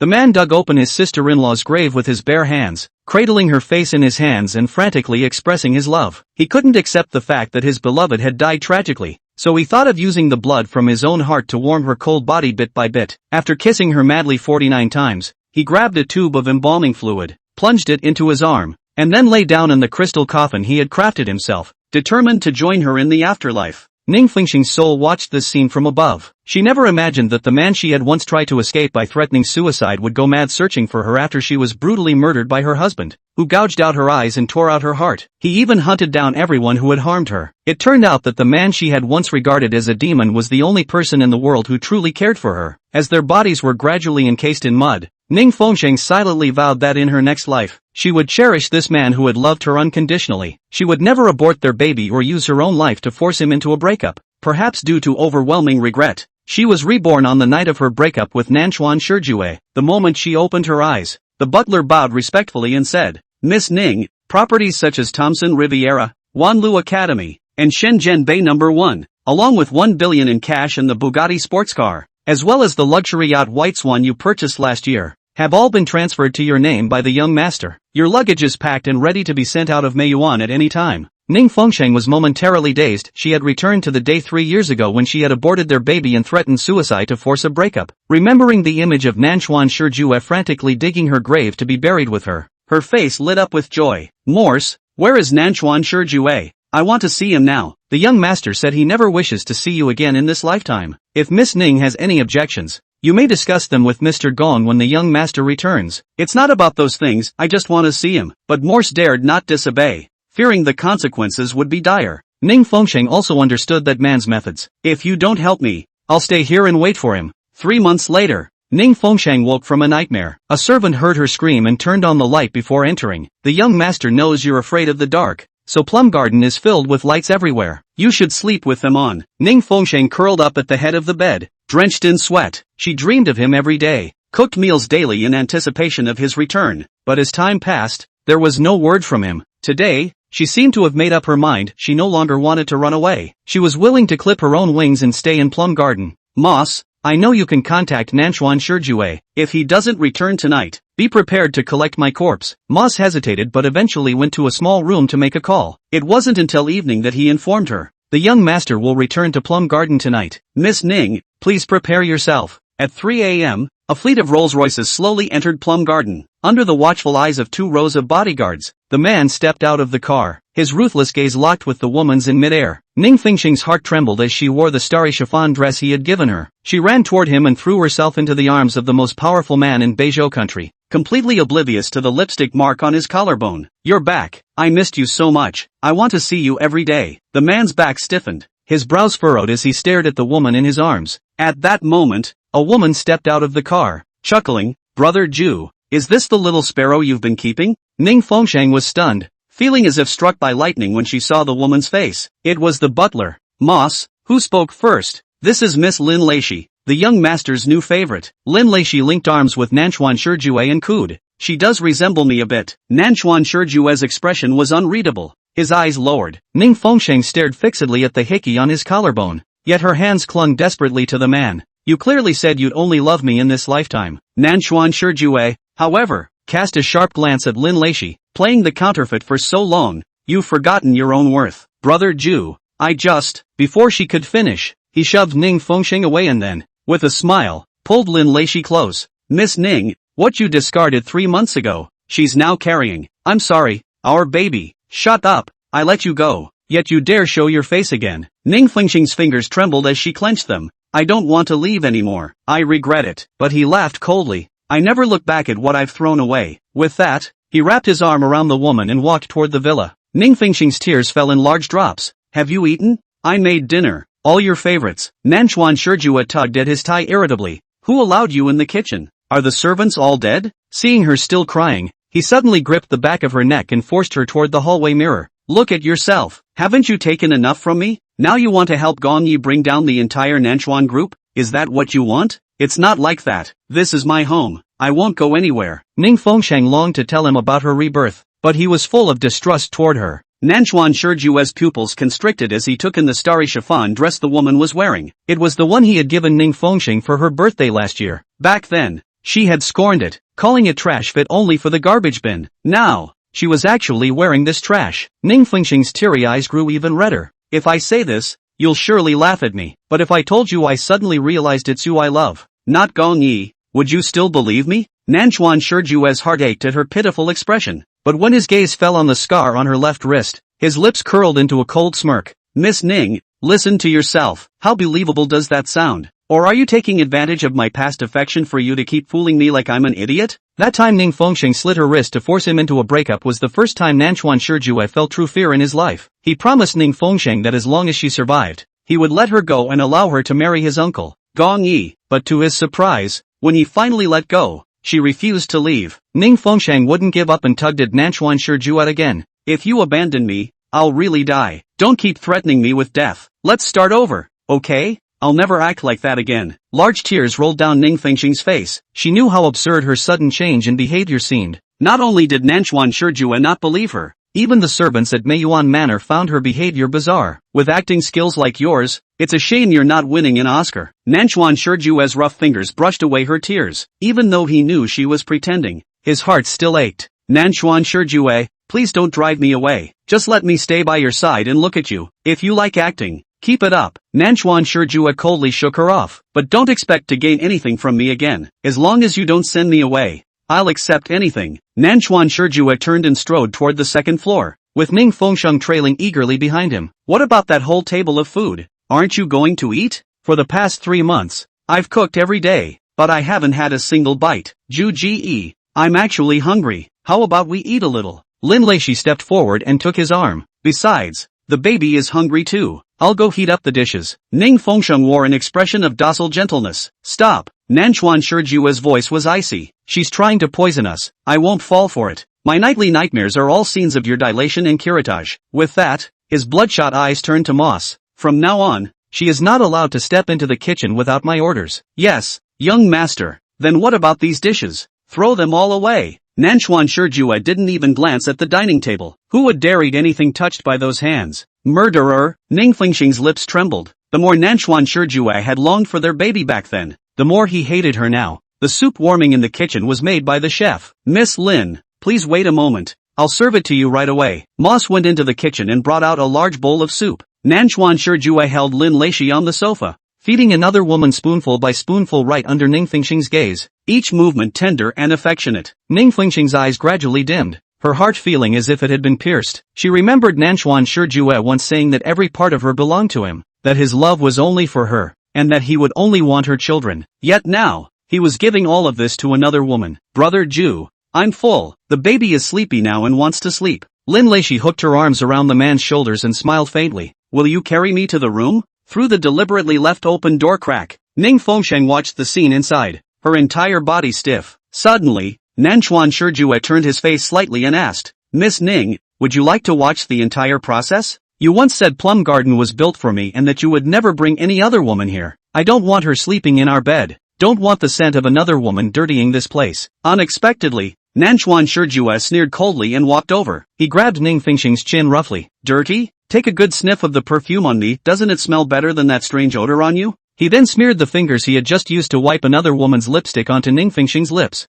The man dug open his sister-in-law's grave with his bare hands, cradling her face in his hands and frantically expressing his love. He couldn't accept the fact that his beloved had died tragically, so he thought of using the blood from his own heart to warm her cold body bit by bit. After kissing her madly 49 times, he grabbed a tube of embalming fluid, plunged it into his arm, and then lay down in the crystal coffin he had crafted himself, determined to join her in the afterlife. Ning Fengxing's soul watched this scene from above. She never imagined that the man she had once tried to escape by threatening suicide would go mad searching for her after she was brutally murdered by her husband, who gouged out her eyes and tore out her heart. He even hunted down everyone who had harmed her. It turned out that the man she had once regarded as a demon was the only person in the world who truly cared for her. As their bodies were gradually encased in mud, Ning Fengxing silently vowed that in her next life, she would cherish this man who had loved her unconditionally. She would never abort their baby or use her own life to force him into a breakup. Perhaps due to overwhelming regret, she was reborn on the night of her breakup with Nanchuan Shijue. The moment she opened her eyes, the butler bowed respectfully and said, "Miss Ning, properties such as Thompson Riviera, Wanlu Academy, and Shenzhen Bay No. 1, along with 1 billion in cash and the Bugatti sports car, as well as the luxury yacht White Swan you purchased last year, have all been transferred to your name by the young master. Your luggage is packed and ready to be sent out of Meiyuan at any time." Ning Fengxing was momentarily dazed. She had returned to the day 3 years ago when she had aborted their baby and threatened suicide to force a breakup. Remembering the image of Nanchuan Shijue frantically digging her grave to be buried with her, her face lit up with joy. "Morse, where is Nanchuan Shijue? I want to see him now." The young master said he never wishes to see you again in this lifetime. If Miss Ning has any objections, you may discuss them with Mr. Gong when the young master returns. "It's not about those things, I just want to see him." But Morse dared not disobey, fearing the consequences would be dire. Ning Fengxing also understood that man's methods. "If you don't help me, I'll stay here and wait for him." 3 months later, Ning Fengxing woke from a nightmare. A servant heard her scream and turned on the light before entering. "The young master knows you're afraid of the dark, so Plum Garden is filled with lights everywhere. You should sleep with them on." Ning Fengxing curled up at the head of the bed, drenched in sweat. She dreamed of him every day, cooked meals daily in anticipation of his return. But as time passed, there was no word from him. Today, she seemed to have made up her mind. She no longer wanted to run away. She was willing to clip her own wings and stay in Plum Garden. "Moss, I know you can contact Nanchuan Shijue. If he doesn't return tonight, be prepared to collect my corpse." Moss hesitated but eventually went to a small room to make a call. It wasn't until evening that he informed her, "The young master will return to Plum Garden tonight. Miss Ning, please prepare yourself." At 3 a.m., a fleet of Rolls-Royces slowly entered Plum Garden. Under the watchful eyes of 2 rows of bodyguards, the man stepped out of the car, his ruthless gaze locked with the woman's in midair. Ning Fengxing's heart trembled as she wore the starry chiffon dress he had given her. She ran toward him and threw herself into the arms of the most powerful man in Beizhou country, completely oblivious to the lipstick mark on his collarbone. "You're back. I missed you so much. I want to see you every day." The man's back stiffened, his brows furrowed as he stared at the woman in his arms. At that moment, a woman stepped out of the car, chuckling, "Brother Ju, is this the little sparrow you've been keeping?" Ning Fengxing was stunned, feeling as if struck by lightning when she saw the woman's face. It was the butler. "Moss, who spoke first?" "This is Miss Lin Leishi, the young master's new favorite." Lin Leishi linked arms with Nanchuan Shijue and cooed, "She does resemble me a bit." Nanchuan Shijue's expression was unreadable. His eyes lowered. Ning Fengxing stared fixedly at the hickey on his collarbone, yet her hands clung desperately to the man. "You clearly said you'd only love me in this lifetime." Nanchuan Shijue, however, cast a sharp glance at Lin Leishi. "Playing the counterfeit for so long, you've forgotten your own worth." "Brother Ju, I just..." Before she could finish, he shoved Ning Fengxing away and then, with a smile, pulled Lin Leishi close. "Miss Ning, what you discarded 3 months ago, she's now carrying. I'm sorry, our baby." "Shut up, I let you go, yet you dare show your face again." Ning Fengxing's fingers trembled as she clenched them. "I don't want to leave anymore. I regret it." But he laughed coldly. "I never look back at what I've thrown away." With that, he wrapped his arm around the woman and walked toward the villa. Ning Fengxing's tears fell in large drops. "Have you eaten?" "I made dinner. All your favorites." Nanchuan Shijue tugged at his tie irritably. "Who allowed you in the kitchen? Are the servants all dead?" Seeing her still crying, he suddenly gripped the back of her neck and forced her toward the hallway mirror. "Look at yourself. Haven't you taken enough from me? Now you want to help Gong Yi bring down the entire Nanchuan group? Is that what you want? It's not like that. This is my home. I won't go anywhere." Ning Fengxing longed to tell him about her rebirth, but he was full of distrust toward her. Nanchuan Shijue's pupils constricted as he took in the starry chiffon dress the woman was wearing. It was the one he had given Ning Fengxing for her birthday last year. Back then, She had scorned it, calling it trash fit only for the garbage bin. Now, she was actually wearing this trash. Ning Fengxing's teary eyes grew even redder. If I say this, you'll surely laugh at me. But if I told you I suddenly realized it's you I love, not Gong Yi, would you still believe me? Nanchuan Shijue's heart ached at her pitiful expression. But when his gaze fell on the scar on her left wrist, his lips curled into a cold smirk. Miss Ning, listen to yourself. How believable does that sound? Or are you taking advantage of my past affection for you to keep fooling me like I'm an idiot? That time Ning Fengxing slit her wrist to force him into a breakup was the first time Nanchuan Shijue felt true fear in his life. He promised Ning Fengxing that as long as she survived, he would let her go and allow her to marry his uncle, Gong Yi. But to his surprise, when he finally let go, she refused to leave. Ning Fengxing wouldn't give up and tugged at Nanchuan Shijue again. If you abandon me, I'll really die. Don't keep threatening me with death. Let's start over, okay? I'll never act like that again. Large tears rolled down Ning Fengxing's face. She knew how absurd her sudden change in behavior seemed. Not only did Nanchuan Shijue not believe her, even the servants at Meiyuan Manor found her behavior bizarre. With acting skills like yours, it's a shame you're not winning an Oscar. Nanchuan Shijue's rough fingers brushed away her tears. Even though he knew she was pretending, his heart still ached. Nanchuan Shijue, please don't drive me away. Just let me stay by your side and look at you. If you like acting, keep it up. Nanchuan Shijue coldly shook her off. But don't expect to gain anything from me again. As long as you don't send me away, I'll accept anything. Nanchuan Shijue turned and strode toward the second floor, with Ning Fengxing trailing eagerly behind him. What about that whole table of food? Aren't you going to eat? For the past 3 months, I've cooked every day, but I haven't had a single bite. Ju Ji, I'm actually hungry. How about we eat a little? Lin Leishi stepped forward and took his arm. Besides, the baby is hungry too. I'll go heat up the dishes. Ning Fengxing wore an expression of docile gentleness. Stop. Nanchuan Shijue's voice was icy. She's trying to poison us. I won't fall for it. My nightly nightmares are all scenes of your dilation and curettage. With that, his bloodshot eyes turned to moss. From now on, she is not allowed to step into the kitchen without my orders. Yes, young master. Then what about these dishes? Throw them all away. Nanchuan Shijue didn't even glance at the dining table. Who would dare eat anything touched by those hands? Murderer! Ning Fengxing's lips trembled. The more Nanchuan Shijue had longed for their baby back then, the more he hated her now. The soup warming in the kitchen was made by the chef. Miss Lin, please wait a moment. I'll serve it to you right away. Moss went into the kitchen and brought out a large bowl of soup. Nanchuan Shijue held Lin Leishi on the sofa, feeding another woman spoonful by spoonful right under Ning Fengxing's gaze, each movement tender and affectionate. Ning Fengxing's eyes gradually dimmed, her heart feeling as if it had been pierced. She remembered Nanchuan Shijue once saying that every part of her belonged to him, that his love was only for her, and that he would only want her children. Yet now, he was giving all of this to another woman. Brother Ju, I'm full. The baby is sleepy now and wants to sleep. Lin Leishi hooked her arms around the man's shoulders and smiled faintly. Will you carry me to the room? Through the deliberately left open door crack, Ning Fengxing watched the scene inside, her entire body stiff. Suddenly, Nanchuan Shijue turned his face slightly and asked, Miss Ning, would you like to watch the entire process? You once said Plum Garden was built for me and that you would never bring any other woman here. I don't want her sleeping in our bed. Don't want the scent of another woman dirtying this place. Unexpectedly, Nanchuan Shijue sneered coldly and walked over. He grabbed Ning Fengxing's chin roughly. Dirty? Take a good sniff of the perfume on me. Doesn't it smell better than that strange odor on you? He then smeared the fingers he had just used to wipe another woman's lipstick onto Ning Fengxing's lips.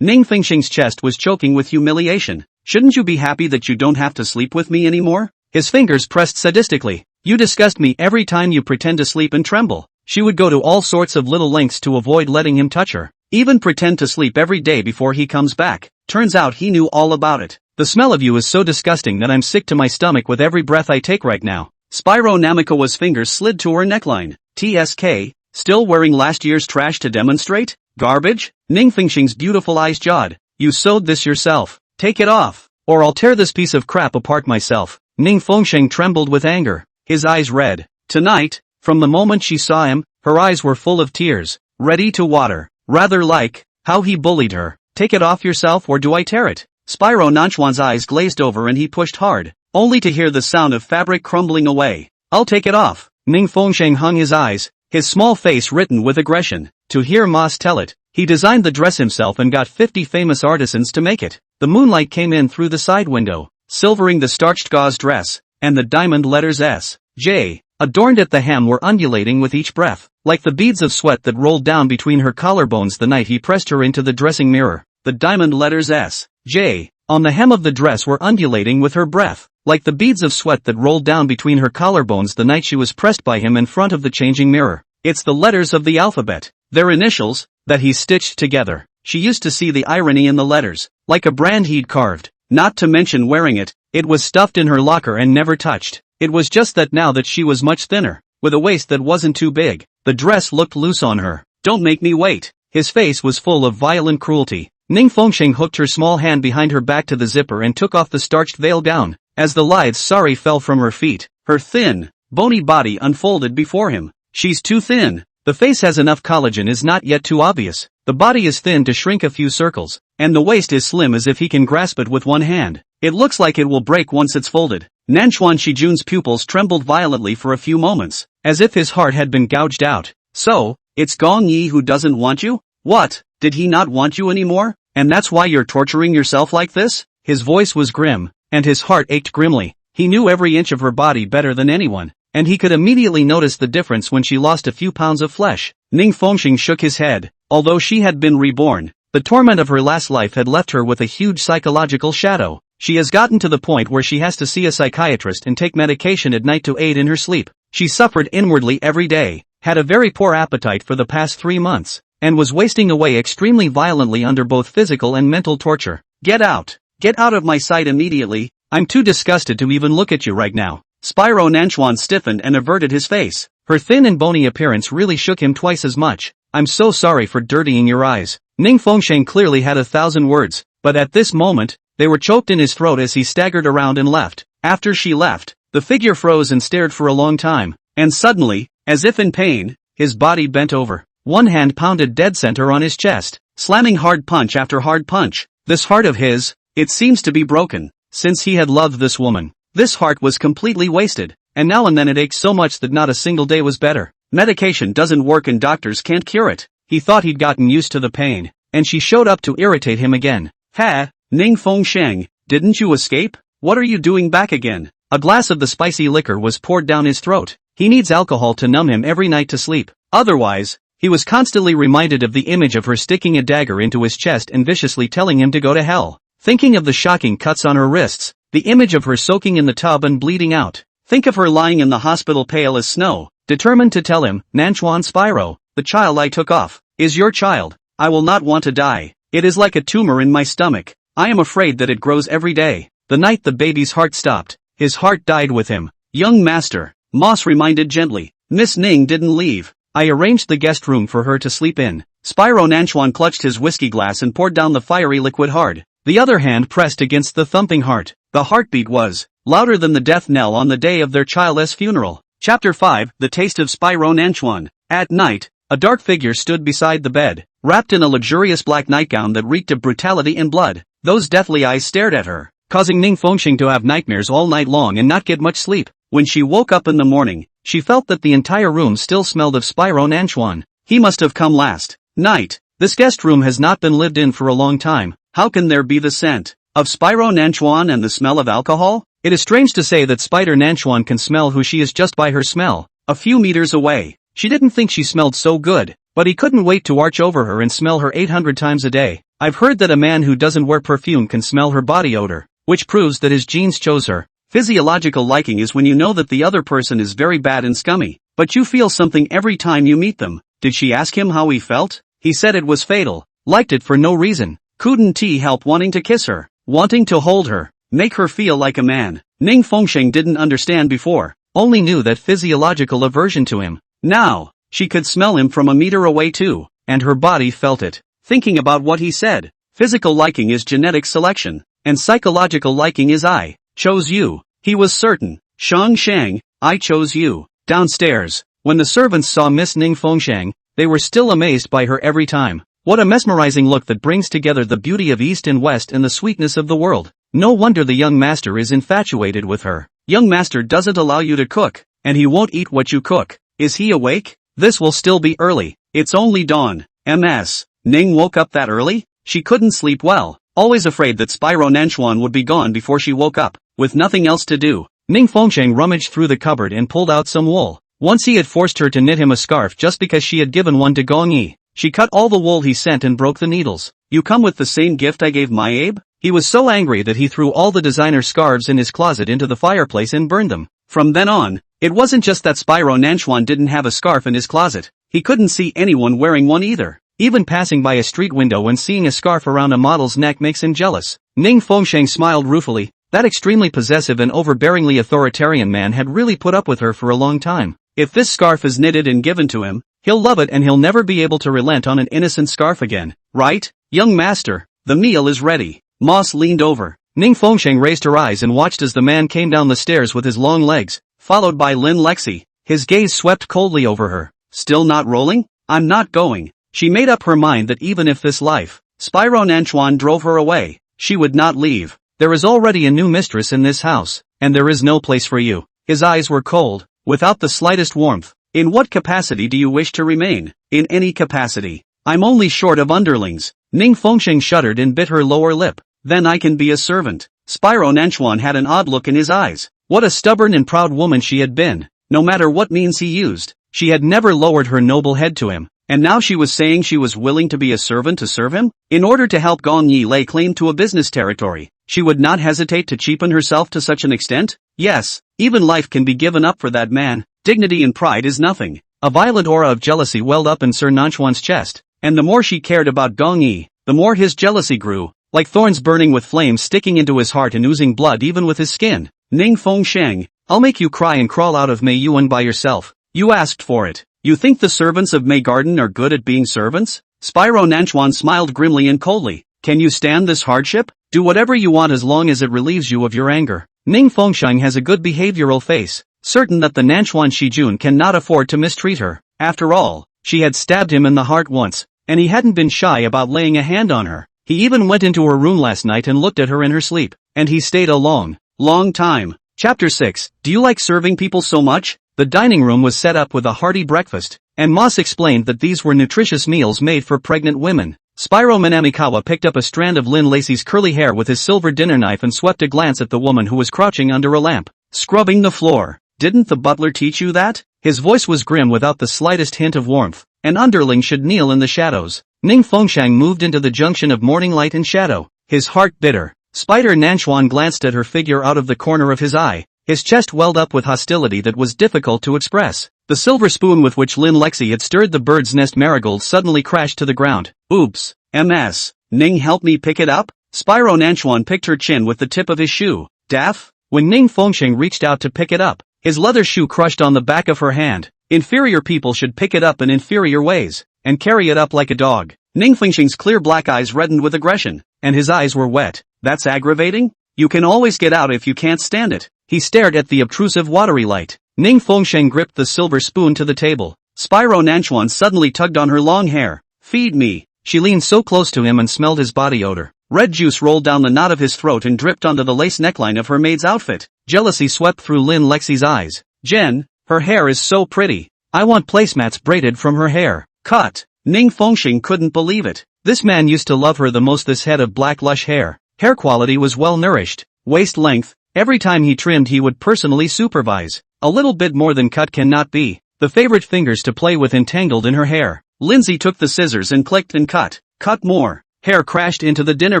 Ning Fengxing's chest was choking with humiliation. Shouldn't you be happy that you don't have to sleep with me anymore? His fingers pressed sadistically. You disgust me every time you pretend to sleep and tremble. She would go to all sorts of little lengths to avoid letting him touch her. Even pretend to sleep every day before he comes back. Turns out he knew all about it. The smell of you is so disgusting that I'm sick to my stomach with every breath I take right now. Spyro Namikawa's fingers slid to her neckline. TSK, still wearing last year's trash to demonstrate? Garbage? Ning Fengxing's beautiful eyes jawed. You sewed this yourself. Take it off, or I'll tear this piece of crap apart myself. Ning Fengxing trembled with anger, his eyes red. Tonight, from the moment she saw him, her eyes were full of tears, ready to water. Rather like how he bullied her. Take it off yourself or do I tear it? Spyro Nanchuan's eyes glazed over and he pushed hard, only to hear the sound of fabric crumbling away. I'll take it off. Ning Fengxing hung his eyes, his small face written with aggression. To hear Moss tell it, he designed the dress himself and got 50 famous artisans to make it. The moonlight came in through the side window, silvering the starched gauze dress, and the diamond letters S, J, adorned at the hem, were undulating with each breath, like the beads of sweat that rolled down between her collarbones the night he pressed her into the dressing mirror. The diamond letters S, J, on the hem of the dress were undulating with her breath, like the beads of sweat that rolled down between her collarbones the night she was pressed by him in front of the changing mirror. It's the letters of the alphabet, their initials, that he stitched together. She used to see the irony in the letters, like a brand he'd carved, not to mention wearing it. It was stuffed in her locker and never touched. It was just that now that she was much thinner, with a waist that wasn't too big, the dress looked loose on her. Don't make me wait. His face was full of violent cruelty. Ning Fengsheng hooked her small hand behind her back to the zipper and took off the starched veil gown. As the lithe sari fell from her feet, her thin, bony body unfolded before him. She's too thin. The face has enough collagen is not yet too obvious. The body is thin to shrink a few circles, and the waist is slim as if he can grasp it with one hand. It looks like it will break once it's folded. Nanchuan Shijun's pupils trembled violently for a few moments, as if his heart had been gouged out. So, it's Gong Yi who doesn't want you? What, did he not want you anymore? And that's why you're torturing yourself like this? His voice was grim, and his heart ached grimly. He knew every inch of her body better than anyone, and he could immediately notice the difference when she lost a few pounds of flesh. Ning Fengsheng shook his head. Although she had been reborn, the torment of her last life had left her with a huge psychological shadow. She has gotten to the point where she has to see a psychiatrist and take medication at night to aid in her sleep. She suffered inwardly every day, had a very poor appetite for the past 3 months, and was wasting away extremely violently under both physical and mental torture. Get out! Get out of my sight immediately. I'm too disgusted to even look at you right now. Spyro Nanchuan stiffened and averted his face. Her thin and bony appearance really shook him twice as much. I'm so sorry for dirtying your eyes. Ning Fengsheng clearly had 1,000 words, but at this moment, they were choked in his throat as he staggered around and left. After she left, the figure froze and stared for a long time, and suddenly, as if in pain, his body bent over. One hand pounded dead center on his chest, slamming hard punch after hard punch. This heart of his, it seems to be broken. Since he had loved this woman, this heart was completely wasted, and now and then it ached so much that not a single day was better. Medication doesn't work and doctors can't cure it. He thought he'd gotten used to the pain, and she showed up to irritate him again. Ha, Ning Fengsheng, didn't you escape? What are you doing back again? A glass of the spicy liquor was poured down his throat. He needs alcohol to numb him every night to sleep. Otherwise, he was constantly reminded of the image of her sticking a dagger into his chest and viciously telling him to go to hell. Thinking of the shocking cuts on her wrists, the image of her soaking in the tub and bleeding out. Think of her lying in the hospital pale as snow, determined to tell him, Nanchuan Spyro, the child I took off, is your child. I will not want to die. It is like a tumor in my stomach. I am afraid that it grows every day. The night the baby's heart stopped, his heart died with him. Young master, Moss reminded gently. Miss Ning didn't leave. I arranged the guest room for her to sleep in. Spyro Nanchuan clutched his whiskey glass and poured down the fiery liquid hard. The other hand pressed against the thumping heart. The heartbeat was louder than the death knell on the day of their childless funeral. Chapter 5, The Taste of Spyro Nanchuan. At night, a dark figure stood beside the bed, wrapped in a luxurious black nightgown that reeked of brutality and blood. Those deathly eyes stared at her, causing Ning Fengsheng to have nightmares all night long and not get much sleep. When she woke up in the morning, she felt that the entire room still smelled of Spyro Nanchuan. He must have come last night. This guest room has not been lived in for a long time. How can there be the scent of Spyro Nanchuan and the smell of alcohol? It is strange to say that Spider Nanchuan can smell who she is just by her smell. A few meters away, she didn't think she smelled so good, but he couldn't wait to arch over her and smell her 800 times a day. I've heard that a man who doesn't wear perfume can smell her body odor, which proves that his genes chose her. Physiological liking is when you know that the other person is very bad and scummy, but you feel something every time you meet them. Did she ask him how he felt? He said it was fatal, liked it for no reason. Couldn't he help wanting to kiss her, wanting to hold her, make her feel like a man? Ning Fengsheng didn't understand before, only knew that physiological aversion to him. Now, she could smell him from a meter away too, and her body felt it. Thinking about what he said, physical liking is genetic selection, and psychological liking is I chose you. He was certain. Shang Shang, I chose you. Downstairs, when the servants saw Miss Ning Fengsheng, they were still amazed by her every time. What a mesmerizing look that brings together the beauty of East and West and the sweetness of the world. No wonder the young master is infatuated with her. Young master doesn't allow you to cook, and he won't eat what you cook. Is he awake? This will still be early. It's only dawn. Ms. Ning woke up that early? She couldn't sleep well, always afraid that Spyro Nanchuan would be gone before she woke up. With nothing else to do, Ning Fengsheng rummaged through the cupboard and pulled out some wool. Once he had forced her to knit him a scarf just because she had given one to Gong Yi. She cut all the wool he sent and broke the needles. "You come with the same gift I gave my Abe?" He was so angry that he threw all the designer scarves in his closet into the fireplace and burned them. From then on, it wasn't just that Spyro Nanchuan didn't have a scarf in his closet. He couldn't see anyone wearing one either. Even passing by a street window and seeing a scarf around a model's neck makes him jealous. Ning Fengsheng smiled ruefully. That extremely possessive and overbearingly authoritarian man had really put up with her for a long time. If this scarf is knitted and given to him, he'll love it and he'll never be able to relent on an innocent scarf again. Right, young master? The meal is ready. Moss leaned over. Ning Fengsheng raised her eyes and watched as the man came down the stairs with his long legs, followed by Lin Lexi. His gaze swept coldly over her. Still not rolling? I'm not going. She made up her mind that even if this life, Spyro Nanchuan drove her away, she would not leave. There is already a new mistress in this house, and there is no place for you. His eyes were cold, without the slightest warmth. In what capacity do you wish to remain? In any capacity. I'm only short of underlings. Ning Fengsheng shuddered and bit her lower lip. Then I can be a servant. Spyro Nanchuan had an odd look in his eyes. What a stubborn and proud woman she had been. No matter what means he used, she had never lowered her noble head to him. And now she was saying she was willing to be a servant to serve him? In order to help Gong Yi lay claim to a business territory, she would not hesitate to cheapen herself to such an extent? Yes, even life can be given up for that man. Dignity and pride is nothing. A violent aura of jealousy welled up in Sir Nanchuan's chest, and the more she cared about Gong Yi, the more his jealousy grew, like thorns burning with flames sticking into his heart and oozing blood even with his skin. Ning Fengsheng, I'll make you cry and crawl out of Mei Yuan by yourself. You asked for it. You think the servants of Mei Garden are good at being servants? Spyro Nanchuan smiled grimly and coldly. Can you stand this hardship? Do whatever you want as long as it relieves you of your anger. Ning Fengsheng has a good behavioral face, certain that the Nanchuan Shijun cannot afford to mistreat her. After all, she had stabbed him in the heart once, and he hadn't been shy about laying a hand on her. He even went into her room last night and looked at her in her sleep, and he stayed a long time. Chapter 6, Do you like serving people so much? The dining room was set up with a hearty breakfast, and Moss explained that these were nutritious meals made for pregnant women. Spyro Minamikawa picked up a strand of Lin Lacey's curly hair with his silver dinner knife and swept a glance at the woman who was crouching under a lamp, scrubbing the floor. Didn't the butler teach you that? His voice was grim without the slightest hint of warmth. An underling should kneel in the shadows. Ning Fengsheng moved into the junction of morning light and shadow, his heart bitter. Spider Nanchuan glanced at her figure out of the corner of his eye. His chest welled up with hostility that was difficult to express. The silver spoon with which Lin Lexi had stirred the bird's nest marigold suddenly crashed to the ground. Oops. MS. Ning, help me pick it up? Spyro Nanchuan picked her chin with the tip of his shoe. Daff? When Ning Fengsheng reached out to pick it up, his leather shoe crushed on the back of her hand. Inferior people should pick it up in inferior ways, and carry it up like a dog. Ning Fengsheng's clear black eyes reddened with aggression, and his eyes were wet. That's aggravating? You can always get out if you can't stand it. He stared at the obtrusive watery light. Ning Fengsheng gripped the silver spoon to the table. Spyro Nanchuan suddenly tugged on her long hair. Feed me. She leaned so close to him and smelled his body odor. Red juice rolled down the knot of his throat and dripped onto the lace neckline of her maid's outfit. Jealousy swept through Lin Lexi's eyes. Jen, her hair is so pretty. I want placemats braided from her hair. Cut. Ning Fengsheng couldn't believe it. This man used to love her the most. This head of black lush hair. Hair quality was well nourished. Waist length. Every time he trimmed he would personally supervise. A little bit more than cut cannot be. The favorite fingers to play with entangled in her hair. Lindsay took the scissors and clicked and cut. Cut more. Hair crashed into the dinner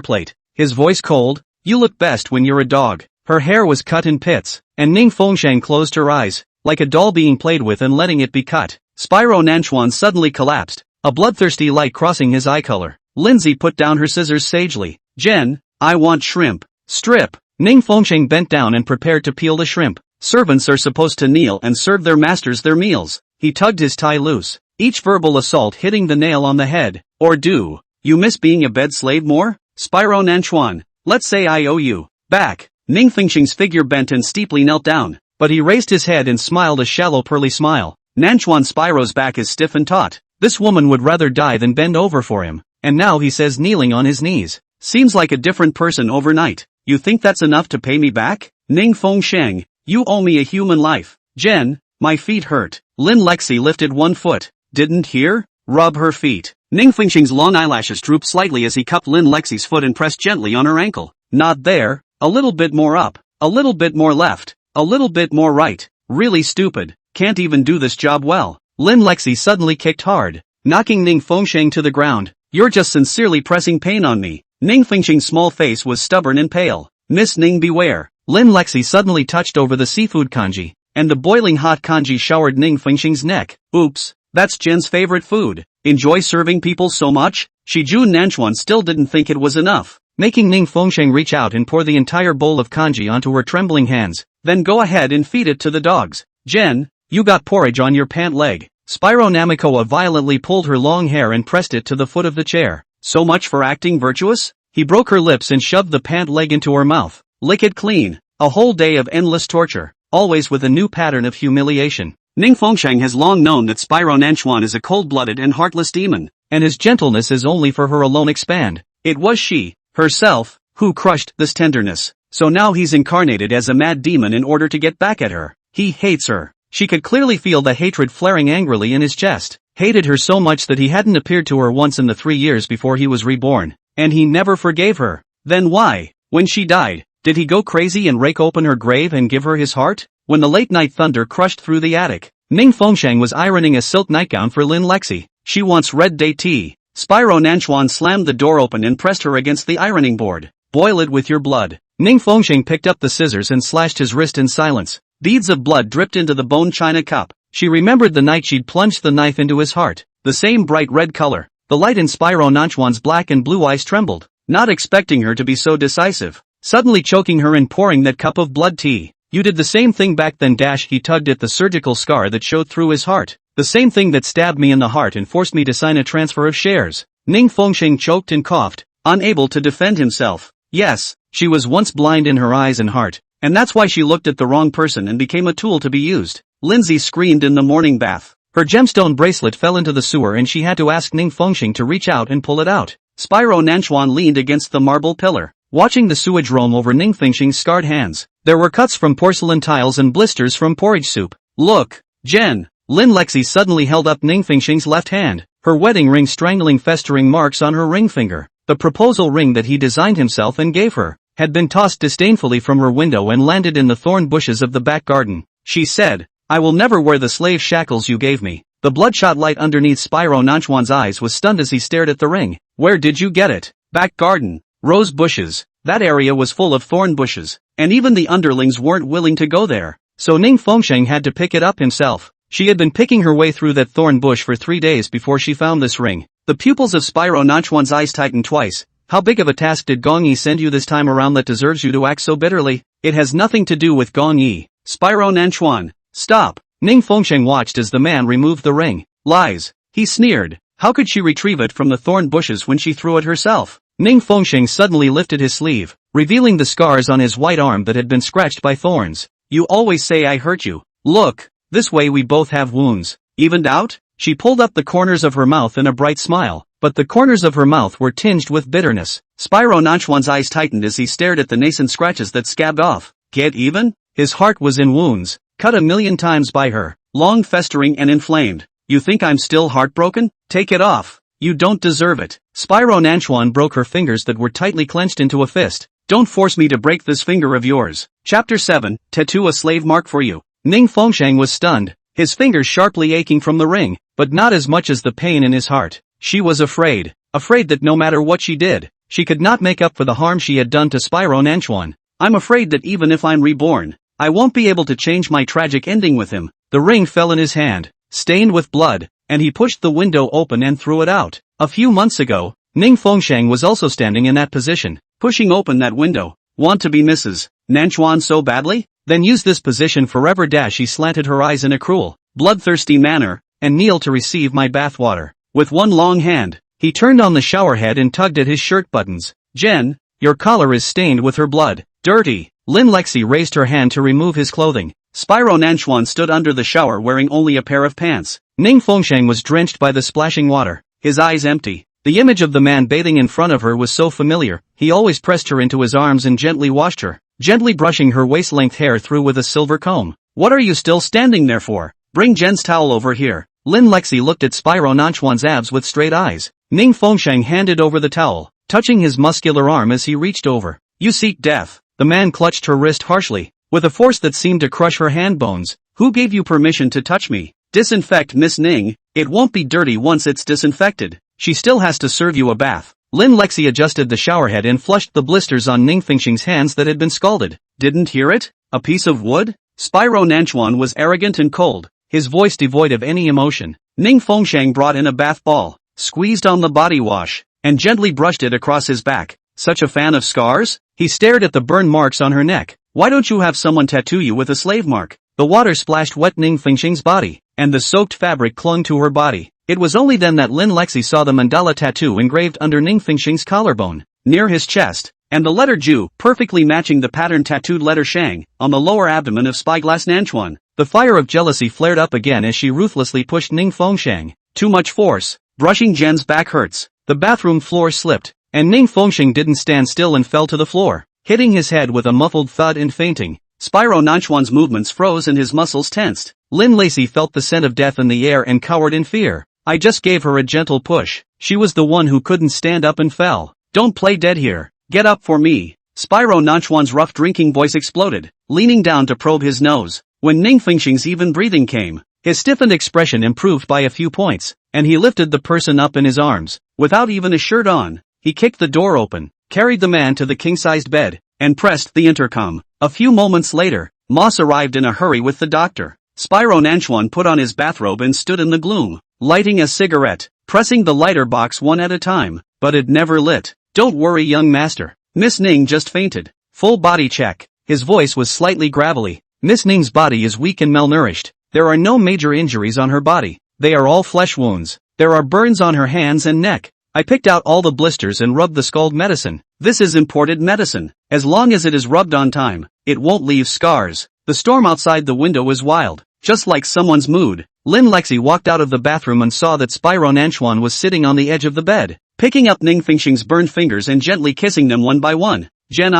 plate. His voice cold. You look best when you're a dog. Her hair was cut in pits, and Ning Fengsheng closed her eyes, like a doll being played with and letting it be cut. Spyro Nanchuan suddenly collapsed, a bloodthirsty light crossing his eye color. Lindsay put down her scissors sagely. Jen, I want shrimp. Strip. Ning Fengsheng bent down and prepared to peel the shrimp. Servants are supposed to kneel and serve their masters their meals. He tugged his tie loose, each verbal assault hitting the nail on the head. Or do you miss being a bed slave more? Spyro Nanchuan, let's say I owe you back. Ning Fengsheng's figure bent and steeply knelt down, but he raised his head and smiled a shallow pearly smile. Nanchuan, Spyro's back is stiff and taut. This woman would rather die than bend over for him, and now he says kneeling on his knees. Seems like a different person overnight. You think that's enough to pay me back? Ning Fengsheng, you owe me a human life. Jen, my feet hurt. Lin Lexi lifted one foot. Didn't hear? Rub her feet. Ning Fengsheng's long eyelashes drooped slightly as he cupped Lin Lexi's foot and pressed gently on her ankle. Not there. A little bit more up. A little bit more left. A little bit more right. Really stupid. Can't even do this job well. Lin Lexi suddenly kicked hard, knocking Ning Fengsheng to the ground. You're just sincerely pressing pain on me. Ning Fengsheng's small face was stubborn and pale. Miss Ning, beware. Lin Lexi suddenly touched over the seafood kanji, and the boiling hot kanji showered Ning Fengsheng's neck. Oops, that's Jen's favorite food. Enjoy serving people so much? Shiju Nanchuan still didn't think it was enough, making Ning Fengsheng reach out and pour the entire bowl of kanji onto her trembling hands. Then go ahead and feed it to the dogs. Jen, you got porridge on your pant leg. Spyro Namikoa violently pulled her long hair and pressed it to the foot of the chair. So much for acting virtuous? He broke her lips and shoved the pant leg into her mouth. Lick it clean. A whole day of endless torture, always with a new pattern of humiliation. Ning Fengsheng has long known that Spyro Nanchuan is a cold-blooded and heartless demon, and his gentleness is only for her alone. Expand. It was she, herself, who crushed this tenderness. So now he's incarnated as a mad demon in order to get back at her. He hates her. She could clearly feel the hatred flaring angrily in his chest. Hated her so much that he hadn't appeared to her once in the 3 years before he was reborn. And he never forgave her. Then why, when she died, did he go crazy and rake open her grave and give her his heart? When the late-night thunder crushed through the attic, Ning Fengsheng was ironing a silk nightgown for Lin Lexi. She wants red day tea. Spyro Nanchuan slammed the door open and pressed her against the ironing board. Boil it with your blood. Ning Fengsheng picked up the scissors and slashed his wrist in silence. Beads of blood dripped into the bone china cup. She remembered the night she'd plunged the knife into his heart. The same bright red color. The light in Spyro Nanchuan's black and blue eyes trembled, not expecting her to be so decisive. Suddenly choking her and pouring that cup of blood tea. You did the same thing back then. He tugged at the surgical scar that showed through his heart. The same thing that stabbed me in the heart and forced me to sign a transfer of shares. Ning Fengsheng choked and coughed, unable to defend himself. Yes, she was once blind in her eyes and heart, and that's why she looked at the wrong person and became a tool to be used. Lindsay screamed in the morning bath. Her gemstone bracelet fell into the sewer and she had to ask Ning Fengsheng to reach out and pull it out. Spyro Nanchuan leaned against the marble pillar, watching the sewage roam over Ning Fengsheng's scarred hands. There were cuts from porcelain tiles and blisters from porridge soup. Look, Jen. Lin Lexi suddenly held up Ning Fengsheng's left hand, her wedding ring strangling festering marks on her ring finger. The proposal ring that he designed himself and gave her had been tossed disdainfully from her window and landed in the thorn bushes of the back garden. She said, I will never wear the slave shackles you gave me. The bloodshot light underneath Spyro Nanchuan's eyes was stunned as he stared at the ring. Where did you get it? Back garden. Rose bushes. That area was full of thorn bushes, and even the underlings weren't willing to go there. So Ning Fengsheng had to pick it up himself. She had been picking her way through that thorn bush for 3 days before she found this ring. The pupils of Spyro Nanchuan's eyes tightened twice. How big of a task did Gong Yi send you this time around that deserves you to act so bitterly? It has nothing to do with Gong Yi. Spyro Nanchuan. Stop. Ning Fengsheng watched as the man removed the ring. Lies. He sneered. How could she retrieve it from the thorn bushes when she threw it herself? Ning Fengsheng suddenly lifted his sleeve, revealing the scars on his white arm that had been scratched by thorns. You always say I hurt you. Look, this way we both have wounds. Evened out? She pulled up the corners of her mouth in a bright smile, but the corners of her mouth were tinged with bitterness. Spyro Nanchuan's eyes tightened as he stared at the nascent scratches that scabbed off. Get even? His heart was in wounds, cut 1,000,000 times by her, long festering and inflamed. You think I'm still heartbroken? Take it off. You don't deserve it. Spyro Nanchuan broke her fingers that were tightly clenched into a fist. Don't force me to break this finger of yours. Chapter 7, Tattoo a slave mark for you. Ning Fengsheng was stunned, his fingers sharply aching from the ring, but not as much as the pain in his heart. She was afraid that no matter what she did, she could not make up for the harm she had done to Spyro Nanchuan. I'm afraid that even if I'm reborn, I won't be able to change my tragic ending with him. The ring fell in his hand, stained with blood, and he pushed the window open and threw it out. A few months ago, Ning Fengsheng was also standing in that position, pushing open that window. Want to be Mrs. Nanchuan so badly? Then use this position forever. She slanted her eyes in a cruel, bloodthirsty manner, and kneel to receive my bathwater. With one long hand, he turned on the shower head and tugged at his shirt buttons. Jen, your collar is stained with her blood. Dirty. Lin Lexi raised her hand to remove his clothing. Spyro Nanchuan stood under the shower wearing only a pair of pants. Ning Fengsheng was drenched by the splashing water, his eyes empty. The image of the man bathing in front of her was so familiar. He always pressed her into his arms and gently washed her, gently brushing her waist-length hair through with a silver comb. What are you still standing there for? Bring Jen's towel over here. Lin Lexi looked at Spyro Nanchuan's abs with straight eyes. Ning Fengsheng handed over the towel, touching his muscular arm as he reached over. You seek death. The man clutched her wrist harshly. with a force that seemed to crush her hand bones. "Who gave you permission to touch me?" "Disinfect, Miss Ning. It won't be dirty once it's disinfected. She still has to serve you a bath." Lin Lexi adjusted the showerhead and flushed the blisters on Ning Fengxing's hands that had been scalded. "Didn't hear it? A piece of wood?" Spyro Nanchuan was arrogant and cold, his voice devoid of any emotion. Ning Fengxiang brought in a bath ball, squeezed on the body wash, and gently brushed it across his back. "Such a fan of scars?" He stared at the burn marks on her neck. "Why don't you have someone tattoo you with a slave mark?" The water splashed wet Ning Fengxing's body, and the soaked fabric clung to her body. It was only then that Lin Lexi saw the mandala tattoo engraved under Ning Fengxing's collarbone, near his chest, and the letter Ju, perfectly matching the pattern tattooed letter Shang, on the lower abdomen of Spyglass Nanchuan. The fire of jealousy flared up again as she ruthlessly pushed Ning Fengxiang. Too much force. Brushing Jen's back hurts. The bathroom floor slipped, and Ning Fengxiang didn't stand still and fell to the floor, hitting his head with a muffled thud and fainting. Spyro Nanchuan's movements froze and his muscles tensed. Lin Lexi felt the scent of death in the air and cowered in fear. "I just gave her a gentle push. She was the one who couldn't stand up and fell. Don't play dead here. Get up for me." Spyro Nanchuan's rough drinking voice exploded, leaning down to probe his nose. When Ning Fengxing's even breathing came, his stiffened expression improved by a few points, and he lifted the person up in his arms. Without even a shirt on, he kicked the door open, carried the man to the king-sized bed, and pressed the intercom. A few moments later, Moss arrived in a hurry with the doctor. Spyro Nanchuan put on his bathrobe and stood in the gloom, lighting a cigarette, pressing the lighter box one at a time, but it never lit. "Don't worry, young master. Miss Ning just fainted. Full body check." His voice was slightly gravelly. "Miss Ning's body is weak and malnourished. There are no major injuries on her body. They are all flesh wounds. There are burns on her hands and neck. I picked out all the blisters and rubbed the scald medicine. This is imported medicine. As long as it is rubbed on time, it won't leave scars." The storm outside the window was wild, just like someone's mood. Lin Lexi walked out of the bathroom and saw that Spyro Nanchuan was sitting on the edge of the bed, picking up Ning Fengxing's burned fingers and gently kissing them one by one. "Gen,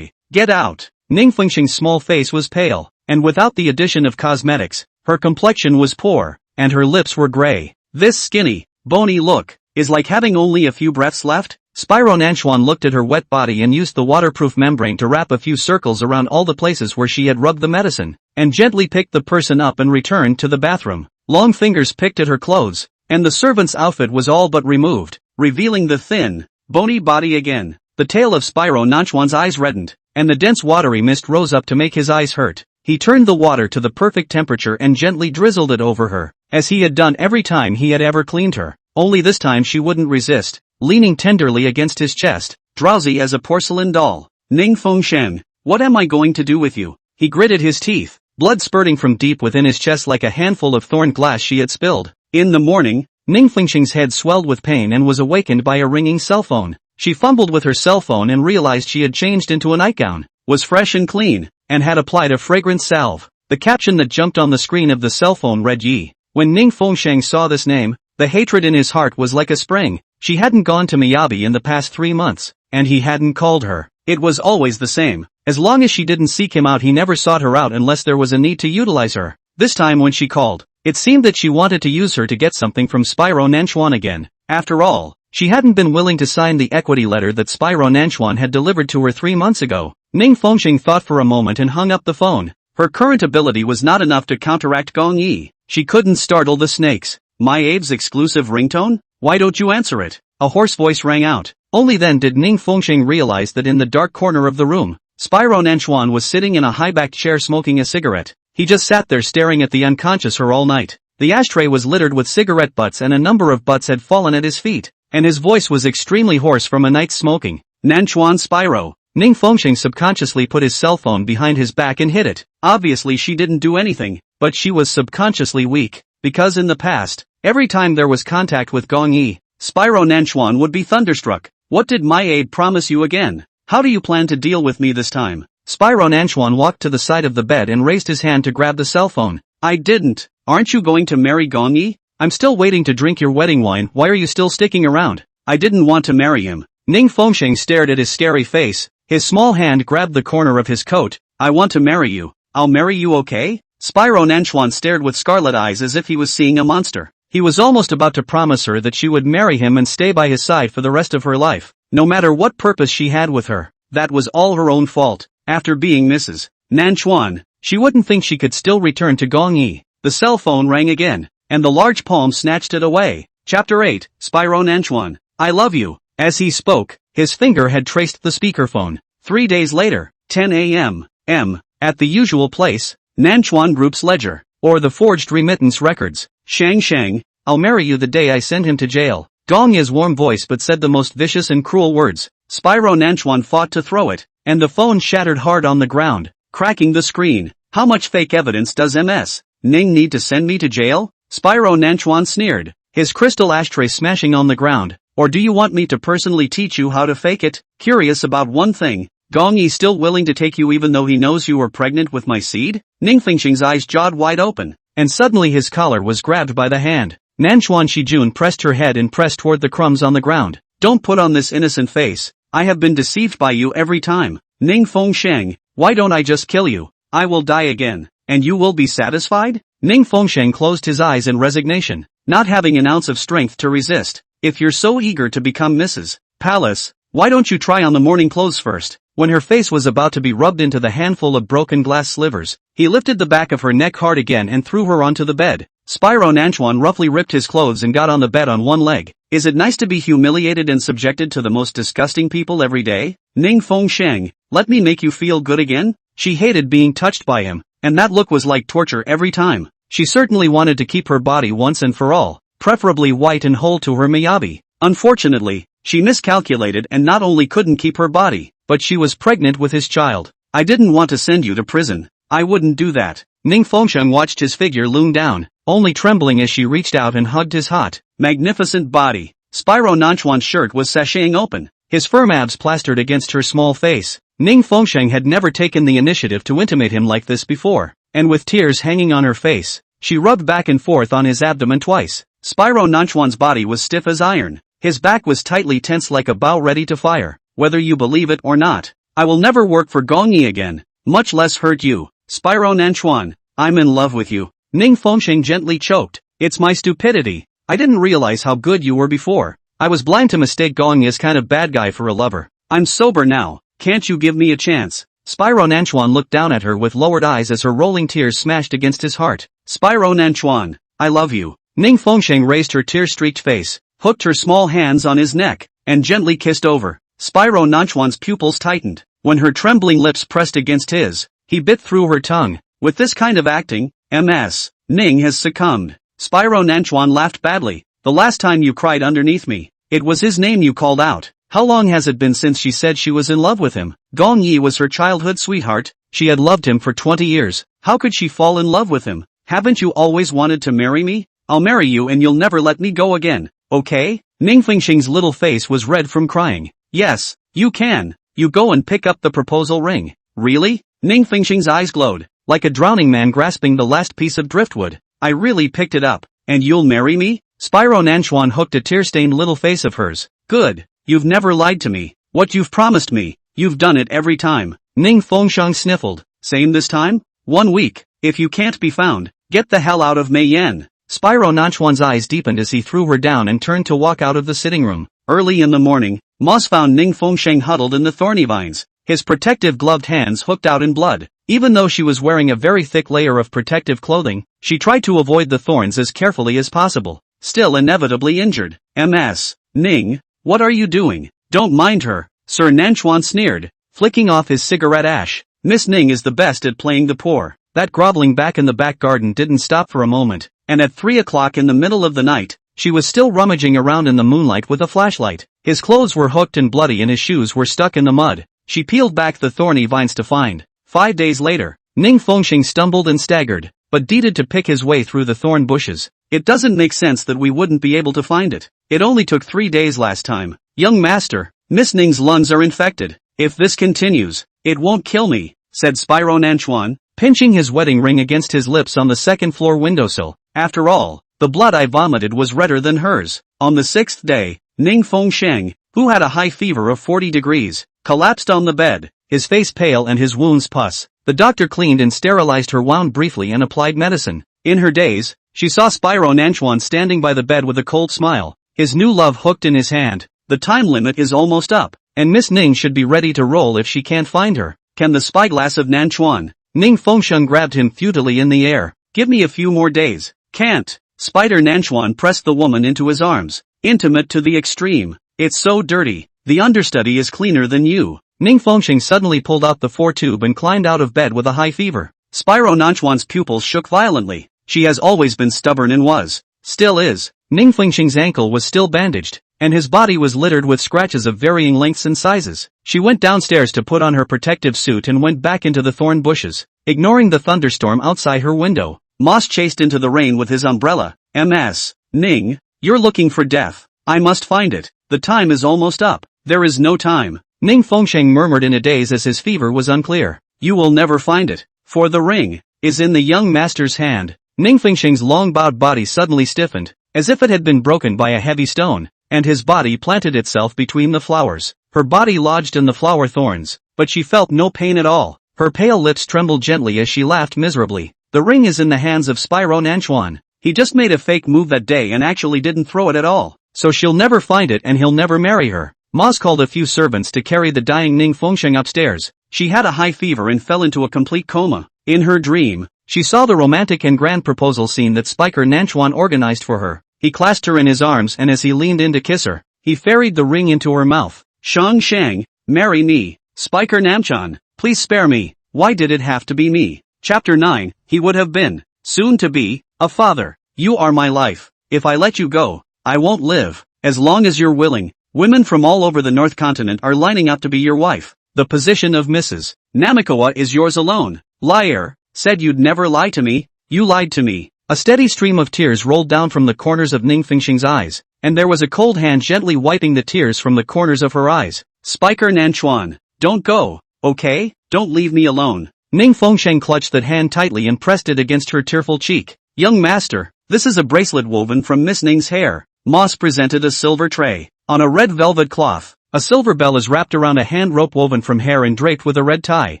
get out." Ning Fengxing's small face was pale, and without the addition of cosmetics, her complexion was poor, and her lips were gray. "This skinny, bony look is like having only a few breaths left." Spyro Nanchuan looked at her wet body and used the waterproof membrane to wrap a few circles around all the places where she had rubbed the medicine, and gently picked the person up and returned to the bathroom. Long fingers picked at her clothes, and the servant's outfit was all but removed, revealing the thin, bony body again. The tail of Spyro Nanchuan's eyes reddened, and the dense watery mist rose up to make his eyes hurt. He turned the water to the perfect temperature and gently drizzled it over her, as he had done every time he had ever cleaned her. Only this time she wouldn't resist, leaning tenderly against his chest, drowsy as a porcelain doll. "Ning Fengxiang, what am I going to do with you?" He gritted his teeth, blood spurting from deep within his chest like a handful of thorn glass she had spilled. In the morning, Ning Fengxing's head swelled with pain and was awakened by a ringing cell phone. She fumbled with her cell phone and realized she had changed into a nightgown, was fresh and clean, and had applied a fragrant salve. The caption that jumped on the screen of the cell phone read Yi. When Ning Fengxiang saw this name, the hatred in his heart was like a spring. She hadn't gone to Miyabi in the past 3 months, and he hadn't called her. It was always the same. As long as she didn't seek him out, he never sought her out unless there was a need to utilize her. This time when she called, it seemed that she wanted to use her to get something from Spyro Nanchuan again. After all, she hadn't been willing to sign the equity letter that Spyro Nanchuan had delivered to her 3 months ago. Ning Fengxing thought for a moment and hung up the phone. Her current ability was not enough to counteract Gong Yi. She couldn't startle the snakes. "My Abe's exclusive ringtone? Why don't you answer it?" A hoarse voice rang out. Only then did Ning Fengxing realize that in the dark corner of the room, Spyro Nanchuan was sitting in a high-backed chair smoking a cigarette. He just sat there staring at the unconscious her all night. The ashtray was littered with cigarette butts and a number of butts had fallen at his feet, and his voice was extremely hoarse from a night's smoking. "Nanchuan Spyro." Ning Fengxing subconsciously put his cell phone behind his back and hid it. Obviously she didn't do anything, but she was subconsciously weak, because in the past, every time there was contact with Gong Yi, Spyro Nanchuan would be thunderstruck. "What did my aide promise you again? How do you plan to deal with me this time?" Spyro Nanchuan walked to the side of the bed and raised his hand to grab the cell phone. "I didn't. Aren't you going to marry Gong Yi?" "I'm still waiting to drink your wedding wine. Why are you still sticking around?" "I didn't want to marry him." Ning Fengxing stared at his scary face. His small hand grabbed the corner of his coat. "I want to marry you. I'll marry you, okay?" Spyro Nanchuan stared with scarlet eyes as if he was seeing a monster. He was almost about to promise her that she would marry him and stay by his side for the rest of her life, no matter what purpose she had with her. That was all her own fault. After being Mrs. Nanchuan. She wouldn't think she could still return to Gong Yi. The cell phone rang again, and the large palm snatched it away. Chapter 8, Spyro Nanchuan. I love you. As he spoke, his finger had traced the speakerphone. 3 days later, 10 a.m. At the usual place, Nanchuan Group's ledger, or the forged remittance records. Shang, I'll marry you the day I send him to jail. Gong Yi's warm voice but said the most vicious and cruel words. Spyro Nanchuan fought to throw it, and the phone shattered hard on the ground, cracking the screen. How much fake evidence does Ms. Ning need to send me to jail? Spyro Nanchuan sneered, his crystal ashtray smashing on the ground. Or do you want me to personally teach you how to fake it? Curious about one thing, Gong Yi still willing to take you even though he knows you were pregnant with my seed? Ning Fengxing's eyes jawed wide open, and suddenly his collar was grabbed by the hand. Nanchuan Shijun pressed her head and pressed toward the crumbs on the ground. Don't put on this innocent face. I have been deceived by you every time. Ning Fengsheng, why don't I just kill you? I will die again, and you will be satisfied? Ning Fengsheng closed his eyes in resignation, not having an ounce of strength to resist. If you're so eager to become Mrs. Palace, why don't you try on the morning clothes first? When her face was about to be rubbed into the handful of broken glass slivers, he lifted the back of her neck hard again and threw her onto the bed. Spyro Nanchuan roughly ripped his clothes and got on the bed on one leg. Is it nice to be humiliated and subjected to the most disgusting people every day? Ning Fengsheng, let me make you feel good again? She hated being touched by him, and that look was like torture every time. She certainly wanted to keep her body once and for all, preferably white and whole to her Miyabi. Unfortunately, she miscalculated and not only couldn't keep her body, but she was pregnant with his child. I didn't want to send you to prison. I wouldn't do that. Ning Fengsheng watched his figure loom down, only trembling as she reached out and hugged his hot, magnificent body. Spyro Nanchuan's shirt was sashaying open, his firm abs plastered against her small face. Ning Fengsheng had never taken the initiative to intimate him like this before, and with tears hanging on her face, she rubbed back and forth on his abdomen twice. Spyro Nanchuan's body was stiff as iron. His back was tightly tense like a bow ready to fire. Whether you believe it or not, I will never work for Gong Yi again, much less hurt you. Spyro Nanchuan, I'm in love with you. Ning Fengsheng gently choked. It's my stupidity. I didn't realize how good you were before. I was blind to mistake Gong Yi's kind of bad guy for a lover. I'm sober now. Can't you give me a chance? Spyro Nanchuan looked down at her with lowered eyes as her rolling tears smashed against his heart. Spyro Nanchuan, I love you. Ning Fengsheng raised her tear-streaked face, hooked her small hands on his neck, and gently kissed over. Spyro Nanchuan's pupils tightened. When her trembling lips pressed against his, he bit through her tongue. With this kind of acting, Ms. Ning has succumbed. Spyro Nanchuan laughed badly. The last time you cried underneath me, it was his name you called out. How long has it been since she said she was in love with him? Gong Yi was her childhood sweetheart. She had loved him for 20 years. How could she fall in love with him? Haven't you always wanted to marry me? I'll marry you and you'll never let me go again, okay? Ning Fengxing's little face was red from crying. Yes, you can. You go and pick up the proposal ring. Really? Ning Fengxing's eyes glowed, like a drowning man grasping the last piece of driftwood. I really picked it up. And you'll marry me? Spyro Nanchuan hooked a tear-stained little face of hers. Good. You've never lied to me. What you've promised me, you've done it every time. Ning Fengsheng sniffled. Same this time? 1 week. If you can't be found, get the hell out of Meiyan. Spyro Nanchuan's eyes deepened as he threw her down and turned to walk out of the sitting room. Early in the morning, Moss found Ning Fengsheng huddled in the thorny vines, his protective gloved hands hooked out in blood. Even though she was wearing a very thick layer of protective clothing, she tried to avoid the thorns as carefully as possible, still inevitably injured. Ms. Ning, what are you doing? Don't mind her, Sir Nanchuan sneered, flicking off his cigarette ash. Miss Ning is the best at playing the poor. That groveling back in the back garden didn't stop for a moment, and at 3 o'clock in the middle of the night, she was still rummaging around in the moonlight with a flashlight. His clothes were hooked and bloody and his shoes were stuck in the mud. She peeled back the thorny vines to find. 5 days later, Ning Fengsheng stumbled and staggered, but deeded to pick his way through the thorn bushes. It doesn't make sense that we wouldn't be able to find it. It only took 3 days last time. Young master, Miss Ning's lungs are infected. If this continues, it won't kill me, said Spyro Nanchuan, pinching his wedding ring against his lips on the second-floor windowsill. After all, the blood I vomited was redder than hers. On the 6th day, Ning Fengsheng, who had a high fever of 40 degrees, collapsed on the bed, his face pale and his wounds pus. The doctor cleaned and sterilized her wound briefly and applied medicine. In her daze, she saw Spyro Nanchuan standing by the bed with a cold smile, his new love hooked in his hand. The time limit is almost up, and Miss Ning should be ready to roll if she can't find her. Can the spyglass of Nanchuan Ning Fengsheng grabbed him futilely in the air. Give me a few more days. Can't. Spider Nanchuan pressed the woman into his arms. Intimate to the extreme. It's so dirty. The understudy is cleaner than you. Ning Fengsheng suddenly pulled out the 4-tube and climbed out of bed with a high fever. Spyro Nanchuan's pupils shook violently. She has always been stubborn and still is. Ning Fengsheng's ankle was still bandaged, and his body was littered with scratches of varying lengths and sizes. She went downstairs to put on her protective suit and went back into the thorn bushes, ignoring the thunderstorm outside her window. Moss chased into the rain with his umbrella. MS. Ning, you're looking for death. I must find it. The time is almost up. There is no time. Ning Fengsheng murmured in a daze as his fever was unclear. You will never find it, for the ring is in the young master's hand. Ning Fengsheng's long bowed body suddenly stiffened, as if it had been broken by a heavy stone, and his body planted itself between the flowers. Her body lodged in the flower thorns, but she felt no pain at all. Her pale lips trembled gently as she laughed miserably. The ring is in the hands of Spyro Nanchuan. He just made a fake move that day and actually didn't throw it at all, so she'll never find it and he'll never marry her. Moz called a few servants to carry the dying Ning Fengsheng upstairs. She had a high fever and fell into a complete coma. In her dream, she saw the romantic and grand proposal scene that Spiker Nanchuan organized for her. He clasped her in his arms and as he leaned in to kiss her, he ferried the ring into her mouth. Shang Shang, marry me. Spiker Namchan, please spare me. Why did it have to be me? Chapter 9, he would have been, soon to be, a father. You are my life. If I let you go, I won't live. As long as you're willing. Women from all over the North Continent are lining up to be your wife. The position of Mrs. Namikawa is yours alone. Liar, said you'd never lie to me. You lied to me. A steady stream of tears rolled down from the corners of Ning Fengsheng's eyes, and there was a cold hand gently wiping the tears from the corners of her eyes. Spiker Nanchuan, don't go, okay? Don't leave me alone. Ning Fengsheng clutched that hand tightly and pressed it against her tearful cheek. Young master, this is a bracelet woven from Miss Ning's hair. Moss presented a silver tray. On a red velvet cloth, a silver bell is wrapped around a hand rope woven from hair and draped with a red tie.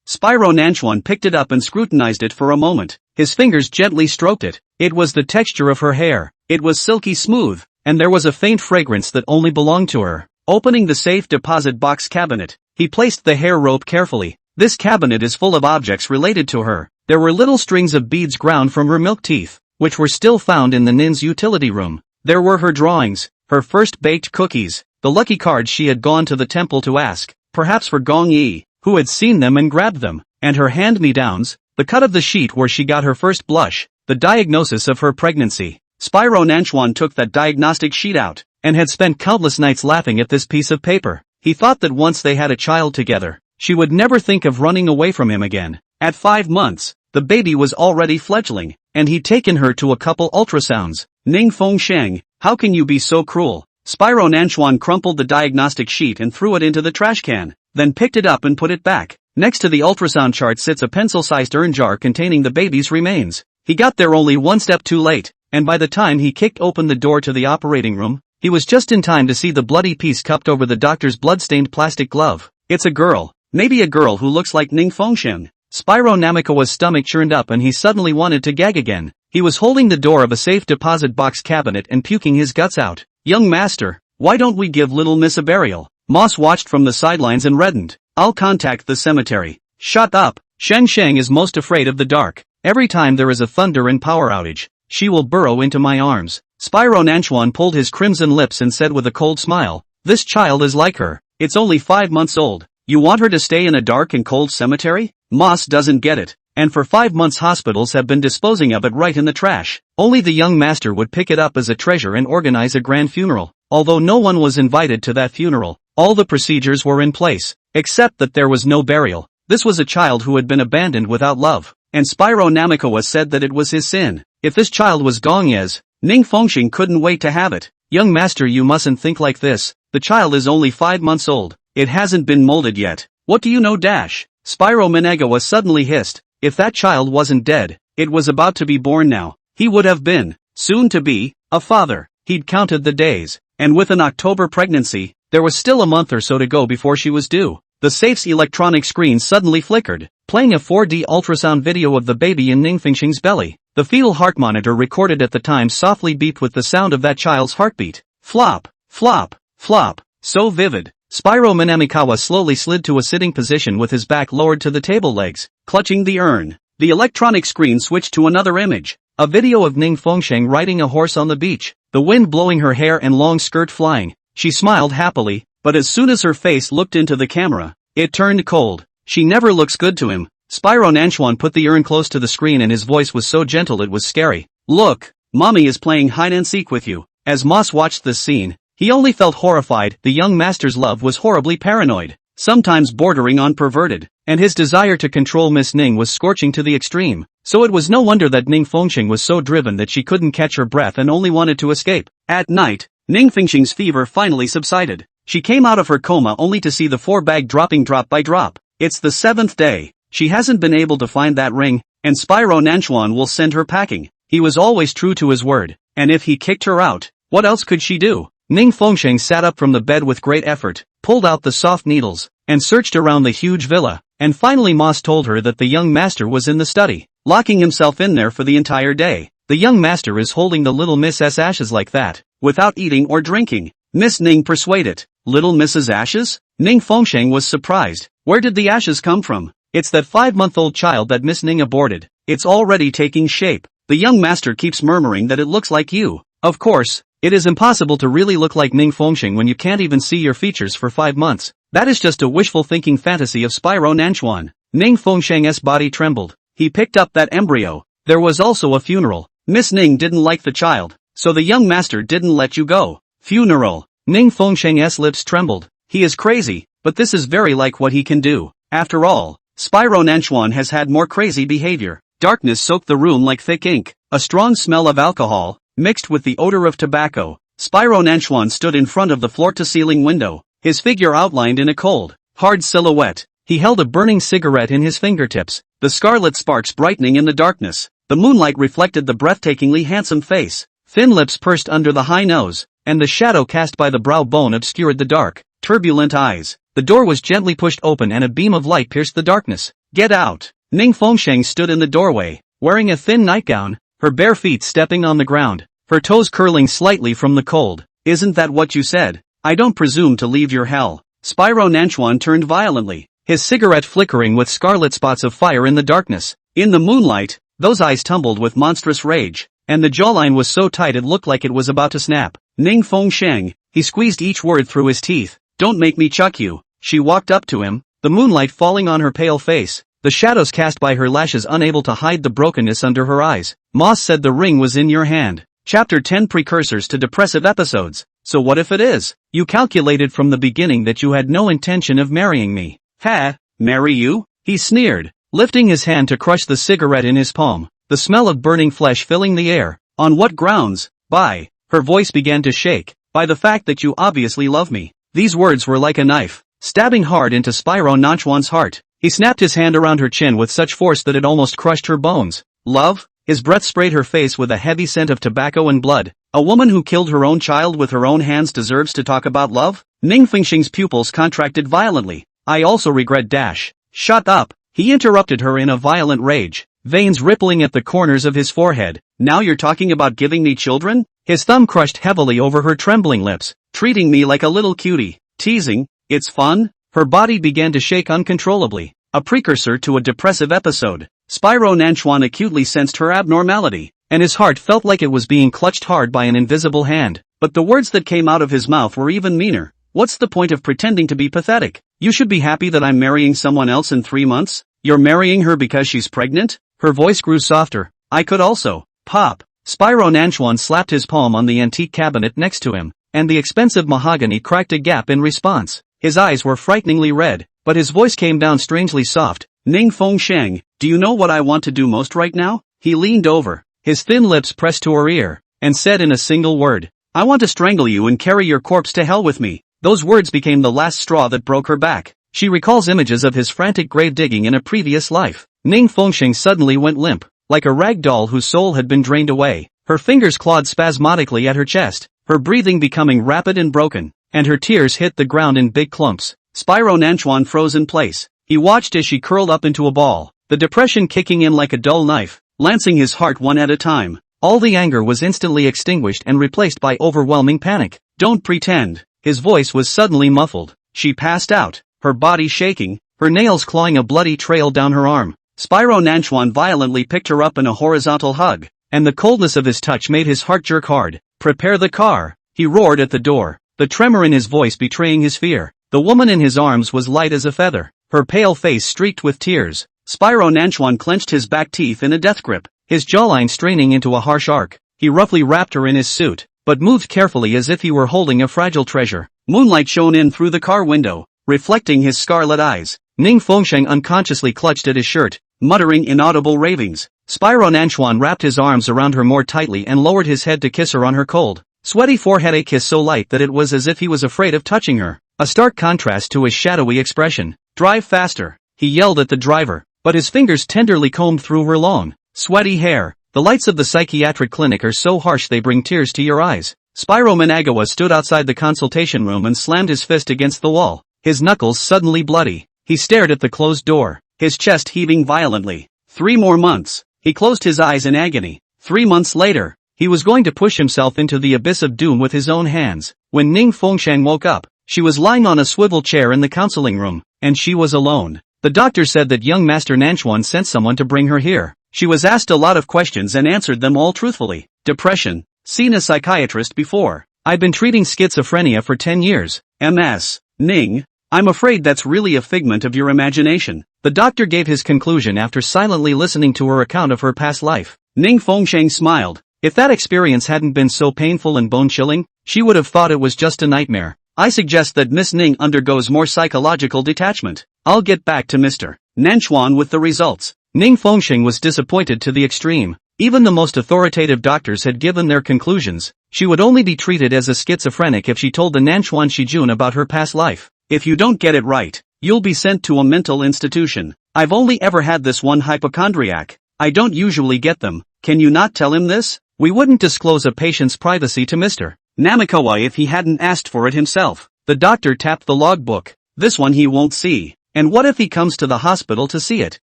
Spyro Nanchuan picked it up and scrutinized it for a moment. His fingers gently stroked it. It was the texture of her hair. It was silky smooth, and there was a faint fragrance that only belonged to her. Opening the safe deposit box cabinet, he placed the hair rope carefully. This cabinet is full of objects related to her. There were little strings of beads ground from her milk teeth, which were still found in the Nin's utility room. There were her drawings, her first baked cookies, the lucky cards she had gone to the temple to ask, perhaps for Gong Yi, who had seen them and grabbed them, and her hand-me-downs, the cut of the sheet where she got her first blush, the diagnosis of her pregnancy. Spyro Nanchuan took that diagnostic sheet out, and had spent countless nights laughing at this piece of paper. He thought that once they had a child together, she would never think of running away from him again. At 5 months, the baby was already fledgling, and he'd taken her to a couple ultrasounds. Ning Fengsheng, how can you be so cruel? Spyro Nanchuan crumpled the diagnostic sheet and threw it into the trash can, then picked it up and put it back. Next to the ultrasound chart sits a pencil-sized urn jar containing the baby's remains. He got there only one step too late, and by the time he kicked open the door to the operating room, he was just in time to see the bloody piece cupped over the doctor's blood-stained plastic glove. It's a girl. Maybe a girl who looks like Ning Fengsheng. Spyro Namikawa's stomach churned up and he suddenly wanted to gag again. He was holding the door of a safe deposit box cabinet and puking his guts out. Young master, why don't we give little miss a burial? Moss watched from the sidelines and reddened. I'll contact the cemetery. Shut up. Sheng Sheng is most afraid of the dark. Every time there is a thunder and power outage, she will burrow into my arms. Spyro Nanchuan pulled his crimson lips and said with a cold smile, this child is like her. It's only 5 months old. You want her to stay in a dark and cold cemetery? Moss doesn't get it. And for 5 months hospitals have been disposing of it right in the trash. Only the young master would pick it up as a treasure and organize a grand funeral. Although no one was invited to that funeral, all the procedures were in place, except that there was no burial. This was a child who had been abandoned without love, and Spyro Namikawa said that it was his sin. If this child was Gong Ye's, Ning Fengsheng couldn't wait to have it. Young master, you mustn't think like this. The child is only 5 months old. It hasn't been molded yet. What do you know? Spyro Manhwaedit suddenly hissed. If that child wasn't dead, it was about to be born now. He would have been, soon to be, a father. He'd counted the days, and with an October pregnancy, there was still a month or so to go before she was due. The safe's electronic screen suddenly flickered, playing a 4D ultrasound video of the baby in Ning Fengsheng's belly. The fetal heart monitor recorded at the time softly beeped with the sound of that child's heartbeat. Flop, flop, flop. So vivid. Spyro Minamikawa slowly slid to a sitting position with his back lowered to the table legs, clutching the urn. The electronic screen switched to another image. A video of Ning Fengsheng riding a horse on the beach, the wind blowing her hair and long skirt flying. She smiled happily, but as soon as her face looked into the camera, it turned cold. She never looks good to him. Spyro Nanchuan put the urn close to the screen and his voice was so gentle it was scary. Look, mommy is playing hide and seek with you. As Moss watched this scene, he only felt horrified. The young master's love was horribly paranoid, sometimes bordering on perverted, and his desire to control Miss Ning was scorching to the extreme. So it was no wonder that Ning Fengsheng was so driven that she couldn't catch her breath and only wanted to escape. At night, Ning Fengsheng's fever finally subsided. She came out of her coma only to see the 4-bag dropping drop by drop. It's the 7th day. She hasn't been able to find that ring, and Spyro Nanchuan will send her packing. He was always true to his word, and if he kicked her out, what else could she do? Ning Fengsheng sat up from the bed with great effort, pulled out the soft needles, and searched around the huge villa, and finally Moss told her that the young master was in the study, locking himself in there for the entire day. The young master is holding the little Mrs. Ashes like that, without eating or drinking. Miss Ning persuaded. Little Mrs. Ashes? Ning Fengsheng was surprised. Where did the ashes come from? It's that 5-month-old child that Miss Ning aborted. It's already taking shape. The young master keeps murmuring that it looks like you. Of course, it is impossible to really look like Ning Fengsheng when you can't even see your features for 5 months. That is just a wishful thinking fantasy of Spyro Nanchuan. Ning Fengsheng's body trembled. He picked up that embryo. There was also a funeral. Miss Ning didn't like the child, so the young master didn't let you go. Funeral. Ning Fengsheng's lips trembled. He is crazy, but this is very like what he can do. After all, Spyro Nanchuan has had more crazy behavior. Darkness soaked the room like thick ink. A strong smell of alcohol, mixed with the odor of tobacco. Spyro Nanchuan stood in front of the floor-to-ceiling window, his figure outlined in a cold, hard silhouette. He held a burning cigarette in his fingertips, the scarlet sparks brightening in the darkness. The moonlight reflected the breathtakingly handsome face. Thin lips pursed under the high nose, and the shadow cast by the brow bone obscured the dark, turbulent eyes. The door was gently pushed open and a beam of light pierced the darkness. Get out! Ning Fengsheng stood in the doorway, wearing a thin nightgown, her bare feet stepping on the ground, her toes curling slightly from the cold. Isn't that what you said? I don't presume to leave your hell. Spyro Nanchuan turned violently, his cigarette flickering with scarlet spots of fire in the darkness. In the moonlight, those eyes tumbled with monstrous rage, and the jawline was so tight it looked like it was about to snap. Ning Fengsheng, he squeezed each word through his teeth. Don't make me chuck you. She walked up to him, the moonlight falling on her pale face, the shadows cast by her lashes unable to hide the brokenness under her eyes. Moss said the ring was in your hand. Chapter 10 Precursors to Depressive Episodes. So what if it is? You calculated from the beginning that you had no intention of marrying me. Ha, marry you? He sneered, lifting his hand to crush the cigarette in his palm, the smell of burning flesh filling the air. On what grounds? By, her voice began to shake, by the fact that you obviously love me. These words were like a knife, stabbing hard into Spyro Nanchuan's heart. He snapped his hand around her chin with such force that it almost crushed her bones. Love? His breath sprayed her face with a heavy scent of tobacco and blood. A woman who killed her own child with her own hands deserves to talk about love? Ning Fengsheng's pupils contracted violently. I also regret dash. Shut up. He interrupted her in a violent rage, veins rippling at the corners of his forehead. Now you're talking about giving me children? His thumb crushed heavily over her trembling lips. Treating me like a little cutie. Teasing? It's fun? Her body began to shake uncontrollably. A precursor to a depressive episode. Spyro Nanchuan acutely sensed her abnormality, and his heart felt like it was being clutched hard by an invisible hand. But the words that came out of his mouth were even meaner. What's the point of pretending to be pathetic? You should be happy that I'm marrying someone else in 3 months? You're marrying her because she's pregnant? Her voice grew softer. I could also. Pop. Spyro Nanchuan slapped his palm on the antique cabinet next to him, and the expensive mahogany cracked a gap in response. His eyes were frighteningly red, but his voice came down strangely soft. Ning Fengsheng, do you know what I want to do most right now? He leaned over, his thin lips pressed to her ear, and said in a single word, I want to strangle you and carry your corpse to hell with me. Those words became the last straw that broke her back. She recalls images of his frantic grave digging in a previous life. Ning Fengsheng suddenly went limp, like a rag doll whose soul had been drained away. Her fingers clawed spasmodically at her chest, her breathing becoming rapid and broken, and her tears hit the ground in big clumps. Spyro Nanchuan froze in place. He watched as she curled up into a ball, the depression kicking in like a dull knife, lancing his heart one at a time. All the anger was instantly extinguished and replaced by overwhelming panic. Don't pretend. His voice was suddenly muffled. she passed out, her body shaking, her nails clawing a bloody trail down her arm. Spyro Nanchuan violently picked her up in a horizontal hug, and the coldness of his touch made his heart jerk hard. "Prepare the car," he roared at the door, the tremor in his voice betraying his fear. The woman in his arms was light as a feather, her pale face streaked with tears. Spyro Nanchuan clenched his back teeth in a death grip, his jawline straining into a harsh arc. He roughly wrapped her in his suit, but moved carefully as if he were holding a fragile treasure. Moonlight shone in through the car window, reflecting his scarlet eyes. Ning Fengsheng unconsciously clutched at his shirt, muttering inaudible ravings. Spyro Nanchuan wrapped his arms around her more tightly and lowered his head to kiss her on her cold, sweaty forehead, a kiss so light that it was as if he was afraid of touching her, a stark contrast to his shadowy expression. "Drive faster," he yelled at the driver, but his fingers tenderly combed through her long, sweaty hair. The lights of the psychiatric clinic are so harsh they bring tears to your eyes. Spyro Managawa stood outside the consultation room and slammed his fist against the wall, his knuckles suddenly bloody. He stared at the closed door, his chest heaving violently. 3 more months. He closed his eyes in agony. 3 months later, he was going to push himself into the abyss of doom with his own hands. When Ning Fengsheng woke up, she was lying on a swivel chair in the counseling room, and she was alone. The doctor said that young Master Nanchuan sent someone to bring her here. She was asked a lot of questions and answered them all truthfully. Depression. Seen a psychiatrist before. I've been treating schizophrenia for 10 years. MS. Ning, I'm afraid that's really a figment of your imagination. The doctor gave his conclusion after silently listening to her account of her past life. Ning Fengsheng smiled. If that experience hadn't been so painful and bone-chilling, she would have thought it was just a nightmare. I suggest that Miss Ning undergoes more psychological detachment. I'll get back to Mr. Nanchuan with the results. Ning Fengsheng was disappointed to the extreme. Even the most authoritative doctors had given their conclusions. She would only be treated as a schizophrenic if she told the Nanchuan Shijun about her past life. If you don't get it right, you'll be sent to a mental institution. I've only ever had this one hypochondriac. I don't usually get them. Can you not tell him this? We wouldn't disclose a patient's privacy to Mr. Namikawa if he hadn't asked for it himself. The doctor tapped the logbook. This one he won't see. And what if he comes to the hospital to see it,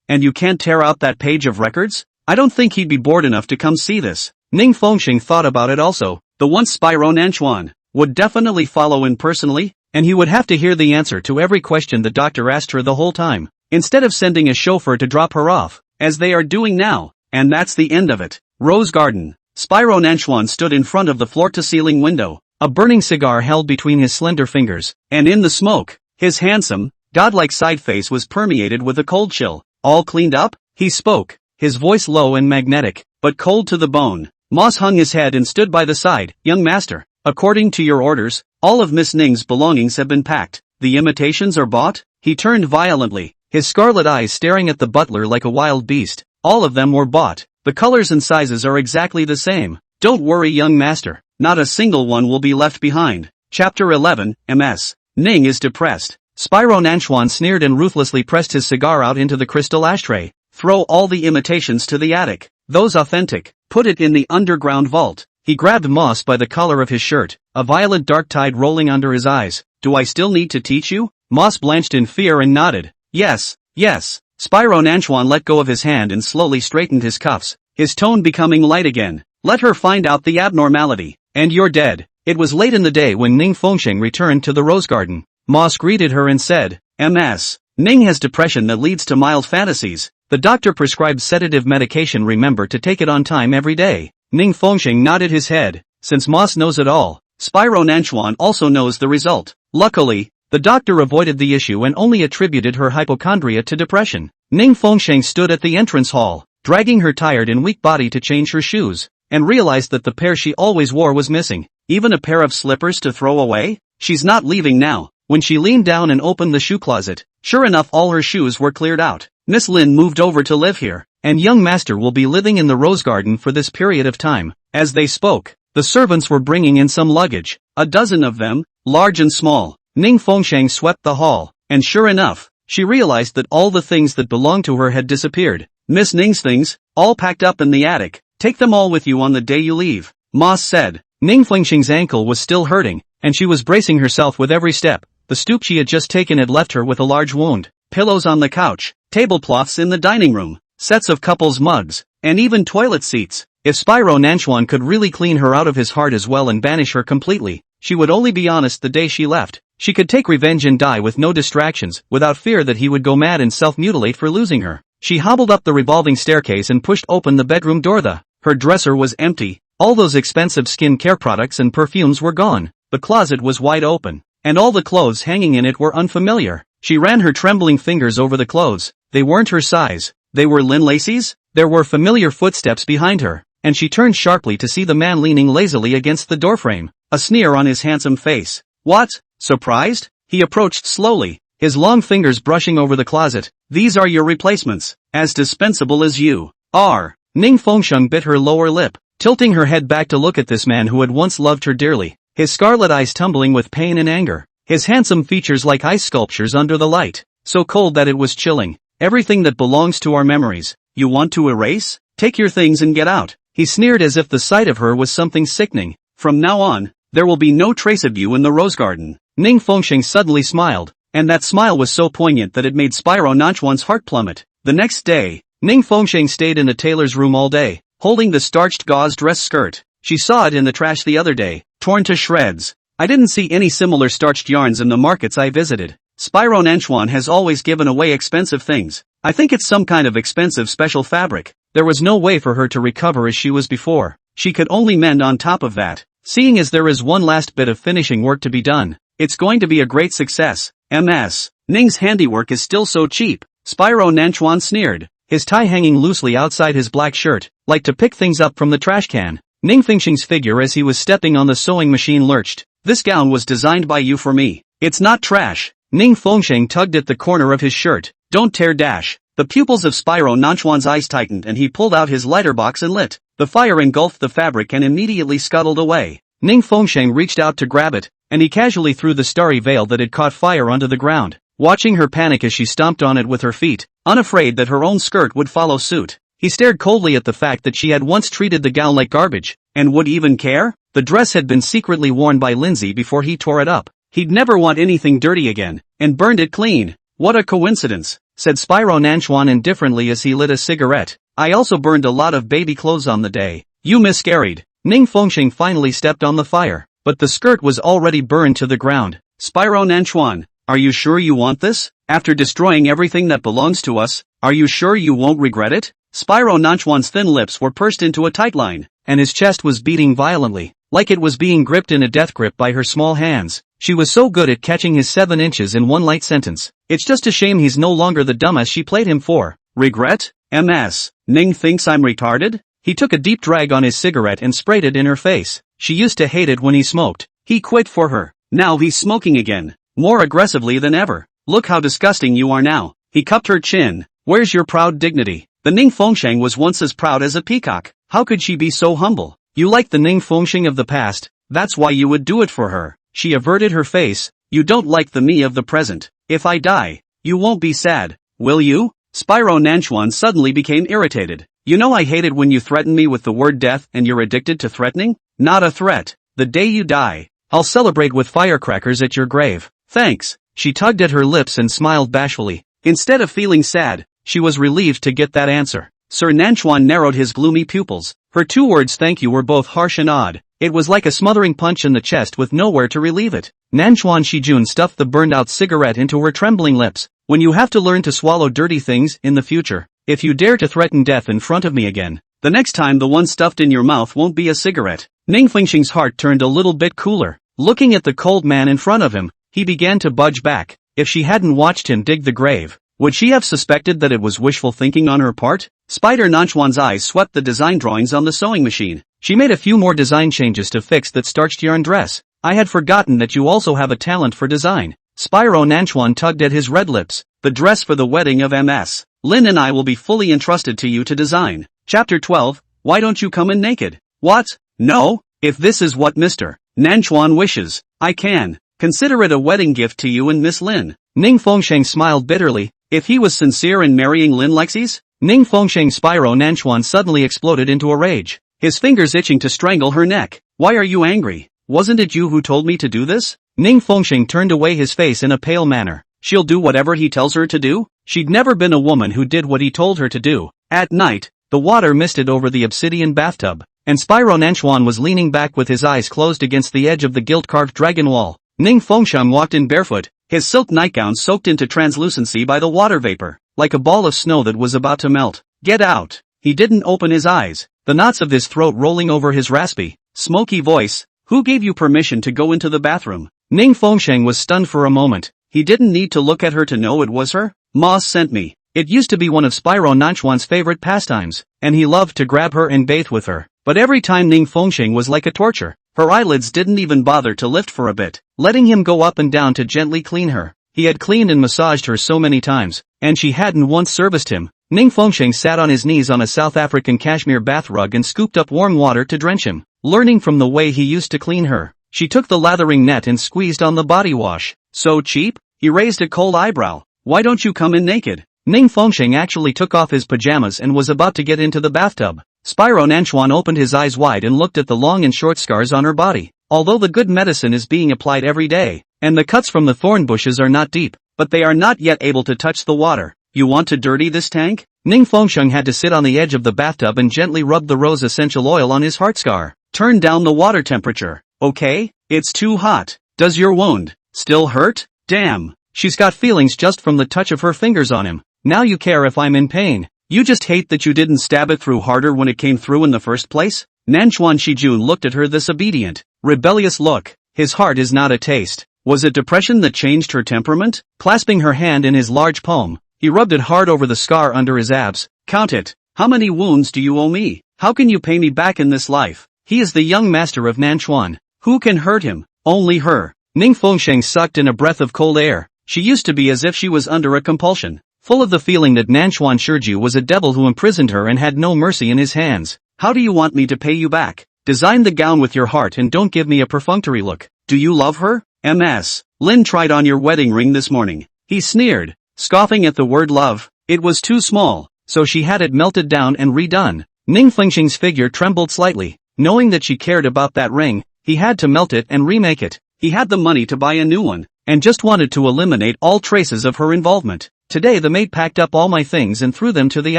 and you can't tear out that page of records? I don't think he'd be bored enough to come see this. Ning Fengsheng thought about it also. The once Spyro Nanchuan would definitely follow in personally, and he would have to hear the answer to every question the doctor asked her the whole time, instead of sending a chauffeur to drop her off, as they are doing now. And that's the end of it. Rose Garden. Spyro Nanchuan stood in front of the floor-to-ceiling window, a burning cigar held between his slender fingers, and in the smoke, his handsome, godlike side face was permeated with a cold chill. All cleaned up? He spoke, his voice low and magnetic, but cold to the bone. Moss hung his head and stood by the side. Young master, according to your orders, all of Miss Ning's belongings have been packed. The imitations are bought? He turned violently, his scarlet eyes staring at the butler like a wild beast. All of them were bought. The colors and sizes are exactly the same. Don't worry, young master, not a single one will be left behind. Chapter 11, MS. Ning is depressed. Spyro Nanchuan sneered and ruthlessly pressed his cigar out into the crystal ashtray. Throw all the imitations to the attic. Those authentic. Put it in the underground vault. He grabbed Moss by the collar of his shirt, a violent dark tide rolling under his eyes. Do I still need to teach you? Moss blanched in fear and nodded. Yes, yes. Spyro Nanchuan let go of his hand and slowly straightened his cuffs, his tone becoming light again. Let her find out the abnormality, and you're dead. It was late in the day when Ning Fengsheng returned to the rose garden. Moss greeted her and said, MS. Ning has depression that leads to mild fantasies. The doctor prescribed sedative medication. Remember to take it on time every day. Ning Fengsheng nodded his head. Since Moss knows it all, Spyro Nanchuan also knows the result. Luckily, the doctor avoided the issue and only attributed her hypochondria to depression. Ning Fengsheng stood at the entrance hall, dragging her tired and weak body to change her shoes, and realized that the pair she always wore was missing. Even a pair of slippers to throw away? She's not leaving now. When she leaned down and opened the shoe closet, sure enough all her shoes were cleared out. Miss Lin moved over to live here, and young master will be living in the rose garden for this period of time. As they spoke, the servants were bringing in some luggage, a dozen of them, large and small. Ning Fengsheng swept the hall, and sure enough, she realized that all the things that belonged to her had disappeared. Miss Ning's things, all packed up in the attic. Take them all with you on the day you leave, Moss said. Ning Fengsheng's ankle was still hurting, and she was bracing herself with every step. The stoop she had just taken had left her with a large wound. Pillows on the couch, tablecloths in the dining room, sets of couples' mugs, and even toilet seats. If Spyro Nanchuan could really clean her out of his heart as well and banish her completely, she would only be honest the day she left. She could take revenge and die with no distractions, without fear that he would go mad and self-mutilate for losing her. She hobbled up the revolving staircase and pushed open the bedroom door. Her dresser was empty. All those expensive skin care products and perfumes were gone. The closet was wide open, and all the clothes hanging in it were unfamiliar. She ran her trembling fingers over the clothes. They weren't her size. They were Lynn Lacey's? There were familiar footsteps behind her, and she turned sharply to see the man leaning lazily against the doorframe, a sneer on his handsome face. What? Surprised? He approached slowly, his long fingers brushing over the closet. These are your replacements, as dispensable as you are. Ning Fengsheng bit her lower lip, tilting her head back to look at this man who had once loved her dearly, his scarlet eyes tumbling with pain and anger, his handsome features like ice sculptures under the light, so cold that it was chilling. Everything that belongs to our memories, you want to erase? Take your things and get out. He sneered as if the sight of her was something sickening. From now on, there will be no trace of you in the rose garden. Ning Fengsheng suddenly smiled, and that smile was so poignant that it made Spyro Nanchuan's heart plummet. The next day, Ning Fengsheng stayed in the tailor's room all day, holding the starched gauze dress skirt. She saw it in the trash the other day, torn to shreds. I didn't see any similar starched yarns in the markets I visited. Spyro Nanchuan has always given away expensive things. I think it's some kind of expensive special fabric. There was no way for her to recover as she was before. She could only mend on top of that. Seeing as there is one last bit of finishing work to be done, it's going to be a great success. MS. Ning's handiwork is still so cheap. Spyro Nanchuan sneered, his tie hanging loosely outside his black shirt, like to pick things up from the trash can. Ning Fengsheng's figure as he was stepping on the sewing machine lurched. This gown was designed by you for me. It's not trash. Ning Fengsheng tugged at the corner of his shirt. Don't tear dash. The pupils of Spyro Nanchuan's eyes tightened and he pulled out his lighter box and lit. The fire engulfed the fabric and immediately scuttled away. Ning Fengsheng reached out to grab it, and he casually threw the starry veil that had caught fire onto the ground, watching her panic as she stomped on it with her feet, unafraid that her own skirt would follow suit. He stared coldly at the fact that she had once treated the gown like garbage, and would even care? The dress had been secretly worn by Lindsay before he tore it up. He'd never want anything dirty again, and burned it clean. What a coincidence, said Spyro Nanchuan indifferently as he lit a cigarette. I also burned a lot of baby clothes on the day. You miscarried. Ning Fengsheng finally stepped on the fire, but the skirt was already burned to the ground. Spyro Nanchuan, are you sure you want this? After destroying everything that belongs to us, are you sure you won't regret it? Spyro Nanchuan's thin lips were pursed into a tight line, and his chest was beating violently, like it was being gripped in a death grip by her small hands. She was so good at catching his 7 inches in one light sentence. It's just a shame he's no longer the dumbass she played him for. Regret? MS. Ning thinks I'm retarded? He took a deep drag on his cigarette and sprayed it in her face. She used to hate it when he smoked. He quit for her. Now he's smoking again. More aggressively than ever. Look how disgusting you are now. He cupped her chin. Where's your proud dignity? The Ning Fengsheng was once as proud as a peacock. How could she be so humble? You like the Ning Fengsheng of the past. That's why you would do it for her. She averted her face. You don't like the me of the present. If I die, you won't be sad, will you? Spyro Nanchuan suddenly became irritated. You know I hate it when you threaten me with the word death and you're addicted to threatening? Not a threat. The day you die, I'll celebrate with firecrackers at your grave. Thanks. She tugged at her lips and smiled bashfully. Instead of feeling sad, she was relieved to get that answer. Sir Nanchuan narrowed his gloomy pupils. Her 2 words thank you were both harsh and odd. It was like a smothering punch in the chest with nowhere to relieve it. Nanchuan Shijun stuffed the burned-out cigarette into her trembling lips. When you have to learn to swallow dirty things in the future, if you dare to threaten death in front of me again, the next time the one stuffed in your mouth won't be a cigarette. Ning Fengsheng's heart turned a little bit cooler. Looking at the cold man in front of him, he began to budge back. If she hadn't watched him dig the grave, would she have suspected that it was wishful thinking on her part? Spider Nanchuan's eyes swept the design drawings on the sewing machine. She made a few more design changes to fix that starched yarn dress. I had forgotten that you also have a talent for design. Spyro Nanchuan tugged at his red lips. The dress for the wedding of MS. Lin and I will be fully entrusted to you to design. Chapter 12, why don't you come in naked? What? No? If this is what Mr. Nanchuan wishes, I can. Consider it a wedding gift to you and Miss Lin. Ning Fengsheng smiled bitterly. If he was sincere in marrying Lin Lexis? Ning Fengsheng Spyro Nanchuan suddenly exploded into a rage, his fingers itching to strangle her neck. Why are you angry? Wasn't it you who told me to do this? Ning Fengsheng turned away his face in a pale manner. She'll do whatever he tells her to do? She'd never been a woman who did what he told her to do. At night, the water misted over the obsidian bathtub, and Spyro Nanchuan was leaning back with his eyes closed against the edge of the gilt-carved dragon wall. Ning Fengsheng walked in barefoot, his silk nightgown soaked into translucency by the water vapor, like a ball of snow that was about to melt. Get out! He didn't open his eyes, the knots of his throat rolling over his raspy, smoky voice. Who gave you permission to go into the bathroom? Ning Fengsheng was stunned for a moment. He didn't need to look at her to know it was her. Moss sent me. It used to be one of Spyro Nanchuan's favorite pastimes, and he loved to grab her and bathe with her. But every time Ning Fengsheng was like a torture. Her eyelids didn't even bother to lift for a bit, letting him go up and down to gently clean her. He had cleaned and massaged her so many times, and she hadn't once serviced him. Ning Fengsheng sat on his knees on a South African cashmere bath rug and scooped up warm water to drench him. Learning from the way he used to clean her, she took the lathering net and squeezed on the body wash. So cheap? He raised a cold eyebrow. Why don't you come in naked? Ning Fengsheng actually took off his pajamas and was about to get into the bathtub. Spyro Nanchuan opened his eyes wide and looked at the long and short scars on her body. Although the good medicine is being applied every day, and the cuts from the thorn bushes are not deep, but they are not yet able to touch the water. You want to dirty this tank? Ning Fengsheng had to sit on the edge of the bathtub and gently rub the rose essential oil on his heart scar. Turn down the water temperature, okay? It's too hot. Does your wound still hurt? Damn, she's got feelings just from the touch of her fingers on him. Now you care if I'm in pain. You just hate that you didn't stab it through harder when it came through in the first place? Nanchuan Shijun looked at her this obedient, rebellious look. His heart is not a taste. Was it depression that changed her temperament? Clasping her hand in his large palm, he rubbed it hard over the scar under his abs. Count it. How many wounds do you owe me? How can you pay me back in this life? He is the young master of Nanchuan. Who can hurt him? Only her. Ning Fengsheng sucked in a breath of cold air. She used to be as if she was under a compulsion, full of the feeling that Nanchuan Shiju was a devil who imprisoned her and had no mercy in his hands. How do you want me to pay you back? Design the gown with your heart and don't give me a perfunctory look. Do you love her? MS. Lin tried on your wedding ring this morning. He sneered, scoffing at the word love. It was too small, so she had it melted down and redone. Ning Fengsheng's figure trembled slightly. Knowing that she cared about that ring, he had to melt it and remake it. He had the money to buy a new one, and just wanted to eliminate all traces of her involvement. Today the maid packed up all my things and threw them to the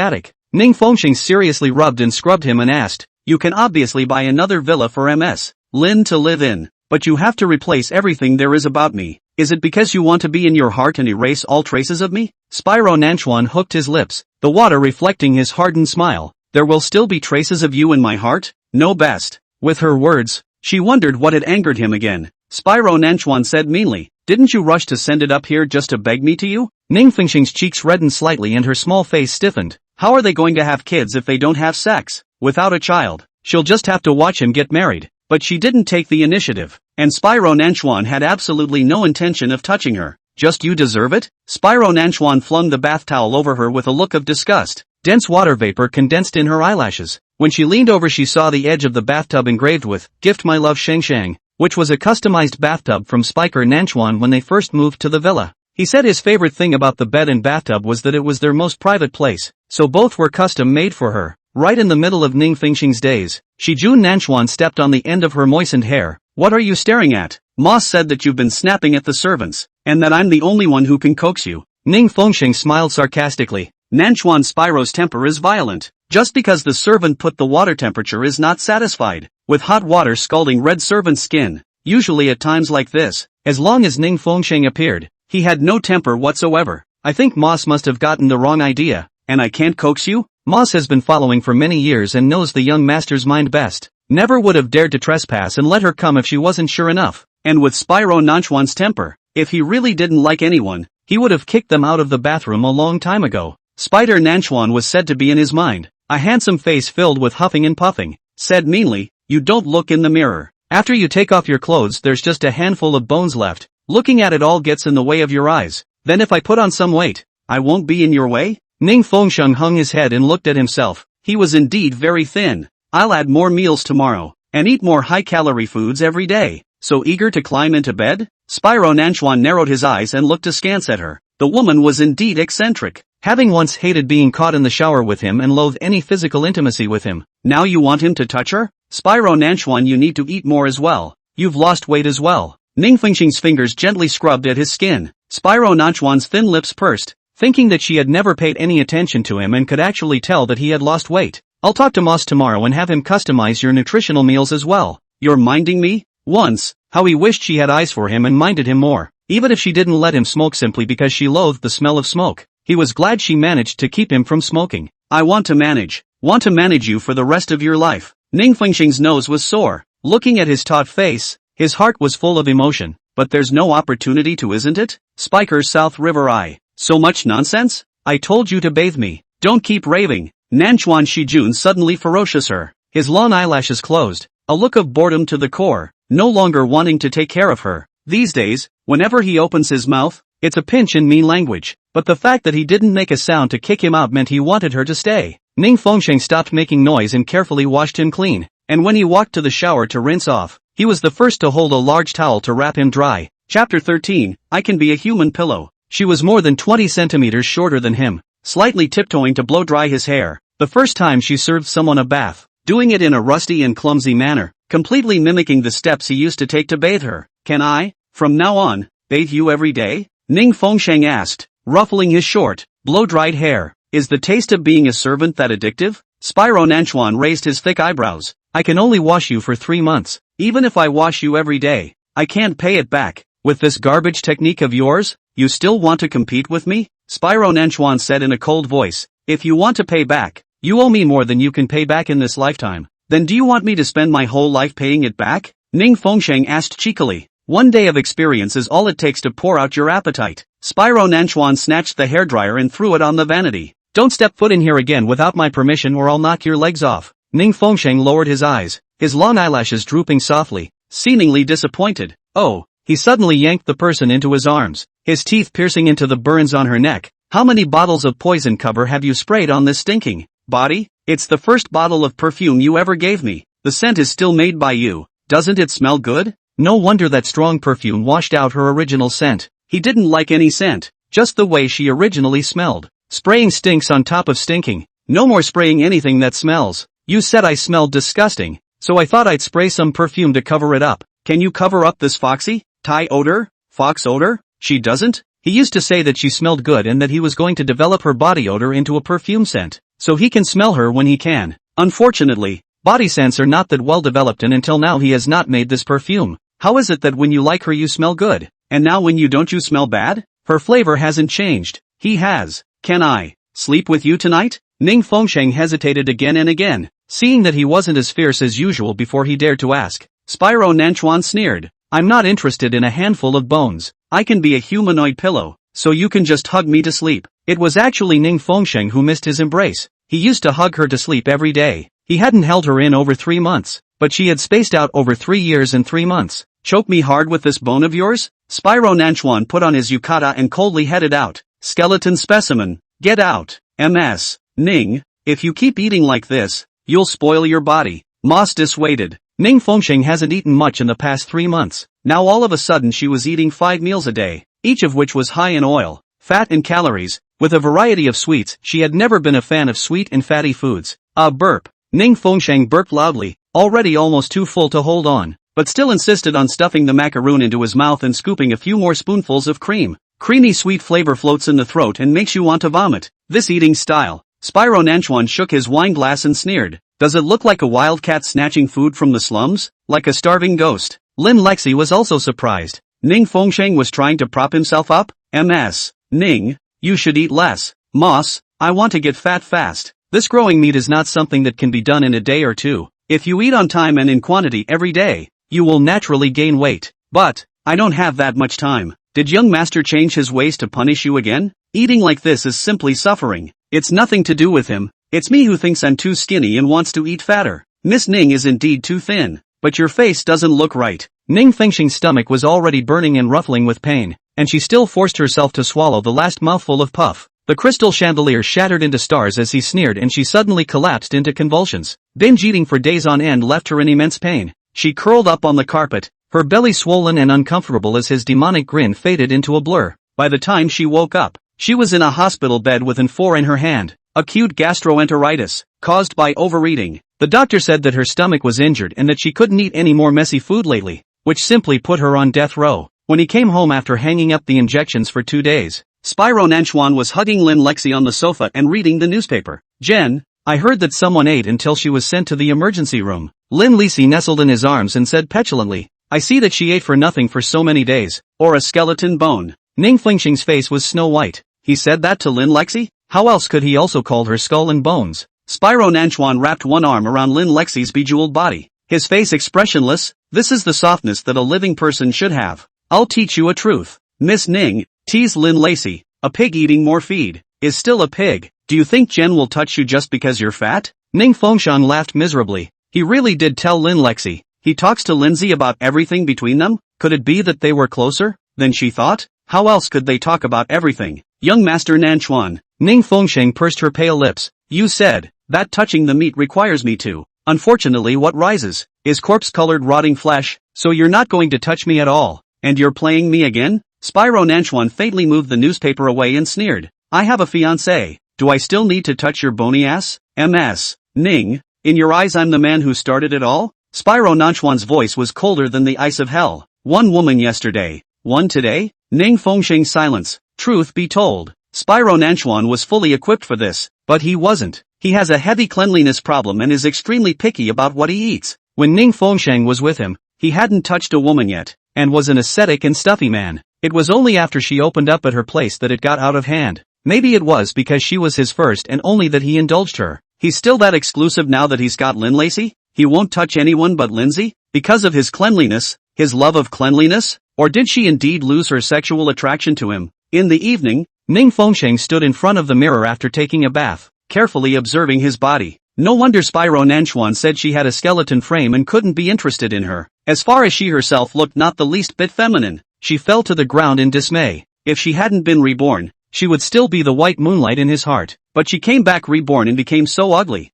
attic. Ning Fengsheng seriously rubbed and scrubbed him and asked, you can obviously buy another villa for MS. Lin to live in, but you have to replace everything there is about me. Is it because you want to be in your heart and erase all traces of me? Spyro Nanchuan hooked his lips, the water reflecting his hardened smile. There will still be traces of you in my heart? No best. With her words, she wondered what had angered him again. Spyro Nanchuan said meanly, didn't you rush to send it up here just to beg me to you? Ning Fengsheng's cheeks reddened slightly and her small face stiffened. How are they going to have kids if they don't have sex? Without a child, she'll just have to watch him get married. But she didn't take the initiative, and Spyro Nanchuan had absolutely no intention of touching her. Just you deserve it? Spyro Nanchuan flung the bath towel over her with a look of disgust. Dense water vapor condensed in her eyelashes. When she leaned over she saw the edge of the bathtub engraved with, Gift my love Sheng Sheng, which was a customized bathtub from Spiker Nanchuan when they first moved to the villa. He said his favorite thing about the bed and bathtub was that it was their most private place, so both were custom made for her. Right in the middle of Ning Fengsheng's days, Shijun Nanchuan stepped on the end of her moistened hair. What are you staring at? Moss said that you've been snapping at the servants, and that I'm the only one who can coax you. Ning Fengsheng smiled sarcastically. Nanchuan Spyro's temper is violent. Just because the servant put the water temperature is not satisfied, with hot water scalding red servant's skin. Usually at times like this, as long as Ning Fengsheng appeared, he had no temper whatsoever. I think Moss must have gotten the wrong idea. And I can't coax you? Moss has been following for many years and knows the young master's mind best. Never would have dared to trespass and let her come if she wasn't sure enough. And with Spyro Nanchuan's temper, if he really didn't like anyone, he would have kicked them out of the bathroom a long time ago. Spider Nanchuan was said to be in his mind. A handsome face filled with huffing and puffing, said meanly, you don't look in the mirror. After you take off your clothes there's just a handful of bones left. Looking at it all gets in the way of your eyes. Then if I put on some weight, I won't be in your way? Ning Fengsheng hung his head and looked at himself. He was indeed very thin. I'll add more meals tomorrow, and eat more high-calorie foods every day. So eager to climb into bed? Spyro Nanchuan narrowed his eyes and looked askance at her. The woman was indeed eccentric. Having once hated being caught in the shower with him and loathed any physical intimacy with him. Now you want him to touch her? Spyro Nanchuan, you need to eat more as well. You've lost weight as well. Ning Fengsheng's fingers gently scrubbed at his skin. Spyro Nanchuan's thin lips pursed, thinking that she had never paid any attention to him and could actually tell that he had lost weight. I'll talk to Moss tomorrow and have him customize your nutritional meals as well. You're minding me? Once, how he wished she had eyes for him and minded him more, even if she didn't let him smoke simply because she loathed the smell of smoke. He was glad she managed to keep him from smoking. I want to manage you for the rest of your life. Ning Fengxing's nose was sore. Looking at his taut face, his heart was full of emotion. But there's no opportunity to, isn't it? Spiker South River Eye. So much nonsense? I told you to bathe me. Don't keep raving. Nanchuan Shijun suddenly ferocious her. His long eyelashes closed, a look of boredom to the core, no longer wanting to take care of her. These days, whenever he opens his mouth, it's a pinch in mean language. But the fact that he didn't make a sound to kick him out meant he wanted her to stay. Ning Fengxing stopped making noise and carefully washed him clean. And when he walked to the shower to rinse off, he was the first to hold a large towel to wrap him dry. Chapter 13, I Can Be a Human Pillow. She was more than 20 centimeters shorter than him, slightly tiptoeing to blow dry his hair. The first time she served someone a bath, doing it in a rusty and clumsy manner, completely mimicking the steps he used to take to bathe her. Can I, from now on, bathe you every day? Ning Fengxing asked, ruffling his short, blow-dried hair. Is the taste of being a servant that addictive? Spyro Nanchuan raised his thick eyebrows. I can only wash you for 3 months. Even if I wash you every day, I can't pay it back. With this garbage technique of yours, you still want to compete with me? Spyro Nanchuan said in a cold voice. If you want to pay back, you owe me more than you can pay back in this lifetime. Then do you want me to spend my whole life paying it back? Ning Fengxing asked cheekily. 1 day of experience is all it takes to pour out your appetite. Spyro Nanchuan snatched the hairdryer and threw it on the vanity. Don't step foot in here again without my permission or I'll knock your legs off. Ning Fengxing lowered his eyes, his long eyelashes drooping softly, seemingly disappointed. Oh, he suddenly yanked the person into his arms, his teeth piercing into the burns on her neck. How many bottles of poison cover have you sprayed on this stinking body? It's the first bottle of perfume you ever gave me. The scent is still made by you. Doesn't it smell good? No wonder that strong perfume washed out her original scent. He didn't like any scent, just the way she originally smelled. Spraying stinks on top of stinking. No more spraying anything that smells. You said I smelled disgusting, so I thought I'd spray some perfume to cover it up. Can you cover up this foxy, Thai odor, fox odor? She doesn't? He used to say that she smelled good and that he was going to develop her body odor into a perfume scent, so he can smell her when he can. Unfortunately, body scents are not that well developed and until now he has not made this perfume. How is it that when you like her you smell good, and now when you don't you smell bad? Her flavor hasn't changed. He has. Can I sleep with you tonight? Ning Fengxing hesitated again and again, seeing that he wasn't as fierce as usual before he dared to ask. Spyro Nanchuan sneered. I'm not interested in a handful of bones. I can be a humanoid pillow, so you can just hug me to sleep. It was actually Ning Fengxing who missed his embrace. He used to hug her to sleep every day. He hadn't held her in over 3 months, but she had spaced out over 3 years and 3 months. Choke me hard with this bone of yours? Spyro Nanchuan put on his yukata and coldly headed out. Skeleton specimen, get out. MS. Ning, if you keep eating like this, you'll spoil your body. Moss dissuaded. Ning Fengxing hasn't eaten much in the past 3 months. Now all of a sudden she was eating 5 meals a day, each of which was high in oil, fat and calories, with a variety of sweets. She had never been a fan of sweet and fatty foods. A burp. Ning Fengxing burped loudly, already almost too full to hold on, but still insisted on stuffing the macaroon into his mouth and scooping a few more spoonfuls of cream. Creamy sweet flavor floats in the throat and makes you want to vomit. This eating style. Spyro Nanchuan shook his wine glass and sneered. Does it look like a wildcat snatching food from the slums? Like a starving ghost? Lin Lexi was also surprised. Ning Fengxing was trying to prop himself up? MS. Ning, you should eat less. Moss, I want to get fat fast. This growing meat is not something that can be done in a day or two. If you eat on time and in quantity every day, you will naturally gain weight. But, I don't have that much time. Did young master change his ways to punish you again? Eating like this is simply suffering. It's nothing to do with him. It's me who thinks I'm too skinny and wants to eat fatter. Miss Ning is indeed too thin. But your face doesn't look right. Ning Fengxing's stomach was already burning and ruffling with pain, and she still forced herself to swallow the last mouthful of puff. The crystal chandelier shattered into stars as he sneered and she suddenly collapsed into convulsions. Binge eating for days on end left her in immense pain. She curled up on the carpet, her belly swollen and uncomfortable as his demonic grin faded into a blur. By the time she woke up, she was in a hospital bed with an 4 in her hand. Acute gastroenteritis, caused by overeating. The doctor said that her stomach was injured and that she couldn't eat any more messy food lately, which simply put her on death row. When he came home after hanging up the injections for 2 days, Spyro Nanchuan was hugging Lin Lexi on the sofa and reading the newspaper. Jen, I heard that someone ate until she was sent to the emergency room. Lin Lexi nestled in his arms and said petulantly, I see that she ate for nothing for so many days. Or a skeleton bone. Ning Fengxing's face was snow white. He said that to Lin Lexi? How else could he also call her skull and bones? Spyro Nanchuan wrapped one arm around Lin Lexi's bejeweled body, his face expressionless. This is the softness that a living person should have. I'll teach you a truth. Miss Ning, teased Lin Lacey, a pig eating more feed, is still a pig. Do you think Jen will touch you just because you're fat? Ning Fengxiang laughed miserably. He really did tell Lin Lexi. He talks to Lindsay about everything between them? Could it be that they were closer than she thought? How else could they talk about everything? Young Master Nanchuan. Ning Fengxiang pursed her pale lips. You said that touching the meat requires me to. Unfortunately, what rises is corpse-colored rotting flesh, so you're not going to touch me at all. And you're playing me again? Spyro Nanchuan faintly moved the newspaper away and sneered. I have a fiancé. Do I still need to touch your bony ass? MS. Ning, in your eyes I'm the man who started it all? Spyro Nanchuan's voice was colder than the ice of hell. One woman yesterday. One today? Ning Fengxing's silence. Truth be told, Spyro Nanchuan was fully equipped for this, but he wasn't. He has a heavy cleanliness problem and is extremely picky about what he eats. When Ning Fengxing was with him, he hadn't touched a woman yet, and was an ascetic and stuffy man. It was only after she opened up at her place that it got out of hand. Maybe it was because she was his first and only that he indulged her. He's still that exclusive now that he's got Lin Lacey? He won't touch anyone but Lindsay? Because of his cleanliness? His love of cleanliness? Or did she indeed lose her sexual attraction to him? In the evening, Ning Fengxing stood in front of the mirror after taking a bath, carefully observing his body. No wonder Spyro Nanchuan said she had a skeleton frame and couldn't be interested in her. As far as she herself looked not the least bit feminine. She fell to the ground in dismay. If she hadn't been reborn, she would still be the white moonlight in his heart. But she came back reborn and became so ugly,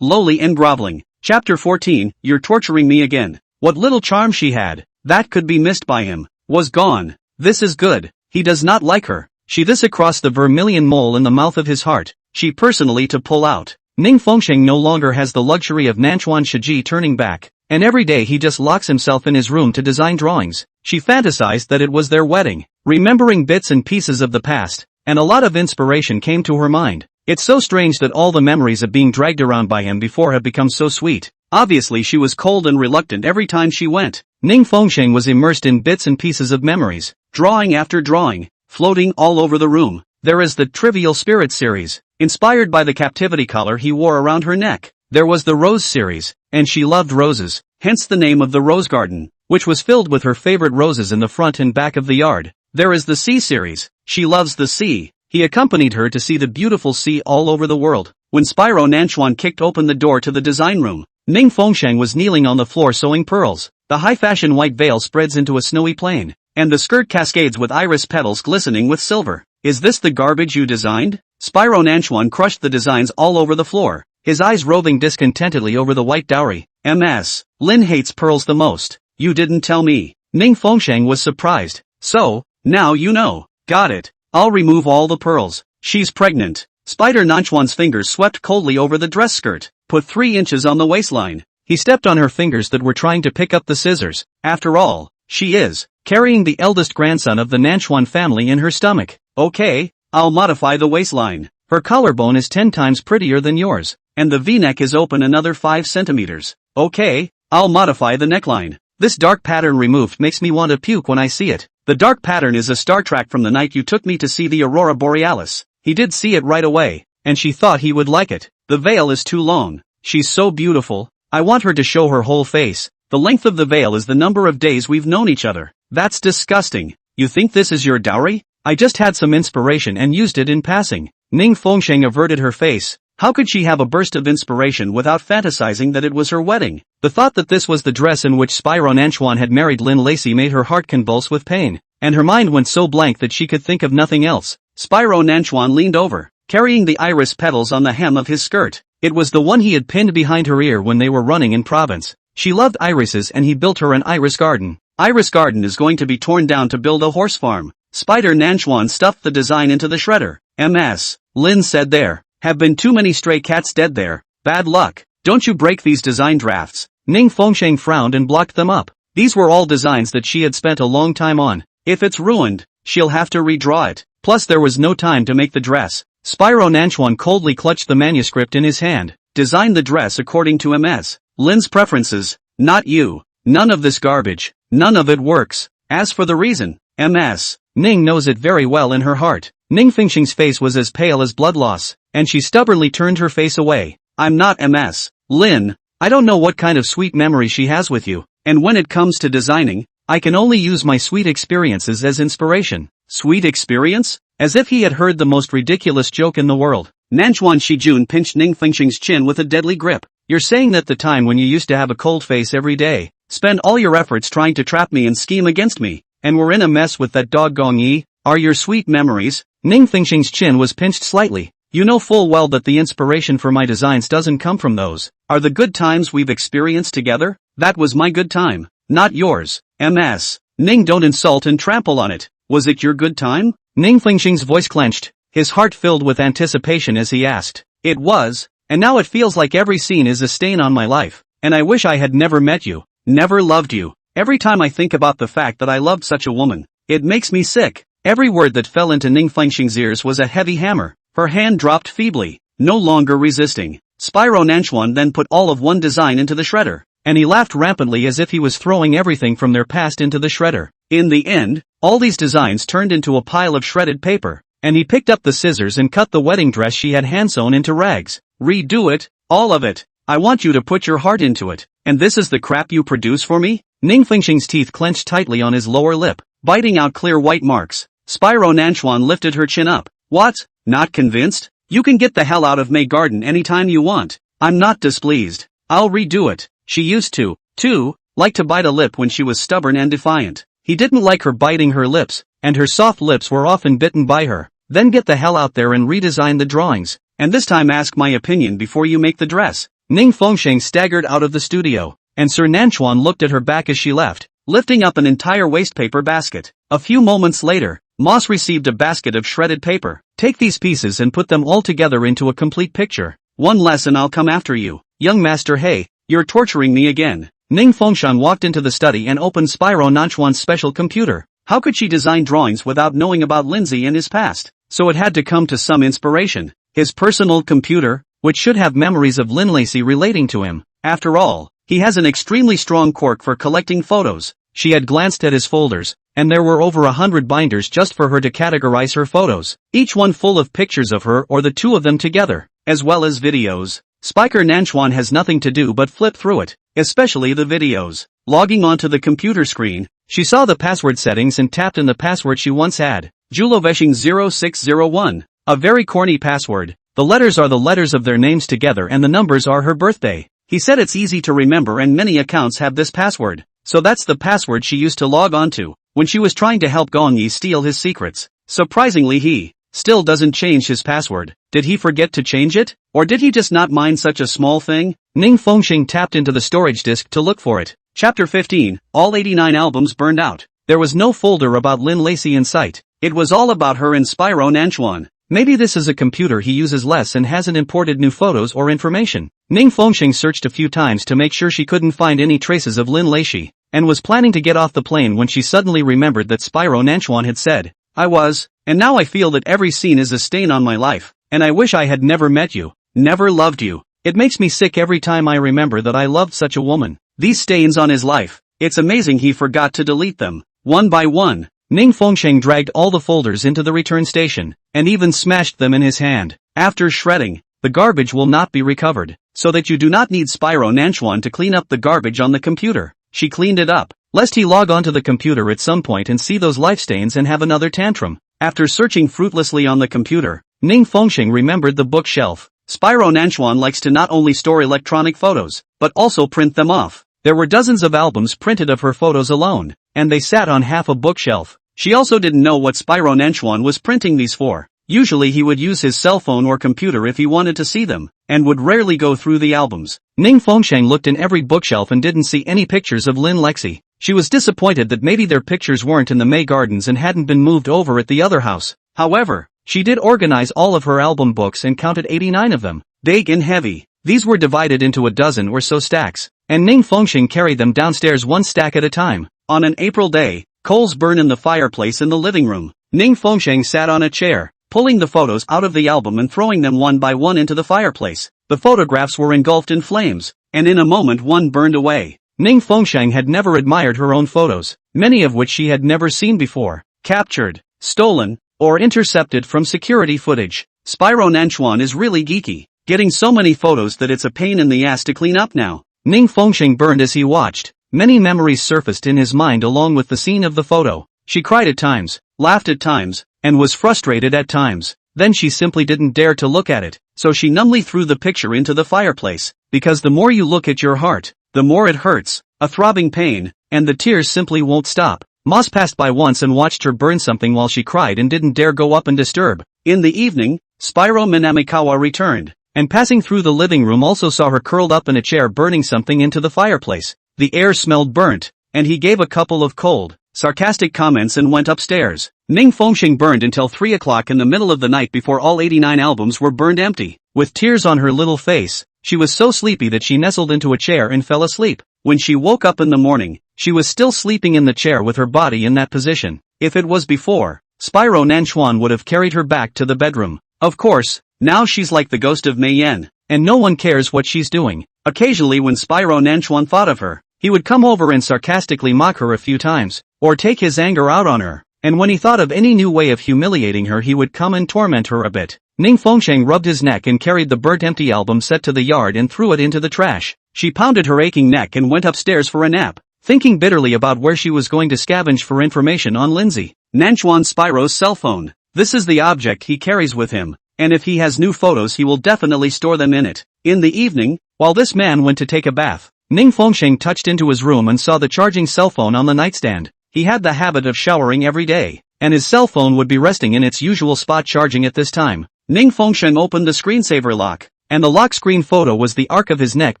lowly and groveling. Chapter 14, You're torturing me again. What little charm she had, that could be missed by him, was gone. This is good. He does not like her. She this across the vermilion mole in the mouth of his heart. She personally to pull out. Ning Fengxing no longer has the luxury of Nanchuan Shiji turning back, and every day he just locks himself in his room to design drawings. She fantasized that it was their wedding, remembering bits and pieces of the past, and a lot of inspiration came to her mind. It's so strange that all the memories of being dragged around by him before have become so sweet. Obviously she was cold and reluctant every time she went. Ning Fengxing was immersed in bits and pieces of memories, drawing after drawing, floating all over the room. There is the Trivial Spirit series, inspired by the captivity collar he wore around her neck. There was the Rose series, and she loved roses, hence the name of the Rose Garden, which was filled with her favorite roses in the front and back of the yard. There is the Sea series. She loves the sea. He accompanied her to see the beautiful sea all over the world. When Spyro Nanchuan kicked open the door to the design room, Ning Fengxing was kneeling on the floor sewing pearls. The high-fashion white veil spreads into a snowy plain, and the skirt cascades with iris petals glistening with silver. Is this the garbage you designed? Spyro Nanchuan crushed the designs all over the floor, his eyes roving discontentedly over the white dowry. MS. Lin hates pearls the most. You didn't tell me. Ning Fengxing was surprised. So, now you know. Got it. I'll remove all the pearls. She's pregnant. Spider Nanchuan's fingers swept coldly over the dress skirt. Put 3 inches on the waistline. He stepped on her fingers that were trying to pick up the scissors. After all, she is carrying the eldest grandson of the Nanchuan family in her stomach. Okay, I'll modify the waistline. Her collarbone is 10 times prettier than yours. And the V-neck is open another 5 centimeters. Okay, I'll modify the neckline. This dark pattern removed makes me want to puke when I see it. The dark pattern is a star track from the night you took me to see the Aurora Borealis. He did see it right away, and she thought he would like it. The veil is too long. She's so beautiful. I want her to show her whole face. The length of the veil is the number of days we've known each other. That's disgusting. You think this is your dowry? I just had some inspiration and used it in passing. Ning Fengxing averted her face. How could she have a burst of inspiration without fantasizing that it was her wedding? The thought that this was the dress in which Spyro Nanchuan had married Lin Lacey made her heart convulse with pain, and her mind went so blank that she could think of nothing else. Spyro Nanchuan leaned over, carrying the iris petals on the hem of his skirt. It was the one he had pinned behind her ear when they were running in province. She loved irises and he built her an iris garden. Iris garden is going to be torn down to build a horse farm. Spider Nanchuan stuffed the design into the shredder. MS. Lin said there have been too many stray cats dead there. Bad luck. Don't you break these design drafts. Ning Fengxing frowned and blocked them up. These were all designs that she had spent a long time on. If it's ruined, she'll have to redraw it. Plus there was no time to make the dress. Spyro Nanchuan coldly clutched the manuscript in his hand. Design the dress according to MS. Lin's preferences, not you. None of this garbage. None of it works. As for the reason, MS. Ning knows it very well in her heart. Ning Fengxing's face was as pale as blood loss, and she stubbornly turned her face away. I'm not MS. Lin. I don't know what kind of sweet memory she has with you, and when it comes to designing, I can only use my sweet experiences as inspiration. Sweet experience? As if he had heard the most ridiculous joke in the world. Nanchuan Shijun pinched Ning Fengxing's chin with a deadly grip. You're saying that the time when you used to have a cold face every day, spend all your efforts trying to trap me and scheme against me, and were in a mess with that dog Gong Yi, are your sweet memories? Ning Fengxing's chin was pinched slightly. You know full well that the inspiration for my designs doesn't come from those. Are the good times we've experienced together? That was my good time, not yours. MS. Ning, don't insult and trample on it. Was it your good time? Ning Fengxing's voice clenched, his heart filled with anticipation as he asked. It was, and now it feels like every scene is a stain on my life, and I wish I had never met you, never loved you. Every time I think about the fact that I loved such a woman, it makes me sick. Every word that fell into Ning Fengxing's ears was a heavy hammer. Her hand dropped feebly, no longer resisting. Spyro Nanchuan then put all of one design into the shredder, and he laughed rampantly as if he was throwing everything from their past into the shredder. In the end, all these designs turned into a pile of shredded paper, and he picked up the scissors and cut the wedding dress she had hand-sewn into rags. Redo it, all of it. I want you to put your heart into it, and this is the crap you produce for me? Ning Fengxing's teeth clenched tightly on his lower lip, biting out clear white marks. Spyro Nanchuan lifted her chin up. What? Not convinced? You can get the hell out of May Garden anytime you want. I'm not displeased. I'll redo it. She used to, too, like to bite a lip when she was stubborn and defiant. He didn't like her biting her lips, and her soft lips were often bitten by her. Then get the hell out there and redesign the drawings. And this time ask my opinion before you make the dress. Ning Fengxing staggered out of the studio, and Sir Nanchuan looked at her back as she left, lifting up an entire wastepaper basket. A few moments later, Moss received a basket of shredded paper. Take these pieces and put them all together into a complete picture. One less and I'll come after you. Young master, hey, you're torturing me again. Ning Fengxing walked into the study and opened Spyro Nanchuan's special computer. How could she design drawings without knowing about Lindsay and his past? So it had to come to some inspiration. His personal computer, which should have memories of Lin Lacey relating to him. After all, he has an extremely strong quirk for collecting photos. She had glanced at his folders, and there were over 100 binders just for her to categorize her photos, each one full of pictures of her or the two of them together, as well as videos. Spiker Nanchuan has nothing to do but flip through it, especially the videos. Logging onto the computer screen, she saw the password settings and tapped in the password she once had, Juloveshing 0601. A very corny password. The letters are the letters of their names together and the numbers are her birthday. He said it's easy to remember and many accounts have this password. So that's the password she used to log on to when she was trying to help Gong Yi steal his secrets. Surprisingly, he still doesn't change his password. Did he forget to change it? Or did he just not mind such a small thing? Ning Fengxing tapped into the storage disk to look for it. Chapter 15, all 89 albums burned out. There was no folder about Lin Lacey in sight. It was all about her and Spyro Nanchuan. Maybe this is a computer he uses less and hasn't imported new photos or information. Ning Fengxing searched a few times to make sure she couldn't find any traces of Lin Lacey, and was planning to get off the plane when she suddenly remembered that Spyro Nanchuan had said, I was, and now I feel that every scene is a stain on my life, and I wish I had never met you, never loved you. It makes me sick every time I remember that I loved such a woman. These stains on his life, it's amazing he forgot to delete them, one by one. Ning Fengxing dragged all the folders into the return station, and even smashed them in his hand. After shredding, the garbage will not be recovered, so that you do not need Spyro Nanchuan to clean up the garbage on the computer. She cleaned it up, lest he log onto the computer at some point and see those life stains and have another tantrum. After searching fruitlessly on the computer, Ning Fengxing remembered the bookshelf. Spyro Nanchuan likes to not only store electronic photos, but also print them off. There were dozens of albums printed of her photos alone, and they sat on half a bookshelf. She also didn't know what Spyro Nanchuan was printing these for. Usually he would use his cell phone or computer if he wanted to see them, and would rarely go through the albums. Ning Fengxing looked in every bookshelf and didn't see any pictures of Lin Lacey. She was disappointed that maybe their pictures weren't in the May Gardens and hadn't been moved over at the other house. However, she did organize all of her album books and counted 89 of them. Big and heavy. These were divided into a dozen or so stacks, and Ning Fengxing carried them downstairs one stack at a time. On an April day, coals burned in the fireplace in the living room. Ning Fengxing sat on a chair, pulling the photos out of the album and throwing them one by one into the fireplace. The photographs were engulfed in flames, and in a moment one burned away. Ning Fengsheng had never admired her own photos, many of which she had never seen before. Captured, stolen, or intercepted from security footage. Spyro Nanchuan is really geeky, getting so many photos that it's a pain in the ass to clean up now. Ning Fengsheng burned as he watched. Many memories surfaced in his mind along with the scene of the photo. She cried at times, laughed at times, and was frustrated at times. Then she simply didn't dare to look at it, so she numbly threw the picture into the fireplace. Because the more you look at your heart, the more it hurts, a throbbing pain, and the tears simply won't stop. Moss passed by once and watched her burn something while she cried and didn't dare go up and disturb. In the evening, Spyro Minamikawa returned, and passing through the living room also saw her curled up in a chair burning something into the fireplace. The air smelled burnt, and he gave a couple of cold, sarcastic comments and went upstairs. Ning Fengsheng burned until 3 o'clock in the middle of the night before all 89 albums were burned empty. With tears on her little face, she was so sleepy that she nestled into a chair and fell asleep. When she woke up in the morning, she was still sleeping in the chair with her body in that position. If it was before, Spyro Nanchuan would have carried her back to the bedroom. Of course, now she's like the ghost of Mei Yan, and no one cares what she's doing. Occasionally when Spyro Nanchuan thought of her, he would come over and sarcastically mock her a few times, or take his anger out on her, and when he thought of any new way of humiliating her he would come and torment her a bit. Ning Fengsheng rubbed his neck and carried the burnt empty album set to the yard and threw it into the trash. She pounded her aching neck and went upstairs for a nap, thinking bitterly about where she was going to scavenge for information on Lindsay. Nanchuan Spyro's cell phone. This is the object he carries with him, and if he has new photos he will definitely store them in it. In the evening, while this man went to take a bath, Ning Fengsheng touched into his room and saw the charging cell phone on the nightstand. He had the habit of showering every day, and his cell phone would be resting in its usual spot charging at this time. Ning Fengsheng opened the screensaver lock, and the lock screen photo was the arc of his neck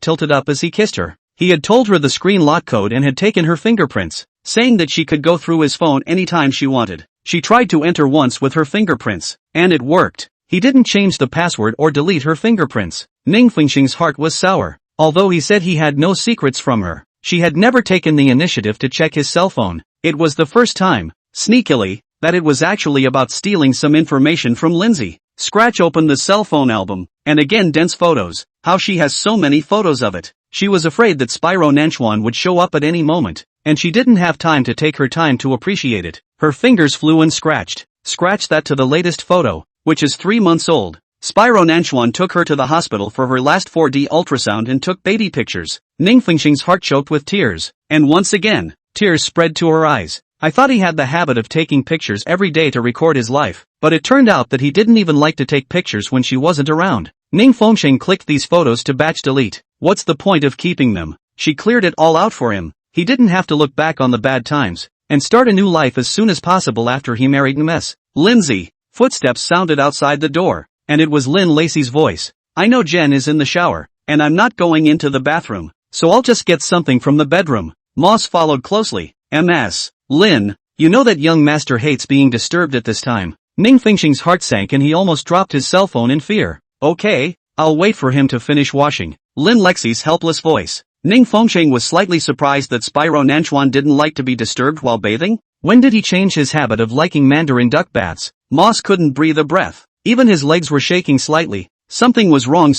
tilted up as he kissed her. He had told her the screen lock code and had taken her fingerprints, saying that she could go through his phone anytime she wanted. She tried to enter once with her fingerprints, and it worked. He didn't change the password or delete her fingerprints. Ning Fengsheng's heart was sour. Although he said he had no secrets from her, she had never taken the initiative to check his cell phone. It was the first time, sneakily, that it was actually about stealing some information from Lindsay. Scratch opened the cell phone album, and again dense photos. How she has so many photos of it. She was afraid that Spyro Nanchuan would show up at any moment, and she didn't have time to take her time to appreciate it. Her fingers flew and scratched that to the latest photo, which is 3 months old. Spyro Nanchuan took her to the hospital for her last 4D ultrasound and took baby pictures. Ning Fengsheng's heart choked with tears, and once again, tears spread to her eyes. I thought he had the habit of taking pictures every day to record his life, but it turned out that he didn't even like to take pictures when she wasn't around. Ning Fengsheng clicked these photos to batch delete. What's the point of keeping them? She cleared it all out for him. He didn't have to look back on the bad times, and start a new life as soon as possible after he married Ms. Lindsay. Footsteps sounded outside the door, and it was Lin Lacey's voice. I know Jen is in the shower, and I'm not going into the bathroom, so I'll just get something from the bedroom. Moss followed closely. Ms. Lin, you know that young master hates being disturbed at this time. Ning Fengsheng's heart sank and he almost dropped his cell phone in fear. Okay, I'll wait for him to finish washing. Lin Lexie's helpless voice. Ning Fengsheng was slightly surprised that Spyro Nanchuan didn't like to be disturbed while bathing. When did he change his habit of liking Mandarin duck baths? Moss couldn't breathe a breath. Even his legs were shaking slightly. Something was wrong.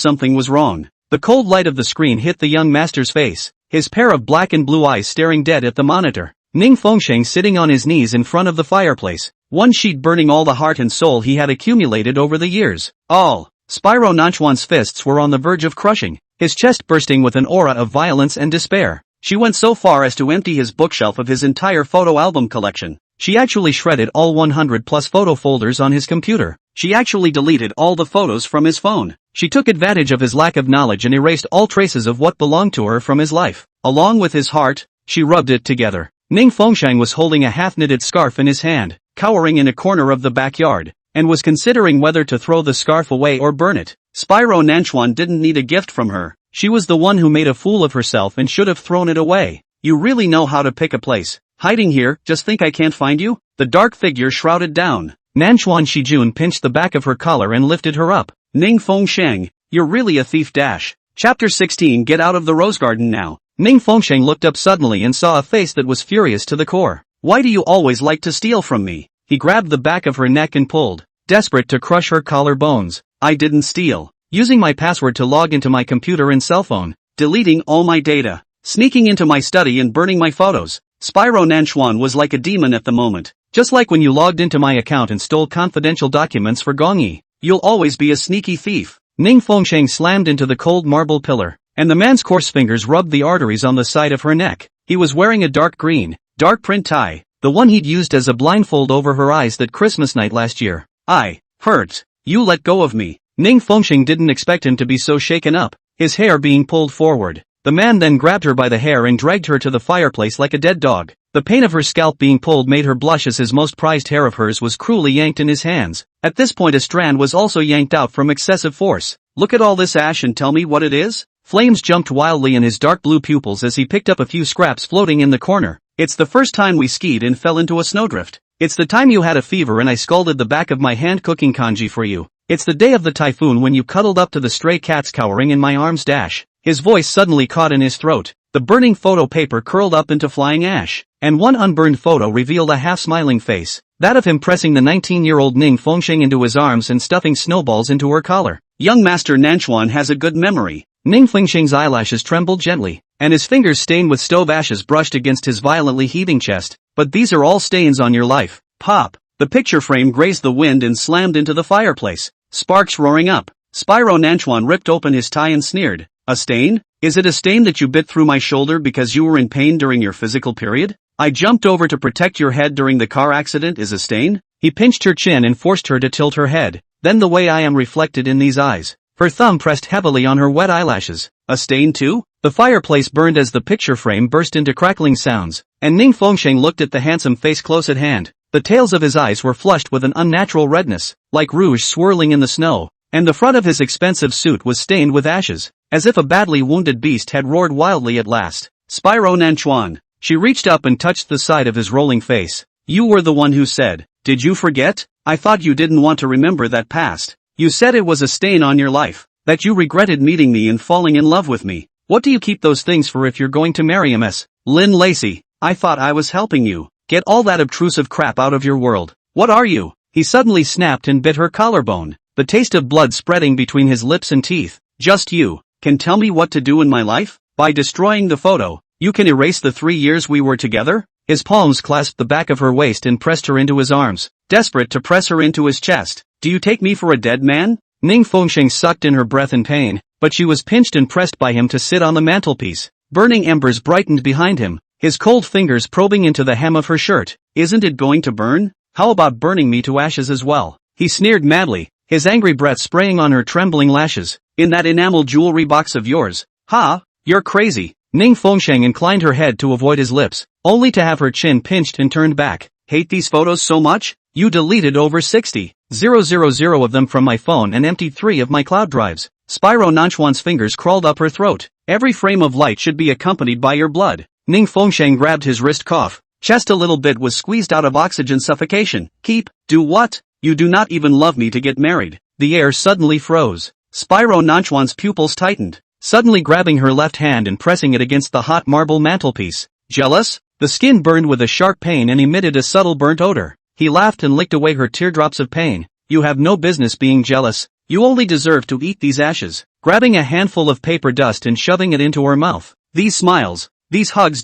The cold light of the screen hit the young master's face, his pair of black and blue eyes staring dead at the monitor. Ning Fengsheng sitting on his knees in front of the fireplace, one sheet burning all the heart and soul he had accumulated over the years. All. Spyro Nanchuan's fists were on the verge of crushing, his chest bursting with an aura of violence and despair. She went so far as to empty his bookshelf of his entire photo album collection. She actually shredded all 100 plus photo folders on his computer. She actually deleted all the photos from his phone. She took advantage of his lack of knowledge and erased all traces of what belonged to her from his life. Along with his heart, she rubbed it together. Ning Fengsheng was holding a half-knitted scarf in his hand, cowering in a corner of the backyard, and was considering whether to throw the scarf away or burn it. Spyro Nanchuan didn't need a gift from her. She was the one who made a fool of herself and should have thrown it away. You really know how to pick a place. Hiding here, just think I can't find you? The dark figure shrouded down. Nanchuan Shijun pinched the back of her collar and lifted her up. Ning Fengsheng, you're really a thief. Chapter 16. Get out of the rose garden now. Ning Fengsheng looked up suddenly and saw a face that was furious to the core. Why do you always like to steal from me? He grabbed the back of her neck and pulled, desperate to crush her collar bones. I didn't steal. Using my password to log into my computer and cell phone. Deleting all my data. sneaking into my study and burning my photos. Spyro Nanchuan was like a demon at the moment. Just like when you logged into my account and stole confidential documents for Gongyi. You'll always be a sneaky thief. Ning Fengsheng slammed into the cold marble pillar, and the man's coarse fingers rubbed the arteries on the side of her neck. He was wearing a dark green, dark print tie, the one he'd used as a blindfold over her eyes that Christmas night last year. Hurt. You let go of me. Ning Fengsheng didn't expect him to be so shaken up, his hair being pulled forward. The man then grabbed her by the hair and dragged her to the fireplace like a dead dog. The pain of her scalp being pulled made her blush as his most prized hair of hers was cruelly yanked in his hands. At this point a strand was also yanked out from excessive force. Look at all this ash and tell me what it is? Flames jumped wildly in his dark blue pupils as he picked up a few scraps floating in the corner. It's the first time we skied and fell into a snowdrift. It's the time you had a fever and I scalded the back of my hand cooking kanji for you. It's the day of the typhoon when you cuddled up to the stray cats cowering in my arms. His voice suddenly caught in his throat. The burning photo paper curled up into flying ash, and one unburned photo revealed a half-smiling face, that of him pressing the 19-year-old Ning Fengsheng into his arms and stuffing snowballs into her collar. Young Master Nanchuan has a good memory. Ning Fengsheng's eyelashes trembled gently, and his fingers stained with stove ashes brushed against his violently heaving chest. But these are all stains on your life. Pop! The picture frame grazed the wind and slammed into the fireplace, sparks roaring up. Spyro Nanchuan ripped open his tie and sneered. A stain? Is it a stain that you bit through my shoulder because you were in pain during your physical period? I jumped over to protect your head during the car accident is a stain? He pinched her chin and forced her to tilt her head. Then the way I am reflected in these eyes. Her thumb pressed heavily on her wet eyelashes. A stain too? The fireplace burned as the picture frame burst into crackling sounds, and Ning Fengsheng looked at the handsome face close at hand. The tails of his eyes were flushed with an unnatural redness, like rouge swirling in the snow, and the front of his expensive suit was stained with ashes, as if a badly wounded beast had roared wildly at last. Spyro Nanchuan. She reached up and touched the side of his rolling face. You were the one who said, did you forget? I thought you didn't want to remember that past. You said it was a stain on your life, that you regretted meeting me and falling in love with me. What do you keep those things for if you're going to marry him? Lin Lacey, I thought I was helping you. Get all that obtrusive crap out of your world. What are you? He suddenly snapped and bit her collarbone, the taste of blood spreading between his lips and teeth. Just you can tell me what to do in my life? By destroying the photo, you can erase the 3 years we were together? His palms clasped the back of her waist and pressed her into his arms, desperate to press her into his chest. Do you take me for a dead man? Ning Fengsheng sucked in her breath in pain, but she was pinched and pressed by him to sit on the mantelpiece. Burning embers brightened behind him, his cold fingers probing into the hem of her shirt. Isn't it going to burn? How about burning me to ashes as well? He sneered madly, his angry breath spraying on her trembling lashes. In that enamel jewelry box of yours? Ha! You're crazy. Ning Fengsheng inclined her head to avoid his lips, only to have her chin pinched and turned back. Hate these photos so much? You deleted over 60,000 of them from my phone and emptied 3 of my cloud drives. Spyro Nanchuan's fingers crawled up her throat. Every frame of light should be accompanied by your blood. Ning Fengsheng grabbed his wrist cuff. Chest a little bit was squeezed out of oxygen suffocation. Do what? You do not even love me to get married. The air suddenly froze. Spyro Nanchuan's pupils tightened, suddenly grabbing her left hand and pressing it against the hot marble mantelpiece. Jealous? The skin burned with a sharp pain and emitted a subtle burnt odor. He laughed and licked away her teardrops of pain. You have no business being jealous. You only deserve to eat these ashes. Grabbing a handful of paper dust and shoving it into her mouth. These smiles, these hugs.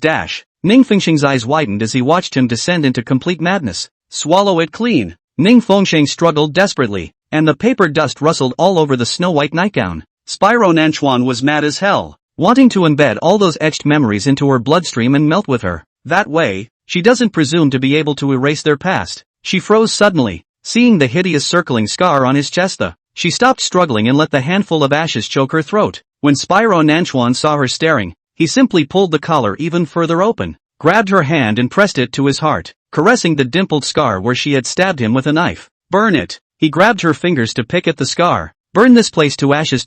Ning Fengsheng's eyes widened as he watched him descend into complete madness. Swallow it clean. Ning Fengsheng struggled desperately, and the paper dust rustled all over the snow-white nightgown. Spyro Nanchuan was mad as hell, wanting to embed all those etched memories into her bloodstream and melt with her. That way, she doesn't presume to be able to erase their past. She froze suddenly, seeing the hideous circling scar on his chest. She stopped struggling and let the handful of ashes choke her throat. When Spyro Nanchuan saw her staring, he simply pulled the collar even further open, grabbed her hand and pressed it to his heart, caressing the dimpled scar where she had stabbed him with a knife. Burn it. He grabbed her fingers to pick at the scar. Burn this place to ashes.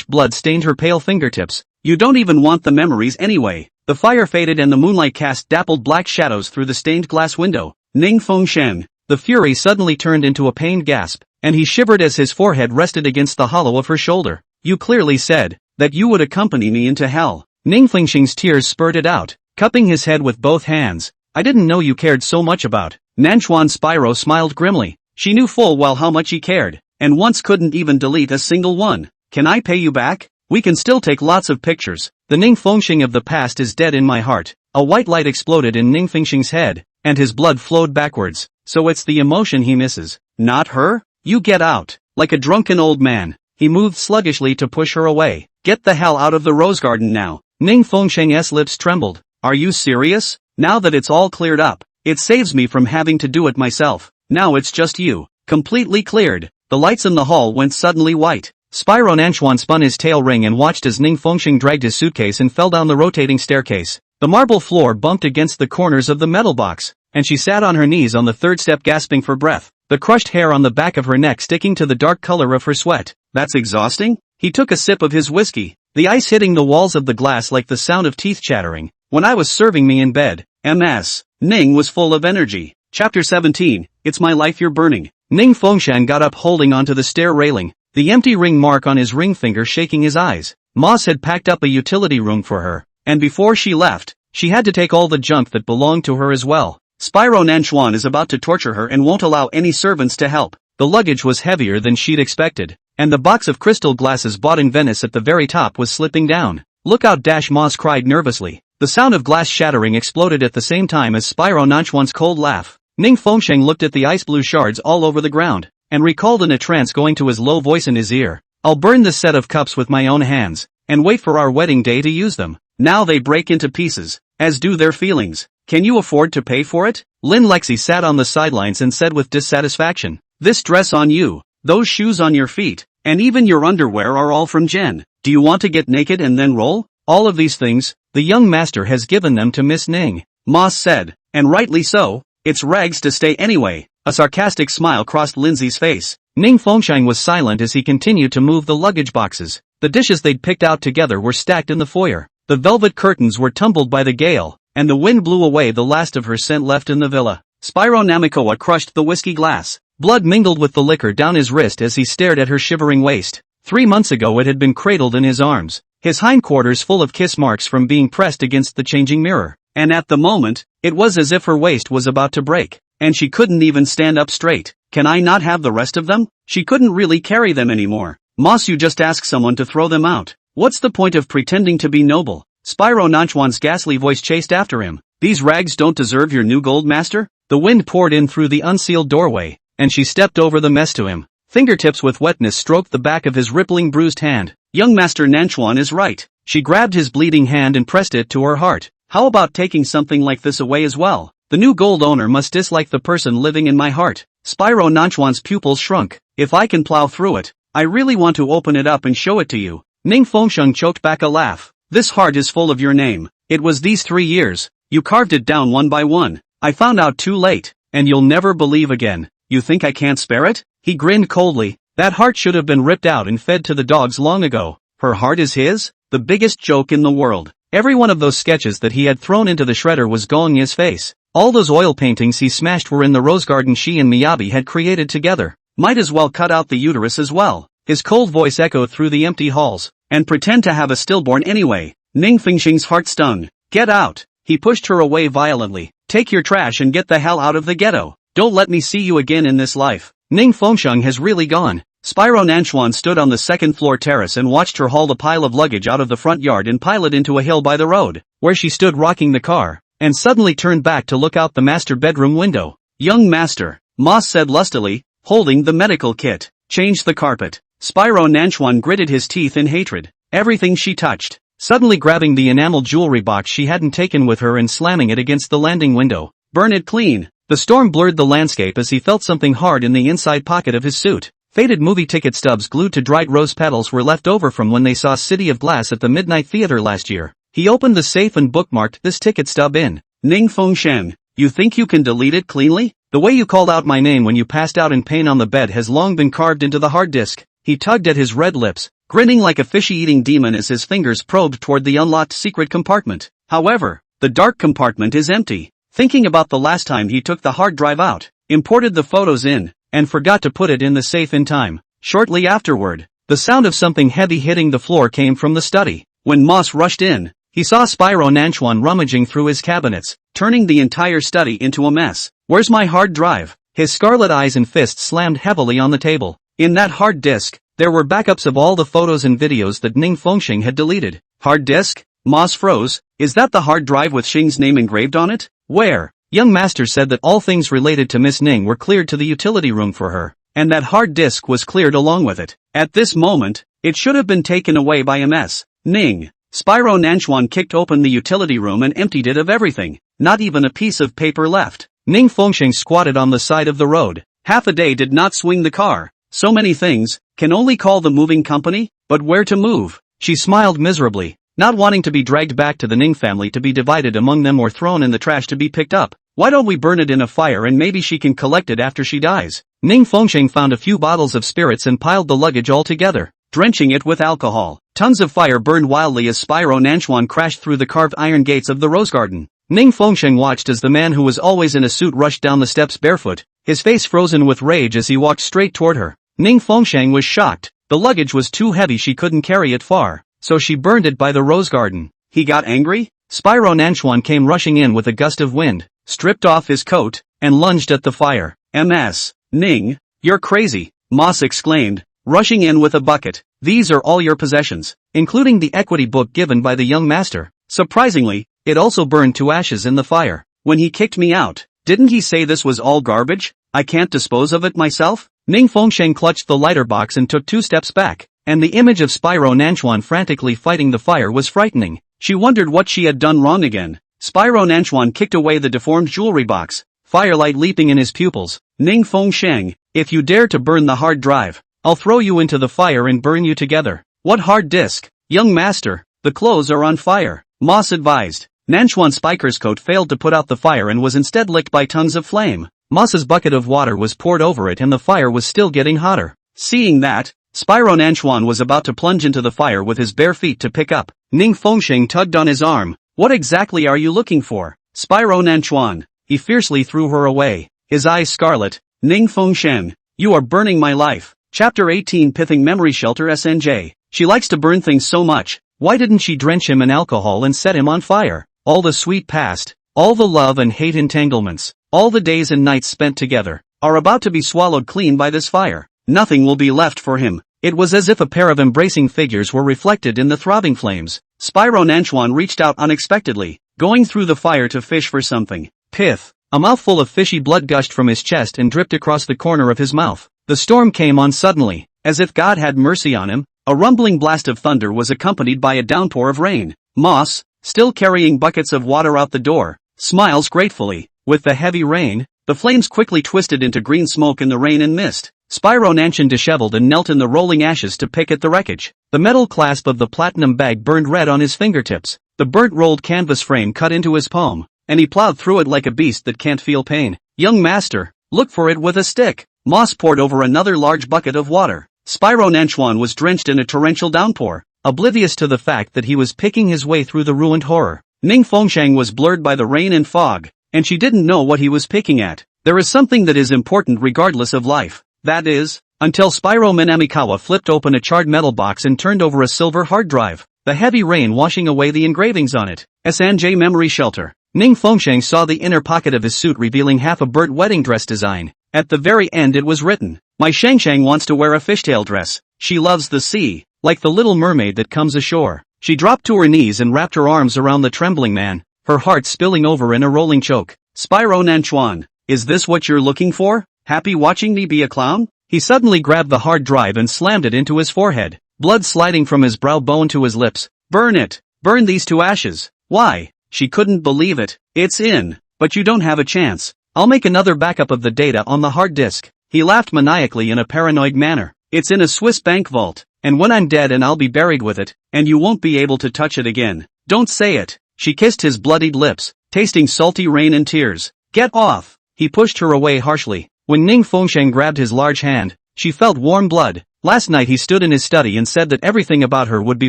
Blood stained her pale fingertips. You don't even want the memories anyway. The fire faded and the moonlight cast dappled black shadows through the stained glass window. Ning Fengsheng. The fury suddenly turned into a pained gasp, and he shivered as his forehead rested against the hollow of her shoulder. You clearly said that you would accompany me into hell. Ning Fengsheng's tears spurted out, cupping his head with both hands. I didn't know you cared so much about Nanchuan. Spyro smiled grimly. She knew full well how much he cared, and once couldn't even delete a single one. Can I pay you back? We can still take lots of pictures. The Ning Fengxing of the past is dead in my heart. A white light exploded in Ning Fengxing's head, and his blood flowed backwards. So it's the emotion he misses. Not her? You get out. Like a drunken old man, he moved sluggishly to push her away. Get the hell out of the rose garden now. Ning Fengxing's lips trembled. Are you serious? Now that it's all cleared up, it saves me from having to do it myself. Now it's just you. Completely cleared. The lights in the hall went suddenly white. Spyro Nanchuan spun his tail ring and watched as Ning Fengxing dragged his suitcase and fell down the rotating staircase. The marble floor bumped against the corners of the metal box, and she sat on her knees on the third step gasping for breath, the crushed hair on the back of her neck sticking to the dark color of her sweat. That's exhausting? He took a sip of his whiskey, the ice hitting the walls of the glass like the sound of teeth chattering. When I was serving me in bed, MS. Ning was full of energy. Chapter 17, It's My Life You're Burning. Ning Fengxing got up holding onto the stair railing, the empty ring mark on his ring finger shaking his eyes. Moss had packed up a utility room for her, and before she left, she had to take all the junk that belonged to her as well. Spyro Nanchuan is about to torture her and won't allow any servants to help. The luggage was heavier than she'd expected, and the box of crystal glasses bought in Venice at the very top was slipping down. Look out! Moss cried nervously. The sound of glass shattering exploded at the same time as Spyro Nanchuan's cold laugh. Ning Fengxing looked at the ice blue shards all over the ground, and recalled in a trance going to his low voice in his ear. I'll burn this set of cups with my own hands, and wait for our wedding day to use them. Now they break into pieces, as do their feelings. Can you afford to pay for it? Lin Lexi sat on the sidelines and said with dissatisfaction. This dress on you, those shoes on your feet, and even your underwear are all from Jen. Do you want to get naked and then roll? All of these things, the young master has given them to Miss Ning. Moss said, and rightly so. It's rags to stay anyway. A sarcastic smile crossed Lindsay's face. Ning Fengxing was silent as he continued to move the luggage boxes. The dishes they'd picked out together were stacked in the foyer. The velvet curtains were tumbled by the gale, and the wind blew away the last of her scent left in the villa. Spyro Namikoa crushed the whiskey glass. Blood mingled with the liquor down his wrist as he stared at her shivering waist. 3 months ago it had been cradled in his arms, his hindquarters full of kiss marks from being pressed against the changing mirror. And at the moment, it was as if her waist was about to break, and she couldn't even stand up straight. Can I not have the rest of them? She couldn't really carry them anymore. Moss, you just ask someone to throw them out. What's the point of pretending to be noble? Spyro Nanchuan's ghastly voice chased after him. These rags don't deserve your new gold master? The wind poured in through the unsealed doorway, and she stepped over the mess to him. Fingertips with wetness stroked the back of his rippling bruised hand. Young Master Nanchuan is right. She grabbed his bleeding hand and pressed it to her heart. How about taking something like this away as well? The new gold owner must dislike the person living in my heart. Spyro Nanchuan's pupils shrunk. If I can plow through it, I really want to open it up and show it to you. Ning Fengxing choked back a laugh. This heart is full of your name. It was these 3 years. You carved it down one by one. I found out too late, and you'll never believe again. You think I can't spare it? He grinned coldly. That heart should have been ripped out and fed to the dogs long ago. Her heart is his? The biggest joke in the world. Every one of those sketches that he had thrown into the shredder was going his face. All those oil paintings he smashed were in the rose garden she and Miyabi had created together. Might as well cut out the uterus as well. His cold voice echoed through the empty halls. And pretend to have a stillborn anyway. Ning Fengxing's heart stung. Get out. He pushed her away violently. Take your trash and get the hell out of the ghetto. Don't let me see you again in this life. Ning Fengxing has really gone. Spyro Nanchuan stood on the second floor terrace and watched her haul the pile of luggage out of the front yard and pile it into a hill by the road, where she stood rocking the car, and suddenly turned back to look out the master bedroom window. Young master, Moss said lustily, holding the medical kit. Change the carpet. Spyro Nanchuan gritted his teeth in hatred. Everything she touched. Suddenly grabbing the enamel jewelry box she hadn't taken with her and slamming it against the landing window. Burn it clean. The storm blurred the landscape as he felt something hard in the inside pocket of his suit. Faded movie ticket stubs glued to dried rose petals were left over from when they saw City of Glass at the Midnight Theater last year. He opened the safe and bookmarked this ticket stub in. Ning Fengxing, you think you can delete it cleanly? The way you called out my name when you passed out in pain on the bed has long been carved into the hard disk. He tugged at his red lips, grinning like a fishy-eating demon as his fingers probed toward the unlocked secret compartment. However, the dark compartment is empty. Thinking about the last time he took the hard drive out, imported the photos in, and forgot to put it in the safe in time. Shortly afterward, the sound of something heavy hitting the floor came from the study. When Moss rushed in, he saw Spyro Nanchuan rummaging through his cabinets, turning the entire study into a mess. Where's my hard drive? His scarlet eyes and fists slammed heavily on the table. In that hard disk, There were backups of all the photos and videos that Ning Fengsheng had deleted. Hard disk? Moss froze. Is that the hard drive with Xing's name engraved on it? Where? Young master said that all things related to Miss Ning were cleared to the utility room for her, and that hard disk was cleared along with it. At this moment, it should have been taken away by Ms. Ning. Spyro Nanchuan kicked open the utility room and emptied it of everything. Not even a piece of paper left. Ning Fengsheng squatted on the side of the road. Half a day did not swing the car. So many things, can only call the moving company, but where to move? She smiled miserably, not wanting to be dragged back to the Ning family to be divided among them or thrown in the trash to be picked up. Why don't we burn it in a fire and maybe she can collect it after she dies? Ning Fengsheng found a few bottles of spirits and piled the luggage all together, drenching it with alcohol. Tons of fire burned wildly as Spyro Nanchuan crashed through the carved iron gates of the rose garden. Ning Fengsheng watched as the man who was always in a suit rushed down the steps barefoot, his face frozen with rage as he walked straight toward her. Ning Fengsheng was shocked. The luggage was too heavy, she couldn't carry it far, so she burned it by the rose garden. He got angry? Spyro Nanchuan came rushing in with a gust of wind, stripped off his coat, and lunged at the fire. Ms. Ning, you're crazy, Moss exclaimed, rushing in with a bucket. These are all your possessions, including the equity book given by the young master. Surprisingly, it also burned to ashes in the fire. When he kicked me out, didn't he say this was all garbage? I can't dispose of it myself? Ning Fengsheng clutched the lighter box and took 2 steps back, and the image of Spyro Nanchuan frantically fighting the fire was frightening. She wondered what she had done wrong again. Spyro Nanchuan kicked away the deformed jewelry box, firelight leaping in his pupils. Ning Fengsheng, if you dare to burn the hard drive, I'll throw you into the fire and burn you together. What hard disk? Young master, the clothes are on fire, Moss advised. Nanchuan Spiker's coat failed to put out the fire and was instead licked by tongues of flame. Moss's bucket of water was poured over it and the fire was still getting hotter. Seeing that, Spyro Nanchuan was about to plunge into the fire with his bare feet to pick up. Ning Fengsheng tugged on his arm. What exactly are you looking for? Spyro Nanchuan. He fiercely threw her away, his eyes scarlet. Ning Fengsheng, you are burning my life. Chapter 18 Pithing Memory Shelter SNJ. She likes to burn things so much. Why didn't she drench him in alcohol and set him on fire? All the sweet past, all the love and hate entanglements, all the days and nights spent together, are about to be swallowed clean by this fire. Nothing will be left for him. It was as if a pair of embracing figures were reflected in the throbbing flames. Spyro Nanchuan reached out unexpectedly, going through the fire to fish for something. Pith. A mouthful of fishy blood gushed from his chest and dripped across the corner of his mouth. The storm came on suddenly, as if God had mercy on him. A rumbling blast of thunder was accompanied by a downpour of rain. Moss, still carrying buckets of water out the door, smiles gratefully. With the heavy rain, the flames quickly twisted into green smoke in the rain and mist. Spyro Nanchuan disheveled and knelt in the rolling ashes to pick at the wreckage. The metal clasp of the platinum bag burned red on his fingertips. The burnt rolled canvas frame cut into his palm, and he plowed through it like a beast that can't feel pain. Young master, look for it with a stick. Moss poured over another large bucket of water. Spyro Nanchuan was drenched in a torrential downpour, oblivious to the fact that he was picking his way through the ruined horror. Ning Fengsheng was blurred by the rain and fog, and she didn't know what he was picking at. There is something that is important regardless of life. That is, until Spyro Minamikawa flipped open a charred metal box and turned over a silver hard drive, the heavy rain washing away the engravings on it. SNJ Memory Shelter. Ning Fengsheng saw the inner pocket of his suit revealing half a burnt wedding dress design. At the very end it was written, "My Shangshang wants to wear a fishtail dress. She loves the sea, like the little mermaid that comes ashore." She dropped to her knees and wrapped her arms around the trembling man, her heart spilling over in a rolling choke. Spyro Nanchuan, is this what you're looking for? Happy watching me be a clown? He suddenly grabbed the hard drive and slammed it into his forehead, blood sliding from his brow bone to his lips. Burn it! Burn these to ashes! Why? She couldn't believe it. It's in, but you don't have a chance. I'll make another backup of the data on the hard disk. He laughed maniacally in a paranoid manner. It's in a Swiss bank vault, and when I'm dead and I'll be buried with it, and you won't be able to touch it again. Don't say it. She kissed his bloodied lips, tasting salty rain and tears. Get off! He pushed her away harshly. When Ning Fengsheng grabbed his large hand, she felt warm blood. Last night he stood in his study and said that everything about her would be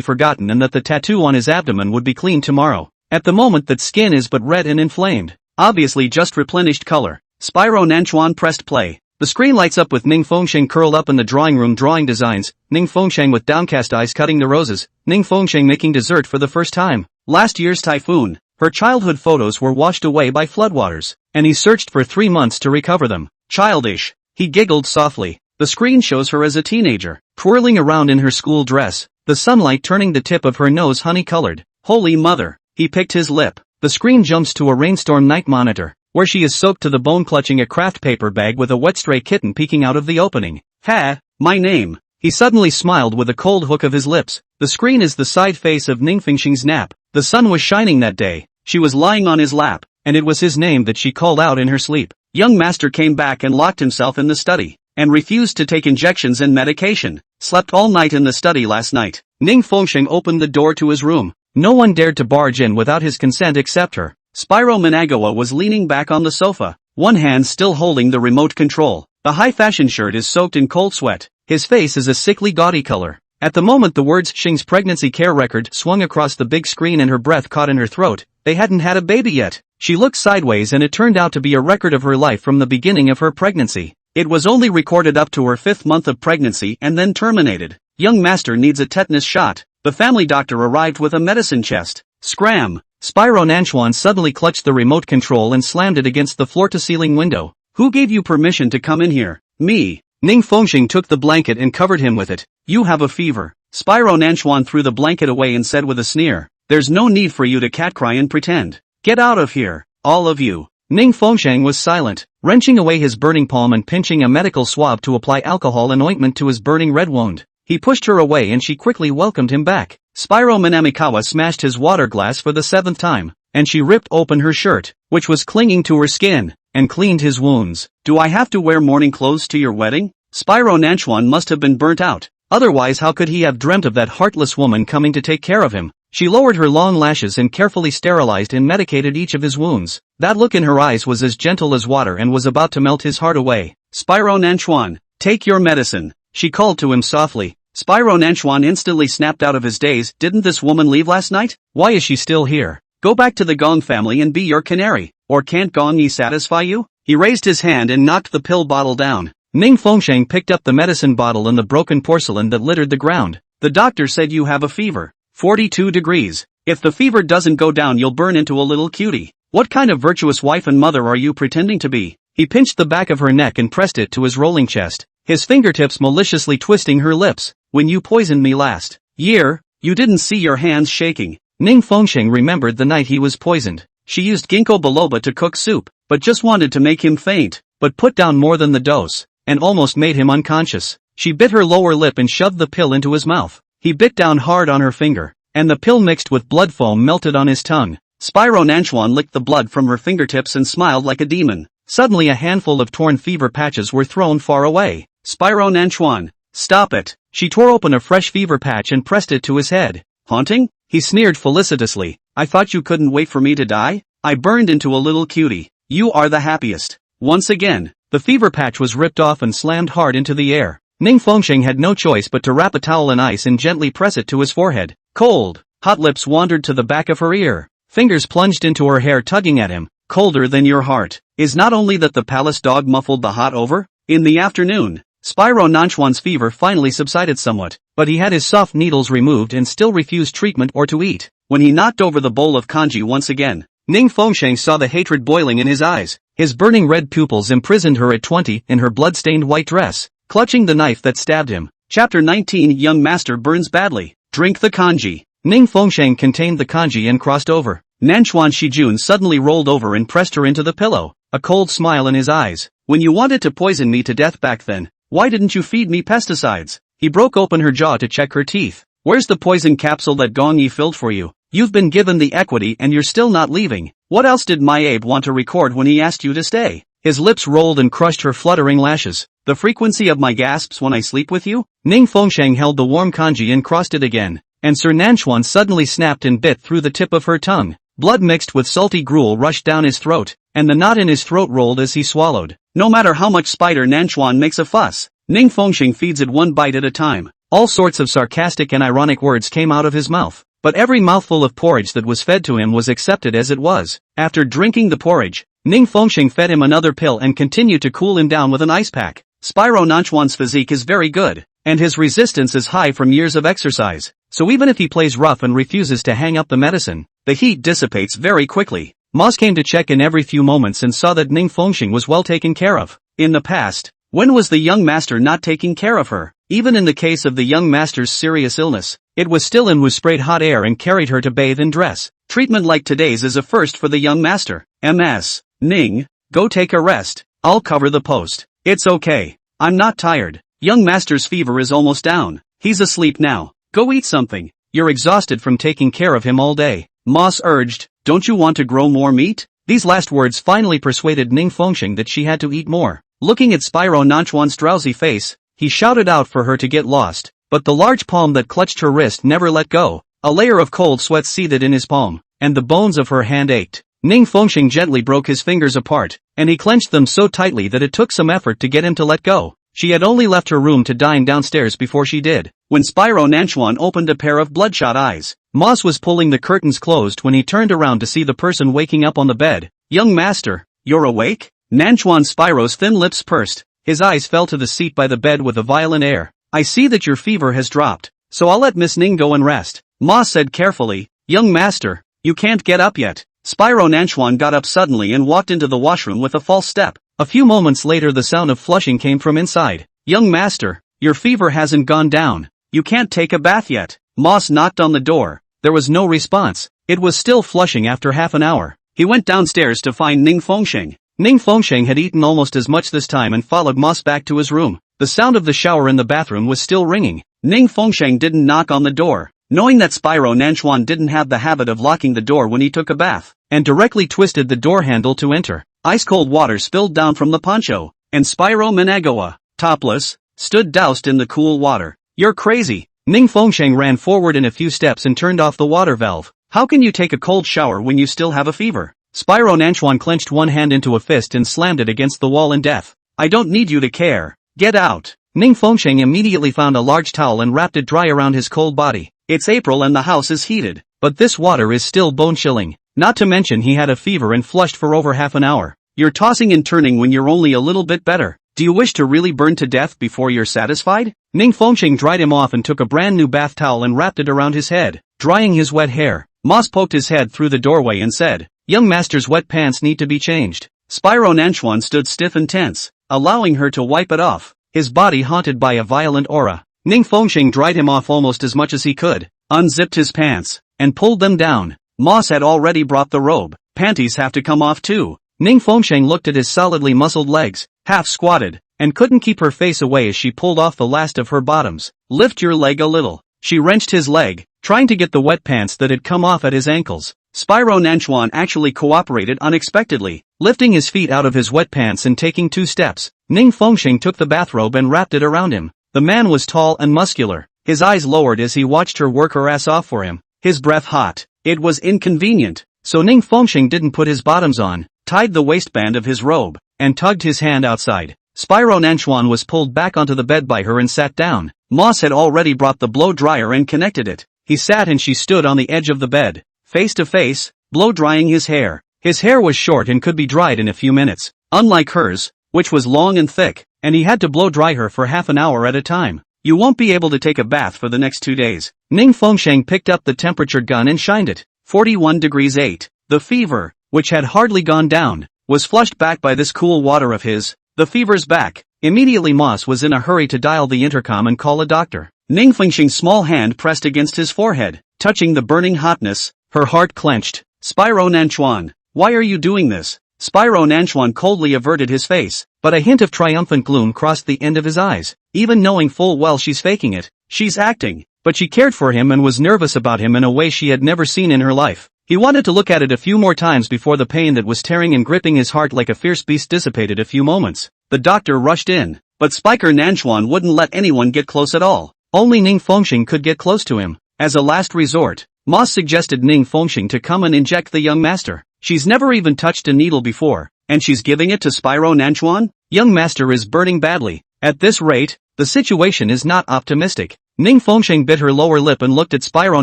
forgotten and that the tattoo on his abdomen would be clean tomorrow. At the moment that skin is but red and inflamed. Obviously just replenished color. Spyro Nanchuan pressed play. The screen lights up with Ning Fengsheng curled up in the drawing room drawing designs, Ning Fengsheng with downcast eyes cutting the roses, Ning Fengsheng making dessert for the first time. Last year's typhoon. Her childhood photos were washed away by floodwaters, and he searched for 3 months to recover them. Childish. He giggled softly. The screen shows her as a teenager, twirling around in her school dress, the sunlight turning the tip of her nose honey-colored. Holy mother, he picked his lip. The screen jumps to a rainstorm night monitor, where she is soaked to the bone clutching a craft paper bag with a wet stray kitten peeking out of the opening. Ha, my name. He suddenly smiled with a cold hook of his lips. The screen is the side face of Ning Fengxing's nap. The sun was shining that day. She was lying on his lap, and it was his name that she called out in her sleep. Young master came back and locked himself in the study, and refused to take injections and medication. Slept all night in the study last night. Ning Fengxing opened the door to his room. No one dared to barge in without his consent except her. Spyro Managawa was leaning back on the sofa, one hand still holding the remote control. The high-fashion shirt is soaked in cold sweat. His face is a sickly gaudy color. At the moment the words Xing's pregnancy care record swung across the big screen and her breath caught in her throat, they hadn't had a baby yet. She looked sideways and it turned out to be a record of her life from the beginning of her pregnancy. It was only recorded up to her 5th month of pregnancy and then terminated. Young master needs a tetanus shot. The family doctor arrived with a medicine chest. Scram! Spyro Nanchuan suddenly clutched the remote control and slammed it against the floor-to-ceiling window. Who gave you permission to come in here? Me. Ning Fengxing took the blanket and covered him with it. You have a fever. Spyro Nanchuan threw the blanket away and said with a sneer, there's no need for you to cat cry and pretend. Get out of here, all of you. Ning Fengxing was silent, wrenching away his burning palm and pinching a medical swab to apply alcohol and ointment to his burning red wound. He pushed her away and she quickly welcomed him back. Spyro Manamikawa smashed his water glass for the 7th time, and she ripped open her shirt, which was clinging to her skin, and cleaned his wounds. Do I have to wear morning clothes to your wedding? Spyro Nanchuan must have been burnt out. Otherwise how could he have dreamt of that heartless woman coming to take care of him? She lowered her long lashes and carefully sterilized and medicated each of his wounds. That look in her eyes was as gentle as water and was about to melt his heart away. Spyro Nanchuan, take your medicine, she called to him softly. Spyro Nanchuan instantly snapped out of his daze. Didn't this woman leave last night? Why is she still here? Go back to the Gong family and be your canary. Or can't Gong Yi satisfy you? He raised his hand and knocked the pill bottle down. Ning Fengxing picked up the medicine bottle and the broken porcelain that littered the ground. The doctor said you have a fever. 42 degrees. If the fever doesn't go down you'll burn into a little cutie. What kind of virtuous wife and mother are you pretending to be? He pinched the back of her neck and pressed it to his rolling chest, his fingertips maliciously twisting her lips. When you poisoned me last year, you didn't see your hands shaking. Ning Fengxing remembered the night he was poisoned. She used ginkgo biloba to cook soup, but just wanted to make him faint, but put down more than the dose, and almost made him unconscious. She bit her lower lip and shoved the pill into his mouth. He bit down hard on her finger, and the pill mixed with blood foam melted on his tongue. Spyro Nanchuan licked the blood from her fingertips and smiled like a demon. Suddenly a handful of torn fever patches were thrown far away. Spyro Nanchuan, stop it. She tore open a fresh fever patch and pressed it to his head. Haunting? He sneered felicitously. I thought you couldn't wait for me to die? I burned into a little cutie. You are the happiest. Once again, the fever patch was ripped off and slammed hard into the air. Ning Fengxing had no choice but to wrap a towel in ice and gently press it to his forehead. Cold, hot lips wandered to the back of her ear. Fingers plunged into her hair tugging at him. Colder than your heart. Is not only that the palace dog muffled the hot over? In the afternoon, Spyro Nanchuan's fever finally subsided somewhat, but he had his soft needles removed and still refused treatment or to eat. When he knocked over the bowl of kanji once again, Ning Fengxing saw the hatred boiling in his eyes. His burning red pupils imprisoned her at 20 in her blood-stained white dress, clutching the knife that stabbed him. Chapter 19 Young Master burns badly. Drink the kanji. Ning Fengxing contained the kanji and crossed over. Nanchuan Shijun suddenly rolled over and pressed her into the pillow, a cold smile in his eyes. When you wanted to poison me to death back then, why didn't you feed me pesticides? He broke open her jaw to check her teeth. Where's the poison capsule that Gong Yi filled for you? You've been given the equity and you're still not leaving. What else did my Abe want to record when he asked you to stay? His lips rolled and crushed her fluttering lashes. The frequency of my gasps when I sleep with you? Ning Fengxing held the warm kanji and crossed it again, and Sir Nanchuan suddenly snapped and bit through the tip of her tongue. Blood mixed with salty gruel rushed down his throat, and the knot in his throat rolled as he swallowed. No matter how much Spider Nanchuan makes a fuss, Ning Fengxing feeds it one bite at a time. All sorts of sarcastic and ironic words came out of his mouth, but every mouthful of porridge that was fed to him was accepted as it was. After drinking the porridge, Ning Fengxing fed him another pill and continued to cool him down with an ice pack. Spyro Nanchuan's physique is very good, and his resistance is high from years of exercise, so even if he plays rough and refuses to hang up the medicine, the heat dissipates very quickly. Moss came to check in every few moments and saw that Ning Fengxing was well taken care of. In the past, When was the young master not taking care of her? Even in the case of the young master's serious illness, it was still him who sprayed hot air and carried her to bathe and dress. Treatment like today's is a first for the young master. MS. Ning, go take a rest. I'll cover the post. It's okay. I'm not tired. Young master's fever is almost down. He's asleep now. Go eat something. You're exhausted from taking care of him all day. Moss urged, don't you want to grow more meat? These last words finally persuaded Ning Fengsheng that she had to eat more. Looking at Spyro Nanchuan's drowsy face, he shouted out for her to get lost, but the large palm that clutched her wrist never let go. A layer of cold sweat seethed in his palm, and the bones of her hand ached. Ning Fengsheng gently broke his fingers apart, and he clenched them so tightly that it took some effort to get him to let go. She had only left her room to dine downstairs before she did. When Spyro Nanchuan opened a pair of bloodshot eyes, Moss was pulling the curtains closed when he turned around to see the person waking up on the bed. Young master, you're awake? Nanchuan Spyro's thin lips pursed. His eyes fell to the seat by the bed with a violent air. I see that your fever has dropped, so I'll let Miss Ning go and rest. Moss said carefully, young master, you can't get up yet. Spyro Nanchuan got up suddenly and walked into the washroom with a false step. A few moments later the sound of flushing came from inside. Young master, your fever hasn't gone down. You can't take a bath yet. Moss knocked on the door. There was no response. It was still flushing after half an hour. He went downstairs to find Ning Fengsheng. Ning Fengsheng had eaten almost as much this time and followed Moss back to his room. The sound of the shower in the bathroom was still ringing. Ning Fengsheng didn't knock on the door, knowing that Spyro Nanchuan didn't have the habit of locking the door when he took a bath, and directly twisted the door handle to enter. Ice-cold water spilled down from the poncho, and Spyro Manhwa, topless, stood doused in the cool water. You're crazy. Ning Fengsheng ran forward in a few steps and turned off the water valve. How can you take a cold shower when you still have a fever? Spyro Nanchuan clenched one hand into a fist and slammed it against the wall in death. I don't need you to care. Get out. Ning Fengsheng immediately found a large towel and wrapped it dry around his cold body. It's April and the house is heated, but this water is still bone-chilling. Not to mention he had a fever and flushed for over half an hour. You're tossing and turning when you're only a little bit better. Do you wish to really burn to death before you're satisfied? Ning Fengsheng dried him off and took a brand new bath towel and wrapped it around his head, drying his wet hair. Moss poked his head through the doorway and said, young master's wet pants need to be changed. Spyro Nanchuan stood stiff and tense, allowing her to wipe it off, his body haunted by a violent aura. Ning Fengsheng dried him off almost as much as he could, unzipped his pants, and pulled them down. Moss had already brought the robe. Panties have to come off too. Ning Fengsheng looked at his solidly muscled legs, half squatted, and couldn't keep her face away as she pulled off the last of her bottoms. Lift your leg a little. She wrenched his leg, trying to get the wet pants that had come off at his ankles. Spyro Nanchuan actually cooperated unexpectedly, lifting his feet out of his wet pants and taking 2 steps. Ning Fengsheng took the bathrobe and wrapped it around him. The man was tall and muscular, his eyes lowered as he watched her work her ass off for him, his breath hot. It was inconvenient, so Ning Fengsheng didn't put his bottoms on, tied the waistband of his robe, and tugged his hand outside. Spyro Nanchuan was pulled back onto the bed by her and sat down. Moss had already brought the blow dryer and connected it. He sat and she stood on the edge of the bed, face to face, blow drying his hair. His hair was short and could be dried in a few minutes, unlike hers, which was long and thick, and he had to blow dry her for half an hour at a time. You won't be able to take a bath for the next 2 days. Ning Fengsheng picked up the temperature gun and shined it. 41 degrees 8. The fever, which had hardly gone down, was flushed back by this cool water of his. The fever's back. Immediately Moss was in a hurry to dial the intercom and call a doctor. Ning Fengsheng's small hand pressed against his forehead, touching the burning hotness. Her heart clenched. Spyro Nanchuan, why are you doing this? Spyro Nanchuan coldly averted his face, but a hint of triumphant gloom crossed the end of his eyes. Even knowing full well she's faking it, she's acting, but she cared for him and was nervous about him in a way she had never seen in her life. He wanted to look at it a few more times before the pain that was tearing and gripping his heart like a fierce beast dissipated a few moments. The doctor rushed in, but Spiker Nanchuan wouldn't let anyone get close at all. Only Ning Fengsheng could get close to him. As a last resort, Moss suggested Ning Fengsheng to come and inject the young master. She's never even touched a needle before, and she's giving it to Spyro Nanchuan? Young master is burning badly. At this rate, the situation is not optimistic. Ning Fengsheng bit her lower lip and looked at Spyro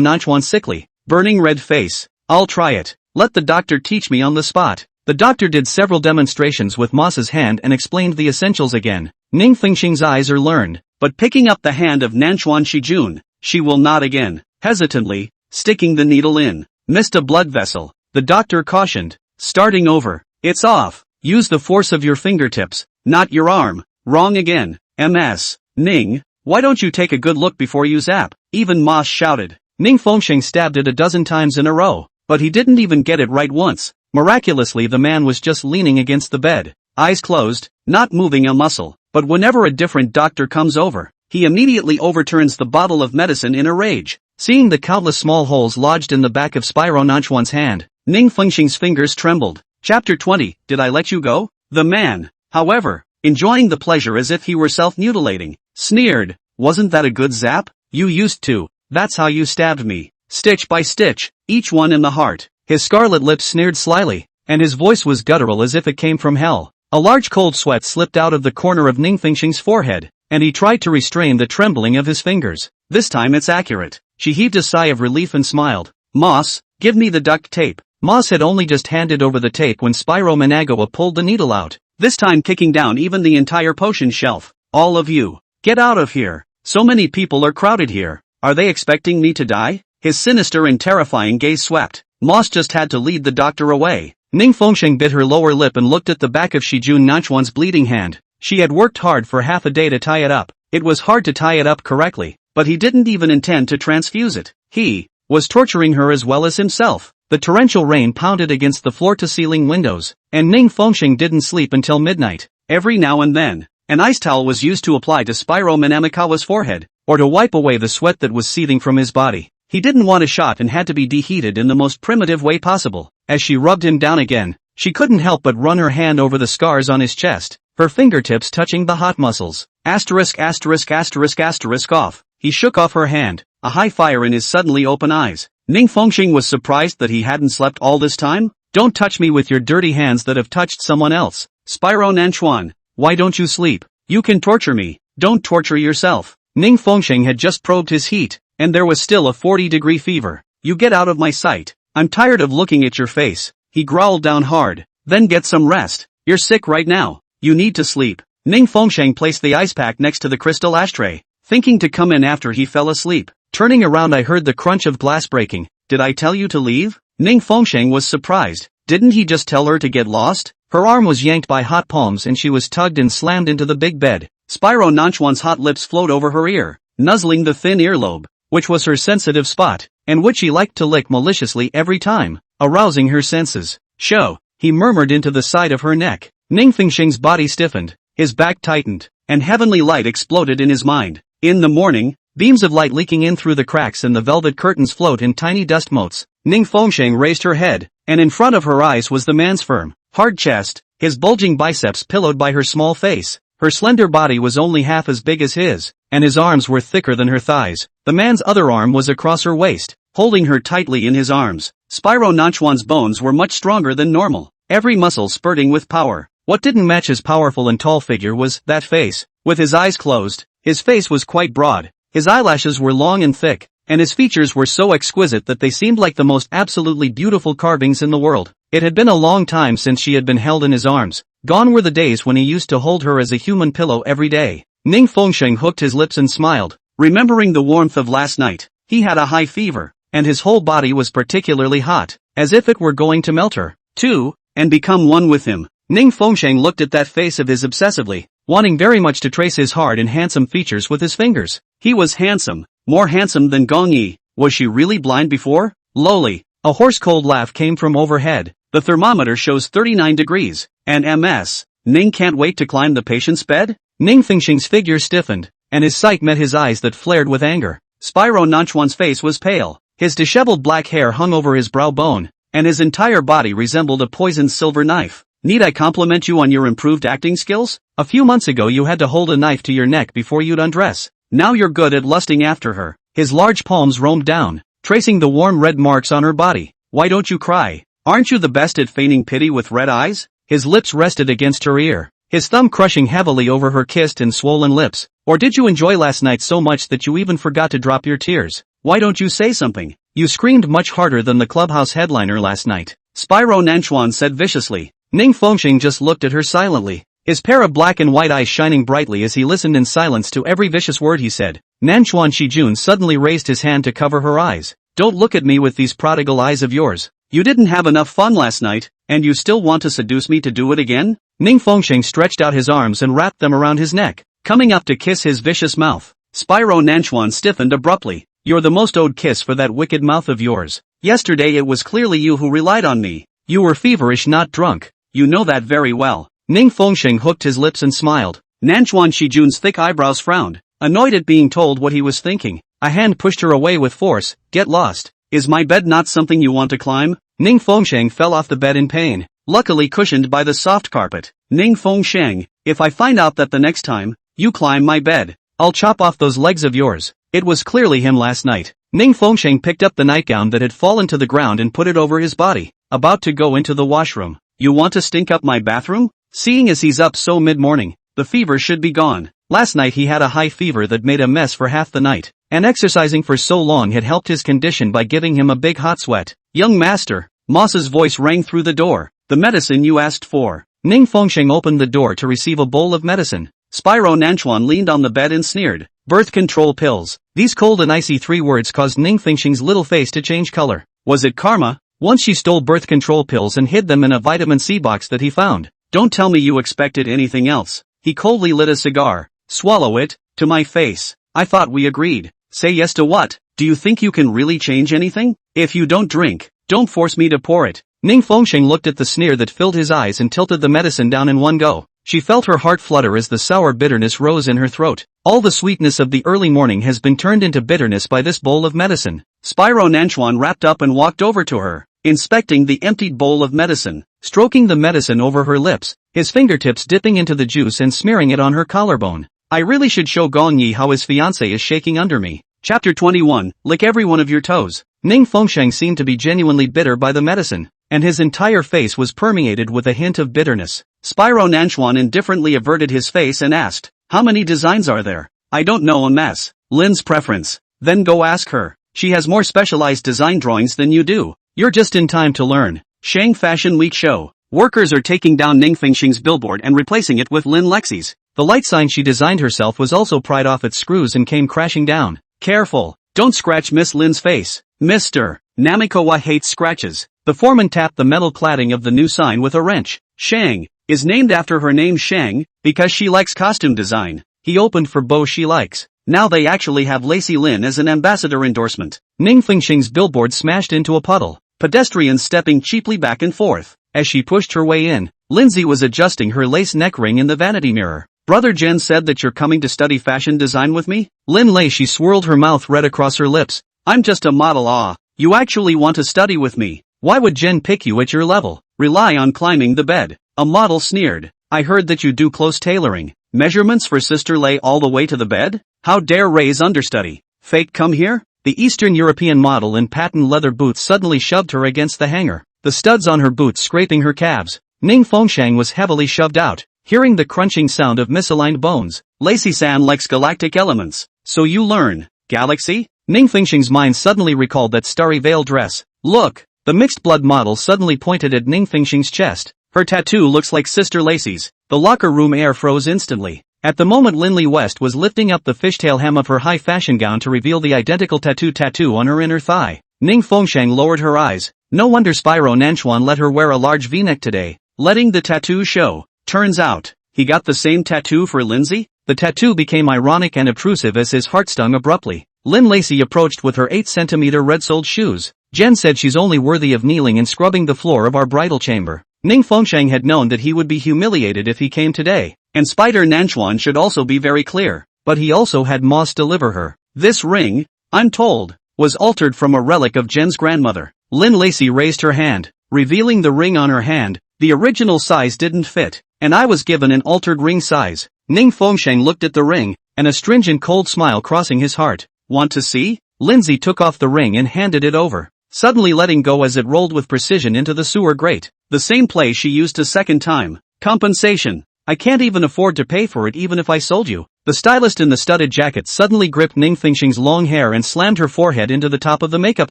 Nanchuan's sickly, burning red face. I'll try it. Let the doctor teach me on the spot. The doctor did several demonstrations with Moss's hand and explained the essentials again. Ning Fengsheng's eyes are learned, but picking up the hand of Nanchuan Shijun, she will not again. Hesitantly, sticking the needle in. Missed a blood vessel. The doctor cautioned. Starting over. It's off. Use the force of your fingertips, not your arm. Wrong again. MS. Ning, why don't you take a good look before you zap? Even Moss shouted. Ning Fengsheng stabbed it a dozen times in a row, but he didn't even get it right once. Miraculously the man was just leaning against the bed, eyes closed, not moving a muscle. But whenever a different doctor comes over, he immediately overturns the bottle of medicine in a rage. Seeing the countless small holes lodged in the back of Spyro Nanchuan's hand, Ning Fengsheng's fingers trembled. Chapter 20, Did I Let You Go? The man, however, enjoying the pleasure as if he were self-mutilating, sneered, Wasn't that a good zap? You used to. That's how you stabbed me. Stitch by stitch, each one in the heart. His scarlet lips sneered slyly, and his voice was guttural as if it came from hell. A large cold sweat slipped out of the corner of Ning Fengsheng's forehead, and he tried to restrain the trembling of his fingers. This time it's accurate. She heaved a sigh of relief and smiled. Moss, give me the duct tape. Moss had only just handed over the tape when Spyro Managawa pulled the needle out, this time kicking down even the entire potion shelf. All of you, get out of here. So many people are crowded here. Are they expecting me to die? His sinister and terrifying gaze swept. Moss just had to lead the doctor away. Ning Fengsheng bit her lower lip and looked at the back of Shijun Nanchuan's bleeding hand. She had worked hard for half a day to tie it up. It was hard to tie it up correctly, but he didn't even intend to transfuse it. He was torturing her as well as himself. The torrential rain pounded against the floor-to-ceiling windows, and Ning Fengsheng didn't sleep until midnight. Every now and then, an ice towel was used to apply to Spyro Manamikawa's forehead, or to wipe away the sweat that was seething from his body. He didn't want a shot and had to be deheated in the most primitive way possible. As she rubbed him down again, she couldn't help but run her hand over the scars on his chest, her fingertips touching the hot muscles. Asterisk. Off. He shook off her hand, a high fire in his suddenly open eyes. Ning Fengsheng was surprised that he hadn't slept all this time. Don't touch me with your dirty hands that have touched someone else. Spyro Nanchuan, why don't you sleep? You can torture me, don't torture yourself. Ning Fengsheng had just probed his heat, and there was still a 40-degree fever. You get out of my sight. I'm tired of looking at your face. He growled down hard. Then get some rest. You're sick right now. You need to sleep. Ning Fengsheng placed the ice pack next to the crystal ashtray, thinking to come in after he fell asleep. Turning around, I heard the crunch of glass breaking. Did I tell you to leave? Ning Fengsheng was surprised. Didn't he just tell her to get lost? Her arm was yanked by hot palms and she was tugged and slammed into the big bed. Spyro Nanchuan's hot lips flowed over her ear, nuzzling the thin earlobe, which was her sensitive spot, and which she liked to lick maliciously every time, arousing her senses. Show, he murmured into the side of her neck. Ning Fengsheng's body stiffened, his back tightened, and heavenly light exploded in his mind. In the morning, beams of light leaking in through the cracks in the velvet curtains float in tiny dust motes. Ning Fengsheng raised her head, and in front of her eyes was the man's firm, hard chest, his bulging biceps pillowed by her small face. Her slender body was only half as big as his, and his arms were thicker than her thighs. The man's other arm was across her waist, holding her tightly in his arms. Spyro Nanchuan's bones were much stronger than normal, every muscle spurting with power. What didn't match his powerful and tall figure was that face. With his eyes closed, his face was quite broad, his eyelashes were long and thick, and his features were so exquisite that they seemed like the most absolutely beautiful carvings in the world. It had been a long time since she had been held in his arms. Gone were the days when he used to hold her as a human pillow every day. Ning Fengsheng hooked his lips and smiled, remembering the warmth of last night. He had a high fever, and his whole body was particularly hot, as if it were going to melt her, too, and become one with him. Ning Fengsheng looked at that face of his obsessively, wanting very much to trace his hard and handsome features with his fingers. He was handsome, more handsome than Gong Yi. Was she really blind before? Lowly, a hoarse cold laugh came from overhead. The thermometer shows 39 degrees, and MS. Ning can't wait to climb the patient's bed? Ning Fengsheng's figure stiffened, and his sight met his eyes that flared with anger. Spyro Nanchuan's face was pale, his disheveled black hair hung over his brow bone, and his entire body resembled a poisoned silver knife. Need I compliment you on your improved acting skills? A few months ago you had to hold a knife to your neck before you'd undress. Now you're good at lusting after her. His large palms roamed down, tracing the warm red marks on her body. Why don't you cry? Aren't you the best at feigning pity with red eyes? His lips rested against her ear, his thumb crushing heavily over her kissed and swollen lips. Or did you enjoy last night so much that you even forgot to drop your tears? Why don't you say something? You screamed much harder than the clubhouse headliner last night, Spyro Nanchuan said viciously. Ning Fengsheng just looked at her silently, his pair of black and white eyes shining brightly as he listened in silence to every vicious word he said. Nanchuan Shijun suddenly raised his hand to cover her eyes. Don't look at me with these prodigal eyes of yours. You didn't have enough fun last night, and you still want to seduce me to do it again? Ning Fengsheng stretched out his arms and wrapped them around his neck, coming up to kiss his vicious mouth. Spyro Nanchuan stiffened abruptly. You're the most owed kiss for that wicked mouth of yours. Yesterday it was clearly you who relied on me. You were feverish, not drunk. You know that very well. Ning Fengsheng hooked his lips and smiled. Nanchuan Shijun's thick eyebrows frowned, annoyed at being told what he was thinking. A hand pushed her away with force. Get lost. Is my bed not something you want to climb? Ning Fengsheng fell off the bed in pain, luckily cushioned by the soft carpet. Ning Fengsheng, if I find out that the next time you climb my bed, I'll chop off those legs of yours. It was clearly him last night. Ning Fengsheng picked up the nightgown that had fallen to the ground and put it over his body, about to go into the washroom. You want to stink up my bathroom? Seeing as he's up so mid-morning, the fever should be gone. Last night he had a high fever that made a mess for half the night, and exercising for so long had helped his condition by giving him a big hot sweat. Young master, Moss's voice rang through the door. The medicine you asked for. Ning Fengsheng opened the door to receive a bowl of medicine. Spyro Nanchuan leaned on the bed and sneered. Birth control pills. These cold and icy 3 words caused Ning Fengsheng's little face to change color. Was it karma? Once she stole birth control pills and hid them in a vitamin C box that he found. Don't tell me you expected anything else. He coldly lit a cigar. Swallow it, to my face. I thought we agreed. Say yes to what? Do you think you can really change anything? If you don't drink, don't force me to pour it. Ning Fengsheng looked at the sneer that filled his eyes and tilted the medicine down in one go. She felt her heart flutter as the sour bitterness rose in her throat. All the sweetness of the early morning has been turned into bitterness by this bowl of medicine. Spyro Nanchuan wrapped up and walked over to her, inspecting the emptied bowl of medicine, stroking the medicine over her lips, his fingertips dipping into the juice and smearing it on her collarbone. I really should show Gong Yi how his fiancé is shaking under me. Chapter 21, Lick every one of your toes. Ning Fengsheng seemed to be genuinely bitter by the medicine, and his entire face was permeated with a hint of bitterness. Spyro Nanchuan indifferently averted his face and asked, how many designs are there? I don't know, a mess. Lin's preference. Then go ask her. She has more specialized design drawings than you do. You're just in time to learn. Shang Fashion Week show. Workers are taking down Ning Fengsheng's billboard and replacing it with Lin Lexi's. The light sign she designed herself was also pried off its screws and came crashing down. Careful. Don't scratch Miss Lin's face. Mr. Namikowa hates scratches. The foreman tapped the metal cladding of the new sign with a wrench. Shang is named after her name Shang, because she likes costume design. He opened for Bo She Likes. Now they actually have Lacey Lin as an ambassador endorsement. Ning Fengsheng's billboard smashed into a puddle. Pedestrians stepping cheaply back and forth. As she pushed her way in, Lindsay was adjusting her lace neck ring in the vanity mirror. Brother Jen said that you're coming to study fashion design with me? Lin lay, she swirled her mouth red across her lips. I'm just a model. You actually want to study with me? Why would Jen pick you at your level? Rely on climbing the bed. A model sneered. I heard that you do close tailoring. Measurements for Sister Lay all the way to the bed? How dare Ray's understudy? Fake come here? The Eastern European model in patent leather boots suddenly shoved her against the hanger, the studs on her boots scraping her calves. Ning Fengsheng was heavily shoved out, hearing the crunching sound of misaligned bones. Lacey-san likes galactic elements. So you learn. Galaxy? Ning Fengsheng's mind suddenly recalled that starry veil dress. Look! The mixed blood model suddenly pointed at Ning Fengsheng's chest. Her tattoo looks like Sister Lacey's. The locker room air froze instantly. At the moment Linley West was lifting up the fishtail hem of her high fashion gown to reveal the identical tattoo on her inner thigh. Ning Fengsheng lowered her eyes. No wonder Spyro Nanchuan let her wear a large v-neck today, letting the tattoo show. Turns out, he got the same tattoo for Lindsay? The tattoo became ironic and obtrusive as his heart stung abruptly. Lin Lacey approached with her 8-centimeter red-soled shoes. Jen said she's only worthy of kneeling and scrubbing the floor of our bridal chamber. Ning Fengsheng had known that he would be humiliated if he came today. And Spider Nanchuan should also be very clear. But he also had Moss deliver her. This ring, I'm told, was altered from a relic of Jen's grandmother. Lin Lacey raised her hand, revealing the ring on her hand. The original size didn't fit, and I was given an altered ring size. Ning Fengsheng looked at the ring, an astringent cold smile crossing his heart. Want to see? Lindsay took off the ring and handed it over, suddenly letting go as it rolled with precision into the sewer grate. The same place she used a second time. Compensation. I can't even afford to pay for it even if I sold you. The stylist in the studded jacket suddenly gripped Ning Fengsheng's long hair and slammed her forehead into the top of the makeup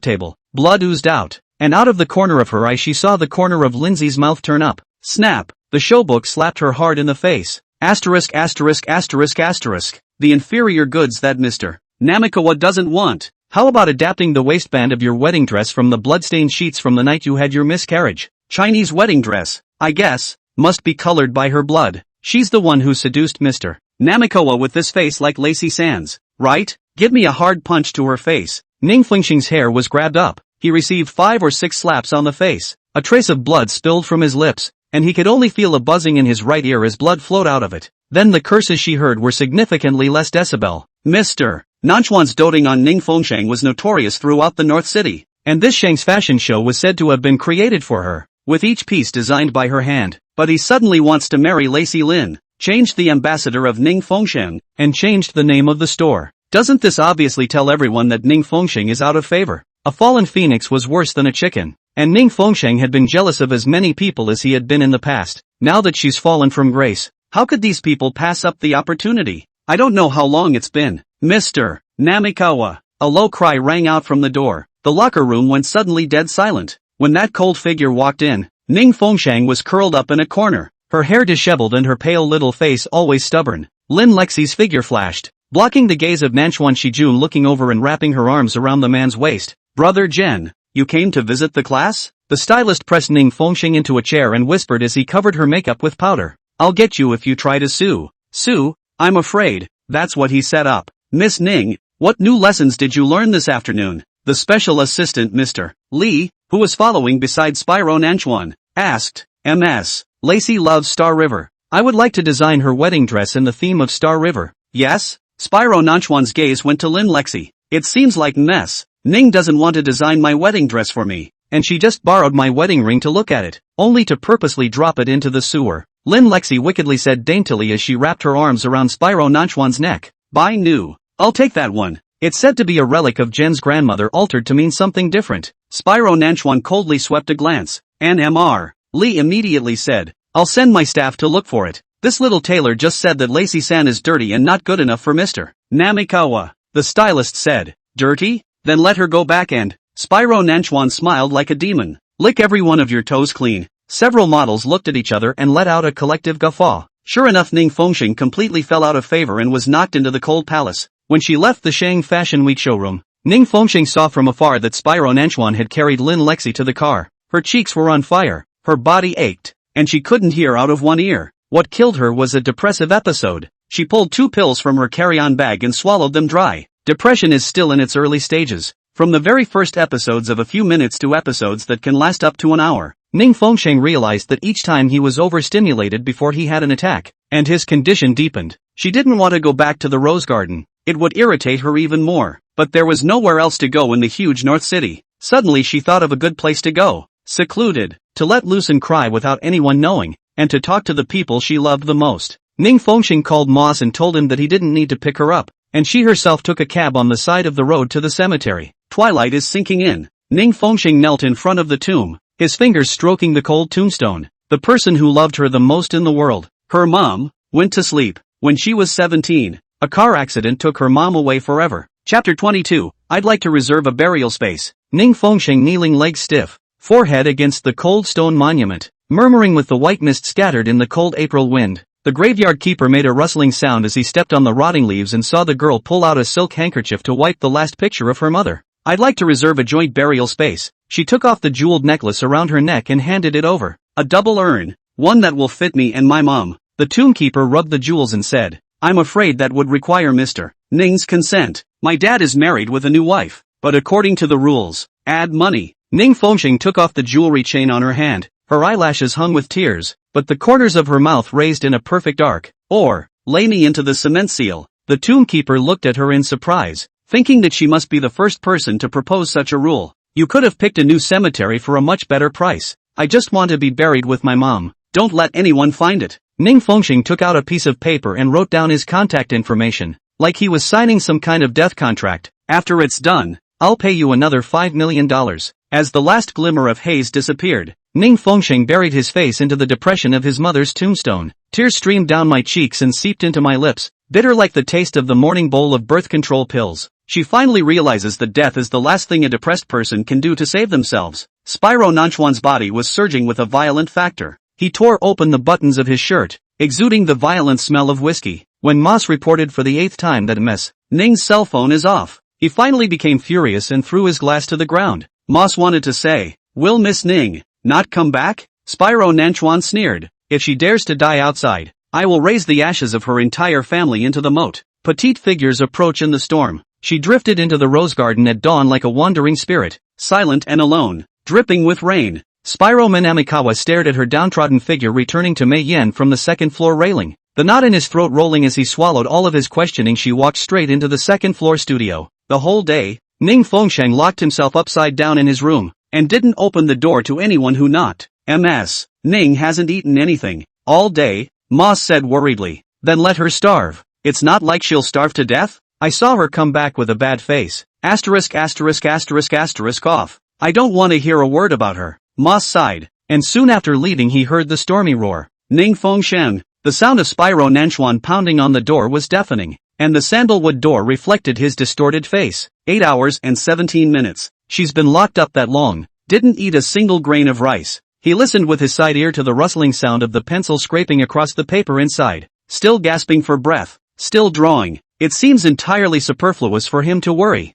table. Blood oozed out, and out of the corner of her eye she saw the corner of Lindsay's mouth turn up. Snap. The showbook slapped her hard in the face. Asterisk asterisk asterisk asterisk. The inferior goods that Mr. Namikawa doesn't want. How about adapting the waistband of your wedding dress from the bloodstained sheets from the night you had your miscarriage? Chinese wedding dress, I guess. must be colored by her blood. She's the one who seduced Mr. Namikawa with this face like lacy sands, right? Give me a hard punch to her face. Ning Fengxing's hair was grabbed up. He received 5 or 6 slaps on the face. A trace of blood spilled from his lips, and he could only feel a buzzing in his right ear as blood flowed out of it. Then the curses she heard were significantly less decibel. Mr. Nanchuan's doting on Ning Fengxing was notorious throughout the North City, and this Shang's fashion show was said to have been created for her, with each piece designed by her hand. But he suddenly wants to marry Lacey Lin, changed the ambassador of Ning Fengxing, and changed the name of the store. Doesn't this obviously tell everyone that Ning Fengxing is out of favor? A fallen phoenix was worse than a chicken, and Ning Fengxing had been jealous of as many people as he had been in the past. Now that she's fallen from grace, how could these people pass up the opportunity? I don't know how long it's been. Mr. Namikawa. A low cry rang out from the door. The locker room went suddenly dead silent. When that cold figure walked in, Ning Fengxing was curled up in a corner, her hair disheveled and her pale little face always stubborn. Lin Lexi's figure flashed, blocking the gaze of Nanchuan Shijun, looking over and wrapping her arms around the man's waist. Brother Jen, you came to visit the class? The stylist pressed Ning Fengxing into a chair and whispered as he covered her makeup with powder. I'll get you if you try to sue. Sue? I'm afraid. That's what he set up. Miss Ning, what new lessons did you learn this afternoon? The special assistant Mr. Lee, who was following beside Spyro Nanchuan, asked. Ms. Lacey loves Star River. I would like to design her wedding dress in the theme of Star River. Yes? Spyro Nanchuan's gaze went to Lin Lexi. It seems like Ms. Ning doesn't want to design my wedding dress for me, and she just borrowed my wedding ring to look at it, only to purposely drop it into the sewer. Lin Lexi wickedly said daintily as she wrapped her arms around Spyro Nanchuan's neck. Buy new. I'll take that one. It's said to be a relic of Jen's grandmother altered to mean something different. Spyro Nanchuan coldly swept a glance. Mr. Lee immediately said, I'll send my staff to look for it. This little tailor just said that Lacey-san is dirty and not good enough for Mr. Namikawa. The stylist said, dirty? Then let her go back and... Spyro Nanchuan smiled like a demon. Lick every one of your toes clean. Several models looked at each other and let out a collective guffaw. Sure enough, Ning Fengxing completely fell out of favor and was knocked into the cold palace. When she left the Shang Fashion Week showroom, Ning Fengxing saw from afar that Spyro Nanchuan had carried Lin Lexi to the car. Her cheeks were on fire, her body ached, and she couldn't hear out of one ear. What killed her was a depressive episode. She pulled 2 pills from her carry-on bag and swallowed them dry. Depression is still in its early stages. From the very first episodes of a few minutes to episodes that can last up to an hour. Ning Fengxing realized that each time he was overstimulated before he had an attack, and his condition deepened. She didn't want to go back to the Rose Garden. It would irritate her even more. But there was nowhere else to go in the huge North City. Suddenly she thought of a good place to go. Secluded, to let loose and cry without anyone knowing, and to talk to the people she loved the most. Ning Fengxing called Moss and told him that he didn't need to pick her up, and she herself took a cab on the side of the road to the cemetery. Twilight is sinking in. Ning Fengxing knelt in front of the tomb, his fingers stroking the cold tombstone. The person who loved her the most in the world, her mom, went to sleep. When she was 17, a car accident took her mom away forever. Chapter 22, I'd like to reserve a burial space. Ning Fengxing kneeling, legs stiff, forehead against the cold stone monument, murmuring with the white mist scattered in the cold April wind. The graveyard keeper made a rustling sound as he stepped on the rotting leaves and saw the girl pull out a silk handkerchief to wipe the last picture of her mother. I'd like to reserve a joint burial space. She took off the jeweled necklace around her neck and handed it over. A double urn, one that will fit me and my mom. The tombkeeper rubbed the jewels and said, I'm afraid that would require Mr. Ning's consent. My dad is married with a new wife, but according to the rules, add money. Ning Fengxing took off the jewelry chain on her hand. Her eyelashes hung with tears, but the corners of her mouth raised in a perfect arc. Or, lay me into the cement seal. The tombkeeper looked at her in surprise, thinking that she must be the first person to propose such a rule. You could have picked a new cemetery for a much better price. I just want to be buried with my mom. Don't let anyone find it. Ning Fengxing took out a piece of paper and wrote down his contact information, like he was signing some kind of death contract. After it's done, I'll pay you another $5 million. As the last glimmer of haze disappeared, Ning Fengxing buried his face into the depression of his mother's tombstone. Tears streamed down my cheeks and seeped into my lips, bitter like the taste of the morning bowl of birth control pills. She finally realizes that death is the last thing a depressed person can do to save themselves. Spyro Nanchuan's body was surging with a violent factor. He tore open the buttons of his shirt, exuding the violent smell of whiskey. When Moss reported for the 8th time that Ms. Ning's cell phone is off, he finally became furious and threw his glass to the ground. Moss wanted to say, will Miss Ning not come back? Spyro Nanchuan sneered. If she dares to die outside, I will raise the ashes of her entire family into the moat. Petite figures approach in the storm. She drifted into the rose garden at dawn like a wandering spirit, silent and alone, dripping with rain. Spyro Manamikawa stared at her downtrodden figure returning to Mei Yen from the second-floor railing. The knot in his throat rolling as he swallowed all of his questioning, she walked straight into the second-floor studio. The whole day, Ning Fengsheng locked himself upside down in his room, and didn't open the door to anyone who knocked. MS. Ning hasn't eaten anything all day, Ma said worriedly. Then let her starve. It's not like she'll starve to death. I saw her come back with a bad face. Asterisk asterisk asterisk asterisk off. I don't want to hear a word about her. Ma sighed, and soon after leaving he heard the stormy roar. Ning Fengsheng. The sound of Spyro Nanchuan pounding on the door was deafening, and the sandalwood door reflected his distorted face. 8 hours and 17 minutes. She's been locked up that long. Didn't eat a single grain of rice. He listened with his side ear to the rustling sound of the pencil scraping across the paper inside. Still gasping for breath. Still drawing. It seems entirely superfluous for him to worry.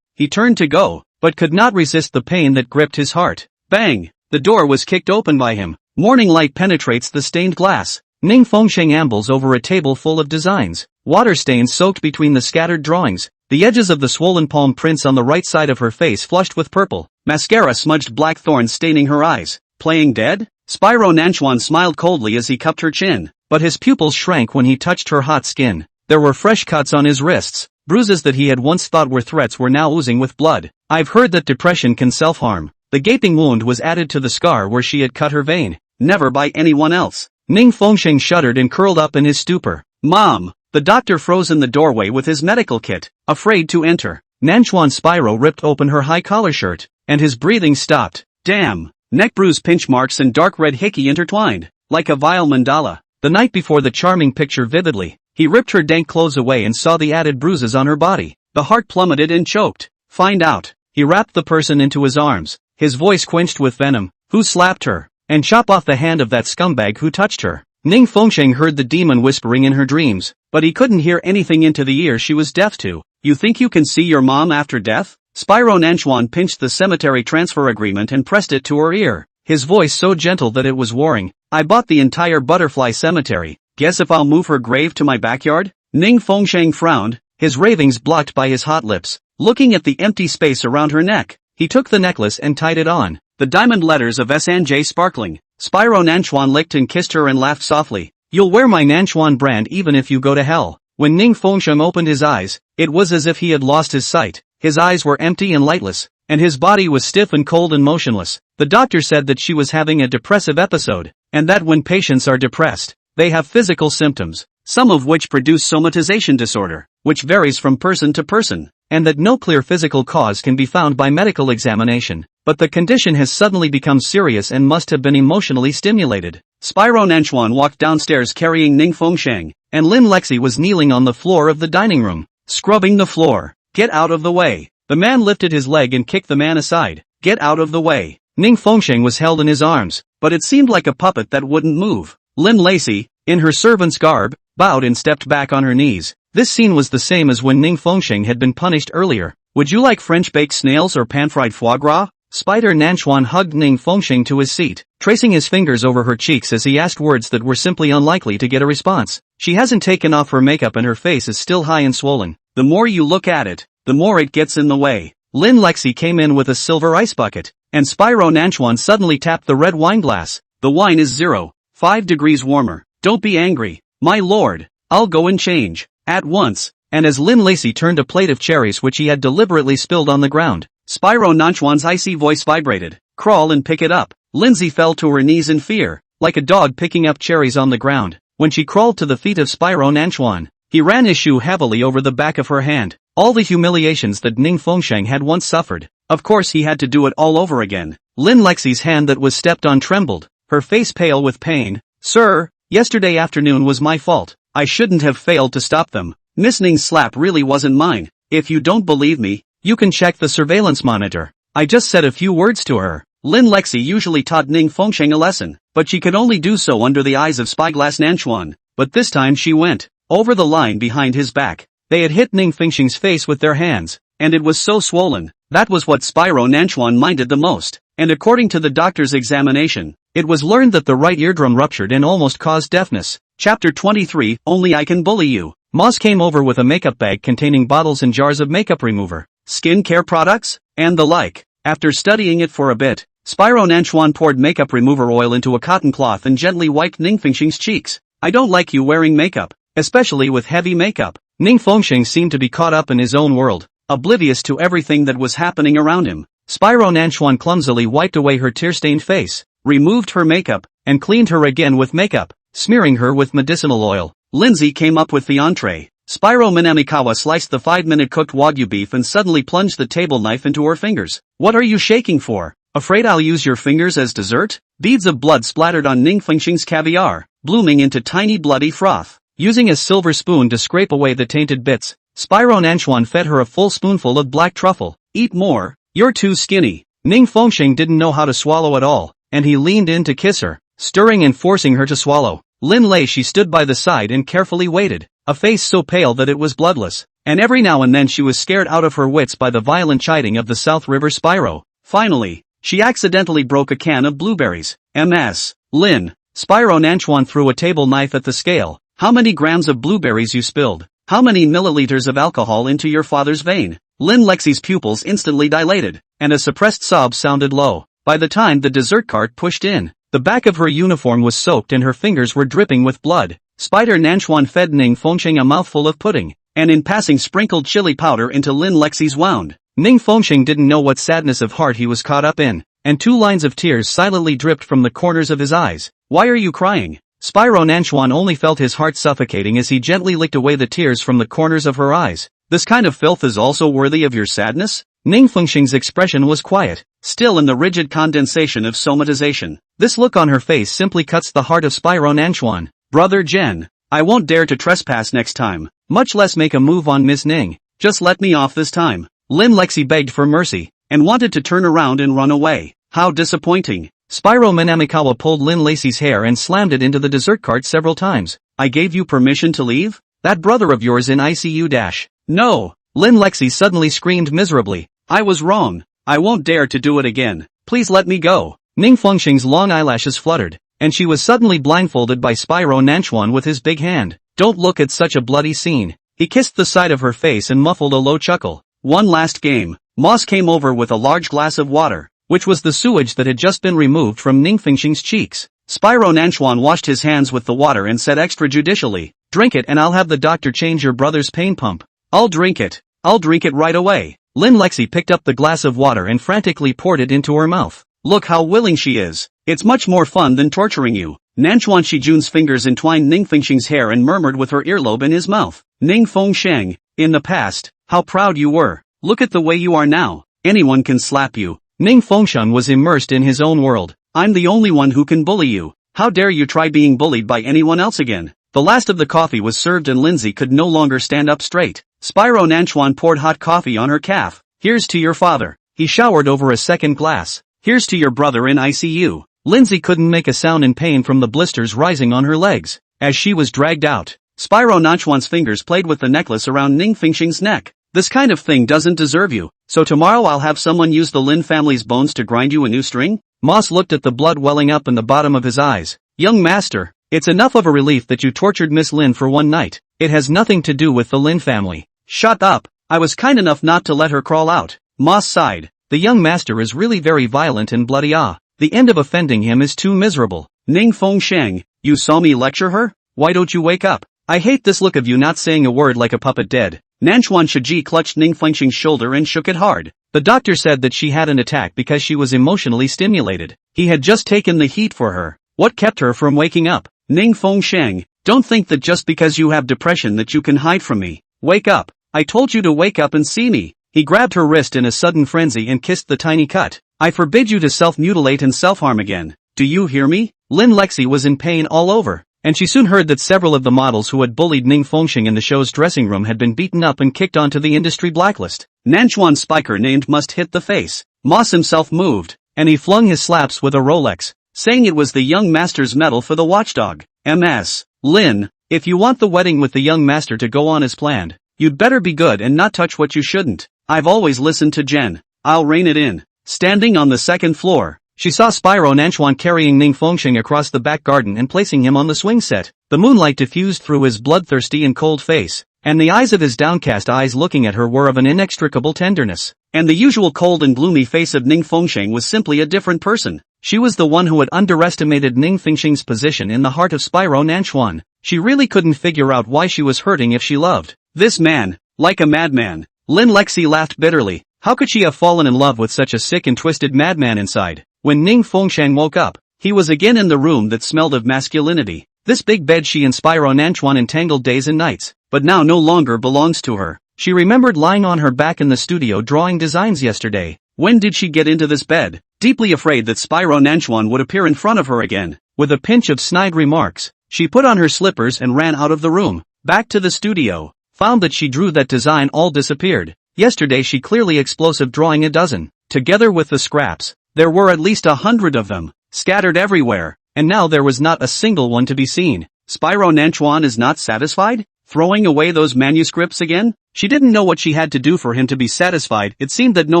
He turned to go, but could not resist the pain that gripped his heart. Bang! The door was kicked open by him. Morning light penetrates the stained glass. Ning Fengsheng ambles over a table full of designs. Water stains soaked between the scattered drawings. The edges of the swollen palm prints on the right side of her face flushed with purple. Mascara smudged black thorns staining her eyes. Playing dead? Spyro Nanchuan smiled coldly as he cupped her chin, but his pupils shrank when he touched her hot skin. There were fresh cuts on his wrists. Bruises that he had once thought were threats were now oozing with blood. I've heard that depression can self-harm. The gaping wound was added to the scar where she had cut her vein. Never by anyone else. Ning Fengsheng shuddered and curled up in his stupor. Mom! The doctor froze in the doorway with his medical kit, afraid to enter. Nanchuan Spyro ripped open her high collar shirt, and his breathing stopped. Damn! Neck bruise, pinch marks and dark red hickey intertwined, like a vile mandala. The night before the charming picture vividly, he ripped her dank clothes away and saw the added bruises on her body. The heart plummeted and choked. Find out. He wrapped the person into his arms, his voice quenched with venom. Who slapped her? And chop off the hand of that scumbag who touched her. Ning Fengsheng heard the demon whispering in her dreams, but he couldn't hear anything into the ear she was deaf to. You think you can see your mom after death? Spyro Nanchuan pinched the cemetery transfer agreement and pressed it to her ear, his voice so gentle that it was warring. I bought the entire butterfly cemetery. Guess if I'll move her grave to my backyard? Ning Fengsheng frowned, his ravings blocked by his hot lips. Looking at the empty space around her neck, he took the necklace and tied it on. The diamond letters of Sanjay sparkling. Spyro Nanchuan licked and kissed her and laughed softly. You'll wear my Nanchuan brand even if you go to hell. When Ning Fengsheng opened his eyes, it was as if he had lost his sight. His eyes were empty and lightless, and his body was stiff and cold and motionless. The doctor said that she was having a depressive episode, and that when patients are depressed, they have physical symptoms, some of which produce somatization disorder, which varies from person to person, and that no clear physical cause can be found by medical examination. But the condition has suddenly become serious and must have been emotionally stimulated. Spyro Nanchuan walked downstairs carrying Ning Fengsheng, and Lin Lexi was kneeling on the floor of the dining room, scrubbing the floor. Get out of the way. The man lifted his leg and kicked the man aside. Get out of the way. Ning Fengsheng was held in his arms, but it seemed like a puppet that wouldn't move. Lin Lacey, in her servant's garb, bowed and stepped back on her knees. This scene was the same as when Ning Fengsheng had been punished earlier. Would you like French baked snails or pan-fried foie gras? Spider Nanchuan hugged Ning Fengsheng to his seat, tracing his fingers over her cheeks as he asked words that were simply unlikely to get a response. She hasn't taken off her makeup and her face is still high and swollen. The more you look at it, the more it gets in the way. Lin Lexi came in with a silver ice bucket, and Spyro Nanchuan suddenly tapped the red wine glass. The wine is 0.5 degrees warmer. Don't be angry, my lord. I'll go and change. At once. And as Lin Lacey turned a plate of cherries which he had deliberately spilled on the ground, Spyro Nanchuan's icy voice vibrated. Crawl and pick it up. Lindsay fell to her knees in fear, like a dog picking up cherries on the ground. When she crawled to the feet of Spyro Nanchuan, he ran his shoe heavily over the back of her hand. All the humiliations that Ning Fengsheng had once suffered. Of course he had to do it all over again. Lin Lexi's hand that was stepped on trembled, her face pale with pain. Sir, yesterday afternoon was my fault. I shouldn't have failed to stop them. Miss Ning's slap really wasn't mine. If you don't believe me, you can check the surveillance monitor. I just said a few words to her. Lin Lexi usually taught Ning Fengsheng a lesson, but she could only do so under the eyes of Spyglass Nanchuan. But this time she went over the line behind his back. They had hit Ning Fengsheng's face with their hands, and it was so swollen. That was what Spyro Nanchuan minded the most. And according to the doctor's examination, It was learned that the right eardrum ruptured and almost caused deafness. Chapter 23, Only I Can Bully You. Moss came over with a makeup bag containing bottles and jars of makeup remover, skin care products, and the like. After studying it for a bit, Spyro Nanchuan poured makeup remover oil into a cotton cloth and gently wiped Ning Fengxing's cheeks. I don't like you wearing makeup, especially with heavy makeup. Ning Fengxing seemed to be caught up in his own world, oblivious to everything that was happening around him. Spyro Nanchuan clumsily wiped away her tear-stained face, removed her makeup, and cleaned her again with makeup, smearing her with medicinal oil. Lindsay came up with the entree. Spyro Minamikawa sliced the 5-minute cooked wagyu beef and suddenly plunged the table knife into her fingers. What are you shaking for? Afraid I'll use your fingers as dessert? Beads of blood splattered on Ning Fengxing's caviar, blooming into tiny bloody froth. Using a silver spoon to scrape away the tainted bits, Spyro Nanchuan fed her a full spoonful of black truffle. Eat more, you're too skinny. Ning Fengxing didn't know how to swallow at all, and he leaned in to kiss her, stirring and forcing her to swallow. Lin Lei she stood by the side and carefully waited, a face so pale that it was bloodless, and every now and then she was scared out of her wits by the violent chiding of the South River Spyro. Finally, she accidentally broke a can of blueberries. Ms. Lin. Spyro Nanchuan threw a table knife at the scale. How many grams of blueberries you spilled? How many milliliters of alcohol into your father's vein? Lin Lexi's pupils instantly dilated, and a suppressed sob sounded low. By the time the dessert cart pushed in, the back of her uniform was soaked and her fingers were dripping with blood. Spider Nanchuan fed Ning Fengxing a mouthful of pudding, and in passing sprinkled chili powder into Lin Lexi's wound. Ning Fengxing didn't know what sadness of heart he was caught up in, and 2 lines of tears silently dripped from the corners of his eyes. Why are you crying? Spyro Nanchuan only felt his heart suffocating as he gently licked away the tears from the corners of her eyes. This kind of filth is also worthy of your sadness? Ning Fengxing's expression was quiet, still in the rigid condensation of somatization. This look on her face simply cuts the heart of Spyro Nanchuan. Brother Jen, I won't dare to trespass next time, much less make a move on Miss Ning. Just let me off this time. Lin Lexi begged for mercy, and wanted to turn around and run away. How disappointing. Spyro Minamikawa pulled Lin Lacey's hair and slammed it into the dessert cart several times. I gave you permission to leave? That brother of yours in ICU dash. No. Lin Lexi suddenly screamed miserably. I was wrong. I won't dare to do it again. Please let me go. Ning Fengxing's long eyelashes fluttered, and she was suddenly blindfolded by Spyro Nanchuan with his big hand. Don't look at such a bloody scene. He kissed the side of her face and muffled a low chuckle. One last game. Moss came over with a large glass of water, which was the sewage that had just been removed from Ning Fengxing's cheeks. Spyro Nanchuan washed his hands with the water and said extra judicially, drink it and I'll have the doctor change your brother's pain pump. I'll drink it. I'll drink it right away. Lin Lexi picked up the glass of water and frantically poured it into her mouth. Look how willing she is. It's much more fun than torturing you. Nanchuan Shijun's fingers entwined Ning Fengxing's hair and murmured with her earlobe in his mouth. Ning Fengxing, in the past, how proud you were. Look at the way you are now. Anyone can slap you. Ning Fengxing was immersed in his own world. I'm the only one who can bully you. How dare you try being bullied by anyone else again? The last of the coffee was served and Lindsay could no longer stand up straight. Spyro Nanchuan poured hot coffee on her calf. Here's to your father. He showered over a second glass. Here's to your brother in ICU. Lindsay couldn't make a sound in pain from the blisters rising on her legs. As she was dragged out, Spyro Nanchuan's fingers played with the necklace around Ning Fengxing's neck. This kind of thing doesn't deserve you, so tomorrow I'll have someone use the Lin family's bones to grind you a new string? Moss looked at the blood welling up in the bottom of his eyes. Young master, it's enough of a relief that you tortured Miss Lin for one night. It has nothing to do with the Lin family. Shut up. I was kind enough not to let her crawl out. Moss sighed. The young master is really very violent and bloody. The end of offending him is too miserable. Ning Fengxing, you saw me lecture her? Why don't you wake up? I hate this look of you not saying a word like a puppet dead. Nanchuan Shiji clutched Ning Fengxing's shoulder and shook it hard. The doctor said that she had an attack because she was emotionally stimulated. He had just taken the heat for her. What kept her from waking up? Ning Fengxing, don't think that just because you have depression that you can hide from me. Wake up. I told you to wake up and see me. He grabbed her wrist in a sudden frenzy and kissed the tiny cut. I forbid you to self-mutilate and self-harm again. Do you hear me? Lin Lexi was in pain all over, and she soon heard that several of the models who had bullied Ning Fengxing in the show's dressing room had been beaten up and kicked onto the industry blacklist. Nanchuan Spiker named must hit the face. Moss himself moved, and he flung his slaps with a Rolex, saying it was the young master's medal for the watchdog. Ms. Lin, if you want the wedding with the young master to go on as planned, you'd better be good and not touch what you shouldn't. I've always listened to Jen. I'll rein it in. Standing on the second floor, she saw Spyro Nanchuan carrying Ning Fengsheng across the back garden and placing him on the swing set. The moonlight diffused through his bloodthirsty and cold face, and the eyes of his downcast eyes looking at her were of an inextricable tenderness. And the usual cold and gloomy face of Ning Fengsheng was simply a different person. She was the one who had underestimated Ning Fengsheng's position in the heart of Spyro Nanchuan. She really couldn't figure out why she was hurting if she loved this man, like a madman. Lin Lexi laughed bitterly. How could she have fallen in love with such a sick and twisted madman inside? When Ning Fengsheng woke up, he was again in the room that smelled of masculinity. This big bed she and Spyro Nanchuan entangled days and nights, but now no longer belongs to her. She remembered lying on her back in the studio drawing designs yesterday. When did she get into this bed? Deeply afraid that Spyro Nanchuan would appear in front of her again. With a pinch of snide remarks, she put on her slippers and ran out of the room. Back to the studio. Found that she drew that design all disappeared. Yesterday she clearly explosive drawing a dozen. Together with the scraps, there were at least 100 of them, scattered everywhere, and now there was not a single one to be seen. Spyro Nanchuan is not satisfied? Throwing away those manuscripts again? She didn't know what she had to do for him to be satisfied. It seemed that no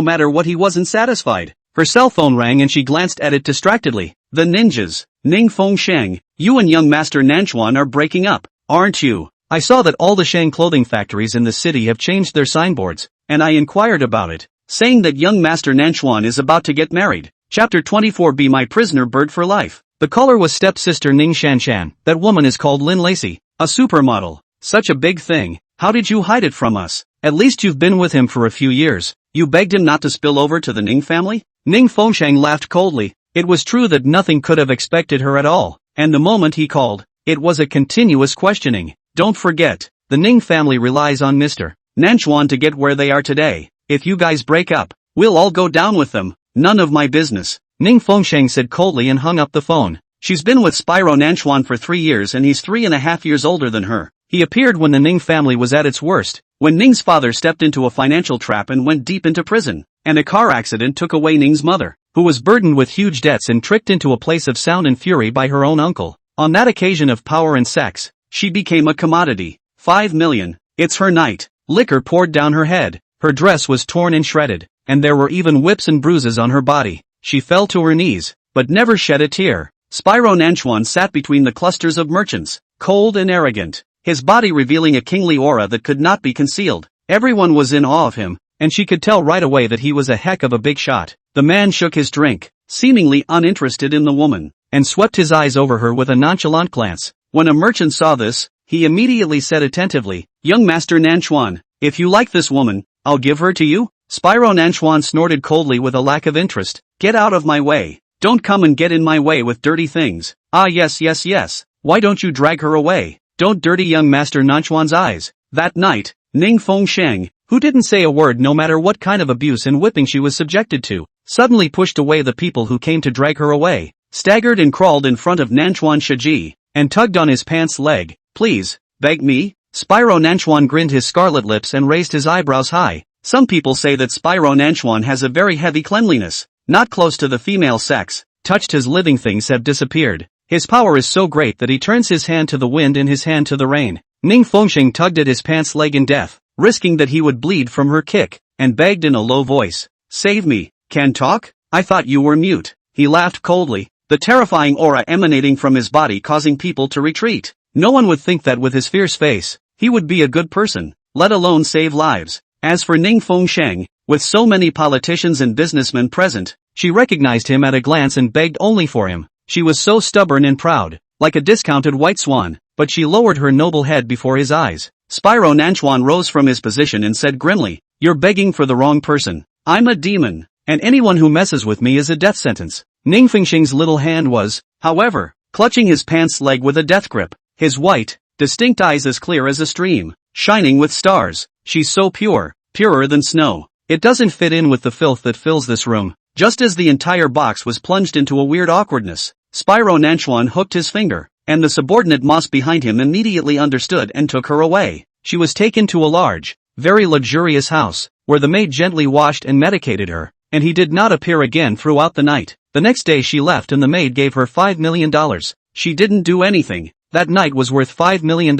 matter what he wasn't satisfied. Her cell phone rang and she glanced at it distractedly. The ninjas. Ning Fengsheng, you and young Master Nanchuan are breaking up, aren't you? I saw that all the Shang clothing factories in the city have changed their signboards, and I inquired about it, saying that young Master Nanchuan is about to get married. Chapter 24. Be my prisoner bird for life. The caller was stepsister Ning Shanshan. That woman is called Lin Lacey, a supermodel. Such a big thing. How did you hide it from us? At least you've been with him for a few years. You begged him not to spill over to the Ning family? Ning Fengsheng laughed coldly. It was true that nothing could have expected her at all, and the moment he called, it was a continuous questioning. Don't forget, the Ning family relies on Mr. Nanchuan to get where they are today. If you guys break up, we'll all go down with them. None of my business. Ning Fengsheng said coldly and hung up the phone. She's been with Spyro Nanchuan for 3 years and he's 3.5 years older than her. He appeared when the Ning family was at its worst, when Ning's father stepped into a financial trap and went deep into prison, and a car accident took away Ning's mother, who was burdened with huge debts and tricked into a place of sound and fury by her own uncle. On that occasion of power and sex, she became a commodity. 5 million. It's her night. Liquor poured down her head. Her dress was torn and shredded, and there were even whips and bruises on her body. She fell to her knees, but never shed a tear. Spyro Nanchuan sat between the clusters of merchants, cold and arrogant, his body revealing a kingly aura that could not be concealed. Everyone was in awe of him, and she could tell right away that he was a heck of a big shot. The man shook his drink, seemingly uninterested in the woman, and swept his eyes over her with a nonchalant glance. When a merchant saw this, he immediately said attentively, "Young Master Nanchuan, if you like this woman, I'll give her to you." Spyro Nanchuan snorted coldly with a lack of interest. "Get out of my way. Don't come and get in my way with dirty things." "Ah yes. Why don't you drag her away? Don't dirty young Master Nanchuan's eyes." That night, Ning Fengsheng, who didn't say a word no matter what kind of abuse and whipping she was subjected to, suddenly pushed away the people who came to drag her away, staggered and crawled in front of Nanchuan Shiji, and tugged on his pants leg. "Please, beg me?" Spyro Nanchuan grinned his scarlet lips and raised his eyebrows high. Some people say that Spyro Nanchuan has a very heavy cleanliness, not close to the female sex. Touched his living things have disappeared. His power is so great that he turns his hand to the wind and his hand to the rain. Ning Fengsheng tugged at his pants leg in death, risking that he would bleed from her kick, and begged in a low voice, "Save me." "Can talk? I thought you were mute." He laughed coldly, the terrifying aura emanating from his body causing people to retreat. No one would think that with his fierce face, he would be a good person, let alone save lives. As for Ning Fengsheng, with so many politicians and businessmen present, she recognized him at a glance and begged only for him. She was so stubborn and proud, like a discounted white swan, but she lowered her noble head before his eyes. Spyro Nanchuan rose from his position and said grimly, "You're begging for the wrong person. I'm a demon, and anyone who messes with me is a death sentence." Ning Fengsheng's little hand was, however, clutching his pants leg with a death grip, his white, distinct eyes as clear as a stream, shining with stars. "She's so pure, purer than snow. It doesn't fit in with the filth that fills this room." Just as the entire box was plunged into a weird awkwardness, Spyro Nanchuan hooked his finger, and the subordinate moss behind him immediately understood and took her away. She was taken to a large, very luxurious house, where the maid gently washed and medicated her, and he did not appear again throughout the night. The next day she left and the maid gave her $5 million. She didn't do anything. That night was worth $5 million.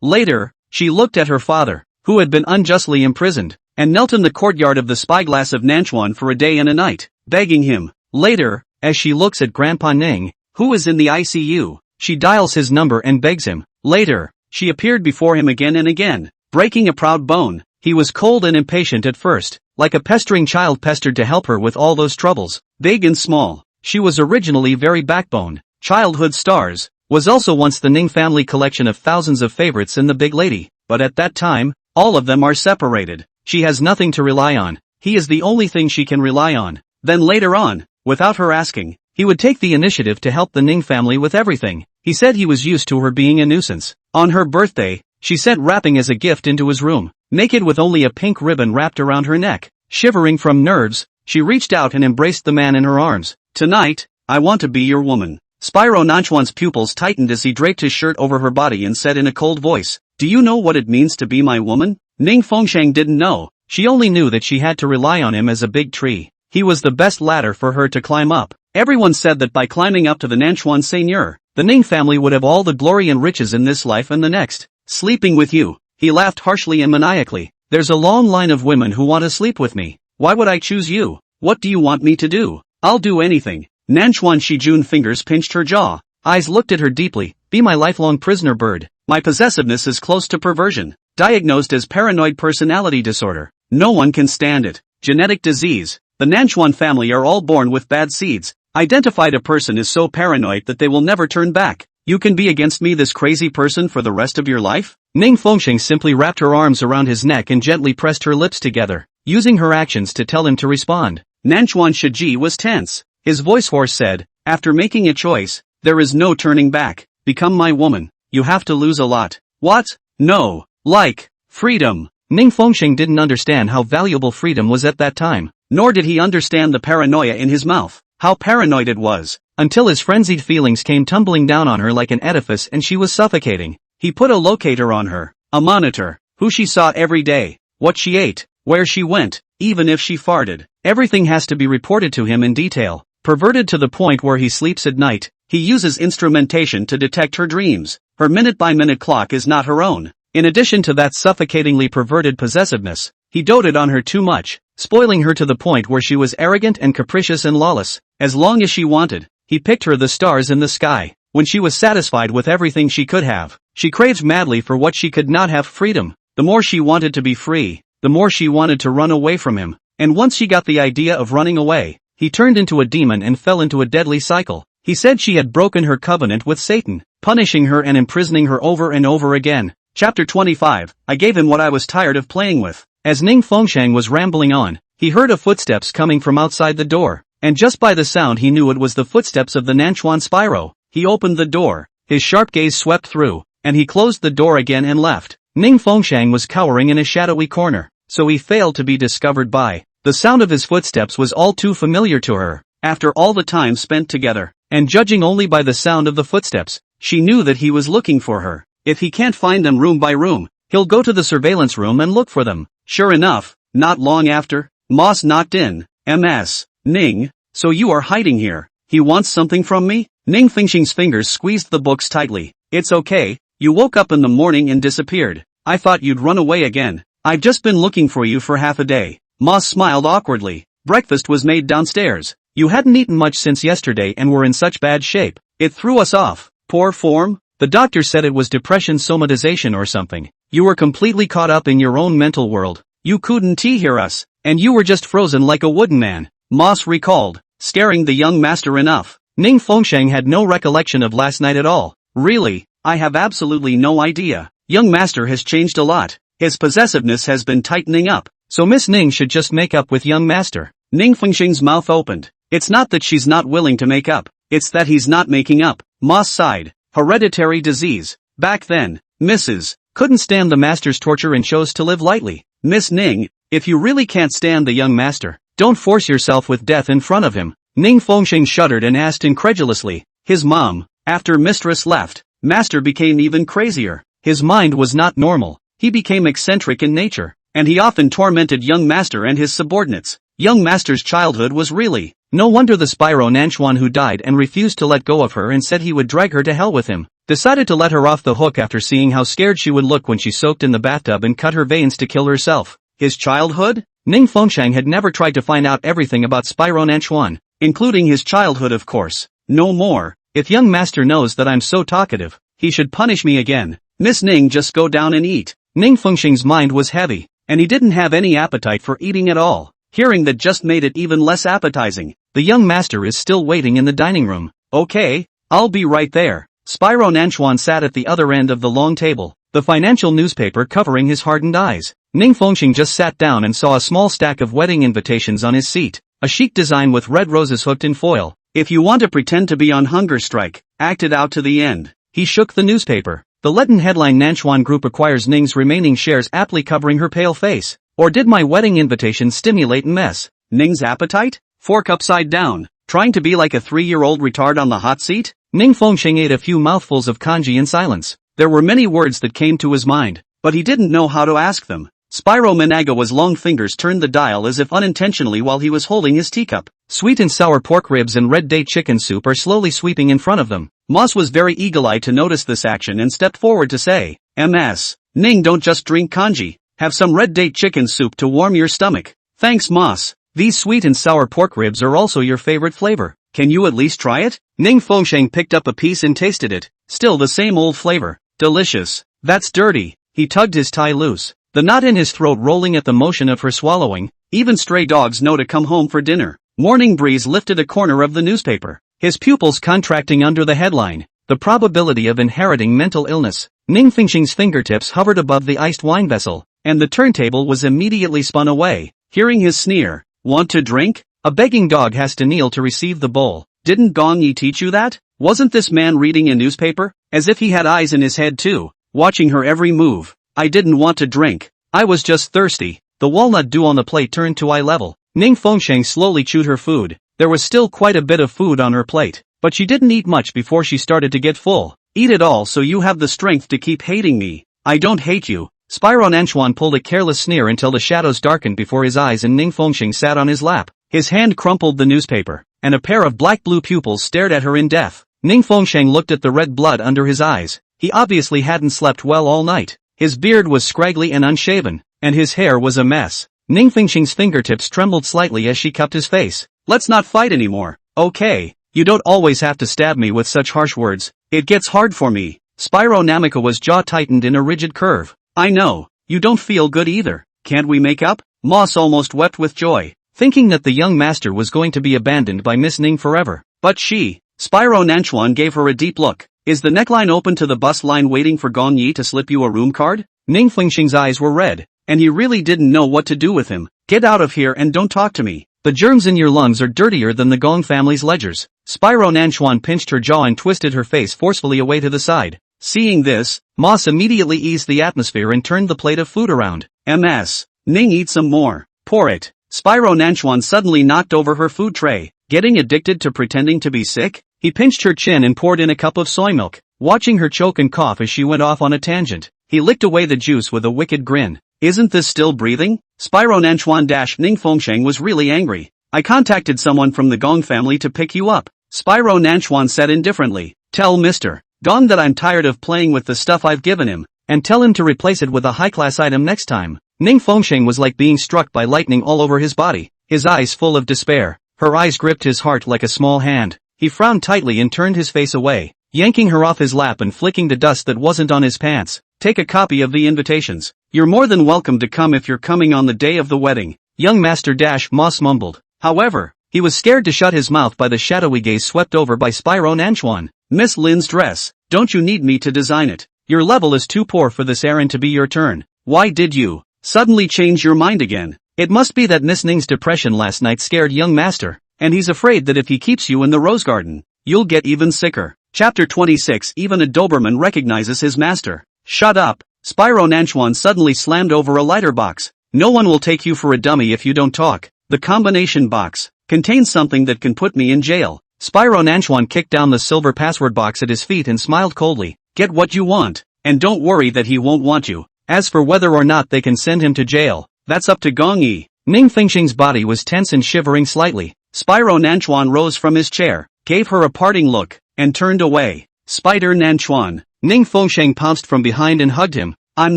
Later, she looked at her father, who had been unjustly imprisoned, and knelt in the courtyard of the spyglass of Nanchuan for a day and a night, begging him. Later, as she looks at Grandpa Ning, who is in the ICU. She dials his number and begs him. Later, she appeared before him again and again, breaking a proud bone. He was cold and impatient at first, like a pestering child pestered to help her with all those troubles, big and small. She was originally very backbone. Childhood stars, was also once the Ning family collection of thousands of favorites in the big lady, but at that time, all of them are separated. She has nothing to rely on. He is the only thing she can rely on. Then later on, without her asking, he would take the initiative to help the Ning family with everything. He said he was used to her being a nuisance. On her birthday, she sent wrapping as a gift into his room, naked with only a pink ribbon wrapped around her neck. Shivering from nerves, she reached out and embraced the man in her arms. Tonight, I want to be your woman. Spyro Nanchuan's pupils tightened as he draped his shirt over her body and said in a cold voice, "Do you know what it means to be my woman?" Ning Fengsheng didn't know. She only knew that she had to rely on him as a big tree. He was the best ladder for her to climb up. Everyone said that by climbing up to the Nanchuan seigneur, the Ning family would have all the glory and riches in this life and the next. Sleeping with you. He laughed harshly and maniacally. There's a long line of women who want to sleep with me. Why would I choose you? What do you want me to do? I'll do anything. Nanchuan Shijun fingers pinched her jaw. Eyes looked at her deeply. Be my lifelong prisoner bird. My possessiveness is close to perversion. Diagnosed as paranoid personality disorder. No one can stand it. Genetic disease. The Nanchuan family are all born with bad seeds. Identified a person is so paranoid that they will never turn back. You can be against me, this crazy person, for the rest of your life? Ning Fengsheng simply wrapped her arms around his neck and gently pressed her lips together, using her actions to tell him to respond. Nanchuan Shiji was tense. His voice hoarse said, after making a choice, there is no turning back. Become my woman. You have to lose a lot. What? No. Like, freedom. Ning Fengsheng didn't understand how valuable freedom was at that time, nor did he understand the paranoia in his mouth, how paranoid it was, until his frenzied feelings came tumbling down on her like an edifice and she was suffocating. He put a locator on her, a monitor, who she saw every day, what she ate, where she went, even if she farted. Everything has to be reported to him in detail. Perverted to the point where he sleeps at night, he uses instrumentation to detect her dreams. Her minute-by-minute clock is not her own. In addition to that suffocatingly perverted possessiveness, he doted on her too much, spoiling her to the point where she was arrogant and capricious and lawless. As long as she wanted, he picked her the stars in the sky. When she was satisfied with everything she could have, she craved madly for what she could not have: freedom. The more she wanted to be free, the more she wanted to run away from him. And once she got the idea of running away, he turned into a demon and fell into a deadly cycle. He said she had broken her covenant with Satan, punishing her and imprisoning her over and over again. Chapter 25, I gave him what I was tired of playing with. As Ning Fengsheng was rambling on, he heard a footsteps coming from outside the door, and just by the sound he knew it was the footsteps of the Nanchuan Spyro. He opened the door, his sharp gaze swept through, and he closed the door again and left. Ning Fengsheng was cowering in a shadowy corner, so he failed to be discovered by. The sound of his footsteps was all too familiar to her. After all the time spent together, and judging only by the sound of the footsteps, she knew that he was looking for her. If he can't find them room by room, he'll go to the surveillance room and look for them. Sure enough, not long after, Moss knocked in. "Ms. Ning, so you are hiding here. He wants something from me?" Ning Fengsheng's fingers squeezed the books tightly. "It's okay, you woke up in the morning and disappeared. I thought you'd run away again. I've just been looking for you for half a day." Moss smiled awkwardly. "Breakfast was made downstairs. You hadn't eaten much since yesterday and were in such bad shape. It threw us off." "Poor form?" "The doctor said it was depression somatization or something. You were completely caught up in your own mental world. You couldn't hear us, and you were just frozen like a wooden man," Moss recalled, scaring the young master enough. Ning Fengsheng had no recollection of last night at all. "Really, I have absolutely no idea. Young master has changed a lot. His possessiveness has been tightening up. So Miss Ning should just make up with young master." Ning Fengsheng's mouth opened. "It's not that she's not willing to make up, it's that he's not making up." Moss sighed. "Hereditary disease. Back then, Mrs. couldn't stand the master's torture and chose to live lightly. Miss Ning, if you really can't stand the young master, don't force yourself with death in front of him." Ning Fengsheng shuddered and asked incredulously. His mom, after mistress left, master became even crazier. His mind was not normal. He became eccentric in nature, and he often tormented young master and his subordinates. Young master's childhood was really no wonder. The Spyro Nanchuan who died and refused to let go of her and said he would drag her to hell with him, decided to let her off the hook after seeing how scared she would look when she soaked in the bathtub and cut her veins to kill herself. His childhood? Ning Fengsheng had never tried to find out everything about Spyro Nanchuan. Including his childhood of course. No more. If young master knows that I'm so talkative, he should punish me again. Miss Ning, just go down and eat. Ning Fengxing's mind was heavy, and he didn't have any appetite for eating at all. Hearing that just made it even less appetizing. The young master is still waiting in the dining room. Okay, I'll be right there. Spyro Nanchuan sat at the other end of the long table, the financial newspaper covering his hardened eyes. Ning Fengxing just sat down and saw a small stack of wedding invitations on his seat, a chic design with red roses hooked in foil. If you want to pretend to be on hunger strike, act it out to the end. He shook the newspaper. The leaden headline Nanchuan Group acquires Ning's remaining shares, aptly covering her pale face. Or did my wedding invitation stimulate mess? Ning's appetite? Fork upside down. Trying to be like a 3-year-old retard on the hot seat? Ning Fengxing ate a few mouthfuls of kanji in silence. There were many words that came to his mind, but he didn't know how to ask them. Spyro Managa's long fingers turned the dial as if unintentionally while he was holding his teacup. Sweet and sour pork ribs and red date chicken soup are slowly sweeping in front of them. Moss was very eagle-eyed to notice this action and stepped forward to say, "Ms. Ning, don't just drink kanji. Have some red date chicken soup to warm your stomach." "Thanks, Moss. These sweet and sour pork ribs are also your favorite flavor. Can you at least try it?" Ning Fengxing picked up a piece and tasted it. Still the same old flavor. Delicious. That's dirty. He tugged his tie loose, the knot in his throat rolling at the motion of her swallowing. Even stray dogs know to come home for dinner. Morning Breeze lifted a corner of the newspaper, his pupils contracting under the headline, "The probability of inheriting mental illness." Ning Fengxing's fingertips hovered above the iced wine vessel, and the turntable was immediately spun away. Hearing his sneer, "Want to drink?" A begging dog has to kneel to receive the bowl. Didn't Gong Yi teach you that? Wasn't this man reading a newspaper? As if he had eyes in his head too, watching her every move. "I didn't want to drink. I was just thirsty." The walnut dew on the plate turned to eye level. Ning Fengxing slowly chewed her food. There was still quite a bit of food on her plate, but she didn't eat much before she started to get full. "Eat it all so you have the strength to keep hating me." "I don't hate you." Spyro Nanchuan pulled a careless sneer until the shadows darkened before his eyes and Ning Fengxing sat on his lap. His hand crumpled the newspaper, and a pair of black-blue pupils stared at her in death. Ning Fengxing looked at the red blood under his eyes. He obviously hadn't slept well all night. His beard was scraggly and unshaven, and his hair was a mess. Ning Fengxing's fingertips trembled slightly as she cupped his face. "Let's not fight anymore, okay? You don't always have to stab me with such harsh words. It gets hard for me." Spyro Namikawa's jaw tightened in a rigid curve. "I know, you don't feel good either. Can't we make up?" Moss almost wept with joy, thinking that the young master was going to be abandoned by Miss Ning forever. But Spyro Nanchuan gave her a deep look. "Is the neckline open to the bus line waiting for Gong Yi to slip you a room card?" Ning Fengxing's eyes were red, and he really didn't know what to do with him. "Get out of here and don't talk to me. The germs in your lungs are dirtier than the Gong family's ledgers." Spyro Nanchuan pinched her jaw and twisted her face forcefully away to the side. Seeing this, Moss immediately eased the atmosphere and turned the plate of food around. "Ms. Ning, eat some more. Pour it." Spyro Nanchuan suddenly knocked over her food tray. Getting addicted to pretending to be sick? He pinched her chin and poured in a cup of soy milk, watching her choke and cough as she went off on a tangent. He licked away the juice with a wicked grin. "Isn't this still breathing?" Spyro Nanchuan Ning Fengxing was really angry. "I contacted someone from the Gong family to pick you up." Spyro Nanchuan said indifferently. "Tell Mr. Gong that I'm tired of playing with the stuff I've given him, and tell him to replace it with a high-class item next time." Ning Fengxing was like being struck by lightning all over his body, his eyes full of despair. Her eyes gripped his heart like a small hand. He frowned tightly and turned his face away, yanking her off his lap and flicking the dust that wasn't on his pants. "Take a copy of the invitations. You're more than welcome to come if you're coming on the day of the wedding." Young Master Moss mumbled. However, he was scared to shut his mouth by the shadowy gaze swept over by Spyro Nanchuan. "Miss Lin's dress, don't you need me to design it? Your level is too poor for this errand to be your turn. Why did you suddenly change your mind again?" It must be that Miss Ning's depression last night scared young master, and he's afraid that if he keeps you in the rose garden, you'll get even sicker. Chapter 26. Even a Doberman recognizes his master. "Shut up." Spyro Nanchuan suddenly slammed over a lighter box. "No one will take you for a dummy if you don't talk. The combination box contains something that can put me in jail." Spyro Nanchuan kicked down the silver password box at his feet and smiled coldly. "Get what you want, and don't worry that he won't want you. As for whether or not they can send him to jail, that's up to Gong Yi." Ning Fengxing's body was tense and shivering slightly. Spyro Nanchuan rose from his chair, gave her a parting look, and turned away. "Spider Nanchuan." Ning Fengxing pounced from behind and hugged him. "I'm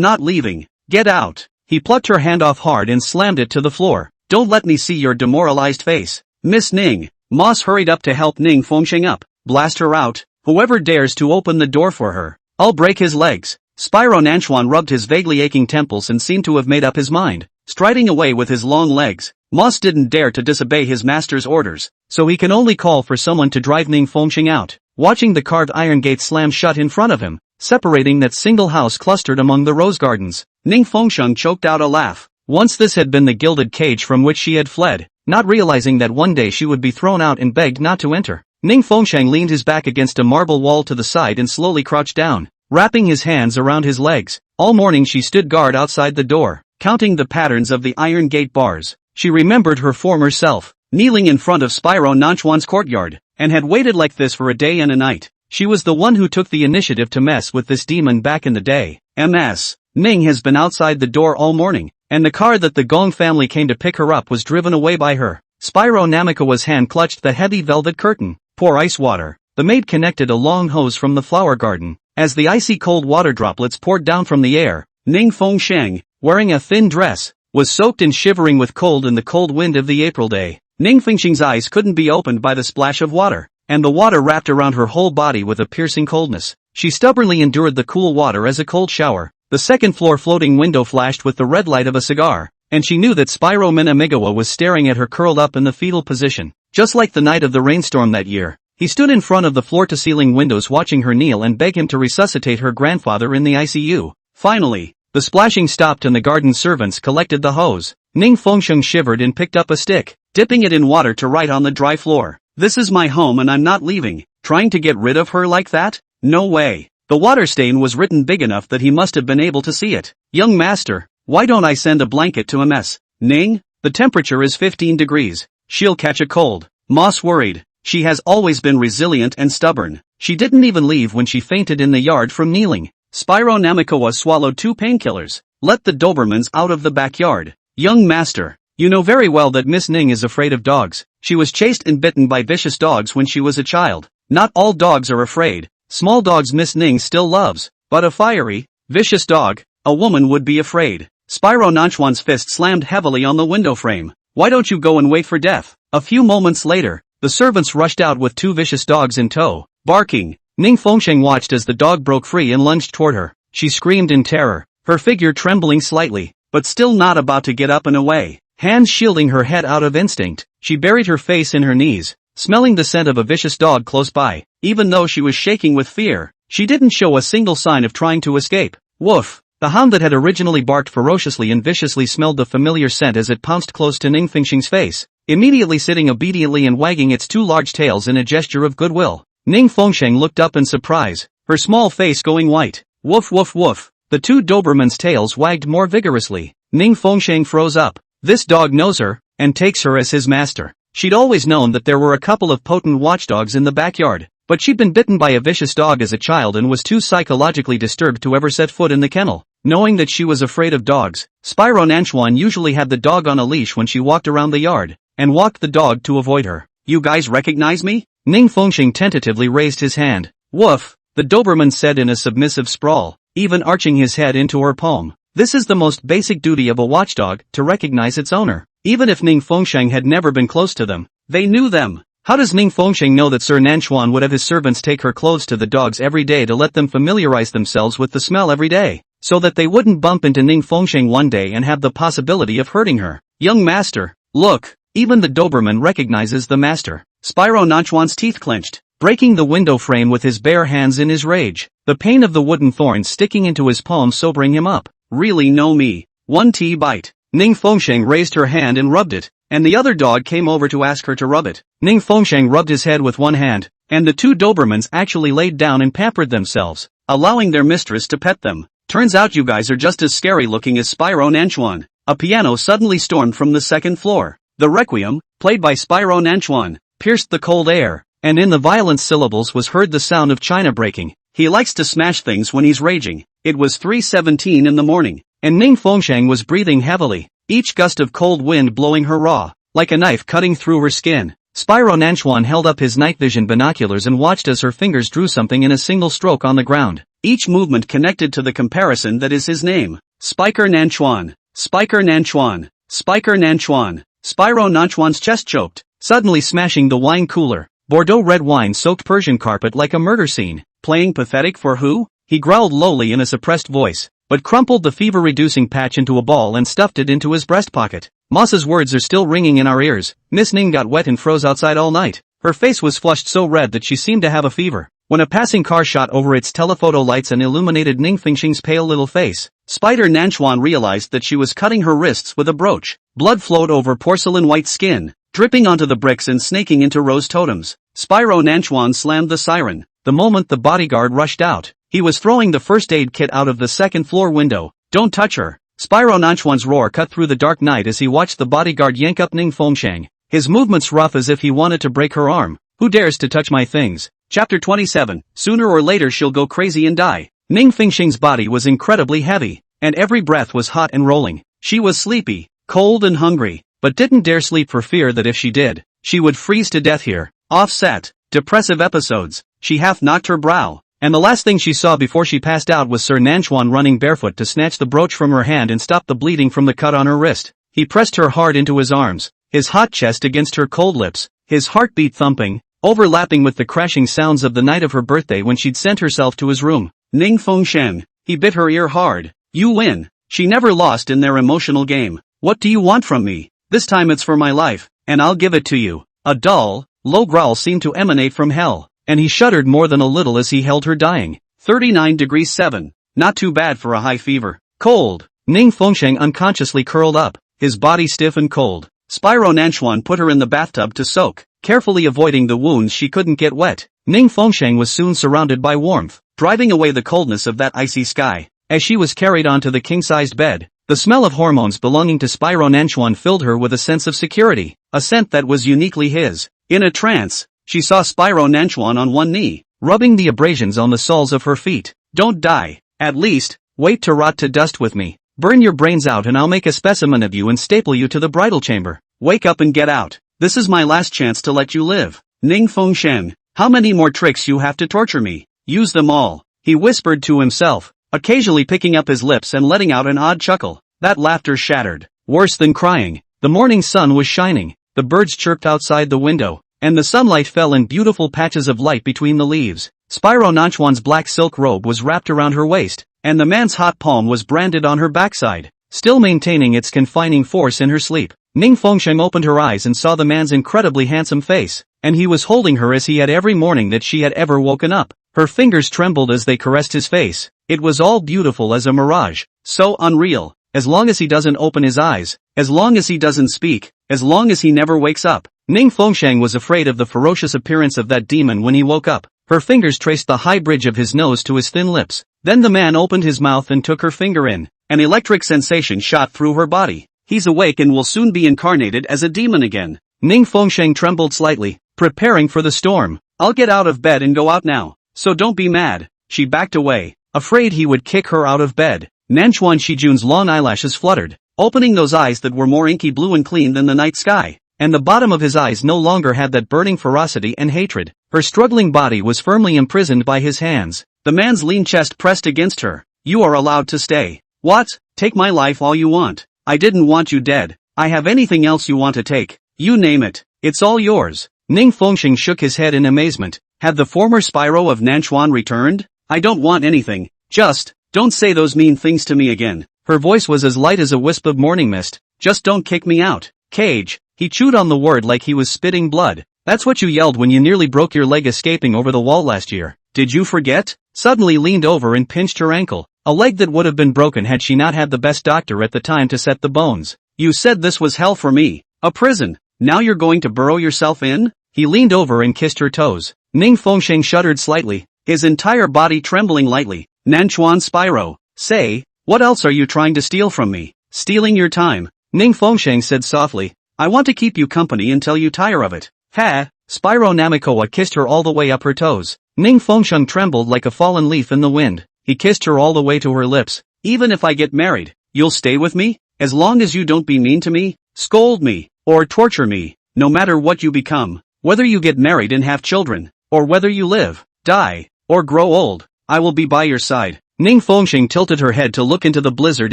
not leaving. Get out." He plucked her hand off hard and slammed it to the floor. "Don't let me see your demoralized face." "Miss Ning, Moss hurried up to help Ning Fengsheng up. Blast her out. Whoever dares to open the door for her, I'll break his legs. Spyro Nanchuan rubbed his vaguely aching temples and seemed to have made up his mind. Striding away with his long legs, Moss didn't dare to disobey his master's orders, so he can only call for someone to drive Ning Fengsheng out. Watching the carved iron gate slam shut in front of him, separating that single house clustered among the rose gardens, Ning Fengsheng choked out a laugh. Once this had been the gilded cage from which she had fled, not realizing that one day she would be thrown out and begged not to enter. Ning Fengsheng leaned his back against a marble wall to the side and slowly crouched down, wrapping his hands around his legs. All morning she stood guard outside the door, counting the patterns of the iron gate bars. She remembered her former self, kneeling in front of Spyro Nanchuan's courtyard, and had waited like this for a day and a night. She was the one who took the initiative to mess with this demon back in the day. MS. Ning has been outside the door all morning, and the car that the Gong family came to pick her up was driven away by her. Spyro Namikawa's hand clutched the heavy velvet curtain. Pour ice water. The maid connected a long hose from the flower garden. As the icy cold water droplets poured down from the air, Ning Fengsheng, wearing a thin dress, was soaked and shivering with cold in the cold wind of the April day. Ning Fengsheng's eyes couldn't be opened by the splash of water, and the water wrapped around her whole body with a piercing coldness. She stubbornly endured the cool water as a cold shower. The second-floor floating window flashed with the red light of a cigar, and she knew that Spyro Minamigawa was staring at her curled up in the fetal position. Just like the night of the rainstorm that year, he stood in front of the floor-to-ceiling windows watching her kneel and beg him to resuscitate her grandfather in the ICU. Finally, the splashing stopped and the garden servants collected the hose. Ning Fengsheng shivered and picked up a stick, dipping it in water to write on the dry floor. This is my home and I'm not leaving. Trying to get rid of her like that? No way. The water stain was written big enough that he must have been able to see it. Young master, why don't I send a blanket to MS? Ning, the temperature is 15 degrees. She'll catch a cold. Moss worried. She has always been resilient and stubborn. She didn't even leave when she fainted in the yard from kneeling. Spyro Namikawa swallowed 2 painkillers. Let the Dobermans out of the backyard. Young master, you know very well that Miss Ning is afraid of dogs. She was chased and bitten by vicious dogs when she was a child. Not all dogs are afraid. Small dogs Miss Ning still loves, but a fiery, vicious dog, a woman would be afraid. Spyro Nanchuan's fist slammed heavily on the window frame. Why don't you go and wait for death? A few moments later, the servants rushed out with 2 vicious dogs in tow, barking. Ning Fengsheng watched as the dog broke free and lunged toward her. She screamed in terror, her figure trembling slightly, but still not about to get up and away. Hands shielding her head out of instinct, she buried her face in her knees, smelling the scent of a vicious dog close by. Even though she was shaking with fear, she didn't show a single sign of trying to escape. Woof! The hound that had originally barked ferociously and viciously smelled the familiar scent as it pounced close to Ning Fengsheng's face, immediately sitting obediently and wagging its 2 large tails in a gesture of goodwill. Ning Fengsheng looked up in surprise, her small face going white. Woof woof woof. The 2 Dobermans' tails wagged more vigorously. Ning Fengsheng froze up. This dog knows her, and takes her as his master. She'd always known that there were a couple of potent watchdogs in the backyard, but she'd been bitten by a vicious dog as a child and was too psychologically disturbed to ever set foot in the kennel. Knowing that she was afraid of dogs, Spyro Nanchuan usually had the dog on a leash when she walked around the yard, and walked the dog to avoid her. You guys recognize me? Ning Fengsheng tentatively raised his hand. Woof, the Doberman said in a submissive sprawl, even arching his head into her palm. This is the most basic duty of a watchdog, to recognize its owner. Even if Ning Fengsheng had never been close to them, they knew them. How does Ning Fengsheng know that Sir Nanchuan would have his servants take her clothes to the dogs every day to let them familiarize themselves with the smell every day, so that they wouldn't bump into Ning Fengsheng one day and have the possibility of hurting her? Young master, look, even the Doberman recognizes the master. Spyro Nanchuan's teeth clenched, breaking the window frame with his bare hands in his rage, the pain of the wooden thorns sticking into his palm sobering him up. Really know me? 1 tea bite. Ning Fengsheng raised her hand and rubbed it, and the other dog came over to ask her to rub it. Ning Fengsheng rubbed his head with one hand, and the 2 Dobermans actually laid down and pampered themselves, allowing their mistress to pet them. Turns out you guys are just as scary looking as Spyro Nanchuan. A piano suddenly stormed from the 2nd floor. The Requiem, played by Spyro Nanchuan, pierced the cold air, and in the violent syllables was heard the sound of china breaking. He likes to smash things when he's raging. It was 3:17 in the morning, and Ning Fengsheng was breathing heavily, each gust of cold wind blowing her raw, like a knife cutting through her skin. Spyro Nanchuan held up his night vision binoculars and watched as her fingers drew something in a single stroke on the ground, each movement connected to the comparison that is his name. Spiker Nanchuan. Spiker Nanchuan. Spiker Nanchuan. Spyro Nanchuan's chest choked. suddenly smashing the wine cooler. Bordeaux red wine soaked Persian carpet like a murder scene. Playing pathetic for who? He growled lowly in a suppressed voice, but crumpled the fever-reducing patch into a ball and stuffed it into his breast pocket. Moss's words are still ringing in our ears. Miss Ning got wet and froze outside all night. Her face was flushed so red that she seemed to have a fever. When a passing car shot over its telephoto lights and illuminated Ning Fengxing's pale little face, Spider Nanchuan realized that she was cutting her wrists with a brooch. Blood flowed over porcelain white skin, dripping onto the bricks and snaking into rose totems. Spyro Nanchuan slammed the siren. The moment the bodyguard rushed out, he was throwing the first aid kit out of the second-floor window. Don't touch her! Spyro Nanchuan's roar cut through the dark night as he watched the bodyguard yank up Ning Fengxing. His movements rough as if he wanted to break her arm. Who dares to touch my things? Chapter 27. Sooner or later she'll go crazy and die. Ning Fengxing's body was incredibly heavy, and every breath was hot and rolling. She was sleepy, cold and hungry, but didn't dare sleep for fear that if she did, she would freeze to death here. Offset. Depressive episodes. She half knocked her brow. And the last thing she saw before she passed out was Sir Nanchuan running barefoot to snatch the brooch from her hand and stop the bleeding from the cut on her wrist. He pressed her hard into his arms, his hot chest against her cold lips, his heartbeat thumping, overlapping with the crashing sounds of the night of her birthday when she'd sent herself to his room. Ning Fengxing. He bit her ear hard. You win. She never lost in their emotional game. What do you want from me? This time it's for my life, and I'll give it to you. A dull, low growl seemed to emanate from hell, and he shuddered more than a little as he held her dying. 39 degrees 7. Not too bad for a high fever. Cold. Ning Fengxing unconsciously curled up, his body stiff and cold. Spyro Nanchuan put her in the bathtub to soak, carefully avoiding the wounds she couldn't get wet. Ning Fengxing was soon surrounded by warmth, driving away the coldness of that icy sky. As she was carried onto the king-sized bed, the smell of hormones belonging to Spyro Nanchuan filled her with a sense of security, a scent that was uniquely his. In a trance, she saw Spyro Nanchuan on one knee, rubbing the abrasions on the soles of her feet. Don't die. At least, wait to rot to dust with me. Burn your brains out and I'll make a specimen of you and staple you to the bridal chamber. Wake up and get out. This is my last chance to let you live. Ning Fengxing, how many more tricks you have to torture me? Use them all. He whispered to himself, occasionally picking up his lips and letting out an odd chuckle. That laughter shattered. Worse than crying. The morning sun was shining, the birds chirped outside the window, and the sunlight fell in beautiful patches of light between the leaves. Spyro Nanchuan's black silk robe was wrapped around her waist, and the man's hot palm was branded on her backside, still maintaining its confining force in her sleep. Ning Fengxing opened her eyes and saw the man's incredibly handsome face, and he was holding her as he had every morning that she had ever woken up. Her fingers trembled as they caressed his face. It was all beautiful as a mirage, so unreal. As long as he doesn't open his eyes, as long as he doesn't speak, as long as he never wakes up. Ning Fengxing was afraid of the ferocious appearance of that demon when he woke up. Her fingers traced the high bridge of his nose to his thin lips. Then the man opened his mouth and took her finger in. An electric sensation shot through her body. He's awake and will soon be incarnated as a demon again. Ning Fengxing trembled slightly, preparing for the storm. I'll get out of bed and go out now, so don't be mad. She backed away, afraid he would kick her out of bed. Nanchuan Shijun's long eyelashes fluttered, opening those eyes that were more inky blue and clean than the night sky, and the bottom of his eyes no longer had that burning ferocity and hatred. Her struggling body was firmly imprisoned by his hands. The man's lean chest pressed against her. You are allowed to stay. What? Take my life all you want. I didn't want you dead. I have anything else you want to take. You name it. It's all yours. Ning Fengxing shook his head in amazement. Had the former Spyro of Nanchuan returned? I don't want anything. Just, don't say those mean things to me again. Her voice was as light as a wisp of morning mist. Just don't kick me out. Cage. He chewed on the word like he was spitting blood. That's what you yelled when you nearly broke your leg escaping over the wall last year. Did you forget? Suddenly leaned over and pinched her ankle. A leg that would have been broken had she not had the best doctor at the time to set the bones. You said this was hell for me. A prison. Now you're going to burrow yourself in? He leaned over and kissed her toes. Ning Fengxing shuddered slightly, his entire body trembling lightly. Nanchuan Spyro, say, what else are you trying to steal from me? Stealing your time. Ning Fengxing said softly, I want to keep you company until you tire of it. Ha! Spyro Namikoa kissed her all the way up her toes. Ning Fengxing trembled like a fallen leaf in the wind. He kissed her all the way to her lips. Even if I get married, you'll stay with me? As long as you don't be mean to me, scold me, or torture me, no matter what you become, whether you get married and have children, or whether you live, die, or grow old, I will be by your side. Ning Fengxing tilted her head to look into the blizzard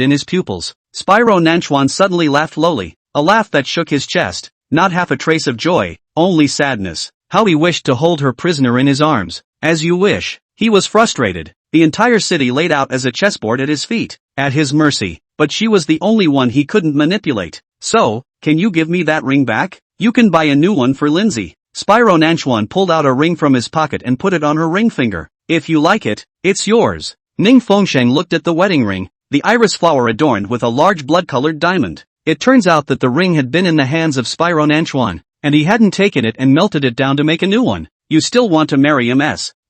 in his pupils. Spyro Nanchuan suddenly laughed lowly, a laugh that shook his chest. not half a trace of joy, only sadness. How he wished to hold her prisoner in his arms. As you wish. He was frustrated. The entire city laid out as a chessboard at his feet, at his mercy, but she was the only one he couldn't manipulate. So, can you give me that ring back? You can buy a new one for Lindsay. Spyro Nanchuan pulled out a ring from his pocket and put it on her ring finger. If you like it, it's yours. Ning Fengsheng looked at the wedding ring, the iris flower adorned with a large blood-colored diamond. It turns out that the ring had been in the hands of Spyro Nanchuan, and he hadn't taken it and melted it down to make a new one. You still want to marry him,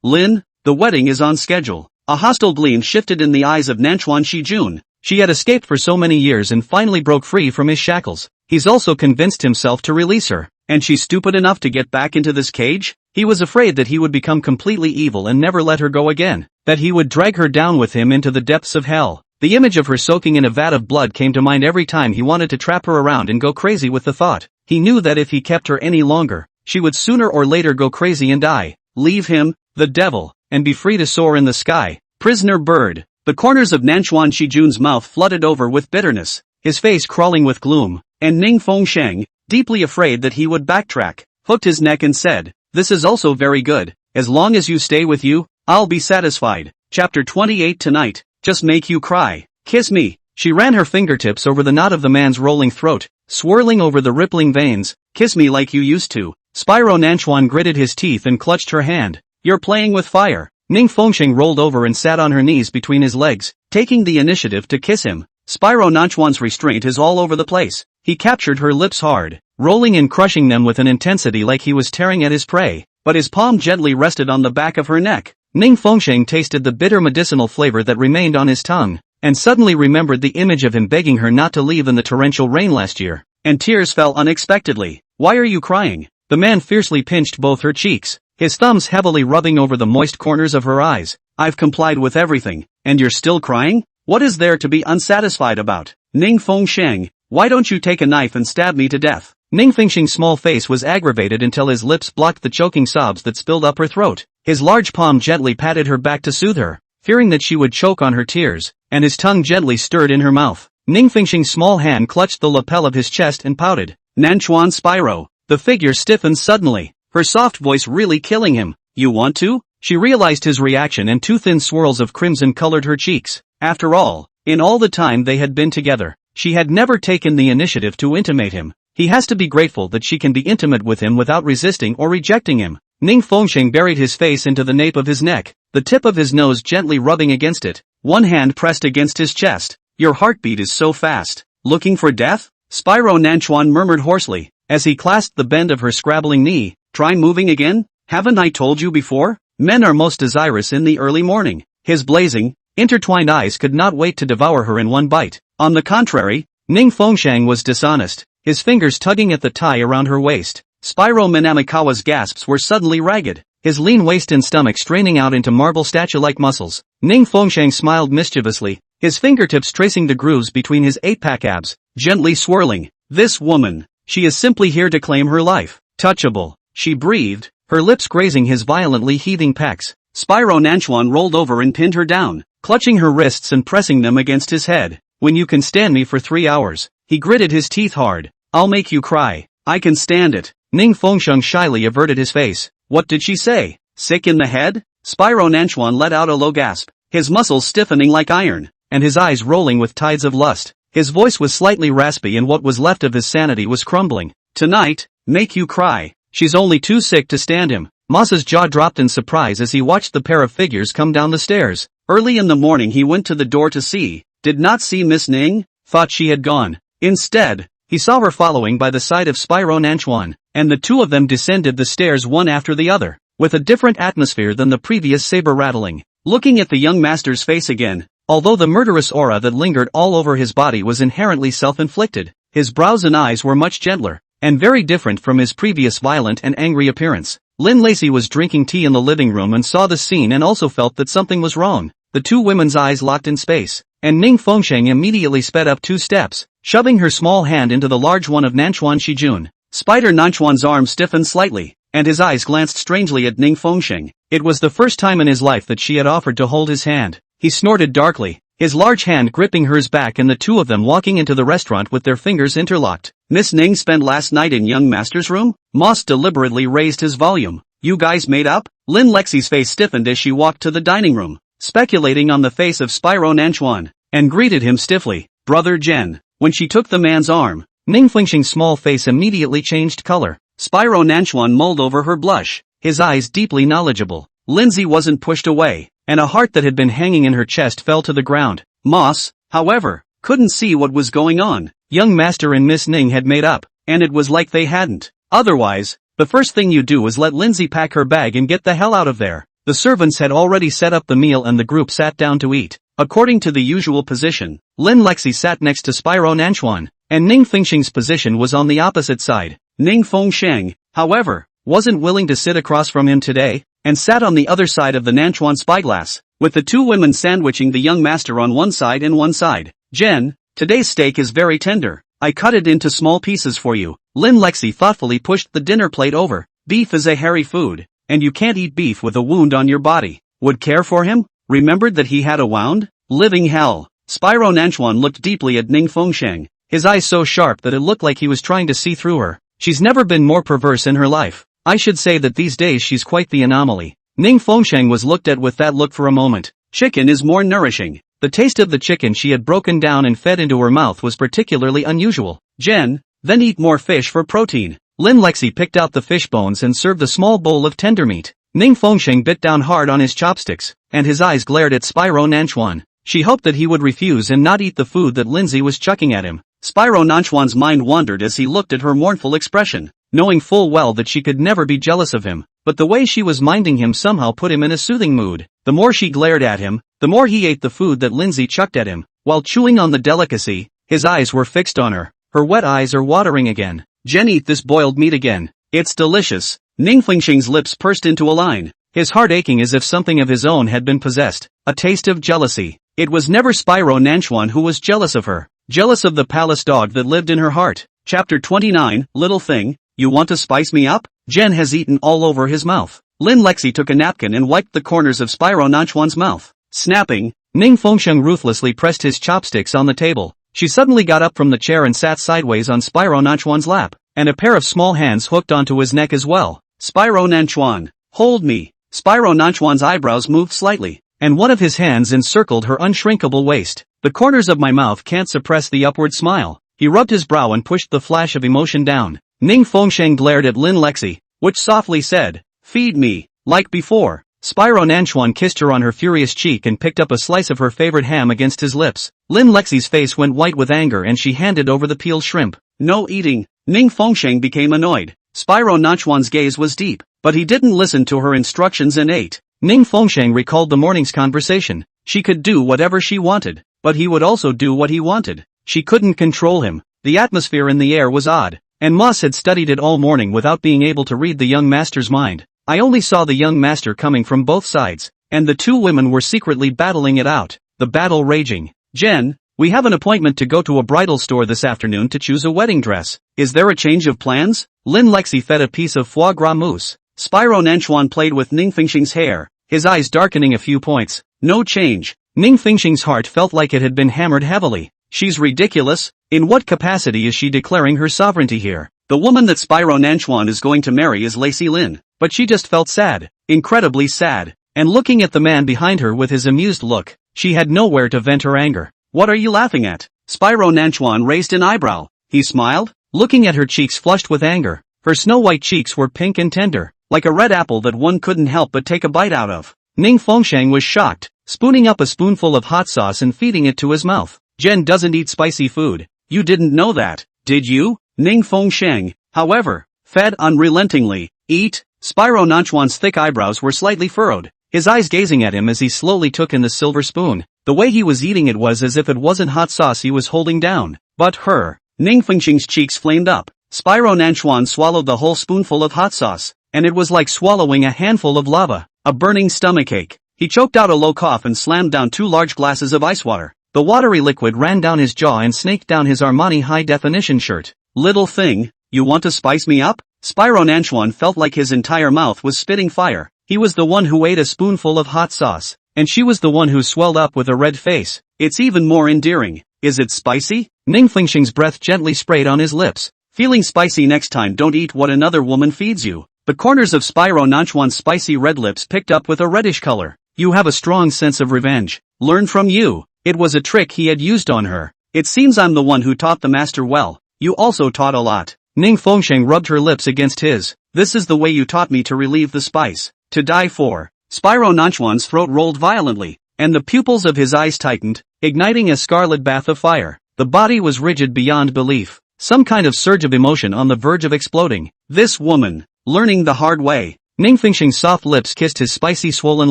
Lin? The wedding is on schedule. A hostile gleam shifted in the eyes of Nanchuan Shijun. She had escaped for so many years and finally broke free from his shackles. He's also convinced himself to release her. And she's stupid enough to get back into this cage? He was afraid that he would become completely evil and never let her go again. That he would drag her down with him into the depths of hell. The image of her soaking in a vat of blood came to mind every time he wanted to trap her around and go crazy with the thought. He knew that if he kept her any longer, she would sooner or later go crazy and die. Leave him, the devil, and be free to soar in the sky. Prisoner bird. The corners of Nanchuan Shijun's mouth flooded over with bitterness, his face crawling with gloom, and Ning Fengsheng, deeply afraid that he would backtrack, hooked his neck and said, "This is also very good. As long as you stay with you, I'll be satisfied." Chapter 28 Tonight, just make you cry. Kiss me. She ran her fingertips over the knot of the man's rolling throat, swirling over the rippling veins. Kiss me like you used to. Spyro Nanchuan gritted his teeth and clutched her hand. You're playing with fire. Ning Fengsheng rolled over and sat on her knees between his legs, taking the initiative to kiss him. Spyro Nanchuan's restraint is all over the place. He captured her lips hard, rolling and crushing them with an intensity like he was tearing at his prey, but his palm gently rested on the back of her neck. Ning Fengsheng tasted the bitter medicinal flavor that remained on his tongue, and suddenly remembered the image of him begging her not to leave in the torrential rain last year, and tears fell unexpectedly. Why are you crying? The man fiercely pinched both her cheeks, his thumbs heavily rubbing over the moist corners of her eyes. I've complied with everything, and you're still crying? What is there to be unsatisfied about? Ning Fengsheng, why don't you take a knife and stab me to death? Ning Fengsheng's small face was aggravated until his lips blocked the choking sobs that spilled up her throat. His large palm gently patted her back to soothe her, fearing that she would choke on her tears, and his tongue gently stirred in her mouth. Ning Fengsheng's small hand clutched the lapel of his chest and pouted. Nanchuan Spyro. The figure stiffened suddenly, her soft voice really killing him. You want to? She realized his reaction and two thin swirls of crimson colored her cheeks. After all, in all the time they had been together, she had never taken the initiative to intimate him. He has to be grateful that she can be intimate with him without resisting or rejecting him. Ning Fengsheng buried his face into the nape of his neck, the tip of his nose gently rubbing against it, one hand pressed against his chest. Your heartbeat is so fast. Looking for death? Spyro Nanchuan murmured hoarsely, as he clasped the bend of her scrabbling knee. Try moving again? Haven't I told you before? Men are most desirous in the early morning. His blazing, intertwined eyes could not wait to devour her in one bite. On the contrary, Ning Fengsheng was dishonest, his fingers tugging at the tie around her waist. Spyro Minamikawa's gasps were suddenly ragged, his lean waist and stomach straining out into marble statue-like muscles. Ning Fengsheng smiled mischievously, his fingertips tracing the grooves between his eight-pack abs, gently swirling. This woman, she is simply here to claim her life. Touchable, she breathed, her lips grazing his violently heaving pecs. Spyro Nanchuan rolled over and pinned her down, clutching her wrists and pressing them against his head. When you can stand me for 3 hours, he gritted his teeth hard. I'll make you cry. I can stand it. Ning Fengsheng shyly averted his face. What did she say? Sick in the head? Spyro Nanchuan let out a low gasp, his muscles stiffening like iron, and his eyes rolling with tides of lust. His voice was slightly raspy and what was left of his sanity was crumbling. Tonight, make you cry. She's only too sick to stand him. Masa's jaw dropped in surprise as he watched the pair of figures come down the stairs. Early in the morning he went to the door to see. Did not see Miss Ning, thought she had gone. Instead, he saw her following by the side of Spyro Nanchuan, and the two of them descended the stairs one after the other, with a different atmosphere than the previous saber rattling. Looking at the young master's face again, although the murderous aura that lingered all over his body was inherently self-inflicted, his brows and eyes were much gentler, and very different from his previous violent and angry appearance. Lin Lacey was drinking tea in the living room and saw the scene and also felt that something was wrong. The two women's eyes locked in space, and Ning Fengsheng immediately sped up 2 steps, shoving her small hand into the large one of Nanchuan Shijun. Spider Nanchuan's arm stiffened slightly, and his eyes glanced strangely at Ning Fengsheng. It was the first time in his life that she had offered to hold his hand. He snorted darkly, his large hand gripping hers back and the two of them walking into the restaurant with their fingers interlocked. Miss Ning spent last night in young master's room? Moss deliberately raised his volume. You guys made up? Lin Lexi's face stiffened as she walked to the dining room, speculating on the face of Spyro Nanchuan, and greeted him stiffly. Brother Jen. When she took the man's arm, Ning Fengxing's small face immediately changed color. Spyro Nanchuan mulled over her blush, his eyes deeply knowledgeable. Lindsay wasn't pushed away, and a heart that had been hanging in her chest fell to the ground. Moss, however, couldn't see what was going on. Young Master and Miss Ning had made up, and it was like they hadn't. Otherwise, the first thing you do is let Lindsay pack her bag and get the hell out of there. The servants had already set up the meal and the group sat down to eat. According to the usual position, Lin Lexi sat next to Spyro Nanchuan, and Ning Fengxing's position was on the opposite side. Ning Fengxiang, however, wasn't willing to sit across from him today, and sat on the other side of the Nanchuan spyglass, with the two women sandwiching the young master on one side and one side. Jen, today's steak is very tender. I cut it into small pieces for you. Lin Lexi thoughtfully pushed the dinner plate over. Beef is a hairy food, and you can't eat beef with a wound on your body. Would care for him? Remembered that he had a wound? Living hell. Spyro Nanchuan looked deeply at Ning Fengxiang, his eyes so sharp that it looked like he was trying to see through her. She's never been more perverse in her life. I should say that these days she's quite the anomaly. Ning Fengxiang was looked at with that look for a moment. Chicken is more nourishing. The taste of the chicken she had broken down and fed into her mouth was particularly unusual. Jen, then eat more fish for protein. Lin Lexi picked out the fish bones and served a small bowl of tender meat. Ning Fengxiang bit down hard on his chopsticks, and his eyes glared at Spyro Nanchuan. She hoped that he would refuse and not eat the food that Lindsay was chucking at him. Spyro Nanchuan's mind wandered as he looked at her mournful expression, knowing full well that she could never be jealous of him, but the way she was minding him somehow put him in a soothing mood. The more she glared at him, the more he ate the food that Lindsay chucked at him. While chewing on the delicacy, his eyes were fixed on her. Her wet eyes are watering again. Jen, eat this boiled meat again. It's delicious. Ning Fengxing's lips pursed into a line, his heart aching as if something of his own had been possessed. A taste of jealousy. It was never Spyro Nanchuan who was jealous of her. Jealous of the palace dog that lived in her heart. Chapter 29, Little Thing, you want to spice me up? Jen has eaten all over his mouth. Lin Lexi took a napkin and wiped the corners of Spyro Nanchuan's mouth. Snapping, Ning Fengxiang ruthlessly pressed his chopsticks on the table. She suddenly got up from the chair and sat sideways on Spyro Nanchuan's lap, and a pair of small hands hooked onto his neck as well. Spyro Nanchuan, hold me. Spyro Nanchuan's eyebrows moved slightly, and one of his hands encircled her unshrinkable waist. The corners of my mouth can't suppress the upward smile. He rubbed his brow and pushed the flash of emotion down. Ning Fengxiang glared at Lin Lexi, which softly said, feed me, like before. Spyro Nanchuan kissed her on her furious cheek and picked up a slice of her favorite ham against his lips. Lin Lexi's face went white with anger and she handed over the peeled shrimp. No eating. Ning Fengxiang became annoyed. Spyro Nanchuan's gaze was deep, but he didn't listen to her instructions and ate. Ning Fengxiang recalled the morning's conversation. She could do whatever she wanted, but he would also do what he wanted. She couldn't control him. The atmosphere in the air was odd, and Moss had studied it all morning without being able to read the young master's mind. I only saw the young master coming from both sides, and the two women were secretly battling it out, the battle raging. Jen, we have an appointment to go to a bridal store this afternoon to choose a wedding dress. Is there a change of plans? Lin Lexi fed a piece of foie gras mousse. Spyro Nanchuan played with Ning Fengxing's hair, his eyes darkening a few points. No change. Ning Fengxing's heart felt like it had been hammered heavily. She's ridiculous. In what capacity is she declaring her sovereignty here? The woman that Spyro Nanchuan is going to marry is Lacey Lin. But she just felt sad, incredibly sad, and looking at the man behind her with his amused look, she had nowhere to vent her anger. What are you laughing at? Spyro Nanchuan raised an eyebrow. He smiled, looking at her cheeks flushed with anger. Her snow-white cheeks were pink and tender, like a red apple that one couldn't help but take a bite out of. Ning Fengxiang was shocked, spooning up a spoonful of hot sauce and feeding it to his mouth. Jen doesn't eat spicy food. You didn't know that, did you? Ning Fengxiang, however, fed unrelentingly. Eat? Spyro Nanchuan's thick eyebrows were slightly furrowed, his eyes gazing at him as he slowly took in the silver spoon. The way he was eating it was as if it wasn't hot sauce he was holding down, but her. Ning Fengxing's cheeks flamed up. Spyro Nanchuan swallowed the whole spoonful of hot sauce, and it was like swallowing a handful of lava, a burning stomachache. He choked out a low cough and slammed down 2 large glasses of ice water. The watery liquid ran down his jaw and snaked down his Armani high-definition shirt. Little thing, you want to spice me up? Spyro Nanchuan felt like his entire mouth was spitting fire. He was the one who ate a spoonful of hot sauce, and she was the one who swelled up with a red face. It's even more endearing. Is it spicy? Ning Fengxing's breath gently sprayed on his lips. Feeling spicy next time, don't eat what another woman feeds you. The corners of Spyro Nanchuan's spicy red lips picked up with a reddish color. You have a strong sense of revenge. Learn from you. It was a trick he had used on her. It seems I'm the one who taught the master well. You also taught a lot. Ning Fengxing rubbed her lips against his. This is the way you taught me to relieve the spice. To die for. Spyro Nanchuan's throat rolled violently, and the pupils of his eyes tightened, igniting a scarlet bath of fire. The body was rigid beyond belief. Some kind of surge of emotion on the verge of exploding. This woman. Learning the hard way. Ning Fengxing's soft lips kissed his spicy swollen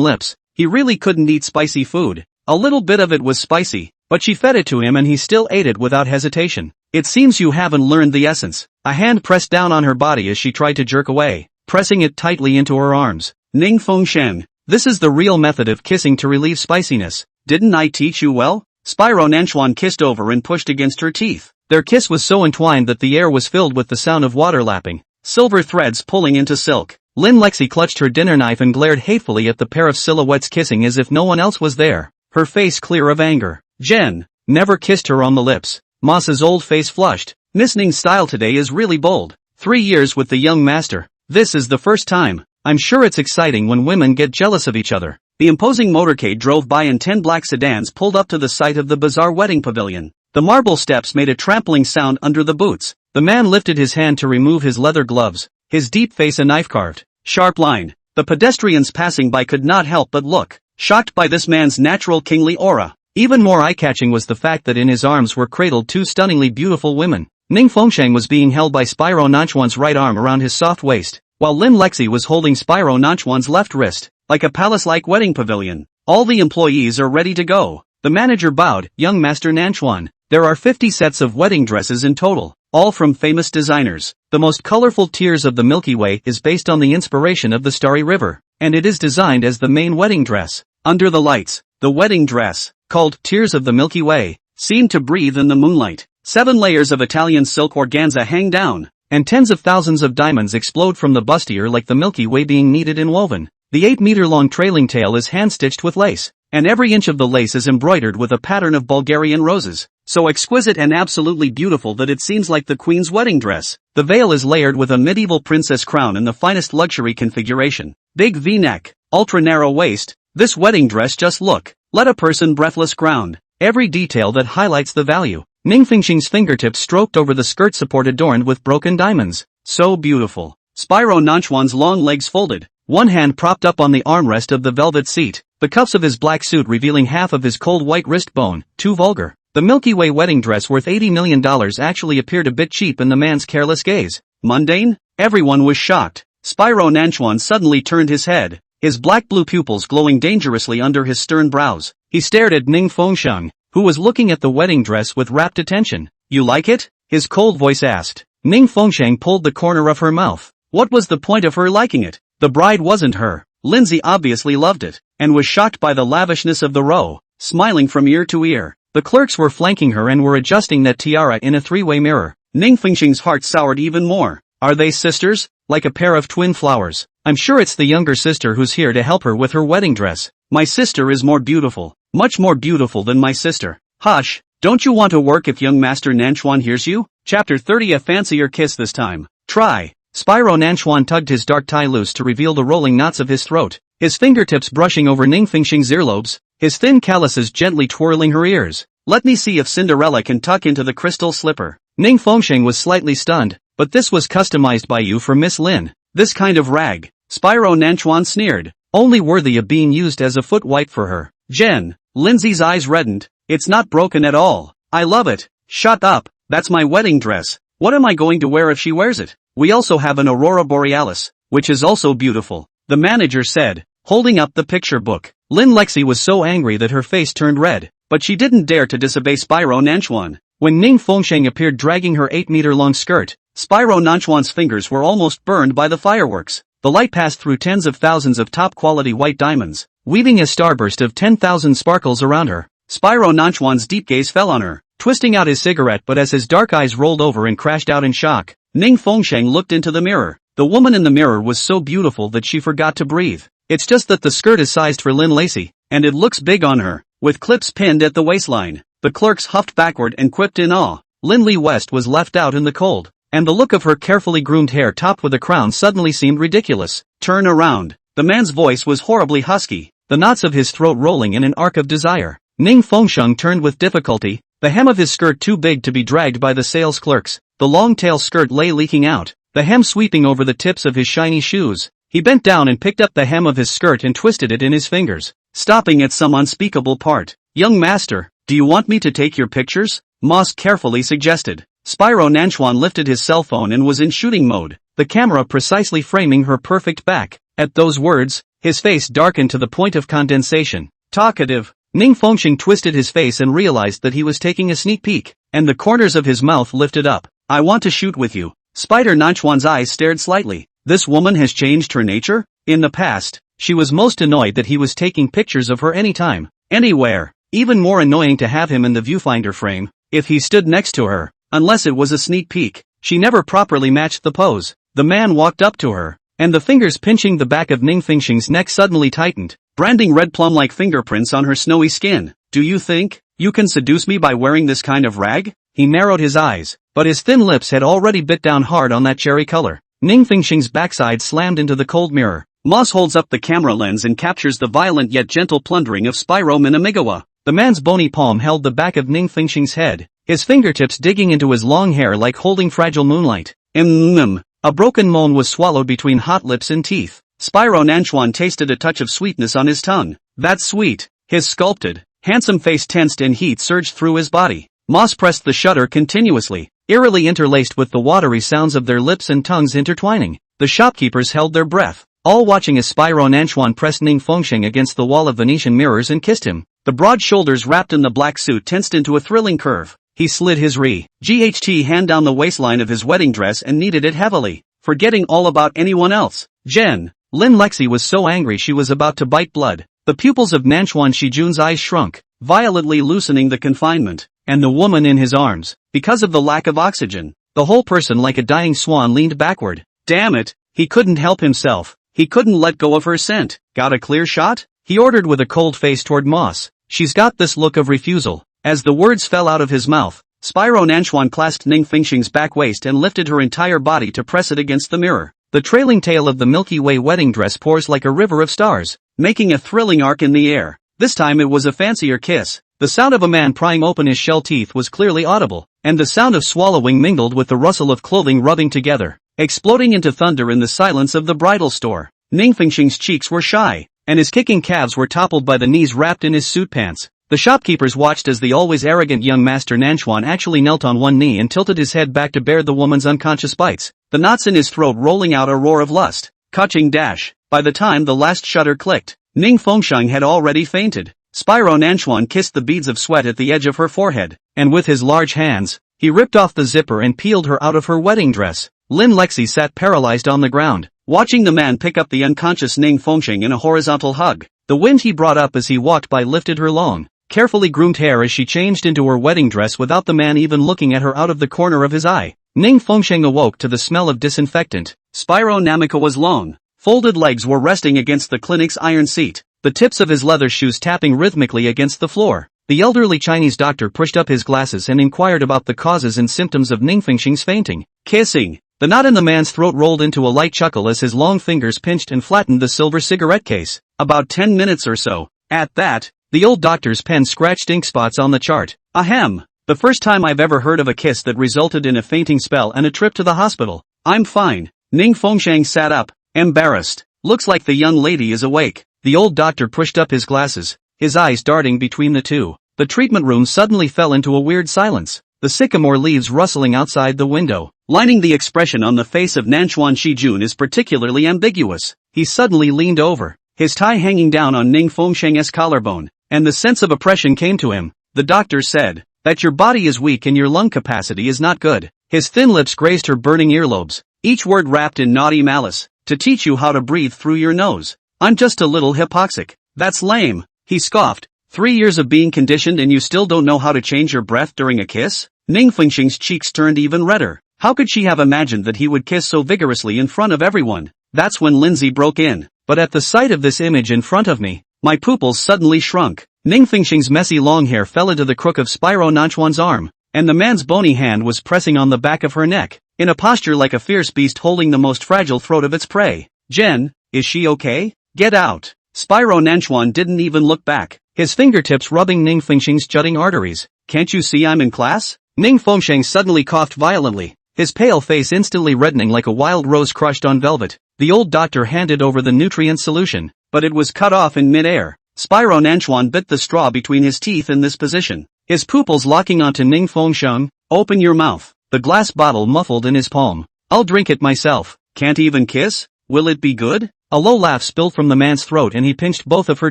lips. He really couldn't eat spicy food. A little bit of it was spicy, but she fed it to him and he still ate it without hesitation. It seems you haven't learned the essence. A hand pressed down on her body as she tried to jerk away, pressing it tightly into her arms. Ning Fengxing, this is the real method of kissing to relieve spiciness. Didn't I teach you well? Spyro Nanchuan kissed over and pushed against her teeth. Their kiss was so entwined that the air was filled with the sound of water lapping, silver threads pulling into silk. Lin Lexi clutched her dinner knife and glared hatefully at the pair of silhouettes kissing as if no one else was there, her face clear of anger. Jen never kissed her on the lips. Moss's old face flushed. Miss Ning's style today is really bold. 3 years with the young master. This is the first time. I'm sure it's exciting when women get jealous of each other. The imposing motorcade drove by and 10 black sedans pulled up to the site of the bizarre wedding pavilion. The marble steps made a trampling sound under the boots. The man lifted his hand to remove his leather gloves, his deep face a knife carved. Sharp line. The pedestrians passing by could not help but look, shocked by this man's natural kingly aura. Even more eye-catching was the fact that in his arms were cradled 2 stunningly beautiful women. Ning Fengxing was being held by Spyro Nanchuan's right arm around his soft waist, while Lin Lexi was holding Spyro Nanchuan's left wrist, like a palace-like wedding pavilion. All the employees are ready to go. The manager bowed. Young Master Nanchuan, there are 50 sets of wedding dresses in total, all from famous designers. The most colorful Tears of the Milky Way is based on the inspiration of the Starry River, and it is designed as the main wedding dress. Under the lights, the wedding dress, called Tears of the Milky Way, seemed to breathe in the moonlight. 7 layers of Italian silk organza hang down, and tens of thousands of diamonds explode from the bustier like the Milky Way being kneaded and woven. The 8-meter-long trailing tail is hand-stitched with lace, and every inch of the lace is embroidered with a pattern of Bulgarian roses, so exquisite and absolutely beautiful that it seems like the queen's wedding dress. The veil is layered with a medieval princess crown in the finest luxury configuration. Big V-neck, ultra-narrow waist. This wedding dress, just look, let a person breathless ground. Every detail that highlights the value. Ning Fengxing's fingertips stroked over the skirt support adorned with broken diamonds. So beautiful. Spyro Nanchuan's long legs folded, one hand propped up on the armrest of the velvet seat, the cuffs of his black suit revealing half of his cold white wrist bone. Too vulgar. The Milky Way wedding dress worth $80 million actually appeared a bit cheap in the man's careless gaze. Mundane? Everyone was shocked. Spyro Nanchuan suddenly turned his head, his black-blue pupils glowing dangerously under his stern brows. He stared at Ning Fengxing, who was looking at the wedding dress with rapt attention. You like it? His cold voice asked. Ning Fengxing pulled the corner of her mouth. What was the point of her liking it? The bride wasn't her. Lindsay obviously loved it, and was shocked by the lavishness of the row, smiling from ear to ear. The clerks were flanking her and were adjusting that tiara in a 3-way mirror. Ning Fengxing's heart soured even more. Are they sisters? Like a pair of twin flowers. I'm sure it's the younger sister who's here to help her with her wedding dress. My sister is more beautiful, much more beautiful than my sister. Hush, don't you want to work if young Master Nanchuan hears you? Chapter 30. A fancier kiss this time. Try. Spyro Nanchuan tugged his dark tie loose to reveal the rolling knots of his throat, his fingertips brushing over Ning Fengxing's earlobes, his thin calluses gently twirling her ears. Let me see if Cinderella can tuck into the crystal slipper. Ning Fengxing was slightly stunned, but this was customized by you for Miss Lin. This kind of rag, Spyro Nanchuan sneered, only worthy of being used as a foot wipe for her. Jen, Lindsay's eyes reddened. It's not broken at all. I love it. Shut up, that's my wedding dress. What am I going to wear if she wears it? We also have an Aurora Borealis, which is also beautiful, the manager said, holding up the picture book. Lin Lexi was so angry that her face turned red, but she didn't dare to disobey Spyro Nanchuan. When Ning Fengxing appeared dragging her 8-meter-long skirt, Spyro Nanchuan's fingers were almost burned by the fireworks. The light passed through tens of thousands of top-quality white diamonds, weaving a starburst of 10,000 sparkles around her. Spyro Nanchuan's deep gaze fell on her, twisting out his cigarette, but as his dark eyes rolled over and crashed out in shock, Ning Fengxing looked into the mirror. The woman in the mirror was so beautiful that she forgot to breathe. It's just that the skirt is sized for Lin Lexi, and it looks big on her, with clips pinned at the waistline. The clerks huffed backward and quipped in awe. Lindley West was left out in the cold, and the look of her carefully groomed hair topped with a crown suddenly seemed ridiculous. Turn around. The man's voice was horribly husky, the knots of his throat rolling in an arc of desire. Ning Fengsheng turned with difficulty, the hem of his skirt too big to be dragged by the sales clerks. The long tail skirt lay leaking out, the hem sweeping over the tips of his shiny shoes. He bent down and picked up the hem of his skirt and twisted it in his fingers, stopping at some unspeakable part. Young master, do you want me to take your pictures? Moss carefully suggested. Spyro Nanchuan lifted his cell phone and was in shooting mode, the camera precisely framing her perfect back. At those words, his face darkened to the point of condensation. Talkative. Ning Fengsheng twisted his face and realized that he was taking a sneak peek, and the corners of his mouth lifted up. I want to shoot with you. Spider Nanchuan's eyes stared slightly. This woman has changed her nature? In the past, she was most annoyed that he was taking pictures of her anytime, anywhere. Even more annoying to have him in the viewfinder frame, if he stood next to her, unless it was a sneak peek. She never properly matched the pose. The man walked up to her, and the fingers pinching the back of Ning Fengsheng's neck suddenly tightened, branding red plum-like fingerprints on her snowy skin. Do you think you can seduce me by wearing this kind of rag? He narrowed his eyes, but his thin lips had already bit down hard on that cherry color. Ning Fengsheng's backside slammed into the cold mirror. Moss holds up the camera lens and captures the violent yet gentle plundering of Spyro Minamigawa. The man's bony palm held the back of Ning Fengsheng's head, his fingertips digging into his long hair like holding fragile moonlight. A broken moan was swallowed between hot lips and teeth. Spyro Nanchuan tasted a touch of sweetness on his tongue. That's sweet. His sculpted, handsome face tensed and heat surged through his body. Moss pressed the shutter continuously, eerily interlaced with the watery sounds of their lips and tongues intertwining. The shopkeepers held their breath, all watching as Spyro Nanchuan pressed Ning Fengsheng against the wall of Venetian mirrors and kissed him. The broad shoulders wrapped in the black suit tensed into a thrilling curve. He slid his GHT hand down the waistline of his wedding dress and kneaded it heavily, forgetting all about anyone else. Jen. Lin Lexi was so angry she was about to bite blood. The pupils of Nanchuan Shijun's eyes shrunk, violently loosening the confinement, and the woman in his arms, because of the lack of oxygen. The whole person like a dying swan leaned backward. Damn it, he couldn't help himself. He couldn't let go of her scent. Got a clear shot? He ordered with a cold face toward Moss. She's got this look of refusal. As the words fell out of his mouth, Spyro Nanchuan clasped Ning Fengsheng's back waist and lifted her entire body to press it against the mirror. The trailing tail of the Milky Way wedding dress pours like a river of stars, making a thrilling arc in the air. This time it was a fancier kiss. The sound of a man prying open his shell teeth was clearly audible, and the sound of swallowing mingled with the rustle of clothing rubbing together, exploding into thunder in the silence of the bridal store. Ning Fengsheng's cheeks were shy, and his kicking calves were toppled by the knees wrapped in his suit pants. The shopkeepers watched as the always arrogant young master Nanchuan actually knelt on one knee and tilted his head back to bear the woman's unconscious bites, the knots in his throat rolling out a roar of lust. Kaching dash. By the time the last shutter clicked, Ning Fengsheng had already fainted. Spyro Nanchuan kissed the beads of sweat at the edge of her forehead, and with his large hands, he ripped off the zipper and peeled her out of her wedding dress. Lin Lexi sat paralyzed on the ground, watching the man pick up the unconscious Ning Fengsheng in a horizontal hug. The wind he brought up as he walked by lifted her long, carefully groomed hair as she changed into her wedding dress without the man even looking at her out of the corner of his eye. Ning Fengsheng awoke to the smell of disinfectant. Spyro Namikawa's long, folded legs were resting against the clinic's iron seat, the tips of his leather shoes tapping rhythmically against the floor. The elderly Chinese doctor pushed up his glasses and inquired about the causes and symptoms of Ning Fengsheng's fainting. Kissing. The knot in the man's throat rolled into a light chuckle as his long fingers pinched and flattened the silver cigarette case. About 10 minutes or so. At that, the old doctor's pen scratched ink spots on the chart. Ahem. The first time I've ever heard of a kiss that resulted in a fainting spell and a trip to the hospital. I'm fine. Ning Fengsheng sat up, embarrassed. Looks like the young lady is awake. The old doctor pushed up his glasses, his eyes darting between the two. The treatment room suddenly fell into a weird silence, the sycamore leaves rustling outside the window. Lining the expression on the face of Nanchuan Shijun is particularly ambiguous. He suddenly leaned over, his tie hanging down on Ning Fengsheng's collarbone, and the sense of oppression came to him. The doctor said that your body is weak and your lung capacity is not good. His thin lips grazed her burning earlobes, each word wrapped in naughty malice. To teach you how to breathe through your nose. I'm just a little hypoxic. That's lame. He scoffed. 3 years of being conditioned and you still don't know how to change your breath during a kiss? Ning Fengsheng's cheeks turned even redder. How could she have imagined that he would kiss so vigorously in front of everyone? That's when Lindsay broke in. But at the sight of this image in front of me, My pupils suddenly shrunk. Ning Fengxing's messy long hair fell into the crook of Spyro Nanchuan's arm, and the man's bony hand was pressing on the back of her neck, in a posture like a fierce beast holding the most fragile throat of its prey. Jen, is she okay? Get out. Spyro Nanchuan didn't even look back, his fingertips rubbing Ning Fengxing's jutting arteries. Can't you see I'm in class? Ning Fengxing suddenly coughed violently, his pale face instantly reddening like a wild rose crushed on velvet. The old doctor handed over the nutrient solution, but it was cut off in mid-air. Spyro Nanchuan bit the straw between his teeth in this position, his pupils locking onto Ning Fengxing. Open your mouth. The glass bottle muffled in his palm. I'll drink it myself. Can't even kiss? Will it be good? A low laugh spilled from the man's throat and he pinched both of her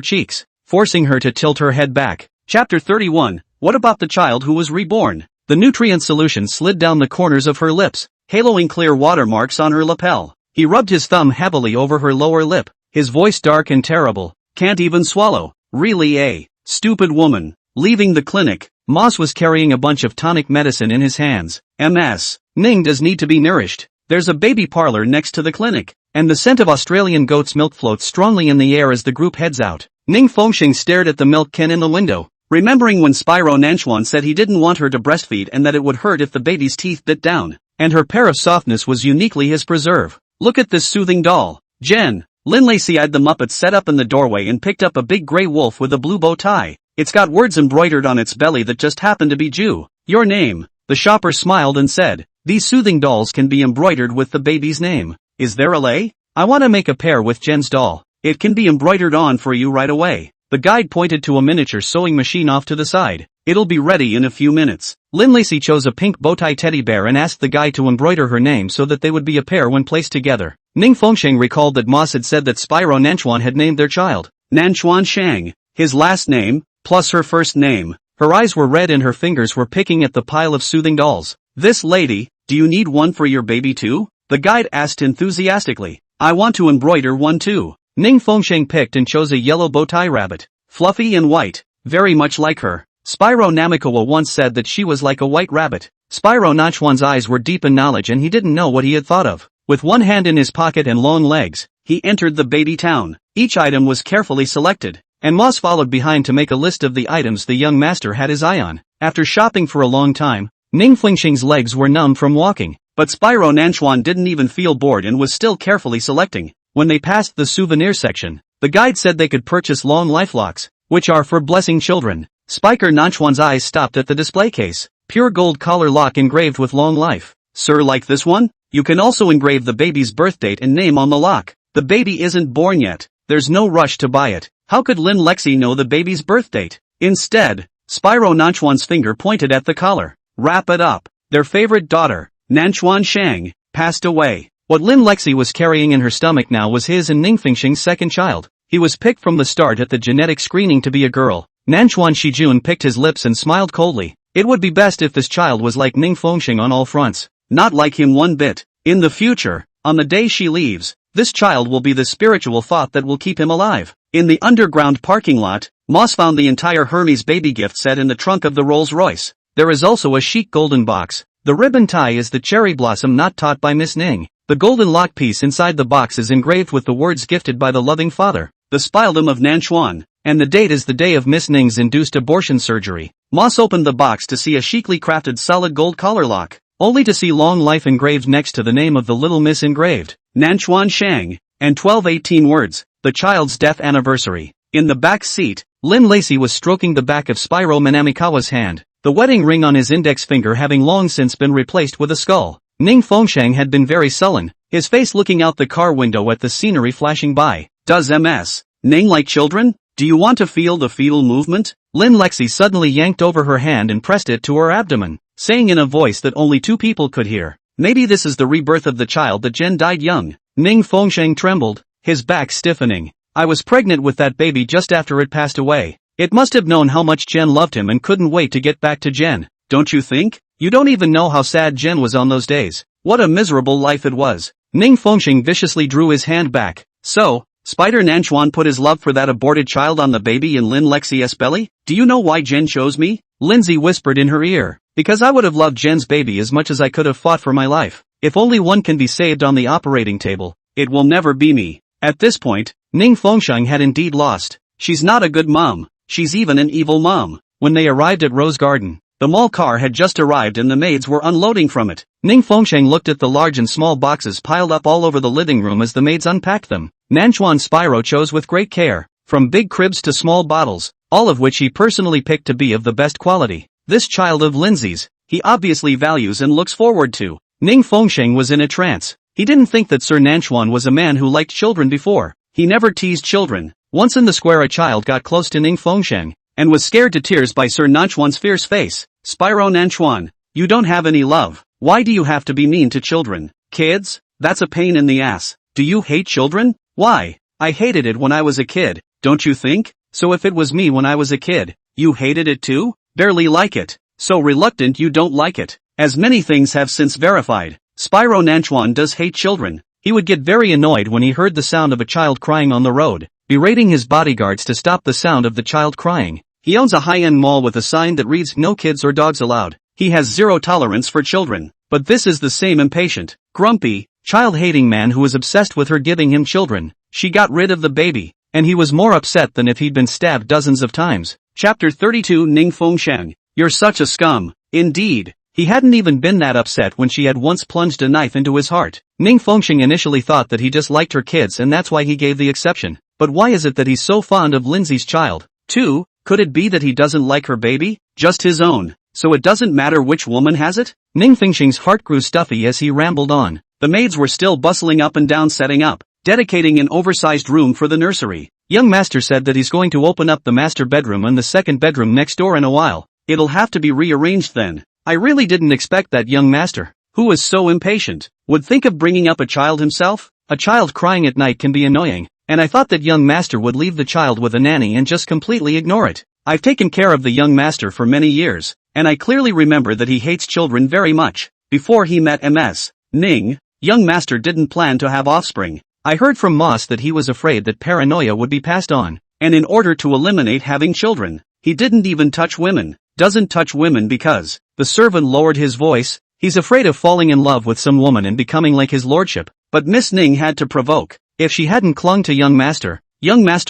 cheeks, forcing her to tilt her head back. Chapter 31. What about the child who was reborn? The nutrient solution slid down the corners of her lips, haloing clear watermarks on her lapel. He rubbed his thumb heavily over her lower lip, his voice dark and terrible. Can't even swallow. Really, a stupid woman. Leaving the clinic, Moss was carrying a bunch of tonic medicine in his hands. MS. Ning does need to be nourished. There's a baby parlor next to the clinic, and the scent of Australian goat's milk floats strongly in the air as the group heads out. Ning Fengxing stared at the milk can in the window, remembering when Spyro Nanchuan said he didn't want her to breastfeed and that it would hurt if the baby's teeth bit down, and her pair of softness was uniquely his preserve. Look at this soothing doll. Jen. Lin Lacey eyed the Muppet set up in the doorway and picked up a big gray wolf with a blue bow tie. It's got words embroidered on its belly that just happen to be Jew. Your name. The shopper smiled and said, these soothing dolls can be embroidered with the baby's name. Is there a lay? I want to make a pair with Jen's doll. It can be embroidered on for you right away. The guide pointed to a miniature sewing machine off to the side. It'll be ready in a few minutes. Lin Lacey chose a pink bowtie teddy bear and asked the guy to embroider her name so that they would be a pair when placed together. Ning Fengxing recalled that Moss had said that Spyro Nanchuan had named their child Nanchuan Shang, his last name, plus her first name. Her eyes were red and her fingers were picking at the pile of soothing dolls. This lady, do you need one for your baby too? The guide asked enthusiastically. I want to embroider one too. Ning Fengxing picked and chose a yellow bow tie rabbit, fluffy and white, very much like her. Spyro Namikawa once said that she was like a white rabbit. Spyro Nanchuan's eyes were deep in knowledge and he didn't know what he had thought of. With one hand in his pocket and long legs, he entered the baby town. Each item was carefully selected, and Moss followed behind to make a list of the items the young master had his eye on. After shopping for a long time, Ning Fengxing's legs were numb from walking, but Spyro Nanchuan didn't even feel bored and was still carefully selecting. When they passed the souvenir section, the guide said they could purchase long lifelocks, which are for blessing children. Spiker Nanchuan's eyes stopped at the display case. Pure gold collar lock engraved with long life. Sir, like this one? You can also engrave the baby's birth date and name on the lock. The baby isn't born yet. There's no rush to buy it. How could Lin Lexi know the baby's birth date? Instead, Spyro Nanchuan's finger pointed at the collar. Wrap it up. Their favorite daughter, Nanchuan Shang, passed away. What Lin Lexi was carrying in her stomach now was his and Ning Fengxing's second child. He was picked from the start at the genetic screening to be a girl. Nanchuan Shijun picked his lips and smiled coldly. It would be best if this child was like Ning Fengxing on all fronts. Not like him one bit. In the future, on the day she leaves, this child will be the spiritual thought that will keep him alive. In the underground parking lot, Moss found the entire Hermes baby gift set in the trunk of the Rolls-Royce. There is also a chic golden box. The ribbon tie is the cherry blossom knot taught by Miss Ning. The golden lock piece inside the box is engraved with the words gifted by the loving father, the spieldom of Nanchuan, and the date is the day of Miss Ning's induced abortion surgery. Moss opened the box to see a chicly crafted solid gold collar lock, only to see long life engraved next to the name of the little miss engraved, Nanchuan Shang, and 1218 words, the child's death anniversary. In the back seat, Lin Lacey was stroking the back of Spyro Manamikawa's hand, the wedding ring on his index finger having long since been replaced with a skull. Ning Fengxing had been very sullen, his face looking out the car window at the scenery flashing by. Does Ms. Ning like children? Do you want to feel the fetal movement? Lin Lexi suddenly yanked over her hand and pressed it to her abdomen, saying in a voice that only two people could hear. Maybe this is the rebirth of the child that Jen died young. Ning Fengxing trembled, his back stiffening. I was pregnant with that baby just after it passed away. It must have known how much Jen loved him and couldn't wait to get back to Jen. Don't you think? You don't even know how sad Jen was on those days. What a miserable life it was. Ning Fengxing viciously drew his hand back. So, Spider Nanchuan put his love for that aborted child on the baby in Lin Lexi's belly? Do you know why Jen chose me? Lindsay whispered in her ear. Because I would have loved Jen's baby as much as I could have fought for my life. If only one can be saved on the operating table, it will never be me. At this point, Ning Fengxing had indeed lost. She's not a good mom. She's even an evil mom. When they arrived at Rose Garden, the mall car had just arrived and the maids were unloading from it. Ning Fengsheng looked at the large and small boxes piled up all over the living room as the maids unpacked them. Nanchuan Spyro chose with great care, from big cribs to small bottles, all of which he personally picked to be of the best quality. This child of Lindsay's, he obviously values and looks forward to. Ning Fengsheng was in a trance. He didn't think that Sir Nanchuan was a man who liked children before. He never teased children. Once in the square a child got close to Ning Fengsheng, and was scared to tears by Sir Nanchuan's fierce face. Spyro Nanchuan, you don't have any love. Why do you have to be mean to children? Kids? That's a pain in the ass. Do you hate children? Why? I hated it when I was a kid, don't you think? So if it was me when I was a kid, you hated it too? Barely like it. So reluctant you don't like it. As many things have since verified, Spyro Nanchuan does hate children. He would get very annoyed when he heard the sound of a child crying on the road, berating his bodyguards to stop the sound of the child crying. He owns a high-end mall with a sign that reads "No kids or dogs allowed." He has zero tolerance for children. But this is the same impatient, grumpy, child-hating man who is obsessed with her giving him children. She got rid of the baby, and he was more upset than if he'd been stabbed dozens of times. Chapter 32 Ning Fengsheng, you're such a scum. Indeed. He hadn't even been that upset when she had once plunged a knife into his heart. Ning Fengsheng initially thought that he just liked her kids and that's why he gave the exception. But why is it that he's so fond of Lindsay's child? 2. Could it be that he doesn't like her baby? Just his own. So it doesn't matter which woman has it? Ning Fengsheng's heart grew stuffy as he rambled on. The maids were still bustling up and down setting up, dedicating an oversized room for the nursery. Young master said that he's going to open up the master bedroom and the second bedroom next door in a while. It'll have to be rearranged then. I really didn't expect that young master, who was so impatient, would think of bringing up a child himself. A child crying at night can be annoying, and I thought that young master would leave the child with a nanny and just completely ignore it. I've taken care of the young master for many years, and I clearly remember that he hates children very much. Before he met Ms. Ning, young master didn't plan to have offspring. I heard from Moss that he was afraid that paranoia would be passed on, and in order to eliminate having children, he didn't even touch women. Doesn't touch women because, the servant lowered his voice, he's afraid of falling in love with some woman and becoming like his lordship. But Miss Ning had to provoke. If she hadn't clung to young master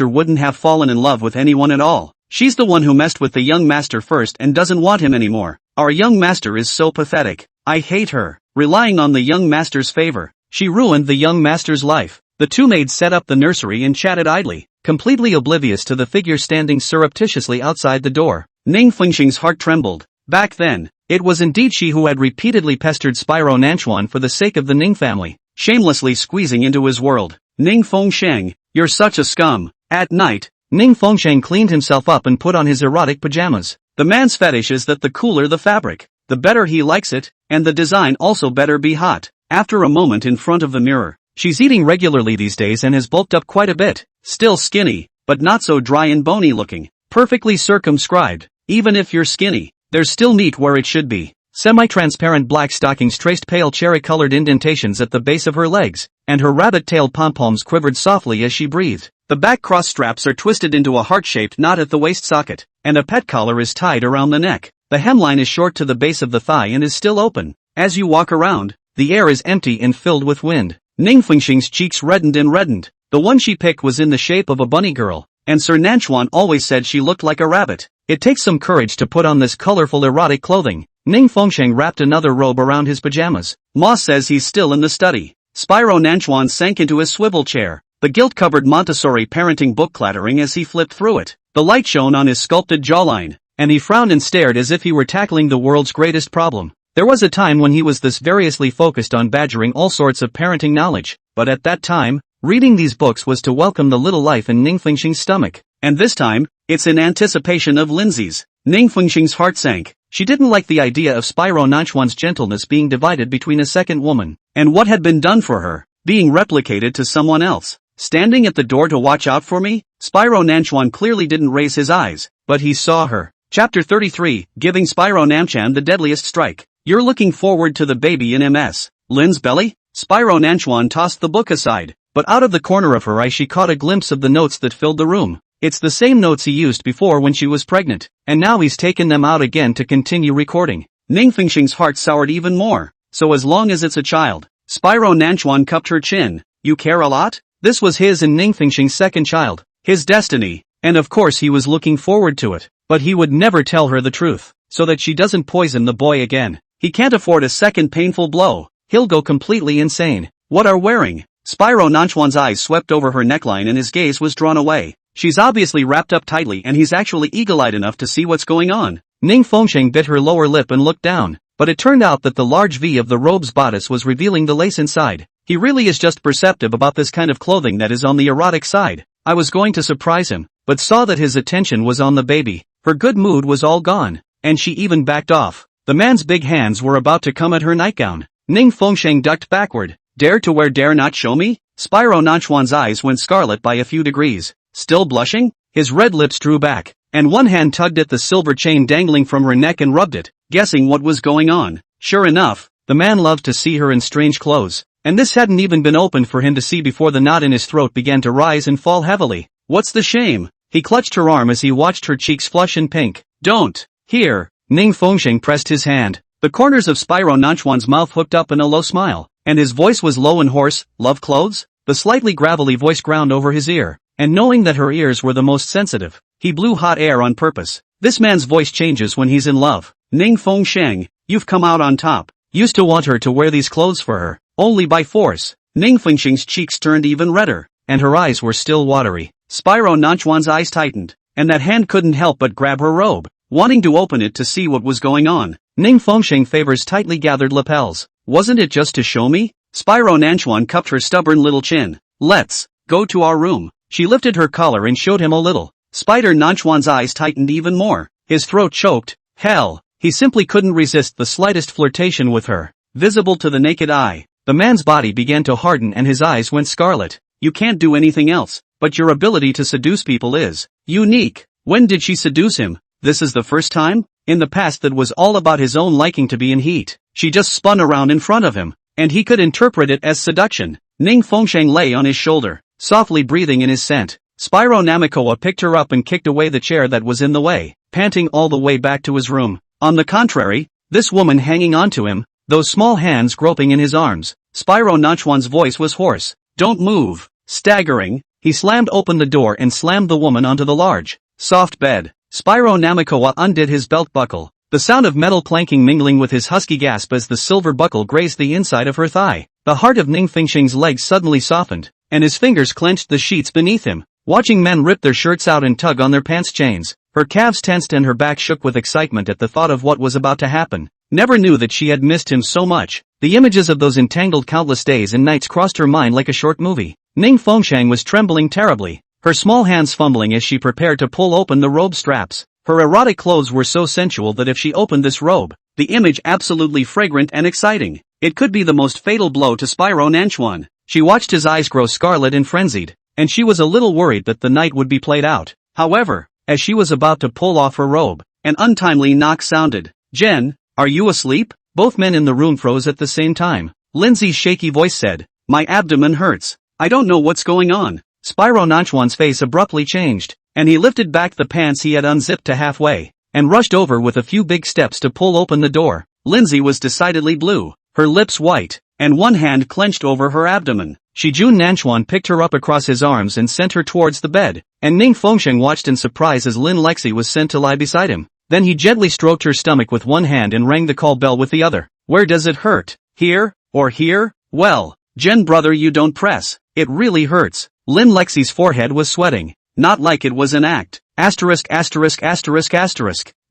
wouldn't have fallen in love with anyone at all. She's the one who messed with the young master first and doesn't want him anymore. Our young master is so pathetic. I hate her. Relying on the young master's favor, she ruined the young master's life. The two maids set up the nursery and chatted idly, completely oblivious to the figure standing surreptitiously outside the door. Ning Fengsheng's heart trembled. Back then, it was indeed she who had repeatedly pestered Spyro Nanchuan for the sake of the Ning family, shamelessly squeezing into his world. Ning Fengsheng, you're such a scum. At night, Ning Fengsheng cleaned himself up and put on his erotic pajamas. The man's fetish is that the cooler the fabric, the better he likes it, and the design also better be hot. After a moment in front of the mirror, she's eating regularly these days and has bulked up quite a bit. Still skinny, but not so dry and bony looking. Perfectly circumscribed. Even if you're skinny, there's still meat where it should be. Semi-transparent black stockings traced pale cherry-colored indentations at the base of her legs, and her rabbit-tailed pom-poms quivered softly as she breathed. The back cross straps are twisted into a heart-shaped knot at the waist socket, and a pet collar is tied around the neck. The hemline is short to the base of the thigh and is still open. As you walk around, the air is empty and filled with wind. Ning Fengsheng's cheeks reddened and reddened. The one she picked was in the shape of a bunny girl, and Sir Nanchuan always said she looked like a rabbit. It takes some courage to put on this colorful erotic clothing. Ning Fengsheng wrapped another robe around his pajamas. Moss says he's still in the study. Spyro Nanchuan sank into his swivel chair, the gilt-covered Montessori parenting book clattering as he flipped through it. The light shone on his sculpted jawline, and he frowned and stared as if he were tackling the world's greatest problem. There was a time when he was this variously focused on badgering all sorts of parenting knowledge, but at that time, reading these books was to welcome the little life in Ning Fengsheng's stomach. And this time, it's in anticipation of Lindsay's. Ning Fengsheng's heart sank. She didn't like the idea of Spyro Nanchuan's gentleness being divided between a second woman, and what had been done for her, being replicated to someone else. Standing at the door to watch out for me? Spyro Nanchuan clearly didn't raise his eyes, but he saw her. Chapter 33, Giving Spyro Nanchuan the Deadliest Strike. You're looking forward to the baby in Ms. Lin's belly? Spyro Nanchuan tossed the book aside, but out of the corner of her eye she caught a glimpse of the notes that filled the room. It's the same notes he used before when she was pregnant, and now he's taken them out again to continue recording. Ning Fengsheng's heart soured even more. So as long as it's a child. Spyro Nanchuan cupped her chin. You care a lot? This was his and Ning Fengsheng's second child. His destiny. and of course he was looking forward to it. But he would never tell her the truth, so that she doesn't poison the boy again. He can't afford a second painful blow. He'll go completely insane. What are wearing? Spyro Nanchuan's eyes swept over her neckline and his gaze was drawn away. She's obviously wrapped up tightly and he's actually eagle-eyed enough to see what's going on. Ning Fengsheng bit her lower lip and looked down, but it turned out that the large V of the robe's bodice was revealing the lace inside. He really is just perceptive about this kind of clothing that is on the erotic side. I was going to surprise him, but saw that his attention was on the baby. Her good mood was all gone, and she even backed off. The man's big hands were about to come at her nightgown. Ning Fengsheng ducked backward. Dare to wear, dare not show me? Spyro Nanchuan's eyes went scarlet by a few degrees. Still blushing? His red lips drew back, and one hand tugged at the silver chain dangling from her neck and rubbed it, guessing what was going on. Sure enough, the man loved to see her in strange clothes, and this hadn't even been opened for him to see before the knot in his throat began to rise and fall heavily. What's the shame? He clutched her arm as he watched her cheeks flush and pink. Don't. Here. Ning Fengsheng pressed his hand. The corners of Spyro Nanchuan's mouth hooked up in a low smile, and his voice was low and hoarse. Love clothes? The slightly gravelly voice ground over his ear, and knowing that her ears were the most sensitive, he blew hot air on purpose. This man's voice changes when he's in love. Ning Fengsheng, you've come out on top. Used to want her to wear these clothes for her, only by force. Ning Fengsheng's cheeks turned even redder, and her eyes were still watery. Spyro Nanchuan's eyes tightened, and that hand couldn't help but grab her robe, wanting to open it to see what was going on. Ning Fengsheng favors tightly gathered lapels. Wasn't it just to show me? Spyro Nanchuan cupped her stubborn little chin. Let's go to our room. She lifted her collar and showed him a little. Spider Nanchuan's eyes tightened even more. His throat choked. Hell, he simply couldn't resist the slightest flirtation with her, visible to the naked eye. The man's body began to harden and his eyes went scarlet. You can't do anything else, but your ability to seduce people is unique. When did she seduce him? This is the first time? In the past that was all about his own liking to be in heat. She just spun around in front of him, and he could interpret it as seduction. Ning Fengsheng lay on his shoulder, softly breathing in his scent. Spyro Namikoa picked her up and kicked away the chair that was in the way, panting all the way back to his room. On the contrary, this woman hanging onto him, those small hands groping in his arms. Spyro Nanchuan's voice was hoarse. Don't move. Staggering, he slammed open the door and slammed the woman onto the large, soft bed. Spyro Namikoa undid his belt buckle, the sound of metal clanking mingling with his husky gasp as the silver buckle grazed the inside of her thigh. The heart of Ning Fengsheng's legs suddenly softened, and his fingers clenched the sheets beneath him. Watching men rip their shirts out and tug on their pants chains, her calves tensed and her back shook with excitement at the thought of what was about to happen. Never knew that she had missed him so much. The images of those entangled countless days and nights crossed her mind like a short movie. Ning Fengsheng was trembling terribly, her small hands fumbling as she prepared to pull open the robe straps. Her erotic clothes were so sensual that if she opened this robe, the image absolutely fragrant and exciting, it could be the most fatal blow to Spyro Nanchuan. She watched his eyes grow scarlet and frenzied, and she was a little worried that the night would be played out. However, as she was about to pull off her robe, an untimely knock sounded. Jen, are you asleep? Both men in the room froze at the same time. Lindsay's shaky voice said, my abdomen hurts. I don't know what's going on. Spyro Nanchuan's face abruptly changed, and he lifted back the pants he had unzipped to halfway, and rushed over with a few big steps to pull open the door. Lindsay was decidedly blue, her lips white, and one hand clenched over her abdomen. Shijun Nanchuan picked her up across his arms and sent her towards the bed, and Ning Fengsheng watched in surprise as Lin Lexi was sent to lie beside him. Then he gently stroked her stomach with one hand and rang the call bell with the other. Where does it hurt? Here? Or here? Well, Jen brother, you don't press. It really hurts. Lin Lexi's forehead was sweating. Not like it was an act.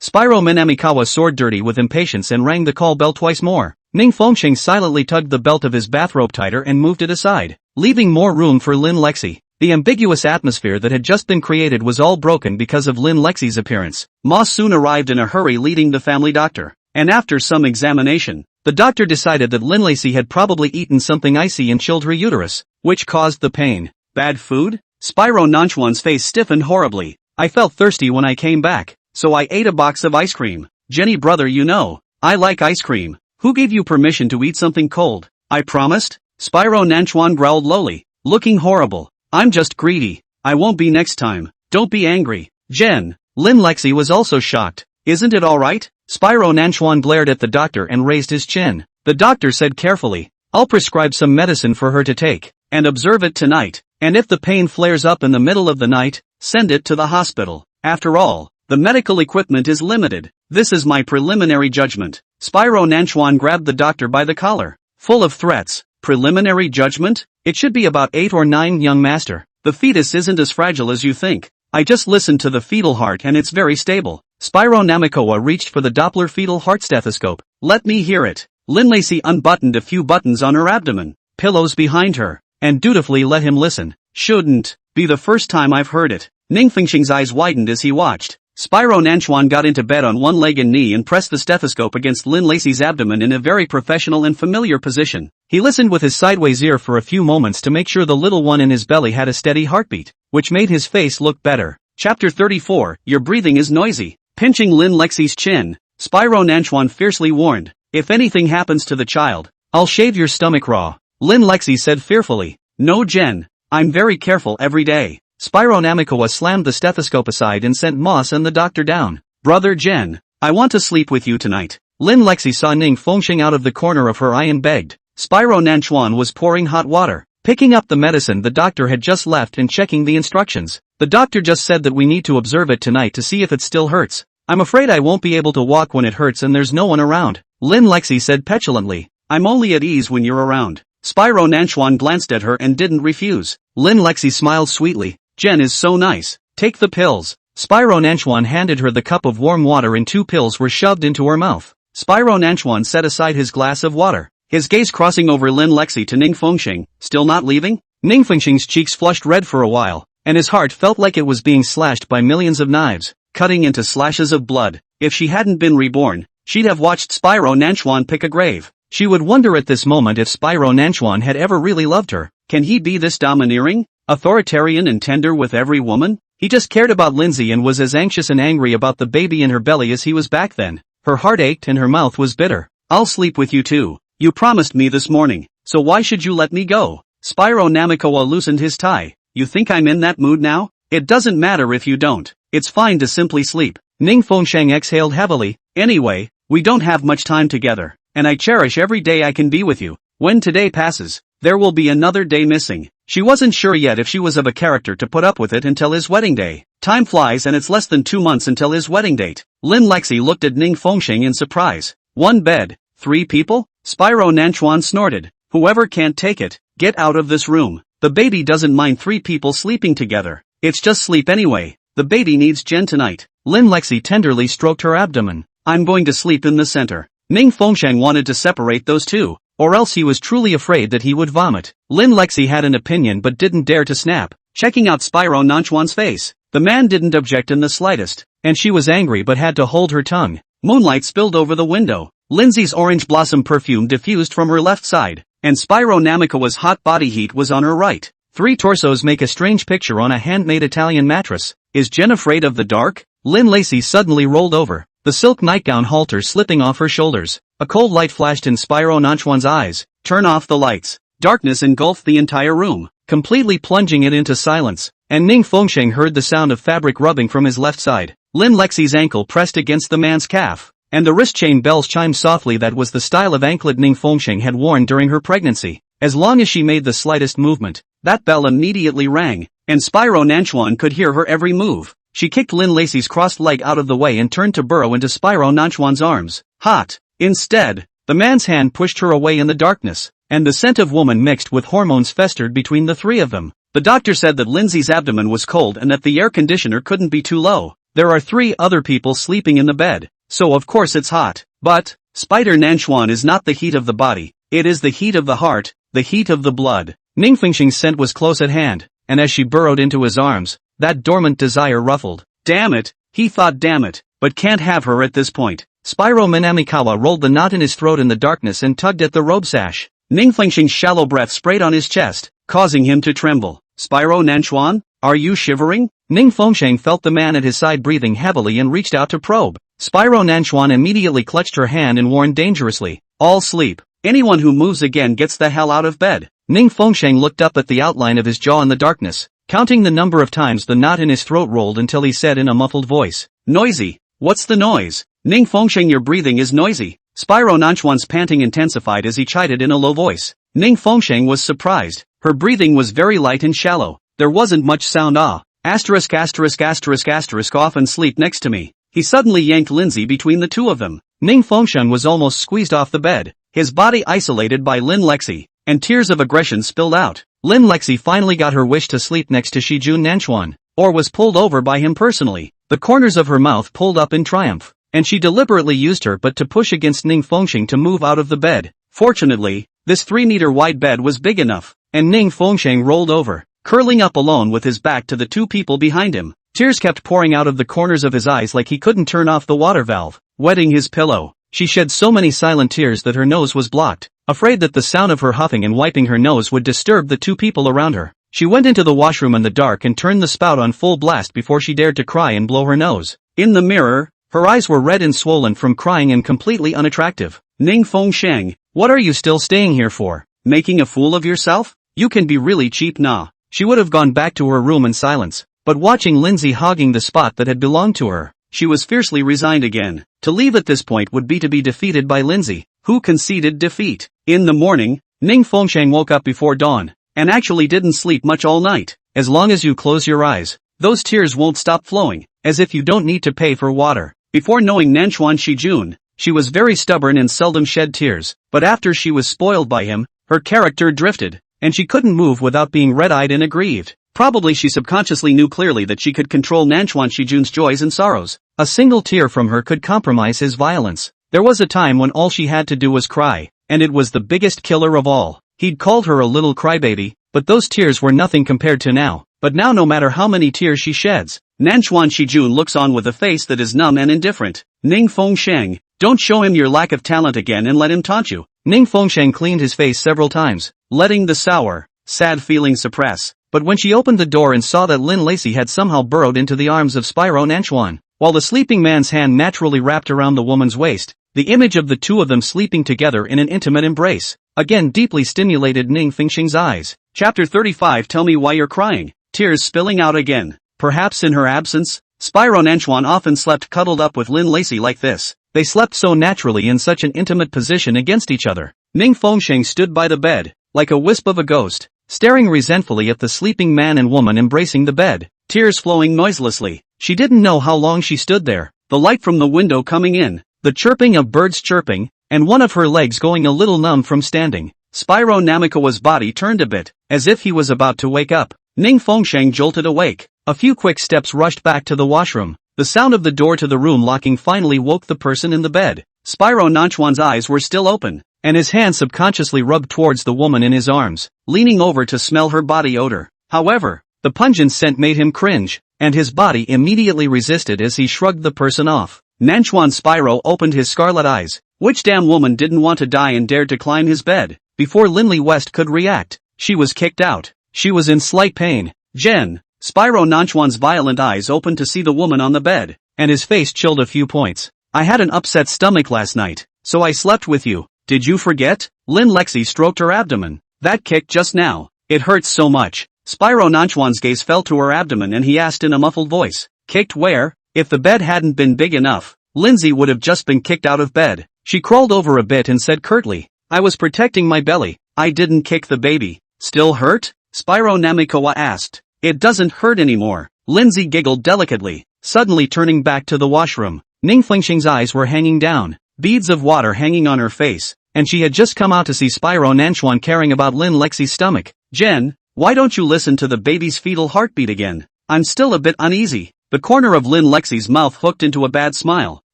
Spyro Minamikawa soared dirty with impatience and rang the call bell twice more. Ning Fengsheng silently tugged the belt of his bathrobe tighter and moved it aside, leaving more room for Lin Lexi. The ambiguous atmosphere that had just been created was all broken because of Lin Lexi's appearance. Ma soon arrived in a hurry leading the family doctor, and after some examination, the doctor decided that Lin Lexi had probably eaten something icy and chilled her uterus, which caused the pain. Bad food? Spyro Nanchuan's face stiffened horribly. I felt thirsty when I came back, so I ate a box of ice cream. Jenny brother, you know, I like ice cream. Who gave you permission to eat something cold? I promised. Spyro Nanchuan growled lowly, looking horrible. I'm just greedy. I won't be next time. Don't be angry. Jen. Lin Lexi was also shocked. Isn't it alright? Spyro Nanchuan glared at the doctor and raised his chin. The doctor said carefully, I'll prescribe some medicine for her to take, and observe it tonight. And if the pain flares up in the middle of the night, send it to the hospital. After all, the medical equipment is limited. This is my preliminary judgment. Spyro Nanchuan grabbed the doctor by the collar, full of threats. Preliminary judgment? It should be about 8 or 9, young master. The fetus isn't as fragile as you think. I just listened to the fetal heart and it's very stable. Spyro Namikoa reached for the Doppler fetal heart stethoscope. Let me hear it. Lin Lacey unbuttoned a few buttons on her abdomen, pillows behind her, and dutifully let him listen. Shouldn't be the first time I've heard it. Ning Fengxing's eyes widened as he watched. Spyro Nanchuan got into bed on one leg and knee and pressed the stethoscope against Lin Lacey's abdomen in a very professional and familiar position. He listened with his sideways ear for a few moments to make sure the little one in his belly had a steady heartbeat, which made his face look better. Chapter 34, Your breathing is noisy. Pinching Lin Lexie's chin, Spyro Nanchuan fiercely warned, if anything happens to the child, I'll shave your stomach raw. Lin Lexie said fearfully, no Jen, I'm very careful every day. Spyro Namikoa slammed the stethoscope aside and sent Moss and the doctor down. Brother Jen, I want to sleep with you tonight. Lin Lexie saw Ning Fengxing out of the corner of her eye and begged. Spyro Nanchuan was pouring hot water, picking up the medicine the doctor had just left and checking the instructions. The doctor just said that we need to observe it tonight to see if it still hurts. I'm afraid I won't be able to walk when it hurts and there's no one around. Lin Lexie said petulantly. I'm only at ease when you're around. Spyro Nanchuan glanced at her and didn't refuse. Lin Lexie smiled sweetly. Jen is so nice. Take the pills. Spyro Nanchuan handed her the cup of warm water and 2 pills were shoved into her mouth. Spyro Nanchuan set aside his glass of water, his gaze crossing over Lin Lexie to Ning Fengxing. Still not leaving? Ning Fengxing's cheeks flushed red for a while, and his heart felt like it was being slashed by millions of knives, cutting into slashes of blood. If she hadn't been reborn, she'd have watched Spyro Nanchuan pick a grave. She would wonder at this moment if Spyro Nanchuan had ever really loved her. Can he be this domineering, authoritarian and tender with every woman? He just cared about Lindsay and was as anxious and angry about the baby in her belly as he was back then. Her heart ached and her mouth was bitter. I'll sleep with you too. You promised me this morning, so why should you let me go? Spyro Namikoa loosened his tie. You think I'm in that mood now? It doesn't matter if you don't. It's fine to simply sleep. Ning Fengxing exhaled heavily. Anyway, we don't have much time together, and I cherish every day I can be with you. When today passes, there will be another day missing. She wasn't sure yet if she was of a character to put up with it until his wedding day. Time flies and it's less than 2 months until his wedding date. Lin Lexie looked at Ning Fengxing in surprise. 1 bed, 3 people? Spyro Nanchuan snorted. Whoever can't take it, get out of this room. The baby doesn't mind 3 people sleeping together. It's just sleep anyway. The baby needs Jen tonight. Lin Lexie tenderly stroked her abdomen. I'm going to sleep in the center. Ning Fengxing wanted to separate those two, or else he was truly afraid that he would vomit. Lin Lexie had an opinion but didn't dare to snap, checking out Spyro Nanchuan's face. The man didn't object in the slightest, and she was angry but had to hold her tongue. Moonlight spilled over the window. Lindsay's orange blossom perfume diffused from her left side, and Spyro Namikoa's hot body heat was on her right. 3 torsos make a strange picture on a handmade Italian mattress. Is Jen afraid of the dark? Lin Lacey suddenly rolled over, the silk nightgown halter slipping off her shoulders. A cold light flashed in Spyro Nanchuan's eyes. Turn off the lights. Darkness engulfed the entire room, completely plunging it into silence, and Ning Fengxing heard the sound of fabric rubbing from his left side. Lin Lexie's ankle pressed against the man's calf, and the wrist chain bells chimed softly. That was the style of anklet Ning Fengxing had worn during her pregnancy. As long as she made the slightest movement, that bell immediately rang, and Spyro Nanchuan could hear her every move. She kicked Lin Lacey's crossed leg out of the way and turned to burrow into Spyro Nanchuan's arms. Hot. Instead, the man's hand pushed her away in the darkness, and the scent of woman mixed with hormones festered between the 3 of them. The doctor said that Lindsay's abdomen was cold and that the air conditioner couldn't be too low. There are 3 other people sleeping in the bed, so of course it's hot. But, Spider Nanchuan is not the heat of the body, it is the heat of the heart, the heat of the blood. Ning Fengxing's scent was close at hand, and as she burrowed into his arms, that dormant desire ruffled. Damn it, he thought, damn it, but can't have her at this point. Spyro Minamikawa rolled the knot in his throat in the darkness and tugged at the robe sash. Ning Fengxing's shallow breath sprayed on his chest, causing him to tremble. Spyro Nanchuan, are you shivering? Ning Fengxing felt the man at his side breathing heavily and reached out to probe. Spyro Nanchuan immediately clutched her hand and warned dangerously. All sleep. Anyone who moves again gets the hell out of bed. Ning Fengxing looked up at the outline of his jaw in the darkness, counting the number of times the knot in his throat rolled until he said in a muffled voice. Noisy. What's the noise? Ning Fengxing, your breathing is noisy. Spyro Nanchuan's panting intensified as he chided in a low voice. Ning Fengsheng was surprised. Her breathing was very light and shallow. There wasn't much sound. Asterisk asterisk asterisk asterisk often sleep next to me. He suddenly yanked Lindsay between the two of them. Ning Fengsheng was almost squeezed off the bed, his body isolated by Lin Lexi, and tears of aggression spilled out. Lin Lexi finally got her wish to sleep next to Shijun Nanchuan, or was pulled over by him personally. The corners of her mouth pulled up in triumph, and she deliberately used her butt to push against Ning Fengsheng to move out of the bed. Fortunately, this 3-meter wide bed was big enough, and Ning Fengsheng rolled over, curling up alone with his back to the two people behind him. Tears kept pouring out of the corners of his eyes like he couldn't turn off the water valve, wetting his pillow. She shed so many silent tears that her nose was blocked, afraid that the sound of her huffing and wiping her nose would disturb the two people around her. She went into the washroom in the dark and turned the spout on full blast before she dared to cry and blow her nose. In the mirror, her eyes were red and swollen from crying and completely unattractive. Ning Fengsheng, what are you still staying here for? Making a fool of yourself? You can be really cheap nah. She would have gone back to her room in silence, but watching Lindsay hogging the spot that had belonged to her, she was fiercely resigned again. To leave at this point would be to be defeated by Lindsay, who conceded defeat. In the morning, Ning Fengsheng woke up before dawn, and actually didn't sleep much all night. As long as you close your eyes, those tears won't stop flowing, as if you don't need to pay for water. Before knowing Nanchuan Shijun, she was very stubborn and seldom shed tears, but after she was spoiled by him, her character drifted, and she couldn't move without being red-eyed and aggrieved. Probably she subconsciously knew clearly that she could control Nanchuan Shijun's joys and sorrows. A single tear from her could compromise his violence. There was a time when all she had to do was cry, and it was the biggest killer of all. He'd called her a little crybaby, but those tears were nothing compared to now. But now no matter how many tears she sheds, Nanchuan Shijun looks on with a face that is numb and indifferent. Ning Fengsheng, don't show him your lack of talent again and let him taunt you. Ning Fengsheng cleaned his face several times, letting the sour, sad feeling suppress. But when she opened the door and saw that Lin Lacey had somehow burrowed into the arms of Spyro Nanchuan, while the sleeping man's hand naturally wrapped around the woman's waist, the image of the two of them sleeping together in an intimate embrace, again deeply stimulated Ning Fengsheng's eyes. Chapter 35. Tell me why you're crying. Tears spilling out again. Perhaps in her absence, Spyro Nanchuan often slept cuddled up with Lin Lacey like this. They slept so naturally in such an intimate position against each other. Ning Fengsheng stood by the bed, like a wisp of a ghost, staring resentfully at the sleeping man and woman embracing the bed, tears flowing noiselessly. She didn't know how long she stood there, the light from the window coming in, the chirping of birds chirping, and one of her legs going a little numb from standing. Spyro Namikawa's body turned a bit, as if he was about to wake up. Ning Fengsheng jolted awake. A few quick steps rushed back to the washroom. The sound of the door to the room locking finally woke the person in the bed. Spyro Nanchuan's eyes were still open, and his hand subconsciously rubbed towards the woman in his arms, leaning over to smell her body odor. However, the pungent scent made him cringe, and his body immediately resisted as he shrugged the person off. Nanchuan Spyro opened his scarlet eyes. Which damn woman didn't want to die and dared to climb his bed? Before Linley West could react, she was kicked out. She was in slight pain. Jen. Spyro Nanchuan's violent eyes opened to see the woman on the bed, and his face chilled a few points. I had an upset stomach last night, so I slept with you. Did you forget? Lin Lexi stroked her abdomen. That kick just now. It hurts so much. Spyro Nanchuan's gaze fell to her abdomen and he asked in a muffled voice. Kicked where? If the bed hadn't been big enough, Lindsay would have just been kicked out of bed. She crawled over a bit and said curtly. I was protecting my belly. I didn't kick the baby. Still hurt? Spyro Namikawa asked. It doesn't hurt anymore. Lindsay giggled delicately, suddenly turning back to the washroom. Ning Fengsheng's eyes were hanging down, beads of water hanging on her face, and she had just come out to see Spyro Nanchuan caring about Lin Lexi's stomach. Jen, why don't you listen to the baby's fetal heartbeat again? I'm still a bit uneasy. The corner of Lin Lexi's mouth hooked into a bad smile.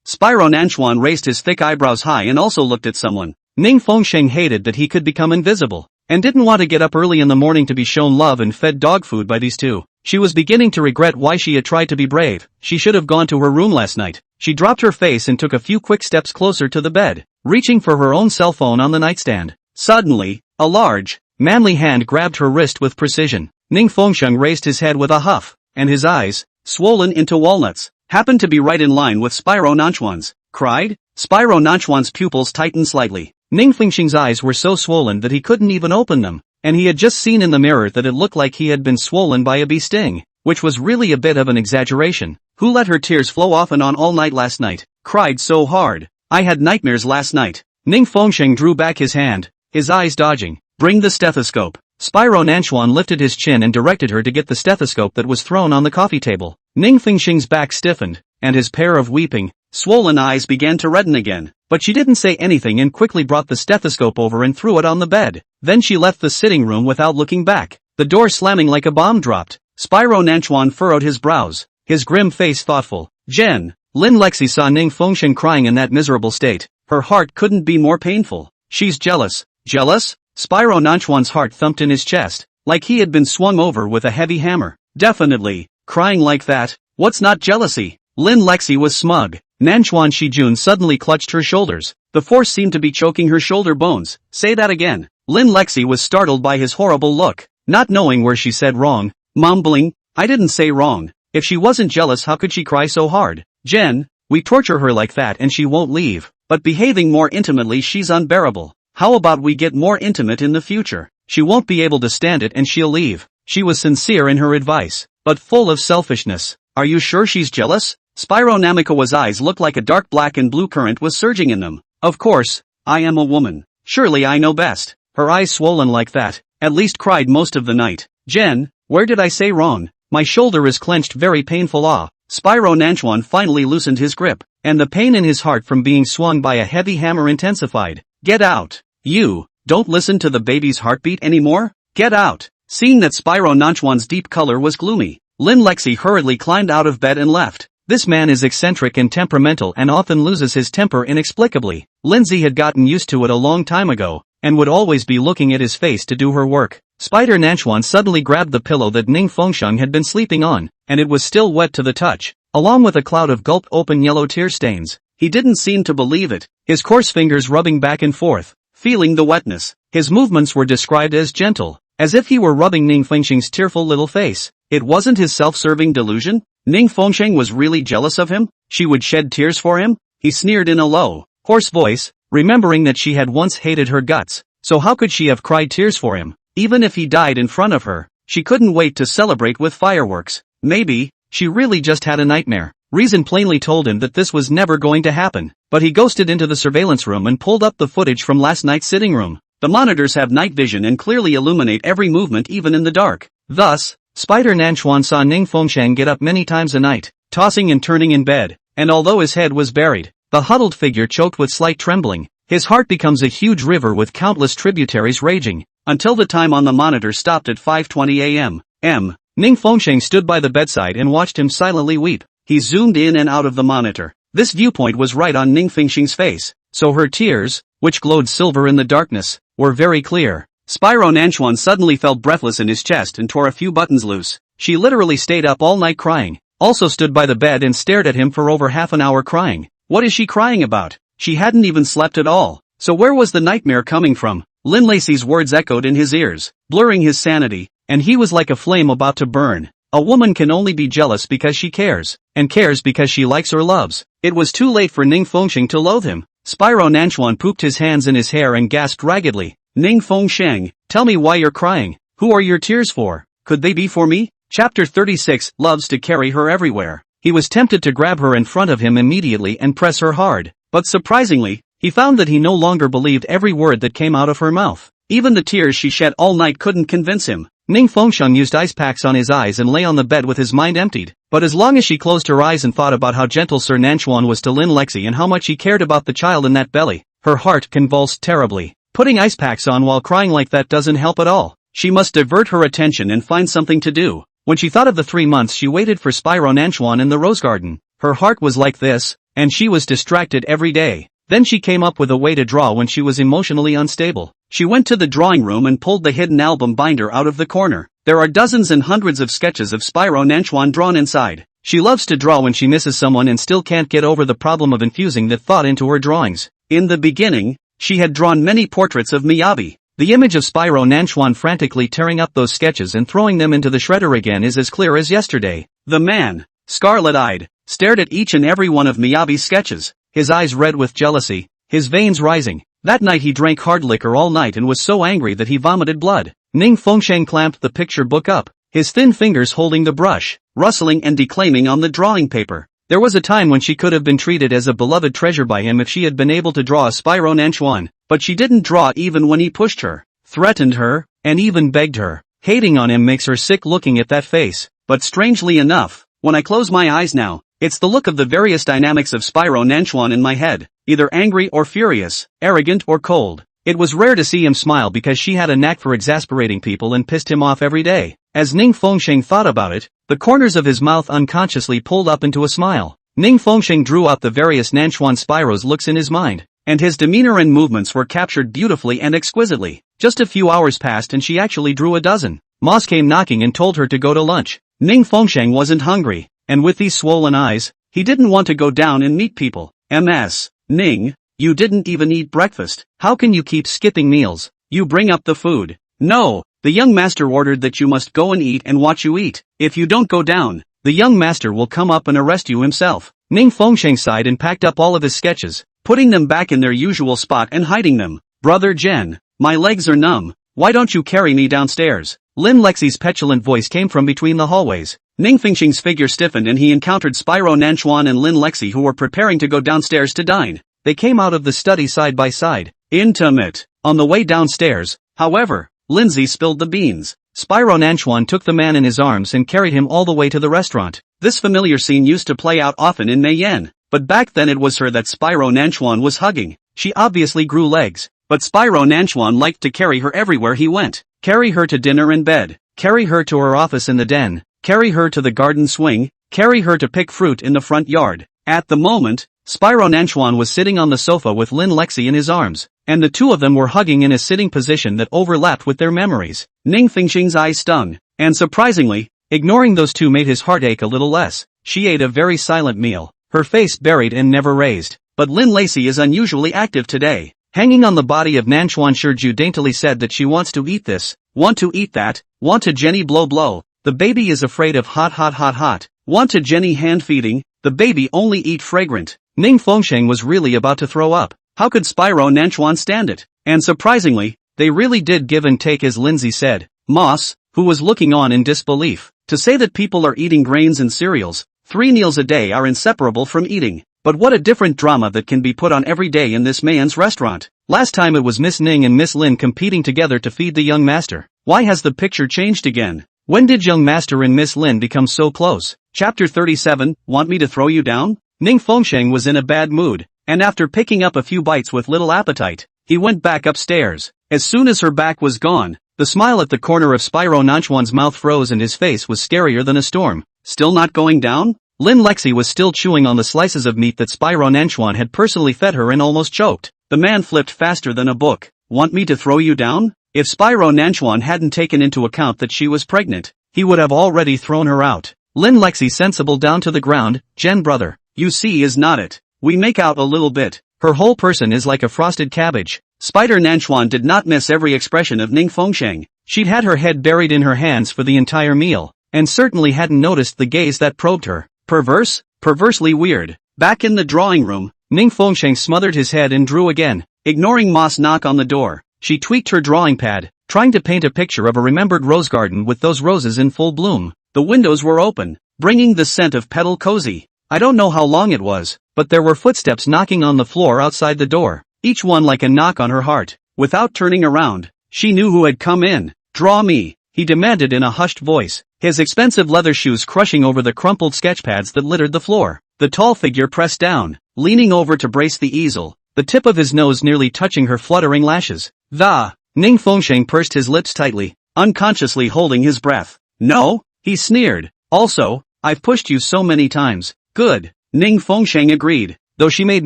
Spyro Nanchuan raised his thick eyebrows high and also looked at someone. Ning Fengsheng hated that he could become invisible, and didn't want to get up early in the morning to be shown love and fed dog food by these two. She was beginning to regret why she had tried to be brave. She should have gone to her room last night. She dropped her face and took a few quick steps closer to the bed, reaching for her own cell phone on the nightstand. Suddenly, a large, manly hand grabbed her wrist with precision. Ning Fengsheng raised his head with a huff, and his eyes, swollen into walnuts, happened to be right in line with Spyro Nanchuan's. Cried? Spyro Nanchuan's pupils tightened slightly. Ning Fengsheng's eyes were so swollen that he couldn't even open them, and he had just seen in the mirror that it looked like he had been swollen by a bee sting, which was really a bit of an exaggeration. Who let her tears flow off and on all night last night? Cried so hard. I had nightmares last night. Ning Fengsheng drew back his hand, his eyes dodging. Bring the stethoscope. Spyro Nanchuan lifted his chin and directed her to get the stethoscope that was thrown on the coffee table. Ning Fengxing's back stiffened, and his pair of weeping, swollen eyes began to redden again, but she didn't say anything and quickly brought the stethoscope over and threw it on the bed. Then she left the sitting room without looking back, the door slamming like a bomb dropped. Spyro Nanchuan furrowed his brows, his grim face thoughtful. Jen. Lin Lexi saw Ning Fengxing crying in that miserable state. Her heart couldn't be more painful. She's jealous. Jealous? Spyro Nanchuan's heart thumped in his chest, like he had been swung over with a heavy hammer. Definitely. Crying like that, what's not jealousy? Lin Lexi was smug. Nanchuan Shijun suddenly clutched her shoulders. The force seemed to be choking her shoulder bones. Say that again. Lin Lexi was startled by his horrible look, not knowing where she said wrong, mumbling, I didn't say wrong. If she wasn't jealous, how could she cry so hard? Jen, we torture her like that and she won't leave, but behaving more intimately she's unbearable. How about we get more intimate in the future? She won't be able to stand it and she'll leave. She was sincere in her advice, but full of selfishness. Are you sure she's jealous? Spyro Namikawa's eyes looked like a dark black and blue current was surging in them. Of course, I am a woman. Surely I know best. Her eyes swollen like that, at least cried most of the night. Jen, where did I say wrong? My shoulder is clenched, very painful. Spyro Nanchuan finally loosened his grip, and the pain in his heart from being swung by a heavy hammer intensified. Get out. You, don't listen to the baby's heartbeat anymore? Get out. Seeing that Spyro Nanchuan's deep color was gloomy, Lin Lexi hurriedly climbed out of bed and left. This man is eccentric and temperamental and often loses his temper inexplicably. Lindsay had gotten used to it a long time ago, and would always be looking at his face to do her work. Spider Nanchuan suddenly grabbed the pillow that Ning Fengxing had been sleeping on, and it was still wet to the touch, along with a cloud of gulped open yellow tear stains. He didn't seem to believe it, his coarse fingers rubbing back and forth, feeling the wetness. His movements were described as gentle, as if he were rubbing Ning Fengxing's tearful little face. It wasn't his self-serving delusion? Ning Fengxing was really jealous of him? She would shed tears for him? He sneered in a low, hoarse voice, remembering that she had once hated her guts, so how could she have cried tears for him? Even if he died in front of her, she couldn't wait to celebrate with fireworks. Maybe, she really just had a nightmare. Reason plainly told him that this was never going to happen, but he ghosted into the surveillance room and pulled up the footage from last night's sitting room. The monitors have night vision and clearly illuminate every movement even in the dark. Thus, Spider Nanchuan saw Ning Fengxing get up many times a night, tossing and turning in bed, and although his head was buried, the huddled figure choked with slight trembling. His heart becomes a huge river with countless tributaries raging, until the time on the monitor stopped at 5:20 a.m. Ning Fengxing stood by the bedside and watched him silently weep. He zoomed in and out of the monitor. This viewpoint was right on Ning Fengxing's face, so her tears, which glowed silver in the darkness, were very clear. Spyro Nanchuan suddenly felt breathless in his chest and tore a few buttons loose. She literally stayed up all night crying, also stood by the bed and stared at him for over half an hour crying. What is she crying about? She hadn't even slept at all, so where was the nightmare coming from? Lin Lacey's words echoed in his ears, blurring his sanity, and he was like a flame about to burn. A woman can only be jealous because she cares, and cares because she likes or loves. It was too late for Ning Fengxing to loathe him. Spyro Nanchuan pooped his hands in his hair and gasped raggedly. Ning Fengxing, tell me why you're crying. Who are your tears for? Could they be for me? Chapter 36 loves to carry her everywhere. He was tempted to grab her in front of him immediately and press her hard, but surprisingly, he found that he no longer believed every word that came out of her mouth. Even the tears she shed all night couldn't convince him. Ning Fengxing used ice packs on his eyes and lay on the bed with his mind emptied, but as long as she closed her eyes and thought about how gentle Sir Nanchuan was to Lin Lexi and how much he cared about the child in that belly, her heart convulsed terribly. Putting ice packs on while crying like that doesn't help at all. She must divert her attention and find something to do. When she thought of the 3 months she waited for Spyro Nanchuan in the rose garden, her heart was like this, and she was distracted every day. Then she came up with a way to draw when she was emotionally unstable. She went to the drawing room and pulled the hidden album binder out of the corner. There are dozens and hundreds of sketches of Spyro Nanchuan drawn inside. She loves to draw when she misses someone and still can't get over the problem of infusing that thought into her drawings. In the beginning, she had drawn many portraits of Miyabi. The image of Spyro Nanchuan frantically tearing up those sketches and throwing them into the shredder again is as clear as yesterday. The man, scarlet-eyed, stared at each and every one of Miyabi's sketches, his eyes red with jealousy, his veins rising. That night he drank hard liquor all night and was so angry that he vomited blood. Ning Fengxing clamped the picture book up, his thin fingers holding the brush, rustling and declaiming on the drawing paper. There was a time when she could have been treated as a beloved treasure by him if she had been able to draw a Spyro Nanchuan, but she didn't draw even when he pushed her. threatened her, and even begged her. Hating on him makes her sick looking at that face. But strangely enough, when I close my eyes now, it's the look of the various dynamics of Spyro Nanchuan in my head, either angry or furious, arrogant or cold. It was rare to see him smile because she had a knack for exasperating people and pissed him off every day. As Ning Fengsheng thought about it, the corners of his mouth unconsciously pulled up into a smile. Ning Fengsheng drew out the various Nanchuan Spyro's looks in his mind, and his demeanor and movements were captured beautifully and exquisitely. Just a few hours passed and she actually drew a dozen. Moss came knocking and told her to go to lunch. Ning Fengsheng wasn't hungry, and with these swollen eyes, he didn't want to go down and meet people. MS. Ning, you didn't even eat breakfast. How can you keep skipping meals? You bring up the food. No, the young master ordered that you must go and eat and watch you eat. If you don't go down, the young master will come up and arrest you himself. Ning Fengsheng sighed and packed up all of his sketches, putting them back in their usual spot and hiding them. Brother Jen, my legs are numb. Why don't you carry me downstairs? Lin Lexi's petulant voice came from between the hallways. Ning Fengsheng's figure stiffened and he encountered Spyro Nanchuan and Lin Lexi who were preparing to go downstairs to dine. They came out of the study side by side. Intimate. On the way downstairs, however, Lindsay spilled the beans. Spyro Nanchuan took the man in his arms and carried him all the way to the restaurant. This familiar scene used to play out often in Mayenne, but back then it was her that Spyro Nanchuan was hugging. She obviously grew legs, but Spyro Nanchuan liked to carry her everywhere he went. Carry her to dinner and bed, carry her to her office in the den, carry her to the garden swing, carry her to pick fruit in the front yard. At the moment, Spyro Nanchuan was sitting on the sofa with Lin Lexi in his arms, and the two of them were hugging in a sitting position that overlapped with their memories. Ning Fengsheng's eyes stung, and surprisingly, ignoring those two made his heart ache a little less. She ate a very silent meal, her face buried and never raised. But Lin Lexi is unusually active today. Hanging on the body of Nanchuan Shiju daintily said that she wants to eat this, want to eat that, want to Jenny blow blow, the baby is afraid of hot hot hot hot, want to Jenny hand feeding, the baby only eat fragrant. Ning Fengsheng was really about to throw up. How could Spyro Nanchuan stand it? And surprisingly, they really did give and take as Lindsay said. Moss, who was looking on in disbelief, to say that people are eating grains and cereals, 3 meals a day are inseparable from eating. But what a different drama that can be put on every day in this man's restaurant. Last time it was Miss Ning and Miss Lin competing together to feed the young master. Why has the picture changed again? When did young master and Miss Lin become so close? Chapter 37, Want me to throw you down? Ning Fengsheng was in a bad mood, and after picking up a few bites with little appetite, he went back upstairs. As soon as her back was gone, the smile at the corner of Spyro Nanchuan's mouth froze and his face was scarier than a storm. Still not going down? Lin Lexi was still chewing on the slices of meat that Spyro Nanchuan had personally fed her and almost choked. The man flipped faster than a book. Want me to throw you down? If Spyro Nanchuan hadn't taken into account that she was pregnant, he would have already thrown her out. Lin Lexi sensible down to the ground. Jen brother, you see is not it. We make out a little bit. Her whole person is like a frosted cabbage. Spider Nanchuan did not miss every expression of Ning Fengsheng. She'd had her head buried in her hands for the entire meal, and certainly hadn't noticed the gaze that probed her. Perverse? Perversely weird. Back in the drawing room, Ning Fengsheng smothered his head and drew again. Ignoring Moss' knock on the door, she tweaked her drawing pad, trying to paint a picture of a remembered rose garden with those roses in full bloom. The windows were open, bringing the scent of petal cozy. I don't know how long it was, but there were footsteps knocking on the floor outside the door, each one like a knock on her heart. Without turning around, she knew who had come in. Draw me, he demanded in a hushed voice, his expensive leather shoes crushing over the crumpled sketchpads that littered the floor. The tall figure pressed down, leaning over to brace the easel, the tip of his nose nearly touching her fluttering lashes. Ning Fengsheng pursed his lips tightly, unconsciously holding his breath. No, he sneered. Also, I've pushed you so many times. Good. Ning Fengsheng agreed. Though she made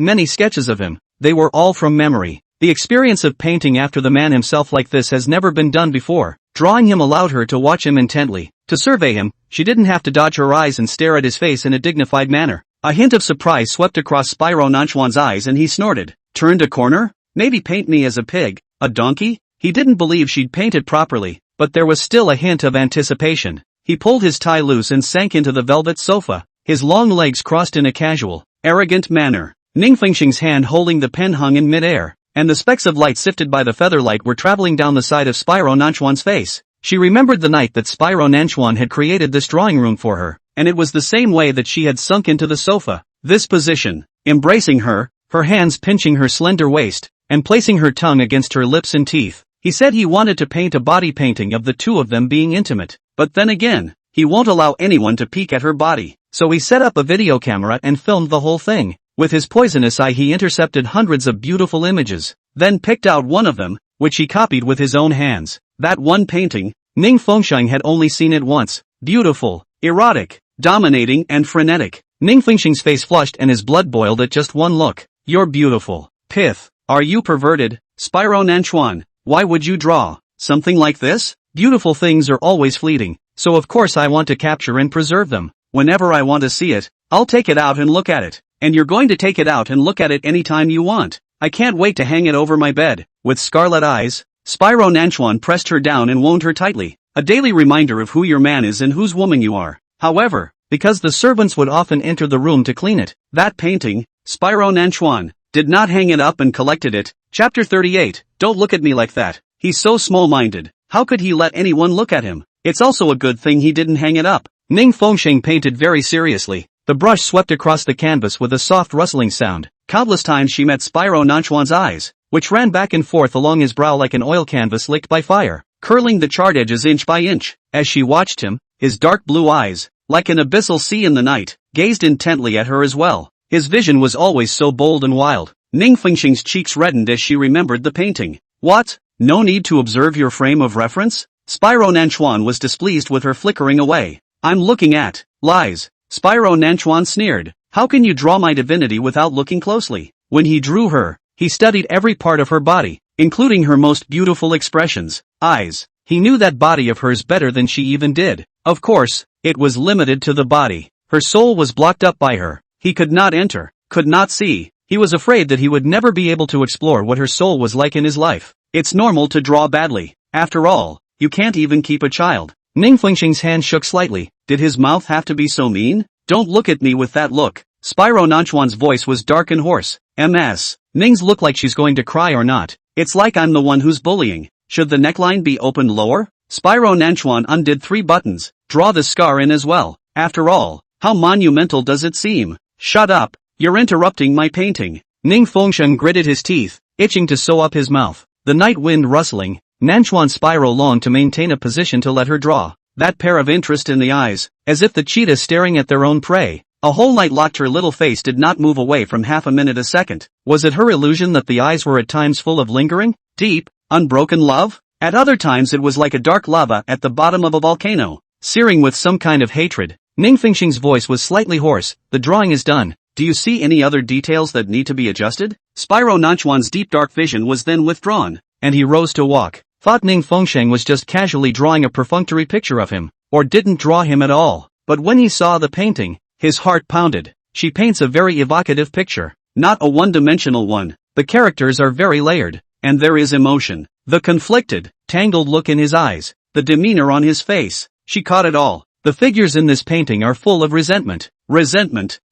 many sketches of him, they were all from memory. The experience of painting after the man himself like this has never been done before. Drawing him allowed her to watch him intently. To survey him, she didn't have to dodge her eyes and stare at his face in a dignified manner. A hint of surprise swept across Spyro Nanchuan's eyes and he snorted. Turned a corner? Maybe paint me as a pig, a donkey? He didn't believe she'd painted properly, but there was still a hint of anticipation. He pulled his tie loose and sank into the velvet sofa, his long legs crossed in a casual, arrogant manner. Ning Fengsheng's hand holding the pen hung in midair, and the specks of light sifted by the featherlight were traveling down the side of Spyro Nanchuan's face. She remembered the night that Spyro Nanchuan had created this drawing room for her, and it was the same way that she had sunk into the sofa. This position, embracing her, her hands pinching her slender waist, and placing her tongue against her lips and teeth, He said he wanted to paint a body painting of the two of them being intimate, but then again, he won't allow anyone to peek at her body. So he set up a video camera and filmed the whole thing. With his poisonous eye he intercepted hundreds of beautiful images, then picked out one of them, which he copied with his own hands. That one painting, Ning Fengsheng had only seen it once. Beautiful, erotic, dominating and frenetic. Ning Fengsheng's face flushed and his blood boiled at just one look. You're beautiful. Pith. Are you perverted? Spyro Nanchuan, why would you draw something like this? Beautiful things are always fleeting, so of course I want to capture and preserve them. Whenever I want to see it, I'll take it out and look at it. And you're going to take it out and look at it anytime you want. I can't wait to hang it over my bed. With scarlet eyes, Spyro Nanchuan pressed her down and wound her tightly. A daily reminder of who your man is and whose woman you are. However, because the servants would often enter the room to clean it, that painting, Spyro Nanchuan did not hang it up and collected it. Chapter 38, Don't look at me like that. He's so small-minded. How could he let anyone look at him? It's also a good thing he didn't hang it up. Ning Fengsheng painted very seriously. The brush swept across the canvas with a soft rustling sound. Countless times she met Spyro Nanchuan's eyes, which ran back and forth along his brow like an oil canvas licked by fire, curling the charred edges inch by inch. As she watched him, his dark blue eyes, like an abyssal sea in the night, gazed intently at her as well. His vision was always so bold and wild. Ning Fengsheng's cheeks reddened as she remembered the painting. What? No need to observe your frame of reference? Spyro Nanchuan was displeased with her flickering away. I'm looking at lies. Spyro Nanchuan sneered. How can you draw my divinity without looking closely? When he drew her, he studied every part of her body, including her most beautiful expressions, eyes. He knew that body of hers better than she even did. Of course, it was limited to the body. Her soul was blocked up by her. He could not enter, could not see. He was afraid that he would never be able to explore what her soul was like in his life. It's normal to draw badly. After all, you can't even keep a child. Ning Fengsheng's hand shook slightly. Did his mouth have to be so mean? Don't look at me with that look. Spyro Nanchuan's voice was dark and hoarse. Ning's look like she's going to cry or not. It's like I'm the one who's bullying. Should the neckline be opened lower? Spyro Nanchuan undid 3 buttons. Draw the scar in as well. After all, how monumental does it seem? Shut up. You're interrupting my painting. Ning Fengsheng gritted his teeth, itching to sew up his mouth. The night wind rustling, Nanchuan Spyro longed to maintain a position to let her draw. That pair of interest in the eyes, as if the cheetah staring at their own prey. A whole night locked her little face did not move away from half a minute a second. Was it her illusion that the eyes were at times full of lingering, deep, unbroken love? At other times it was like a dark lava at the bottom of a volcano, searing with some kind of hatred. Ning Fengsheng's voice was slightly hoarse. The drawing is done. Do you see any other details that need to be adjusted? Spyro Nanchuan's deep dark vision was then withdrawn, and he rose to walk. Thought Ning Fengsheng was just casually drawing a perfunctory picture of him, or didn't draw him at all. But when he saw the painting, his heart pounded. She paints a very evocative picture, not a one-dimensional one. The characters are very layered, and there is emotion. The conflicted, tangled look in his eyes, the demeanor on his face. She caught it all. The figures in this painting are full of resentment,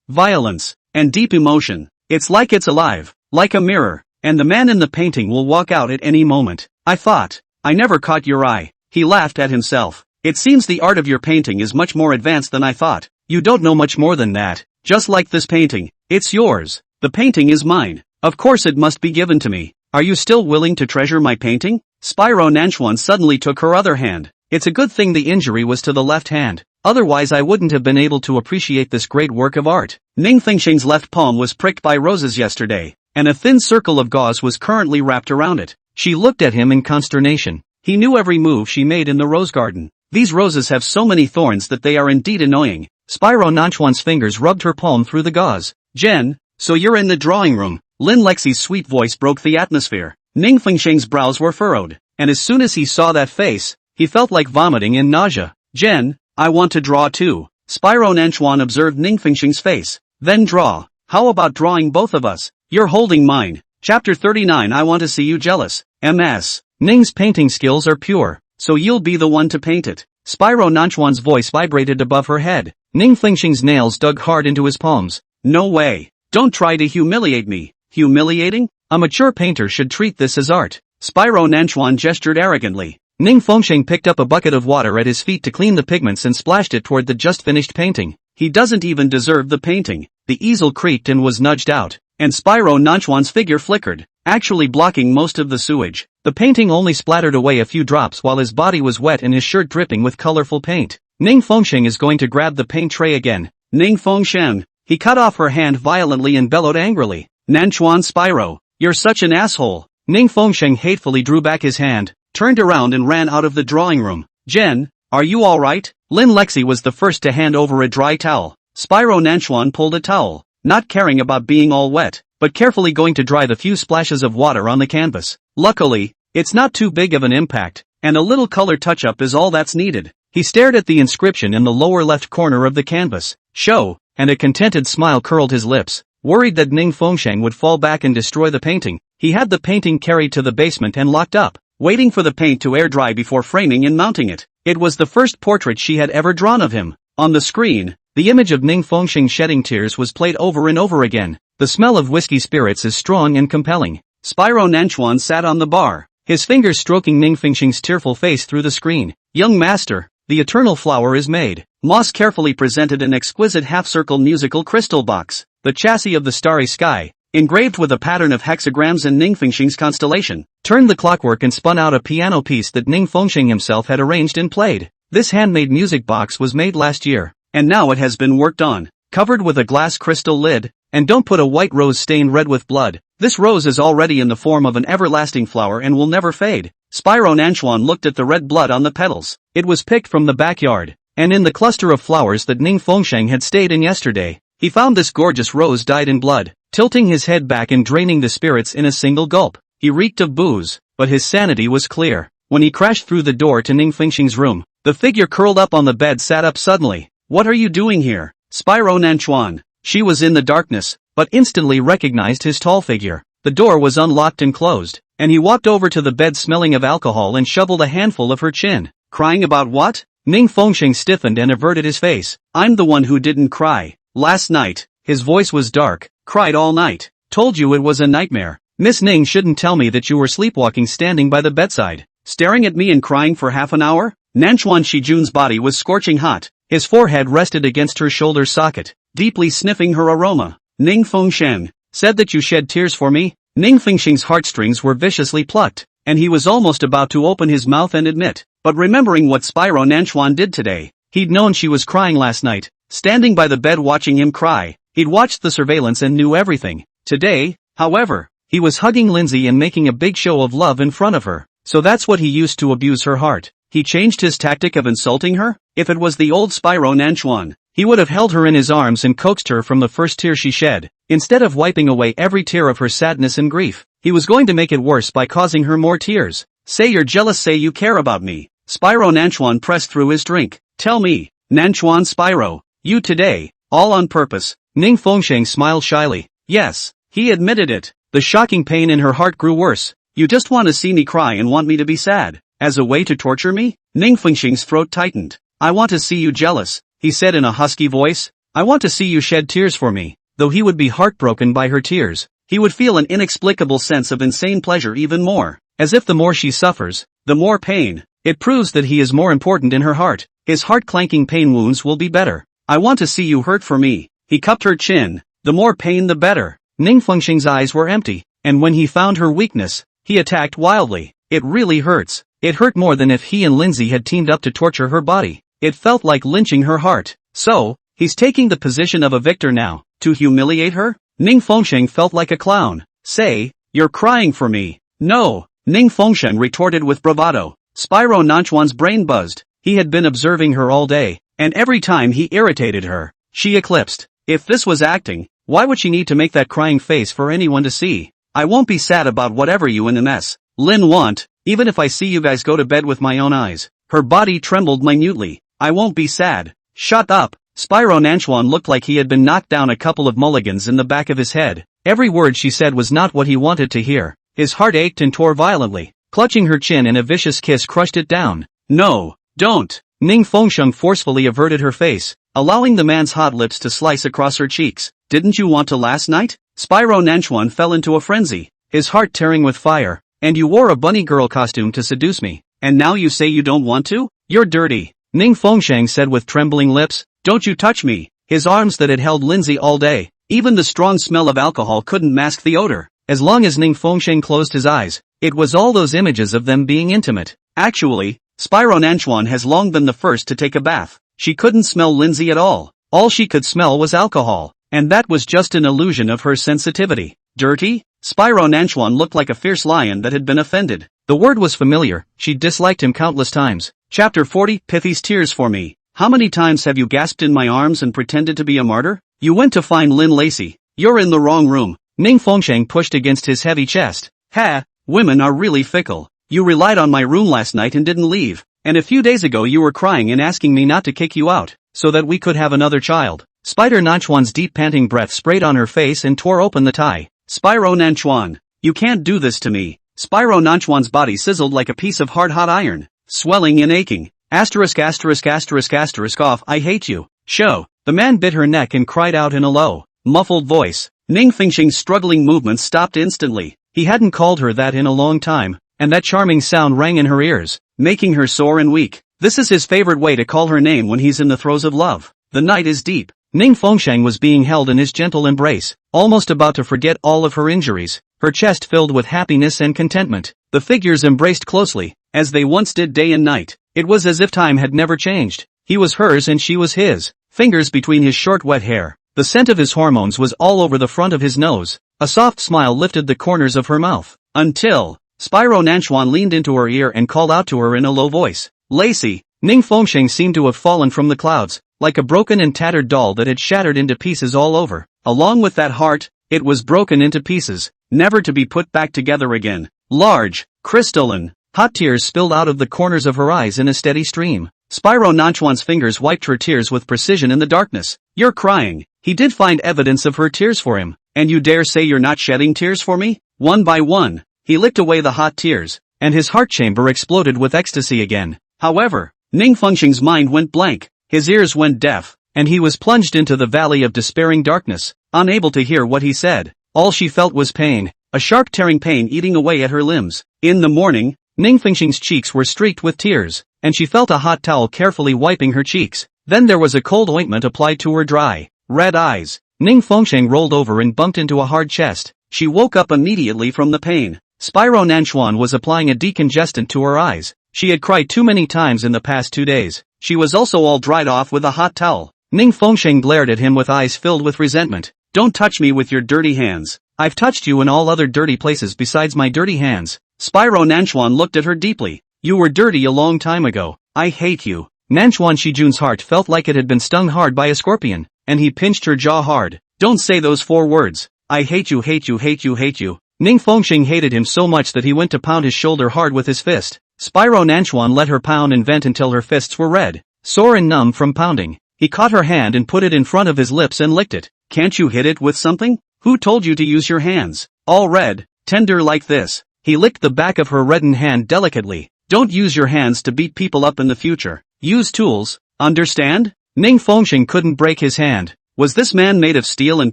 violence, and deep emotion. It's like it's alive, like a mirror, and the man in the painting will walk out at any moment. I thought, I never caught your eye. He laughed at himself. It seems the art of your painting is much more advanced than I thought. You don't know much more than that. Just like this painting. It's yours. The painting is mine. Of course it must be given to me. Are you still willing to treasure my painting? Spyro Nanchuan suddenly took her other hand. It's a good thing the injury was to the left hand. Otherwise I wouldn't have been able to appreciate this great work of art. Ning Fengsheng's left palm was pricked by roses yesterday, and a thin circle of gauze was currently wrapped around it. She looked at him in consternation. He knew every move she made in the rose garden. These roses have so many thorns that they are indeed annoying. Spyro Nanchuan's fingers rubbed her palm through the gauze. Jen, so you're in the drawing room. Lin Lexi's sweet voice broke the atmosphere. Ning Fengsheng's brows were furrowed, and as soon as he saw that face, he felt like vomiting and nausea. Jen, I want to draw too. Spyro Nanchuan observed Ning Fengsheng's face. Then draw. How about drawing both of us? You're holding mine. Chapter 39 I want to see you jealous. Ning's painting skills are pure, so you'll be the one to paint it. Spyro Nanchuan's voice vibrated above her head. Ning Fengsheng's nails dug hard into his palms. No way. Don't try to humiliate me. Humiliating? A mature painter should treat this as art. Spyro Nanchuan gestured arrogantly. Ning Fengsheng picked up a bucket of water at his feet to clean the pigments and splashed it toward the just-finished painting. He doesn't even deserve the painting. The easel creaked and was nudged out, and Spyro Nanchuan's figure flickered, actually blocking most of the sewage. The painting only splattered away a few drops while his body was wet and his shirt dripping with colorful paint. Ning Fengsheng is going to grab the paint tray again. Ning Fengsheng. He cut off her hand violently and bellowed angrily. Nanchuan Spyro, you're such an asshole. Ning Fengsheng hatefully drew back his hand, turned around and ran out of the drawing room. Jen, are you alright? Lin Lexi was the first to hand over a dry towel. Spyro Nanchuan pulled a towel, not caring about being all wet, but carefully going to dry the few splashes of water on the canvas. Luckily, it's not too big of an impact, and a little color touch-up is all that's needed. He stared at the inscription in the lower left corner of the canvas. Show, and a contented smile curled his lips. Worried that Ning Fengsheng would fall back and destroy the painting, he had the painting carried to the basement and locked up, waiting for the paint to air dry before framing and mounting it. It was the first portrait she had ever drawn of him. On the screen, the image of Ning Fengsheng shedding tears was played over and over again. The smell of whiskey spirits is strong and compelling. Spyro Nanchuan sat on the bar, his fingers stroking Ning Fengsheng's tearful face through the screen. Young master, the eternal flower is made. Moss carefully presented an exquisite half-circle musical crystal box, the chassis of the starry sky, engraved with a pattern of hexagrams and Ning Fengsheng's constellation. Turned the clockwork and spun out a piano piece that Ning Fengsheng himself had arranged and played. This handmade music box was made last year, and now it has been worked on, covered with a glass crystal lid. And don't put a white rose stained red with blood. This rose is already in the form of an everlasting flower and will never fade. Spyro Nanchuan looked at the red blood on the petals. It was picked from the backyard, and in the cluster of flowers that Ning Fengsheng had stayed in yesterday, he found this gorgeous rose dyed in blood. Tilting his head back and draining the spirits in a single gulp, he reeked of booze, but his sanity was clear. When he crashed through the door to Ning Fengsheng's room, the figure curled up on the bed sat up suddenly. What are you doing here, Spyro Nanchuan? She was in the darkness, but instantly recognized his tall figure. The door was unlocked and closed, and he walked over to the bed smelling of alcohol and shoveled a handful of her chin. Crying about what? Ning Fengsheng stiffened and averted his face. I'm the one who didn't cry. Last night. His voice was dark. Cried all night. Told you it was a nightmare. Miss Ning shouldn't tell me that you were sleepwalking standing by the bedside. Staring at me and crying for half an hour? Nanchuan Shijun's body was scorching hot. His forehead rested against her shoulder socket, deeply sniffing her aroma. Ning Fengsheng said that you shed tears for me? Ning Fengsheng's heartstrings were viciously plucked, and he was almost about to open his mouth and admit, but remembering what Spyro Nanchuan did today, he'd known she was crying last night, standing by the bed watching him cry. He'd watched the surveillance and knew everything. Today, however, he was hugging Lindsay and making a big show of love in front of her. So that's what he used to abuse her heart. He changed his tactic of insulting her? If it was the old Spyro Nanchuan, he would have held her in his arms and coaxed her from the first tear she shed. Instead of wiping away every tear of her sadness and grief, he was going to make it worse by causing her more tears. Say you're jealous, say you care about me. Spyro Nanchuan pressed through his drink. Tell me, Nanchuan Spyro, you today, all on purpose. Ning Fengsheng smiled shyly. Yes, he admitted it. The shocking pain in her heart grew worse. You just want to see me cry and want me to be sad, as a way to torture me? Ning Fengsheng's throat tightened. I want to see you jealous, he said in a husky voice. I want to see you shed tears for me. Though he would be heartbroken by her tears, he would feel an inexplicable sense of insane pleasure even more. As if the more she suffers, the more pain. It proves that he is more important in her heart. His heart-clanking pain wounds will be better. I want to see you hurt for me. He cupped her chin. The more pain the better. Ning Fengsheng's eyes were empty, and when he found her weakness, he attacked wildly. It really hurts. It hurt more than if he and Lindsay had teamed up to torture her body. It felt like lynching her heart. So, he's taking the position of a victor now. To humiliate her? Ning Fengsheng felt like a clown. Say, you're crying for me. No, Ning Fengsheng retorted with bravado. Spyro Nanchuan's brain buzzed. He had been observing her all day, and every time he irritated her, she eclipsed. If this was acting, why would she need to make that crying face for anyone to see? I won't be sad about whatever you and MS Lin want, even if I see you guys go to bed with my own eyes. Her body trembled minutely. I won't be sad. Shut up. Spyro Nanchuan looked like he had been knocked down a couple of mulligans in the back of his head. Every word she said was not what he wanted to hear. His heart ached and tore violently. Clutching her chin and a vicious kiss crushed it down. No, don't. Ning Fengsheng forcefully averted her face, allowing the man's hot lips to slice across her cheeks. Didn't you want to last night? Spyro Nanchuan fell into a frenzy, his heart tearing with fire. And you wore a bunny girl costume to seduce me. And now you say you don't want to? You're dirty. Ning Fengsheng said with trembling lips. Don't you touch me. His arms that had held Lindsay all day. Even the strong smell of alcohol couldn't mask the odor. As long as Ning Fengsheng closed his eyes, It was all those images of them being intimate. Actually, Spyro Nanchuan has long been the first to take a bath. She couldn't smell Lindsay at all. All she could smell was alcohol. And that was just an illusion of her sensitivity. Dirty? Spyro Nanchuan looked like a fierce lion that had been offended. The word was familiar, she'd disliked him countless times. Chapter 40, Pithy's Tears for Me. How many times have you gasped in my arms and pretended to be a martyr? You went to find Lin Lacey. You're in the wrong room. Ning Fengsheng pushed against his heavy chest. Ha, women are really fickle. You relied on my room last night and didn't leave. And a few days ago you were crying and asking me not to kick you out, so that we could have another child. Spider Nanchuan's deep panting breath sprayed on her face and tore open the tie. Spyro Nanchuan, you can't do this to me. Spyro Nanchuan's body sizzled like a piece of hard-hot iron, swelling and aching. Asterisk asterisk asterisk asterisk off, I hate you. Show. The man bit her neck and cried out in a low, muffled voice. Ning Fengsheng's struggling movements stopped instantly. He hadn't called her that in a long time, and that charming sound rang in her ears, making her sore and weak. This is his favorite way to call her name when he's in the throes of love. The night is deep. Ning Fengsheng was being held in his gentle embrace, almost about to forget all of her injuries, her chest filled with happiness and contentment. The figures embraced closely, as they once did day and night. It was as if time had never changed. He was hers and she was his, fingers between his short wet hair. The scent of his hormones was all over the front of his nose. A soft smile lifted the corners of her mouth. Until Spyro Nanchuan leaned into her ear and called out to her in a low voice. Lacey. Ning Fengsheng seemed to have fallen from the clouds, like a broken and tattered doll that had shattered into pieces all over. Along with that heart, it was broken into pieces, never to be put back together again. Large, crystalline, hot tears spilled out of the corners of her eyes in a steady stream. Spyro Nanchuan's fingers wiped her tears with precision in the darkness. You're crying. He did find evidence of her tears for him. And you dare say you're not shedding tears for me? One by one, he licked away the hot tears, and his heart chamber exploded with ecstasy again. However, Ning Fengsheng's mind went blank, his ears went deaf, and he was plunged into the valley of despairing darkness, unable to hear what he said. All she felt was pain, a sharp tearing pain eating away at her limbs. In the morning, Ning Fengsheng's cheeks were streaked with tears, and she felt a hot towel carefully wiping her cheeks. Then there was a cold ointment applied to her dry, red eyes. Ning Fengsheng rolled over and bumped into a hard chest. She woke up immediately from the pain. Spyro Nanchuan was applying a decongestant to her eyes. She had cried too many times in the past 2 days. She was also all dried off with a hot towel. Ning Fengsheng glared at him with eyes filled with resentment. Don't touch me with your dirty hands. I've touched you in all other dirty places besides my dirty hands. Spyro Nanchuan looked at her deeply. You were dirty a long time ago. I hate you. Nanchuan Shijun's heart felt like it had been stung hard by a scorpion, and he pinched her jaw hard. Don't say those 4 words. I hate you, hate you, hate you, hate you. Ning Fengsheng hated him so much that he went to pound his shoulder hard with his fist. Spyro Nanchuan let her pound and vent until her fists were red, sore and numb from pounding. He caught her hand and put it in front of his lips and licked it. Can't you hit it with something? Who told you to use your hands? All red, tender like this. He licked the back of her reddened hand delicately. Don't use your hands to beat people up in the future. Use tools, understand? Ning Fengsheng couldn't break his hand. Was this man made of steel and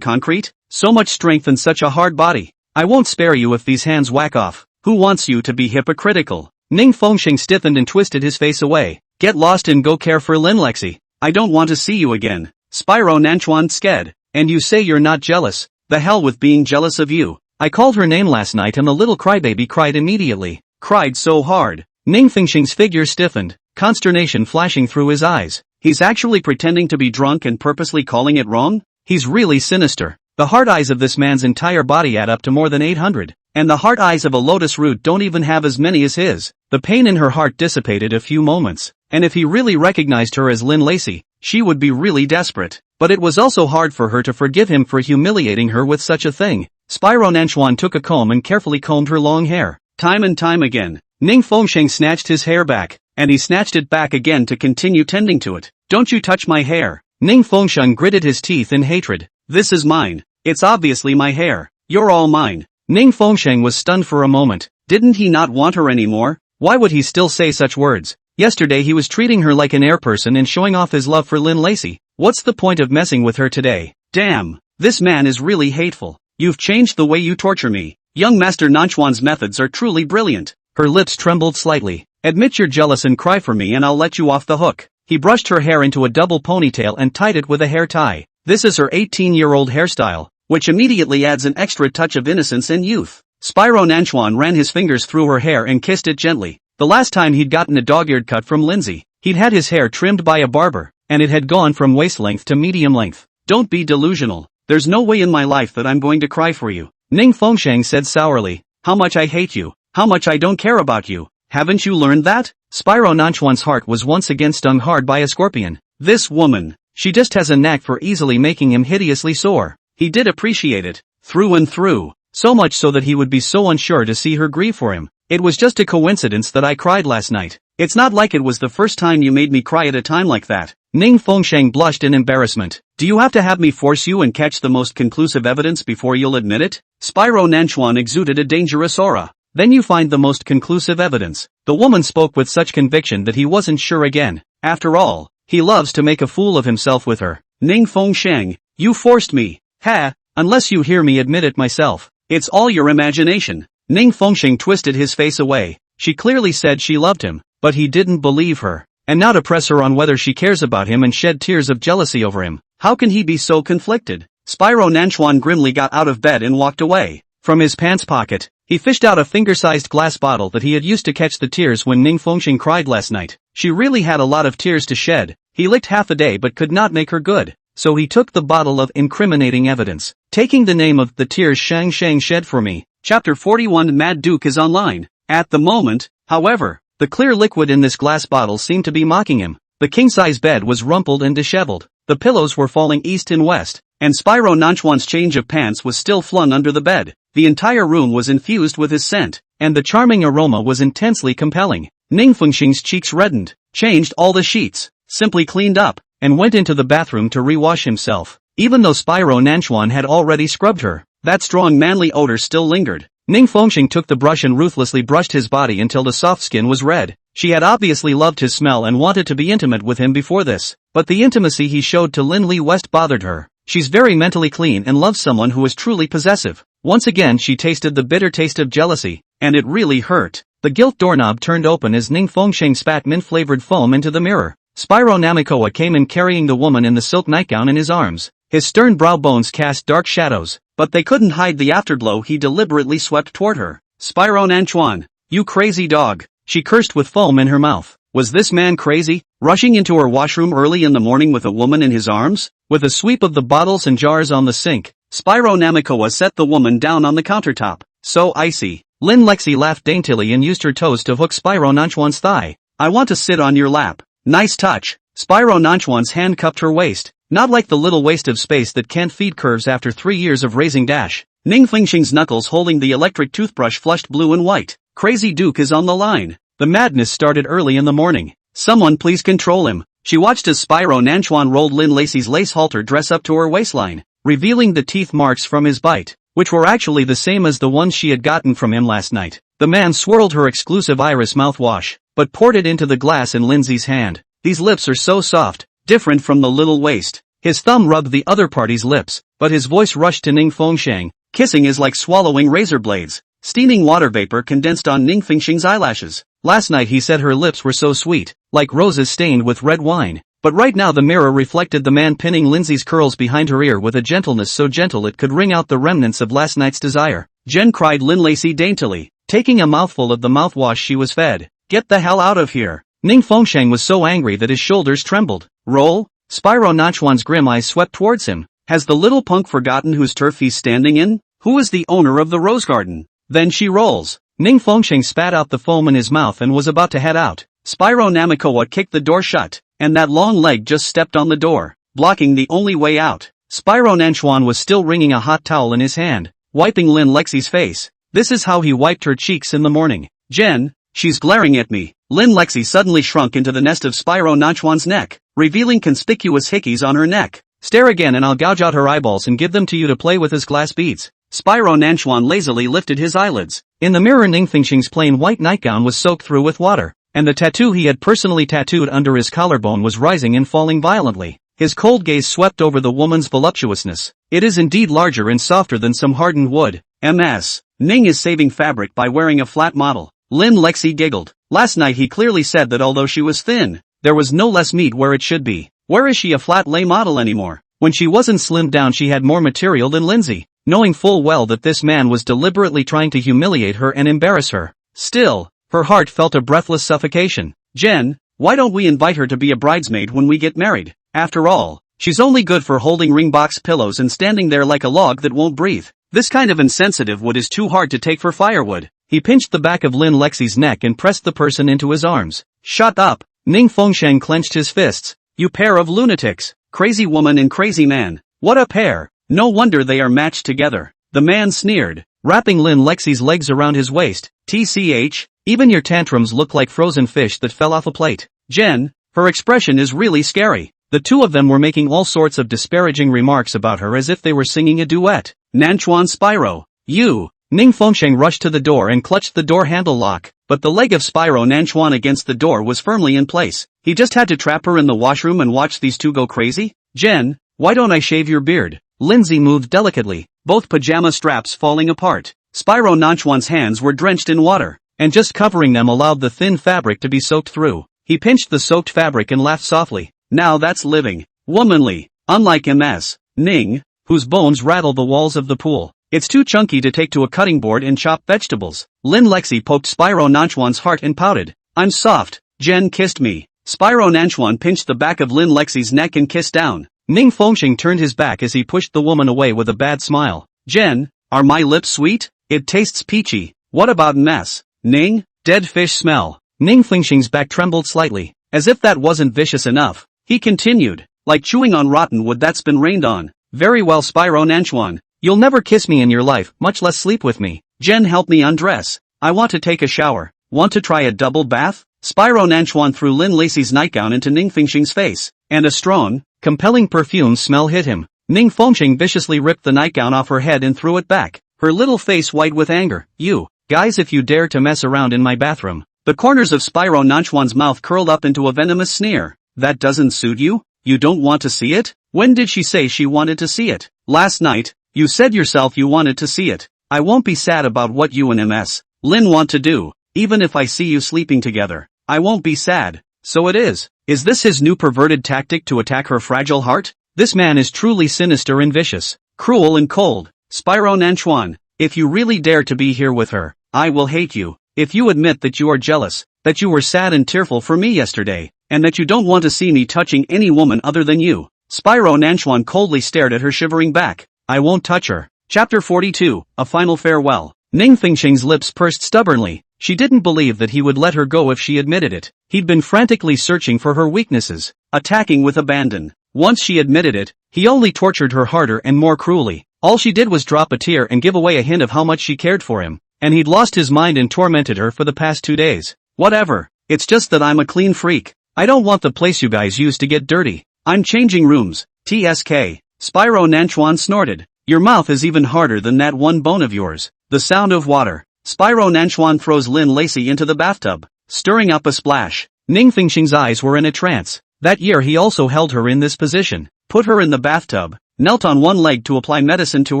concrete? So much strength and such a hard body. I won't spare you if these hands whack off. Who wants you to be hypocritical? Ning Fengsheng stiffened and twisted his face away. Get lost and go care for Lin Lexi. I don't want to see you again. Spyro Nanchuan sked. And you say you're not jealous. The hell with being jealous of you. I called her name last night and the little crybaby cried immediately. Cried so hard. Ning Fengsheng's figure stiffened, consternation flashing through his eyes. He's actually pretending to be drunk and purposely calling it wrong? He's really sinister. The heart eyes of this man's entire body add up to more than 800. And the heart eyes of a lotus root don't even have as many as his. The pain in her heart dissipated a few moments, and if he really recognized her as Lin Lacey, she would be really desperate. But it was also hard for her to forgive him for humiliating her with such a thing. Spyro Nanchuan took a comb and carefully combed her long hair. Time and time again, Ning Fengsheng snatched his hair back, and he snatched it back again to continue tending to it. Don't you touch my hair. Ning Fengsheng gritted his teeth in hatred. This is mine. It's obviously my hair. You're all mine. Ning Fengsheng was stunned for a moment. Didn't he not want her anymore? Why would he still say such words? Yesterday he was treating her like an air person and showing off his love for Lin Lacey. What's the point of messing with her today? Damn, this man is really hateful. You've changed the way you torture me. Young Master Nanchuan's methods are truly brilliant. Her lips trembled slightly. Admit you're jealous and cry for me and I'll let you off the hook. He brushed her hair into a double ponytail and tied it with a hair tie. This is her 18-year-old hairstyle, which immediately adds an extra touch of innocence and youth. Spyro Nanchuan ran his fingers through her hair and kissed it gently. The last time he'd gotten a dog-eared cut from Lindsay, he'd had his hair trimmed by a barber, and it had gone from waist length to medium length. Don't be delusional. There's no way in my life that I'm going to cry for you, Ning Fengsheng said sourly. How much I hate you. How much I don't care about you. Haven't you learned that? Spyro Nanchuan's heart was once again stung hard by a scorpion. This woman, she just has a knack for easily making him hideously sore. He did appreciate it, through and through, so much so that he would be so unsure to see her grieve for him. It was just a coincidence that I cried last night. It's not like it was the first time you made me cry at a time like that. Ning Fengsheng blushed in embarrassment. Do you have to have me force you and catch the most conclusive evidence before you'll admit it? Spyro Nanchuan exuded a dangerous aura. Then you find the most conclusive evidence. The woman spoke with such conviction that he wasn't sure again. After all, he loves to make a fool of himself with her. Ning Fengsheng, you forced me. Ha, unless you hear me admit it myself. It's all your imagination. Ning Fengsheng twisted his face away. She clearly said she loved him, but he didn't believe her. And now to press her on whether she cares about him and shed tears of jealousy over him. How can he be so conflicted? Spyro Nanchuan grimly got out of bed and walked away. From his pants pocket, he fished out a finger-sized glass bottle that he had used to catch the tears when Ning Fengsheng cried last night. She really had a lot of tears to shed. He licked half a day but could not make her good. So he took the bottle of incriminating evidence, taking the name of The Tears Shang Shang Shed for Me. Chapter 41 Mad Duke is online. At the moment, however, the clear liquid in this glass bottle seemed to be mocking him. The king-size bed was rumpled and disheveled. The pillows were falling east and west, and Spyro Nanchuan's change of pants was still flung under the bed. The entire room was infused with his scent, and the charming aroma was intensely compelling. Ning Fengsheng's cheeks reddened, changed all the sheets, simply cleaned up, and went into the bathroom to rewash himself. Even though Spyro Nanchuan had already scrubbed her, that strong manly odor still lingered. Ning Fengsheng took the brush and ruthlessly brushed his body until the soft skin was red. She had obviously loved his smell and wanted to be intimate with him before this, but the intimacy he showed to Lin Li West bothered her. She's very mentally clean and loves someone who is truly possessive. Once again she tasted the bitter taste of jealousy, and it really hurt. The gilt doorknob turned open as Ning Fengsheng spat mint-flavored foam into the mirror. Spyro Namikoa came in carrying the woman in the silk nightgown in his arms. His stern brow bones cast dark shadows, but they couldn't hide the afterglow he deliberately swept toward her. Spyro Nanchuan, you crazy dog, she cursed with foam in her mouth. Was this man crazy, rushing into her washroom early in the morning with a woman in his arms? With a sweep of the bottles and jars on the sink, Spyro Namikoa set the woman down on the countertop. So icy. Lin Lexi laughed daintily and used her toes to hook Spyro Nanchuan's thigh. I want to sit on your lap. Nice touch. Spyro Nanchuan's hand cupped her waist. Not like the little waste of space that can't feed curves after 3 years of raising dash. Ning Fengsheng's knuckles holding the electric toothbrush flushed blue and white. Crazy Duke is on the line. The madness started early in the morning. Someone please control him. She watched as Spyro Nanchuan rolled Lin Lacey's lace halter dress up to her waistline, revealing the teeth marks from his bite, which were actually the same as the ones she had gotten from him last night. The man swirled her exclusive iris mouthwash, but poured it into the glass in Lindsay's hand. These lips are so soft, different from the little waist. His thumb rubbed the other party's lips, but his voice rushed to Ning Fengsheng. Kissing is like swallowing razor blades. Steaming water vapor condensed on Ning Fengsheng's eyelashes. Last night he said her lips were so sweet, like roses stained with red wine. But right now the mirror reflected the man pinning Lindsay's curls behind her ear with a gentleness so gentle it could wring out the remnants of last night's desire. Jen, cried Lin Lacey daintily, taking a mouthful of the mouthwash she was fed. Get the hell out of here. Ning Fengsheng was so angry that his shoulders trembled. Roll? Spyro Nanchuan's grim eyes swept towards him. Has the little punk forgotten whose turf he's standing in? Who is the owner of the rose garden? Then she rolls. Ning Fengsheng spat out the foam in his mouth and was about to head out. Spyro Namikoa kicked the door shut, and that long leg just stepped on the door, blocking the only way out. Spyro Nanchuan was still wringing a hot towel in his hand, wiping Lin Lexi's face. This is how he wiped her cheeks in the morning. Jen, she's glaring at me. Lin Lexi suddenly shrunk into the nest of Spyro Nanchuan's neck, revealing conspicuous hickeys on her neck. Stare again and I'll gouge out her eyeballs and give them to you to play with as glass beads. Spyro Nanchuan lazily lifted his eyelids. In the mirror Ning Fengsheng's plain white nightgown was soaked through with water, and the tattoo he had personally tattooed under his collarbone was rising and falling violently. His cold gaze swept over the woman's voluptuousness. It is indeed larger and softer than some hardened wood. MS. Ning is saving fabric by wearing a flat model. Lin Lexi giggled. Last night he clearly said that although she was thin, there was no less meat where it should be. Where is she a flat lay model anymore? When she wasn't slimmed down she had more material than Lindsay. knowing full well that this man was deliberately trying to humiliate her and embarrass her. Still, her heart felt a breathless suffocation. Jen, why don't we invite her to be a bridesmaid when we get married? After all, she's only good for holding ring box pillows and standing there like a log that won't breathe. This kind of insensitive wood is too hard to take for firewood. He pinched the back of Lin Lexi's neck and pressed the person into his arms. Shut up! Ning Fengsheng clenched his fists. You pair of lunatics. Crazy woman and crazy man. What a pair! No wonder they are matched together. The man sneered, wrapping Lin Lexi's legs around his waist. TCH, even your tantrums look like frozen fish that fell off a plate. Jen, her expression is really scary. The two of them were making all sorts of disparaging remarks about her as if they were singing a duet. Nanchuan Spyro, you! Ning Fengsheng rushed to the door and clutched the door handle lock, but the leg of Spyro Nanchuan against the door was firmly in place. He just had to trap her in the washroom and watch these two go crazy? Jen, why don't I shave your beard? Lindsay moved delicately, both pajama straps falling apart. Spyro Nanchuan's hands were drenched in water, and just covering them allowed the thin fabric to be soaked through. He pinched the soaked fabric and laughed softly. Now that's living. Womanly. Unlike MS. Ning, whose bones rattle the walls of the pool. It's too chunky to take to a cutting board and chop vegetables. Lin Lexi poked Spyro Nanchuan's heart and pouted. I'm soft. Jen kissed me. Spyro Nanchuan pinched the back of Lin Lexi's neck and kissed down. Ning Fengsheng turned his back as he pushed the woman away with a bad smile. Jen, are my lips sweet? It tastes peachy. What about mess? Ning, dead fish smell. Ning Fengsheng's back trembled slightly. As if that wasn't vicious enough, he continued, like chewing on rotten wood that's been rained on. Very well, Spyro Nanchuan. You'll never kiss me in your life, much less sleep with me. Jen, help me undress. I want to take a shower. Want to try a double bath? Spyro Nanchuan threw Lin Lacey's nightgown into Ning Fengsheng's face, and a strong, compelling perfume smell hit him. Ning Fengsheng viciously ripped the nightgown off her head and threw it back, her little face white with anger. You, guys, if you dare to mess around in my bathroom. The corners of Spyro Nanchuan's mouth curled up into a venomous sneer. That doesn't suit you? You don't want to see it? When did she say she wanted to see it? Last night. You said yourself you wanted to see it. I won't be sad about what you and Lin want to do, even if I see you sleeping together. I won't be sad. So it is. Is this his new perverted tactic to attack her fragile heart? This man is truly sinister and vicious. Cruel and cold. Spyro Nanchuan, if you really dare to be here with her, I will hate you. If you admit that you are jealous, that you were sad and tearful for me yesterday, and that you don't want to see me touching any woman other than you. Spyro Nanchuan coldly stared at her shivering back. I won't touch her. Chapter 42, A Final Farewell. Ning Fengsheng's lips pursed stubbornly. She didn't believe that he would let her go if she admitted it. He'd been frantically searching for her weaknesses, attacking with abandon. Once she admitted it, he only tortured her harder and more cruelly. All she did was drop a tear and give away a hint of how much she cared for him, and he'd lost his mind and tormented her for the past 2 days. Whatever, it's just that I'm a clean freak. I don't want the place you guys use to get dirty. I'm changing rooms. TSK. Spyro Nanchuan snorted. Your mouth is even harder than that one bone of yours. The sound of water. Spyro Nanchuan throws Lin Lacey into the bathtub, stirring up a splash. Ning Fengsheng's eyes were in a trance. That year he also held her in this position, put her in the bathtub, knelt on one leg to apply medicine to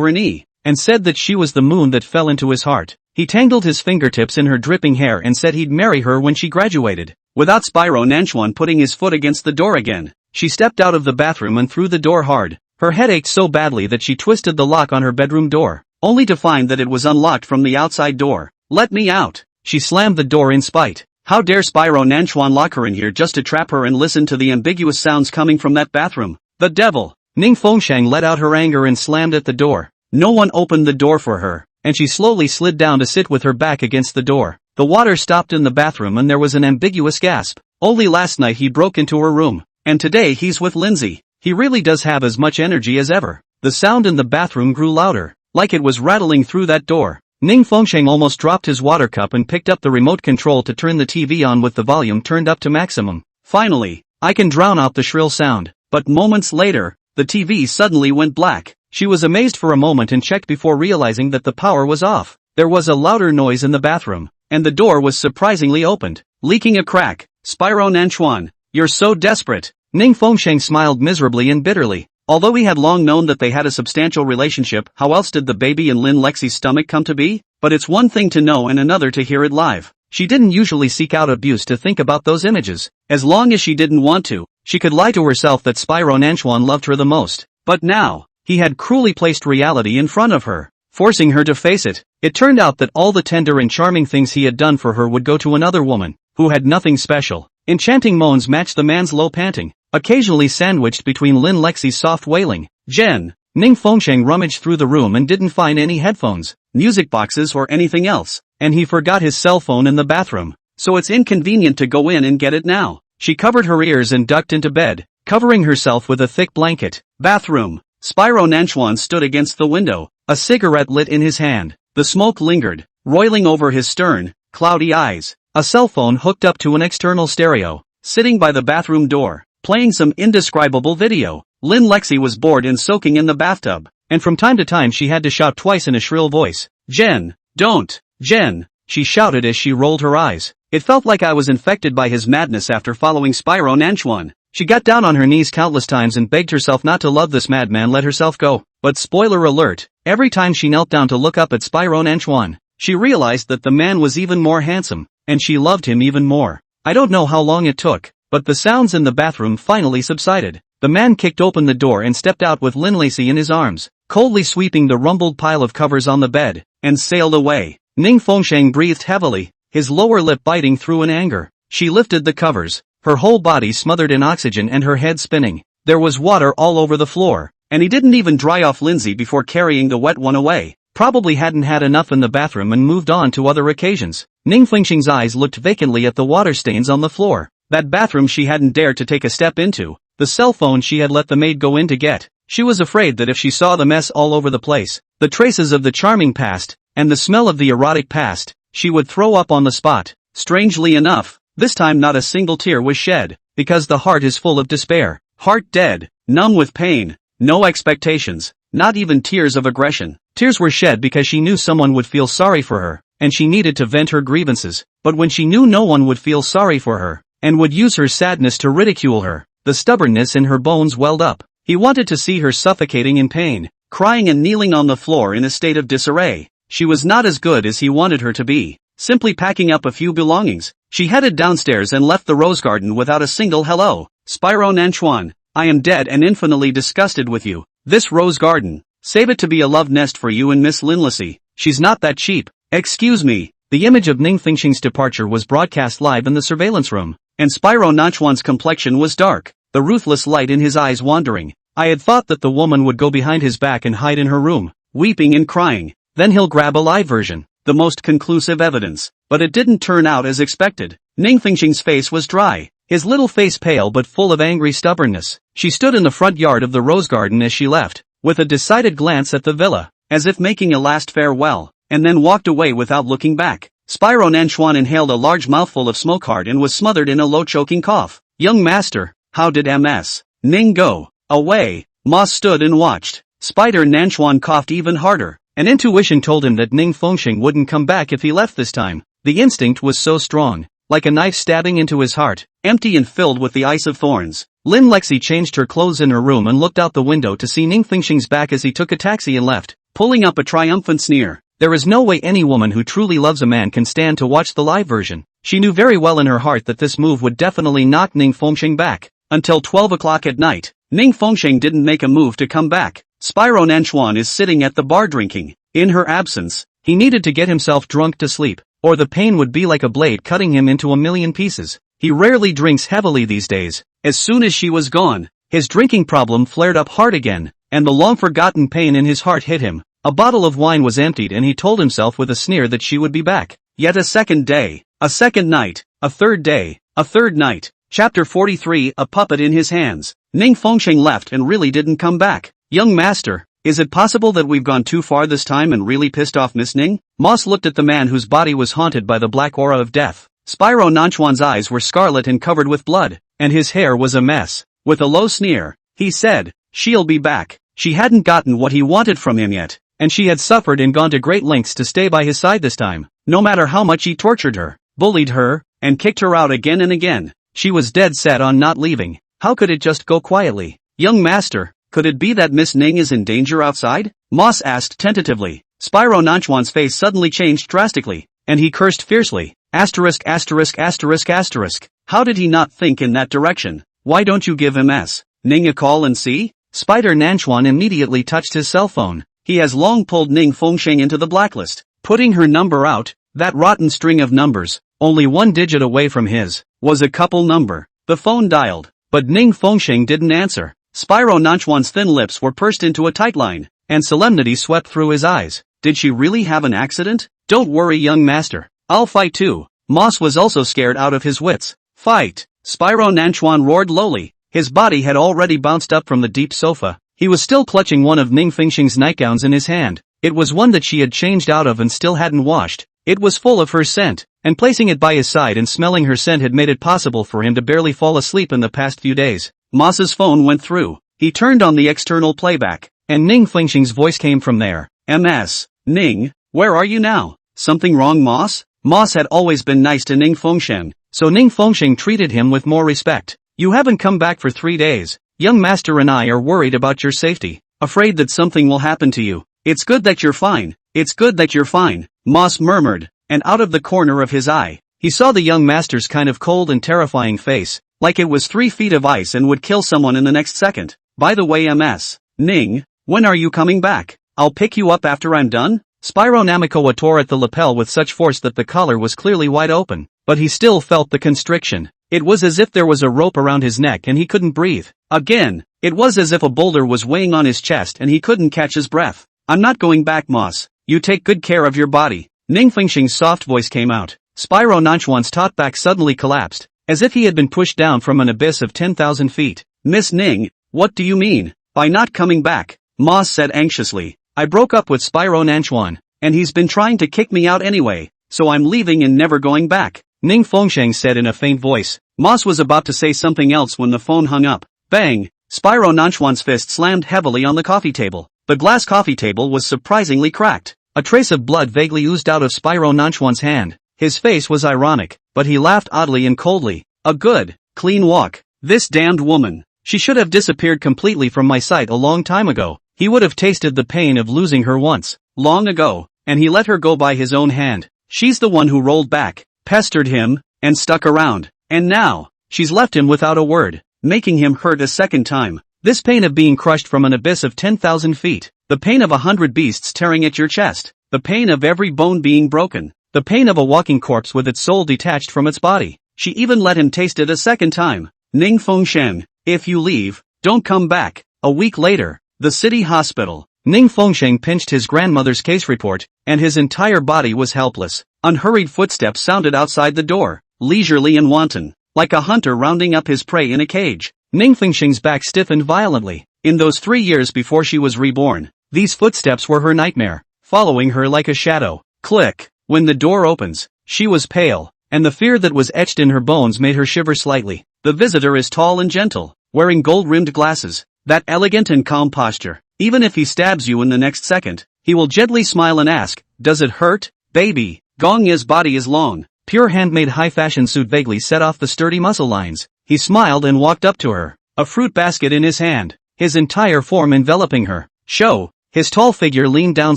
her knee, and said that she was the moon that fell into his heart. He tangled his fingertips in her dripping hair and said he'd marry her when she graduated. Without Spyro Nanchuan putting his foot against the door again, she stepped out of the bathroom and threw the door hard. Her head ached so badly that she twisted the lock on her bedroom door, only to find that it was unlocked from the outside door. Let me out. She slammed the door in spite. How dare Spyro Nanchuan lock her in here just to trap her and listen to the ambiguous sounds coming from that bathroom. The devil. Ning Fengsheng let out her anger and slammed at the door. No one opened the door for her, and she slowly slid down to sit with her back against the door. The water stopped in the bathroom and there was an ambiguous gasp. Only last night he broke into her room, and today he's with Lindsay. He really does have as much energy as ever. The sound in the bathroom grew louder, like it was rattling through that door. Ning Fengsheng almost dropped his water cup and picked up the remote control to turn the TV on with the volume turned up to maximum. Finally, I can drown out the shrill sound. But moments later, the TV suddenly went black. She was amazed for a moment and checked before realizing that the power was off. There was a louder noise in the bathroom, and the door was surprisingly opened, leaking a crack. Spyro Nanchuan, you're so desperate. Ning Fengsheng smiled miserably and bitterly. Although he had long known that they had a substantial relationship, how else did the baby in Lin Lexi's stomach come to be? But it's one thing to know and another to hear it live. She didn't usually seek out abuse to think about those images. As long as she didn't want to, she could lie to herself that Spyro Nanchuan loved her the most. But now, He had cruelly placed reality in front of her, forcing her to face it. It turned out that all the tender and charming things he had done for her would go to another woman, who had nothing special. Enchanting moans matched the man's low panting, occasionally sandwiched between Lin Lexi's soft wailing. Jen. Ning Fengsheng rummaged through the room and didn't find any headphones, music boxes or anything else, and he forgot his cell phone in the bathroom. So it's inconvenient to go in and get it now. She covered her ears and ducked into bed, covering herself with a thick blanket. Bathroom. Spyro Nanchuan stood against the window, a cigarette lit in his hand. The smoke lingered, roiling over his stern, cloudy eyes. A cell phone hooked up to an external stereo, sitting by the bathroom door, playing some indescribable video. Lin Lexi was bored and soaking in the bathtub, and from time to time she had to shout twice in a shrill voice. Jen, don't, Jen, she shouted as she rolled her eyes. It felt like I was infected by his madness after following Spyro Nanchuan. She got down on her knees countless times and begged herself not to love this madman, let herself go. But spoiler alert, every time she knelt down to look up at Spyro Nanchuan, she realized that the man was even more handsome, and she loved him even more. I don't know how long it took, but the sounds in the bathroom finally subsided. The man kicked open the door and stepped out with Lin Lacey in his arms, coldly sweeping the rumbled pile of covers on the bed, and sailed away. Ning Fengsheng breathed heavily, his lower lip biting through in anger. She lifted the covers, her whole body smothered in oxygen and her head spinning. There was water all over the floor, and he didn't even dry off Lindsay before carrying the wet one away. Probably hadn't had enough in the bathroom and moved on to other occasions. Ning Fengsheng's eyes looked vacantly at the water stains on the floor. That bathroom she hadn't dared to take a step into. The cell phone she had let the maid go in to get. She was afraid that if she saw the mess all over the place, the traces of the charming past, and the smell of the erotic past, she would throw up on the spot. Strangely enough, this time not a single tear was shed, because the heart is full of despair. Heart dead, numb with pain, no expectations, not even tears of aggression. Tears were shed because she knew someone would feel sorry for her, and she needed to vent her grievances. But when she knew no one would feel sorry for her, and would use her sadness to ridicule her, the stubbornness in her bones welled up. He wanted to see her suffocating in pain, crying and kneeling on the floor in a state of disarray. She was not as good as he wanted her to be. Simply packing up a few belongings, she headed downstairs and left the rose garden without a single hello. Spyro Nanchuan, I am dead and infinitely disgusted with you. This rose garden, save it to be a love nest for you and Miss Linlacy. She's not that cheap. Excuse me. The image of Ning Fengsheng's departure was broadcast live in the surveillance room, and Spyro Nanchuan's complexion was dark, the ruthless light in his eyes wandering. I had thought that the woman would go behind his back and hide in her room, weeping and crying. Then he'll grab a live version, the most conclusive evidence. But it didn't turn out as expected. Ning Fengsheng's face was dry, his little face pale but full of angry stubbornness. She stood in the front yard of the rose garden as she left, with a decided glance at the villa, as if making a last farewell, and then walked away without looking back. Spyro Nanchuan inhaled a large mouthful of smoke hard and was smothered in a low choking cough. Young master, how did Ms. Ning go? Away. Ma stood and watched. Spider Nanchuan coughed even harder. An intuition told him that Ning Fengsheng wouldn't come back if he left this time. The instinct was so strong, like a knife stabbing into his heart, empty and filled with the ice of thorns. Lin Lexi changed her clothes in her room and looked out the window to see Ning Fengsheng's back as he took a taxi and left, pulling up a triumphant sneer. There is no way any woman who truly loves a man can stand to watch the live version. She knew very well in her heart that this move would definitely knock Ning Fengsheng back. Until 12 o'clock at night, Ning Fengsheng didn't make a move to come back. Spyro Nanchuan is sitting at the bar drinking. In her absence, he needed to get himself drunk to sleep, or the pain would be like a blade cutting him into a million pieces. He rarely drinks heavily these days. As soon as she was gone, his drinking problem flared up hard again, and the long-forgotten pain in his heart hit him. A bottle of wine was emptied and he told himself with a sneer that she would be back. Yet a second day, a second night, a third day, a third night. Chapter 43, a puppet in his hands. Ning Fengsheng left and really didn't come back. Young master, is it possible that we've gone too far this time and really pissed off Miss Ning? Moss looked at the man whose body was haunted by the black aura of death. Spyro Nanchuan's eyes were scarlet and covered with blood, and his hair was a mess. With a low sneer, he said, "She'll be back." She hadn't gotten what he wanted from him yet, and she had suffered and gone to great lengths to stay by his side this time. No matter how much he tortured her, bullied her, and kicked her out again and again, she was dead set on not leaving. How could it just go quietly? Young master, could it be that Miss Ning is in danger outside? Moss asked tentatively. Spyro Nanchuan's face suddenly changed drastically, and he cursed fiercely. Asterisk asterisk asterisk asterisk. How did he not think in that direction? Why don't you give Ms. Ning a call and see? Spider Nanchuan immediately touched his cell phone. He has long pulled Ning Fengsheng into the blacklist, putting her number out. That rotten string of numbers, only one digit away from his, was a couple number. The phone dialed, but Ning Fengsheng didn't answer. Spyro Nanchuan's thin lips were pursed into a tight line, and solemnity swept through his eyes. Did she really have an accident? Don't worry, young master. I'll fight too. Moss was also scared out of his wits. Fight! Spyro Nanchuan roared lowly. His body had already bounced up from the deep sofa. He was still clutching one of Ning Fengsheng's nightgowns in his hand. It was one that she had changed out of and still hadn't washed. It was full of her scent, and placing it by his side and smelling her scent had made it possible for him to barely fall asleep in the past few days. Moss's phone went through. He turned on the external playback, and Ning Fengsheng's voice came from there. MS. Ning, where are you now? Something wrong, Moss? Moss had always been nice to Ning Fengsheng, so Ning Fengsheng treated him with more respect. You haven't come back for 3 days. Young master and I are worried about your safety, afraid that something will happen to you. It's good that you're fine. It's good that you're fine, Moss murmured, and out of the corner of his eye, he saw the young master's kind of cold and terrifying face, like it was 3 feet of ice and would kill someone in the next second. By the way, MS. Ning, when are you coming back? I'll pick you up after I'm done? Spyro Namikoa tore at the lapel with such force that the collar was clearly wide open, but he still felt the constriction. It was as if there was a rope around his neck and he couldn't breathe. Again, it was as if a boulder was weighing on his chest and he couldn't catch his breath. I'm not going back, Moss. You take good care of your body. Ning Fengsheng's soft voice came out. Spyro Nanchuan's taut back suddenly collapsed, as if he had been pushed down from an abyss of 10,000 feet. Miss Ning, what do you mean by not coming back? Moss said anxiously. I broke up with Spyro Nanchuan, and he's been trying to kick me out anyway, so I'm leaving and never going back, Ning Fengsheng said in a faint voice. Moss was about to say something else when the phone hung up. Bang! Spyro Nanchuan's fist slammed heavily on the coffee table. The glass coffee table was surprisingly cracked. A trace of blood vaguely oozed out of Spyro Nanchuan's hand. His face was ironic, but he laughed oddly and coldly. A good, clean walk. This damned woman. She should have disappeared completely from my sight a long time ago. He would have tasted the pain of losing her once, long ago, and he let her go by his own hand. She's the one who rolled back, pestered him, and stuck around. And now, she's left him without a word, making him hurt a second time. This pain of being crushed from an abyss of 10,000 feet. The pain of 100 beasts tearing at your chest. The pain of every bone being broken. The pain of a walking corpse with its soul detached from its body. She even let him taste it a second time. Ning Fengsheng, if you leave, don't come back. A week later, the city hospital. Ning Fengsheng pinched his grandmother's case report, and his entire body was helpless. Unhurried footsteps sounded outside the door, leisurely and wanton, like a hunter rounding up his prey in a cage. Ning Fengsheng's back stiffened violently. In those 3 years before she was reborn, these footsteps were her nightmare, following her like a shadow. Click. When the door opens, she was pale, and the fear that was etched in her bones made her shiver slightly. The visitor is tall and gentle, wearing gold-rimmed glasses, that elegant and calm posture. Even if he stabs you in the next second, he will gently smile and ask, does it hurt, baby? Gong Yi's body is long. Pure handmade high-fashion suit vaguely set off the sturdy muscle lines. He smiled and walked up to her, a fruit basket in his hand, his entire form enveloping her. Show. His tall figure leaned down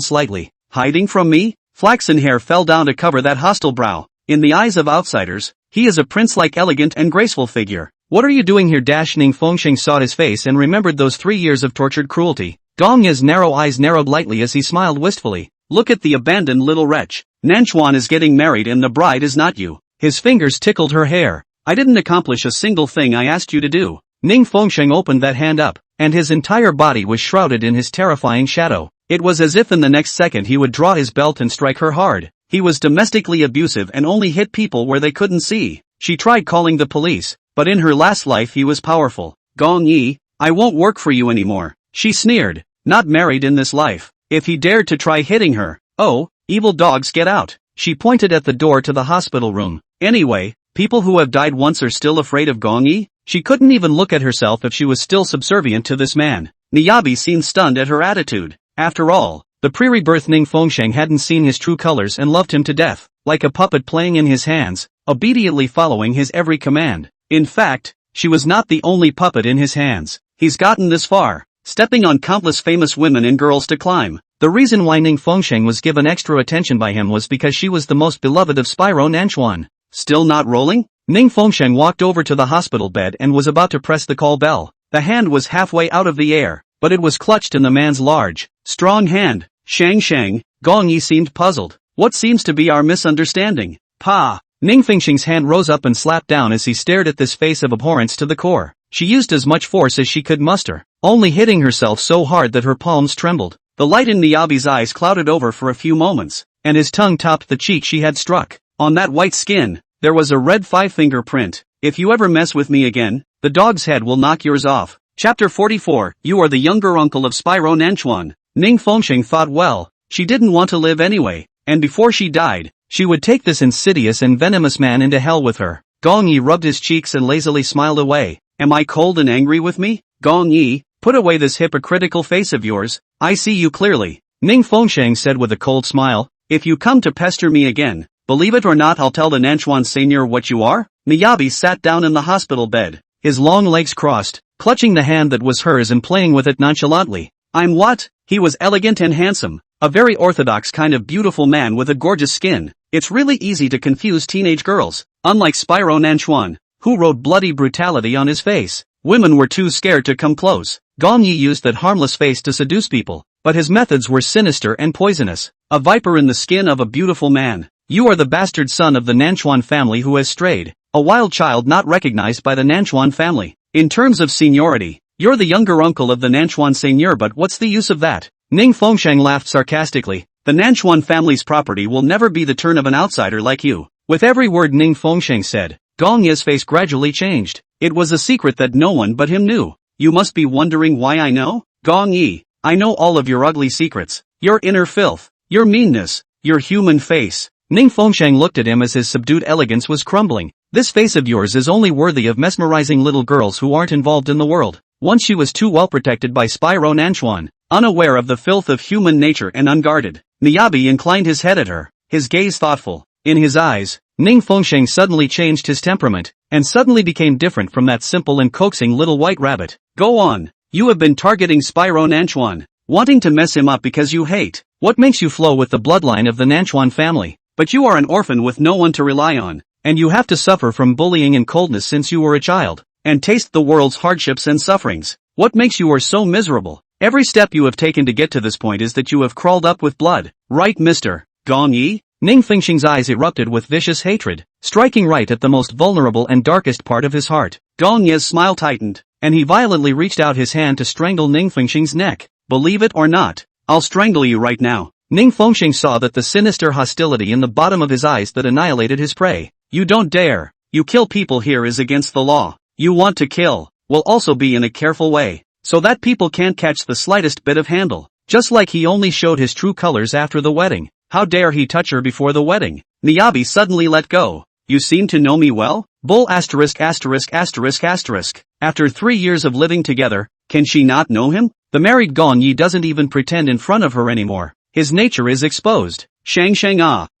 slightly. Hiding from me? Flaxen hair fell down to cover that hostile brow. In the eyes of outsiders, he is a prince-like elegant and graceful figure. What are you doing here? Ning Fengsheng saw his face and remembered those 3 years of tortured cruelty. Gong Yi's narrow eyes narrowed lightly as he smiled wistfully. Look at the abandoned little wretch. Nanchuan is getting married and the bride is not you. His fingers tickled her hair. I didn't accomplish a single thing I asked you to do. Ning Fengsheng opened that hand up, and his entire body was shrouded in his terrifying shadow. It was as if in the next second he would draw his belt and strike her hard. He was domestically abusive and only hit people where they couldn't see. She tried calling the police, but in her last life he was powerful. Gong Yi, I won't work for you anymore. She sneered. Not married in this life. If he dared to try hitting her, oh, evil dogs, get out. She pointed at the door to the hospital room. Anyway, people who have died once are still afraid of Gong Yi? She couldn't even look at herself if she was still subservient to this man. Miyabi seemed stunned at her attitude. After all, the pre-rebirth Ning Fengsheng hadn't seen his true colors and loved him to death, like a puppet playing in his hands, obediently following his every command. In fact, she was not the only puppet in his hands. He's gotten this far, stepping on countless famous women and girls to climb. The reason why Ning Fengsheng was given extra attention by him was because she was the most beloved of Spyro Nanchuan. Still not rolling? Ning Fengsheng walked over to the hospital bed and was about to press the call bell. The hand was halfway out of the air. but it was clutched in the man's large, strong hand. Shang, Gong Yi seemed puzzled. What seems to be our misunderstanding? Pa! Ning Fengxing's hand rose up and slapped down as he stared at this face of abhorrence to the core. She used as much force as she could muster, only hitting herself so hard that her palms trembled. The light in Miyabi's eyes clouded over for a few moments, and his tongue topped the cheek she had struck. On that white skin, there was a red 5-finger print. If you ever mess with me again, the dog's head will knock yours off. Chapter 44, You are the younger uncle of Spyro Nanchuan. Ning Fengxing thought, well, she didn't want to live anyway, and before she died, she would take this insidious and venomous man into hell with her. Gong Yi rubbed his cheeks and lazily smiled away. Am I cold and angry with me? Gong Yi, put away this hypocritical face of yours. I see you clearly. Ning Fengxing said with a cold smile. If you come to pester me again, believe it or not, I'll tell the Nanchuan seigneur what you are. Miyabi sat down in the hospital bed, his long legs crossed, clutching the hand that was hers and playing with it nonchalantly. I'm what? He was elegant and handsome, a very orthodox kind of beautiful man with a gorgeous skin. It's really easy to confuse teenage girls. Unlike Spyro Nanchuan, who wrote bloody brutality on his face, women were too scared to come close. Gong Yi used that harmless face to seduce people, but his methods were sinister and poisonous. A viper in the skin of a beautiful man. You are the bastard son of the Nanchuan family who has strayed, a wild child not recognized by the Nanchuan family. In terms of seniority, you're the younger uncle of the Nanchuan seigneur, but what's the use of that? Ning Fengxing laughed sarcastically. The Nanchuan family's property will never be the turn of an outsider like you. With every word Ning Fengxing said, Gong Yi's face gradually changed. It was a secret that no one but him knew. You must be wondering why I know? Gong Yi, I know all of your ugly secrets. Your inner filth, your meanness, your human face. Ning Fengxing looked at him as his subdued elegance was crumbling. This face of yours is only worthy of mesmerizing little girls who aren't involved in the world. Once she was too well protected by Spyro Nanchuan, unaware of the filth of human nature and unguarded. Miyabi inclined his head at her, his gaze thoughtful. In his eyes, Ning Fengxing suddenly changed his temperament, and suddenly became different from that simple and coaxing little white rabbit. Go on. You have been targeting Spyro Nanchuan, wanting to mess him up because you hate. What makes you flow with the bloodline of the Nanchuan family? But you are an orphan with no one to rely on, and you have to suffer from bullying and coldness since you were a child, and taste the world's hardships and sufferings. What makes you so miserable? Every step you have taken to get to this point is that you have crawled up with blood, right, Mr. Gong Yi? Ning Fengxing's eyes erupted with vicious hatred, striking right at the most vulnerable and darkest part of his heart. Gong Yi's smile tightened, and he violently reached out his hand to strangle Ning Fengxing's neck. Believe it or not, I'll strangle you right now. Ning Fengxing saw that the sinister hostility in the bottom of his eyes that annihilated his prey. You don't dare. You kill people here is against the law. You want to kill, will also be in a careful way, so that people can't catch the slightest bit of handle. Just like he only showed his true colors after the wedding. How dare he touch her before the wedding? Miyabi suddenly let go. You seem to know me well? Bull asterisk. After 3 years of living together, can she not know him? The married Gong Yi doesn't even pretend in front of her anymore. His nature is exposed. Shang,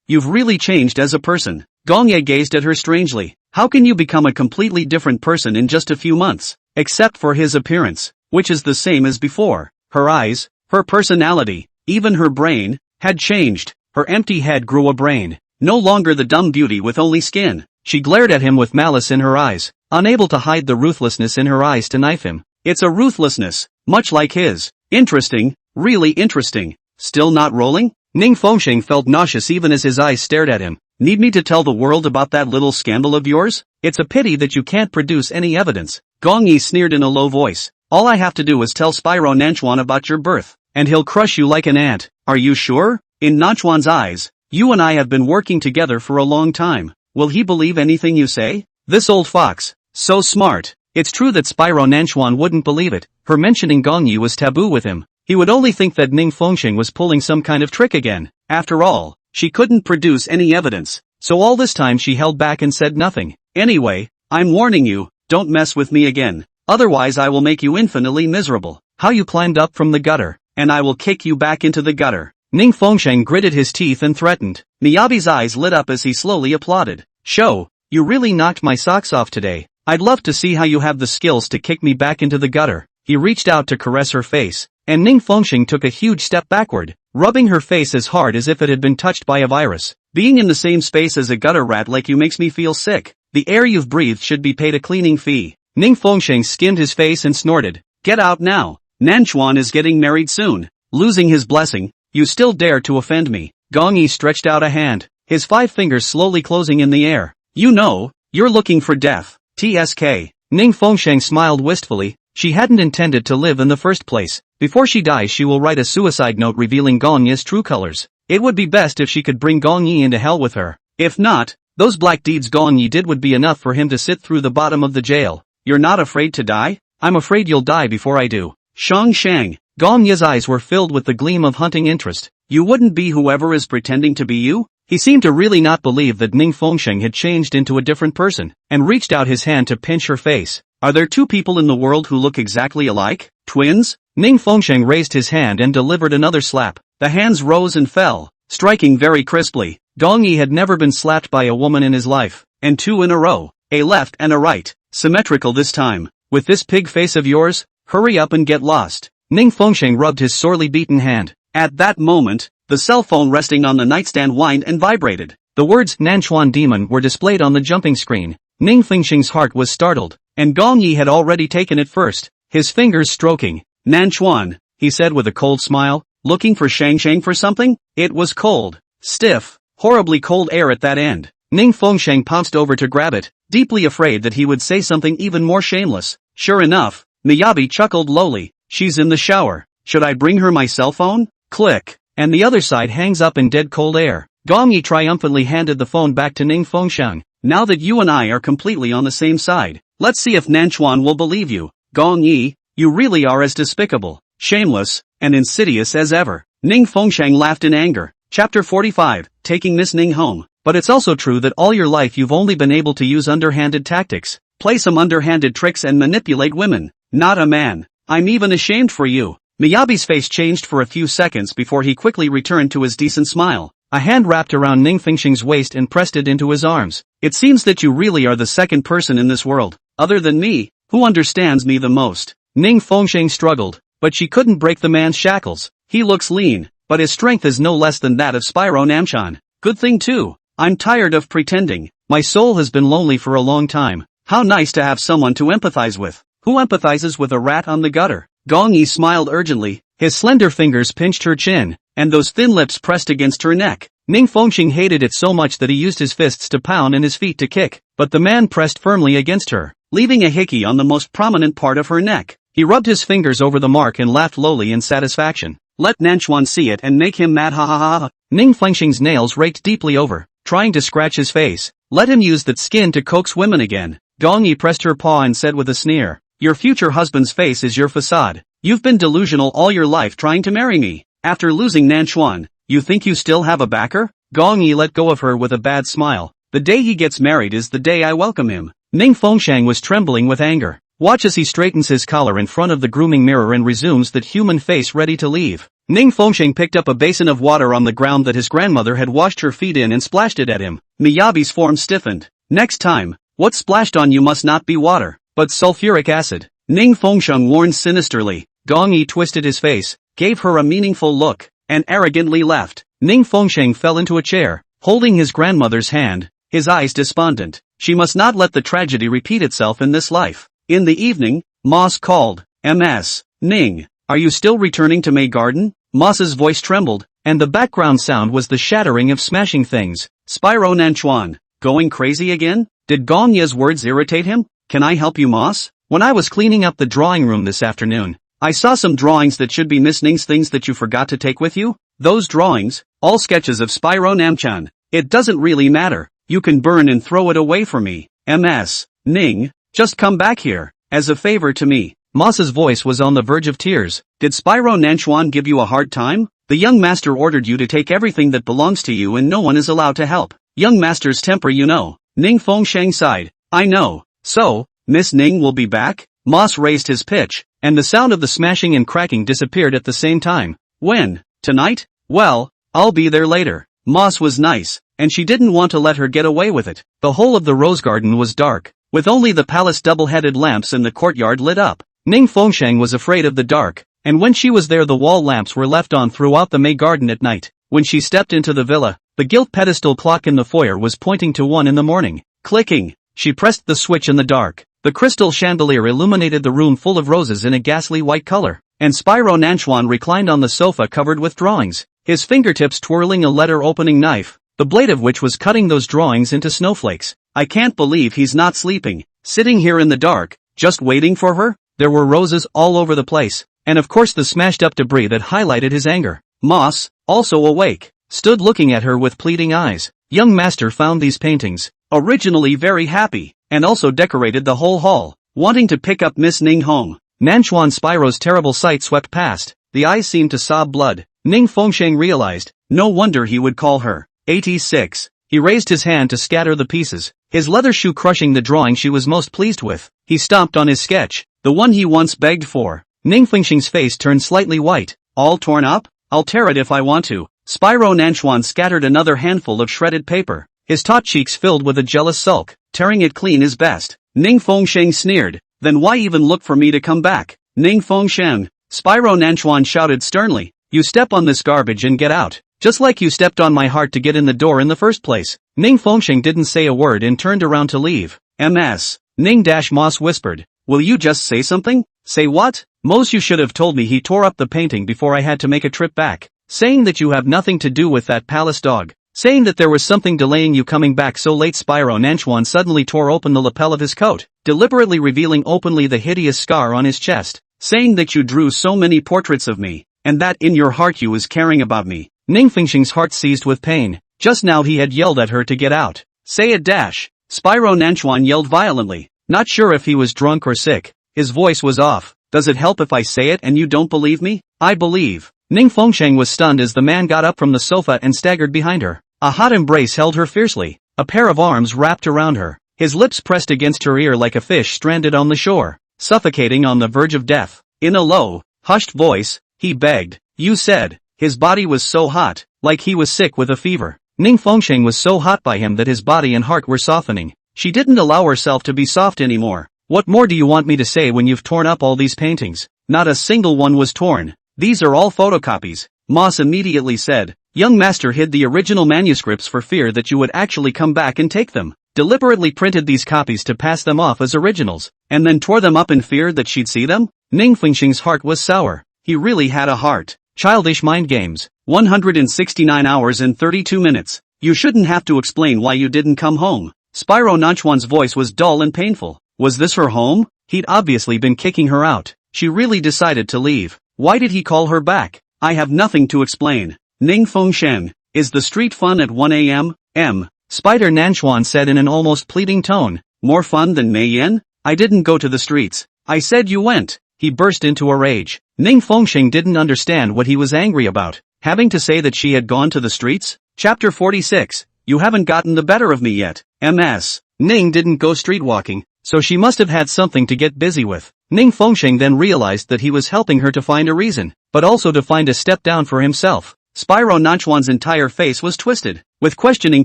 you've really changed as a person. Gong Yi gazed at her strangely. How can you become a completely different person in just a few months? Except for his appearance, which is the same as before. Her eyes, her personality, even her brain, had changed. Her empty head grew a brain. No longer the dumb beauty with only skin. She glared at him with malice in her eyes, unable to hide the ruthlessness in her eyes to knife him. It's a ruthlessness, much like his. Interesting, really interesting. Still not rolling? Ning Fengxing felt nauseous even as his eyes stared at him. Need me to tell the world about that little scandal of yours? It's a pity that you can't produce any evidence. Gong Yi sneered in a low voice. All I have to do is tell Spyro Nanchuan about your birth, and he'll crush you like an ant. Are you sure? In Nanchuan's eyes, you and I have been working together for a long time. Will he believe anything you say? This old fox, so smart. It's true that Spyro Nanchuan wouldn't believe it. Her mentioning Gong Yi was taboo with him. He would only think that Ning Fengxing was pulling some kind of trick again. After all, she couldn't produce any evidence. So all this time she held back and said nothing. Anyway, I'm warning you, don't mess with me again. Otherwise I will make you infinitely miserable. How you climbed up from the gutter. And I will kick you back into the gutter. Ning Fengxing gritted his teeth and threatened. Miyabi's eyes lit up as he slowly applauded. Show, you really knocked my socks off today. I'd love to see how you have the skills to kick me back into the gutter. He reached out to caress her face, and Ning Fengxing took a huge step backward, rubbing her face as hard as if it had been touched by a virus. Being in the same space as a gutter rat like you makes me feel sick. The air you've breathed should be paid a cleaning fee. Ning Fengxing skimmed his face and snorted. Get out now. Nanchuan is getting married soon. Losing his blessing, you still dare to offend me. Gong Yi stretched out a hand, his 5 fingers slowly closing in the air. You know, you're looking for death. TSK. Ning Fengsheng smiled wistfully. She hadn't intended to live in the first place. Before she dies she will write a suicide note revealing Gong Yi's true colors. It would be best if she could bring Gong Yi into hell with her. If not, those black deeds Gong Yi did would be enough for him to sit through the bottom of the jail. You're not afraid to die? I'm afraid you'll die before I do. Shang Shang. Gong Yi's eyes were filled with the gleam of hunting interest. You wouldn't be whoever is pretending to be you? He seemed to really not believe that Ning Fengsheng had changed into a different person, and reached out his hand to pinch her face. Are there 2 people in the world who look exactly alike? Twins? Ning Fengsheng raised his hand and delivered another slap. The hands rose and fell, striking very crisply. Gong Yi had never been slapped by a woman in his life. And 2 in a row. A left and a right. Symmetrical this time. With this pig face of yours? Hurry up and get lost. Ning Fengsheng rubbed his sorely beaten hand. At that moment, the cell phone resting on the nightstand whined and vibrated. The words Nanchuan Demon were displayed on the jumping screen. Ning Fengsheng's heart was startled, and Gong Yi had already taken it first, his fingers stroking. Nanchuan, he said with a cold smile, looking for Shang Shang for something? It was cold, stiff, horribly cold air at that end. Ning Fengsheng pounced over to grab it, deeply afraid that he would say something even more shameless. Sure enough, Miyabi chuckled lowly. She's in the shower. Should I bring her my cell phone? Click. And the other side hangs up in dead cold air. Gong Yi triumphantly handed the phone back to Ning Fengsheng. Now that you and I are completely on the same side, let's see if Nanchuan will believe you. Gong Yi, you really are as despicable, shameless, and insidious as ever. Ning Fengsheng laughed in anger. Chapter 45, Taking Miss Ning Home. But it's also true that all your life you've only been able to use underhanded tactics. Play some underhanded tricks and manipulate women. Not a man. I'm even ashamed for you. Miyabi's face changed for a few seconds before he quickly returned to his decent smile. A hand wrapped around Ning Fengsheng's waist and pressed it into his arms. It seems that you really are the second person in this world, other than me, who understands me the most. Ning Fengsheng struggled, but she couldn't break the man's shackles. He looks lean, but his strength is no less than that of Spyro Namchan. Good thing too. I'm tired of pretending. My soul has been lonely for a long time. How nice to have someone to empathize with. Who empathizes with a rat on the gutter? Gong Yi smiled urgently. His slender fingers pinched her chin, and those thin lips pressed against her neck. Ning Fengsheng hated it so much that he used his fists to pound and his feet to kick, but the man pressed firmly against her, leaving a hickey on the most prominent part of her neck. He rubbed his fingers over the mark and laughed lowly in satisfaction. Let Nanchuan see it and make him mad, ha ha ha ha. Ning Fengsheng's nails raked deeply over, trying to scratch his face. Let him use that skin to coax women again. Gong Yi pressed her paw and said with a sneer, your future husband's face is your facade. You've been delusional all your life trying to marry me. After losing Nanchuan, you think you still have a backer? Gong Yi let go of her with a bad smile. The day he gets married is the day I welcome him. Ning Fengsheng was trembling with anger. Watch as he straightens his collar in front of the grooming mirror and resumes that human face ready to leave. Ning Fengsheng picked up a basin of water on the ground that his grandmother had washed her feet in and splashed it at him. Miyabi's form stiffened. Next time, what's splashed on you must not be water, but sulfuric acid. Ning Fengsheng warned sinisterly. Gong Yi twisted his face, gave her a meaningful look, and arrogantly left. Ning Fengsheng fell into a chair, holding his grandmother's hand, his eyes despondent. She must not let the tragedy repeat itself in this life. In the evening, Moss called. Ms. Ning, are you still returning to May Garden? Moss's voice trembled, and the background sound was the shattering of smashing things. Spyro Nanchuan, going crazy again? Did Gong Yi's words irritate him? Can I help you, Moss? When I was cleaning up the drawing room this afternoon, I saw some drawings that should be Miss Ning's things that you forgot to take with you. Those drawings, all sketches of Spyro Namchan. It doesn't really matter. You can burn and throw it away for me. Ms. Ning, just come back here, as a favor to me. Moss's voice was on the verge of tears. Did Spyro Nanchuan give you a hard time? The young master ordered you to take everything that belongs to you and no one is allowed to help. Young master's temper, you know. Ning Fengsheng sighed. I know. So, Miss Ning will be back? Moss raised his pitch, and the sound of the smashing and cracking disappeared at the same time. When? Tonight? Well, I'll be there later. Moss was nice, and she didn't want to let her get away with it. The whole of the rose garden was dark, with only the palace double-headed lamps in the courtyard lit up. Ning Fengsheng was afraid of the dark, and when she was there the wall lamps were left on throughout the May garden at night. When she stepped into the villa, the gilt pedestal clock in the foyer was pointing to 1 in the morning. Clicking, she pressed the switch in the dark. The crystal chandelier illuminated the room full of roses in a ghastly white color. and Spyro Nanchuan reclined on the sofa covered with drawings, his fingertips twirling a letter-opening knife, the blade of which was cutting those drawings into snowflakes. I can't believe he's not sleeping, sitting here in the dark, just waiting for her? There were roses all over the place, and of course the smashed-up debris that highlighted his anger. Moss, also awake, stood looking at her with pleading eyes. Young master found these paintings, originally very happy, and also decorated the whole hall, wanting to pick up Miss Ning home. Nanchuan Spyro's terrible sight swept past, the eyes seemed to sob blood. Ning Fengsheng realized, no wonder he would call her 86. He raised his hand to scatter the pieces, his leather shoe crushing the drawing she was most pleased with. He stomped on his sketch, the one he once begged for. Ning Fengsheng's face turned slightly white. All torn up? I'll tear it if I want to. Spyro Nanchuan scattered another handful of shredded paper, his taut cheeks filled with a jealous sulk. Tearing it clean is best. Ning Fengsheng sneered. Then why even look for me to come back? Ning Fengsheng, Spyro Nanchuan shouted sternly. You step on this garbage and get out. Just like you stepped on my heart to get in the door in the first place. Ning Fengsheng didn't say a word and turned around to leave. MS. Ning-Moss whispered. Will you just say something? Say what? Mose, you should have told me he tore up the painting before I had to make a trip back. Saying that you have nothing to do with that palace dog. Saying that there was something delaying you coming back so late. Spyro Nanchuan suddenly tore open the lapel of his coat, deliberately revealing openly the hideous scar on his chest. Saying that you drew so many portraits of me, and that in your heart you was caring about me. Ning Fengsheng's heart seized with pain. Just now he had yelled at her to get out. Say it dash. Spyro Nanchuan yelled violently, not sure if he was drunk or sick. His voice was off. Does it help if I say it and you don't believe me? I believe. Ning Fengsheng was stunned as the man got up from the sofa and staggered behind her. A hot embrace held her fiercely. A pair of arms wrapped around her. His lips pressed against her ear like a fish stranded on the shore, suffocating on the verge of death. In a low, hushed voice, he begged. You said. His body was so hot, like he was sick with a fever. Ning Fengsheng was so hot by him that his body and heart were softening. She didn't allow herself to be soft anymore. What more do you want me to say when you've torn up all these paintings? Not a single one was torn. These are all photocopies. Moss immediately said. Young master hid the original manuscripts for fear that you would actually come back and take them. Deliberately printed these copies to pass them off as originals, and then tore them up in fear that she'd see them? Ning Fengsheng's heart was sour. He really had a heart. Childish mind games. 169 hours and 32 minutes. You shouldn't have to explain why you didn't come home. Spyro Nanchuan's voice was dull and painful. Was this her home? He'd obviously been kicking her out. She really decided to leave. Why did he call her back? I have nothing to explain. Ning Fengsheng, is the street fun at 1 a.m.? Spider Nanchuan said in an almost pleading tone. More fun than Mei Yan? I didn't go to the streets. I said you went. He burst into a rage. Ning Fengsheng didn't understand what he was angry about. Having to say that she had gone to the streets? Chapter 46. You haven't gotten the better of me yet. MS. Ning didn't go streetwalking, so she must have had something to get busy with. Ning Fengsheng then realized that he was helping her to find a reason, but also to find a step down for himself. Spyro Nanchuan's entire face was twisted, with questioning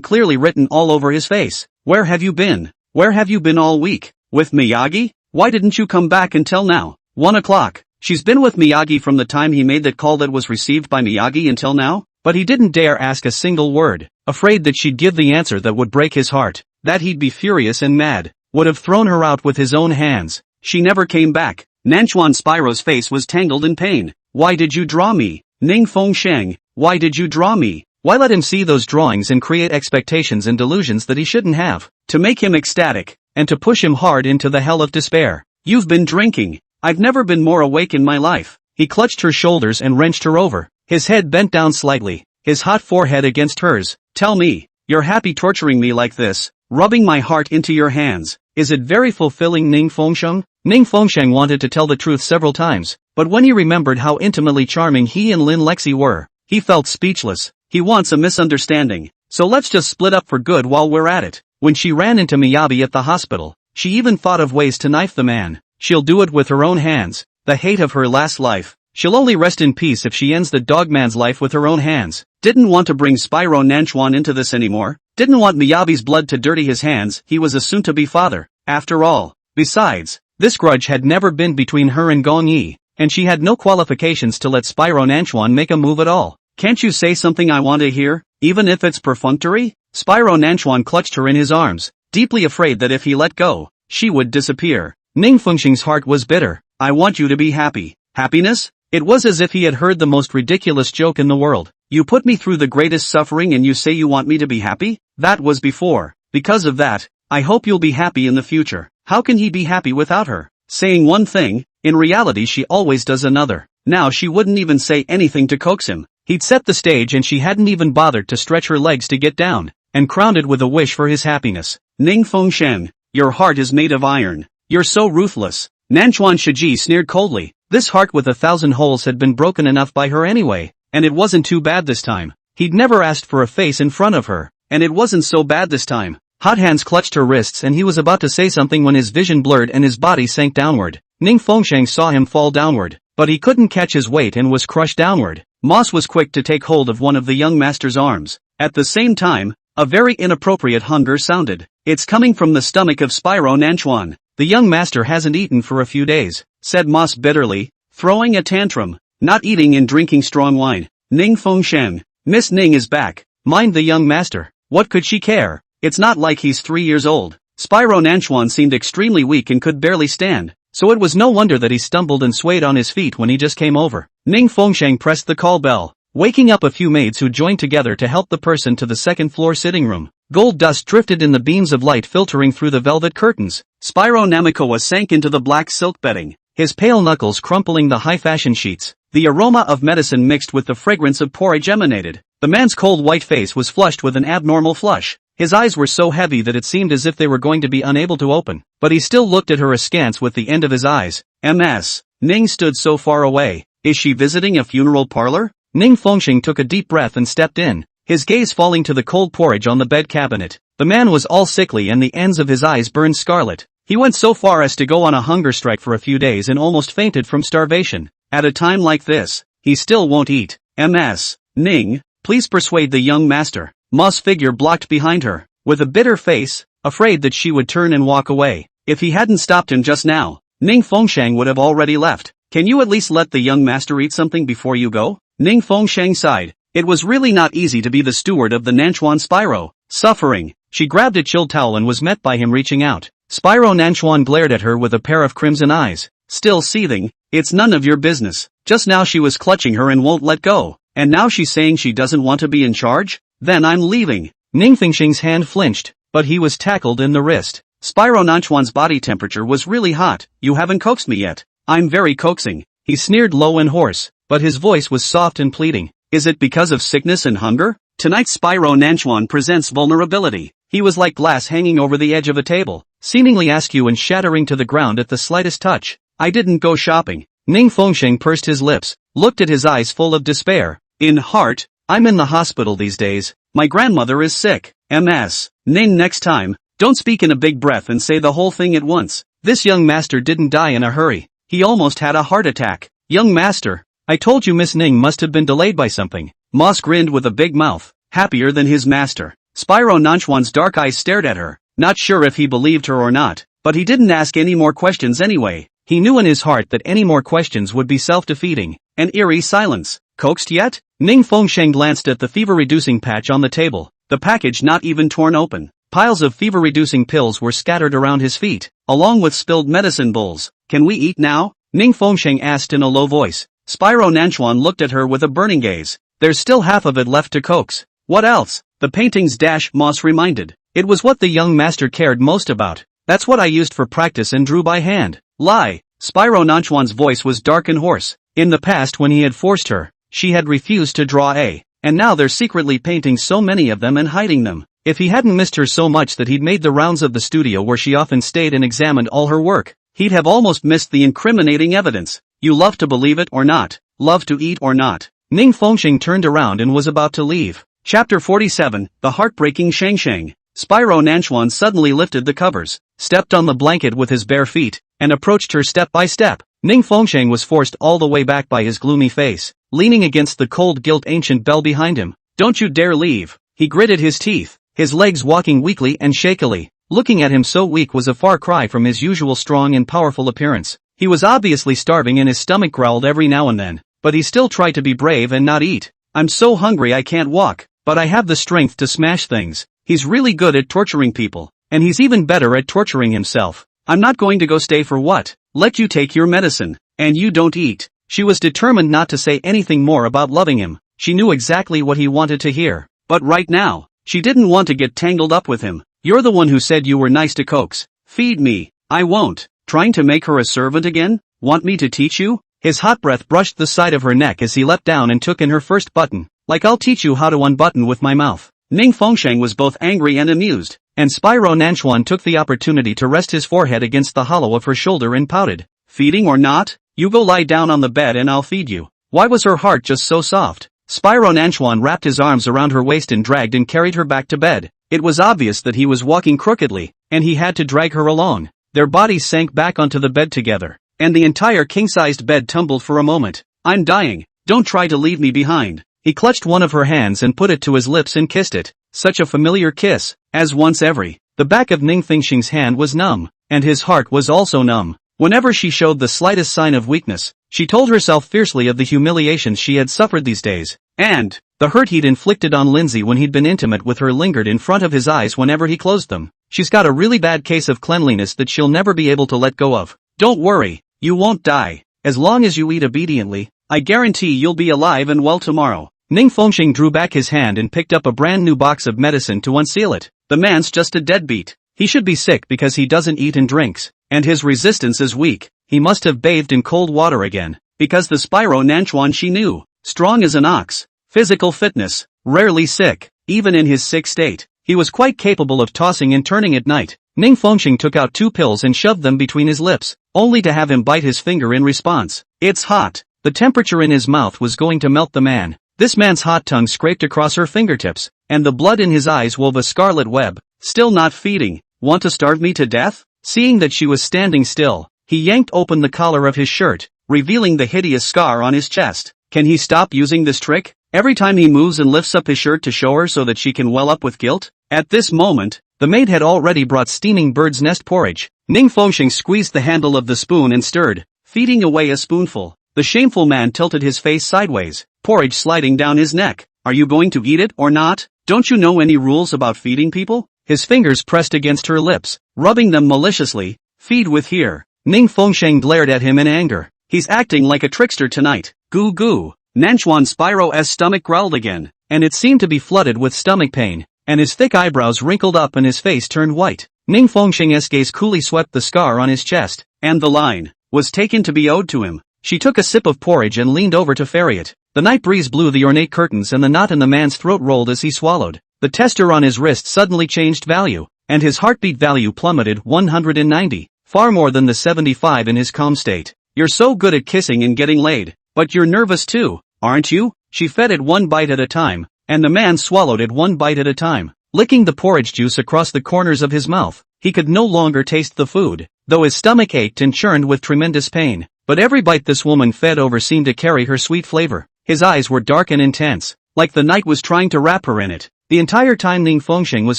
clearly written all over his face. Where have you been? Where have you been all week? With Miyagi? Why didn't you come back until now? 1 o'clock. She's been with Miyagi from the time he made that call that was received by Miyagi until now? But he didn't dare ask a single word, afraid that she'd give the answer that would break his heart, that he'd be furious and mad, would have thrown her out with his own hands. She never came back. Nanchuan Spyro's face was tangled in pain. Why did you draw me? Ning Fengsheng, why did you draw me? Why let him see those drawings and create expectations and delusions that he shouldn't have? To make him ecstatic, and to push him hard into the hell of despair. You've been drinking. I've never been more awake in my life. He clutched her shoulders and wrenched her over, his head bent down slightly, his hot forehead against hers. Tell me, you're happy torturing me like this, rubbing my heart into your hands. Is it very fulfilling, Ning Fengsheng? Ning Fengsheng wanted to tell the truth several times, but when he remembered how intimately charming he and Lin Lexi were, he felt speechless. He wants a misunderstanding, so let's just split up for good while we're at it. When she ran into Miyabi at the hospital, she even thought of ways to knife the man. She'll do it with her own hands, the hate of her last life. She'll only rest in peace if she ends the dogman's life with her own hands. Didn't want to bring Spyro Nanchuan into this anymore. Didn't want Miyabi's blood to dirty his hands. He was a soon-to-be father, after all. Besides, this grudge had never been between her and Gong Yi, and she had no qualifications to let Spyro Nanchuan make a move at all. Can't you say something I want to hear, even if it's perfunctory? Spyro Nanchuan clutched her in his arms, deeply afraid that if he let go, she would disappear. Ning Fengsheng's heart was bitter. I want you to be happy. Happiness? It was as if he had heard the most ridiculous joke in the world. You put me through the greatest suffering and you say you want me to be happy? That was before. Because of that, I hope you'll be happy in the future. How can he be happy without her? Saying one thing, in reality she always does another. Now she wouldn't even say anything to coax him. He'd set the stage and she hadn't even bothered to stretch her legs to get down, and crowned it with a wish for his happiness. Ning Fengsheng, your heart is made of iron. You're so ruthless. Nanchuan Shiji sneered coldly. This heart with 1,000 holes had been broken enough by her anyway, and it wasn't too bad this time. He'd never asked for a face in front of her, and it wasn't so bad this time. Hot hands clutched her wrists and he was about to say something when his vision blurred and his body sank downward. Ning Fengsheng saw him fall downward, but he couldn't catch his weight and was crushed downward. Moss was quick to take hold of one of the young master's arms. At the same time, a very inappropriate hunger sounded. It's coming from the stomach of Spyro Nanchuan. The young master hasn't eaten for a few days, said Moss bitterly, throwing a tantrum. Not eating and drinking strong wine. Ning Fengsheng, Miss Ning is back. Mind the young master. What could she care? It's not like he's 3 years old. Spyro Nanchuan seemed extremely weak and could barely stand, so it was no wonder that he stumbled and swayed on his feet when he just came over. Ning Fengsheng pressed the call bell, waking up a few maids who joined together to help the person to the second-floor sitting room. Gold dust drifted in the beams of light filtering through the velvet curtains. Spyro Namikawa sank into the black silk bedding, his pale knuckles crumpling the high-fashion sheets. The aroma of medicine mixed with the fragrance of porridge emanated. The man's cold white face was flushed with an abnormal flush. His eyes were so heavy that it seemed as if they were going to be unable to open, but he still looked at her askance with the end of his eyes. Ms. Ning stood so far away. Is she visiting a funeral parlor? Ning Fengsheng took a deep breath and stepped in, his gaze falling to the cold porridge on the bed cabinet. The man was all sickly and the ends of his eyes burned scarlet. He went so far as to go on a hunger strike for a few days and almost fainted from starvation. At a time like this, he still won't eat. Ms. Ning, please persuade the young master. Ma's figure blocked behind her, with a bitter face, afraid that she would turn and walk away. If he hadn't stopped him just now, Ning Fengsheng would have already left. Can you at least let the young master eat something before you go? Ning Fengsheng sighed. It was really not easy to be the steward of the Nanchuan Spyro. Suffering, she grabbed a chilled towel and was met by him reaching out. Spyro Nanchuan glared at her with a pair of crimson eyes. Still seething, it's none of your business. Just now she was clutching her and won't let go, and now she's saying she doesn't want to be in charge? Then I'm leaving. Ning Fengsheng's hand flinched, but he was tackled in the wrist. Spyro Nanchuan's body temperature was really hot. You haven't coaxed me yet. I'm very coaxing. He sneered low and hoarse, but his voice was soft and pleading. Is it because of sickness and hunger? Tonight Spyro Nanchuan presents vulnerability. He was like glass hanging over the edge of a table, seemingly askew and shattering to the ground at the slightest touch. I didn't go shopping. Ning Fengsheng pursed his lips, looked at his eyes full of despair. In heart, I'm in the hospital these days. My grandmother is sick. Ms. Ning, next time, don't speak in a big breath and say the whole thing at once. This young master didn't die in a hurry. He almost had a heart attack. Young master, I told you Miss Ning must have been delayed by something. Moss grinned with a big mouth, happier than his master. Spyro Nanchuan's dark eyes stared at her, not sure if he believed her or not, but he didn't ask any more questions anyway. He knew in his heart that any more questions would be self-defeating. An eerie silence. Coaxed yet? Ning Fengsheng glanced at the fever-reducing patch on the table, the package not even torn open. Piles of fever-reducing pills were scattered around his feet, along with spilled medicine bowls. Can we eat now? Ning Fengsheng asked in a low voice. Spyro Nanchuan looked at her with a burning gaze. There's still half of it left to coax. What else? The paintings Moss reminded. It was what the young master cared most about. That's what I used for practice and drew by hand. Lie. Spyro Nanchuan's voice was dark and hoarse. In the past when he had forced her, she had refused to draw and now they're secretly painting so many of them and hiding them. If he hadn't missed her so much that he'd made the rounds of the studio where she often stayed and examined all her work, he'd have almost missed the incriminating evidence. You love to believe it or not, love to eat or not. Ning Fengsheng turned around and was about to leave. Chapter 47, The Heartbreaking Shang Shang. Spyro Nanchuan suddenly lifted the covers, stepped on the blanket with his bare feet, and approached her step by step. Ning Fengsheng was forced all the way back by his gloomy face, leaning against the cold gilt ancient bell behind him. Don't you dare leave. He gritted his teeth, his legs walking weakly and shakily. Looking at him so weak was a far cry from his usual strong and powerful appearance. He was obviously starving and his stomach growled every now and then, but he still tried to be brave and not eat. I'm so hungry I can't walk, but I have the strength to smash things. He's really good at torturing people, and he's even better at torturing himself. I'm not going to go stay for what? Let you take your medicine, and you don't eat. She was determined not to say anything more about loving him. She knew exactly what he wanted to hear. But right now, she didn't want to get tangled up with him. You're the one who said you were nice to coax. Feed me. I won't. Trying to make her a servant again? Want me to teach you? His hot breath brushed the side of her neck as he leapt down and took in her first button. Like I'll teach you how to unbutton with my mouth. Ning Fengsheng was both angry and amused, and Spyro Nanchuan took the opportunity to rest his forehead against the hollow of her shoulder and pouted. Feeding or not? You go lie down on the bed and I'll feed you. Why was her heart just so soft? Spyro Nanchuan wrapped his arms around her waist and dragged and carried her back to bed. It was obvious that he was walking crookedly, and he had to drag her along. Their bodies sank back onto the bed together, and the entire king-sized bed tumbled for a moment. I'm dying. Don't try to leave me behind. He clutched one of her hands and put it to his lips and kissed it. Such a familiar kiss, as once every. The back of Ning Fengsheng's hand was numb, and his heart was also numb. Whenever she showed the slightest sign of weakness, she told herself fiercely of the humiliations she had suffered these days, and the hurt he'd inflicted on Lindsay when he'd been intimate with her lingered in front of his eyes whenever he closed them. She's got a really bad case of cleanliness that she'll never be able to let go of. Don't worry, you won't die. As long as you eat obediently, I guarantee you'll be alive and well tomorrow. Ning Fengsheng drew back his hand and picked up a brand new box of medicine to unseal it. The man's just a deadbeat. He should be sick because he doesn't eat and drinks, and his resistance is weak. He must have bathed in cold water again, because the Spyro Nanchuan she knew, strong as an ox, physical fitness, rarely sick, even in his sick state, he was quite capable of tossing and turning at night. Ning Fengsheng took out 2 pills and shoved them between his lips, only to have him bite his finger in response. It's hot. The temperature in his mouth was going to melt the man. This man's hot tongue scraped across her fingertips, and the blood in his eyes wove a scarlet web. Still not feeding. Want to starve me to death? Seeing that she was standing still, he yanked open the collar of his shirt, revealing the hideous scar on his chest. Can he stop using this trick? Every time he moves and lifts up his shirt to show her so that she can well up with guilt? At this moment, the maid had already brought steaming bird's nest porridge. Ning Fengsheng squeezed the handle of the spoon and stirred, feeding away a spoonful. The shameful man tilted his face sideways, porridge sliding down his neck. Are you going to eat it or not? Don't you know any rules about feeding people? His fingers pressed against her lips, rubbing them maliciously. Feed with here. Ning Fengsheng glared at him in anger. He's acting like a trickster tonight. Goo goo. Nanchuan Spyro's stomach growled again, and it seemed to be flooded with stomach pain, and his thick eyebrows wrinkled up and his face turned white. Ning Fengsheng's gaze coolly swept the scar on his chest, and the line was taken to be owed to him. She took a sip of porridge and leaned over to ferry it. The night breeze blew the ornate curtains and the knot in the man's throat rolled as he swallowed. The tester on his wrist suddenly changed value, and his heartbeat value plummeted 190, far more than the 75 in his calm state. You're so good at kissing and getting laid, but you're nervous too, aren't you? She fed it one bite at a time, and the man swallowed it one bite at a time, licking the porridge juice across the corners of his mouth. He could no longer taste the food, though his stomach ached and churned with tremendous pain. But every bite this woman fed over seemed to carry her sweet flavor. His eyes were dark and intense, like the night was trying to wrap her in it. The entire time Ning Fengsheng was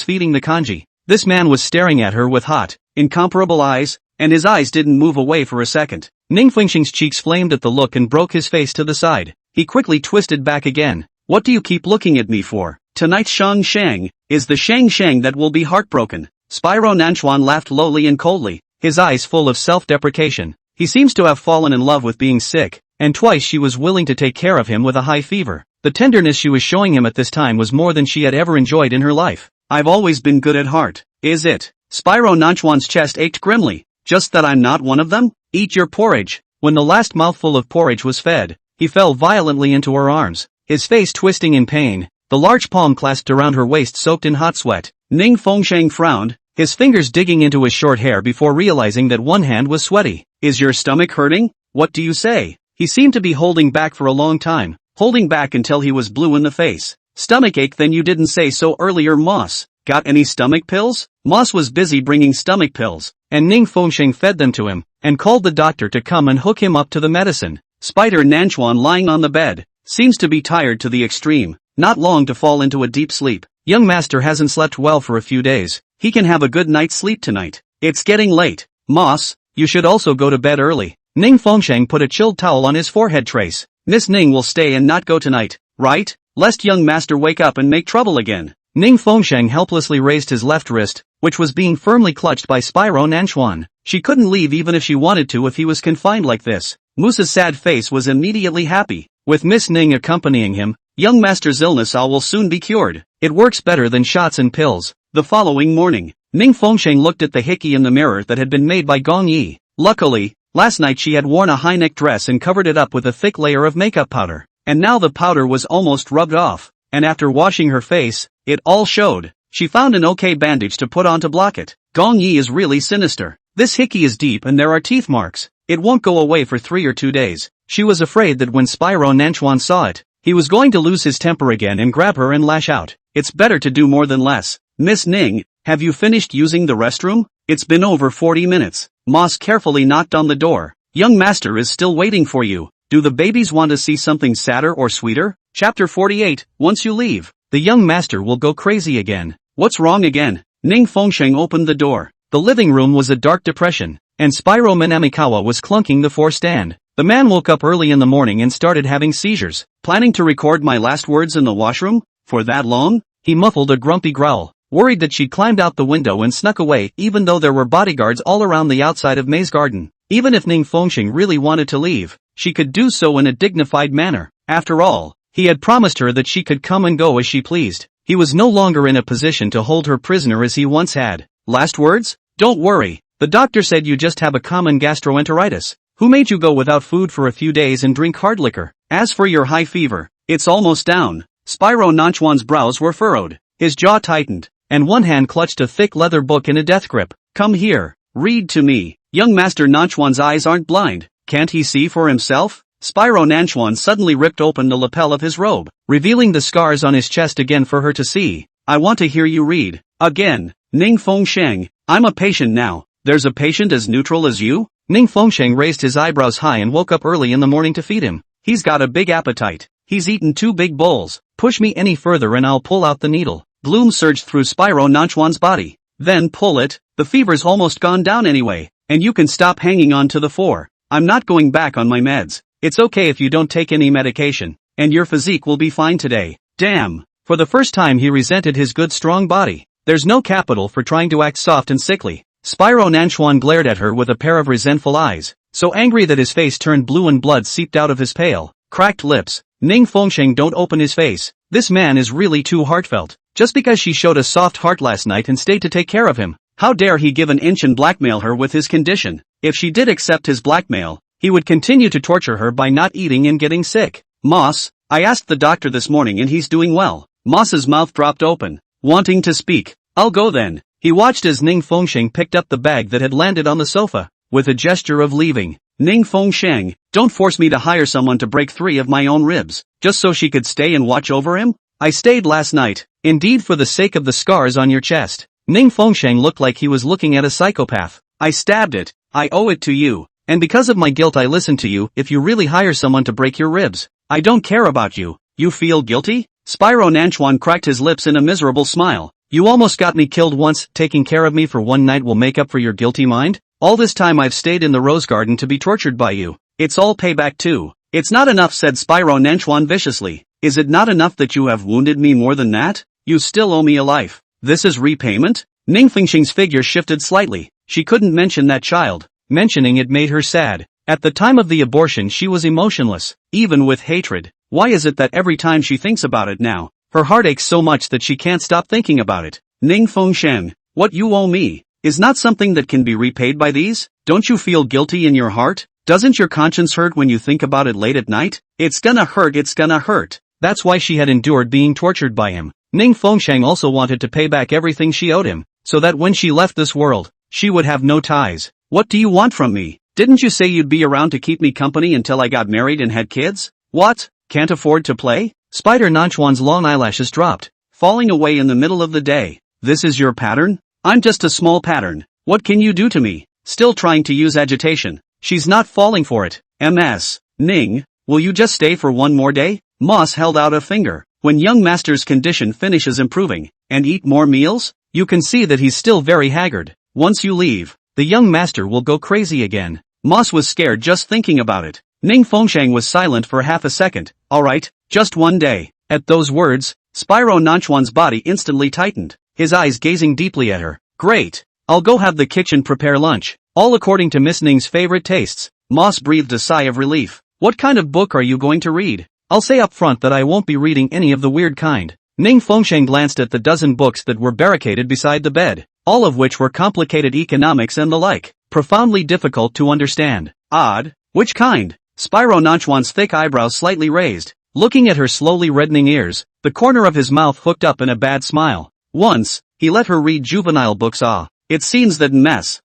feeding the kanji, this man was staring at her with hot, incomparable eyes, and his eyes didn't move away for a second. Ning Fengsheng's cheeks flamed at the look and broke his face to the side. He quickly twisted back again. What do you keep looking at me for? Tonight's Shang Shang is the Shang Shang that will be heartbroken. Spyro Nanchuan laughed lowly and coldly, his eyes full of self-deprecation. He seems to have fallen in love with being sick, and twice she was willing to take care of him with a high fever. The tenderness she was showing him at this time was more than she had ever enjoyed in her life. I've always been good at heart, is it? Spyro Nanchuan's chest ached grimly. Just that I'm not one of them? Eat your porridge. When the last mouthful of porridge was fed, he fell violently into her arms, his face twisting in pain, the large palm clasped around her waist soaked in hot sweat. Ning Fengsheng frowned, his fingers digging into his short hair before realizing that one hand was sweaty. Is your stomach hurting? What do you say? He seemed to be holding back for a long time, holding back until he was blue in the face. Stomachache? Then you didn't say so earlier, Moss. Got any stomach pills? Moss was busy bringing stomach pills, and Ning Fengsheng fed them to him, and called the doctor to come and hook him up to the medicine. Spider Nanchuan lying on the bed, seems to be tired to the extreme, not long to fall into a deep sleep. Young master hasn't slept well for a few days. He can have a good night's sleep tonight. It's getting late. Moss, you should also go to bed early. Ning Fengsheng put a chilled towel on his forehead trace. Miss Ning will stay and not go tonight, right? Lest young master wake up and make trouble again. Ning Fengsheng helplessly raised his left wrist, which was being firmly clutched by Spyro Nanchuan. She couldn't leave even if she wanted to if he was confined like this. Moose's sad face was immediately happy. With Miss Ning accompanying him, young master's illness will soon be cured. It works better than shots and pills. The following morning, Ning Fengsheng looked at the hickey in the mirror that had been made by Gong Yi. Luckily, last night she had worn a high-neck dress and covered it up with a thick layer of makeup powder. And now the powder was almost rubbed off. And after washing her face, it all showed. She found an okay bandage to put on to block it. Gong Yi is really sinister. This hickey is deep and there are teeth marks. It won't go away for 3 or 2 days. She was afraid that when Spyro Nanchuan saw it, he was going to lose his temper again and grab her and lash out. It's better to do more than less. Miss Ning, have you finished using the restroom? It's been over 40 minutes. Moss carefully knocked on the door. Young master is still waiting for you. Do the babies want to see something sadder or sweeter? Chapter 48, Once you leave, the young master will go crazy again. What's wrong again? Ning Fengsheng opened the door. The living room was a dark depression, and Spyro Minamikawa was clunking the floor stand. The man woke up early in the morning and started having seizures. Planning to record my last words in the washroom? For that long? He muffled a grumpy growl, worried that she'd climbed out the window and snuck away even though there were bodyguards all around the outside of May's garden. Even if Ning Fengsheng really wanted to leave, she could do so in a dignified manner. After all, he had promised her that she could come and go as she pleased. He was no longer in a position to hold her prisoner as he once had. Last words? Don't worry. The doctor said you just have a common gastroenteritis. Who made you go without food for a few days and drink hard liquor? As for your high fever, it's almost down. Spyro Nanchuan's brows were furrowed. His jaw tightened, and one hand clutched a thick leather book in a death grip. Come here. Read to me. Young Master Nanchuan's eyes aren't blind. Can't he see for himself? Spyro Nanchuan suddenly ripped open the lapel of his robe, revealing the scars on his chest again for her to see. I want to hear you read. Again. Ning Fengsheng, I'm a patient now. There's a patient as neutral as you? Ning Fengsheng raised his eyebrows high and woke up early in the morning to feed him. He's got a big appetite. He's eaten 2 big bowls. Push me any further and I'll pull out the needle. Gloom surged through Spyro Nanchuan's body. Then pull it. The fever's almost gone down anyway. And you can stop hanging on to the floor. I'm not going back on my meds. It's okay if you don't take any medication. And your physique will be fine today. Damn. For the first time he resented his good strong body. There's no capital for trying to act soft and sickly. Spyro Nanchuan glared at her with a pair of resentful eyes, so angry that his face turned blue and blood seeped out of his pale, cracked lips. Ning Fengsheng, don't open his face. This man is really too heartfelt. Just because she showed a soft heart last night and stayed to take care of him, how dare he give an inch and blackmail her with his condition? If she did accept his blackmail, he would continue to torture her by not eating and getting sick. Moss, I asked the doctor this morning and he's doing well. Moss's mouth dropped open, wanting to speak. I'll go then. He watched as Ning Fengsheng picked up the bag that had landed on the sofa, with a gesture of leaving. Ning Fengsheng, don't force me to hire someone to break 3 of my own ribs, just so she could stay and watch over him? I stayed last night, indeed for the sake of the scars on your chest. Ning Fengsheng looked like he was looking at a psychopath. I stabbed it. I owe it to you. And because of my guilt I listened to you. If you really hire someone to break your ribs, I don't care about you. You feel guilty? Spyro Nanchuan cracked his lips in a miserable smile. You almost got me killed once. Taking care of me for one night will make up for your guilty mind? All this time I've stayed in the rose garden to be tortured by you. It's all payback too. It's not enough, said Spyro Nanchuan viciously. Is it not enough that you have wounded me more than that? You still owe me a life. This is repayment? Ning Fengsheng's figure shifted slightly. She couldn't mention that child. Mentioning it made her sad. At the time of the abortion she was emotionless, even with hatred. Why is it that every time she thinks about it now, her heart aches so much that she can't stop thinking about it? Ning Fengsheng, what you owe me is not something that can be repaid by these? Don't you feel guilty in your heart? Doesn't your conscience hurt when you think about it late at night? It's gonna hurt, it's gonna hurt. That's why she had endured being tortured by him. Ning Fengsheng also wanted to pay back everything she owed him, so that when she left this world, she would have no ties. What do you want from me? Didn't you say you'd be around to keep me company until I got married and had kids? What? Can't afford to play? Spider Nanchuan's long eyelashes dropped, falling away in the middle of the day. This is your pattern? I'm just a small pattern. What can you do to me? Still trying to use agitation. She's not falling for it. MS. Ning, will you just stay for one more day? Moss held out a finger. When young master's condition finishes improving, and eat more meals, you can see that he's still very haggard. Once you leave, the young master will go crazy again. Moss was scared just thinking about it. Ning Fengsheng was silent for half a second. Alright, just one day. At those words, Spyro Nanchuan's body instantly tightened, his eyes gazing deeply at her. Great. I'll go have the kitchen prepare lunch, all according to Miss Ning's favorite tastes. Moss breathed a sigh of relief. What kind of book are you going to read? I'll say up front that I won't be reading any of the weird kind. Ning Fengsheng glanced at the dozen books that were barricaded beside the bed, all of which were complicated economics and the like, profoundly difficult to understand. Odd. Which kind? Spyro Nanchuan's thick eyebrows slightly raised. Looking at her slowly reddening ears, the corner of his mouth hooked up in a bad smile. Once, he let her read juvenile books. It seems that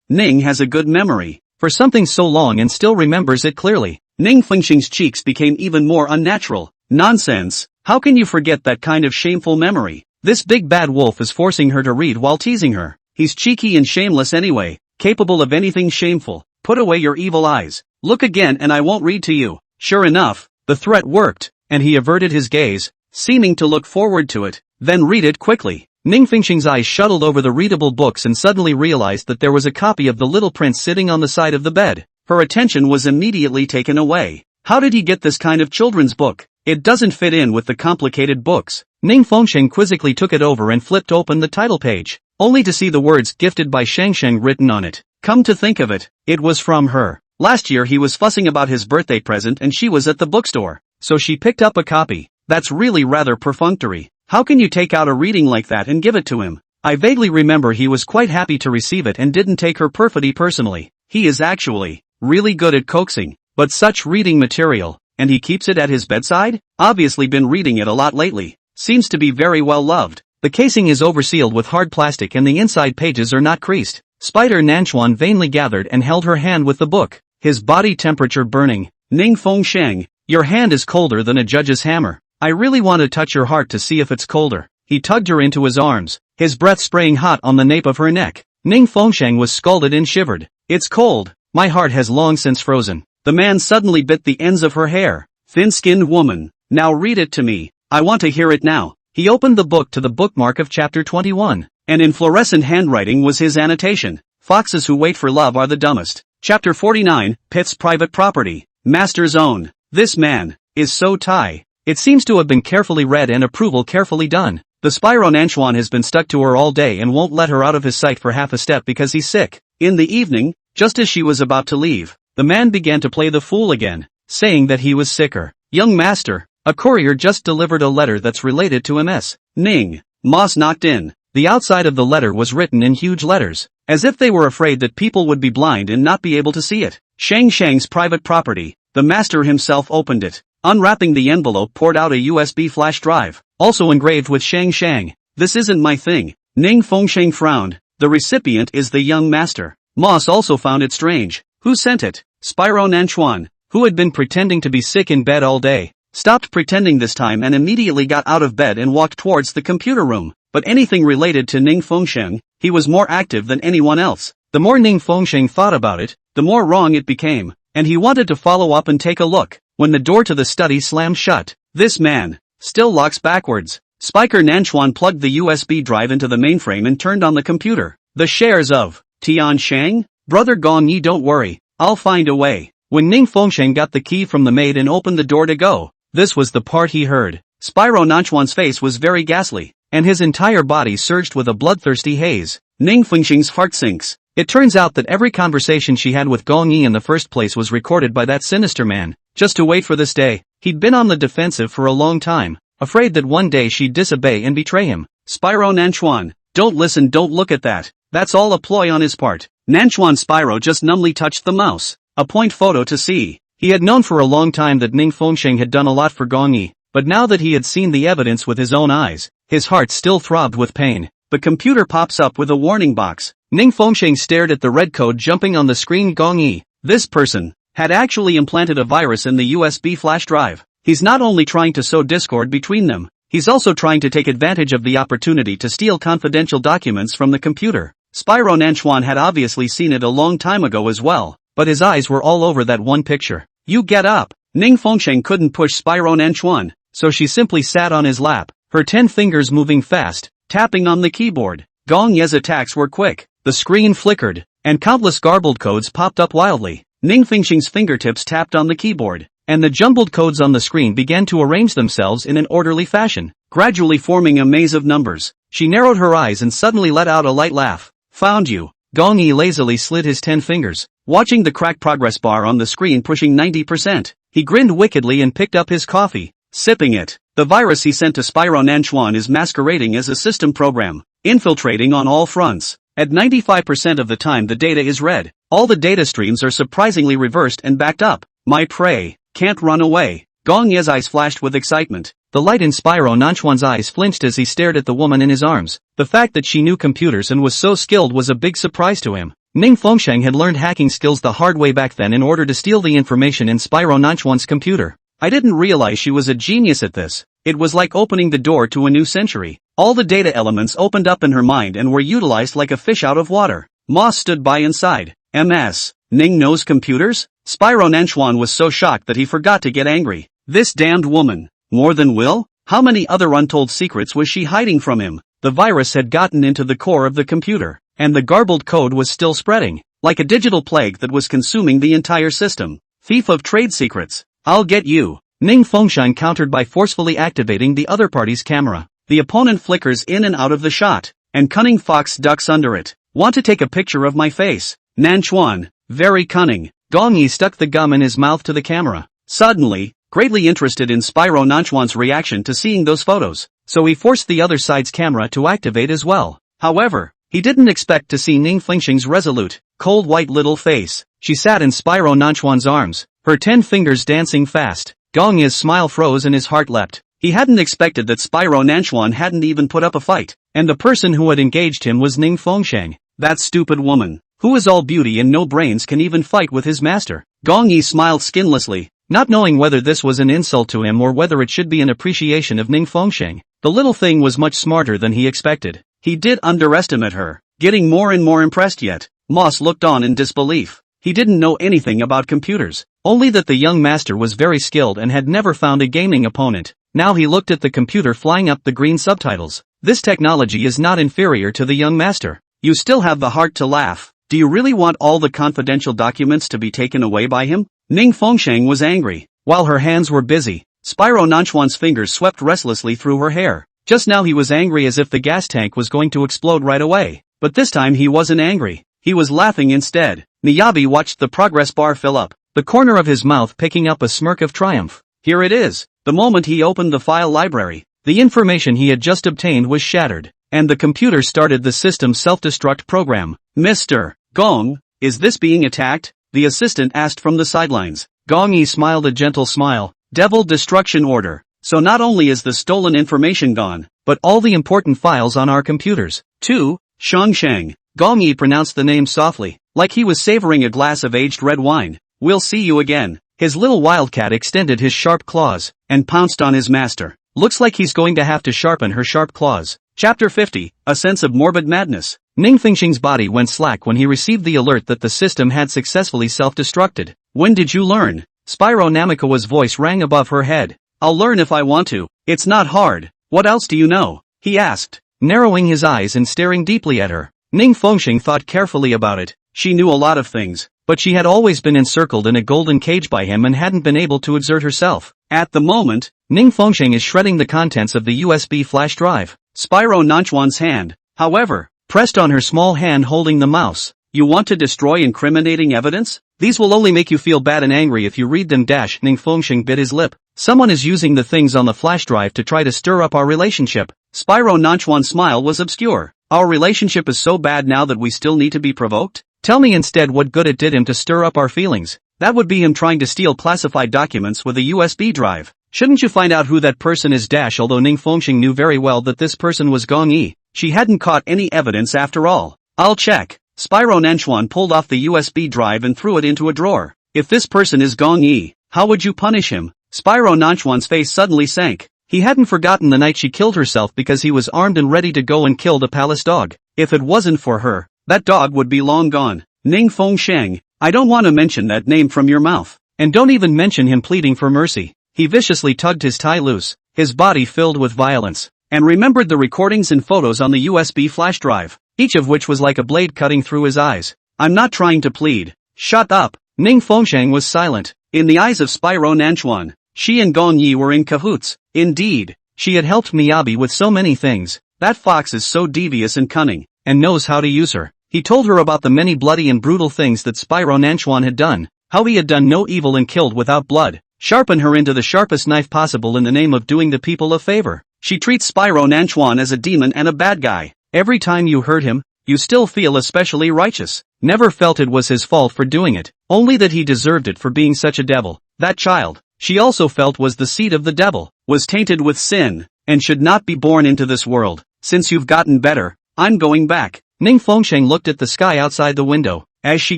Ning has a good memory for something so long and still remembers it clearly. Ning Fengsheng's cheeks became even more unnatural. Nonsense. How can you forget that kind of shameful memory? This big bad wolf is forcing her to read while teasing her. He's cheeky and shameless anyway, capable of anything shameful. Put away your evil eyes. Look again and I won't read to you. Sure enough, the threat worked, and he averted his gaze, seeming to look forward to it. Then read it quickly. Ning Fengsheng's eyes shuttled over the readable books and suddenly realized that there was a copy of The Little Prince sitting on the side of the bed. Her attention was immediately taken away. How did he get this kind of children's book? It doesn't fit in with the complicated books. Ning Fengsheng quizzically took it over and flipped open the title page, only to see the words "Gifted by Shangsheng" written on it. Come to think of it, it was from her. Last year he was fussing about his birthday present and she was at the bookstore, so she picked up a copy. That's really rather perfunctory. How can you take out a reading like that and give it to him? I vaguely remember he was quite happy to receive it and didn't take her perfidy personally. He is actually really good at coaxing, but such reading material, and he keeps it at his bedside? Obviously been reading it a lot lately. Seems to be very well loved. The casing is oversealed with hard plastic and the inside pages are not creased. Spider Nanchuan vainly gathered and held her hand with the book, his body temperature burning. Ning Fengsheng, your hand is colder than a judge's hammer. I really want to touch your heart to see if it's colder. He tugged her into his arms, his breath spraying hot on the nape of her neck. Ning Fengsheng was scalded and shivered. It's cold. My heart has long since frozen. The man suddenly bit the ends of her hair. Thin-skinned woman. Now read it to me. I want to hear it now. He opened the book to the bookmark of chapter 21, and in fluorescent handwriting was his annotation. Foxes who wait for love are the dumbest. Chapter 49, Pit's private property. Master's own. This man is so Thai. It seems to have been carefully read and approval carefully done. The Spyro Nanchuan has been stuck to her all day and won't let her out of his sight for half a step because he's sick. In the evening, just as she was about to leave, the man began to play the fool again, saying that he was sicker. Young master, a courier just delivered a letter that's related to MS. Ning. Moss knocked in. The outside of the letter was written in huge letters, as if they were afraid that people would be blind and not be able to see it. Shangsheng's private property. The master himself opened it. Unwrapping the envelope, poured out a USB flash drive, also engraved with Shang. This isn't my thing. Ning Fengsheng frowned. The recipient is the young master. Moss also found it strange. Who sent it? Spyro Nanchuan, who had been pretending to be sick in bed all day, stopped pretending this time and immediately got out of bed and walked towards the computer room. But anything related to Ning Fengsheng, he was more active than anyone else. The more Ning Fengsheng thought about it, the more wrong it became, and he wanted to follow up and take a look, when the door to the study slammed shut. This man still locks backwards. Spiker Nanchuan plugged the USB drive into the mainframe and turned on the computer. The shares of Tian Shang? Brother Gong Yi, don't worry, I'll find a way. When Ning Fengsheng got the key from the maid and opened the door to go, this was the part he heard. Spyro Nanchuan's face was very ghastly, and his entire body surged with a bloodthirsty haze. Ning Fengsheng's heart sinks. It turns out that every conversation she had with Gong Yi in the first place was recorded by that sinister man, just to wait for this day. He'd been on the defensive for a long time, afraid that one day she'd disobey and betray him. Spyro Nanchuan, don't listen, don't look at that. That's all a ploy on his part. Nanchuan Spyro just numbly touched the mouse. A point photo to see. He had known for a long time that Ning Fengsheng had done a lot for Gong Yi, but now that he had seen the evidence with his own eyes, his heart still throbbed with pain. The computer pops up with a warning box. Ning Fengsheng stared at the red code jumping on the screen. Gong Yi, this person, had actually implanted a virus in the USB flash drive. He's not only trying to sow discord between them, he's also trying to take advantage of the opportunity to steal confidential documents from the computer. Spyro Nanchuan had obviously seen it a long time ago as well, but his eyes were all over that one picture. You get up! Ning Fengsheng couldn't push Spyro Nanchuan, so she simply sat on his lap, her 10 fingers moving fast, tapping on the keyboard. Gong Ye's attacks were quick. The screen flickered, and countless garbled codes popped up wildly. Ning Fengsheng's fingertips tapped on the keyboard, and the jumbled codes on the screen began to arrange themselves in an orderly fashion, gradually forming a maze of numbers. She narrowed her eyes and suddenly let out a light laugh. Found you. Gong Yi lazily slid his 10 fingers. watching the crack progress bar on the screen pushing 90%. He grinned wickedly and picked up his coffee, sipping it. The virus he sent to Spyro Nanchuan is masquerading as a system program, infiltrating on all fronts. At 95% of the time the data is read. All the data streams are surprisingly reversed and backed up. My prey can't run away. Gong Ye's eyes flashed with excitement. The light in Spyro Nanchuan's eyes flinched as he stared at the woman in his arms. The fact that she knew computers and was so skilled was a big surprise to him. Ning Fengsheng had learned hacking skills the hard way back then in order to steal the information in Spyro Nanchuan's computer. I didn't realize she was a genius at this. It was like opening the door to a new century. All the data elements opened up in her mind and were utilized like a fish out of water. Moss stood by inside. MS. Ning knows computers? Spyro Nanchuan was so shocked that he forgot to get angry. This damned woman. More than Will? How many other untold secrets was she hiding from him? The virus had gotten into the core of the computer, and the garbled code was still spreading, like a digital plague that was consuming the entire system. Thief of trade secrets. I'll get you. Ning Fengsheng countered by forcefully activating the other party's camera. The opponent flickers in and out of the shot, and cunning fox ducks under it. Want to take a picture of my face? Nanchuan. Very cunning. Gong Yi stuck the gum in his mouth to the camera. Suddenly, greatly interested in Spyro Nanchuan's reaction to seeing those photos, so he forced the other side's camera to activate as well. However, he didn't expect to see Ning Fengsheng's resolute, cold white little face. She sat in Spyro Nanchuan's arms, her 10 fingers dancing fast. Gong Yi's smile froze and his heart leapt. He hadn't expected that Spyro Nanchuan hadn't even put up a fight, and the person who had engaged him was Ning Fengsheng. That stupid woman, who is all beauty and no brains, can even fight with his master. Gong Yi smiled skinlessly, not knowing whether this was an insult to him or whether it should be an appreciation of Ning Fengsheng. The little thing was much smarter than he expected. He did underestimate her, getting more and more impressed yet. Moss looked on in disbelief. He didn't know anything about computers, only that the young master was very skilled and had never found a gaming opponent. Now he looked at the computer flying up the green subtitles. This technology is not inferior to the young master. You still have the heart to laugh. Do you really want all the confidential documents to be taken away by him? Ning Fengsheng was angry. While her hands were busy, Spyro Nanchuan's fingers swept restlessly through her hair. Just now he was angry as if the gas tank was going to explode right away. But this time he wasn't angry. He was laughing instead. Miyabi watched the progress bar fill up, the corner of his mouth picking up a smirk of triumph. Here it is. The moment he opened the file library, the information he had just obtained was shattered, and the computer started the system's self-destruct program. Mr. Gong, is this being attacked? The assistant asked from the sidelines. Gong Yi smiled a gentle smile. Devil destruction order. So not only is the stolen information gone, but all the important files on our computers, too. Shangsheng. Gong Yi pronounced the name softly, like he was savoring a glass of aged red wine. We'll see you again. His little wildcat extended his sharp claws, and pounced on his master. Looks like he's going to have to sharpen her sharp claws. Chapter 50, A Sense of Morbid Madness. Ning Fengsheng's body went slack when he received the alert that the system had successfully self-destructed. When did you learn? Spyro Namikawa's voice rang above her head. I'll learn if I want to. It's not hard. What else do you know? He asked, narrowing his eyes and staring deeply at her. Ning Fengsheng thought carefully about it. She knew a lot of things, but she had always been encircled in a golden cage by him and hadn't been able to exert herself. At the moment, Ning Fengsheng is shredding the contents of the USB flash drive. Spyro Nanchuan's hand, however, pressed on her small hand holding the mouse. You want to destroy incriminating evidence? These will only make you feel bad and angry if you read them. Ning Fengsheng bit his lip. Someone is using the things on the flash drive to try to stir up our relationship. Spyro Nanchuan's smile was obscure. Our relationship is so bad now that we still need to be provoked? Tell me instead what good it did him to stir up our feelings. That would be him trying to steal classified documents with a USB drive. Shouldn't you find out who that person is? Although Ning Fengsheng knew very well that this person was Gong Yi, she hadn't caught any evidence after all. I'll check. Spyro Nanchuan pulled off the USB drive and threw it into a drawer. If this person is Gong Yi, how would you punish him? Spyro Nanchuan's face suddenly sank. He hadn't forgotten the night she killed herself because he was armed and ready to go and kill the palace dog. If it wasn't for her, that dog would be long gone. Ning Fengsheng, I don't want to mention that name from your mouth. And don't even mention him pleading for mercy. He viciously tugged his tie loose, his body filled with violence, and remembered the recordings and photos on the USB flash drive, each of which was like a blade cutting through his eyes. I'm not trying to plead. Shut up. Ning Fengsheng was silent. In the eyes of Spyro Nanchuan, she and Gong Yi were in cahoots. Indeed, she had helped Miyabi with so many things. That fox is so devious and cunning, and knows how to use her. He told her about the many bloody and brutal things that Spyro Nanchuan had done, how he had done no evil and killed without blood, sharpen her into the sharpest knife possible in the name of doing the people a favor. She treats Spyro Nanchuan as a demon and a bad guy. Every time you hurt him, you still feel especially righteous. Never felt it was his fault for doing it, only that he deserved it for being such a devil. That child, she also felt was the seed of the devil, was tainted with sin, and should not be born into this world. Since you've gotten better, I'm going back. Ning Fengsheng looked at the sky outside the window. As she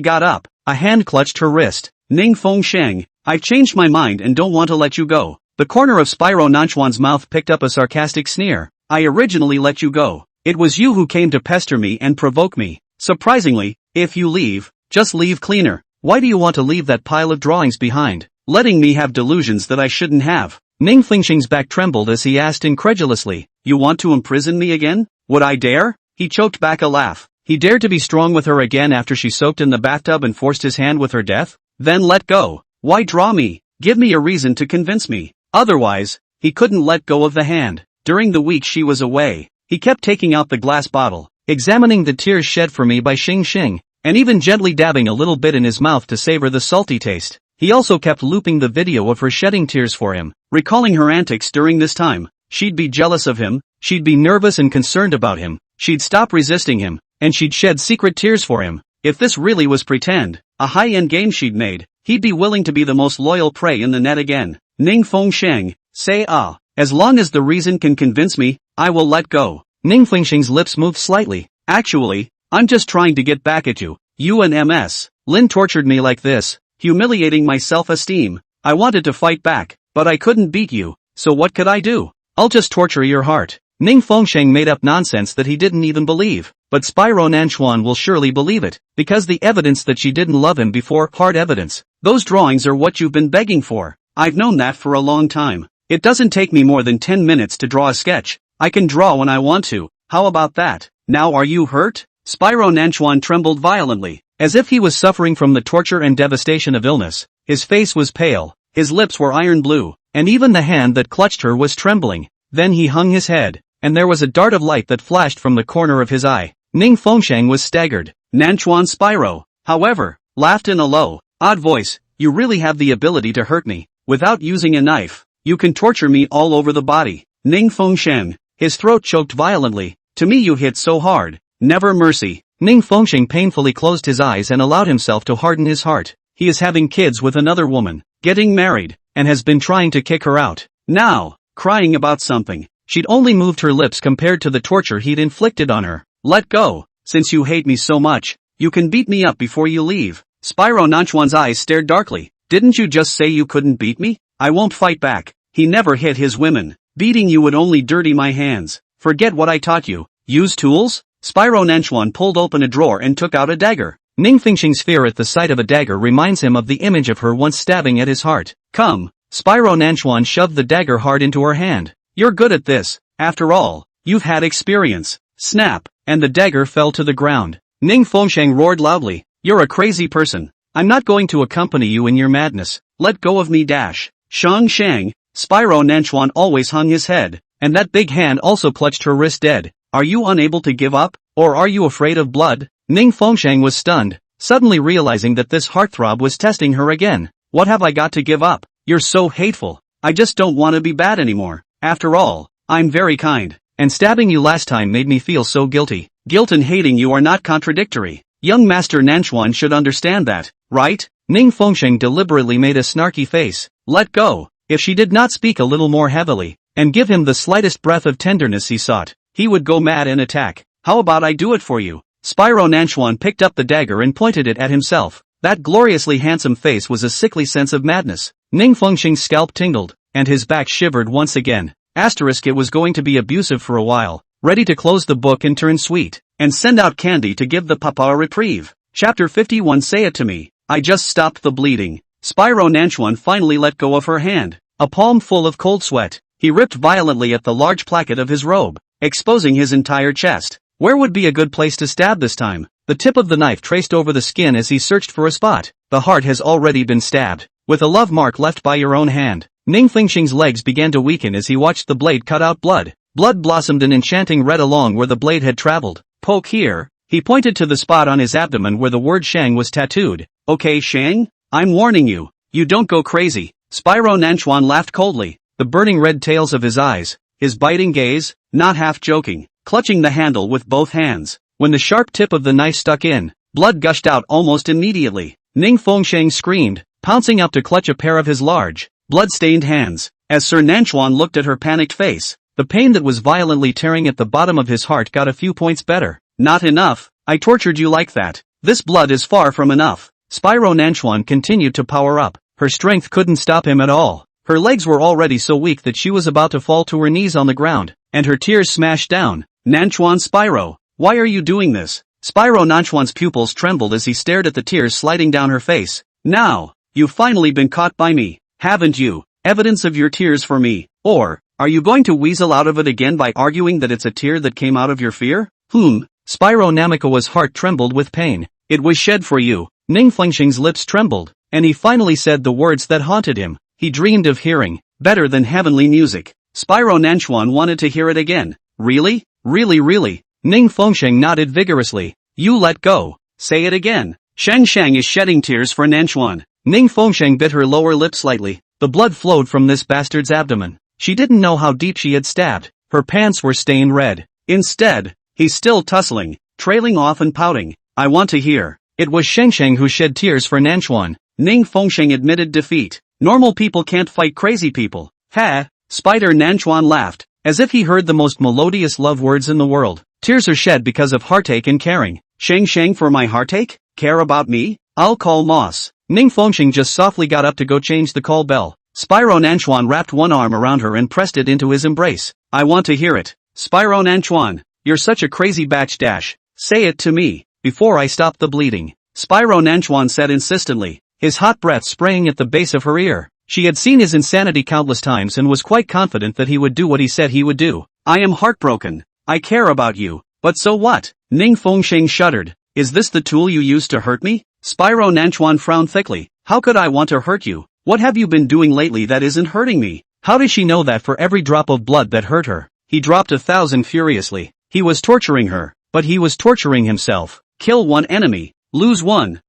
got up, a hand clutched her wrist. Ning Fengsheng, I've changed my mind and don't want to let you go. The corner of Spyro Nanchuan's mouth picked up a sarcastic sneer. I originally let you go. It was you who came to pester me and provoke me. Surprisingly, if you leave, just leave cleaner. Why do you want to leave that pile of drawings behind? Letting me have delusions that I shouldn't have. Ning Fengsheng's back trembled as he asked incredulously. You want to imprison me again? Would I dare? He choked back a laugh. He dared to be strong with her again after she soaked in the bathtub and forced his hand with her death? Then let go. Why draw me? Give me a reason to convince me. Otherwise, he couldn't let go of the hand. During the week she was away, he kept taking out the glass bottle, examining the tears shed for me by Xing Xing, and even gently dabbing a little bit in his mouth to savor the salty taste. He also kept looping the video of her shedding tears for him. Recalling her antics during this time, she'd be jealous of him, she'd be nervous and concerned about him, she'd stop resisting him, and she'd shed secret tears for him. If this really was pretend, a high-end game she'd made, he'd be willing to be the most loyal prey in the net again. Ning Fengsheng, say ah. As long as the reason can convince me, I will let go. Ning Fengsheng's lips moved slightly. Actually, I'm just trying to get back at you. You and Ms. Lin tortured me like this, humiliating my self-esteem. I wanted to fight back, but I couldn't beat you, so what could I do? I'll just torture your heart. Ning Fengsheng made up nonsense that he didn't even believe, but Spyro Nanchuan will surely believe it, because the evidence that she didn't love him before, hard evidence. Those drawings are what you've been begging for. I've known that for a long time. It doesn't take me more than 10 minutes to draw a sketch. I can draw when I want to. How about that? Now are you hurt? Spyro Nanchuan trembled violently, as if he was suffering from the torture and devastation of illness. His face was pale, his lips were iron blue, and even the hand that clutched her was trembling. Then he hung his head, and there was a dart of light that flashed from the corner of his eye. Ning Fengsheng was staggered. Nanchuan Spyro, however, laughed in a low, odd voice. You really have the ability to hurt me, without using a knife. You can torture me all over the body. Ning Fengsheng, his throat choked violently. To me you hit so hard. Never mercy. Ning Fengsheng painfully closed his eyes and allowed himself to harden his heart. He is having kids with another woman, getting married, and has been trying to kick her out. Now, crying about something. She'd only moved her lips compared to the torture he'd inflicted on her. Let go. Since you hate me so much, you can beat me up before you leave. Spyro Nanchuan's eyes stared darkly. Didn't you just say you couldn't beat me? I won't fight back. He never hit his women. Beating you would only dirty my hands. Forget what I taught you. Use tools? Spyro Nanchuan pulled open a drawer and took out a dagger. Ning Fengsheng's fear at the sight of a dagger reminds him of the image of her once stabbing at his heart. Come. Spyro Nanchuan shoved the dagger hard into her hand. You're good at this. After all, you've had experience. Snap, and the dagger fell to the ground. Ning Fengsheng roared loudly. You're a crazy person. I'm not going to accompany you in your madness. Let go of me dash. Shang Shang. Spyro Nanchuan always hung his head, and that big hand also clutched her wrist dead. Are you unable to give up, or are you afraid of blood? Ning Fengsheng was stunned, suddenly realizing that this heartthrob was testing her again. What have I got to give up? You're so hateful. I just don't want to be bad anymore. After all, I'm very kind. And stabbing you last time made me feel so guilty. Guilt and hating you are not contradictory. Young Master Nanchuan should understand that, right? Ning Fengsheng deliberately made a snarky face. Let go. If she did not speak a little more heavily, and give him the slightest breath of tenderness he sought, he would go mad and attack. How about I do it for you? Spyro Nanchuan picked up the dagger and pointed it at himself. That gloriously handsome face was a sickly sense of madness. Ning Fengsheng's scalp tingled, and his back shivered once again. It was going to be abusive for a while, ready to close the book and turn sweet, and send out candy to give the papa a reprieve. Chapter 51. Say it to me. I just stopped the bleeding. Spyro Nanchuan finally let go of her hand. A palm full of cold sweat, he ripped violently at the large placket of his robe, exposing his entire chest. Where would be a good place to stab this time? The tip of the knife traced over the skin as he searched for a spot. The heart has already been stabbed, with a love mark left by your own hand. Ning Fengsheng's legs began to weaken as he watched the blade cut out blood. Blood blossomed an enchanting red along where the blade had traveled. Poke here, He pointed to the spot on his abdomen where the word Shang was tattooed. Okay Shang? I'm warning you. You don't go crazy. Spyro Nanchuan laughed coldly, the burning red tails of his eyes, his biting gaze, not half joking, clutching the handle with both hands. When the sharp tip of the knife stuck in, blood gushed out almost immediately. Ning Fengsheng screamed, pouncing up to clutch a pair of his large, blood-stained hands. As Sir Nanchuan looked at her panicked face, the pain that was violently tearing at the bottom of his heart got a few points better. Not enough. I tortured you like that. This blood is far from enough. Spyro Nanchuan continued to power up. Her strength couldn't stop him at all. Her legs were already so weak that she was about to fall to her knees on the ground, and her tears smashed down. Nanchuan Spyro, why are you doing this? Spyro Nanchuan's pupils trembled as he stared at the tears sliding down her face. Now, you've finally been caught by me, haven't you? Evidence of your tears for me. Or, are you going to weasel out of it again by arguing that it's a tear that came out of your fear? Spyro Namikawa's heart trembled with pain. It was shed for you. Ning Fengsheng's lips trembled, and he finally said the words that haunted him. He dreamed of hearing, better than heavenly music. Spyro Nanchuan wanted to hear it again. Really? Really? Ning Fengsheng nodded vigorously. You let go. Say it again. Shang Shang is shedding tears for Nanchuan. Ning Fengsheng bit her lower lip slightly. The blood flowed from this bastard's abdomen. She didn't know how deep she had stabbed. Her pants were stained red. Instead, he's still tussling, trailing off and pouting. I want to hear. It was Shang Shang who shed tears for Nanchuan. Ning Fengsheng admitted defeat. Normal people can't fight crazy people. Ha! Spider Nanchuan laughed, as if he heard the most melodious love words in the world. Tears are shed because of heartache and caring. Shang Shang for my heartache? Care about me? I'll call Moss. Ning Fengsheng just softly got up to go change the call bell. Spyro Nanchuan wrapped one arm around her and pressed it into his embrace. I want to hear it. Spyro Nanchuan, you're such a crazy batch dash. Say it to me, before I stop the bleeding. Spyro Nanchuan said insistently, his hot breath spraying at the base of her ear. She had seen his insanity countless times and was quite confident that he would do what he said he would do. I am heartbroken. I care about you. But so what? Ning Fengsheng shuddered. Is this the tool you used to hurt me? Spyro Nanchuan frowned thickly. How could I want to hurt you? What have you been doing lately that isn't hurting me? How does she know that for every drop of blood that hurt her? He dropped 1,000 furiously. He was torturing her, but he was torturing himself. Kill one enemy, lose 1,000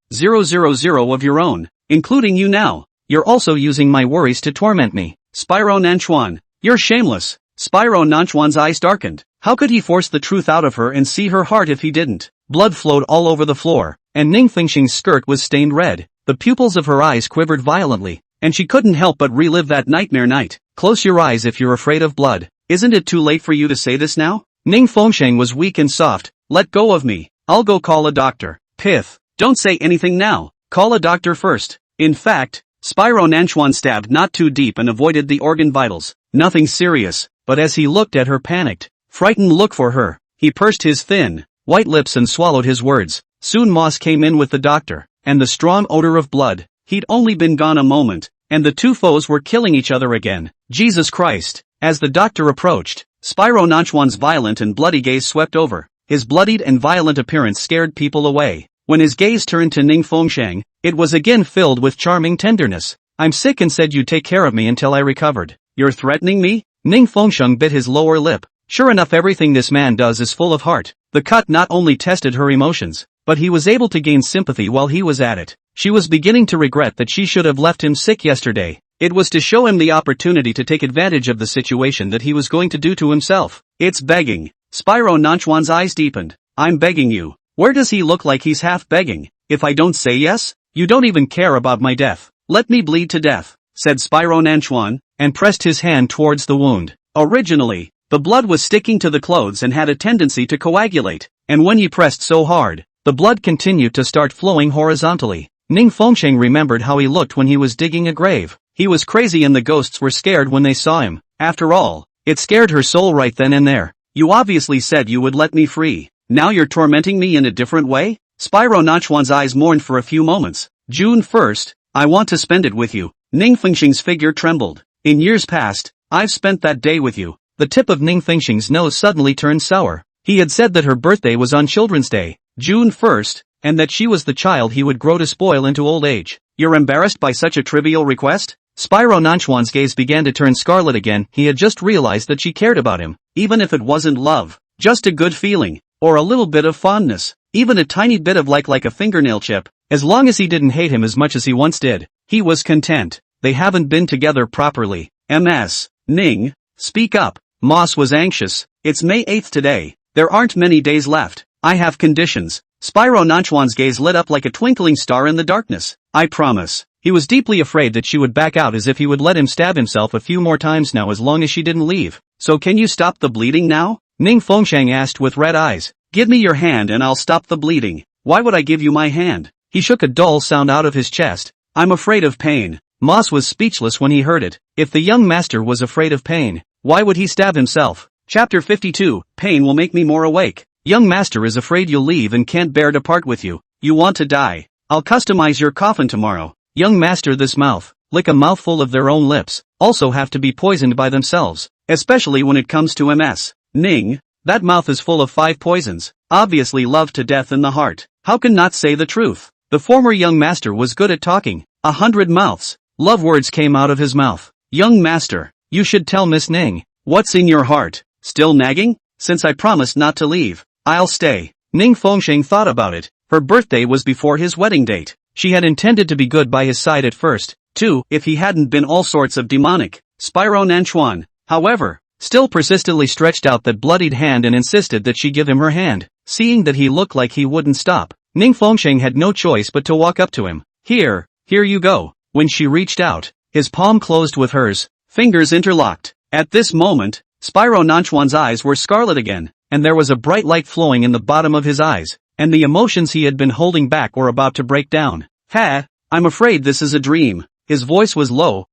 of your own, including you now. You're also using my worries to torment me. Spyro Nanchuan, you're shameless. Spyro Nanchuan's eyes darkened. How could he force the truth out of her and see her heart if he didn't? Blood flowed all over the floor, and Ning Fengsheng's skirt was stained red. The pupils of her eyes quivered violently, and she couldn't help but relive that nightmare night. Close your eyes if you're afraid of blood. Isn't it too late for you to say this now? Ning Fengsheng was weak and soft. Let go of me. I'll go call a doctor. Pith. Don't say anything now. Call a doctor first. In fact, Spyro Nanchuan stabbed not too deep and avoided the organ vitals. Nothing serious, but as he looked at her panicked, frightened look for her, he pursed his thin, white lips and swallowed his words. Soon Moss came in with the doctor, and the strong odor of blood. He'd only been gone a moment, and the two foes were killing each other again. Jesus Christ! As the doctor approached, Spyro Nanchuan's violent and bloody gaze swept over. His bloodied and violent appearance scared people away. When his gaze turned to Ning Fengsheng, it was again filled with charming tenderness. I'm sick and said you'd take care of me until I recovered. You're threatening me? Ning Fengsheng bit his lower lip. Sure enough, everything this man does is full of heart. The cut not only tested her emotions, but he was able to gain sympathy while he was at it. She was beginning to regret that she should have left him sick yesterday. It was to show him the opportunity to take advantage of the situation that he was going to do to himself. It's begging. Spyro Nanchuan's eyes deepened. I'm begging you. Where does he look like he's half begging? If I don't say yes, you don't even care about my death. Let me bleed to death, said Spyro Nanchuan, and pressed his hand towards the wound. Originally, the blood was sticking to the clothes and had a tendency to coagulate, and when he pressed so hard, the blood continued to start flowing horizontally. Ning Fengsheng remembered how he looked when he was digging a grave. He was crazy and the ghosts were scared when they saw him. After all, it scared her soul right then and there. You obviously said you would let me free. Now you're tormenting me in a different way? Spyro Nanchuan's eyes mourned for a few moments. June 1st, I want to spend it with you. Ning Fengsheng's figure trembled. In years past, I've spent that day with you. The tip of Ning Fengsheng's nose suddenly turned sour. He had said that her birthday was on Children's Day, June 1st, and that she was the child he would grow to spoil into old age. You're embarrassed by such a trivial request? Spyro Nanchuan's gaze began to turn scarlet again. He had just realized that she cared about him, even if it wasn't love, just a good feeling, or a little bit of fondness. even a tiny bit of like a fingernail chip. As long as he didn't hate him as much as he once did, he was content. They haven't been together properly. MS. Ning, speak up. Moss was anxious. It's May 8th today. There aren't many days left. I have conditions. Spyro Nanchuan's gaze lit up like a twinkling star in the darkness. I promise. He was deeply afraid that she would back out, as if he would let him stab himself a few more times now as long as she didn't leave. So can you stop the bleeding now? Ning Fengsheng asked with red eyes. Give me your hand and I'll stop the bleeding. Why would I give you my hand? He shook a dull sound out of his chest. I'm afraid of pain. Moss was speechless when he heard it. If the young master was afraid of pain, why would he stab himself? Chapter 52, Pain will make me more awake. Young master is afraid you'll leave and can't bear to part with you. You want to die. I'll customize your coffin tomorrow. Young master, this mouth, lick a mouthful of their own lips, also have to be poisoned by themselves, especially when it comes to MS. Ning, that mouth is full of 5 poisons, obviously love to death in the heart. How can not say the truth? The former young master was good at talking. 100 mouths. Love words came out of his mouth. Young master, you should tell Miss Ning. What's in your heart? Still nagging? Since I promised not to leave, I'll stay. Ning Fengsheng thought about it. Her birthday was before his wedding date. She had intended to be good by his side at first, too, if he hadn't been all sorts of demonic. Spyro Nanchuan, however, still persistently stretched out that bloodied hand and insisted that she give him her hand. Seeing that he looked like he wouldn't stop, Ning Fengsheng had no choice but to walk up to him. Here you go. When she reached out, his palm closed with hers, fingers interlocked. At this moment, Spyro Nanchuan's eyes were scarlet again, and there was a bright light flowing in the bottom of his eyes, and the emotions he had been holding back were about to break down. I'm afraid this is a dream. His voice was low,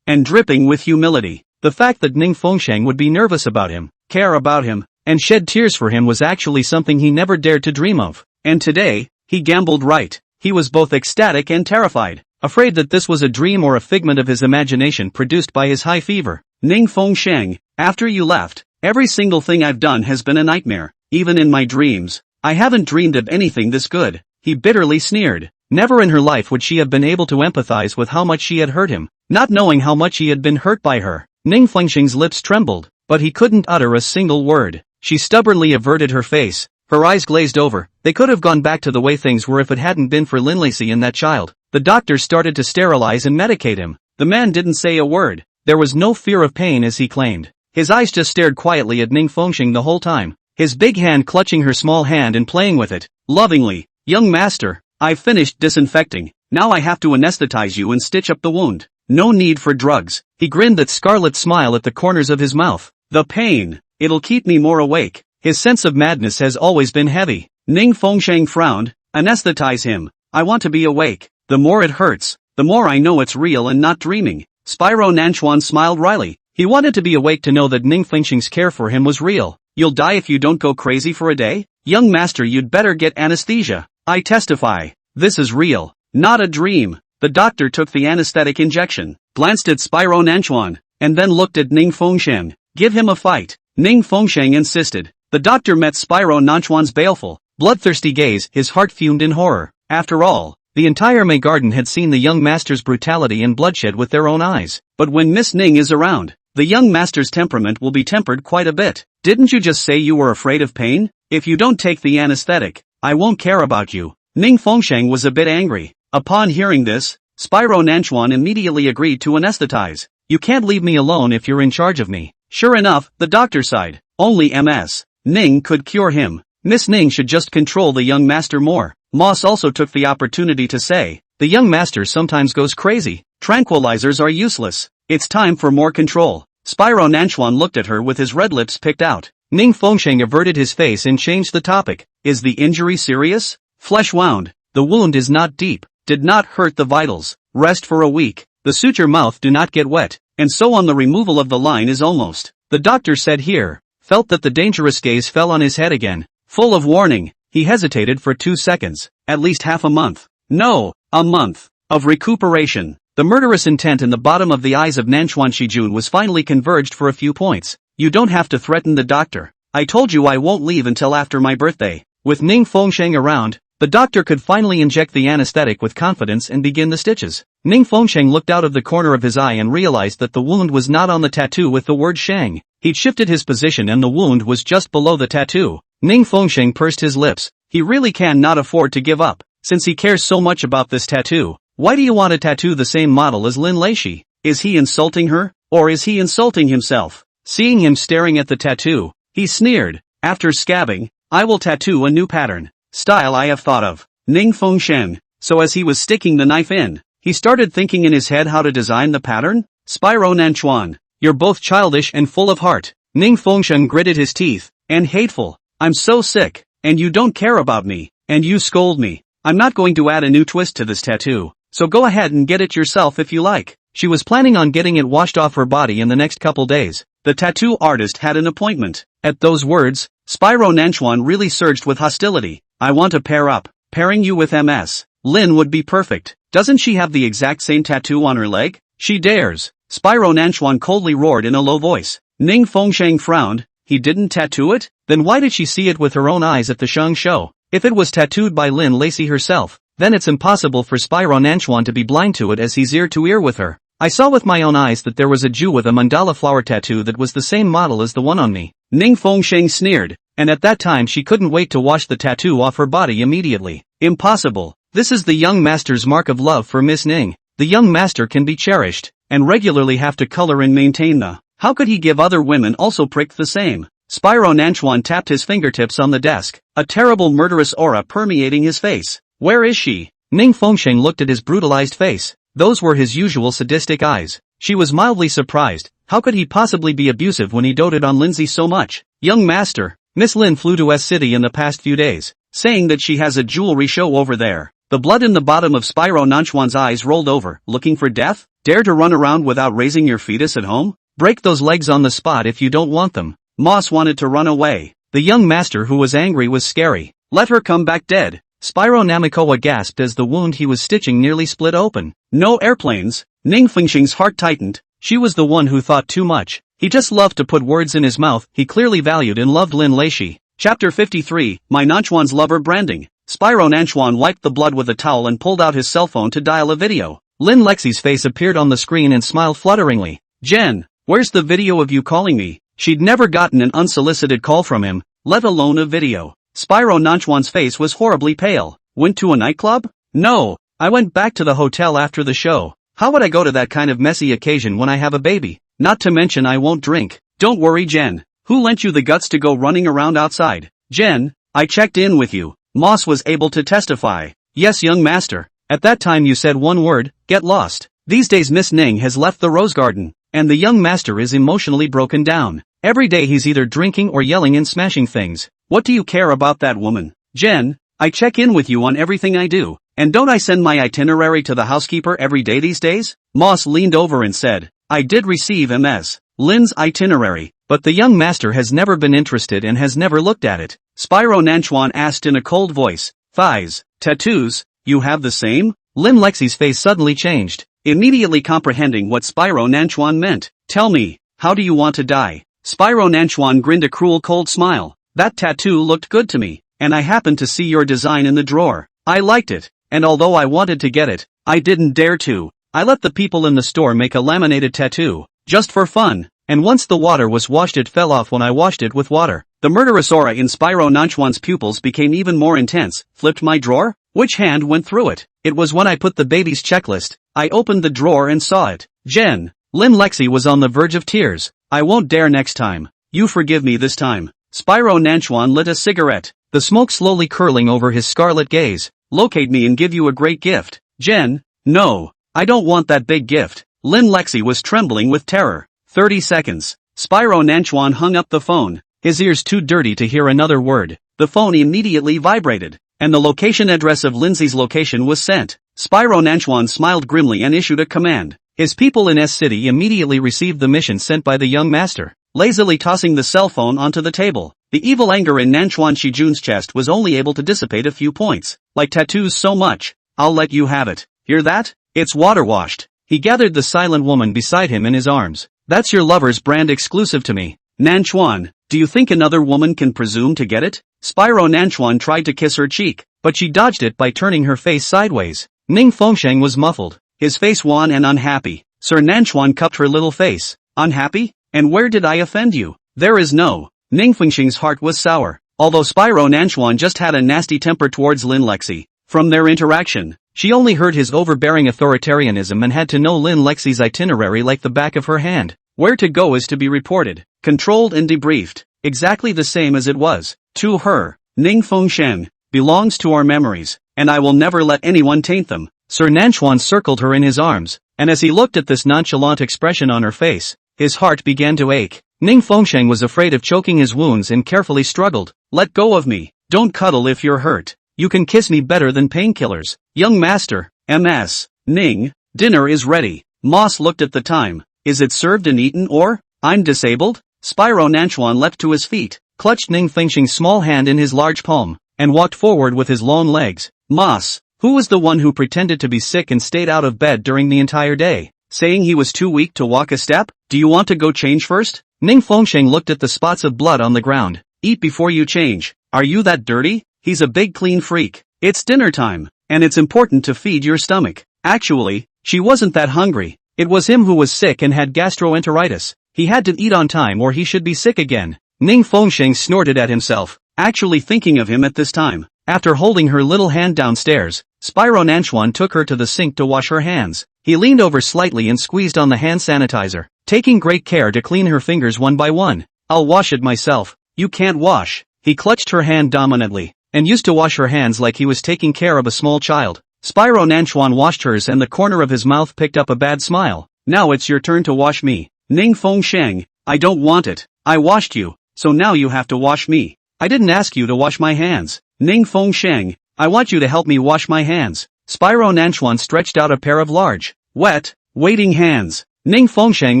and dripping with humility. The fact that Ning Fengsheng would be nervous about him, care about him, and shed tears for him was actually something he never dared to dream of. And today, he gambled right. He was both ecstatic and terrified, afraid that this was a dream or a figment of his imagination produced by his high fever. Ning Fengsheng, after you left, every single thing I've done has been a nightmare. Even in my dreams, I haven't dreamed of anything this good. He bitterly sneered. Never in her life would she have been able to empathize with how much she had hurt him, not knowing how much he had been hurt by her. Ning Fengsheng's lips trembled, but he couldn't utter a single word. She stubbornly averted her face. Her eyes glazed over. They could have gone back to the way things were if it hadn't been for Lin Lacey and that child. The doctor started to sterilize and medicate him. The man didn't say a word. There was no fear of pain as he claimed. His eyes just stared quietly at Ning Fengsheng the whole time, his big hand clutching her small hand and playing with it, lovingly. Young master, I've finished disinfecting. Now I have to anesthetize you and stitch up the wound. No need for drugs. He grinned that scarlet smile at the corners of his mouth. The pain, it'll keep me more awake. His sense of madness has always been heavy. Ning Fengsheng frowned. Anesthetize him. I want to be awake. The more it hurts, the more I know it's real and not dreaming. Spyro Nanchuan smiled wryly. He wanted to be awake to know that Ning Fengsheng's care for him was real. You'll die if you don't go crazy for a day? Young master, you'd better get anesthesia. I testify. This is real, not a dream. The doctor took the anesthetic injection, glanced at Spyro Nanchuan, and then looked at Ning Fengsheng. Give him a fight. Ning Fengsheng insisted. The doctor met Spyro Nanchuan's baleful, bloodthirsty gaze. His heart fumed in horror. After all, the entire May Garden had seen the young master's brutality and bloodshed with their own eyes. But when Miss Ning is around, the young master's temperament will be tempered quite a bit. Didn't you just say you were afraid of pain? If you don't take the anesthetic, I won't care about you. Ning Fengsheng was a bit angry. Upon hearing this, Spyro Nanchuan immediately agreed to anesthetize. You can't leave me alone if you're in charge of me. Sure enough, the doctor sighed. Only Ms. Ning could cure him. Miss Ning should just control the young master more. Moss also took the opportunity to say, the young master sometimes goes crazy. Tranquilizers are useless. It's time for more control. Spyro Nanchuan looked at her with his red lips picked out. Ning Fengsheng averted his face and changed the topic. Is the injury serious? Flesh wound. The wound is not deep. Did not hurt the vitals. Rest for a week. The suture mouth do not get wet. And so on. The removal of the line is almost. The doctor said here. Felt that the dangerous gaze fell on his head again. Full of warning. He hesitated for 2 seconds. At least half a month. No, a month. Of recuperation. The murderous intent in the bottom of the eyes of Nanchuan Shijun was finally converged for a few points. You don't have to threaten the doctor. I told you I won't leave until after my birthday. With Ning Fengsheng around, the doctor could finally inject the anesthetic with confidence and begin the stitches. Ning Fengsheng looked out of the corner of his eye and realized that the wound was not on the tattoo with the word Shang. He'd shifted his position and the wound was just below the tattoo. Ning Fengsheng pursed his lips. He really can not afford to give up, since he cares so much about this tattoo. Why do you want to tattoo the same model as Lin Leishi? Is he insulting her, or is he insulting himself? Seeing him staring at the tattoo, he sneered. After scabbing, I will tattoo a new pattern. Style I have thought of. Ning Fengsheng. So as he was sticking the knife in, he started thinking in his head how to design the pattern. Spyro Nanchuan. You're both childish and full of heart. Ning Fengsheng gritted his teeth. And hateful. I'm so sick. And you don't care about me. And you scold me. I'm not going to add a new twist to this tattoo. So go ahead and get it yourself if you like. She was planning on getting it washed off her body in the next couple days. The tattoo artist had an appointment. At those words, Spyro Nanchuan really surged with hostility. I want to pair up. Pairing you with MS. Lin would be perfect. Doesn't she have the exact same tattoo on her leg? She dares. Spyro Nanchuan coldly roared in a low voice. Ning Fengsheng frowned. He didn't tattoo it? Then why did she see it with her own eyes at the Sheng show? If it was tattooed by Lin Leishi herself, then it's impossible for Spyro Nanchuan to be blind to it as he's ear to ear with her. I saw with my own eyes that there was a Jew with a mandala flower tattoo that was the same model as the one on me. Ning Fengsheng sneered, and at that time she couldn't wait to wash the tattoo off her body immediately. Impossible. This is the young master's mark of love for Miss Ning. The young master can be cherished, and regularly have to color and maintain the. How could he give other women also pricked the same? Spyro Nanchuan tapped his fingertips on the desk, a terrible murderous aura permeating his face. Where is she? Ning Fengsheng looked at his brutalized face. Those were his usual sadistic eyes. She was mildly surprised. How could he possibly be abusive when he doted on Lindsay so much? Young master, Miss Lin flew to S City in the past few days, saying that she has a jewelry show over there. The blood in the bottom of Spyro Nanchuan's eyes rolled over. Looking for death? Dare to run around without raising your fetus at home? Break those legs on the spot if you don't want them. Moss wanted to run away. The young master who was angry was scary. Let her come back dead. Spyro Namikoa gasped as the wound he was stitching nearly split open. No airplanes. Ning Fengsheng's heart tightened. She was the one who thought too much. He just loved to put words in his mouth. He clearly valued and loved Lin Leishi. Chapter 53, My Nanchuan's Lover Branding. Spyro Nanchuan wiped the blood with a towel and pulled out his cell phone to dial a video. Lin Lexi's face appeared on the screen and smiled flutteringly. Jen, where's the video of you calling me? She'd never gotten an unsolicited call from him, let alone a video. Spyro Nanchuan's face was horribly pale. Went to a nightclub? No, I went back to the hotel after the show. How would I go to that kind of messy occasion when I have a baby? Not to mention I won't drink. Don't worry, Jen. Who lent you the guts to go running around outside? Jen, I checked in with you. Moss was able to testify. Yes, young master. At that time you said one word, get lost. These days Miss Ning has left the rose garden, and the young master is emotionally broken down. Every day he's either drinking or yelling and smashing things. What do you care about that woman? Jen, I check in with you on everything I do, and don't I send my itinerary to the housekeeper every day these days? Moss leaned over and said, I did receive Ms. Lin's itinerary, but the young master has never been interested and has never looked at it. Spyro Nanchuan asked in a cold voice, thighs, tattoos, you have the same? Lin Lexi's face suddenly changed, immediately comprehending what Spyro Nanchuan meant. Tell me, how do you want to die? Spyro Nanchuan grinned a cruel cold smile. That tattoo looked good to me, and I happened to see your design in the drawer. I liked it, and although I wanted to get it, I didn't dare to. I let the people in the store make a laminated tattoo, just for fun, and once the water was washed it fell off when I washed it with water. The murderous aura in Spyro Nanchuan's pupils became even more intense. Flipped my drawer? Which hand went through it? It was when I put the baby's checklist. I opened the drawer and saw it. Jen. Lin Lexi was on the verge of tears. I won't dare next time. You forgive me this time. Spyro Nanchuan lit a cigarette, the smoke slowly curling over his scarlet gaze. Locate me and give you a great gift. Jen. No. I don't want that big gift. Lin Lexi was trembling with terror. 30 seconds. Spyro Nanchuan hung up the phone. His ears too dirty to hear another word. The phone immediately vibrated, and the location address of Lindsay's location was sent. Spyro Nanchuan smiled grimly and issued a command. His people in S City immediately received the mission sent by the young master, lazily tossing the cell phone onto the table. The evil anger in Nanchuan Shijun's chest was only able to dissipate a few points. Like tattoos so much, I'll let you have it. Hear that? It's water-washed. He gathered the silent woman beside him in his arms. That's your lover's brand exclusive to me. Nanchuan, do you think another woman can presume to get it? Spyro Nanchuan tried to kiss her cheek, but she dodged it by turning her face sideways. Ning Fengsheng was muffled, his face wan and unhappy. Sir Nanchuan cupped her little face. Unhappy? And where did I offend you? There is no. Ning Fengsheng's heart was sour. although Spyro Nanchuan just had a nasty temper towards Lin Lexi. From their interaction, she only heard his overbearing authoritarianism and had to know Lin Lexi's itinerary like the back of her hand. Where to go is to be reported, controlled and debriefed, exactly the same as it was to her. Ning Fengsheng belongs to our memories, and I will never let anyone taint them. Sir Nanchuan circled her in his arms, and as he looked at this nonchalant expression on her face, his heart began to ache. Ning Fengsheng was afraid of choking his wounds and carefully struggled. Let go of me, don't cuddle if you're hurt. You can kiss me better than painkillers. Young master, MS. Ning, dinner is ready. Moss looked at the time. Is it served and eaten or? I'm disabled? Spyro Nanchuan leapt to his feet, clutched Ning Fengsheng's small hand in his large palm, and walked forward with his long legs. Moss, who was the one who pretended to be sick and stayed out of bed during the entire day, saying he was too weak to walk a step? Do you want to go change first? Ning Fengsheng looked at the spots of blood on the ground. Eat before you change. Are you that dirty? He's a big clean freak. It's dinner time, and it's important to feed your stomach. Actually, she wasn't that hungry. It was him who was sick and had gastroenteritis. He had to eat on time or he should be sick again. Ning Fengsheng snorted at himself, actually thinking of him at this time. After holding her little hand downstairs, Spyro Nanchuan took her to the sink to wash her hands. He leaned over slightly and squeezed on the hand sanitizer, taking great care to clean her fingers one by one. I'll wash it myself. You can't wash. He clutched her hand dominantly, and used to wash her hands like he was taking care of a small child. Spyro Nanchuan washed hers and the corner of his mouth picked up a bad smile. Now it's your turn to wash me. Ning Fengsheng, I don't want it. I washed you, so now you have to wash me. I didn't ask you to wash my hands. Ning Fengsheng, I want you to help me wash my hands. Spyro Nanchuan stretched out a pair of large, wet, waiting hands. Ning Fengsheng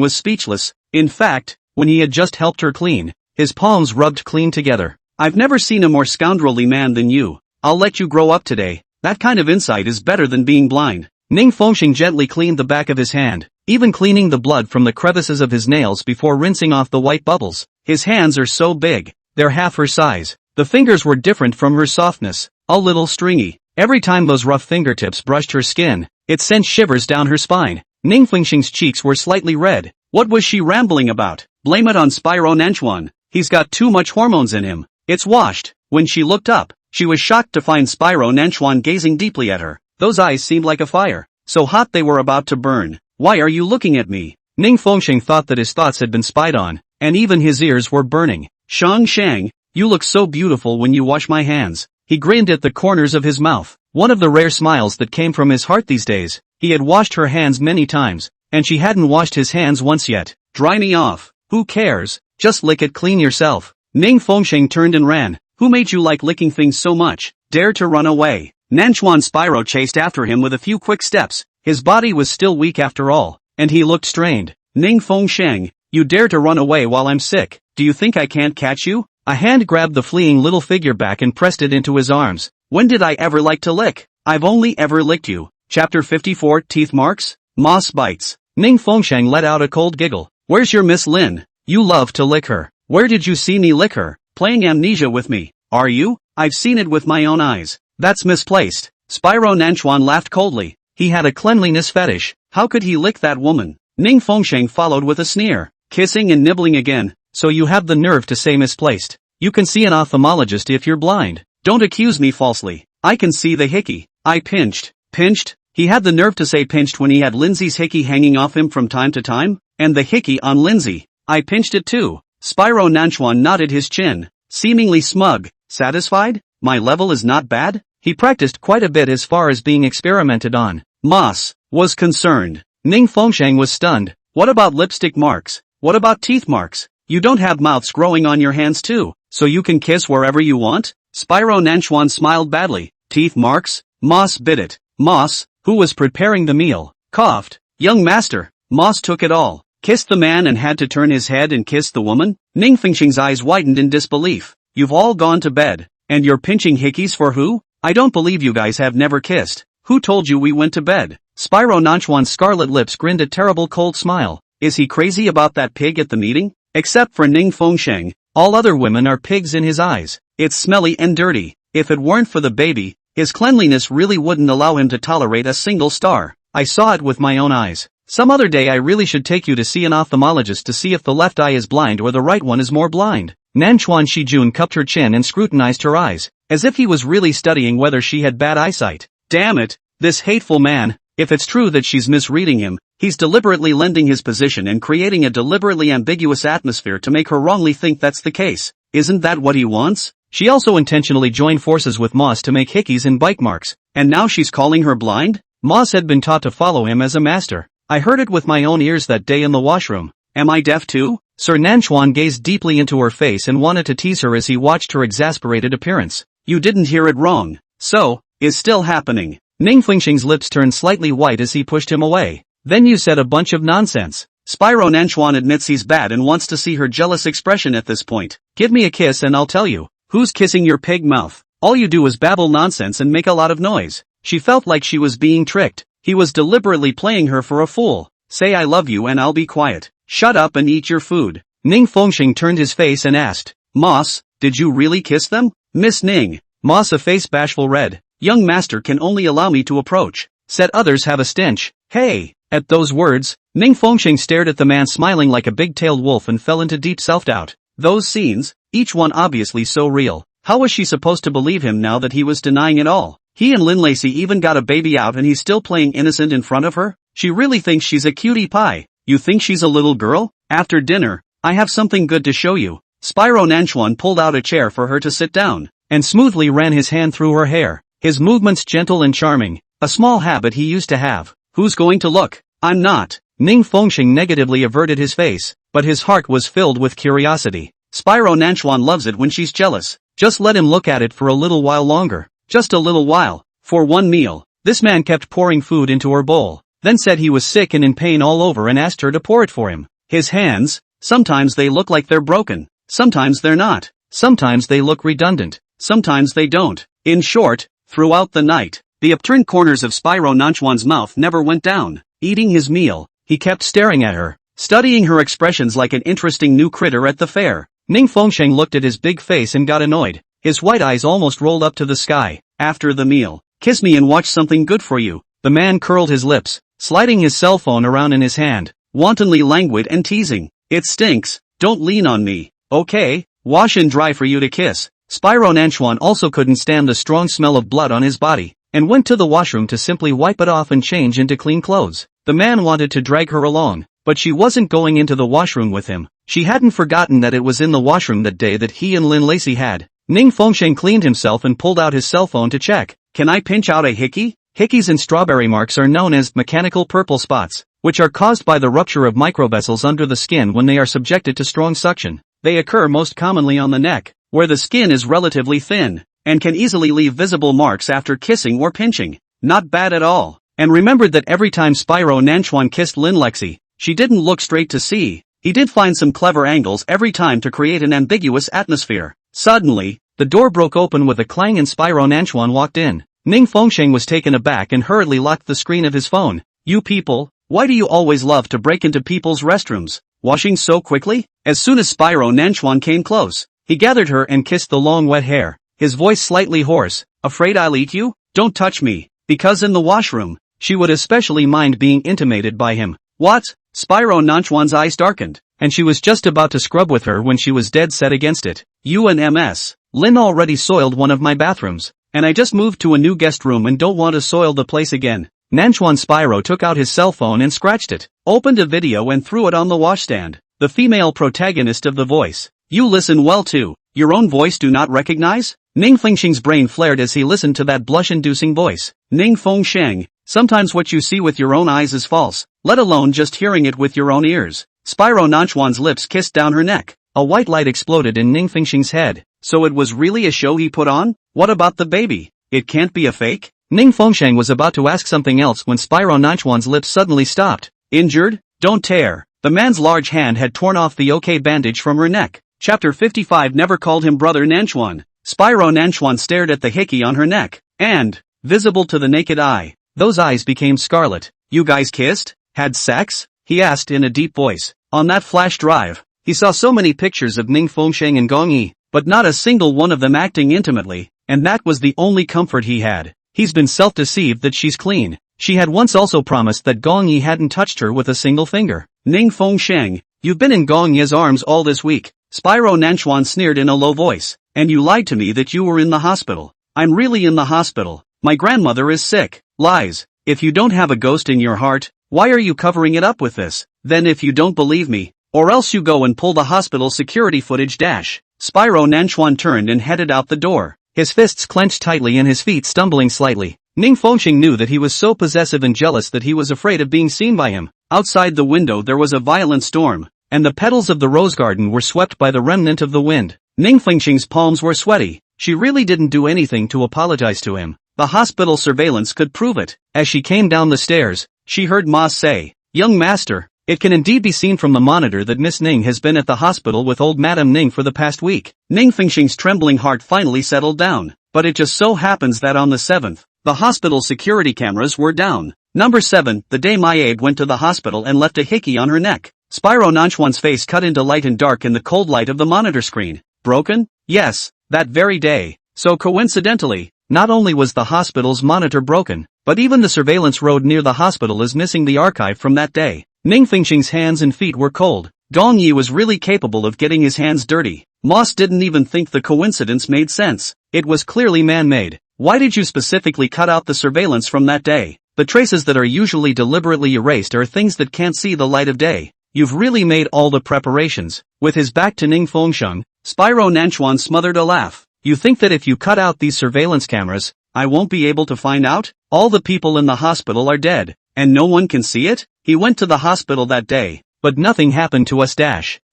was speechless. In fact, when he had just helped her clean, his palms rubbed clean together. I've never seen a more scoundrelly man than you. I'll let you grow up today. That kind of insight is better than being blind. Ning Fengsheng gently cleaned the back of his hand, even cleaning the blood from the crevices of his nails before rinsing off the white bubbles. His hands are so big, they're half her size. The fingers were different from her softness, a little stringy. Every time those rough fingertips brushed her skin, it sent shivers down her spine. Ning Fengsheng's cheeks were slightly red. What was she rambling about? Blame it on Spyro Nanchuan. He's got too much hormones in him. It's washed. When she looked up, she was shocked to find Spyro Nanchuan gazing deeply at her. Those eyes seemed like a fire, so hot they were about to burn. Why are you looking at me? Ning Fengsheng thought that his thoughts had been spied on, and even his ears were burning. Shang Shang, you look so beautiful when you wash my hands. He grinned at the corners of his mouth, one of the rare smiles that came from his heart these days. He had washed her hands many times, and she hadn't washed his hands once yet. Dry me off. Who cares? Just lick it clean yourself. Ning Fengsheng turned and ran. Who made you like licking things so much? Dare to run away. Nanchuan Spyro chased after him with a few quick steps. His body was still weak after all, and he looked strained. Ning Fengsheng, you dare to run away while I'm sick. Do you think I can't catch you? A hand grabbed the fleeing little figure back and pressed it into his arms. When did I ever like to lick? I've only ever licked you. Chapter 54 Teeth Marks? Moss Bites. Ning Fengsheng let out a cold giggle. Where's your Miss Lin? You love to lick her. Where did you see me lick her? Playing amnesia with me, are you? I've seen it with my own eyes. That's misplaced. Spyro Nanchuan laughed coldly. He had a cleanliness fetish. How could he lick that woman? Ning Fengsheng followed with a sneer. Kissing and nibbling again. So you have the nerve to say misplaced. You can see an ophthalmologist if you're blind. Don't accuse me falsely. I can see the hickey. I pinched. Pinched? He had the nerve to say pinched when he had Lindsay's hickey hanging off him from time to time? And the hickey on Lindsay. I pinched it too. Spyro Nanchuan nodded his chin, seemingly smug. Satisfied? My level is not bad? He practiced quite a bit as far as being experimented on. Moss was concerned. Ning Fengsheng was stunned. What about lipstick marks? What about teeth marks? You don't have mouths growing on your hands too, so you can kiss wherever you want? Spyro Nanchuan smiled badly. Teeth marks? Moss bit it. Moss, who was preparing the meal, coughed. Young master. Moss took it all. Kissed the man and had to turn his head and kiss the woman? Ning Fengsheng's eyes widened in disbelief. You've all gone to bed, and you're pinching hickeys for who? I don't believe you guys have never kissed. Who told you we went to bed? Spyro Nanchuan's scarlet lips grinned a terrible cold smile. Is he crazy about that pig at the meeting? Except for Ning Fengsheng, all other women are pigs in his eyes. It's smelly and dirty. If it weren't for the baby, his cleanliness really wouldn't allow him to tolerate a single star. I saw it with my own eyes. Some other day I really should take you to see an ophthalmologist to see if the left eye is blind or the right one is more blind. Nanchuan Shijun cupped her chin and scrutinized her eyes, as if he was really studying whether she had bad eyesight. Damn it, this hateful man, if it's true that she's misreading him, he's deliberately lending his position and creating a deliberately ambiguous atmosphere to make her wrongly think that's the case. Isn't that what he wants? She also intentionally joined forces with Moss to make hickeys and bite marks. And now she's calling her blind? Moss had been taught to follow him as a master. I heard it with my own ears that day in the washroom. Am I deaf too? Sir Nanchuan gazed deeply into her face and wanted to tease her as he watched her exasperated appearance. You didn't hear it wrong. So, is still happening. Ning Fengxing's lips turned slightly white as he pushed him away. Then you said a bunch of nonsense. Spyro Nanchuan admits he's bad and wants to see her jealous expression at this point. Give me a kiss and I'll tell you. Who's kissing your pig mouth? All you do is babble nonsense and make a lot of noise. She felt like she was being tricked. He was deliberately playing her for a fool. Say I love you and I'll be quiet. Shut up and eat your food. Ning Fengxing turned his face and asked, Moss, did you really kiss them? Miss Ning. Moss, a face bashful red. Young master can only allow me to approach. Said others have a stench. Hey! At those words, Ning Fengxing stared at the man smiling like a big-tailed wolf and fell into deep self-doubt. Those scenes, each one obviously so real. How was she supposed to believe him now that he was denying it all? He and Lin Lacey even got a baby out and he's still playing innocent in front of her? She really thinks she's a cutie pie. You think she's a little girl? After dinner, I have something good to show you. Spyro Nanchuan pulled out a chair for her to sit down, and smoothly ran his hand through her hair, his movements gentle and charming, a small habit he used to have. Who's going to look? I'm not. Ning Fengxing negatively averted his face, but his heart was filled with curiosity. Spyro Nanchuan loves it when she's jealous. Just let him look at it for a little while longer. Just a little while. For one meal. This man kept pouring food into her bowl, then said he was sick and in pain all over and asked her to pour it for him. His hands, sometimes they look like they're broken. Sometimes they're not. Sometimes they look redundant. Sometimes they don't. In short, throughout the night, the upturned corners of Spyro Nanchuan's mouth never went down. Eating his meal, he kept staring at her, studying her expressions like an interesting new critter at the fair. Ning Fengxing looked at his big face and got annoyed. His white eyes almost rolled up to the sky. After the meal, kiss me and watch something good for you. The man curled his lips, sliding his cell phone around in his hand, wantonly languid and teasing. It stinks, don't lean on me. Okay, wash and dry for you to kiss. Spyro Nanchuan also couldn't stand the strong smell of blood on his body, and went to the washroom to simply wipe it off and change into clean clothes. The man wanted to drag her along, but she wasn't going into the washroom with him. She hadn't forgotten that it was in the washroom that day that he and Lin Lacey had. Ning Fengxing cleaned himself and pulled out his cell phone to check. Can I pinch out a hickey? Hickeys and strawberry marks are known as mechanical purple spots, which are caused by the rupture of microvessels under the skin when they are subjected to strong suction. They occur most commonly on the neck, where the skin is relatively thin, and can easily leave visible marks after kissing or pinching. Not bad at all. And remembered that every time Spyro Nanchuan kissed Lin Lexi, she didn't look straight to see. He did find some clever angles every time to create an ambiguous atmosphere. Suddenly, the door broke open with a clang and Spyro Nanchuan walked in. Ning Fengxing was taken aback and hurriedly locked the screen of his phone. You people, why do you always love to break into people's restrooms? Washing so quickly? As soon as Spyro Nanchuan came close, he gathered her and kissed the long wet hair, his voice slightly hoarse. Afraid I'll eat you? Don't touch me. Because in the washroom, she would especially mind being intimated by him. What? Spyro Nanchuan's eyes darkened, and she was just about to scrub with her when she was dead set against it. You and MS. Lin already soiled one of my bathrooms, and I just moved to a new guest room and don't want to soil the place again. Nanchuan Spyro took out his cell phone and scratched it, opened a video and threw it on the washstand. The female protagonist of the voice. You listen well too. Your own voice do not recognize? Ning Fengxing's brain flared as he listened to that blush-inducing voice. Ning Fengxing, sometimes what you see with your own eyes is false, let alone just hearing it with your own ears. Spyro Nanchuan's lips kissed down her neck. A white light exploded in Ning Fengxing's head. So it was really a show he put on? What about the baby? It can't be a fake? Ning Fengxing was about to ask something else when Spyro Nanchuan's lips suddenly stopped. Injured? Don't tear. The man's large hand had torn off the OK bandage from her neck. Chapter 55 never called him Brother Nanchuan. Spyro Nanchuan stared at the hickey on her neck, and, visible to the naked eye, those eyes became scarlet. You guys kissed? Had sex? He asked in a deep voice. On that flash drive, he saw so many pictures of Ning Fengxing and Gong Yi, but not a single one of them acting intimately, and that was the only comfort he had. He's been self-deceived that she's clean. She had once also promised that Gong Yi hadn't touched her with a single finger. Ning Fengxing, you've been in Gong Yi's arms all this week. Spyro Nanchuan sneered in a low voice. And you lied to me that you were in the hospital. I'm really in the hospital. My grandmother is sick. Lies. If you don't have a ghost in your heart, why are you covering it up with this? Then if you don't believe me, or else you go and pull the hospital security footage. Spyro Nanchuan turned and headed out the door. His fists clenched tightly and his feet stumbling slightly. Ning Fengxing knew that he was so possessive and jealous that he was afraid of being seen by him. Outside the window there was a violent storm, and the petals of the rose garden were swept by the remnant of the wind. Ning Fengxing's palms were sweaty. She really didn't do anything to apologize to him. The hospital surveillance could prove it. As she came down the stairs, she heard Ma say, "Young master, it can indeed be seen from the monitor that Miss Ning has been at the hospital with old Madame Ning for the past week." Ning Fengxing's trembling heart finally settled down. But it just so happens that on the 7th, the hospital security cameras were down. Number 7, the day my aide went to the hospital and left a hickey on her neck. Spyro Nanchuan's face cut into light and dark in the cold light of the monitor screen. Broken? Yes, that very day. So coincidentally, not only was the hospital's monitor broken, but even the surveillance road near the hospital is missing the archive from that day. Ning Fengxing's hands and feet were cold. Gong Yi was really capable of getting his hands dirty. Moss didn't even think the coincidence made sense. It was clearly man-made. Why did you specifically cut out the surveillance from that day? The traces that are usually deliberately erased are things that can't see the light of day. You've really made all the preparations. With his back to Ning Fengxing, Spyro Nanchuan smothered a laugh. You think that if you cut out these surveillance cameras, I won't be able to find out? All the people in the hospital are dead, and no one can see it? He went to the hospital that day, but nothing happened to us.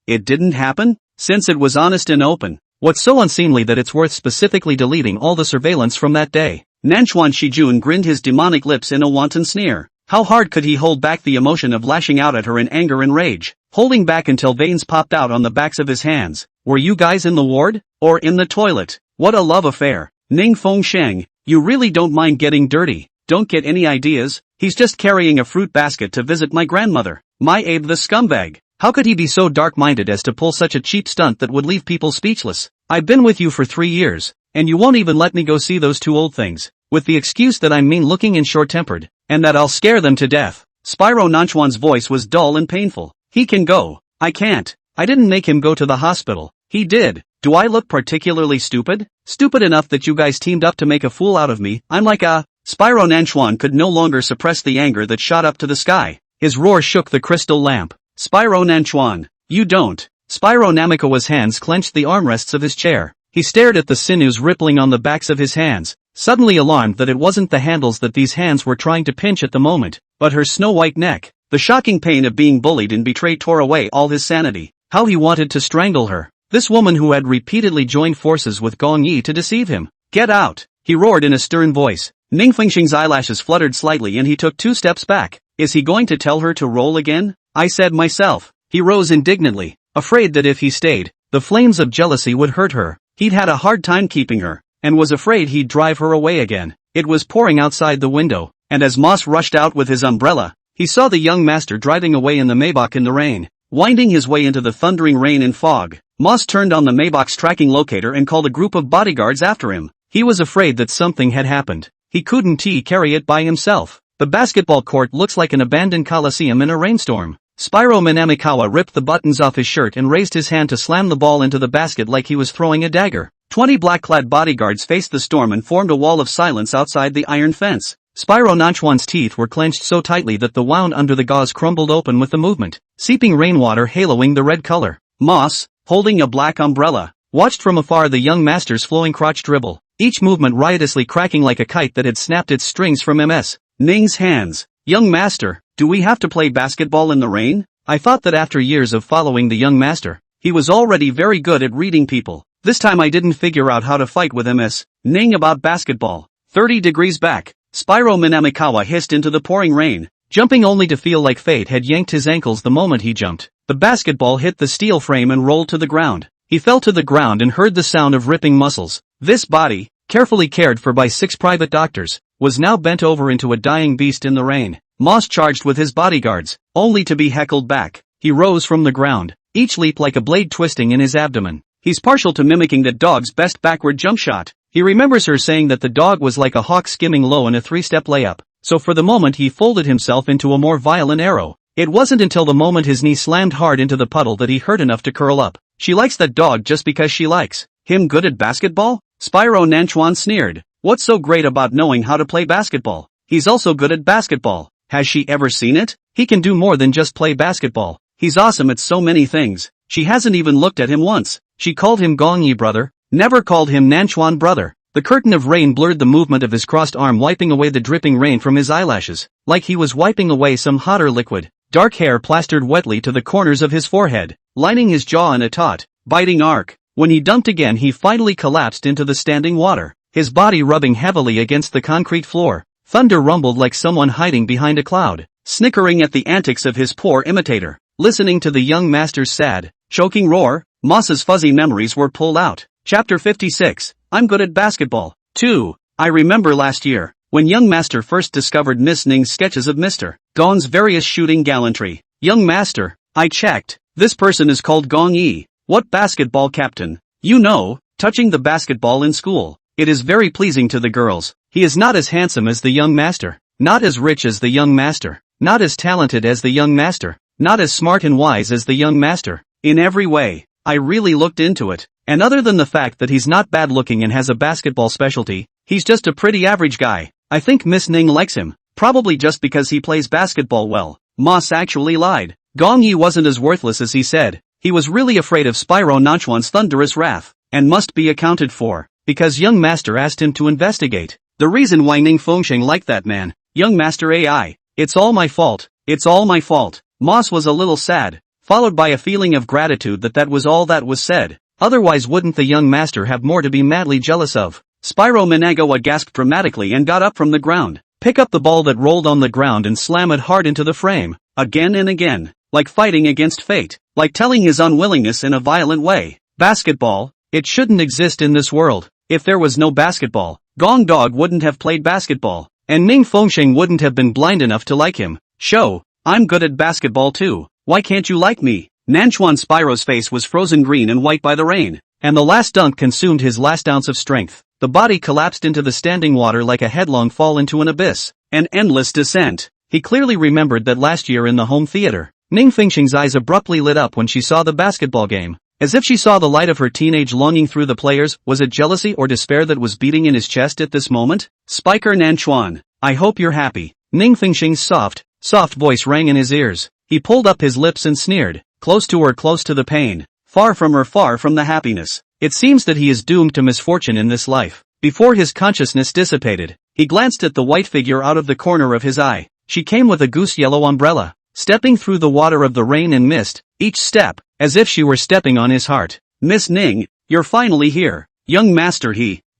It didn't happen? Since it was honest and open. What's so unseemly that it's worth specifically deleting all the surveillance from that day? Nanchuan Shijun grinned his demonic lips in a wanton sneer. How hard could he hold back the emotion of lashing out at her in anger and rage, holding back until veins popped out on the backs of his hands? Were you guys in the ward? Or in the toilet? What a love affair. Ning Fengxing, you really don't mind getting dirty. Don't get any ideas. He's just carrying a fruit basket to visit my grandmother. My Abe the scumbag. How could he be so dark-minded as to pull such a cheap stunt that would leave people speechless? I've been with you for 3 years, and you won't even let me go see those two old things, with the excuse that I'm mean-looking and short-tempered, and that I'll scare them to death. Spyro Nanchuan's voice was dull and painful. He can go. I can't. I didn't make him go to the hospital. He did. Do I look particularly stupid? Stupid enough that you guys teamed up to make a fool out of me? I'm like a... Spyro Nanchuan could no longer suppress the anger that shot up to the sky. His roar shook the crystal lamp. Spyro Nanchuan, you don't. Spyro Namikawa's hands clenched the armrests of his chair. He stared at the sinews rippling on the backs of his hands, suddenly alarmed that it wasn't the handles that these hands were trying to pinch at the moment, but her snow-white neck. The shocking pain of being bullied and betrayed tore away all his sanity. How he wanted to strangle her. This woman who had repeatedly joined forces with Gong Yi to deceive him. Get out, he roared in a stern voice. Ning Fengxing's eyelashes fluttered slightly and he took 2 steps back. Is he going to tell her to roll again? I said myself. He rose indignantly, afraid that if he stayed, the flames of jealousy would hurt her. He'd had a hard time keeping her, and was afraid he'd drive her away again. It was pouring outside the window, and as Moss rushed out with his umbrella, he saw the young master driving away in the Maybach in the rain. Winding his way into the thundering rain and fog, Moss turned on the Maybach's tracking locator and called a group of bodyguards after him. He was afraid that something had happened. He couldn't carry it by himself. The basketball court looks like an abandoned coliseum in a rainstorm. Spyro Manamikawa ripped the buttons off his shirt and raised his hand to slam the ball into the basket like he was throwing a dagger. 20 black-clad bodyguards faced the storm and formed a wall of silence outside the iron fence. Spyro Nanchuan's teeth were clenched so tightly that the wound under the gauze crumbled open with the movement, seeping rainwater haloing the red color. Moss, holding a black umbrella, watched from afar the young master's flowing crotch dribble, each movement riotously cracking like a kite that had snapped its strings from Ms. Ning's hands. Young master, do we have to play basketball in the rain? I thought that after years of following the young master, he was already very good at reading people. This time I didn't figure out how to fight with Ms. Ning about basketball. 30 degrees back, Spyro Manamikawa hissed into the pouring rain, jumping only to feel like fate had yanked his ankles the moment he jumped. The basketball hit the steel frame and rolled to the ground. He fell to the ground and heard the sound of ripping muscles. This body, carefully cared for by 6 private doctors, was now bent over into a dying beast in the rain. Moss charged with his bodyguards, only to be heckled back. He rose from the ground, each leap like a blade twisting in his abdomen. He's partial to mimicking that dog's best backward jump shot. He remembers her saying that the dog was like a hawk skimming low in a 3-step layup, so for the moment he folded himself into a more violent arrow. It wasn't until the moment his knee slammed hard into the puddle that he hurt enough to curl up. She likes that dog just because she likes him. Good at basketball? Spyro Nanchuan sneered. What's so great about knowing how to play basketball? He's also good at basketball. Has she ever seen it? He can do more than just play basketball. He's awesome at so many things. She hasn't even looked at him once. She called him Gongyi brother, never called him Nanchuan brother. The curtain of rain blurred the movement of his crossed arm, wiping away the dripping rain from his eyelashes, like he was wiping away some hotter liquid. Dark hair plastered wetly to the corners of his forehead, lining his jaw in a taut, biting arc. When he dumped again, he finally collapsed into the standing water, his body rubbing heavily against the concrete floor. Thunder rumbled like someone hiding behind a cloud, snickering at the antics of his poor imitator. Listening to the young master's sad, choking roar, Moss's fuzzy memories were pulled out. Chapter 56, I'm good at basketball. 2. I remember last year, when young master first discovered Miss Ning's sketches of Mr. Gong's various shooting gallantry. Young master, I checked, this person is called Gong Yi. What basketball captain? You know, touching the basketball in school. It is very pleasing to the girls. He is not as handsome as the young master, not as rich as the young master, not as talented as the young master, not as smart and wise as the young master. In every way, I really looked into it, and other than the fact that he's not bad looking and has a basketball specialty, he's just a pretty average guy. I think Miss Ning likes him, probably just because he plays basketball well. Moss actually lied. Gong Yi wasn't as worthless as he said. He was really afraid of Spyro Nanchuan's thunderous wrath, and must be accounted for, because young master asked him to investigate the reason why Ning Fengsheng liked that man. Young master AI, it's all my fault, it's all my fault. Moss was a little sad, followed by a feeling of gratitude that was all that was said. Otherwise wouldn't the young master have more to be madly jealous of? Spyro Managawa gasped dramatically and got up from the ground. Pick up the ball that rolled on the ground and slam it hard into the frame, again and again, like fighting against fate, like telling his unwillingness in a violent way. Basketball? It shouldn't exist in this world. If there was no basketball, Gong Dog wouldn't have played basketball, and Ning Fengsheng wouldn't have been blind enough to like him. Show, I'm good at basketball too. Why can't you like me? Nanchuan Spyro's face was frozen green and white by the rain, and the last dunk consumed his last ounce of strength. The body collapsed into the standing water like a headlong fall into an abyss, an endless descent. He clearly remembered that last year in the home theater. Ning Fengsheng's eyes abruptly lit up when she saw the basketball game, as if she saw the light of her teenage longing through the players. Was it jealousy or despair that was beating in his chest at this moment? Spiker Nanchuan, I hope you're happy. Ning Fengsheng's soft voice rang in his ears. He pulled up his lips and sneered, close to her, close to the pain, far from her, far from the happiness. It seems that he is doomed to misfortune in this life. Before his consciousness dissipated, he glanced at the white figure out of the corner of his eye. She came with a goose-yellow umbrella, stepping through the water of the rain and mist, each step, as if she were stepping on his heart. Miss Ning, you're finally here. Young master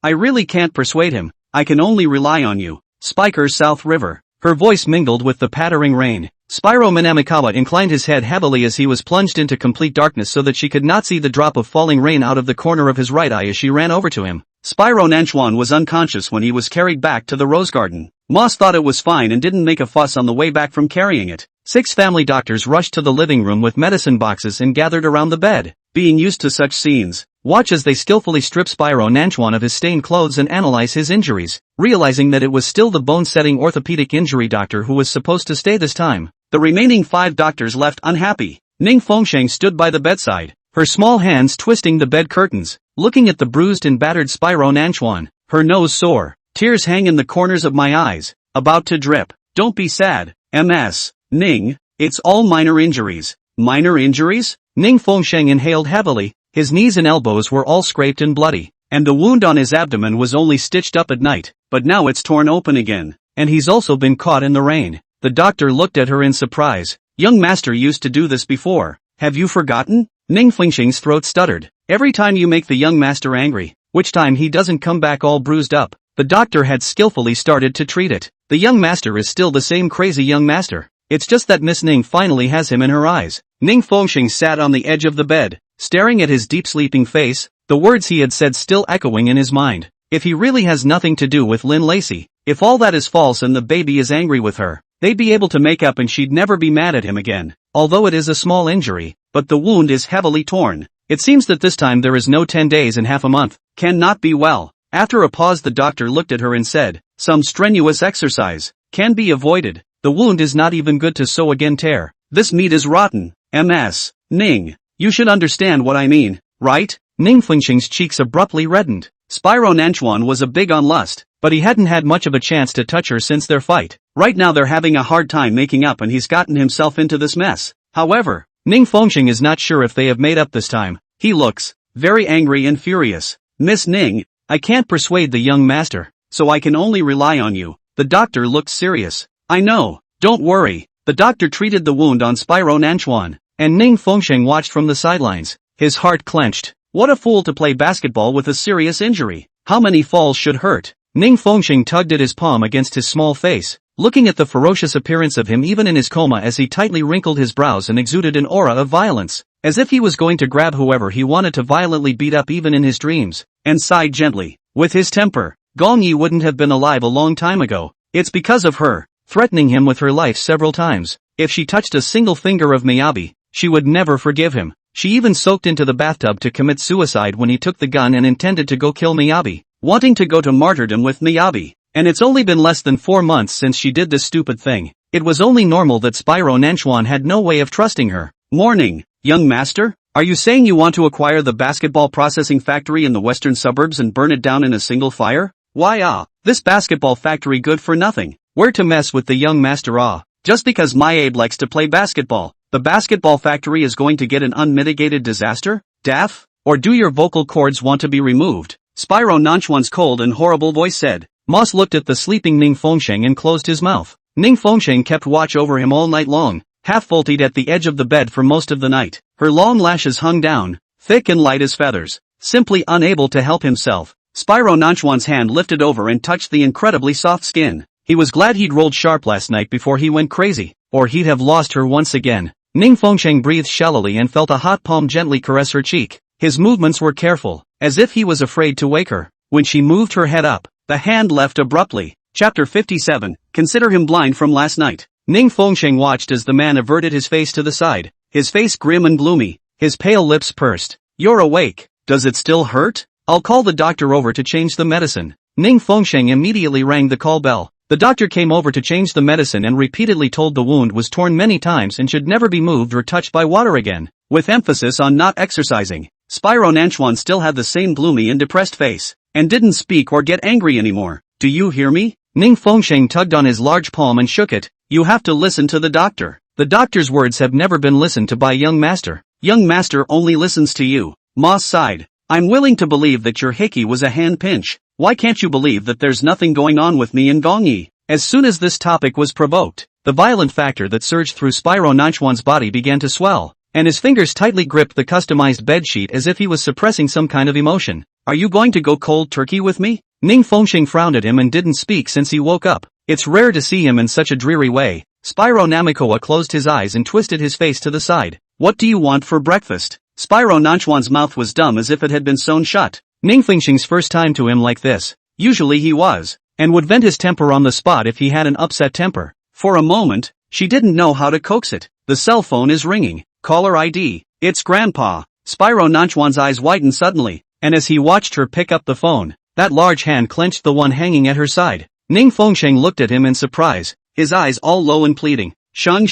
I really can't persuade him. I can only rely on you. Spiker South River. Her voice mingled with the pattering rain. Spyro Manamikawa inclined his head heavily as he was plunged into complete darkness so that she could not see the drop of falling rain out of the corner of his right eye as she ran over to him. Spyro Nanchuan was unconscious when he was carried back to the rose garden. Moss thought it was fine and didn't make a fuss on the way back from carrying it. 6 family doctors rushed to the living room with medicine boxes and gathered around the bed. Being used to such scenes, watch as they skillfully strip Spyro Nanchuan of his stained clothes and analyze his injuries, realizing that it was still the bone-setting orthopedic injury doctor who was supposed to stay this time. The remaining 5 doctors left unhappy. Ning Fengsheng stood by the bedside, her small hands twisting the bed curtains, looking at the bruised and battered Spyro Nanchuan, her nose sore. Tears hang in the corners of my eyes, about to drip. Don't be sad, MS. Ning, it's all minor injuries. Minor injuries? Ning Fengsheng inhaled heavily. His knees and elbows were all scraped and bloody, and the wound on his abdomen was only stitched up at night, but now it's torn open again, and he's also been caught in the rain. The doctor looked at her in surprise. Young master used to do this before. Have you forgotten? Ning Fengsheng's throat stuttered. Every time you make the young master angry, which time he doesn't come back all bruised up. The doctor had skillfully started to treat it. The young master is still the same crazy young master. It's just that Miss Ning finally has him in her eyes. Ning Fengsheng sat on the edge of the bed, staring at his deep sleeping face, the words he had said still echoing in his mind. If he really has nothing to do with Lin Lacey, if all that is false and the baby is angry with her, they'd be able to make up and she'd never be mad at him again. Although it is a small injury, but the wound is heavily torn. It seems that this time there is no 10 days and half a month. Cannot be well. After a pause the doctor looked at her and said, some strenuous exercise can be avoided. The wound is not even good to sew again tear. This meat is rotten. MS. Ning, You should understand what I mean, right? Ning Fengxing's cheeks abruptly reddened. Spyro Nanchuan was a big on lust, but he hadn't had much of a chance to touch her since their fight. Right now they're having a hard time making up and he's gotten himself into this mess. However, Ning Fengxing is not sure if they have made up this time. He looks very angry and furious. Miss Ning, I can't persuade the young master, so I can only rely on you. The doctor looked serious. I know, don't worry. The doctor treated the wound on Spyro Nanchuan, and Ning Fengxing watched from the sidelines. His heart clenched. What a fool to play basketball with a serious injury. How many falls should hurt? Ning Fengxing tugged at his palm against his small face, looking at the ferocious appearance of him even in his coma as he tightly wrinkled his brows and exuded an aura of violence, as if he was going to grab whoever he wanted to violently beat up even in his dreams, and sighed gently. With his temper, Gong Yi wouldn't have been alive a long time ago. It's because of her, threatening him with her life several times. If she touched a single finger of Miyabi, she would never forgive him. She even soaked into the bathtub to commit suicide when he took the gun and intended to go kill Miyabi, wanting to go to martyrdom with Miyabi. And it's only been less than 4 months since she did this stupid thing. It was only normal that Spyro Nanchuan had no way of trusting her. Morning, young master? Are you saying you want to acquire the basketball processing factory in the western suburbs and burn it down in a single fire? Why this basketball factory good for nothing. Where to mess with the young master Just because my Abe likes to play basketball, the basketball factory is going to get an unmitigated disaster? Daff? Or do your vocal cords want to be removed? Spyro Nanchuan's cold and horrible voice said. Moss looked at the sleeping Ning Fengxing and closed his mouth. Ning Fengxing kept watch over him all night long, half-vaulted at the edge of the bed for most of the night. Her long lashes hung down, thick and light as feathers, simply unable to help himself. Spyro Nanchuan's hand lifted over and touched the incredibly soft skin. He was glad he'd rolled sharp last night before he went crazy, or he'd have lost her once again. Ning Fengxing breathed shallowly and felt a hot palm gently caress her cheek. His movements were careful, as if he was afraid to wake her. When she moved her head up, the hand left abruptly. Chapter 57, Consider him blind from last night. Ning Fengxing watched as the man averted his face to the side, his face grim and gloomy, his pale lips pursed. You're awake. Does it still hurt? I'll call the doctor over to change the medicine. Ning Fengxing immediately rang the call bell. The doctor came over to change the medicine and repeatedly told the wound was torn many times and should never be moved or touched by water again, with emphasis on not exercising. Spyro Nanchuan still had the same gloomy and depressed face, and didn't speak or get angry anymore. Do you hear me? Ning Fengxing tugged on his large palm and shook it. You have to listen to the doctor. The doctor's words have never been listened to by young master. Young master only listens to you. Moss sighed. I'm willing to believe that your hickey was a hand pinch. Why can't you believe that there's nothing going on with me and Gong Yi? As soon as this topic was provoked, the violent factor that surged through Spyro Nanchuan's body began to swell, and his fingers tightly gripped the customized bedsheet as if he was suppressing some kind of emotion. Are you going to go cold turkey with me? Ning Fengxing frowned at him and didn't speak since he woke up. It's rare to see him in such a dreary way. Spyro Namikoa closed his eyes and twisted his face to the side. What do you want for breakfast? Spyro Nanchuan's mouth was dumb as if it had been sewn shut. Ning Fengxing's first time to him like this. Usually he was, and would vent his temper on the spot if he had an upset temper. For a moment, she didn't know how to coax it. The cell phone is ringing. Caller ID. It's Grandpa. Spyro Nanchuan's eyes widened suddenly, and as he watched her pick up the phone, that large hand clenched the one hanging at her side. Ning Fengxing looked at him in surprise, his eyes all low and pleading. Shang,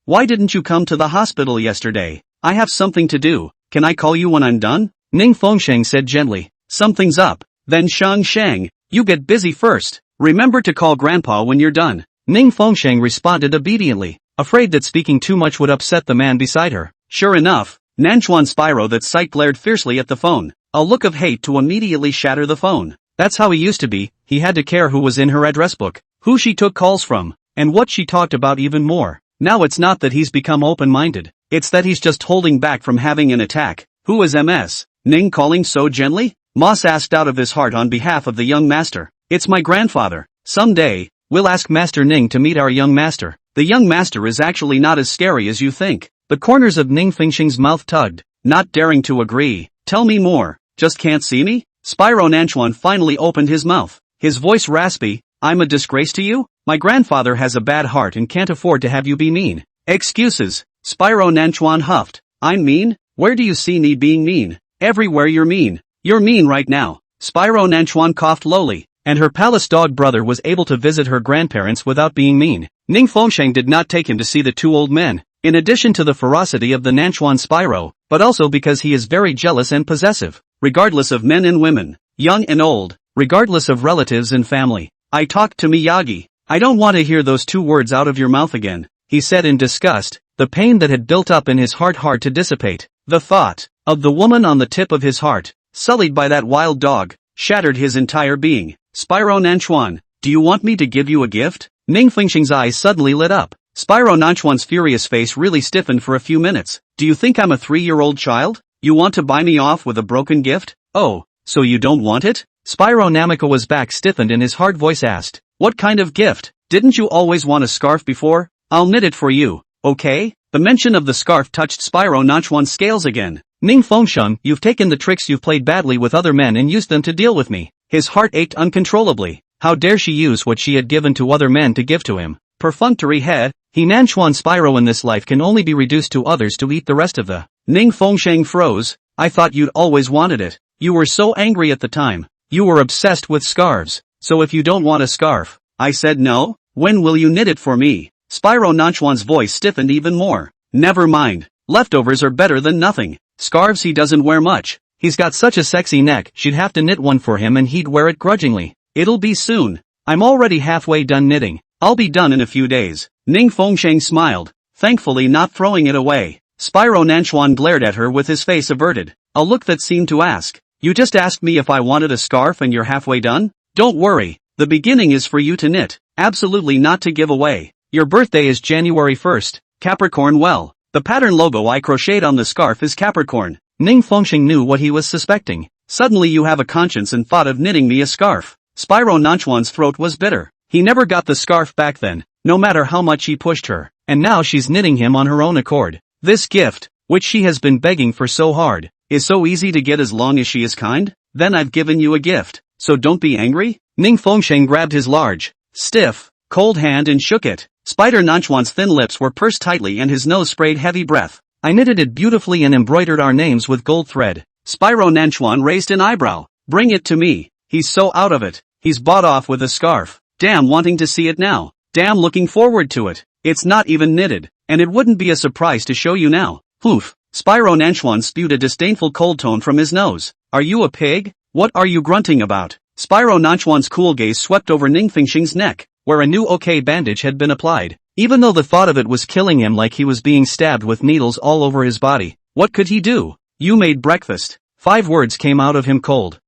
why didn't you come to the hospital yesterday? I have something to do. Can I call you when I'm done? Ning Fengxing said gently. Something's up. Then Shang, you get busy first. Remember to call Grandpa when you're done. Ning Fengxing responded obediently, afraid that speaking too much would upset the man beside her. Sure enough, Nanchuan Spyro that sight glared fiercely at the phone, a look of hate to immediately shatter the phone. That's how he used to be. He had to care who was in her address book, who she took calls from, and what she talked about even more. Now it's not that he's become open-minded, it's that he's just holding back from having an attack. Who is MS? Ning calling so gently? Moss asked out of his heart on behalf of the young master. It's my grandfather. Someday, we'll ask Master Ning to meet our young master. The young master is actually not as scary as you think. The corners of Ning Fengxing's mouth tugged, not daring to agree. Tell me more. Just can't see me? Spyro Nanchuan finally opened his mouth, his voice raspy. I'm a disgrace to you? My grandfather has a bad heart and can't afford to have you be mean. Excuses. Spyro Nanchuan huffed. I'm mean? Where do you see me being mean? Everywhere you're mean. You're mean right now. Spyro Nanchuan coughed lowly, and her palace dog brother was able to visit her grandparents without being mean. Ning Fengxing did not take him to see the two old men. In addition to the ferocity of the Nanchuan Spyro, but also because he is very jealous and possessive. Regardless of men and women, young and old, regardless of relatives and family. I talked to Miyagi. I don't want to hear those two words out of your mouth again, he said in disgust, the pain that had built up in his heart hard to dissipate. The thought of the woman on the tip of his heart, sullied by that wild dog, shattered his entire being. Spyro Nanchuan, do you want me to give you a gift? Ning Fengxing's eyes suddenly lit up. Spyro Nanchuan's furious face really stiffened for a few minutes. Do you think I'm a 3-year-old child? You want to buy me off with a broken gift? Oh, so you don't want it? Spyro Namikawa's back stiffened and his hard voice asked. What kind of gift? Didn't you always want a scarf before? I'll knit it for you, okay? The mention of the scarf touched Spyro Nanchuan's scales again. Ning Fengxing, you've taken the tricks you've played badly with other men and used them to deal with me. His heart ached uncontrollably. How dare she use what she had given to other men to give to him? Perfunctory head, he Nanchuan Spyro in this life can only be reduced to others to eat the rest of the. Ning Fengxing froze. I thought you'd always wanted it. You were so angry at the time. You were obsessed with scarves. So if you don't want a scarf, I said no, when will you knit it for me? Spyro Nanchuan's voice stiffened even more. Never mind. Leftovers are better than nothing. Scarves he doesn't wear much. He's got such a sexy neck, she'd have to knit one for him and he'd wear it grudgingly. It'll be soon. I'm already halfway done knitting. I'll be done in a few days. Ning Fengxing smiled, thankfully not throwing it away. Spyro Nanchuan glared at her with his face averted, a look that seemed to ask, you just asked me if I wanted a scarf and you're halfway done? Don't worry, the beginning is for you to knit, absolutely not to give away. Your birthday is January 1st, Capricorn. Well, the pattern logo I crocheted on the scarf is Capricorn. Ning Fengxing knew what he was suspecting. Suddenly you have a conscience and thought of knitting me a scarf. Spyro Nanchuan's throat was bitter. He never got the scarf back then, no matter how much he pushed her, and now she's knitting him on her own accord. This gift, which she has been begging for so hard, is so easy to get as long as she is kind? Then I've given you a gift, so don't be angry? Ning Fengxing grabbed his large, stiff, cold hand and shook it. Spider Nanchuan's thin lips were pursed tightly and his nose sprayed heavy breath. I knitted it beautifully and embroidered our names with gold thread. Spyro Nanchuan raised an eyebrow. Bring it to me. He's so out of it. He's bought off with a scarf. Damn wanting to see it now. Damn looking forward to it. It's not even knitted, and it wouldn't be a surprise to show you now. Poof. Spyro Nanchuan spewed a disdainful cold tone from his nose. Are you a pig? What are you grunting about? Spyro Nanchuan's cool gaze swept over Ning Fengxing's neck, where a new okay bandage had been applied. Even though the thought of it was killing him like he was being stabbed with needles all over his body, what could he do? You made breakfast. 5 words came out of him cold.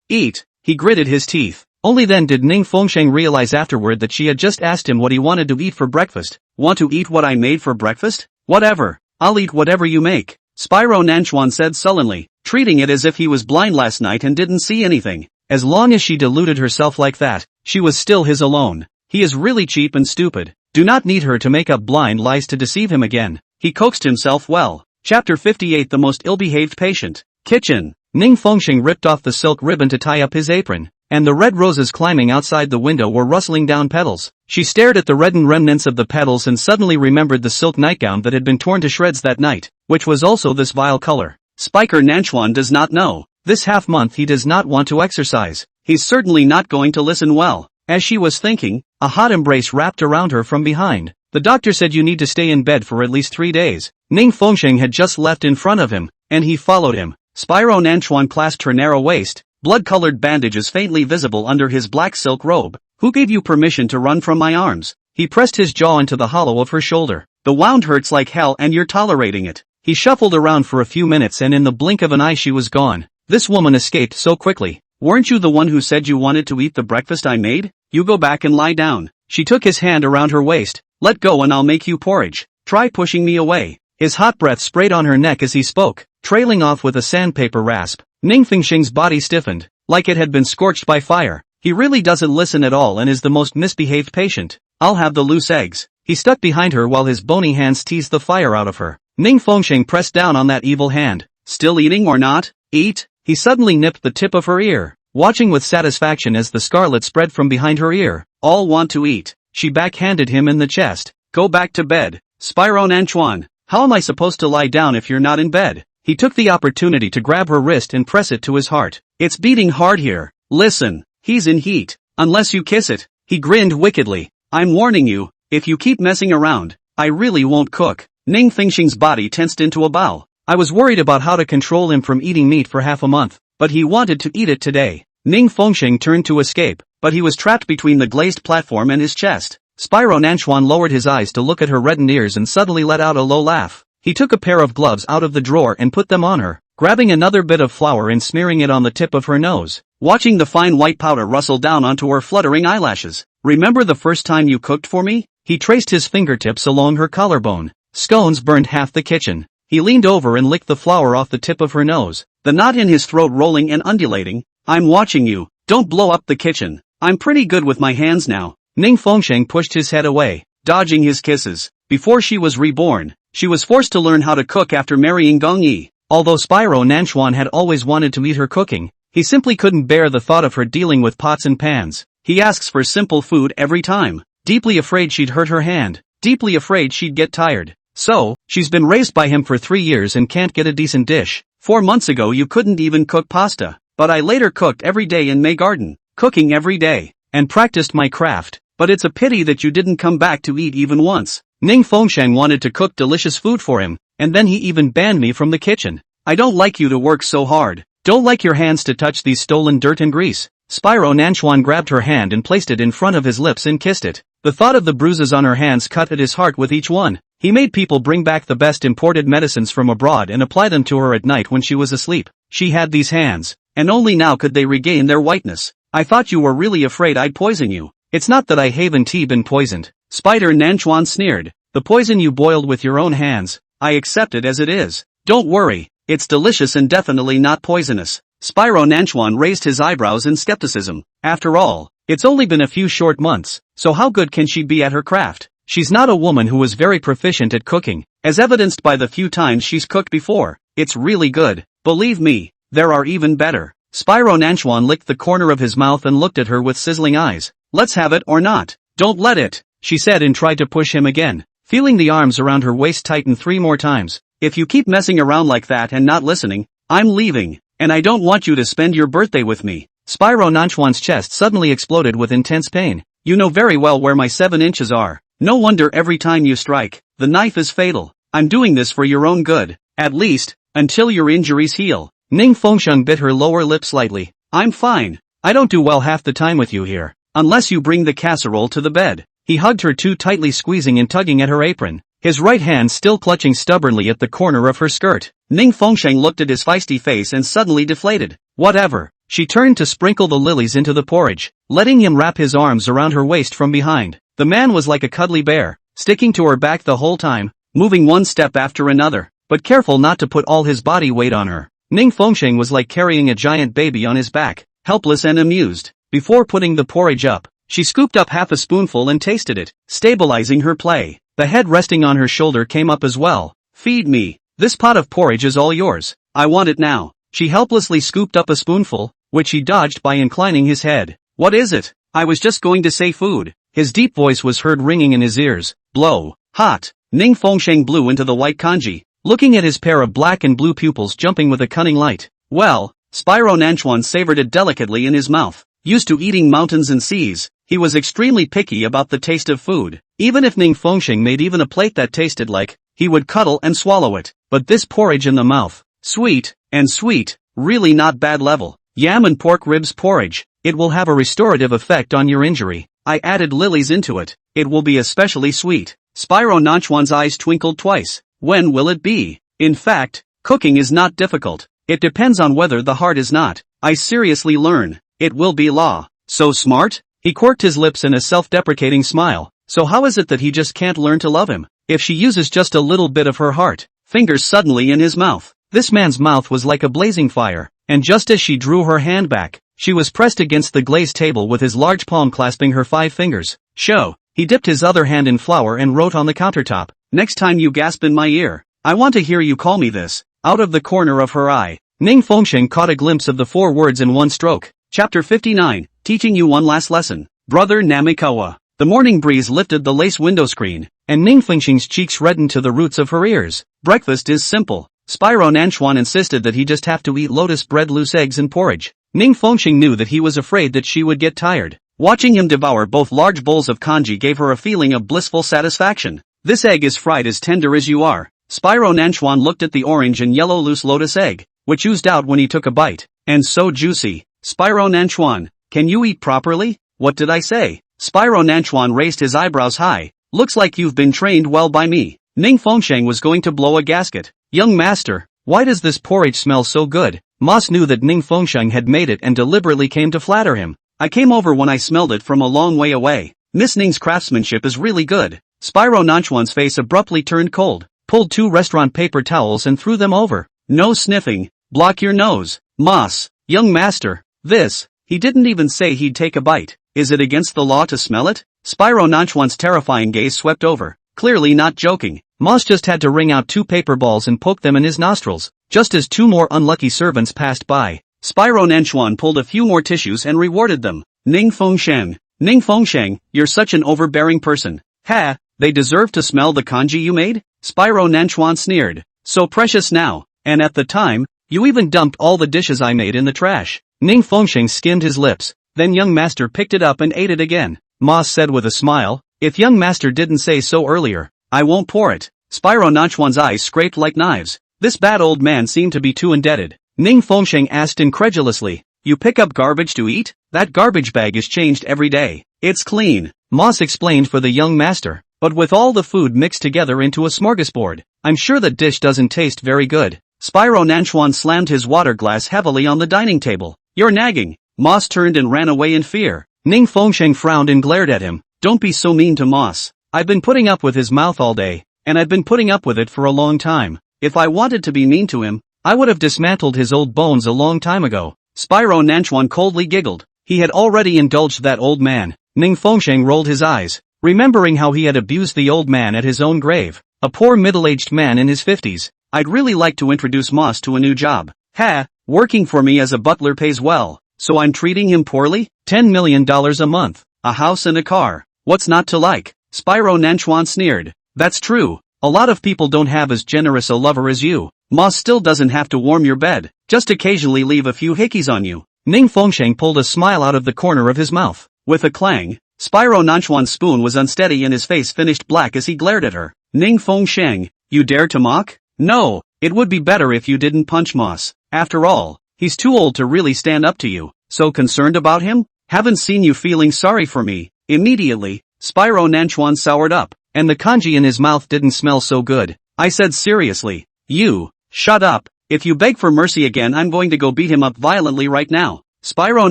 Eat. He gritted his teeth. Only then did Ning Fengxing realize afterward that she had just asked him what he wanted to eat for breakfast. Want to eat what I made for breakfast? Whatever. I'll eat whatever you make. Spyro Nanchuan said sullenly, treating it as if he was blind last night and didn't see anything. As long as she deluded herself like that, she was still his alone. He is really cheap and stupid. Do not need her to make up blind lies to deceive him again. He coaxed himself well. Chapter 58 The Most Ill-Behaved Patient. Kitchen. Ning Fengxing ripped off the silk ribbon to tie up his apron, and the red roses climbing outside the window were rustling down petals. She stared at the reddened remnants of the petals and suddenly remembered the silk nightgown that had been torn to shreds that night, which was also this vile color. Spiker Nanchuan does not know. This half-month he does not want to exercise. He's certainly not going to listen well. As she was thinking, a hot embrace wrapped around her from behind. The doctor said you need to stay in bed for at least 3 days. Ning Fengxing had just left in front of him, and he followed him. Spyro Nanchuan clasped her narrow waist, blood-colored bandages faintly visible under his black silk robe. Who gave you permission to run from my arms? He pressed his jaw into the hollow of her shoulder. The wound hurts like hell and you're tolerating it. He shuffled around for a few minutes and in the blink of an eye she was gone. This woman escaped so quickly. Weren't you the one who said you wanted to eat the breakfast I made? You go back and lie down. She took his hand around her waist. Let go and I'll make you porridge. Try pushing me away. His hot breath sprayed on her neck as he spoke, trailing off with a sandpaper rasp. Ning Fengxing's body stiffened, like it had been scorched by fire. He really doesn't listen at all and is the most misbehaved patient. I'll have the loose eggs. He stuck behind her while his bony hands teased the fire out of her. Ning Fengxing pressed down on that evil hand. Still eating or not? Eat? He suddenly nipped the tip of her ear, watching with satisfaction as the scarlet spread from behind her ear. All want to eat. She backhanded him in the chest. Go back to bed. Spyro Nanchuan. How am I supposed to lie down if you're not in bed? He took the opportunity to grab her wrist and press it to his heart. It's beating hard here. Listen, he's in heat. Unless you kiss it. He grinned wickedly. I'm warning you, if you keep messing around, I really won't cook. Ning Fengxing's body tensed into a bow. I was worried about how to control him from eating meat for half a month, but he wanted to eat it today. Ning Fengsheng turned to escape, but he was trapped between the glazed platform and his chest. Spyro Nanchuan lowered his eyes to look at her reddened ears and suddenly let out a low laugh. He took a pair of gloves out of the drawer and put them on her, grabbing another bit of flour and smearing it on the tip of her nose, watching the fine white powder rustle down onto her fluttering eyelashes. Remember the first time you cooked for me? He traced his fingertips along her collarbone. Scones burned half the kitchen. He leaned over and licked the flour off the tip of her nose, the knot in his throat rolling and undulating. I'm watching you. Don't blow up the kitchen. I'm pretty good with my hands now. Ning Fengsheng pushed his head away, dodging his kisses. Before she was reborn, she was forced to learn how to cook after marrying Gong Yi. Although Spyro Nanchuan had always wanted to eat her cooking, he simply couldn't bear the thought of her dealing with pots and pans. He asks for simple food every time, deeply afraid she'd hurt her hand, deeply afraid she'd get tired. So, she's been raised by him for 3 years and can't get a decent dish. 4 months ago you couldn't even cook pasta, but I later cooked every day in May Garden, cooking every day, and practiced my craft. But it's a pity that you didn't come back to eat even once. Ning Fengsheng wanted to cook delicious food for him, and then he even banned me from the kitchen. I don't like you to work so hard. Don't like your hands to touch these stolen dirt and grease. Spyro Nanchuan grabbed her hand and placed it in front of his lips and kissed it. The thought of the bruises on her hands cut at his heart with each one. He made people bring back the best imported medicines from abroad and apply them to her at night when she was asleep. She had these hands, and only now could they regain their whiteness. I thought you were really afraid I'd poison you. It's not that I haven't been poisoned. Spider Nanchuan sneered. The poison you boiled with your own hands, I accept it as it is. Don't worry, it's delicious and definitely not poisonous. Spyro Nanchuan raised his eyebrows in skepticism. After all, it's only been a few short months, so how good can she be at her craft? She's not a woman who is very proficient at cooking, as evidenced by the few times she's cooked before. It's really good. Believe me, there are even better. Spyro Nanchuan licked the corner of his mouth and looked at her with sizzling eyes. Let's have it or not. Don't let it, she said and tried to push him again, feeling the arms around her waist tighten 3 more times. If you keep messing around like that and not listening, I'm leaving, and I don't want you to spend your birthday with me. Spyro Nanchuan's chest suddenly exploded with intense pain. You know very well where my 7 inches are. No wonder every time you strike, the knife is fatal. I'm doing this for your own good, at least, until your injuries heal. Ning Fengsheng bit her lower lip slightly. I'm fine. I don't do well half the time with you here, unless you bring the casserole to the bed. He hugged her too tightly, squeezing and tugging at her apron, his right hand still clutching stubbornly at the corner of her skirt. Ning Fengsheng looked at his feisty face and suddenly deflated. Whatever. She turned to sprinkle the lilies into the porridge, letting him wrap his arms around her waist from behind. The man was like a cuddly bear, sticking to her back the whole time, moving one step after another, but careful not to put all his body weight on her. Ning Fengsheng was like carrying a giant baby on his back, helpless and amused. Before putting the porridge up, she scooped up half a spoonful and tasted it, stabilizing her play. The head resting on her shoulder came up as well. Feed me. This pot of porridge is all yours. I want it now. She helplessly scooped up a spoonful, which he dodged by inclining his head. What is it? I was just going to say food. His deep voice was heard ringing in his ears. Blow. Hot. Ning Fengsheng blew into the white kanji, looking at his pair of black and blue pupils jumping with a cunning light. Well, Spyro Nanchuan savored it delicately in his mouth. Used to eating mountains and seas, he was extremely picky about the taste of food. Even if Ning Fengsheng made even a plate that tasted like, he would cuddle and swallow it. But this porridge in the mouth, sweet, and sweet, really not bad level. Yam and pork ribs porridge. It will have a restorative effect on your injury. I added lilies into it. It will be especially sweet. Spyro Nanchuan's eyes twinkled twice. When will it be? In fact, cooking is not difficult. It depends on whether the heart is not. I seriously learn. It will be law. So smart? He quirked his lips in a self-deprecating smile. So how is it that he just can't learn to love him? If she uses just a little bit of her heart. Fingers suddenly in his mouth. This man's mouth was like a blazing fire, and just as she drew her hand back, she was pressed against the glazed table with his large palm clasping her 5 fingers. Show. He dipped his other hand in flour and wrote on the countertop. Next time you gasp in my ear, I want to hear you call me this. Out of the corner of her eye, Ning Fengsheng caught a glimpse of the 4 words in one stroke. Chapter 59, Teaching you one last lesson. Brother Namikawa. The morning breeze lifted the lace window screen, and Ning Fengsheng's cheeks reddened to the roots of her ears. Breakfast is simple. Spyro Nanchuan insisted that he just have to eat lotus bread, loose eggs and porridge. Ning Fengsheng knew that he was afraid that she would get tired. Watching him devour both large bowls of kanji gave her a feeling of blissful satisfaction. This egg is fried as tender as you are. Spyro Nanchuan looked at the orange and yellow loose lotus egg, which oozed out when he took a bite. And so juicy. Spyro Nanchuan, can you eat properly? What did I say? Spyro Nanchuan raised his eyebrows high. Looks like you've been trained well by me. Ning Fengsheng was going to blow a gasket. Young master, why does this porridge smell so good? Moss knew that Ning Fengsheng had made it and deliberately came to flatter him. I came over when I smelled it from a long way away. Miss Ning's craftsmanship is really good. Spyro Nanchuan's face abruptly turned cold, pulled 2 restaurant paper towels and threw them over. No sniffing. Block your nose. Moss, young master, this. He didn't even say he'd take a bite. Is it against the law to smell it? Spyro Nanchuan's terrifying gaze swept over, clearly not joking. Moss just had to wring out 2 paper balls and poke them in his nostrils, just as 2 more unlucky servants passed by. Spyro Nanchuan pulled a few more tissues and rewarded them. Ning Fengsheng, you're such an overbearing person. Ha, they deserve to smell the kanji you made? Spyro Nanchuan sneered. So precious now, and at the time, you even dumped all the dishes I made in the trash. Ning Fengsheng skimmed his lips, then young master picked it up and ate it again. Moss said with a smile, if young master didn't say so earlier, I won't pour it. Spyro Nanchuan's eyes scraped like knives. This bad old man seemed to be too indebted. Ning Fengsheng asked incredulously, you pick up garbage to eat? That garbage bag is changed every day. It's clean. Moss explained for the young master, but with all the food mixed together into a smorgasbord, I'm sure that dish doesn't taste very good. Spyro Nanchuan slammed his water glass heavily on the dining table. You're nagging. Moss turned and ran away in fear. Ning Fengsheng frowned and glared at him. Don't be so mean to Moss. I've been putting up with his mouth all day, and I've been putting up with it for a long time. If I wanted to be mean to him, I would have dismantled his old bones a long time ago. Spyro Nanchuan coldly giggled. He had already indulged that old man. Ning Fengsheng rolled his eyes, remembering how he had abused the old man at his own grave. A poor middle-aged man in his 50s. I'd really like to introduce Moss to a new job. Ha, working for me as a butler pays well, so I'm treating him poorly? $10 million a month, a house and a car. What's not to like? Spyro Nanchuan sneered. That's true. A lot of people don't have as generous a lover as you. Moss still doesn't have to warm your bed, just occasionally leave a few hickeys on you. Ning Fengsheng pulled a smile out of the corner of his mouth. With a clang, Spyro Nanchuan's spoon was unsteady and his face finished black as he glared at her. Ning Fengsheng, you dare to mock? No, it would be better if you didn't punch Moss. After all, he's too old to really stand up to you. So concerned about him? Haven't seen you feeling sorry for me. Immediately, Spyro Nanchuan soured up, and the kanji in his mouth didn't smell so good. I said seriously, you, shut up. If you beg for mercy again I'm going to go beat him up violently right now. Spyro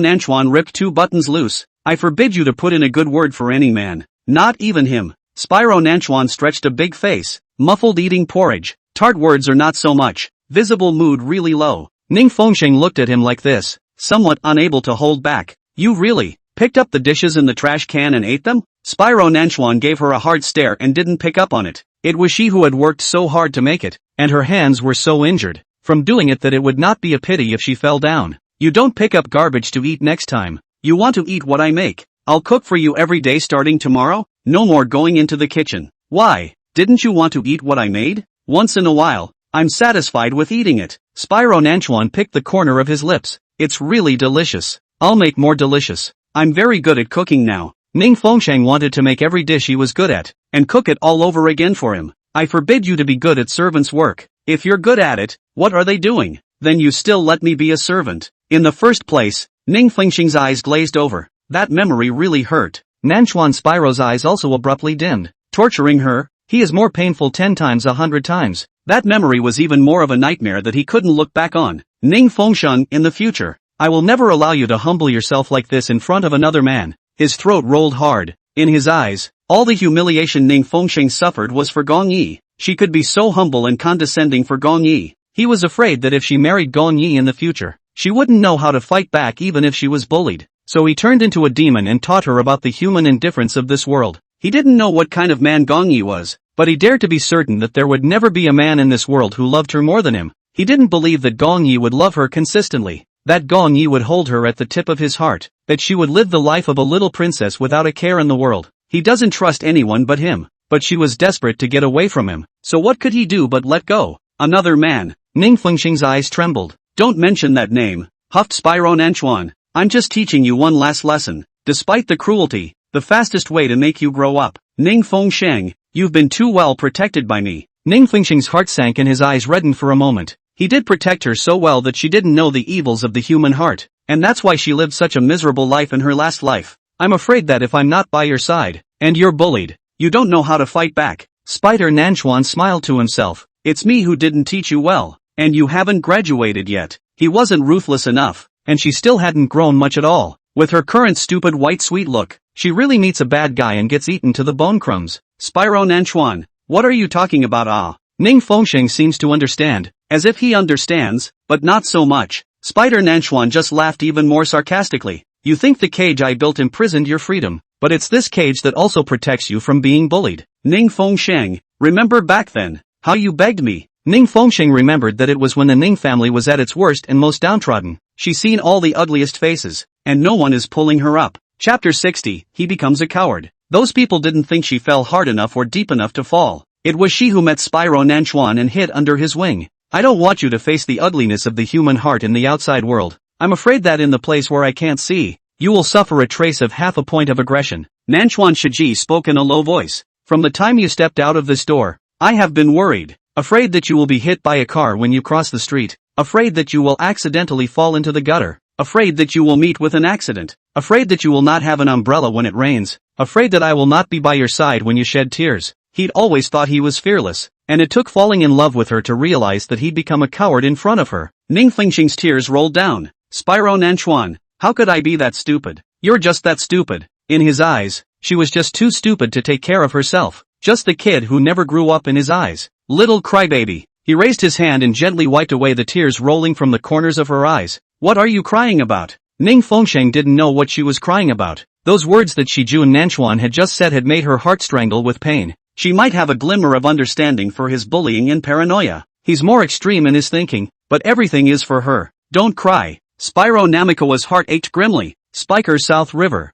Nanchuan ripped 2 buttons loose. I forbid you to put in a good word for any man. Not even him. Spyro Nanchuan stretched a big face, muffled eating porridge. Tart words are not so much. Visible mood really low. Ning Fengsheng looked at him like this, somewhat unable to hold back. You really picked up the dishes in the trash can and ate them? Spyro Nanchuan gave her a hard stare and didn't pick up on it. It was she who had worked so hard to make it, and her hands were so injured from doing it that it would not be a pity if she fell down. You don't pick up garbage to eat next time. You want to eat what I make. I'll cook for you every day starting tomorrow. No more going into the kitchen. Why? Didn't you want to eat what I made? Once in a while, I'm satisfied with eating it. Spyro Nanchuan picked the corner of his lips. It's really delicious. I'll make more delicious. I'm very good at cooking now. Ning Fengsheng wanted to make every dish he was good at, and cook it all over again for him. I forbid you to be good at servant's work. If you're good at it, what are they doing? Then you still let me be a servant. In the first place, Ning Fengsheng's eyes glazed over. That memory really hurt. Nanchuan Spyro's eyes also abruptly dimmed. Torturing her? He is more painful 10 times 100 times. That memory was even more of a nightmare that he couldn't look back on. Ning Fengsheng, in the future, I will never allow you to humble yourself like this in front of another man. His throat rolled hard. In his eyes, all the humiliation Ning Fengsheng suffered was for Gong Yi. She could be so humble and condescending for Gong Yi. He was afraid that if she married Gong Yi in the future, she wouldn't know how to fight back even if she was bullied. So he turned into a demon and taught her about the human indifference of this world. He didn't know what kind of man Gong Yi was, but he dared to be certain that there would never be a man in this world who loved her more than him. He didn't believe that Gong Yi would love her consistently, that Gong Yi would hold her at the tip of his heart, that she would live the life of a little princess without a care in the world. He doesn't trust anyone but him, but she was desperate to get away from him, so what could he do but let go? Another man. Ning Fengsheng's eyes trembled. Don't mention that name, huffed Spyro Nanchuan. I'm just teaching you one last lesson. Despite the cruelty, the fastest way to make you grow up. Ning Fengsheng, you've been too well protected by me. Ning Fengxing's heart sank and his eyes reddened for a moment. He did protect her so well that she didn't know the evils of the human heart, and that's why she lived such a miserable life in her last life. I'm afraid that if I'm not by your side, and you're bullied, you don't know how to fight back. Spider Nanchuan smiled to himself. It's me who didn't teach you well, and you haven't graduated yet. He wasn't ruthless enough, and she still hadn't grown much at all. With her current stupid white sweet look, she really meets a bad guy and gets eaten to the bone crumbs. Spyro Nanchuan, what are you talking about? Ah? Ning Fengxing seems to understand, as if he understands, but not so much. Spider Nanchuan just laughed even more sarcastically. You think the cage I built imprisoned your freedom, but it's this cage that also protects you from being bullied. Ning Fengxing, remember back then, how you begged me? Ning Fengxing remembered that it was when the Ning family was at its worst and most downtrodden. She's seen all the ugliest faces, and no one is pulling her up. Chapter 60, he becomes a coward. Those people didn't think she fell hard enough or deep enough to fall. It was she who met Spyro Nanchuan and hid under his wing. I don't want you to face the ugliness of the human heart in the outside world. I'm afraid that in the place where I can't see, you will suffer a trace of half a point of aggression. Nanchuan Shiji spoke in a low voice. From the time you stepped out of this door, I have been worried. Afraid that you will be hit by a car when you cross the street. Afraid that you will accidentally fall into the gutter. Afraid that you will meet with an accident. Afraid that you will not have an umbrella when it rains. Afraid that I will not be by your side when you shed tears. He'd always thought he was fearless, and it took falling in love with her to realize that he'd become a coward in front of her. Ning Fengxing's tears rolled down. Spyro Nanchuan, how could I be that stupid? You're just that stupid. In his eyes, she was just too stupid to take care of herself. Just the kid who never grew up in his eyes. Little crybaby. He raised his hand and gently wiped away the tears rolling from the corners of her eyes. What are you crying about? Ning Fengxing didn't know what she was crying about. Those words that Shijun Nanchuan had just said had made her heart strangle with pain. She might have a glimmer of understanding for his bullying and paranoia. He's more extreme in his thinking, but everything is for her. Don't cry. Spyro Namikawa's heart ached grimly. Spiker South River.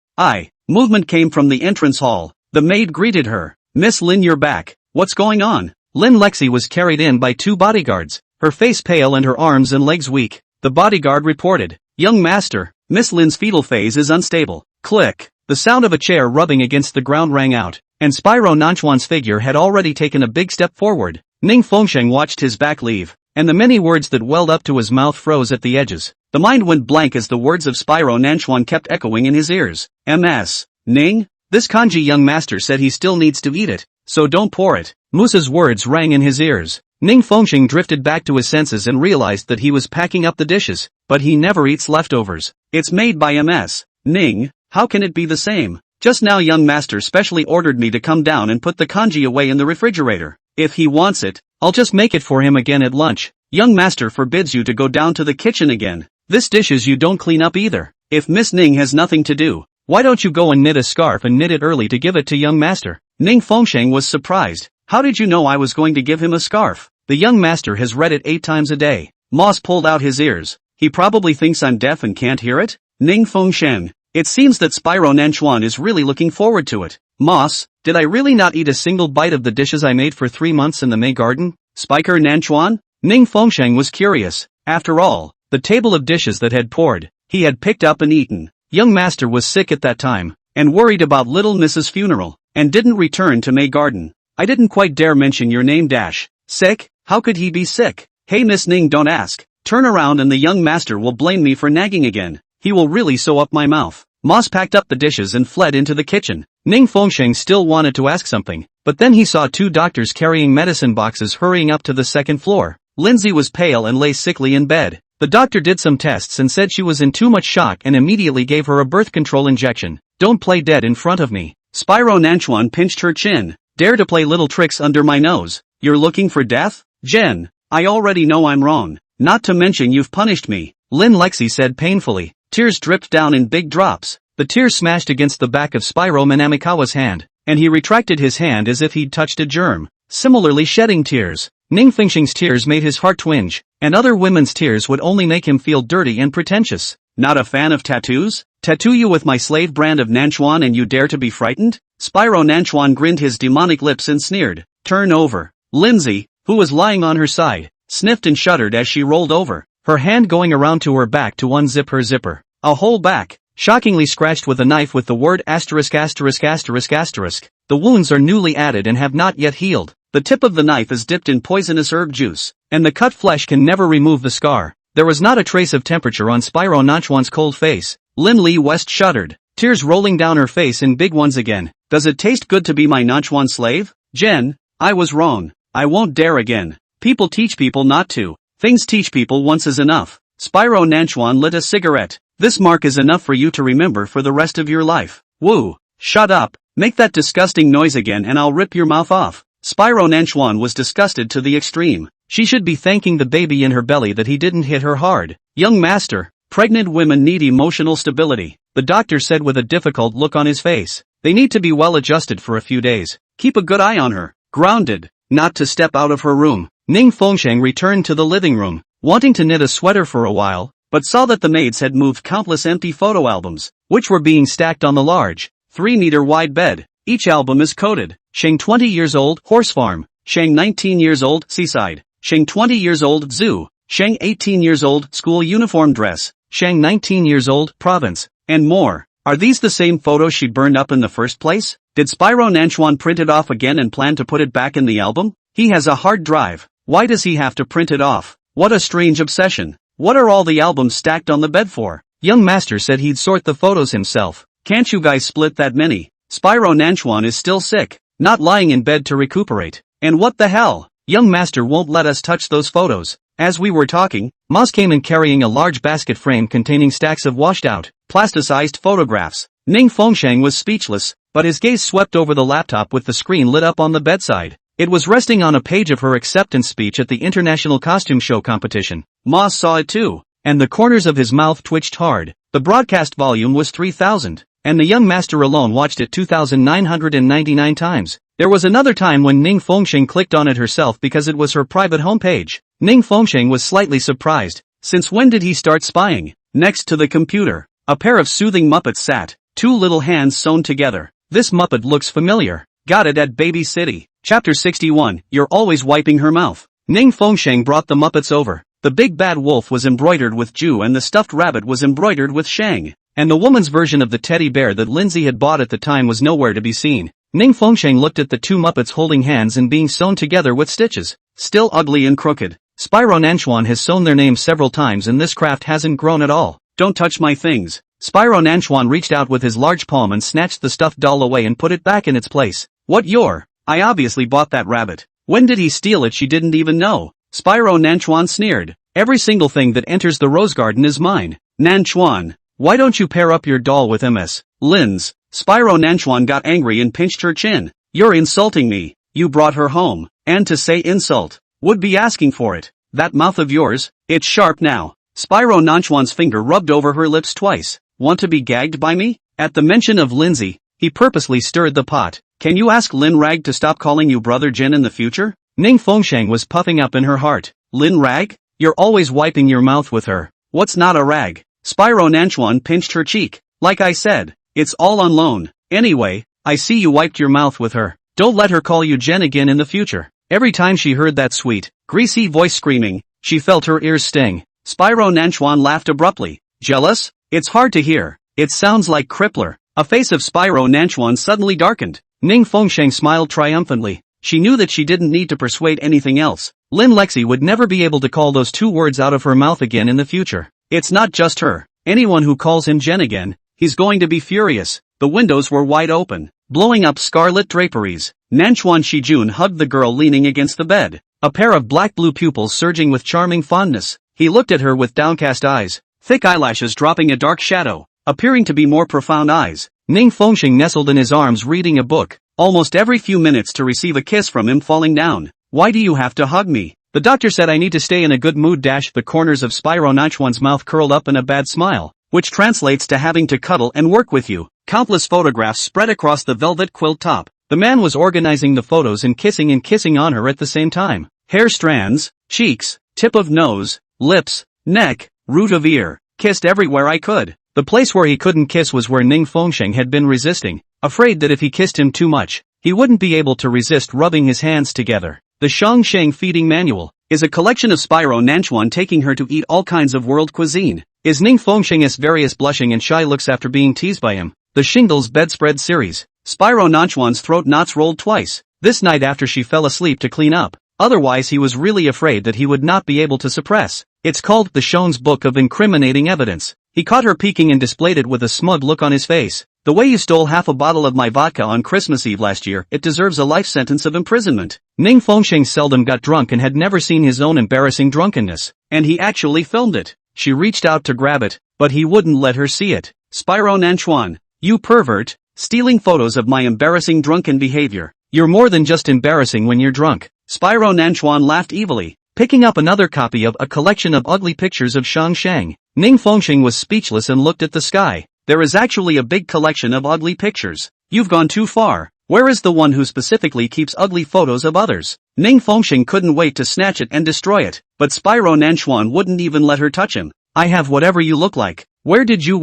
Movement came from the entrance hall. The maid greeted her. Miss Lin, you're back. What's going on? Lin Lexi was carried in by 2 bodyguards, her face pale and her arms and legs weak. The bodyguard reported. Young master, Miss Lin's fetal phase is unstable. Click. The sound of a chair rubbing against the ground rang out, and Spyro Nanchuan's figure had already taken a big step forward. Ning Fengxing watched his back leave, and the many words that welled up to his mouth froze at the edges. The mind went blank as the words of Spyro Nanchuan kept echoing in his ears. MS. Ning? This kanji young master said he still needs to eat it, so don't pour it. Musa's words rang in his ears. Ning Fengxing drifted back to his senses and realized that he was packing up the dishes, but he never eats leftovers. It's made by MS. Ning, how can it be the same? Just now young master specially ordered me to come down and put the kanji away in the refrigerator. If he wants it, I'll just make it for him again at lunch. Young master forbids you to go down to the kitchen again. This dishes you don't clean up either. If Miss Ning has nothing to do, why don't you go and knit a scarf and knit it early to give it to young master? Ning Fengxing was surprised. How did you know I was going to give him a scarf? The young master has read it 8 times a day. Moss pulled out his ears. He probably thinks I'm deaf and can't hear it? Ning Fengxing. It seems that Spyro Nanchuan is really looking forward to it. Moss, did I really not eat a single bite of the dishes I made for 3 months in the May garden? Spiker Nanchuan? Ning Fengxing was curious. After all, the table of dishes that had poured, he had picked up and eaten. Young master was sick at that time, and worried about little Mrs. funeral, and didn't return to May garden. I didn't quite dare mention your name dash. Sick? How could he be sick? Hey Miss Ning, don't ask. Turn around and the young master will blame me for nagging again. He will really sew up my mouth. Moss packed up the dishes and fled into the kitchen. Ning Fengxing still wanted to ask something, but then he saw 2 doctors carrying medicine boxes hurrying up to the 2nd floor. Lindsay was pale and lay sickly in bed. The doctor did some tests and said she was in too much shock and immediately gave her a birth control injection. Don't play dead in front of me. Spyro Nanchuan pinched her chin. Dare to play little tricks under my nose. You're looking for death? Jen, I already know I'm wrong. Not to mention you've punished me. Lin Lexi said painfully. Tears dripped down in big drops. The tears smashed against the back of Spyro Manamikawa's hand, and he retracted his hand as if he'd touched a germ, similarly shedding tears. Ning Fengxing's tears made his heart twinge, and other women's tears would only make him feel dirty and pretentious. Not a fan of tattoos? Tattoo you with my slave brand of Nanchuan and you dare to be frightened? Spyro Nanchuan grinned his demonic lips and sneered. Turn over. Lindsay, who was lying on her side, sniffed and shuddered as she rolled over, her hand going around to her back to unzip her zipper. A whole back, shockingly scratched with a knife with the word ******. The wounds are newly added and have not yet healed. The tip of the knife is dipped in poisonous herb juice, and the cut flesh can never remove the scar. There was not a trace of temperature on Spyro Nanchuan's cold face. Lin Lee West shuddered, tears rolling down her face in big ones again. Does it taste good to be my Nanchuan slave? Jen, I was wrong. I won't dare again. People teach people not to. Things teach people once is enough. Spyro Nanchuan lit a cigarette. This mark is enough for you to remember for the rest of your life. Woo! Shut up. Make that disgusting noise again and I'll rip your mouth off. Spyro Nanchuan was disgusted to the extreme. She should be thanking the baby in her belly that he didn't hit her hard. Young master, pregnant women need emotional stability, the doctor said with a difficult look on his face. They need to be well adjusted for a few days. Keep a good eye on her. Grounded. Not to step out of her room. Ning Fengsheng returned to the living room, wanting to knit a sweater for a while, but saw that the maids had moved countless empty photo albums, which were being stacked on the large, 3-meter wide bed. Each album is coded. Sheng 20 years old, horse farm. Sheng 19 years old, seaside. Sheng 20 years old, zoo. Sheng 18 years old, school uniform dress. Sheng 19 years old, province. And more. Are these the same photos she burned up in the first place? Did Spyro Nanchuan print it off again and plan to put it back in the album? He has a hard drive. Why does he have to print it off? What a strange obsession. What are all the albums stacked on the bed for? Young master said he'd sort the photos himself. Can't you guys split that many? Spyro Nanchuan is still sick, not lying in bed to recuperate. And what the hell? Young master won't let us touch those photos. As we were talking, Moz came in carrying a large basket frame containing stacks of washed-out, plasticized photographs. Ning Fengsheng was speechless, but his gaze swept over the laptop with the screen lit up on the bedside. It was resting on a page of her acceptance speech at the International Costume Show competition. Moz saw it too, and the corners of his mouth twitched hard. The broadcast volume was 3,000, and the young master alone watched it 2,999 times. There was another time when Ning Fengsheng clicked on it herself because it was her private homepage. Ning Fengsheng was slightly surprised. Since when did he start spying? Next to the computer, a pair of soothing Muppets sat, 2 little hands sewn together. This Muppet looks familiar. Got it at Baby City. Chapter 61, You're always wiping her mouth. Ning Fengsheng brought the Muppets over. The big bad wolf was embroidered with Ju and the stuffed rabbit was embroidered with Shang. And the woman's version of the teddy bear that Lindsay had bought at the time was nowhere to be seen. Ning Fengsheng looked at the 2 Muppets holding hands and being sewn together with stitches. Still ugly and crooked. Spyro Nanchuan has sewn their names several times and this craft hasn't grown at all. Don't touch my things. Spyro Nanchuan reached out with his large palm and snatched the stuffed doll away and put it back in its place. What your? I obviously bought that rabbit. When did he steal it? She didn't even know. Spyro Nanchuan sneered. Every single thing that enters the rose garden is mine. Nanchuan, why don't you pair up your doll with MS Lin's? Spyro Nanchuan got angry and pinched her chin. You're insulting me. You brought her home. And to say insult, would be asking for it. That mouth of yours, it's sharp now. Spyro Nanchuan's finger rubbed over her lips twice. Want to be gagged by me? At the mention of Lindsay, he purposely stirred the pot. Can you ask Lin Rag to stop calling you Brother Jin in the future? Ning Fengsheng was puffing up in her heart. Lin Rag? You're always wiping your mouth with her. What's not a rag? Spyro Nanchuan pinched her cheek. Like I said, it's all on loan. Anyway, I see you wiped your mouth with her. Don't let her call you Jen again in the future. Every time she heard that sweet, greasy voice screaming, she felt her ears sting. Spyro Nanchuan laughed abruptly. Jealous? It's hard to hear. It sounds like Crippler. A face of Spyro Nanchuan suddenly darkened. Ning Fengsheng smiled triumphantly. She knew that she didn't need to persuade anything else. Lin Lexi would never be able to call those 2 words out of her mouth again in the future. It's not just her. Anyone who calls him Jen again, he's going to be furious. The windows were wide open, blowing up scarlet draperies. Nanchuan Shijun hugged the girl leaning against the bed, a pair of black-blue pupils surging with charming fondness. He looked at her with downcast eyes, thick eyelashes dropping a dark shadow, appearing to be more profound eyes. Ning Fengsheng nestled in his arms reading a book, almost every few minutes to receive a kiss from him falling down. Why do you have to hug me? The doctor said I need to stay in a good mood. The corners of Spyro Nanchuan's mouth curled up in a bad smile, which translates to having to cuddle and work with you. Countless photographs spread across the velvet quilt top. The man was organizing the photos and kissing on her at the same time. Hair strands, cheeks, tip of nose, lips, neck, root of ear, kissed everywhere I could. The place where he couldn't kiss was where Ning Fengsheng had been resisting, afraid that if he kissed him too much, he wouldn't be able to resist rubbing his hands together. The Shang Sheng Feeding Manual is a collection of Spyro Nanchuan taking her to eat all kinds of world cuisine. Is Ning Fengsheng's various blushing and shy looks after being teased by him. The Shingles Bedspread Series. Spyro Nanchuan's throat knots rolled twice. This night after she fell asleep to clean up. Otherwise he was really afraid that he would not be able to suppress. It's called the Shon's Book of Incriminating Evidence. He caught her peeking and displayed it with a smug look on his face. The way you stole half a bottle of my vodka on Christmas Eve last year, it deserves a life sentence of imprisonment. Ning Fengsheng seldom got drunk and had never seen his own embarrassing drunkenness. And he actually filmed it. She reached out to grab it, but he wouldn't let her see it. Spyro Nanchuan, you pervert, stealing photos of my embarrassing drunken behavior. You're more than just embarrassing when you're drunk. Spyro Nanchuan laughed evilly, picking up another copy of a collection of ugly pictures of Shang Shang. Ning Fengsheng was speechless and looked at the sky. There is actually a big collection of ugly pictures. You've gone too far. Where is the one who specifically keeps ugly photos of others? Ning Fengsheng couldn't wait to snatch it and destroy it, but Spyro Nanchuan wouldn't even let her touch him. I have whatever you look like. Where did you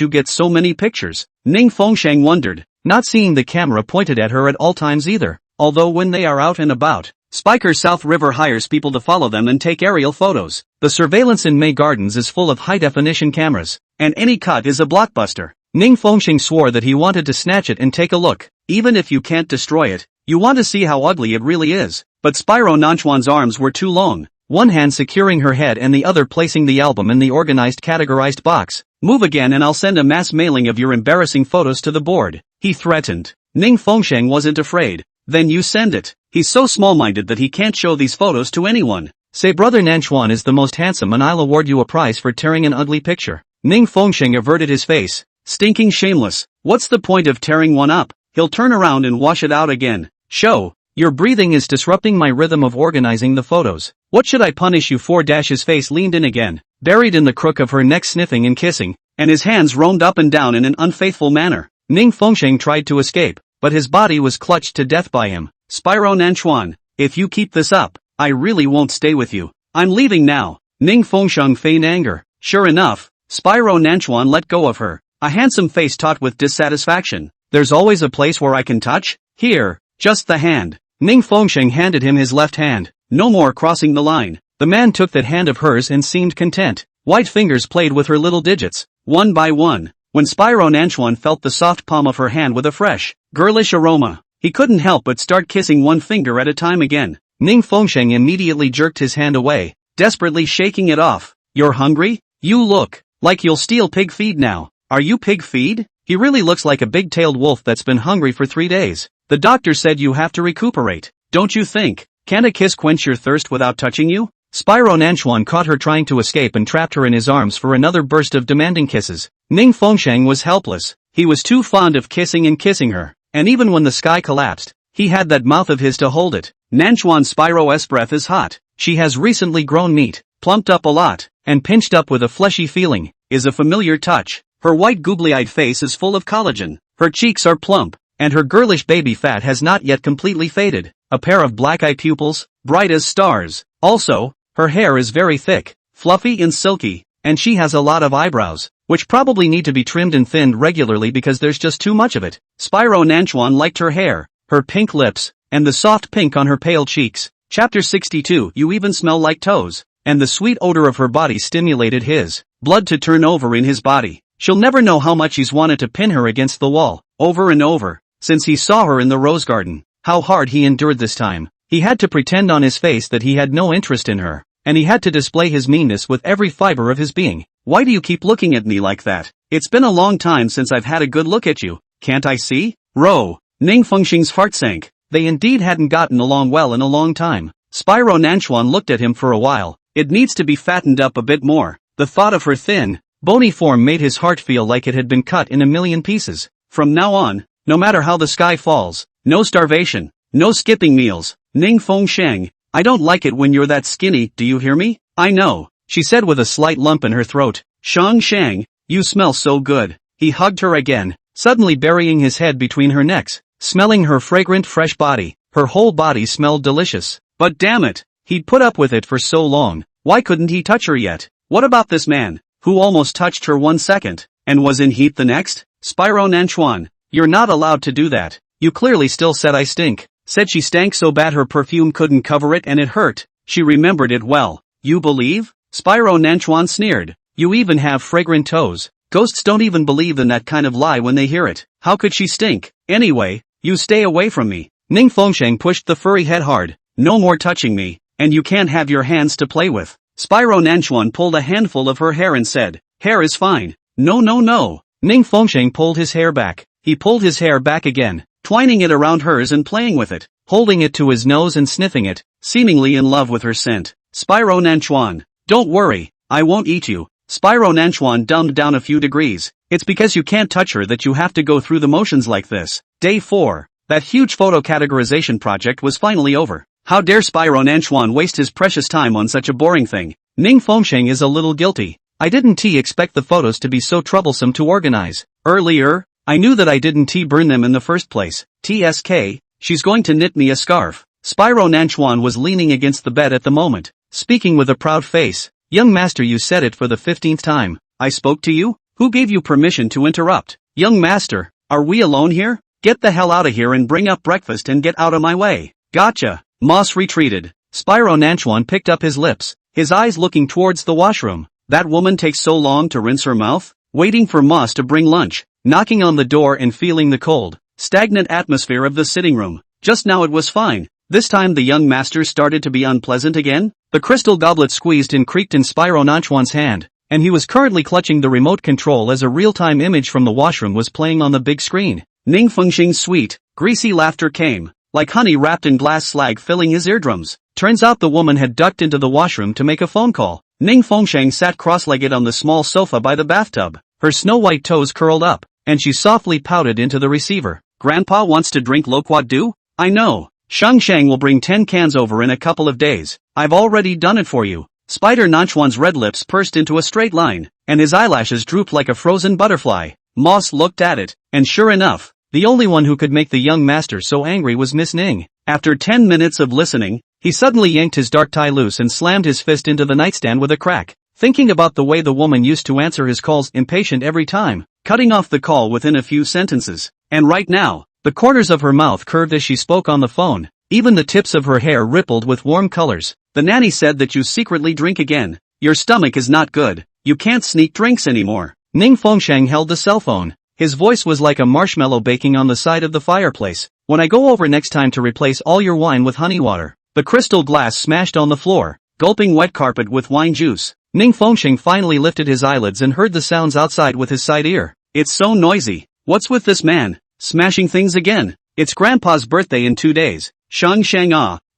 get so many pictures? Ning Fengsheng wondered, not seeing the camera pointed at her at all times either. Although when they are out and about, Spiker South River hires people to follow them and take aerial photos. The surveillance in May Gardens is full of high-definition cameras, and any cut is a blockbuster. Ning Fengsheng swore that he wanted to snatch it and take a look. Even if you can't destroy it, you want to see how ugly it really is. But Spyro Nanchuan's arms were too long, one hand securing her head and the other placing the album in the organized categorized box. Move again and I'll send a mass mailing of your embarrassing photos to the board, he threatened. Ning Fengsheng wasn't afraid. Then you send it. He's so small-minded that he can't show these photos to anyone. Say brother Nanchuan is the most handsome and I'll award you a prize for tearing an ugly picture. Ning Fengsheng averted his face. Stinking shameless. What's the point of tearing one up? He'll turn around and wash it out again. Show. Your breathing is disrupting my rhythm of organizing the photos. What should I punish you for? His face leaned in again, buried in the crook of her neck, sniffing and kissing, and his hands roamed up and down in an unfaithful manner. Ning Fengsheng tried to escape, but his body was clutched to death by him. Spyro Nanchuan, if you keep this up, I really won't stay with you. I'm leaving now. Ning Fengsheng feigned anger. Sure enough, Spyro Nanchuan let go of her, a handsome face taut with dissatisfaction. There's always a place where I can touch? Here, just the hand. Ning Fengsheng handed him his left hand. No more crossing the line. The man took that hand of hers and seemed content. White fingers played with her little digits, one by one. When Spyro Nanchuan felt the soft palm of her hand with a fresh, girlish aroma, he couldn't help but start kissing one finger at a time again. Ning Fengsheng immediately jerked his hand away, desperately shaking it off. You're hungry? You look like you'll steal pig feed now. Are you pig feed? He really looks like a big-tailed wolf that's been hungry for 3 days. The doctor said you have to recuperate. Don't you think? Can't a kiss quench your thirst without touching you? Spyro Nanchuan caught her trying to escape and trapped her in his arms for another burst of demanding kisses. Ning Fengsheng was helpless. He was too fond of kissing and kissing her, and even when the sky collapsed, he had that mouth of his to hold it. Nanchuan Spyro's breath is hot. She has recently grown meat, plumped up a lot, and pinched up with a fleshy feeling, is a familiar touch. Her white googly-eyed face is full of collagen, her cheeks are plump, and her girlish baby fat has not yet completely faded. A pair of black-eye pupils, bright as stars. Also, her hair is very thick, fluffy and silky, and she has a lot of eyebrows, which probably need to be trimmed and thinned regularly because there's just too much of it. Spyro Nanchuan liked her hair, her pink lips, and the soft pink on her pale cheeks. Chapter 62. You even smell like toes. And the sweet odor of her body stimulated his blood to turn over in his body. She'll never know how much he's wanted to pin her against the wall, over and over, since he saw her in the rose garden. How hard he endured this time. He had to pretend on his face that he had no interest in her, and he had to display his meanness with every fiber of his being. Why do you keep looking at me like that? It's been a long time since I've had a good look at you. Can't I see? Row. Ning Fengsheng's heart sank. They indeed hadn't gotten along well in a long time. Spyro Nanchuan looked at him for a while. It needs to be fattened up a bit more. The thought of her thin, bony form made his heart feel like it had been cut in a million pieces. From now on, no matter how the sky falls, no starvation, no skipping meals. Ning Fengsheng, I don't like it when you're that skinny, do you hear me? I know, she said with a slight lump in her throat. Shang Shang, you smell so good. He hugged her again, suddenly burying his head between her necks, smelling her fragrant fresh body. Her whole body smelled delicious. But damn it, he'd put up with it for so long. Why couldn't he touch her yet? What about this man, who almost touched her 1 second, and was in heat the next? Spyro Nanchuan, you're not allowed to do that. You clearly still said I stink. Said she stank so bad her perfume couldn't cover it and it hurt. She remembered it well. You believe? Spyro Nanchuan sneered. You even have fragrant toes. Ghosts don't even believe in that kind of lie when they hear it. How could she stink? Anyway, you stay away from me. Ning Fengsheng pushed the furry head hard. No more touching me, and you can't have your hands to play with. Spyro Nanchuan pulled a handful of her hair and said, hair is fine. No no no. Ning Fengsheng pulled his hair back. He pulled his hair back again, twining it around hers and playing with it, holding it to his nose and sniffing it, seemingly in love with her scent. Spyro Nanchuan, don't worry, I won't eat you. Spyro Nanchuan dumbed down a few degrees. It's because you can't touch her that you have to go through the motions like this. Day 4. That huge photo categorization project was finally over. How dare Spyro Nanchuan waste his precious time on such a boring thing? Ning Fengsheng is a little guilty. I didn't expect the photos to be so troublesome to organize. Earlier, I knew that I didn't burn them in the first place. TSK, she's going to knit me a scarf. Spyro Nanchuan was leaning against the bed at the moment, speaking with a proud face. Young master, you said it for the 15th time. I spoke to you? Who gave you permission to interrupt? Young master, are we alone here? Get the hell out of here and bring up breakfast and get out of my way. Gotcha. Moss retreated. Spyro Nanchuan picked up his lips, his eyes looking towards the washroom. That woman takes so long to rinse her mouth? Waiting for Moss to bring lunch, knocking on the door and feeling the cold, stagnant atmosphere of the sitting room. Just now it was fine. This time the young master started to be unpleasant again. The crystal goblet squeezed and creaked in Spyro Nanchuan's hand, and he was currently clutching the remote control as a real-time image from the washroom was playing on the big screen. Ning Fengsheng's sweet, greasy laughter came, like honey wrapped in glass slag filling his eardrums. Turns out the woman had ducked into the washroom to make a phone call. Ning Fengsheng sat cross-legged on the small sofa by the bathtub, her snow-white toes curled up, and she softly pouted into the receiver. Grandpa wants to drink loquat dew? I know. Shang will bring 10 cans over in a couple of days. I've already done it for you. Spider Nanchuan's red lips pursed into a straight line, and his eyelashes drooped like a frozen butterfly. Moss looked at it, and sure enough, the only one who could make the young master so angry was Miss Ning. After 10 minutes of listening, he suddenly yanked his dark tie loose and slammed his fist into the nightstand with a crack, thinking about the way the woman used to answer his calls, impatient every time, cutting off the call within a few sentences. And right now, the corners of her mouth curved as she spoke on the phone. Even the tips of her hair rippled with warm colors. The nanny said that you secretly drink again. Your stomach is not good. You can't sneak drinks anymore. Ning Fengsheng held the cell phone. His voice was like a marshmallow baking on the side of the fireplace. When I go over next time to replace all your wine with honey water. The crystal glass smashed on the floor, gulping wet carpet with wine juice. Ning Fengsheng finally lifted his eyelids and heard the sounds outside with his side ear. It's so noisy. What's with this man? Smashing things again. It's Grandpa's birthday in 2 days. Shang,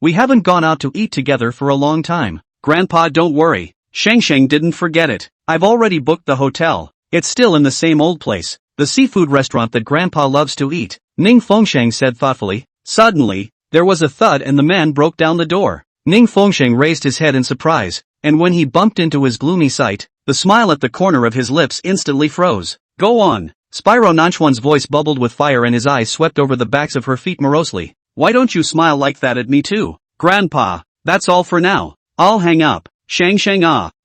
we haven't gone out to eat together for a long time. Grandpa, don't worry. Shang didn't forget it. I've already booked the hotel. It's still in the same old place, the seafood restaurant that Grandpa loves to eat. Ning Fengsheng said thoughtfully. Suddenly, there was a thud and the man broke down the door. Ning Fengsheng raised his head in surprise, and when he bumped into his gloomy sight, the smile at the corner of his lips instantly froze. Go on. Spyro Nanchuan's voice bubbled with fire and his eyes swept over the backs of her feet morosely. Why don't you smile like that at me too? Grandpa, that's all for now. I'll hang up. Shang,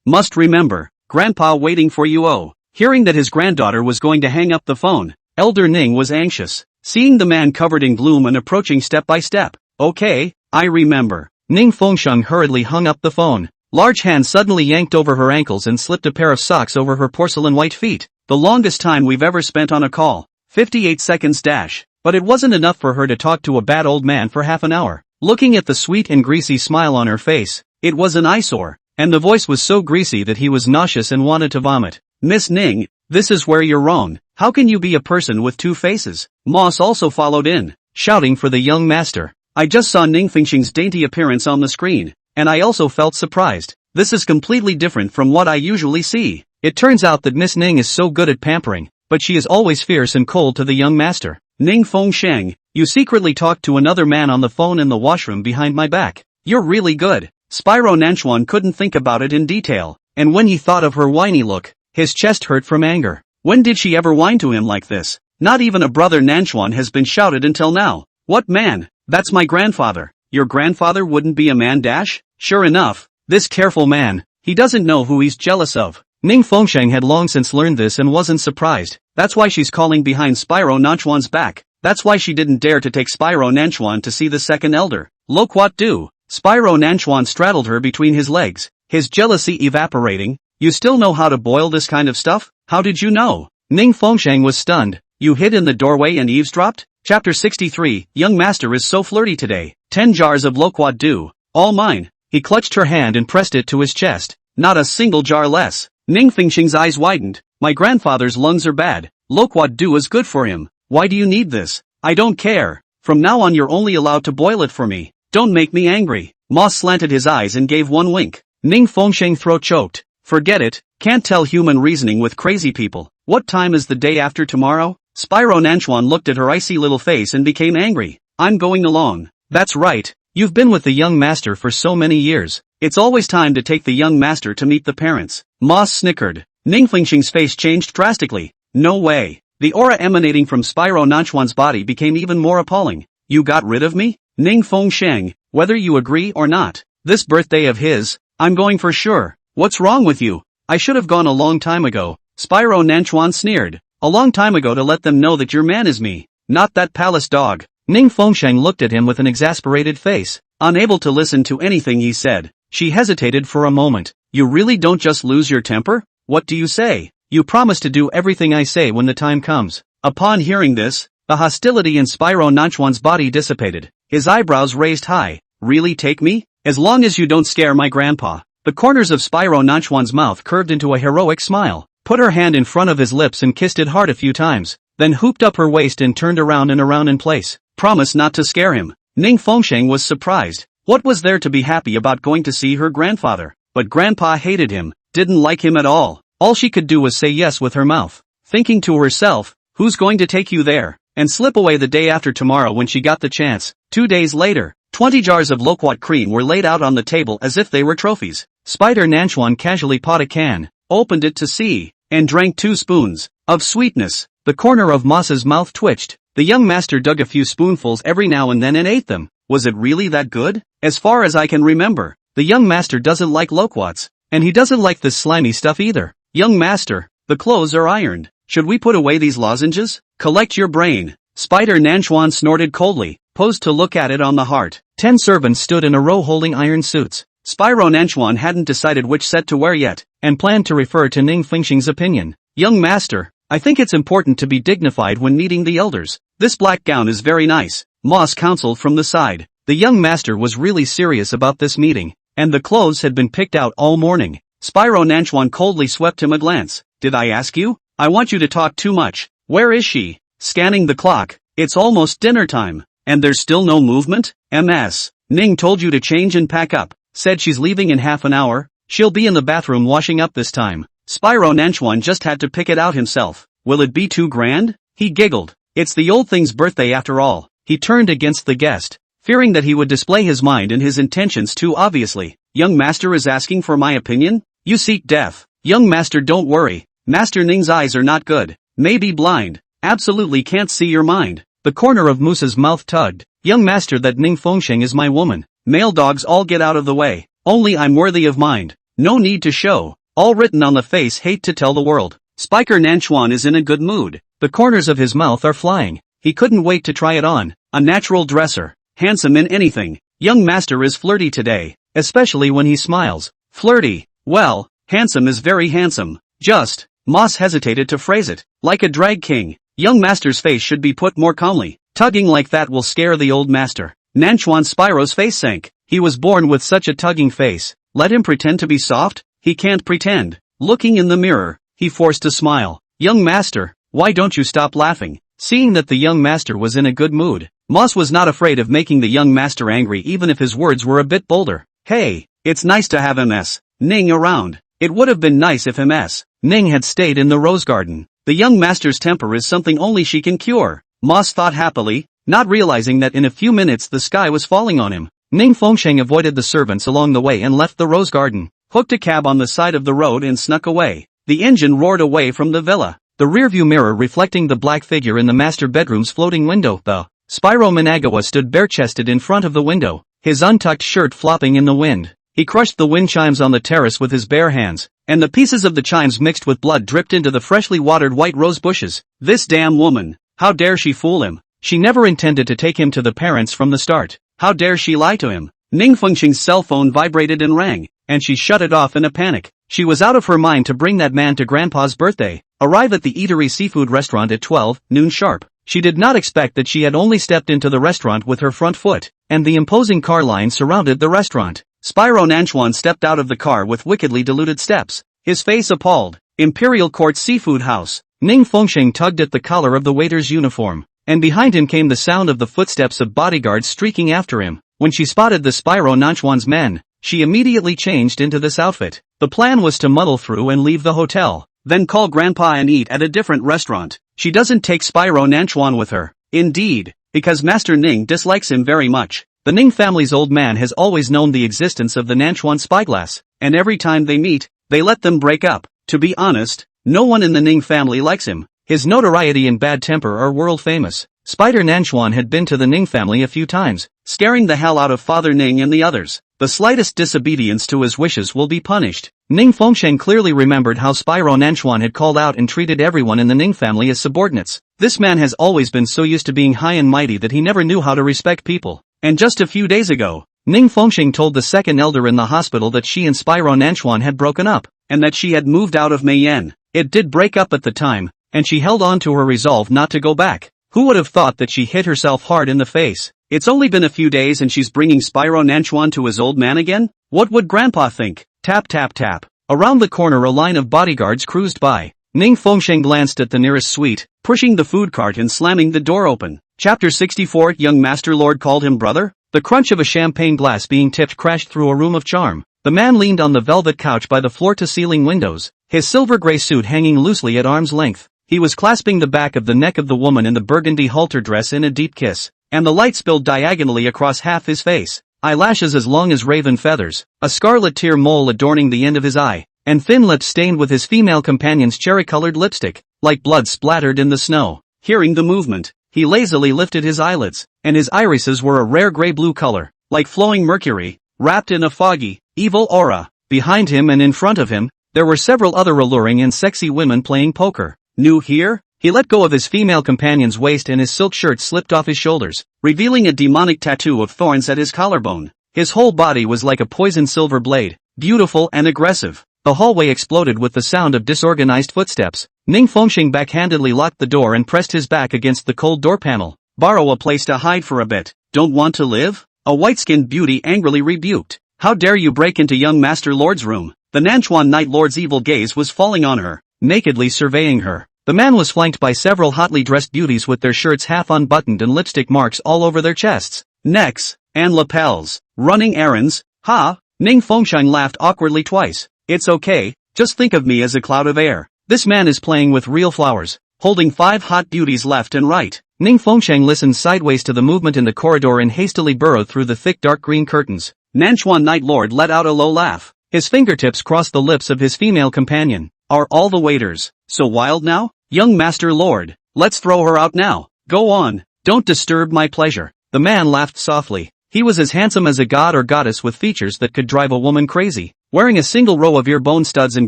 must remember, Grandpa waiting for you. Oh. Hearing that his granddaughter was going to hang up the phone, Elder Ning was anxious, seeing the man covered in gloom and approaching step by step. Okay, I remember. Ning Fengsheng hurriedly hung up the phone. Large hands suddenly yanked over her ankles and slipped a pair of socks over her porcelain white feet. The longest time we've ever spent on a call. 58 seconds dash. But it wasn't enough for her to talk to a bad old man for half an hour. Looking at the sweet and greasy smile on her face, it was an eyesore, and the voice was so greasy that he was nauseous and wanted to vomit. Miss Ning, this is where you're wrong. How can you be a person with two faces? Moss also followed in, shouting for the young master. I just saw Ning Fengsheng's dainty appearance on the screen, and I also felt surprised. This is completely different from what I usually see. It turns out that Miss Ning is so good at pampering, but she is always fierce and cold to the young master. Ning Fengsheng, you secretly talked to another man on the phone in the washroom behind my back. You're really good. Spyro Nanchuan couldn't think about it in detail, and when he thought of her whiny look, his chest hurt from anger. When did she ever whine to him like this? Not even a brother Nanchuan has been shouted until now. What man? That's my grandfather. Your grandfather wouldn't be a man dash? Sure enough, this careful man, he doesn't know who he's jealous of. Ning Fengsheng had long since learned this and wasn't surprised. That's why she's calling behind Spyro Nanchuan's back. That's why she didn't dare to take Spyro Nanchuan to see the second elder. Loquat do. Spyro Nanchuan straddled her between his legs, his jealousy evaporating. You still know how to boil this kind of stuff? How did you know? Ning Fengsheng was stunned. You hid in the doorway and eavesdropped? Chapter 63, Young Master is so flirty today. 10 jars of loquat do. All mine. He clutched her hand and pressed it to his chest. Not a single jar less. Ning Fengxing's eyes widened. My grandfather's lungs are bad. Loquat do is good for him. Why do you need this? I don't care. From now on you're only allowed to boil it for me. Don't make me angry. Moss slanted his eyes and gave one wink. Ning Fengxing throat choked. Forget it. Can't tell human reasoning with crazy people. What time is the day after tomorrow? Spyro Nanchuan looked at her icy little face and became angry. I'm going along. That's right. You've been with the young master for so many years. It's always time to take the young master to meet the parents. Moss snickered. Ning Fengxing's face changed drastically. No way. The aura emanating from Spyro Nanchuan's body became even more appalling. You got rid of me? Ning Fengxing, whether you agree or not. This birthday of his, I'm going for sure. What's wrong with you? I should have gone a long time ago. Spyro Nanchuan sneered. A long time ago to let them know that your man is me. Not that palace dog. Ning Fengxing looked at him with an exasperated face. Unable to listen to anything he said, she hesitated for a moment. You really don't just lose your temper? What do you say? You promise to do everything I say when the time comes. Upon hearing this, the hostility in Spyro Nanchuan's body dissipated. His eyebrows raised high. Really take me? As long as you don't scare my grandpa. The corners of Spyro Nanchuan's mouth curved into a heroic smile. Put her hand in front of his lips and kissed it hard a few times, then hooped up her waist and turned around and around in place. Promise not to scare him. Ning Fengxing was surprised. What was there to be happy about going to see her grandfather? But grandpa hated him, didn't like him at all. All she could do was say yes with her mouth, thinking to herself, who's going to take you there? And slip away the day after tomorrow when she got the chance. 2 days later, 20 jars of loquat cream were laid out on the table as if they were trophies. Spider Nanchuan casually pot a can, opened it to see, and drank 2 spoons of sweetness. The corner of Moss's mouth twitched. The young master dug a few spoonfuls every now and then and ate them. Was it really that good? As far as I can remember, the young master doesn't like loquats, and he doesn't like this slimy stuff either. Young master, the clothes are ironed. Should we put away these lozenges? Collect your brain. Spider Nanchuan snorted coldly, posed to look at it on the heart. 10 servants stood in a row holding iron suits. Spyro Nanchuan hadn't decided which set to wear yet, and planned to refer to Ning Fengxing's opinion. Young master, I think it's important to be dignified when meeting the elders. This black gown is very nice, Moss counseled from the side. The young master was really serious about this meeting, and the clothes had been picked out all morning. Spyro Nanchuan coldly swept him a glance. Did I ask you? I want you to talk too much. Where is she? Scanning the clock. It's almost dinner time. And there's still no movement? MS. Ning told you to change and pack up. Said she's leaving in half an hour. She'll be in the bathroom washing up this time. Spyro Nanchuan just had to pick it out himself. Will it be too grand? He giggled. It's the old thing's birthday after all. He turned against the guest, fearing that he would display his mind and his intentions too obviously. Young master is asking for my opinion? You seek death. Young master, don't worry. Master Ning's eyes are not good. Maybe blind. Absolutely can't see your mind. The corner of Moose's mouth tugged. Young master, that Ning Fengxing is my woman. Male dogs all get out of the way. Only I'm worthy of mind. No need to show. All written on the face, hate to tell the world. Spiker Nanchuan is in a good mood. The corners of his mouth are flying. He couldn't wait to try it on. A natural dresser. Handsome in anything. Young master is flirty today. Especially when he smiles. Flirty. Well, handsome is very handsome. Just. Moss hesitated to phrase it. Like a drag king. Young master's face should be put more calmly. Tugging like that will scare the old master. Nanchuan Spyro's face sank. He was born with such a tugging face. Let him pretend to be soft? He can't pretend. Looking in the mirror, he forced a smile. Young master, why don't you stop laughing? Seeing that the young master was in a good mood, Moss was not afraid of making the young master angry even if his words were a bit bolder. Hey, it's nice to have MS. Ning around. It would have been nice if MS. Ning had stayed in the rose garden. The young master's temper is something only she can cure. Moss thought happily, not realizing that in a few minutes the sky was falling on him. Ning Fengxing avoided the servants along the way and left the rose garden, hooked a cab on the side of the road and snuck away. The engine roared away from the villa, the rearview mirror reflecting the black figure in the master bedroom's floating window. The Spyro Managawa stood bare-chested in front of the window, his untucked shirt flopping in the wind. He crushed the wind chimes on the terrace with his bare hands, and the pieces of the chimes mixed with blood dripped into the freshly watered white rose bushes. This damn woman! How dare she fool him? She never intended to take him to the parents from the start. How dare she lie to him? Ning Fengxing's cell phone vibrated and rang, and she shut it off in a panic. She was out of her mind to bring that man to Grandpa's birthday. Arrive at the Eatery seafood restaurant at 12 noon sharp. She did not expect that she had only stepped into the restaurant with her front foot, and the imposing car line surrounded the restaurant. Spyro Nanchuan stepped out of the car with wickedly diluted steps, his face appalled. Imperial Court Seafood House. Ning Fengsheng tugged at the collar of the waiter's uniform, and behind him came the sound of the footsteps of bodyguards streaking after him. When she spotted the Spyro Nanchuan's men, she immediately changed into this outfit. The plan was to muddle through and leave the hotel, then call Grandpa and eat at a different restaurant. She doesn't take Spyro Nanchuan with her. Indeed, because Master Ning dislikes him very much. The Ning family's old man has always known the existence of the Nanchuan spyglass, and every time they meet, they let them break up. To be honest, no one in the Ning family likes him. His notoriety and bad temper are world famous. Spider Nanchuan had been to the Ning family a few times, scaring the hell out of Father Ning and the others. The slightest disobedience to his wishes will be punished. Ning Fengsheng clearly remembered how Spyro Nanchuan had called out and treated everyone in the Ning family as subordinates. This man has always been so used to being high and mighty that he never knew how to respect people. And just a few days ago, Ning Fengsheng told the second elder in the hospital that she and Spyro Nanchuan had broken up, and that she had moved out of Mayenne. It did break up at the time, and she held on to her resolve not to go back. Who would have thought that she hit herself hard in the face? It's only been a few days and she's bringing Spyro Nanchuan to his old man again? What would Grandpa think? Tap tap tap. Around the corner a line of bodyguards cruised by. Ning Fengsheng glanced at the nearest suite, pushing the food cart and slamming the door open. Chapter 64. Young Master Lord called him brother? The crunch of a champagne glass being tipped crashed through a room of charm. The man leaned on the velvet couch by the floor-to-ceiling windows, his silver-gray suit hanging loosely at arm's length. He was clasping the back of the neck of the woman in the burgundy halter dress in a deep kiss, and the light spilled diagonally across half his face, eyelashes as long as raven feathers, a scarlet tear mole adorning the end of his eye, and thin lips stained with his female companion's cherry-colored lipstick, like blood splattered in the snow. Hearing the movement, he lazily lifted his eyelids, and his irises were a rare gray-blue color, like flowing mercury, wrapped in a foggy, evil aura. Behind him and in front of him, there were several other alluring and sexy women playing poker. New here? He let go of his female companion's waist and his silk shirt slipped off his shoulders, revealing a demonic tattoo of thorns at his collarbone. His whole body was like a poisoned silver blade, beautiful and aggressive. The hallway exploded with the sound of disorganized footsteps. Ning Fengsheng backhandedly locked the door and pressed his back against the cold door panel. Borrow a place to hide for a bit. Don't want to live? A white-skinned beauty angrily rebuked. How dare you break into young Master Lord's room? The Nanchuan Night Lord's evil gaze was falling on her, nakedly surveying her. The man was flanked by several hotly dressed beauties with their shirts half unbuttoned and lipstick marks all over their chests, necks, and lapels. Running errands? Ha! Ning Fengsheng laughed awkwardly twice. It's okay, just think of me as a cloud of air. This man is playing with real flowers, holding 5 hot beauties left and right. Ning Fengsheng listened sideways to the movement in the corridor and hastily burrowed through the thick dark green curtains. Nanchuan Night Lord let out a low laugh. His fingertips crossed the lips of his female companion. Are all the waiters so wild now? Young Master Lord, let's throw her out now. Go on, don't disturb my pleasure. The man laughed softly. He was as handsome as a god or goddess with features that could drive a woman crazy, wearing a single row of ear-bone studs and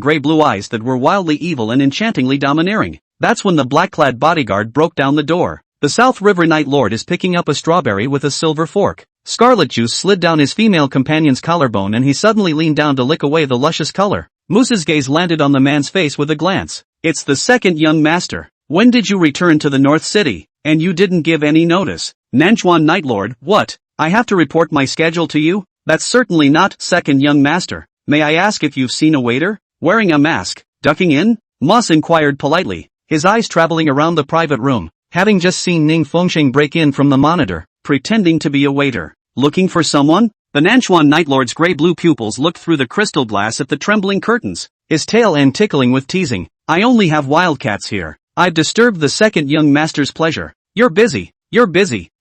gray-blue eyes that were wildly evil and enchantingly domineering. That's when the black-clad bodyguard broke down the door. The South River Night Lord is picking up a strawberry with a silver fork. Scarlet juice slid down his female companion's collarbone and he suddenly leaned down to lick away the luscious color. Moose's gaze landed on the man's face with a glance. It's the second young master. When did you return to the North City? And you didn't give any notice. Nanchuan Night Lord, what? I have to report my schedule to you? That's certainly not second young master. May I ask if you've seen a waiter? Wearing a mask, ducking in? Moss inquired politely, his eyes traveling around the private room, having just seen Ning Fengsheng break in from the monitor, pretending to be a waiter. Looking for someone? The Nanchuan Night Lord's gray-blue pupils looked through the crystal glass at the trembling curtains, his tail end tickling with teasing. I only have wildcats here. I've disturbed the second young master's pleasure. You're busy.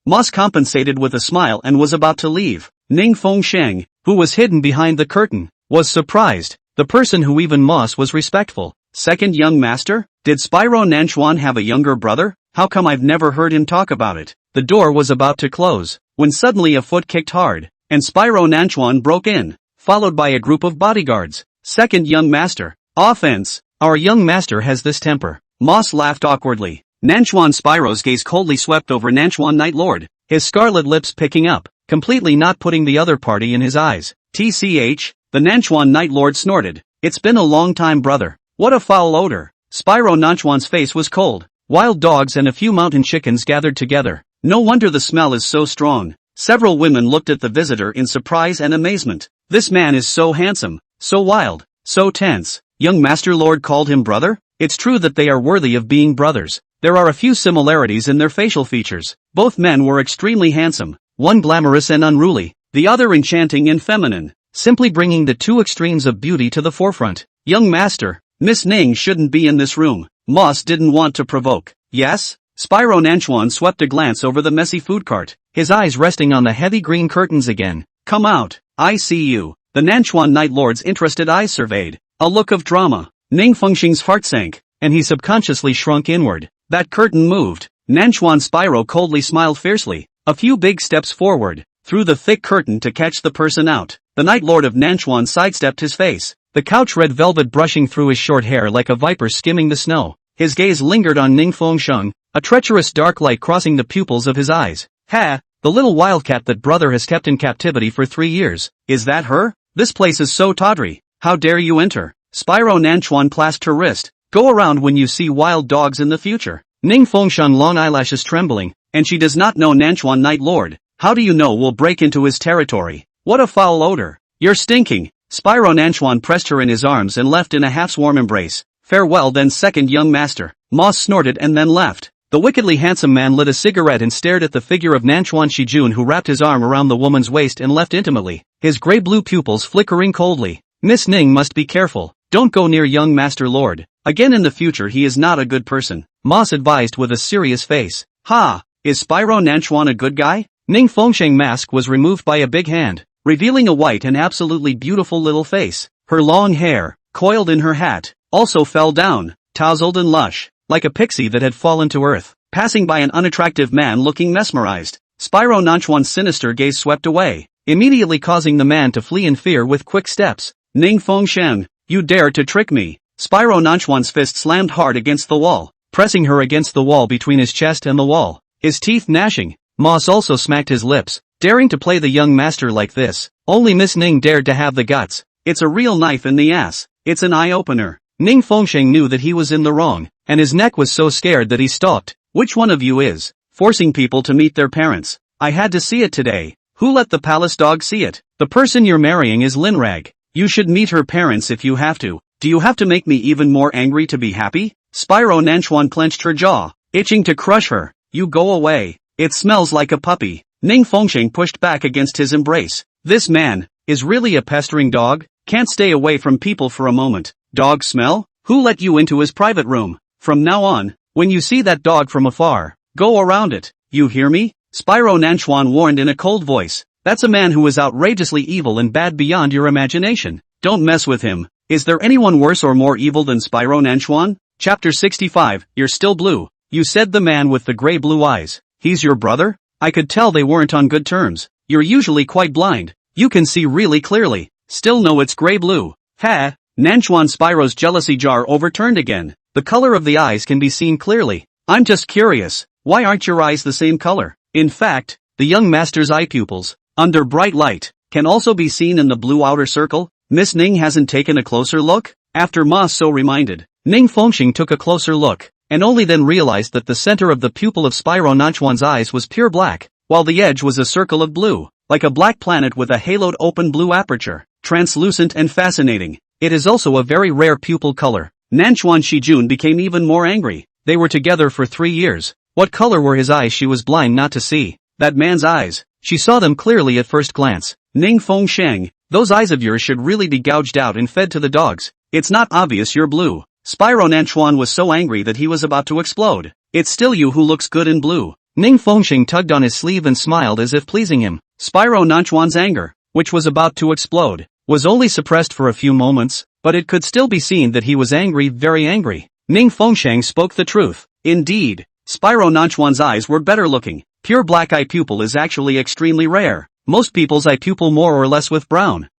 Moss compensated with a smile and was about to leave. Ning Fengsheng, who was hidden behind the curtain, was surprised. The person who even Moss was respectful. Second young master? Did Spyro Nanchuan have a younger brother? How come I've never heard him talk about it? The door was about to close, when suddenly a foot kicked hard, and Spyro Nanchuan broke in, followed by a group of bodyguards. Second young master. Offense. Our young master has this temper. Moss laughed awkwardly. Nanchuan Spyro's gaze coldly swept over Nanchuan Night Lord, his scarlet lips picking up, completely not putting the other party in his eyes. TCH, the Nanchuan Night Lord snorted. It's been a long time, brother. What a foul odor. Spyro Nanchuan's face was cold. Wild dogs and a few mountain chickens gathered together. No wonder the smell is so strong. Several women looked at the visitor in surprise and amazement. This man is so handsome, so wild, so tense. Young Master Lord called him brother? It's true that they are worthy of being brothers. There are a few similarities in their facial features. Both men were extremely handsome, one glamorous and unruly, the other enchanting and feminine, simply bringing the two extremes of beauty to the forefront. Young Master, Miss Ning shouldn't be in this room. Moss didn't want to provoke. Yes? Spyro Nanchuan swept a glance over the messy food cart, his eyes resting on the heavy green curtains again. Come out, I see you. The Nanchuan Night Lord's interested eyes surveyed. A look of drama. Ning Fengxing's heart sank, and he subconsciously shrunk inward. That curtain moved. Nanchuan Spyro coldly smiled fiercely. A few big steps forward, through the thick curtain to catch the person out. The Night Lord of Nanchuan sidestepped his face, the couch red velvet brushing through his short hair like a viper skimming the snow. His gaze lingered on Ning Fengxing, a treacherous dark light crossing the pupils of his eyes. Ha! The little wildcat that brother has kept in captivity for 3 years. Is that her? This place is so tawdry. How dare you enter? Spyro Nanchuan clasped her wrist. Go around when you see wild dogs in the future. Ning Fengxing long eyelashes trembling, and she does not know Nanchuan Night Lord. How do you know we'll break into his territory? What a foul odor. You're stinking. Spyro Nanchuan pressed her in his arms and left in a half-swarm embrace. Farewell then second young master. Moss snorted and then left. The wickedly handsome man lit a cigarette and stared at the figure of Nanchuan Shijun who wrapped his arm around the woman's waist and left intimately, his gray-blue pupils flickering coldly. Miss Ning must be careful. Don't go near young Master Lord. Again in the future he is not a good person. Moss advised with a serious face. Ha! Is Spyro Nanchuan a good guy? Ning Fengxing's mask was removed by a big hand, revealing a white and absolutely beautiful little face. Her long hair, coiled in her hat, also fell down, tousled and lush, like a pixie that had fallen to earth, passing by an unattractive man looking mesmerized. Spyro Nanchuan's sinister gaze swept away, immediately causing the man to flee in fear with quick steps. Ning Fengxing, you dare to trick me. Spyro Nanchuan's fist slammed hard against the wall, pressing her against the wall between his chest and the wall, his teeth gnashing. Moss also smacked his lips, daring to play the young master like this. Only Miss Ning dared to have the guts. It's a real knife in the ass. It's an eye-opener. Ning Fengxing knew that he was in the wrong, and his neck was so scared that he stopped. Which one of you is forcing people to meet their parents? I had to see it today. Who let the palace dog see it? The person you're marrying is Linrag. You should meet her parents if you have to. Do you have to make me even more angry to be happy? Spyro Nanchuan clenched her jaw, itching to crush her. You go away. It smells like a puppy. Ning Fengxing pushed back against his embrace. This man is really a pestering dog. Can't stay away from people for a moment. Dog smell? Who let you into his private room? From now on, when you see that dog from afar, go around it. You hear me? Spyro Nanchuan warned in a cold voice. That's a man who is outrageously evil and bad beyond your imagination. Don't mess with him. Is there anyone worse or more evil than Spyro Nanchuan? Chapter 65, You're still blue. You said the man with the gray-blue eyes. He's your brother? I could tell they weren't on good terms. You're usually quite blind. You can see really clearly. Still know it's gray-blue. Ha! Nanchuan Spyro's jealousy jar overturned again. The color of the eyes can be seen clearly. I'm just curious. Why aren't your eyes the same color? In fact, the young master's eye pupils, under bright light, can also be seen in the blue outer circle. Miss Ning hasn't taken a closer look? After Moss so reminded, Ning Fengxing took a closer look, and only then realized that the center of the pupil of Spyro Nanchuan's eyes was pure black, while the edge was a circle of blue, like a black planet with a haloed open blue aperture, translucent and fascinating. It is also a very rare pupil color. Nanchuan Shijun became even more angry. They were together for 3 years. What color were his eyes? She was blind not to see. That man's eyes. She saw them clearly at first glance. Ning Fengxing, those eyes of yours should really be gouged out and fed to the dogs. It's not obvious you're blue. Spyro Nanchuan was so angry that he was about to explode. It's still you who looks good in blue. Ning Fengxing tugged on his sleeve and smiled as if pleasing him. Spyro Nanchuan's anger, which was about to explode, was only suppressed for a few moments, but it could still be seen that he was angry, very angry. Ning Fengxing spoke the truth. Indeed, Spyro Nanchuan's eyes were better looking. Pure black eye pupil is actually extremely rare. Most people's eye pupil more or less with brown,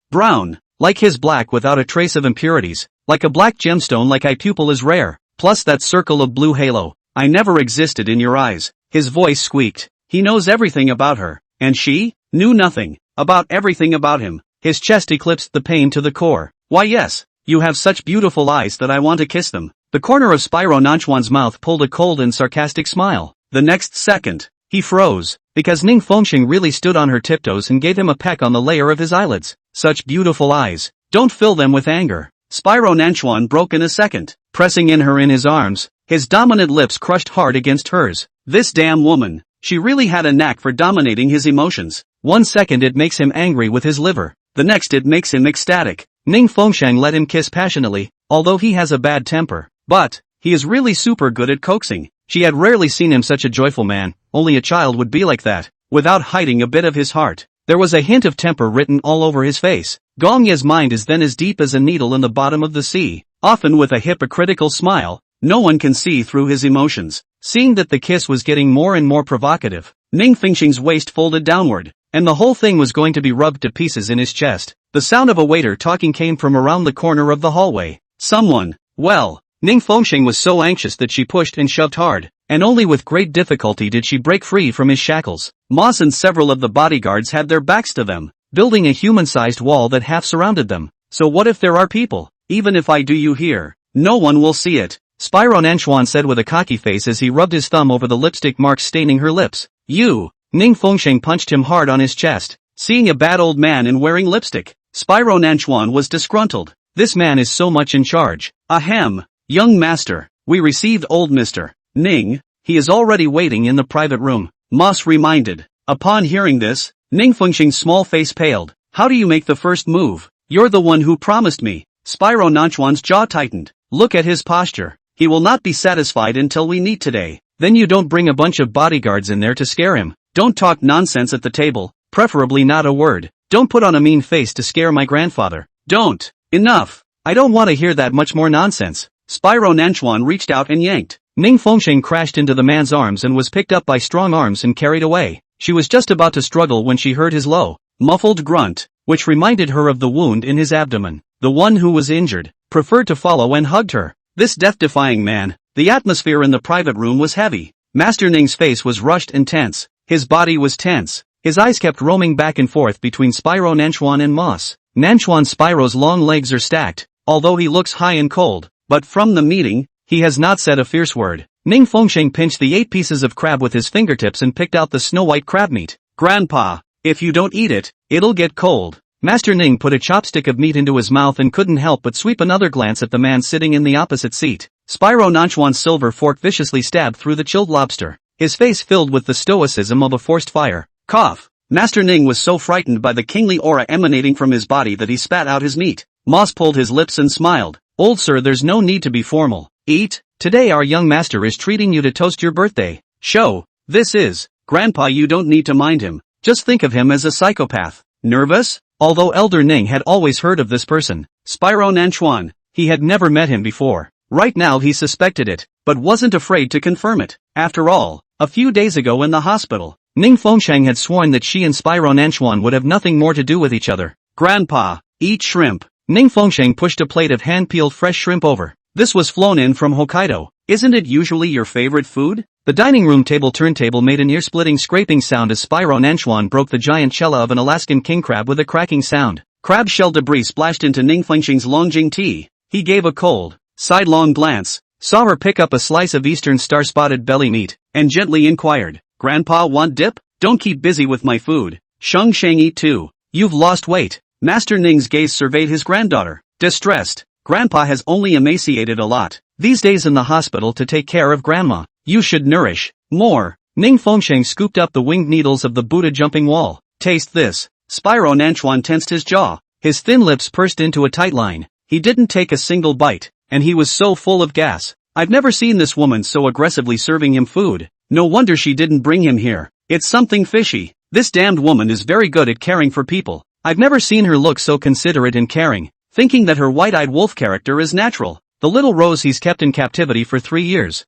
like his black without a trace of impurities, like a black gemstone like eye pupil is rare, plus that circle of blue halo. I never existed in your eyes. His voice squeaked. He knows everything about her, and she knew nothing about everything about him. His chest eclipsed the pain to the core. Why yes, You have such beautiful eyes that I want to kiss them. The corner of Spyro Nanchuan's mouth pulled a cold and sarcastic smile. The next second, he froze, because Ning Fengxing really stood on her tiptoes and gave him a peck on the layer of his eyelids. Such beautiful eyes. Don't fill them with anger. Spyro Nanchuan broke in a second, pressing in his arms, his dominant lips crushed hard against hers. This damn woman. She really had a knack for dominating his emotions. 1 second it makes him angry with his liver. The next it makes him ecstatic. Ning Fengxiang let him kiss passionately, although he has a bad temper. But, he is really super good at coaxing. She had rarely seen him such a joyful man. Only a child would be like that, without hiding a bit of his heart. There was a hint of temper written all over his face. Gong Ye's mind is then as deep as a needle in the bottom of the sea. Often with a hypocritical smile, no one can see through his emotions. Seeing that the kiss was getting more and more provocative, Ning Fengxing's waist folded downward, and the whole thing was going to be rubbed to pieces in his chest. The sound of a waiter talking came from around the corner of the hallway. Someone. Well, Ning Fengxing was so anxious that she pushed and shoved hard, and only with great difficulty did she break free from his shackles. Moss and several of the bodyguards had their backs to them, building a human-sized wall that half surrounded them. So what if there are people? Even if I do you here, no one will see it. Spyro Nanchuan said with a cocky face as he rubbed his thumb over the lipstick marks staining her lips. You! Ning Fengxing punched him hard on his chest. Seeing a bad old man and wearing lipstick, Spyro Nanchuan was disgruntled. This man is so much in charge. Ahem! Young master, we received old Mr. Ning. He is already waiting in the private room. Moss reminded. Upon hearing this, Ning Fengxing's small face paled. How do you make the first move? You're the one who promised me. Spyro Nanchuan's jaw tightened. Look at his posture. He will not be satisfied until we meet today. Then you don't bring a bunch of bodyguards in there to scare him. Don't talk nonsense at the table, preferably not a word. Don't put on a mean face to scare my grandfather. Don't. Enough. I don't want to hear that much more nonsense. Spyro Nanchuan reached out and yanked. Ning Fengxing crashed into the man's arms and was picked up by strong arms and carried away. She was just about to struggle when she heard his low, muffled grunt, which reminded her of the wound in his abdomen. The one who was injured, preferred to follow and hugged her. This death-defying man. The atmosphere in the private room was heavy. Master Ning's face was rushed and tense. His body was tense. His eyes kept roaming back and forth between Spyro Nanchuan and Moss. Nanchuan Spyro's long legs are stacked, although he looks high and cold. But from the meeting, he has not said a fierce word. Ning Fengxing pinched the 8 pieces of crab with his fingertips and picked out the snow-white crab meat. Grandpa, if you don't eat it, it'll get cold. Master Ning put a chopstick of meat into his mouth and couldn't help but sweep another glance at the man sitting in the opposite seat. Spyro Nanchuan's silver fork viciously stabbed through the chilled lobster, his face filled with the stoicism of a forced fire. Cough. Master Ning was so frightened by the kingly aura emanating from his body that he spat out his meat. Moss pulled his lips and smiled. Old sir, there's no need to be formal. Eat. Today our young master is treating you to toast your birthday. Show. This is. Grandpa, you don't need to mind him. Just think of him as a psychopath. Nervous? Although Elder Ning had always heard of this person, Spyro Nanchuan, he had never met him before. Right now he suspected it, but wasn't afraid to confirm it. After all, a few days ago in the hospital, Ning Fengxiang had sworn that she and Spyro Nanchuan would have nothing more to do with each other. Grandpa, eat shrimp. Ning Fengxiang pushed a plate of hand-peeled fresh shrimp over. This was flown in from Hokkaido. Isn't it usually your favorite food? The dining room turntable made an ear-splitting scraping sound as Spyro Nanchuan broke the giant chella of an Alaskan king crab with a cracking sound. Crab shell debris splashed into Ning Fengxing's Longjing tea. He gave a cold, sidelong glance, saw her pick up a slice of Eastern star-spotted belly meat, and gently inquired, Grandpa, want dip? Don't keep busy with my food. Sheng Shang, eat too. You've lost weight. Master Ning's gaze surveyed his granddaughter, distressed. Grandpa has only emaciated a lot these days in the hospital to take care of Grandma. You should nourish more. Ning Fengxiang scooped up the winged needles of the Buddha jumping wall. Taste this. Spyro Nanchuan tensed his jaw. His thin lips pursed into a tight line. He didn't take a single bite, and he was so full of gas. I've never seen this woman so aggressively serving him food. No wonder she didn't bring him here. It's something fishy. This damned woman is very good at caring for people. I've never seen her look so considerate and caring, thinking that her white-eyed wolf character is natural. The little rose he's kept in captivity for 3 years,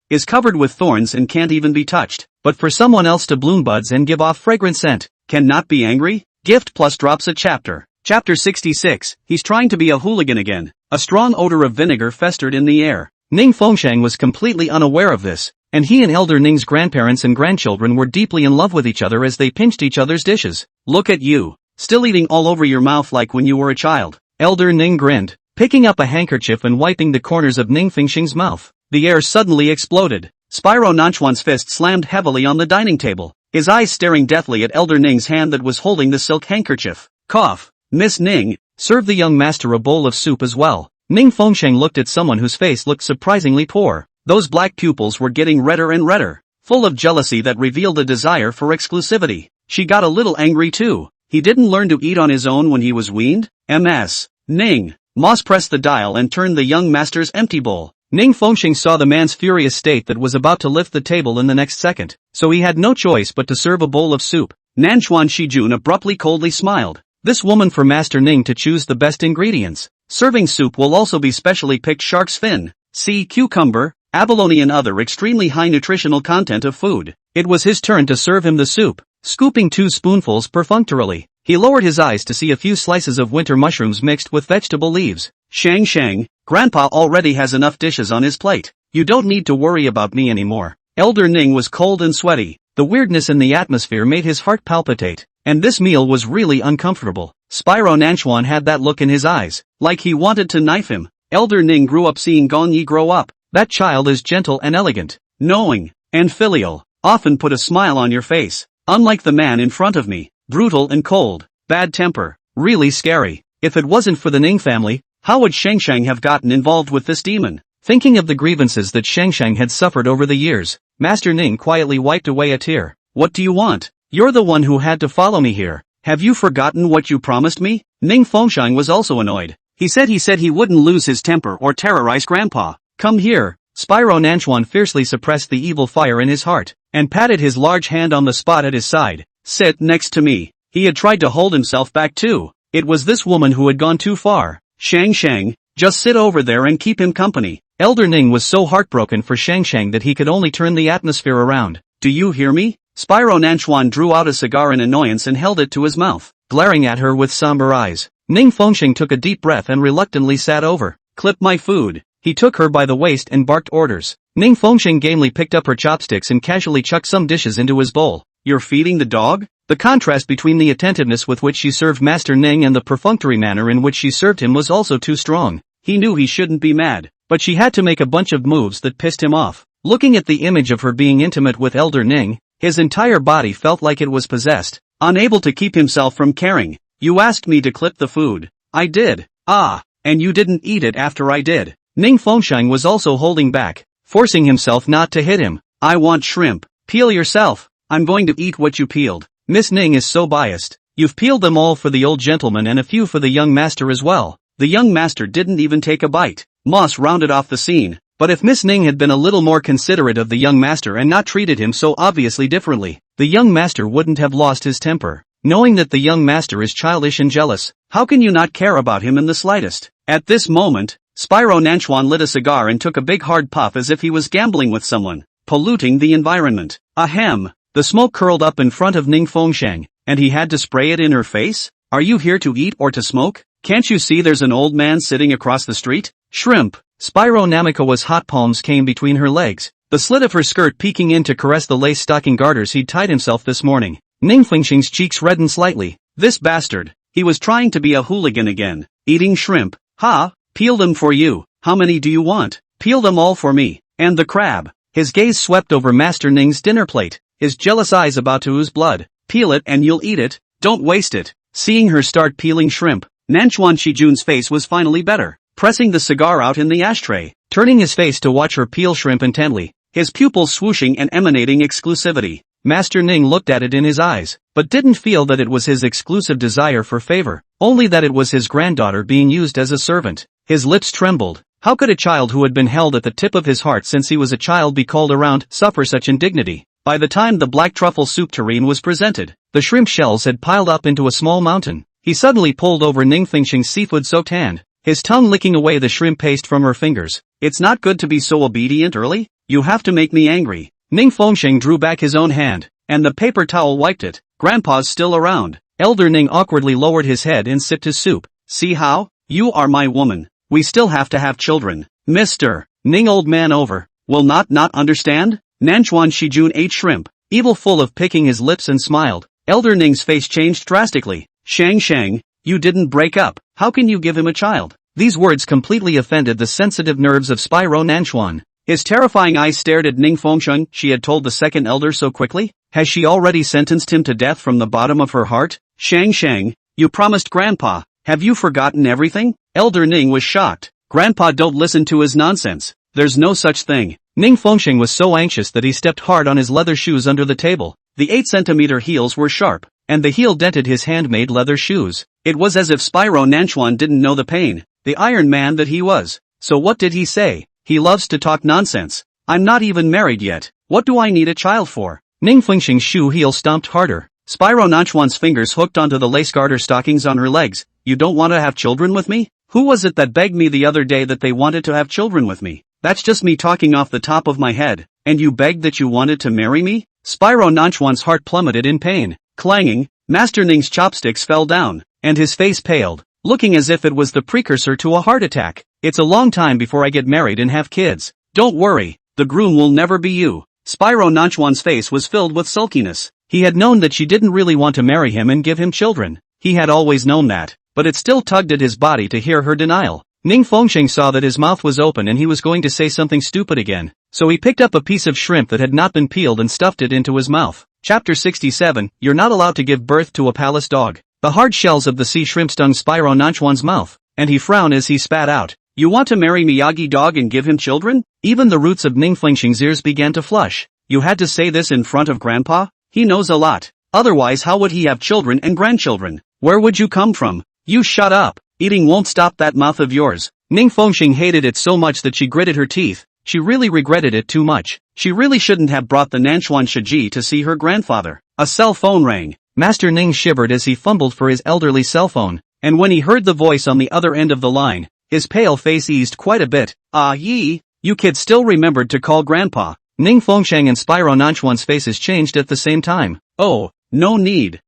is covered with thorns and can't even be touched. But for someone else to bloom buds and give off fragrant scent, cannot be angry? Gift plus drops a chapter. Chapter 66, he's trying to be a hooligan again. A strong odor of vinegar festered in the air. Ning Fengxiang was completely unaware of this, and he and Elder Ning's grandparents and grandchildren were deeply in love with each other as they pinched each other's dishes. Look at you, still eating all over your mouth like when you were a child. Elder Ning grinned. picking up a handkerchief and wiping the corners of Ning Fengxing's mouth. The air suddenly exploded. Spyro Nanchuan's fist slammed heavily on the dining table, his eyes staring deathly at Elder Ning's hand that was holding the silk handkerchief. Cough. Miss Ning, serve the young master a bowl of soup as well. Ning Fengxing looked at someone whose face looked surprisingly poor. Those black pupils were getting redder and redder, full of jealousy that revealed a desire for exclusivity. She got a little angry too. He didn't learn to eat on his own when he was weaned? MS. Ning. Moss pressed the dial and turned the young master's empty bowl. Ning Fengxing saw the man's furious state that was about to lift the table in the next second, so he had no choice but to serve a bowl of soup. Nanchuan Shijun abruptly coldly smiled. This woman for Master Ning to choose the best ingredients. Serving soup will also be specially picked shark's fin, sea cucumber, abalone and other extremely high nutritional content of food. It was his turn to serve him the soup. Scooping 2 spoonfuls perfunctorily, he lowered his eyes to see a few slices of winter mushrooms mixed with vegetable leaves. Shang, Grandpa already has enough dishes on his plate. You don't need to worry about me anymore. Elder Ning was cold and sweaty. The weirdness in the atmosphere made his heart palpitate, and this meal was really uncomfortable. Spyro Nanchuan had that look in his eyes, like he wanted to knife him. Elder Ning grew up seeing Gong Yi grow up. That child is gentle and elegant, knowing, and filial, often put a smile on your face. Unlike the man in front of me, brutal and cold, bad temper, really scary. If it wasn't for the Ning family, how would Shang have gotten involved with this demon? Thinking of the grievances that Shang had suffered over the years, Master Ning quietly wiped away a tear. What do you want? You're the one who had to follow me here. Have you forgotten what you promised me? Ning Fengxing was also annoyed. He said he wouldn't lose his temper or terrorize Grandpa. Come here. Spyro Nanchuan fiercely suppressed the evil fire in his heart, and patted his large hand on the spot at his side. Sit next to me. He had tried to hold himself back too. It was this woman who had gone too far. Shang, just sit over there and keep him company. Elder Ning was so heartbroken for Shang that he could only turn the atmosphere around. Do you hear me? Spyro Nanchuan drew out a cigar in annoyance and held it to his mouth, glaring at her with somber eyes. Ning Fengxing took a deep breath and reluctantly sat over. Clip my food. He took her by the waist and barked orders. Ning Fengxing gamely picked up her chopsticks and casually chucked some dishes into his bowl. You're feeding the dog? The contrast between the attentiveness with which she served Master Ning and the perfunctory manner in which she served him was also too strong. He knew he shouldn't be mad, but she had to make a bunch of moves that pissed him off. Looking at the image of her being intimate with Elder Ning, his entire body felt like it was possessed. Unable to keep himself from caring. You asked me to clip the food. I did. Ah, and you didn't eat it after I did. Ning Fengxing was also holding back, forcing himself not to hit him. I want shrimp. Peel yourself. I'm going to eat what you peeled. Miss Ning is so biased. You've peeled them all for the old gentleman and a few for the young master as well. The young master didn't even take a bite. Moss rounded off the scene. But if Miss Ning had been a little more considerate of the young master and not treated him so obviously differently, the young master wouldn't have lost his temper. Knowing that the young master is childish and jealous, how can you not care about him in the slightest? At this moment, Spyro Nanchuan lit a cigar and took a big hard puff as if he was gambling with someone, polluting the environment. Ahem. The smoke curled up in front of Ning Fengxing, and he had to spray it in her face? Are you here to eat or to smoke? Can't you see there's an old man sitting across the street? Shrimp. Spyro Namikawa's hot palms came between her legs, the slit of her skirt peeking in to caress the lace stocking garters he'd tied himself this morning. Ning Fengxing's cheeks reddened slightly. This bastard. He was trying to be a hooligan again. Eating shrimp. Ha! Peel them for you. How many do you want? Peel them all for me. And the crab. His gaze swept over Master Ning's dinner plate, his jealous eyes about to ooze blood. Peel it and you'll eat it. Don't waste it. Seeing her start peeling shrimp, Nanchuan Shijun's face was finally better, pressing the cigar out in the ashtray, turning his face to watch her peel shrimp intently, his pupils swooshing and emanating exclusivity. Master Ning looked at it in his eyes, but didn't feel that it was his exclusive desire for favor, only that it was his granddaughter being used as a servant. His lips trembled. How could a child who had been held at the tip of his heart since he was a child be called around, suffer such indignity? By the time the black truffle soup tureen was presented, the shrimp shells had piled up into a small mountain. He suddenly pulled over Ning Fengxing's seafood-soaked hand, his tongue licking away the shrimp paste from her fingers. It's not good to be so obedient early. You have to make me angry. Ning Fengxing drew back his own hand, and the paper towel wiped it. Grandpa's still around. Elder Ning awkwardly lowered his head and sipped his soup. See how? You are my woman. We still have to have children. Mr. Ning old man over. Will not understand? Nanchuan Shijun ate shrimp, evil full of picking his lips and smiled. Elder Ning's face changed drastically. Shang, you didn't break up. How can you give him a child? These words completely offended the sensitive nerves of Spyro Nanchuan. His terrifying eyes stared at Ning Fengsheng. She had told the second elder so quickly? Has she already sentenced him to death from the bottom of her heart? Shang, you promised Grandpa. Have you forgotten everything? Elder Ning was shocked. Grandpa, don't listen to his nonsense. There's no such thing. Ning Fengsheng was so anxious that he stepped hard on his leather shoes under the table. The 8-centimeter heels were sharp, and the heel dented his handmade leather shoes. It was as if Spyro Nanchuan didn't know the pain, the Iron Man that he was. So what did he say? He loves to talk nonsense. I'm not even married yet. What do I need a child for? Ning Fengsheng's shoe heel stomped harder. Spyro Nanchuan's fingers hooked onto the lace garter stockings on her legs. You don't want to have children with me? Who was it that begged me the other day that they wanted to have children with me? That's just me talking off the top of my head. And you begged that you wanted to marry me? Spyro Nanchuan's heart plummeted in pain. Clanging, Master Ning's chopsticks fell down, and his face paled, looking as if it was the precursor to a heart attack. It's a long time before I get married and have kids. Don't worry, the groom will never be you. Spyro Nanchuan's face was filled with sulkiness. He had known that she didn't really want to marry him and give him children. He had always known that, but it still tugged at his body to hear her denial. Ning Fengsheng saw that his mouth was open and he was going to say something stupid again, so he picked up a piece of shrimp that had not been peeled and stuffed it into his mouth. Chapter 67, You're not allowed to give birth to a palace dog. The hard shells of the sea shrimp stung Spyro Nanchuan's mouth, and he frowned as he spat out. You want to marry Miyagi Dog and give him children? Even the roots of Ning Fengsheng's ears began to flush. You had to say this in front of Grandpa? He knows a lot. Otherwise how would he have children and grandchildren? Where would you come from? You shut up. Eating won't stop that mouth of yours. Ning Fengsheng hated it so much that she gritted her teeth. She really regretted it too much. She really shouldn't have brought the Nanchuan Shiji to see her grandfather. A cell phone rang. Master Ning shivered as he fumbled for his elderly cell phone, and when he heard the voice on the other end of the line, his pale face eased quite a bit. Ah you kids still remembered to call Grandpa. Ning Fengsheng and Spyro Nanchuan's faces changed at the same time. Oh, no need.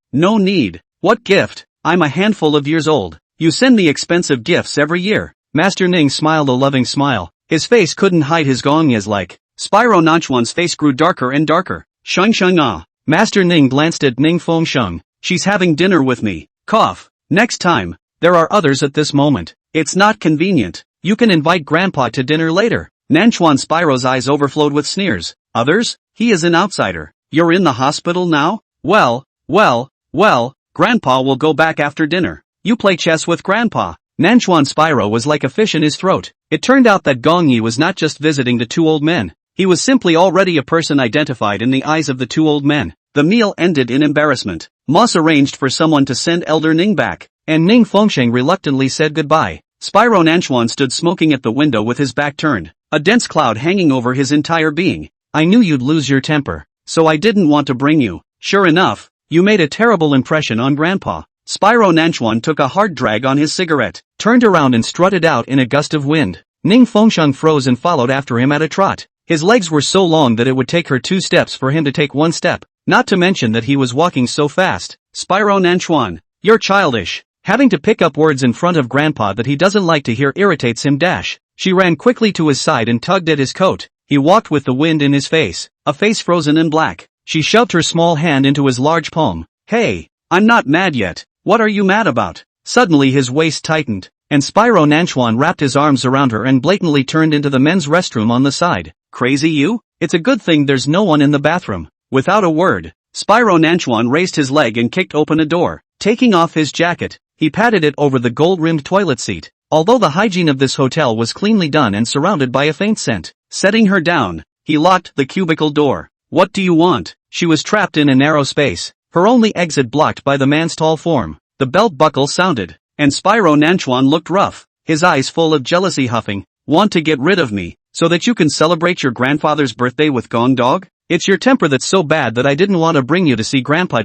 What gift? I'm a handful of years old. You send me expensive gifts every year. Master Ning smiled a loving smile. His face couldn't hide his gong-like. Spyro Nanchuan's face grew darker and darker. Shang ah. Master Ning glanced at Ning Fengsheng. She's having dinner with me. Cough. Next time. There are others at this moment. It's not convenient. You can invite Grandpa to dinner later. Nanchuan Spyro's eyes overflowed with sneers. Others? He is an outsider. You're in the hospital now? Well, Grandpa will go back after dinner. You play chess with Grandpa. Nanchuan Spyro was like a fish in his throat. It turned out that Gong Yi was not just visiting the two old men. He was simply already a person identified in the eyes of the two old men. The meal ended in embarrassment. Moss arranged for someone to send Elder Ning back, and Ning Fengsheng reluctantly said goodbye. Spyro Nanchuan stood smoking at the window with his back turned, a dense cloud hanging over his entire being. I knew you'd lose your temper, so I didn't want to bring you. Sure enough, you made a terrible impression on Grandpa. Spyro Nanchuan took a hard drag on his cigarette, turned around and strutted out in a gust of wind. Ning Fengsheng froze and followed after him at a trot. His legs were so long that it would take her 2 steps for him to take 1 step, not to mention that he was walking so fast. Spyro Nanchuan, you're childish. Having to pick up words in front of Grandpa that he doesn't like to hear irritates him. She ran quickly to his side and tugged at his coat. He walked with the wind in his face, a face frozen in black. She shoved her small hand into his large palm. Hey, I'm not mad yet. What are you mad about? Suddenly his waist tightened, and Spyro Nanchuan wrapped his arms around her and blatantly turned into the men's restroom on the side. Crazy you? It's a good thing there's no one in the bathroom. Without a word, Spyro Nanchuan raised his leg and kicked open a door. Taking off his jacket, he patted it over the gold-rimmed toilet seat. Although the hygiene of this hotel was cleanly done and surrounded by a faint scent. Setting her down, he locked the cubicle door. What do you want? She was trapped in a narrow space, her only exit blocked by the man's tall form. The belt buckle sounded, and Spyro Nanchuan looked rough, his eyes full of jealousy, huffing. Want to get rid of me, so that you can celebrate your grandfather's birthday with Gong Dog? It's your temper that's so bad that I didn't want to bring you to see Grandpa.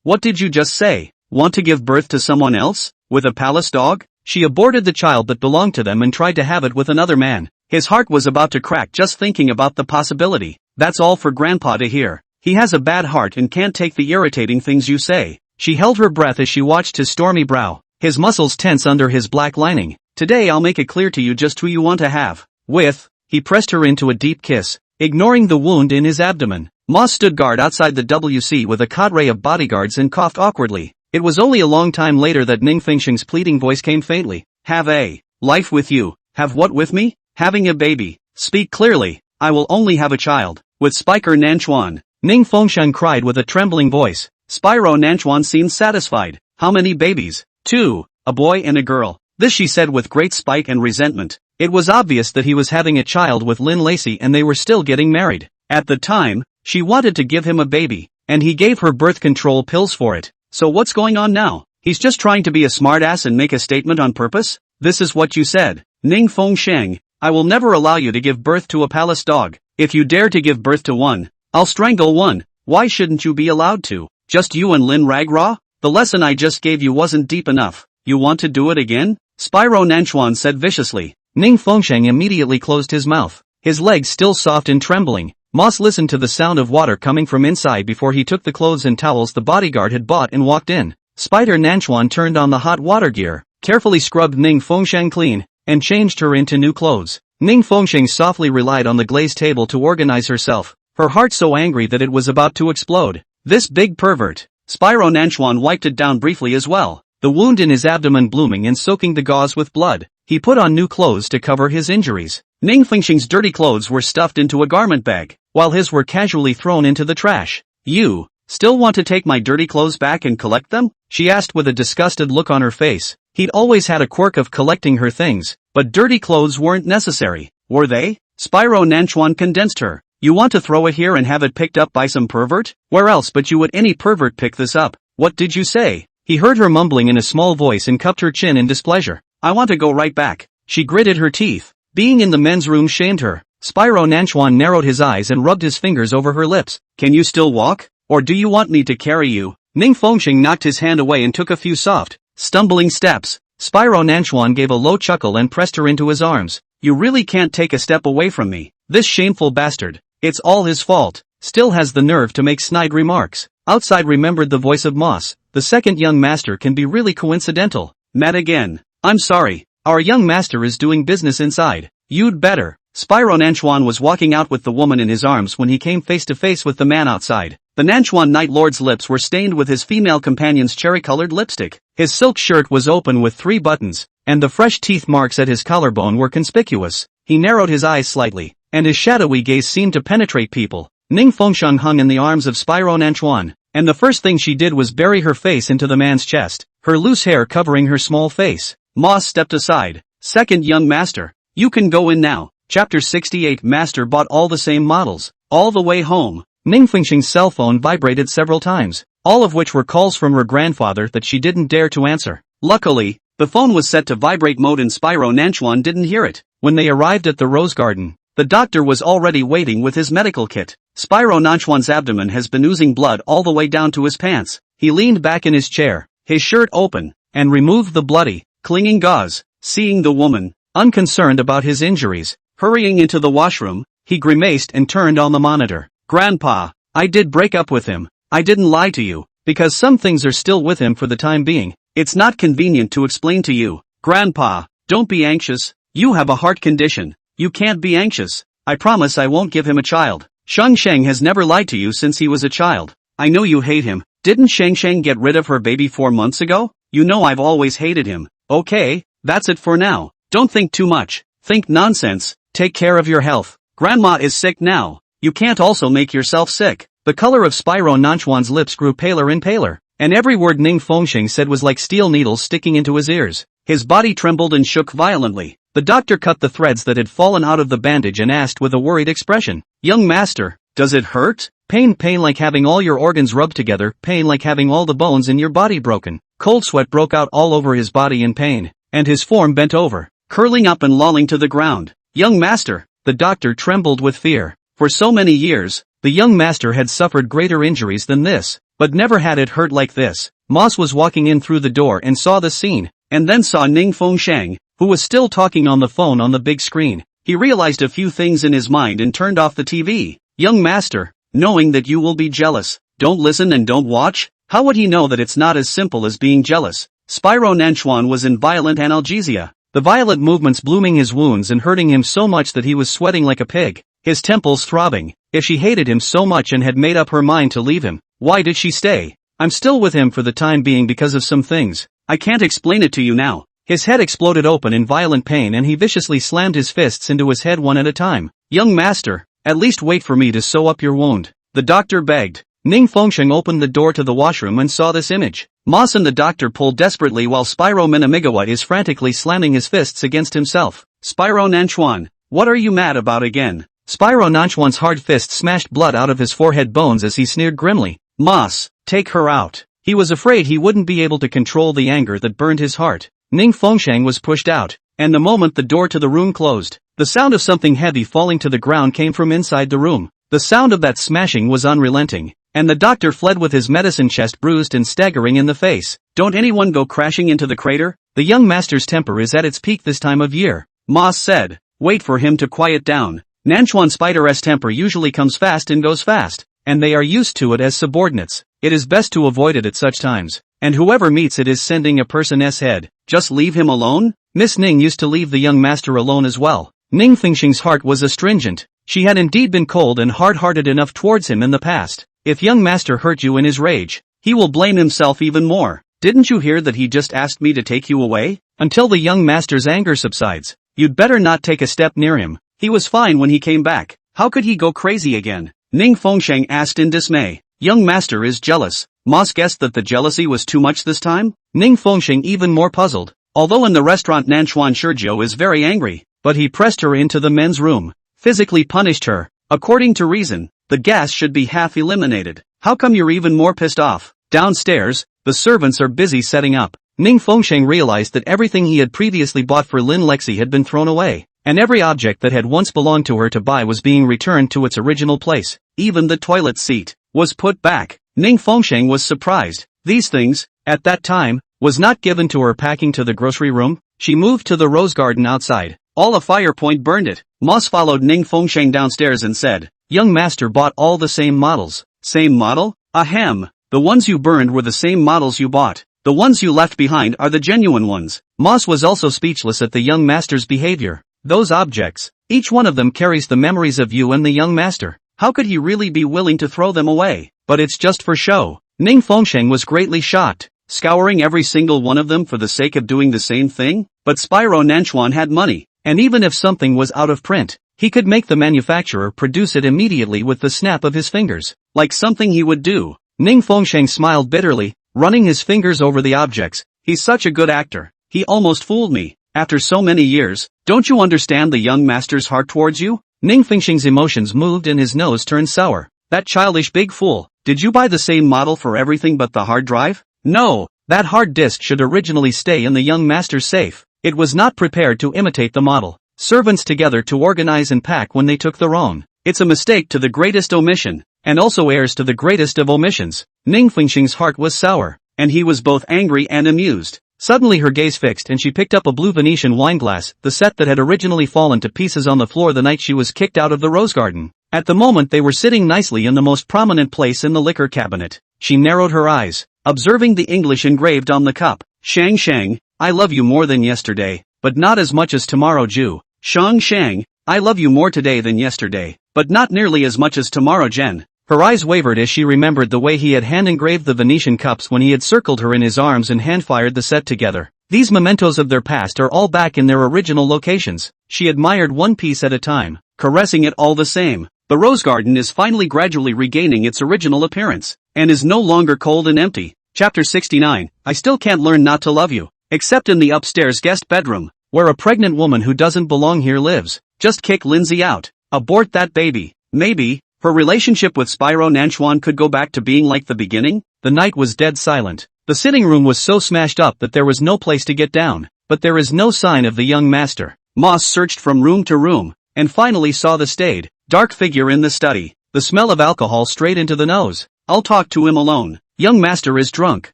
What did you just say? Want to give birth to someone else? With a palace dog? She aborted the child that belonged to them and tried to have it with another man. His heart was about to crack just thinking about the possibility. That's all for Grandpa to hear. He has a bad heart and can't take the irritating things you say. She held her breath as she watched his stormy brow, his muscles tense under his black lining. Today I'll make it clear to you just who you want to have with. He pressed her into a deep kiss, ignoring the wound in his abdomen. Moss stood guard outside the WC with a cadre of bodyguards and coughed awkwardly. It was only a long time later that Ning Fengsheng's pleading voice came faintly. Have a Life with you. Have what with me? Having a baby. Speak clearly. I will only have a child. With Spiker Nanchuan. Ning Fengsheng cried with a trembling voice. Spyro Nanchuan seemed satisfied. How many babies? 2. A boy and a girl. This she said with great spite and resentment. It was obvious that he was having a child with Lin Lacey and they were still getting married. At the time, she wanted to give him a baby, and he gave her birth control pills for it. So what's going on now? He's just trying to be a smartass and make a statement on purpose? This is what you said. Ning Fengsheng, I will never allow you to give birth to a palace dog. If you dare to give birth to one, I'll strangle one. Why shouldn't you be allowed to? Just you and Lin Ragra? The lesson I just gave you wasn't deep enough. You want to do it again? Spyro Nanchuan said viciously. Ning Fengsheng immediately closed his mouth, his legs still soft and trembling. Moss listened to the sound of water coming from inside before he took the clothes and towels the bodyguard had bought and walked in. Spider Nanchuan turned on the hot water gear, carefully scrubbed Ning Fengsheng clean, and changed her into new clothes. Ning Fengsheng softly relied on the glazed table to organize herself, her heart so angry that it was about to explode. This big pervert. Spyro Nanchuan wiped it down briefly as well, the wound in his abdomen blooming and soaking the gauze with blood. He put on new clothes to cover his injuries. Ning Fengsheng's dirty clothes were stuffed into a garment bag, while his were casually thrown into the trash. You still want to take my dirty clothes back and collect them? She asked with a disgusted look on her face. He'd always had a quirk of collecting her things, but dirty clothes weren't necessary, were they? Spyro Nanchuan condensed her. You want to throw it here and have it picked up by some pervert? Where else but you would any pervert pick this up? What did you say? He heard her mumbling in a small voice and cupped her chin in displeasure. I want to go right back. She gritted her teeth. Being in the men's room shamed her. Spyro Nanchuan narrowed his eyes and rubbed his fingers over her lips. Can you still walk? Or do you want me to carry you? Ning Fengsheng knocked his hand away and took a few soft, stumbling steps. Spyro Nanchuan gave a low chuckle and pressed her into his arms. You really can't take a step away from me. This shameful bastard. It's all his fault. Still has the nerve to make snide remarks. Outside remembered the voice of Moss. The second young master can be really coincidental. Mad again. I'm sorry. Our young master is doing business inside. You'd better. Spyro Nanchuan was walking out with the woman in his arms when he came face to face with the man outside. The Nanchuan Night Lord's lips were stained with his female companion's cherry-colored lipstick. His silk shirt was open with 3 buttons, and the fresh teeth marks at his collarbone were conspicuous. He narrowed his eyes slightly, and his shadowy gaze seemed to penetrate people. Ning Fengsheng hung in the arms of Spyro Nanchuan, and the first thing she did was bury her face into the man's chest, her loose hair covering her small face. Moss stepped aside. Second young master, you can go in now. Chapter 68. Master bought all the same models, all the way home. Ning Fengsheng's cell phone vibrated several times, all of which were calls from her grandfather that she didn't dare to answer. Luckily, the phone was set to vibrate mode and Spyro Nanchuan didn't hear it. When they arrived at the rose garden, the doctor was already waiting with his medical kit. Spyro Nanchuan's abdomen has been oozing blood all the way down to his pants. He leaned back in his chair, his shirt open, and removed the bloody, clinging gauze. Seeing the woman, unconcerned about his injuries, hurrying into the washroom, he grimaced and turned on the monitor. Grandpa, I did break up with him. I didn't lie to you, because some things are still with him for the time being. It's not convenient to explain to you. Grandpa, don't be anxious. You have a heart condition. You can't be anxious. I promise I won't give him a child. Shang Sheng has never lied to you since he was a child. I know you hate him. Didn't Shang Sheng get rid of her baby 4 months ago? You know I've always hated him. Okay, that's it for now. Don't think too much. Think nonsense. Take care of your health. Grandma is sick now. You can't also make yourself sick. The color of Spyro Nanchuan's lips grew paler and paler, and every word Ning Fengsheng said was like steel needles sticking into his ears. His body trembled and shook violently. The doctor cut the threads that had fallen out of the bandage and asked with a worried expression, Young master, does it hurt? Pain like having all your organs rubbed together, pain like having all the bones in your body broken. Cold sweat broke out all over his body in pain, and his form bent over, curling up and lolling to the ground. Young master, the doctor trembled with fear. For so many years, the young master had suffered greater injuries than this, but never had it hurt like this. Moss was walking in through the door and saw the scene, and then saw Ning Fengsheng, who was still talking on the phone on the big screen. He realized a few things in his mind and turned off the TV. Young master, knowing that you will be jealous, don't listen and don't watch? How would he know that it's not as simple as being jealous? Spyro Nanchuan was in violent analgesia, the violet movements blooming his wounds and hurting him so much that he was sweating like a pig, his temples throbbing. If she hated him so much and had made up her mind to leave him, why did she stay? I'm still with him for the time being because of some things. I can't explain it to you now. His head exploded open in violent pain and he viciously slammed his fists into his head one at a time. Young master, at least wait for me to sew up your wound, the doctor begged. Ning Fengsheng opened the door to the washroom and saw this image. Moss and the doctor pull desperately while Spyro Minamigawa is frantically slamming his fists against himself. Spyro Nanchuan, what are you mad about again? Spyro Nanchuan's hard fist smashed blood out of his forehead bones as he sneered grimly. Moss, take her out. He was afraid he wouldn't be able to control the anger that burned his heart. Ning Fengsheng was pushed out, and the moment the door to the room closed, the sound of something heavy falling to the ground came from inside the room. The sound of that smashing was unrelenting, and the doctor fled with his medicine chest bruised and staggering in the face. Don't anyone go crashing into the crater? The young master's temper is at its peak this time of year, Moss said. Wait for him to quiet down. Nanchuan Spider's temper usually comes fast and goes fast, and they are used to it as subordinates. It is best to avoid it at such times, and whoever meets it is sending a person's head. Just leave him alone? Miss Ning used to leave the young master alone as well. Ning Fengsheng's heart was astringent. She had indeed been cold and hard-hearted enough towards him in the past. If young master hurt you in his rage, he will blame himself even more. Didn't you hear that he just asked me to take you away? Until the young master's anger subsides, you'd better not take a step near him. He was fine when he came back. How could he go crazy again? Ning Fengsheng asked in dismay. Young master is jealous. Moss guessed that the jealousy was too much this time? Ning Fengsheng even more puzzled. Although in the restaurant Nanchuan Shurjo is very angry, but he pressed her into the men's room, physically punished her. According to reason, the gas should be half eliminated. How come you're even more pissed off? Downstairs, the servants are busy setting up. Ning Fengsheng realized that everything he had previously bought for Lin Lexi had been thrown away, and every object that had once belonged to her to buy was being returned to its original place. Even the toilet seat was put back. Ning Fengsheng was surprised. These things, at that time, was not given to her packing to the grocery room. She moved to the rose garden outside. All a fire point burned it. Moss followed Ning Fengsheng downstairs and said, Young master bought all the same models. Same model? Ahem. The ones you burned were the same models you bought. The ones you left behind are the genuine ones. Moss was also speechless at the young master's behavior. Those objects, each one of them carries the memories of you and the young master. How could he really be willing to throw them away? But it's just for show. Ning Fengsheng was greatly shocked. Scouring every single one of them for the sake of doing the same thing? But Spyro Nanchuan had money, and even if something was out of print, he could make the manufacturer produce it immediately with the snap of his fingers. Like something he would do. Ning Fengsheng smiled bitterly, running his fingers over the objects. He's such a good actor. He almost fooled me. After so many years, don't you understand the young master's heart towards you? Ning Fengsheng's emotions moved and his nose turned sour. That childish big fool. Did you buy the same model for everything but the hard drive? No, that hard disk should originally stay in the young master's safe. It was not prepared to imitate the model. Servants together to organize and pack when they took their own. It's a mistake to the greatest omission, and also heirs to the greatest of omissions. Ning Fengsheng's heart was sour, and he was both angry and amused. Suddenly her gaze fixed and she picked up a blue Venetian wineglass, the set that had originally fallen to pieces on the floor the night she was kicked out of the rose garden. At the moment they were sitting nicely in the most prominent place in the liquor cabinet. She narrowed her eyes, observing the English engraved on the cup. Shang Shang, I love you more than yesterday, but not as much as tomorrow Jew. Shang Shang, I love you more today than yesterday, but not nearly as much as tomorrow Jen. Her eyes wavered as she remembered the way he had hand-engraved the Venetian cups when he had circled her in his arms and hand-fired the set together. These mementos of their past are all back in their original locations. She admired one piece at a time, caressing it all the same. The rose garden is finally gradually regaining its original appearance, and is no longer cold and empty. Chapter 69, I still can't learn not to love you, except in the upstairs guest bedroom, where a pregnant woman who doesn't belong here lives. Just kick Lindsay out. Abort that baby. Maybe her relationship with Spyro Nanchuan could go back to being like the beginning? The night was dead silent. The sitting room was so smashed up that there was no place to get down, but there is no sign of the young master. Moss searched from room to room, and finally saw the staid, dark figure in the study. The smell of alcohol straight into the nose. I'll talk to him alone. Young master is drunk.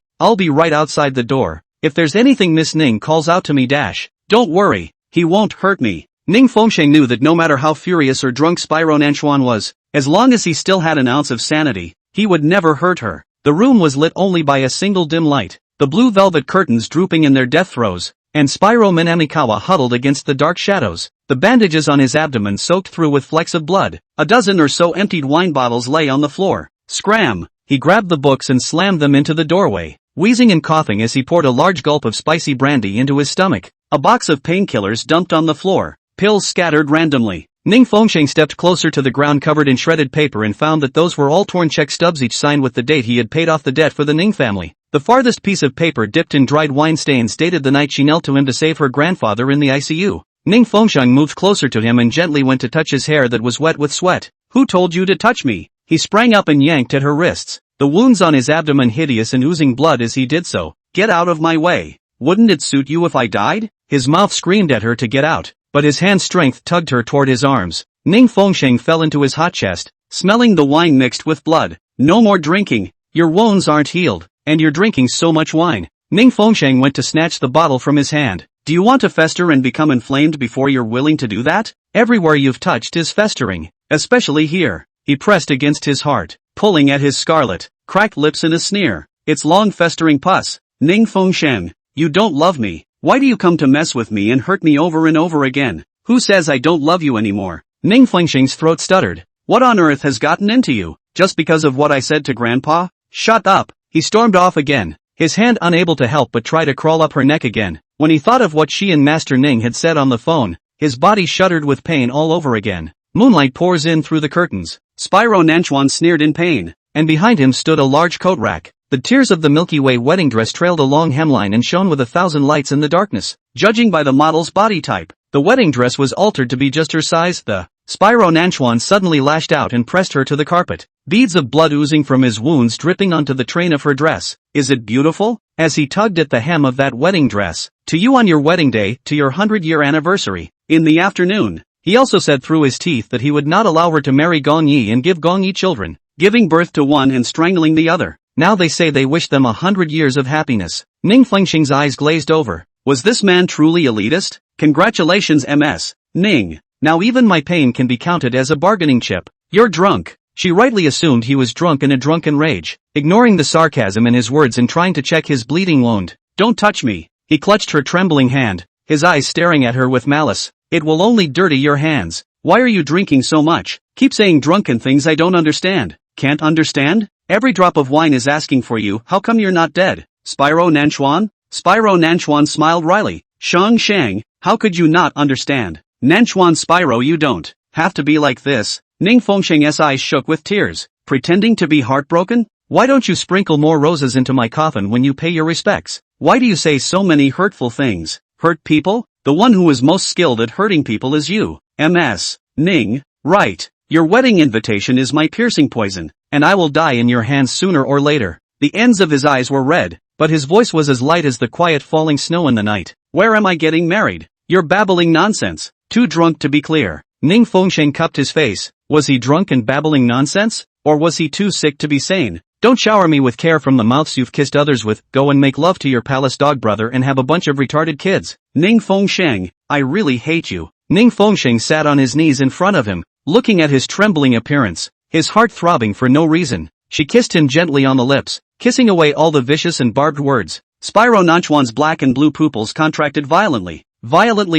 I'll be right outside the door. If there's anything Miss Ning calls out to me dash. Don't worry, he won't hurt me. Ning Fengsheng knew that no matter how furious or drunk Spyro Nanchuan was, as long as he still had an ounce of sanity, he would never hurt her. The room was lit only by a single dim light, the blue velvet curtains drooping in their death throes, and Spyro Minamikawa huddled against the dark shadows, the bandages on his abdomen soaked through with flecks of blood. A dozen or so emptied wine bottles lay on the floor. Scram! He grabbed the books and slammed them into the doorway. wheezing and coughing as he poured a large gulp of spicy brandy into his stomach. A box of painkillers dumped on the floor, pills scattered randomly. Ning Fengsheng stepped closer to the ground covered in shredded paper and found that those were all torn check stubs, each signed with the date he had paid off the debt for the Ning family. The farthest piece of paper, dipped in dried wine stains, dated the night she knelt to him to save her grandfather in the ICU. Ning Fengsheng moved closer to him and gently went to touch his hair that was wet with sweat. Who told you to touch me? He sprang up and yanked at her wrists, the wounds on his abdomen hideous and oozing blood as he did so. Get out of my way. Wouldn't it suit you if I died? His mouth screamed at her to get out, but his hand's strength tugged her toward his arms. Ning Fengsheng fell into his hot chest, smelling the wine mixed with blood. No more drinking. Your wounds aren't healed, and you're drinking so much wine. Ning Fengsheng went to snatch the bottle from his hand. Do you want to fester and become inflamed before you're willing to do that? Everywhere you've touched is festering, especially here. He pressed against his heart, pulling at his scarlet, cracked lips in a sneer. It's long festering pus. Ning Fengsheng, you don't love me. Why do you come to mess with me and hurt me over and over again? Who says I don't love you anymore? Ning Fengsheng's throat stuttered. What on earth has gotten into you? Just because of what I said to Grandpa? Shut up. He stormed off again, his hand unable to help but try to crawl up her neck again. When he thought of what she and Master Ning had said on the phone, his body shuddered with pain all over again. Moonlight pours in through the curtains. Spyro Nanchuan sneered in pain, and behind him stood a large coat rack. The tiers of the Milky Way wedding dress trailed a long hemline and shone with 1,000 lights in the darkness. Judging by the model's body type, the wedding dress was altered to be just her size. Spyro Nanchuan suddenly lashed out and pressed her to the carpet, beads of blood oozing from his wounds dripping onto the train of her dress. Is it beautiful? As he tugged at the hem of that wedding dress. To you on your wedding day, to your 100-year anniversary. In the afternoon, he also said through his teeth that he would not allow her to marry Gong Yi and give Gong Yi children, giving birth to one and strangling the other. Now they say they wish them 100 years of happiness. Ning Fengsheng's eyes glazed over. Was this man truly elitist? Congratulations, MS. Ning. Now even my pain can be counted as a bargaining chip. You're drunk. She rightly assumed he was drunk in a drunken rage, ignoring the sarcasm in his words and trying to check his bleeding wound. Don't touch me. He clutched her trembling hand, his eyes staring at her with malice. It will only dirty your hands. Why are you drinking so much? Keep saying drunken things I don't understand. Can't understand? Every drop of wine is asking for you. How come you're not dead? Spyro Nanchuan? Spyro Nanchuan smiled wryly. Shang Shang, how could you not understand? Nanchuan Spyro, you don't have to be like this. Ning Fengsheng's eyes shook with tears, pretending to be heartbroken. Why don't you sprinkle more roses into my coffin when you pay your respects? Why do you say so many hurtful things? Hurt people? The one who is most skilled at hurting people is you. MS. Ning, right. Your wedding invitation is my piercing poison, and I will die in your hands sooner or later. The ends of his eyes were red, but his voice was as light as the quiet falling snow in the night. Where am I getting married? You're babbling nonsense. Too drunk to be clear. Ning Fengsheng cupped his face. Was he drunk and babbling nonsense? Or was he too sick to be sane? Don't shower me with care from the mouths you've kissed others with. Go and make love to your palace dog brother and have a bunch of retarded kids. Ning Fengsheng, I really hate you. Ning Fengsheng sat on his knees in front of him, looking at his trembling appearance, his heart throbbing for no reason. She kissed him gently on the lips, kissing away all the vicious and barbed words. Spyro Nanchuan's black and blue pupils contracted violently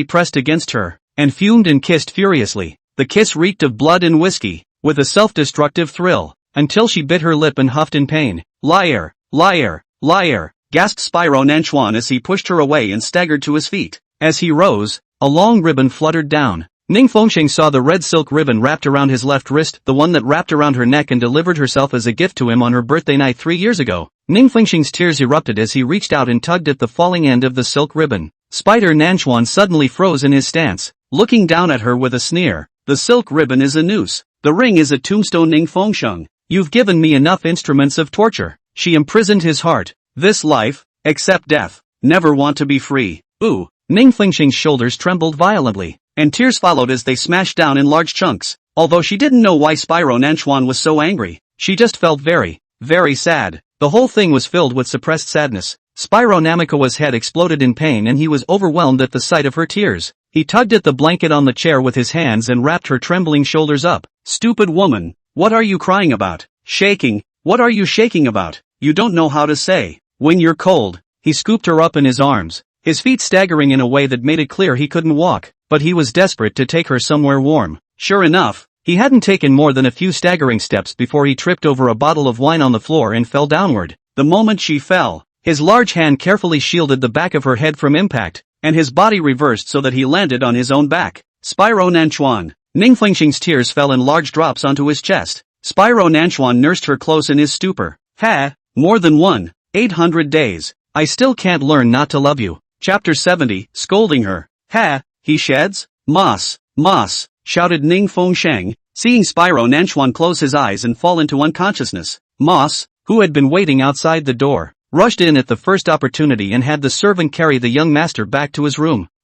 pressed against her, and fumed and kissed furiously. The kiss reeked of blood and whiskey, with a self-destructive thrill, until she bit her lip and huffed in pain. Liar, liar, liar, gasped Spyro Nanchuan as he pushed her away and staggered to his feet. As he rose, a long ribbon fluttered down. Ning Fengsheng saw the red silk ribbon wrapped around his left wrist, the one that wrapped around her neck and delivered herself as a gift to him on her birthday night 3 years ago. Ning Fengsheng's tears erupted as he reached out and tugged at the falling end of the silk ribbon. Spider Nanchuan suddenly froze in his stance, looking down at her with a sneer. The silk ribbon is a noose. The ring is a tombstone. Ning Fengsheng, you've given me enough instruments of torture. She imprisoned his heart. This life, except death. Never want to be free. Ooh. Ning Fengsheng's shoulders trembled violently, and tears followed as they smashed down in large chunks. Although she didn't know why Spyro Nanchuan was so angry, she just felt very, very sad. The whole thing was filled with suppressed sadness. Spyro Namikawa's head exploded in pain and he was overwhelmed at the sight of her tears. He tugged at the blanket on the chair with his hands and wrapped her trembling shoulders up. Stupid woman, what are you crying about? Shaking, what are you shaking about? You don't know how to say, when you're cold. He scooped her up in his arms, his feet staggering in a way that made it clear he couldn't walk, but he was desperate to take her somewhere warm. Sure enough, he hadn't taken more than a few staggering steps before he tripped over a bottle of wine on the floor and fell downward. The moment she fell, His large hand carefully shielded the back of her head from impact, and his body reversed so that he landed on his own back. Spyro Nanchuan. Ning Fengxing's tears fell in large drops onto his chest. Spyro Nanchuan nursed her close in his stupor. More than 800 days. I still can't learn not to love you. Chapter 70, scolding her. He sheds? Moss, shouted Ning Fengxing, seeing Spyro Nanchuan close his eyes and fall into unconsciousness. Moss, who had been waiting outside the door, rushed in at the first opportunity and had the servant carry the young master back to his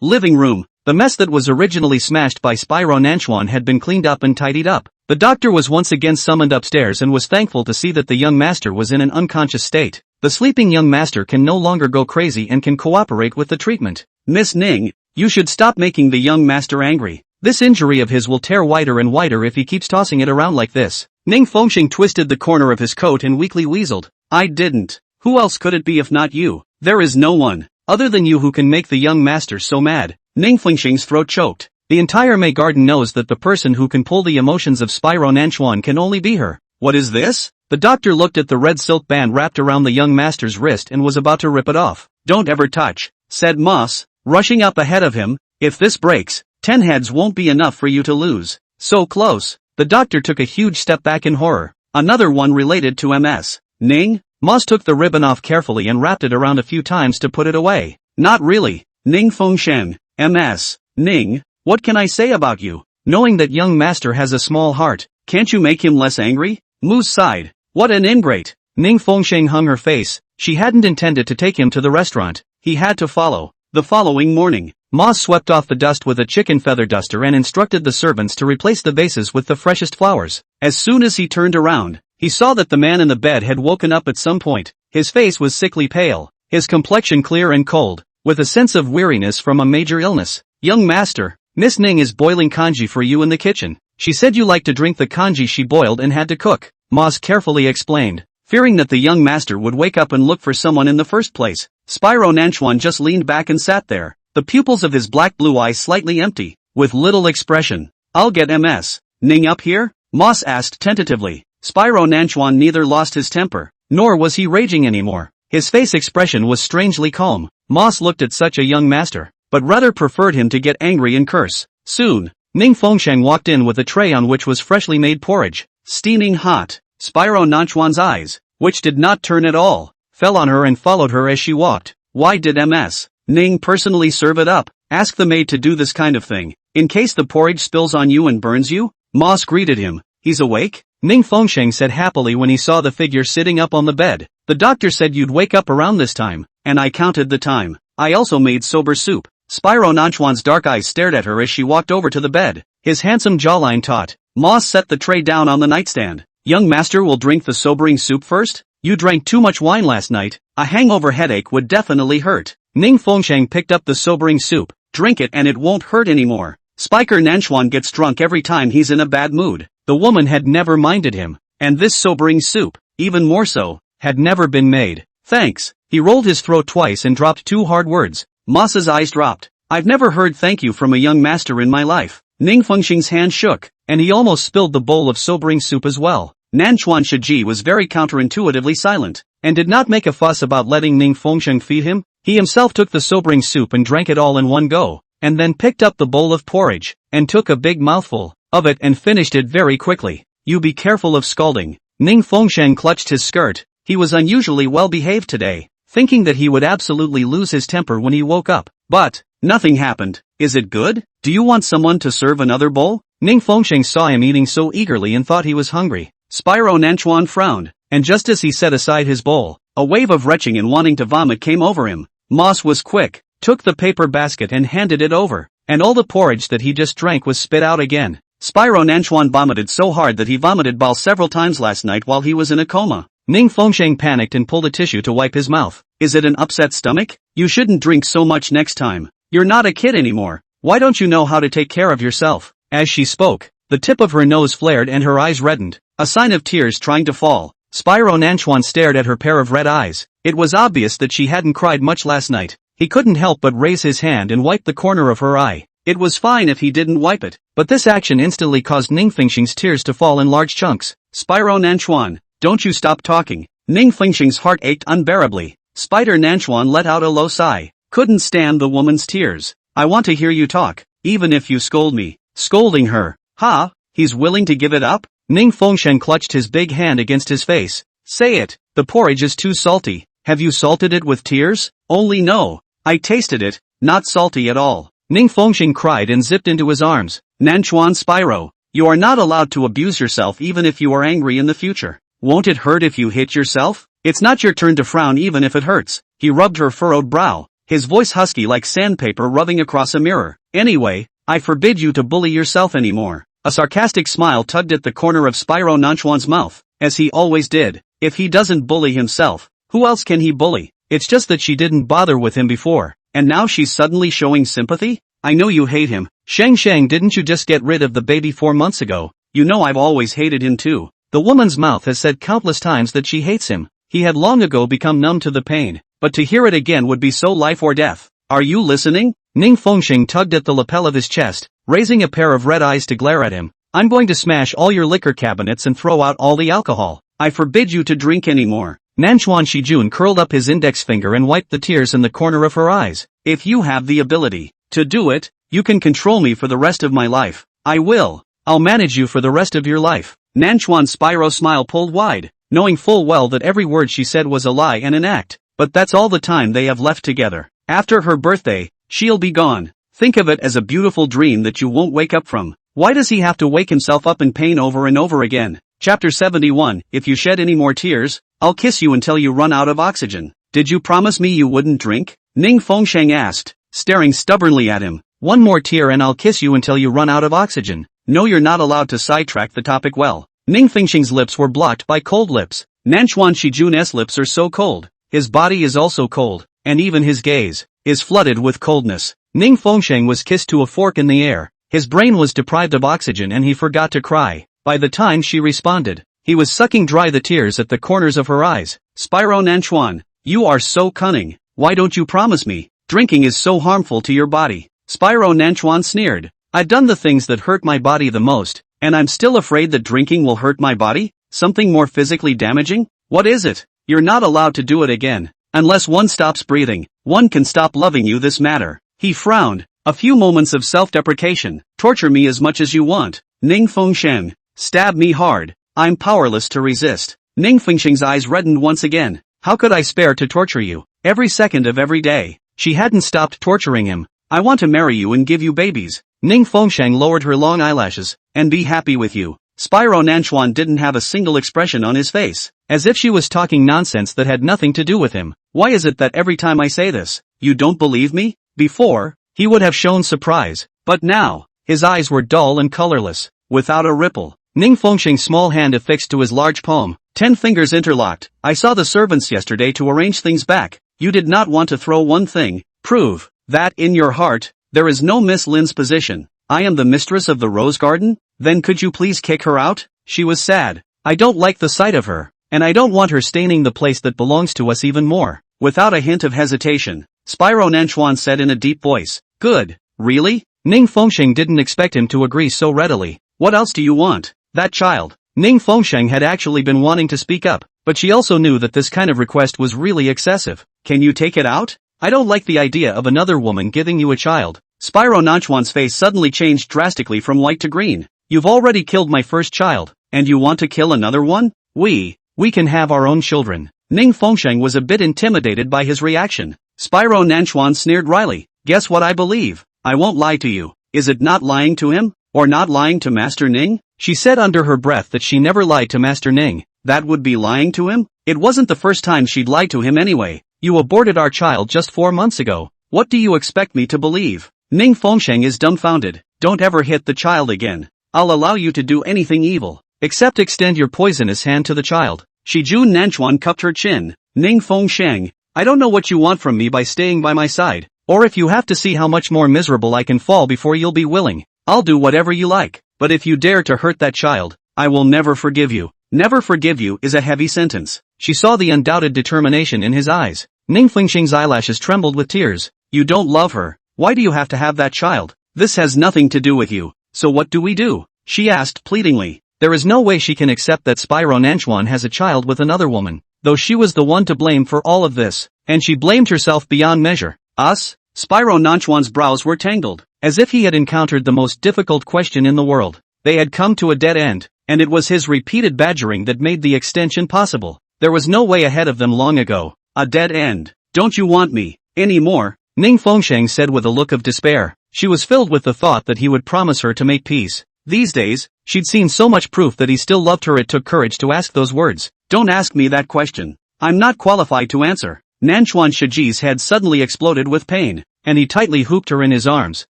living room. The mess that was originally smashed by Spyro Nanchuan had been cleaned up and tidied up. The doctor was once again summoned upstairs and was thankful to see that the young master was in an unconscious state. The sleeping young master can no longer go crazy and can cooperate with the treatment. Miss Ning, you should stop making the young master angry. This injury of his will tear whiter and whiter if he keeps tossing it around like this. Ning Fengxing twisted the corner of his coat and weakly weaseled. I didn't. Who else could it be if not you? There is no one other than you who can make the young master so mad. Ning Fengxing's throat choked. The entire May Garden knows that the person who can pull the emotions of Spyro Nanchuan can only be her. What is this? The doctor looked at the red silk band wrapped around the young master's wrist and was about to rip it off. Don't ever touch, said Moss, rushing up ahead of him. If this breaks, 10 heads won't be enough for you to lose. So close. The doctor took a huge step back in horror. Another one related to MS. Ning? Moss took the ribbon off carefully and wrapped it around a few times to put it away. Not really. Ning Fengxing. MS. Ning, what can I say about you? Knowing that young master has a small heart, can't you make him less angry? Moose sighed. What an ingrate. Ning Fengxing hung her face. She hadn't intended to take him to the restaurant. He had to follow. The following morning, Moss swept off the dust with a chicken feather duster and instructed the servants to replace the vases with the freshest flowers. As soon as he turned around, he saw that the man in the bed had woken up at some point. His face was sickly pale, his complexion clear and cold, with a sense of weariness from a major illness. Young master, Miss Ning is boiling kanji for you in the kitchen. She said you like to drink the kanji she boiled and had to cook. Moss carefully explained, fearing that the young master would wake up and look for someone in the first place. Spyro Nanchuan just leaned back and sat there, the pupils of his black-blue eyes slightly empty, with little expression. I'll get MS. Ning up here? Moss asked tentatively. Spyro Nanchuan neither lost his temper, nor was he raging anymore. His face expression was strangely calm. Moss looked at such a young master, but rather preferred him to get angry and curse. Soon, Ning Fengxing walked in with a tray on which was freshly made porridge, steaming hot. Spyro Nanchuan's eyes, which did not turn at all, fell on her and followed her as she walked. Why did MS. Ning personally serve it up? Ask the maid to do this kind of thing, in case the porridge spills on you and burns you? Moss greeted him. He's awake? Ning Fengxing said happily when he saw the figure sitting up on the bed. The doctor said you'd wake up around this time, and I counted the time. I also made sober soup. Spyro Nanchuan's dark eyes stared at her as she walked over to the bed, his handsome jawline taut. Moss set the tray down on the nightstand. Young master will drink the sobering soup first? You drank too much wine last night. A hangover headache would definitely hurt. Ning Fengxing picked up the sobering soup. Drink it and it won't hurt anymore. Spiker Nanchuan gets drunk every time he's in a bad mood. The woman had never minded him, and this sobering soup, even more so, had never been made. Thanks. He rolled his throat twice and dropped 2 hard words. Moss's eyes dropped. I've never heard thank you from a young master in my life. Ning Fengxing's hand shook, and he almost spilled the bowl of sobering soup as well. Nanchuan Shiji was very counterintuitively silent, and did not make a fuss about letting Ning Fengxing feed him. He himself took the sobering soup and drank it all in one go, and then picked up the bowl of porridge, and took a big mouthful of it and finished it very quickly. You be careful of scalding. Ning Fengxing clutched his skirt. He was unusually well behaved today, thinking that he would absolutely lose his temper when he woke up. But nothing happened. Is it good? Do you want someone to serve another bowl? Ning Fengxing saw him eating so eagerly and thought he was hungry. Spyro Nanchuan frowned, and just as he set aside his bowl, a wave of retching and wanting to vomit came over him. Moss was quick, took the paper basket and handed it over, and all the porridge that he just drank was spit out again. Spyro Nanchuan vomited so hard that he vomited ball several times last night while he was in a coma. Ning Fengxing panicked and pulled a tissue to wipe his mouth. Is it an upset stomach? You shouldn't drink so much next time. You're not a kid anymore. Why don't you know how to take care of yourself? As she spoke, the tip of her nose flared and her eyes reddened, a sign of tears trying to fall. Spyro Nanchuan stared at her pair of red eyes. It was obvious that she hadn't cried much last night. He couldn't help but raise his hand and wipe the corner of her eye. It was fine if he didn't wipe it, but this action instantly caused Ning Fengxing's tears to fall in large chunks. Spyro Nanchuan, don't you stop talking. Ning Fengxing's heart ached unbearably. Spider Nanchuan let out a low sigh. Couldn't stand the woman's tears. I want to hear you talk, even if you scold me. Scolding her. Ha, he's willing to give it up? Ning Fengsheng clutched his big hand against his face. Say it, the porridge is too salty. Have you salted it with tears? Only no. I tasted it, not salty at all. Ning Fengsheng cried and zipped into his arms. Nanchuan Spyro, you are not allowed to abuse yourself even if you are angry in the future. Won't it hurt if you hit yourself? It's not your turn to frown even if it hurts. He rubbed her furrowed brow, his voice husky like sandpaper rubbing across a mirror. Anyway, I forbid you to bully yourself anymore. A sarcastic smile tugged at the corner of Spyro Nanchuan's mouth, as he always did. If he doesn't bully himself, who else can he bully? It's just that she didn't bother with him before. And now she's suddenly showing sympathy? I know you hate him. Shang, didn't you just get rid of the baby 4 months ago? You know I've always hated him too. The woman's mouth has said countless times that she hates him. He had long ago become numb to the pain, but to hear it again would be so life or death. Are you listening? Ning Fengsheng tugged at the lapel of his chest, raising a pair of red eyes to glare at him. I'm going to smash all your liquor cabinets and throw out all the alcohol. I forbid you to drink anymore. Nanchuan Shijun curled up his index finger and wiped the tears in the corner of her eyes. If you have the ability to do it, you can control me for the rest of my life. I will. I'll manage you for the rest of your life. Nanchuan Spyro's smile pulled wide, knowing full well that every word she said was a lie and an act. But that's all the time they have left together. After her birthday, she'll be gone. Think of it as a beautiful dream that you won't wake up from. Why does he have to wake himself up in pain over and over again? Chapter 71, If you shed any more tears, I'll kiss you until you run out of oxygen. Did you promise me you wouldn't drink? Ning Fengsheng asked, staring stubbornly at him. One more tear and I'll kiss you until you run out of oxygen. No, you're not allowed to sidetrack the topic well. Ning Fengsheng's lips were blocked by cold lips. Nanchuan Shijun's lips are so cold. His body is also cold, and even his gaze is flooded with coldness. Ning Fengsheng was kissed to a fork in the air. His brain was deprived of oxygen and he forgot to cry. By the time she responded, he was sucking dry the tears at the corners of her eyes. Spyro Nanchuan, you are so cunning. Why don't you promise me? Drinking is so harmful to your body. Spyro Nanchuan sneered. I've done the things that hurt my body the most, and I'm still afraid that drinking will hurt my body? Something more physically damaging? What is it? You're not allowed to do it again. Unless one stops breathing, one can stop loving you this matter. He frowned. A few moments of self-deprecation. Torture me as much as you want. Ning Fengsheng. Stab me hard. I'm powerless to resist. Ning Fengsheng's eyes reddened once again. How could I spare to torture you? Every second of every day. She hadn't stopped torturing him. I want to marry you and give you babies. Ning Fengsheng lowered her long eyelashes. And be happy with you. Spyro Nanchuan didn't have a single expression on his face. As if she was talking nonsense that had nothing to do with him. Why is it that every time I say this, you don't believe me? Before, he would have shown surprise. But now, his eyes were dull and colorless, without a ripple. Ning Fengsheng's small hand affixed to his large palm. 10 fingers interlocked. I saw the servants yesterday to arrange things back. You did not want to throw one thing. Prove that in your heart, there is no Miss Lin's position. I am the mistress of the rose garden? Then could you please kick her out? She was sad. I don't like the sight of her, and I don't want her staining the place that belongs to us even more. Without a hint of hesitation, Spyro Nanchuan said in a deep voice. Good. Really? Ning Fengsheng didn't expect him to agree so readily. What else do you want? That child. Ning Fengsheng had actually been wanting to speak up, but she also knew that this kind of request was really excessive. Can you take it out? I don't like the idea of another woman giving you a child. Spyro Nanchuan's face suddenly changed drastically from white to green. You've already killed my first child, and you want to kill another one? We can have our own children. Ning Fengsheng was a bit intimidated by his reaction. Spyro Nanchuan sneered wryly. Guess what I believe? I won't lie to you. Is it not lying to him? Or not lying to Master Ning? She said under her breath that she never lied to Master Ning. That would be lying to him? It wasn't the first time she'd lied to him anyway. You aborted our child just 4 months ago. What do you expect me to believe? Ning Fengsheng is dumbfounded. Don't ever hit the child again. I'll allow you to do anything evil, except extend your poisonous hand to the child. Shijun Nanchuan cupped her chin. Ning Fengsheng, I don't know what you want from me by staying by my side, or if you have to see how much more miserable I can fall before you'll be willing. I'll do whatever you like, but if you dare to hurt that child, I will never forgive you. Never forgive you is a heavy sentence. She saw the undoubted determination in his eyes. Ning Fengsheng's eyelashes trembled with tears. You don't love her. Why do you have to have that child? This has nothing to do with you. So what do we do? She asked pleadingly. There is no way she can accept that Spyro Nanchuan has a child with another woman. though she was the one to blame for all of this, and she blamed herself beyond measure. Us? Spyro Nanchuan's brows were tangled, as if he had encountered the most difficult question in the world. They had come to a dead end, and it was his repeated badgering that made the extension possible. There was no way ahead of them long ago. A dead end. Don't you want me anymore? Ning Fengsheng said with a look of despair. She was filled with the thought that he would promise her to make peace. These days, she'd seen so much proof that he still loved her it took courage to ask those words. Don't ask me that question. I'm not qualified to answer. Nanchuan Shiji's head suddenly exploded with pain, and he tightly hooked her in his arms.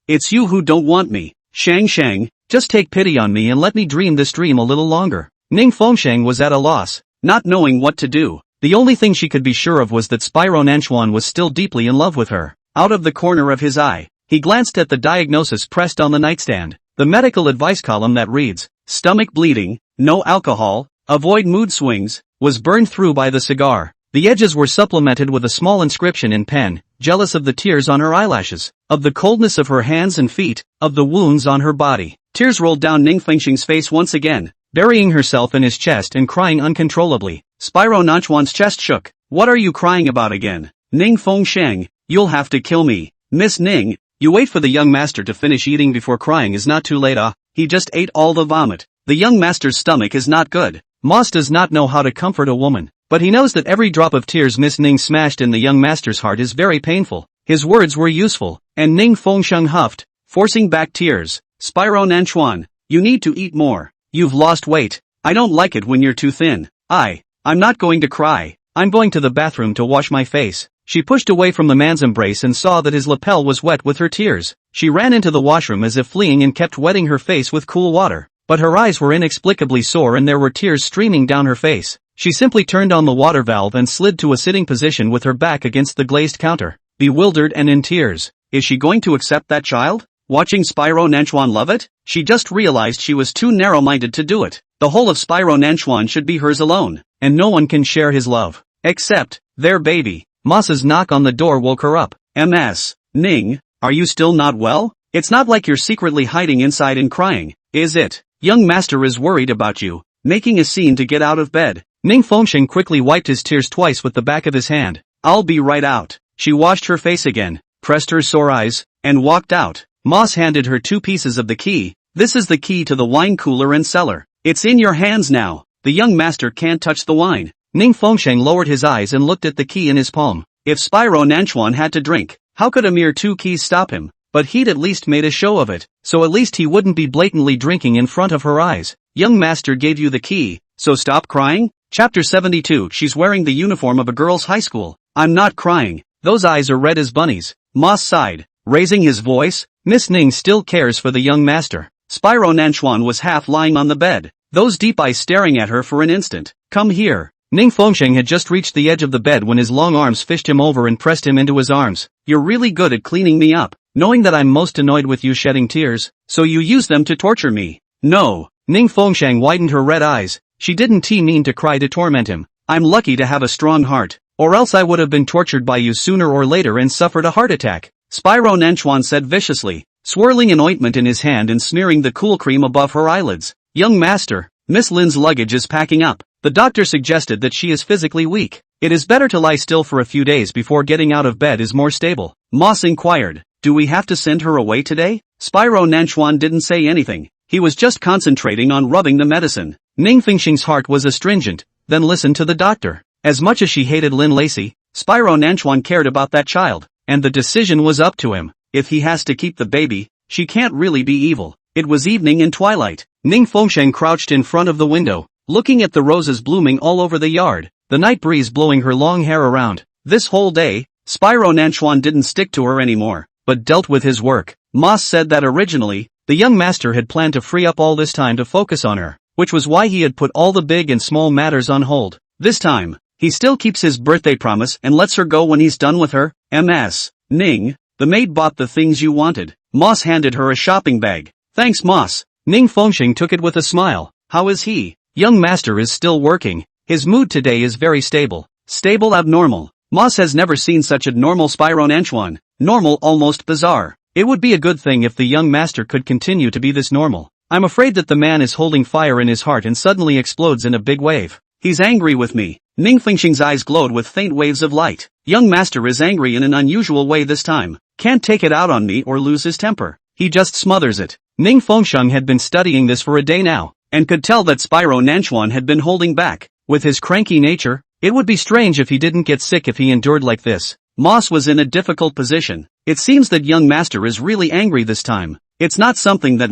It's you who don't want me. Shang, just take pity on me and let me dream this dream a little longer. Ning Fengsheng was at a loss, not knowing what to do. The only thing she could be sure of was that Spyro Nanchuan was still deeply in love with her. Out of the corner of his eye, he glanced at the diagnosis pressed on the nightstand, the medical advice column that reads, stomach bleeding, no alcohol, avoid mood swings, was burned through by the cigar. The edges were supplemented with a small inscription in pen, jealous of the tears on her eyelashes, of the coldness of her hands and feet, of the wounds on her body. Tears rolled down Ning Fengsheng's face once again, burying herself in his chest and crying uncontrollably. Spyro Nanchuan's chest shook. What are you crying about again? Ning Fengsheng, you'll have to kill me. Miss Ning, you wait for the young master to finish eating before crying is not too late. He just ate all the vomit. The young master's stomach is not good. Moss does not know how to comfort a woman, but he knows that every drop of tears Miss Ning smashed in the young master's heart is very painful. His words were useful, and Ning Fengsheng huffed, forcing back tears. Spyro Nanchuan, you need to eat more. You've lost weight. I don't like it when you're too thin. I'm not going to cry. I'm going to the bathroom to wash my face. She pushed away from the man's embrace and saw that his lapel was wet with her tears. She ran into the washroom as if fleeing and kept wetting her face with cool water. But her eyes were inexplicably sore and there were tears streaming down her face. She simply turned on the water valve and slid to a sitting position with her back against the glazed counter, bewildered and in tears. Is she going to accept that child? Watching Spyro Nanchuan love it? She just realized she was too narrow-minded to do it. The whole of Spyro Nanchuan should be hers alone, and no one can share his love. Except their baby. Moss's knock on the door woke her up. Ms. Ning, are you still not well? It's not like you're secretly hiding inside and crying, is it? Young master is worried about you, making a scene to get out of bed. Ning Fengsheng quickly wiped his tears twice with the back of his hand. I'll be right out. She washed her face again, pressed her sore eyes, and walked out. Moss handed her 2 pieces of the key. This is the key to the wine cooler and cellar. It's in your hands now. The young master can't touch the wine. Ning Fengsheng lowered his eyes and looked at the key in his palm. If Spyro Nanchuan had to drink, how could a mere 2 keys stop him? But he'd at least made a show of it, so at least he wouldn't be blatantly drinking in front of her eyes. Young master gave you the key, so stop crying? Chapter 72. She's wearing the uniform of a girl's high school. I'm not crying. Those eyes are red as bunnies. Moss sighed, raising his voice. Miss Ning still cares for the young master. Spyro Nanchuan was half lying on the bed, those deep eyes staring at her for an instant. Come here. Ning Fengsheng had just reached the edge of the bed when his long arms fished him over and pressed him into his arms. You're really good at cleaning me up, knowing that I'm most annoyed with you shedding tears, so you use them to torture me. No. Ning Fengsheng widened her red eyes. She didn't mean to cry to torment him. I'm lucky to have a strong heart, or else I would have been tortured by you sooner or later and suffered a heart attack. Spyro Nanchuan said viciously, swirling an ointment in his hand and smearing the cool cream above her eyelids. Young master, Miss Lin's luggage is packing up. The doctor suggested that she is physically weak. It is better to lie still for a few days before getting out of bed is more stable. Moss inquired, do we have to send her away today? Spyro Nanchuan didn't say anything. He was just concentrating on rubbing the medicine. Ning Fengsheng's heart was astringent, then listened to the doctor. As much as she hated Lin Lacey, Spyro Nanchuan cared about that child, and the decision was up to him. If he has to keep the baby, she can't really be evil. It was evening and twilight. Ning Fengsheng crouched in front of the window, looking at the roses blooming all over the yard, the night breeze blowing her long hair around. This whole day, Spyro Nanchuan didn't stick to her anymore, but dealt with his work. Moss said that originally, the young master had planned to free up all this time to focus on her, which was why he had put all the big and small matters on hold. This time, he still keeps his birthday promise and lets her go when he's done with her. Ms. Ning, the maid bought the things you wanted. Moss handed her a shopping bag. Thanks, Moss. Ning Fengsheng took it with a smile. How is he? Young master is still working. His mood today is very stable. Stable abnormal. Moss has never seen such a normal Spyro Nanchuan. Normal almost bizarre. It would be a good thing if the young master could continue to be this normal. I'm afraid that the man is holding fire in his heart and suddenly explodes in a big wave. He's angry with me. Ning Fengxing's eyes glowed with faint waves of light. Young master is angry in an unusual way this time. Can't take it out on me or lose his temper. He just smothers it. Ning Fengxing had been studying this for a day now, and could tell that Spyro Nanchuan had been holding back. With his cranky nature, it would be strange if he didn't get sick if he endured like this. Moss was in a difficult position. It seems that young master is really angry this time. It's not something that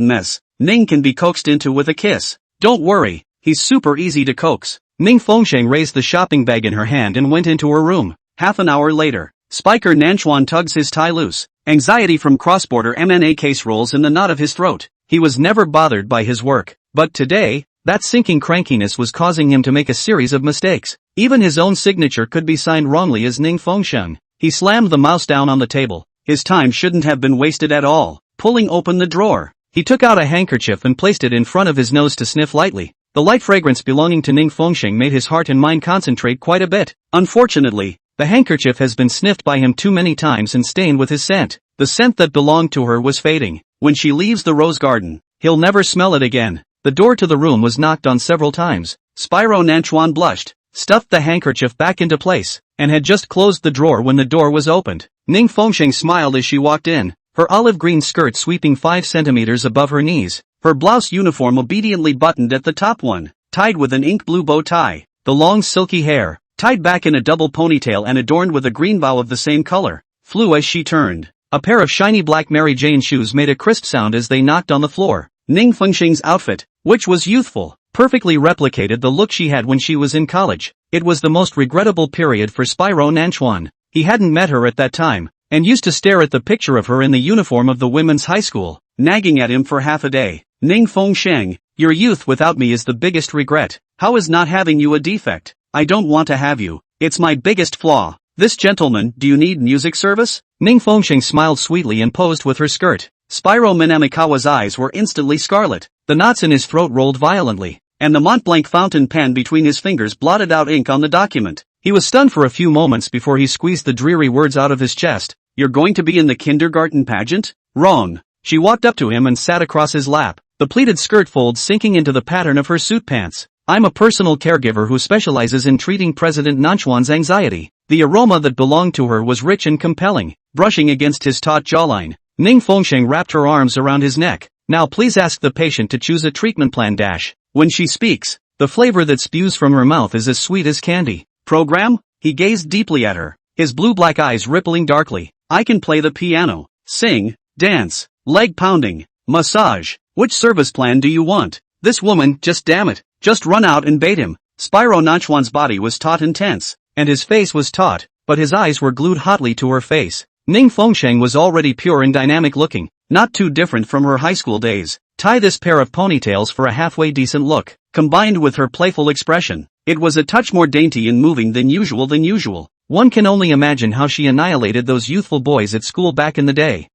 Ning can be coaxed into with a kiss. Don't worry, he's super easy to coax. Ning Fengxing raised the shopping bag in her hand and went into her room. Half an hour later, Spiker Nanchuan tugs his tie loose. Anxiety from cross-border MNA case rolls in the knot of his throat. He was never bothered by his work, but today, that sinking crankiness was causing him to make a series of mistakes. Even his own signature could be signed wrongly as Ning Fengxing. He slammed the mouse down on the table. His time shouldn't have been wasted at all. Pulling open the drawer, he took out a handkerchief and placed it in front of his nose to sniff lightly. The light fragrance belonging to Ning Fengxing made his heart and mind concentrate quite a bit. Unfortunately, the handkerchief has been sniffed by him too many times and stained with his scent. The scent that belonged to her was fading. When she leaves the rose garden, he'll never smell it again. The door to the room was knocked on several times. Spyro Nanchuan blushed, stuffed the handkerchief back into place, and had just closed the drawer when the door was opened. Ning Fengxing smiled as she walked in, her olive green skirt sweeping 5 centimeters above her knees, her blouse uniform obediently buttoned at the top one, tied with an ink blue bow tie, the long silky hair, tied back in a double ponytail and adorned with a green bow of the same color, flew as she turned. A pair of shiny black Mary Jane shoes made a crisp sound as they knocked on the floor. Ning Fengxing's outfit, which was youthful, perfectly replicated the look she had when she was in college. It was the most regrettable period for Spyro Nanchuan. He hadn't met her at that time, and used to stare at the picture of her in the uniform of the women's high school, nagging at him for half a day. Ning Fengxing, your youth without me is the biggest regret. How is not having you a defect? I don't want to have you. It's my biggest flaw. This gentleman, do you need music service? Ning Fengxing smiled sweetly and posed with her skirt. Spyro Minamikawa's eyes were instantly scarlet, the knots in his throat rolled violently, and the Mont Blanc fountain pen between his fingers blotted out ink on the document. He was stunned for a few moments before he squeezed the dreary words out of his chest. You're going to be in the kindergarten pageant? Wrong. She walked up to him and sat across his lap, the pleated skirt folds sinking into the pattern of her suit pants. I'm a personal caregiver who specializes in treating President Nanchuan's anxiety. The aroma that belonged to her was rich and compelling, brushing against his taut jawline. Ning Fengxing wrapped her arms around his neck. Now please ask the patient to choose a treatment plan dash. When she speaks, the flavor that spews from her mouth is as sweet as candy. Program? He gazed deeply at her, his blue-black eyes rippling darkly. I can play the piano, sing, dance, leg pounding, massage. Which service plan do you want? This woman, just damn it, just run out and bait him. Spyro Nanchuan's body was taut and tense, and his face was taut, but his eyes were glued hotly to her face. Ning Fengxing was already pure and dynamic looking, not too different from her high school days. Tie this pair of ponytails for a halfway decent look, combined with her playful expression. It was a touch more dainty and moving than usual. One can only imagine how she annihilated those youthful boys at school back in the day.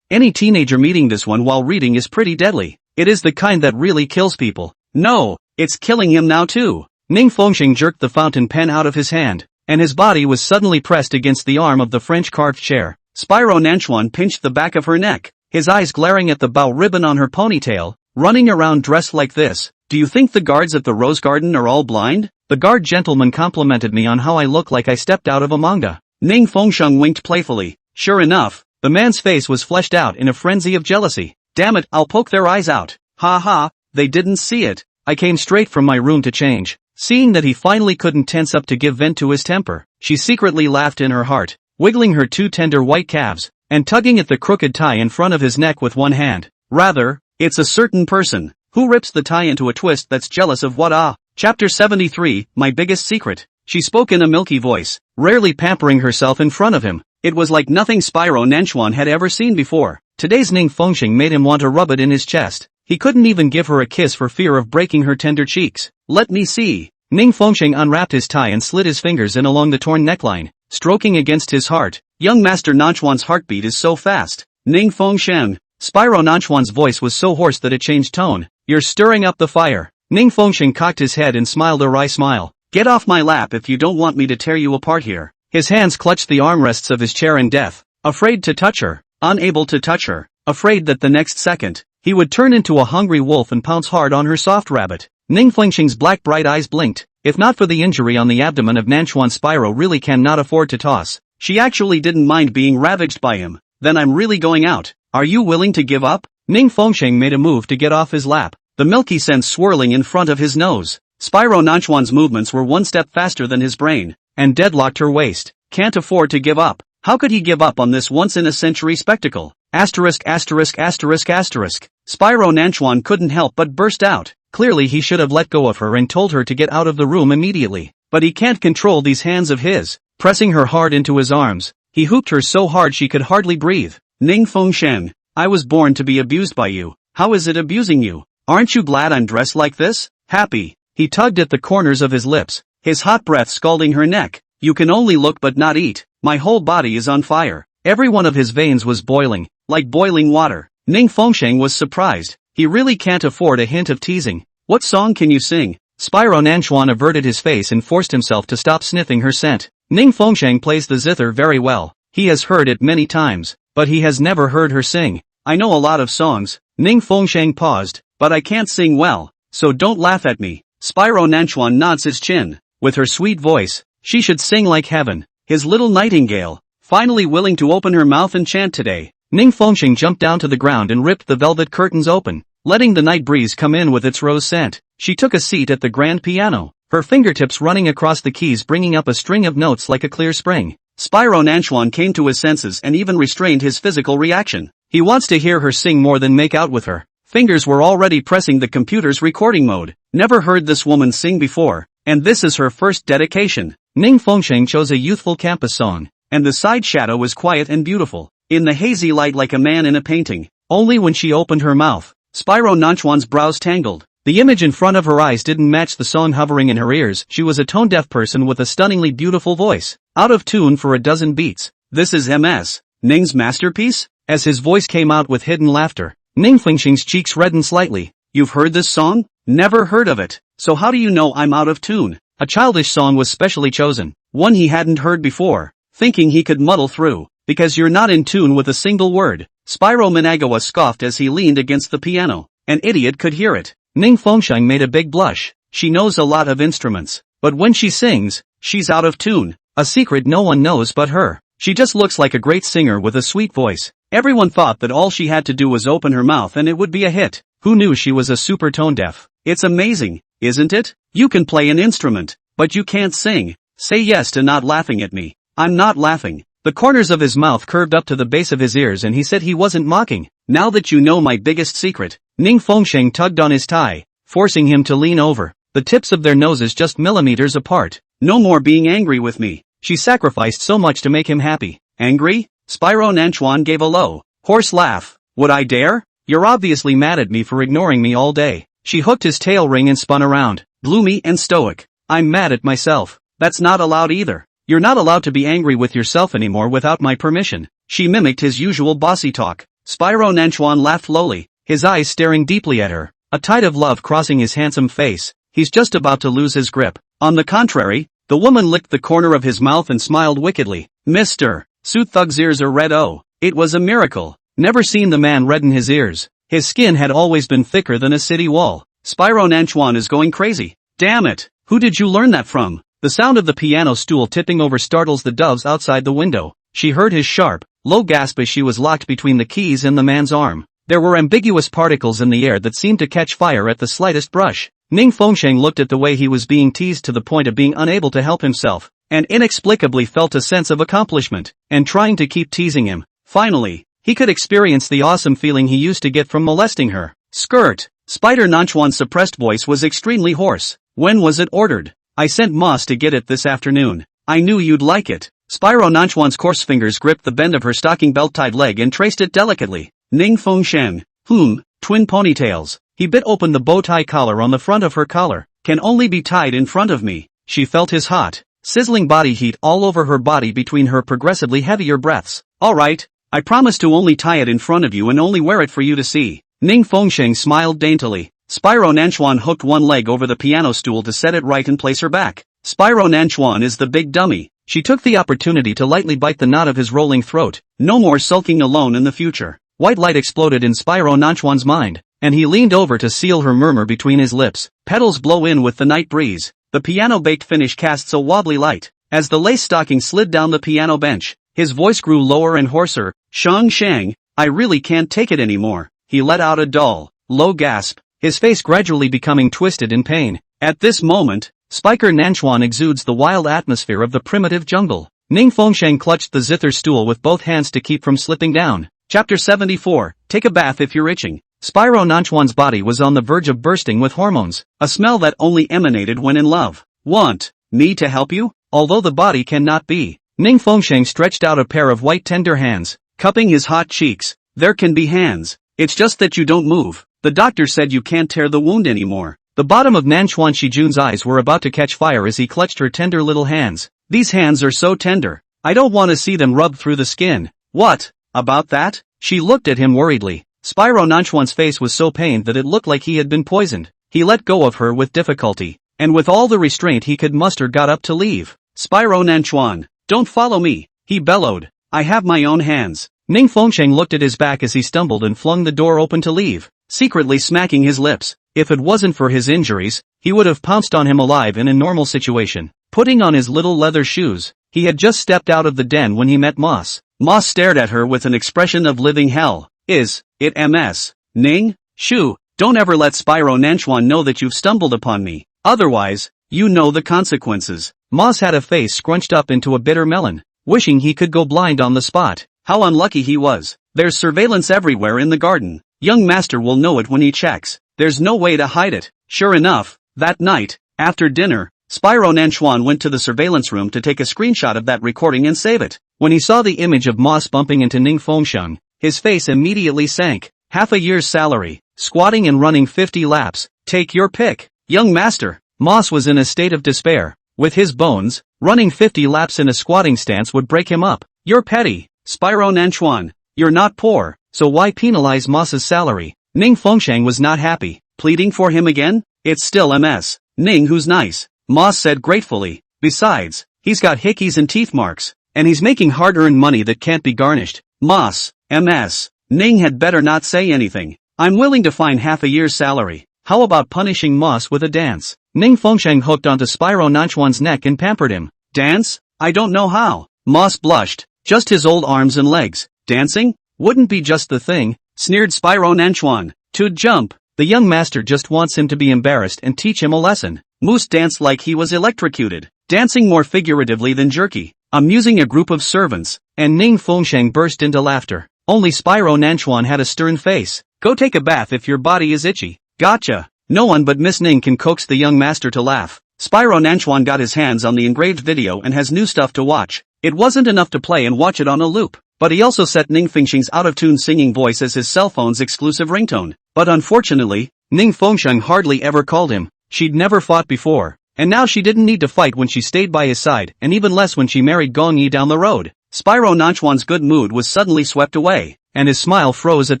Any teenager meeting this one while reading is pretty deadly. It is the kind that really kills people. No, it's killing him now too. Ning Fengxing jerked the fountain pen out of his hand, and his body was suddenly pressed against the arm of the French carved chair. Spyro Nanchuan pinched the back of her neck, his eyes glaring at the bow ribbon on her ponytail. Running around dressed like this, do you think the guards at the Rose Garden are all blind? The guard gentleman complimented me on how I look like I stepped out of a manga. Ning Fengxing winked playfully. Sure enough, the man's face was fleshed out in a frenzy of jealousy. Damn it, I'll poke their eyes out. Ha ha, they didn't see it. I came straight from my room to change. Seeing that he finally couldn't tense up to give vent to his temper, she secretly laughed in her heart, wiggling her 2 tender white calves, and tugging at the crooked tie in front of his neck with one hand. Rather, it's a certain person, who rips the tie into a twist that's jealous of what Chapter 73, My Biggest Secret. She spoke in a milky voice, rarely pampering herself in front of him. It was like nothing Spyro Nanchuan had ever seen before. Today's Ning Fengxing made him want to rub it in his chest. He couldn't even give her a kiss for fear of breaking her tender cheeks. Let me see. Ning Fengxing unwrapped his tie and slid his fingers in along the torn neckline, stroking against his heart. Young Master Nanchuan's heartbeat is so fast. Ning Fengxing. Spyro Nanchuan's voice was so hoarse that it changed tone. You're stirring up the fire. Ning Fengxing cocked his head and smiled a wry smile. Get off my lap if you don't want me to tear you apart here. His hands clutched the armrests of his chair in death, afraid to touch her, unable to touch her, afraid that the next second, he would turn into a hungry wolf and pounce hard on her soft rabbit. Ning Fengxing's black bright eyes blinked, If not for the injury on the abdomen of Nanchuan, Spyro really cannot afford to toss. She actually didn't mind being ravaged by him. Then I'm really going out. Are you willing to give up? Ning Fengsheng made a move to get off his lap, the milky scent swirling in front of his nose. Spyro Nanchuan's movements were one step faster than his brain, and deadlocked her waist. Can't afford to give up. How could he give up on this once-in-a-century spectacle? Asterisk. Spyro Nanchuan couldn't help but burst out. Clearly he should have let go of her and told her to get out of the room immediately. But he can't control these hands of his. Pressing her hard into his arms, he hooked her so hard she could hardly breathe. Ning Fengsheng, I was born to be abused by you. How is it abusing you? Aren't you glad I'm dressed like this? Happy. He tugged at the corners of his lips, his hot breath scalding her neck. You can only look but not eat. My whole body is on fire. Every one of his veins was boiling, like boiling water. Ning Fengsheng was surprised. He really can't afford a hint of teasing. What song can you sing? Spyro Nanchuan averted his face and forced himself to stop sniffing her scent. Ning Fengsheng plays the zither very well. He has heard it many times, but he has never heard her sing. I know a lot of songs. Ning Fengsheng paused, but I can't sing well, so don't laugh at me. Spyro Nanchuan nods his chin. With her sweet voice, she should sing like heaven. His little nightingale, finally willing to open her mouth and chant today. Ning Fengsheng jumped down to the ground and ripped the velvet curtains open, letting the night breeze come in with its rose scent. She took a seat at the grand piano, her fingertips running across the keys bringing up a string of notes like a clear spring. Spyro Nanchuan came to his senses and even restrained his physical reaction. He wants to hear her sing more than make out with her. Fingers were already pressing the computer's recording mode. Never heard this woman sing before, and this is her first dedication. Ning Fengsheng chose a youthful campus song, and the side shadow was quiet and beautiful, in the hazy light like a man in a painting. Only when she opened her mouth, Spyro Nanchuan's brows tangled. The image in front of her eyes didn't match the song hovering in her ears. She was a tone-deaf person with a stunningly beautiful voice, out of tune for a dozen beats. This is MS. Ning's masterpiece? As his voice came out with hidden laughter, Ning Fengsheng's cheeks reddened slightly. You've heard this song? Never heard of it. So how do you know I'm out of tune? A childish song was specially chosen, one he hadn't heard before, thinking he could muddle through. Because you're not in tune with a single word. Spyro Manhwa scoffed as he leaned against the piano. An idiot could hear it. Ning Fengsheng made a big blush. She knows a lot of instruments, but when she sings, she's out of tune. A secret no one knows but her. She just looks like a great singer with a sweet voice. Everyone thought that all she had to do was open her mouth and it would be a hit. Who knew she was a super tone deaf? It's amazing, isn't it? You can play an instrument, but you can't sing. Say yes to not laughing at me. I'm not laughing. The corners of his mouth curved up to the base of his ears and he said he wasn't mocking. Now that you know my biggest secret. Ning Fengsheng tugged on his tie, forcing him to lean over, the tips of their noses just millimeters apart. No more being angry with me. She sacrificed so much to make him happy. Angry? Spyro Nanchuan gave a low, hoarse laugh. Would I dare? You're obviously mad at me for ignoring me all day. She hooked his tail ring and spun around, gloomy and stoic. I'm mad at myself. That's not allowed either. You're not allowed to be angry with yourself anymore without my permission. She mimicked his usual bossy talk. Spyro Nanchuan laughed lowly, his eyes staring deeply at her, a tide of love crossing his handsome face. He's just about to lose his grip. On the contrary, the woman licked the corner of his mouth and smiled wickedly. Mr. Thug's ears are red. Oh, it was a miracle. Never seen the man redden his ears. His skin had always been thicker than a city wall. Spyro Nanchuan is going crazy. Damn it. Who did you learn that from? The sound of the piano stool tipping over startles the doves outside the window. She heard his sharp, low gasp as she was locked between the keys and the man's arm. There were ambiguous particles in the air that seemed to catch fire at the slightest brush. Ning Fengsheng looked at the way he was being teased to the point of being unable to help himself, and inexplicably felt a sense of accomplishment, and trying to keep teasing him. Finally, he could experience the awesome feeling he used to get from molesting her. Skirt. Spider Nanchuan's suppressed voice was extremely hoarse. When was it ordered? I sent Moss to get it this afternoon. I knew you'd like it. Spyro Nanchuan's coarse fingers gripped the bend of her stocking belt-tied leg and traced it delicately. Ning Fengsheng. Twin ponytails. He bit open the bow tie collar on the front of her collar. Can only be tied in front of me. She felt his hot, sizzling body heat all over her body between her progressively heavier breaths. Alright, I promise to only tie it in front of you and only wear it for you to see. Ning Fengsheng smiled daintily. Spyro Nanchuan hooked one leg over the piano stool to set it right and place her back. Spyro Nanchuan is the big dummy. She took the opportunity to lightly bite the knot of his rolling throat. No more sulking alone in the future. White light exploded in Spyro Nanchuan's mind, and he leaned over to seal her murmur between his lips. Petals blow in with the night breeze. The piano-baked finish casts a wobbly light. As the lace stocking slid down the piano bench, his voice grew lower and hoarser. Shang, I really can't take it anymore. He let out a dull, low gasp, his face gradually becoming twisted in pain. At this moment, Spiker Nanchuan exudes the wild atmosphere of the primitive jungle. Ning Fengsheng clutched the zither stool with both hands to keep from slipping down. Chapter 74, Take a bath if you're itching. Spyro Nanchuan's body was on the verge of bursting with hormones, a smell that only emanated when in love. Want me to help you? Although the body cannot be. Ning Fengsheng stretched out a pair of white tender hands, cupping his hot cheeks. There can be hands. It's just that you don't move. The doctor said you can't tear the wound anymore. The bottom of Nanchuan Shijun's eyes were about to catch fire as he clutched her tender little hands. These hands are so tender. I don't want to see them rub through the skin. What about that? She looked at him worriedly. Spyro Nanchuan's face was so pained that it looked like he had been poisoned. He let go of her with difficulty, and with all the restraint he could muster got up to leave. Spyro Nanchuan, don't follow me, he bellowed. I have my own hands. Ning Fengsheng looked at his back as he stumbled and flung the door open to leave, secretly smacking his lips. If it wasn't for his injuries, he would have pounced on him alive in a normal situation. Putting on his little leather shoes, he had just stepped out of the den when he met Moss. Moss stared at her with an expression of living hell. Is it MS? Ning? Shoo, don't ever let Spyro Nanchuan know that you've stumbled upon me. Otherwise, you know the consequences. Moss had a face scrunched up into a bitter melon, wishing he could go blind on the spot. How unlucky he was. There's surveillance everywhere in the garden. Young master will know it when he checks. There's no way to hide it. Sure enough, that night, after dinner, Spyro Nanchuan went to the surveillance room to take a screenshot of that recording and save it. When he saw the image of Moss bumping into Ning Fengsheng, his face immediately sank. Half a year's salary, squatting and running 50 laps. Take your pick, young master. Moss was in a state of despair. With his bones, running 50 laps in a squatting stance would break him up. You're petty, Spyro Nanchuan. You're not poor, so why penalize Moss's salary? Ning Fengsheng was not happy. Pleading for him again? It's still MS. Ning who's nice, Moss said gratefully. Besides, he's got hickeys and teeth marks, and he's making hard-earned money that can't be garnished. Moss, MS. Ning had better not say anything. I'm willing to fine half a year's salary. How about punishing Moss with a dance? Ning Fengsheng hooked onto Spyro Nanchuan's neck and pampered him. Dance? I don't know how. Moss blushed. Just his old arms and legs. Dancing? Wouldn't be just the thing, sneered Spyro Nanchuan. To jump. The young master just wants him to be embarrassed and teach him a lesson. Moose danced like he was electrocuted, dancing more figuratively than jerky, amusing a group of servants, and Ning Fengsheng burst into laughter. Only Spyro Nanchuan had a stern face. Go take a bath if your body is itchy. Gotcha. No one but Miss Ning can coax the young master to laugh. Spyro Nanchuan got his hands on the engraved video and has new stuff to watch. It wasn't enough to play and watch it on a loop, but he also set Ning Fengsheng's out-of-tune singing voice as his cell phone's exclusive ringtone. But unfortunately, Ning Fengsheng hardly ever called him. She'd never fought before, and now she didn't need to fight when she stayed by his side, and even less when she married Gong Yi down the road. Spyro Nanchuan's good mood was suddenly swept away, and his smile froze at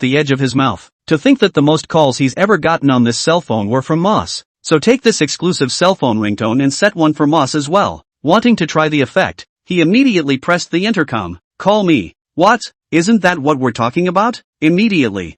the edge of his mouth. To think that the most calls he's ever gotten on this cell phone were from Moss. So take this exclusive cell phone ringtone and set one for Moss as well. Wanting to try the effect, he immediately pressed the intercom. Call me. What? Isn't that what we're talking about? Immediately.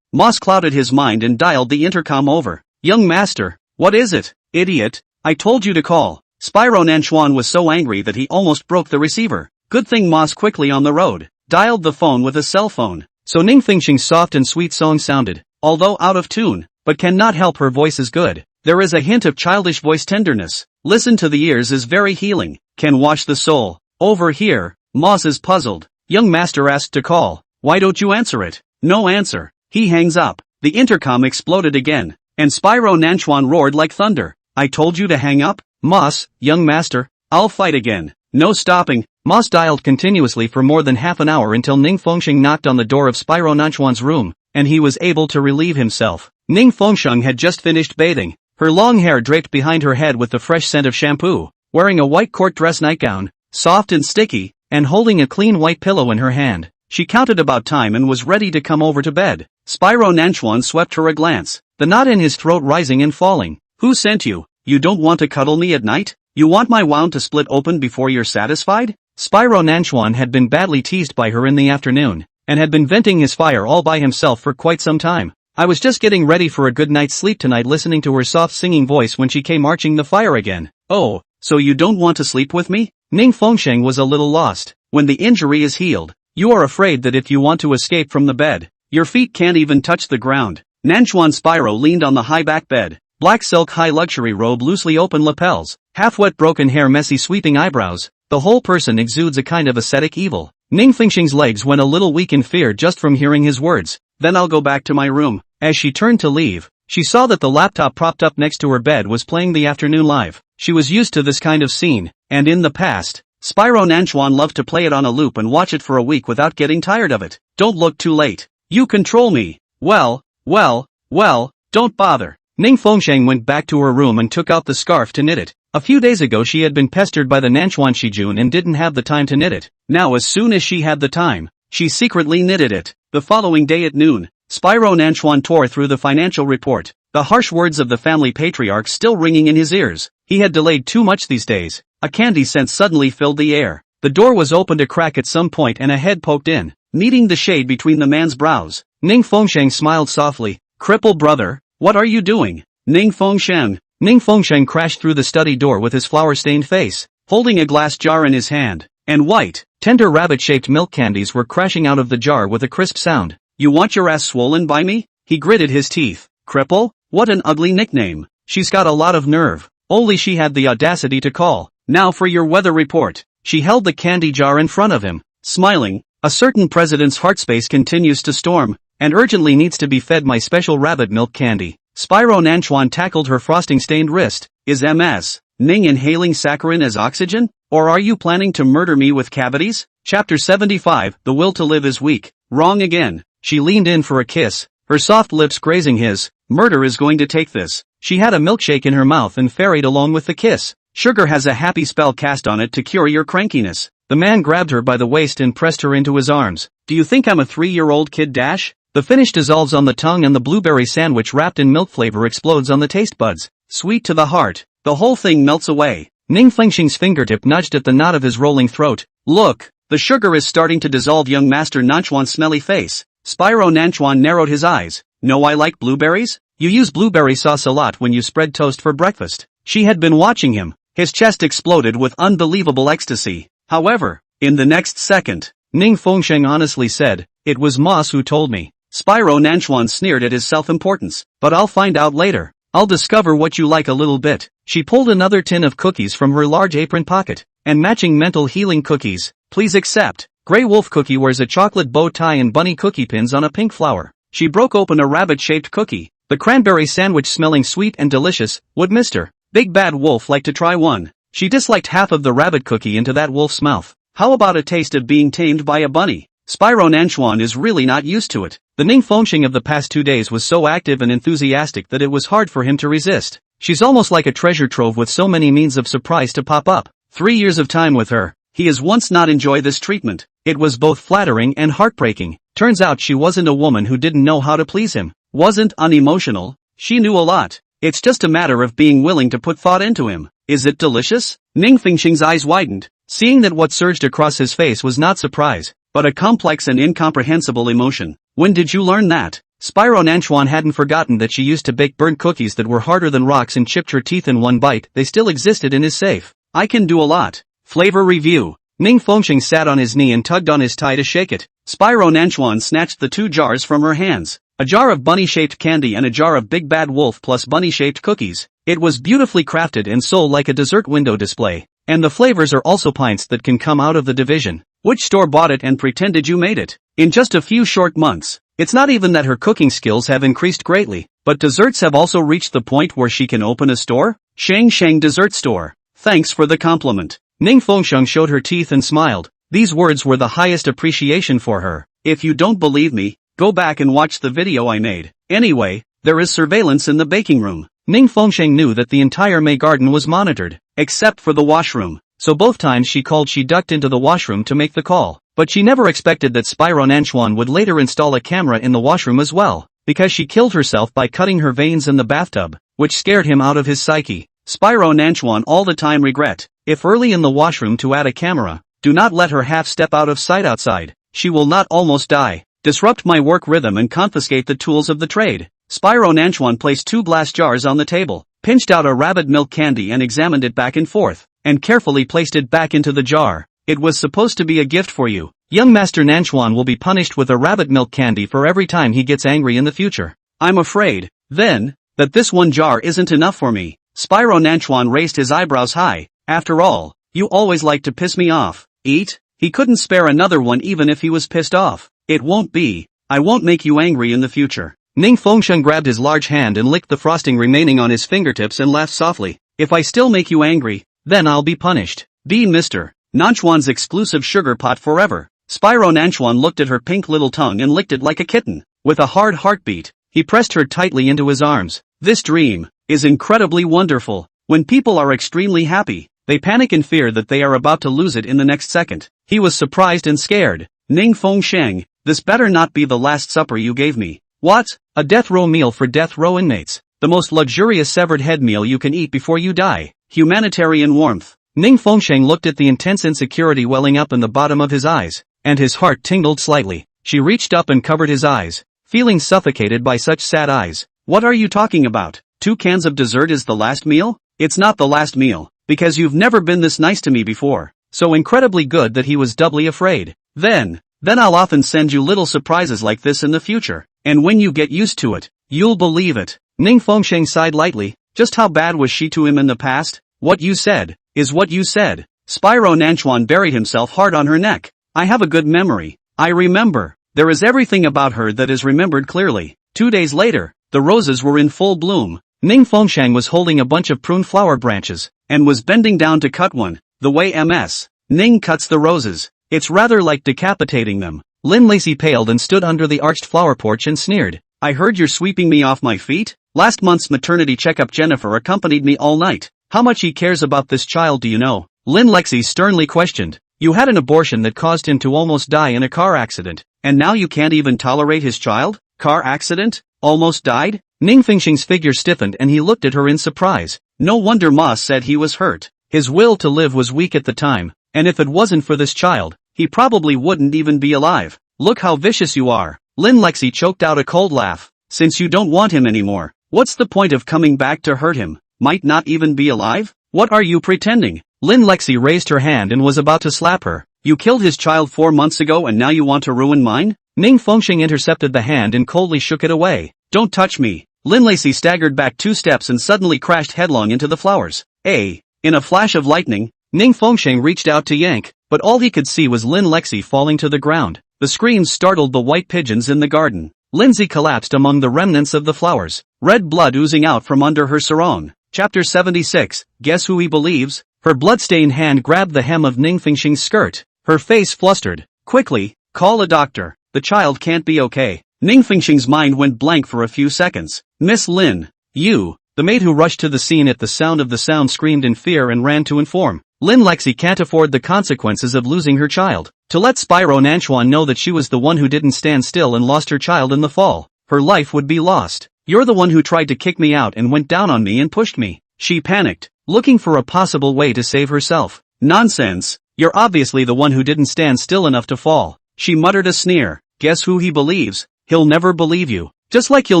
Moss clouded his mind and dialed the intercom over. Young master, what is it? Idiot, I told you to call. Spyro Nanchuan was so angry that he almost broke the receiver. Good thing Moss quickly on the road dialed the phone with a cell phone. So Ning Fengsheng's soft and sweet song sounded, although out of tune, but cannot help her voice is good. There is a hint of childish voice tenderness. Listen to the ears is very healing. Can wash the soul. Over here, Moss is puzzled. Young master asked to call. Why don't you answer it? No answer. He hangs up. The intercom exploded again, and Spyro Nanchuan roared like thunder. I told you to hang up? Moss, young master, I'll fight again. No stopping. Moss dialed continuously for more than half an hour until Ning Fengsheng knocked on the door of Spyro Nanchuan's room, and he was able to relieve himself. Ning Fengsheng had just finished bathing, her long hair draped behind her head with the fresh scent of shampoo, wearing a white court dress nightgown, soft and sticky, and holding a clean white pillow in her hand. She counted about time and was ready to come over to bed. Spyro Nanchuan swept her a glance, the knot in his throat rising and falling. Who sent you? You don't want to cuddle me at night? You want my wound to split open before you're satisfied? Spyro Nanchuan had been badly teased by her in the afternoon, and had been venting his fire all by himself for quite some time. I was just getting ready for a good night's sleep tonight listening to her soft singing voice when she came marching the fire again. Oh, so you don't want to sleep with me? Ning Fengsheng was a little lost. When the injury is healed, you are afraid that if you want to escape from the bed, your feet can't even touch the ground. Nanchuan Spyro leaned on the high back bed. Black silk high luxury robe, loosely open lapels, half-wet broken hair, messy sweeping eyebrows. The whole person exudes a kind of ascetic evil. Ning Fengsheng's legs went a little weak in fear just from hearing his words. Then I'll go back to my room. As she turned to leave, she saw that the laptop propped up next to her bed was playing the afternoon live. She was used to this kind of scene, and in the past, Spyro Nanchuan loved to play it on a loop and watch it for a week without getting tired of it. Don't look too late. You control me. Well, don't bother. Ning Fengsheng went back to her room and took out the scarf to knit it. A few days ago she had been pestered by the Nanchuan Shijun and didn't have the time to knit it. Now as soon as she had the time, she secretly knitted it. The following day at noon, Spyro Nanchuan tore through the financial report, the harsh words of the family patriarch still ringing in his ears. He had delayed too much these days. A candy scent suddenly filled the air. The door was opened a crack at some point and a head poked in, meeting the shade between the man's brows. Ning Fengsheng smiled softly. Cripple brother, what are you doing? Ning Fengsheng. Ning Fengsheng crashed through the study door with his flour-stained face, holding a glass jar in his hand, and white, tender rabbit-shaped milk candies were crashing out of the jar with a crisp sound. You want your ass swollen by me? He gritted his teeth. Cripple? What an ugly nickname. She's got a lot of nerve. Only she had the audacity to call. Now for your weather report. She held the candy jar in front of him, smiling. A certain president's heart space continues to storm, and urgently needs to be fed my special rabbit milk candy. Spyro Nanchuan tackled her frosting-stained wrist. Is MS. Ning inhaling saccharin as oxygen? Or are you planning to murder me with cavities? Chapter 75, The Will to Live is Weak. Wrong again. She leaned in for a kiss, her soft lips grazing his. Murder is going to take this. She had a milkshake in her mouth and ferried along with the kiss. Sugar has a happy spell cast on it to cure your crankiness. The man grabbed her by the waist and pressed her into his arms. Do you think I'm a 3-year-old kid? Dash? The finish dissolves on the tongue and the blueberry sandwich wrapped in milk flavor explodes on the taste buds. Sweet to the heart. The whole thing melts away. Ning Fengsheng's fingertip nudged at the knot of his rolling throat. Look, the sugar is starting to dissolve. Young Master Nanchuan's smelly face. Spyro Nanchuan narrowed his eyes. No, I like blueberries? You use blueberry sauce a lot when you spread toast for breakfast. She had been watching him. His chest exploded with unbelievable ecstasy. However, in the next second, Ning Fengsheng honestly said, it was Moss who told me. Spyro Nanchuan sneered at his self-importance. But I'll find out later. I'll discover what you like a little bit. She pulled another tin of cookies from her large apron pocket, and matching mental healing cookies. Please accept. Grey Wolf Cookie wears a chocolate bow tie and bunny cookie pins on a pink flower. She broke open a rabbit-shaped cookie. The cranberry sandwich smelling sweet and delicious. Would Mr. Big Bad Wolf like to try one? She disliked half of the rabbit cookie into that wolf's mouth. How about a taste of being tamed by a bunny? Spyro Nanchuan is really not used to it. The Ning Fengsheng of the past 2 days was so active and enthusiastic that it was hard for him to resist. She's almost like a treasure trove with so many means of surprise to pop up. 3 years of time with her. He has once not enjoyed this treatment. It was both flattering and heartbreaking. Turns out she wasn't a woman who didn't know how to please him. Wasn't unemotional. She knew a lot. It's just a matter of being willing to put thought into him. Is it delicious? Ning Fengsheng's eyes widened, seeing that what surged across his face was not surprise, but a complex and incomprehensible emotion. When did you learn that? Spyro Nanchuan hadn't forgotten that she used to bake burnt cookies that were harder than rocks and chipped her teeth in one bite. They still existed in his safe. I can do a lot. Flavor review. Ning Fengsheng sat on his knee and tugged on his tie to shake it. Spyro Nanchuan snatched the 2 jars from her hands. A jar of bunny-shaped candy and a jar of Big Bad Wolf plus bunny-shaped cookies. It was beautifully crafted and sold like a dessert window display. And the flavors are also pints that can come out of the division. Which store bought it and pretended you made it? In just a few short months. It's not even that her cooking skills have increased greatly, but desserts have also reached the point where she can open a store? Shang Shang Dessert Store. Thanks for the compliment. Ning Fengsheng showed her teeth and smiled. These words were the highest appreciation for her. If you don't believe me, go back and watch the video I made. Anyway, there is surveillance in the baking room. Ning Fengsheng knew that the entire May garden was monitored, except for the washroom. So both times she called she ducked into the washroom to make the call. But she never expected that Spyro Nanchuan would later install a camera in the washroom as well, because she killed herself by cutting her veins in the bathtub, which scared him out of his psyche. Spyro Nanchuan all the time regret, if early in the washroom to add a camera, do not let her half step out of sight outside. She will not almost die. disrupt my work rhythm and confiscate the tools of the trade. Spyro Nanchuan placed 2 glass jars on the table, pinched out a rabbit milk candy and examined it back and forth, and carefully placed it back into the jar. It was supposed to be a gift for you. Young Master Nanchuan will be punished with a rabbit milk candy for every time he gets angry in the future. I'm afraid, then, that this one jar isn't enough for me. Spyro Nanchuan raised his eyebrows high. After all, you always like to piss me off. Eat? He couldn't spare another one even if he was pissed off. It won't be. I won't make you angry in the future. Ning Fengsheng grabbed his large hand and licked the frosting remaining on his fingertips and laughed softly. If I still make you angry, then I'll be punished. Be Mr. Nanchuan's exclusive sugar pot forever. Spyro Nanchuan looked at her pink little tongue and licked it like a kitten. With a hard heartbeat, he pressed her tightly into his arms. This dream is incredibly wonderful. When people are extremely happy, they panic in fear that they are about to lose it in the next second. He was surprised and scared. Ning Fengsheng, this better not be the last supper you gave me. What? A death row meal for death row inmates. The most luxurious severed head meal you can eat before you die. Humanitarian warmth. Ning Fengsheng looked at the intense insecurity welling up in the bottom of his eyes, and his heart tingled slightly. She reached up and covered his eyes, feeling suffocated by such sad eyes. What are you talking about? 2 cans of dessert is the last meal? It's not the last meal, because you've never been this nice to me before. So incredibly good that he was doubly afraid. Then I'll often send you little surprises like this in the future, and when you get used to it, you'll believe it. Ning Fengsheng sighed lightly. Just how bad was she to him in the past? What you said is what you said. Spyro Nanchuan buried himself hard on her neck. I have a good memory. I remember. There is everything about her that is remembered clearly. 2 days later, the roses were in full bloom. Ning Fengsheng was holding a bunch of prune flower branches, and was bending down to cut one, the way Ms. Ning cuts the roses. It's rather like decapitating them. Lin Lacey paled and stood under the arched flower porch and sneered. I heard you're sweeping me off my feet? Last month's maternity checkup Jennifer accompanied me all night. How much he cares about this child do you know? Lin Lexi sternly questioned. You had an abortion that caused him to almost die in a car accident, and now you can't even tolerate his child? Car accident? Almost died? Ning Fengsheng's figure stiffened and he looked at her in surprise. No wonder Ma said he was hurt. His will to live was weak at the time, and if it wasn't for this child, he probably wouldn't even be alive. Look how vicious you are. Lin Lexi choked out a cold laugh. Since you don't want him anymore, what's the point of coming back to hurt him? Might not even be alive? What are you pretending? Lin Lexi raised her hand and was about to slap her. You killed his child 4 months ago and now you want to ruin mine? Ning Fengsheng intercepted the hand and coldly shook it away. Don't touch me. Lin Lacey staggered back 2 steps and suddenly crashed headlong into the flowers. In a flash of lightning, Ning Fengsheng reached out to yank, but all he could see was Lin Lexi falling to the ground. The screams startled the white pigeons in the garden. Lindsay collapsed among the remnants of the flowers, red blood oozing out from under her sarong. Chapter 76, Guess Who He Believes? Her blood-stained hand grabbed the hem of Ning Fengsheng's skirt. Her face flustered. Quickly, call a doctor. The child can't be okay. Ning Fengsheng's mind went blank for a few seconds. Miss Lin, you. The maid who rushed to the scene at the sound of the sound screamed in fear and ran to inform. Lin Lexi can't afford the consequences of losing her child. To let Spyro Nanchuan know that she was the one who didn't stand still and lost her child in the fall. Her life would be lost. You're the one who tried to kick me out and went down on me and pushed me. She panicked, looking for a possible way to save herself. Nonsense. You're obviously the one who didn't stand still enough to fall. She muttered a sneer. Guess who he believes? He'll never believe you. Just like you'll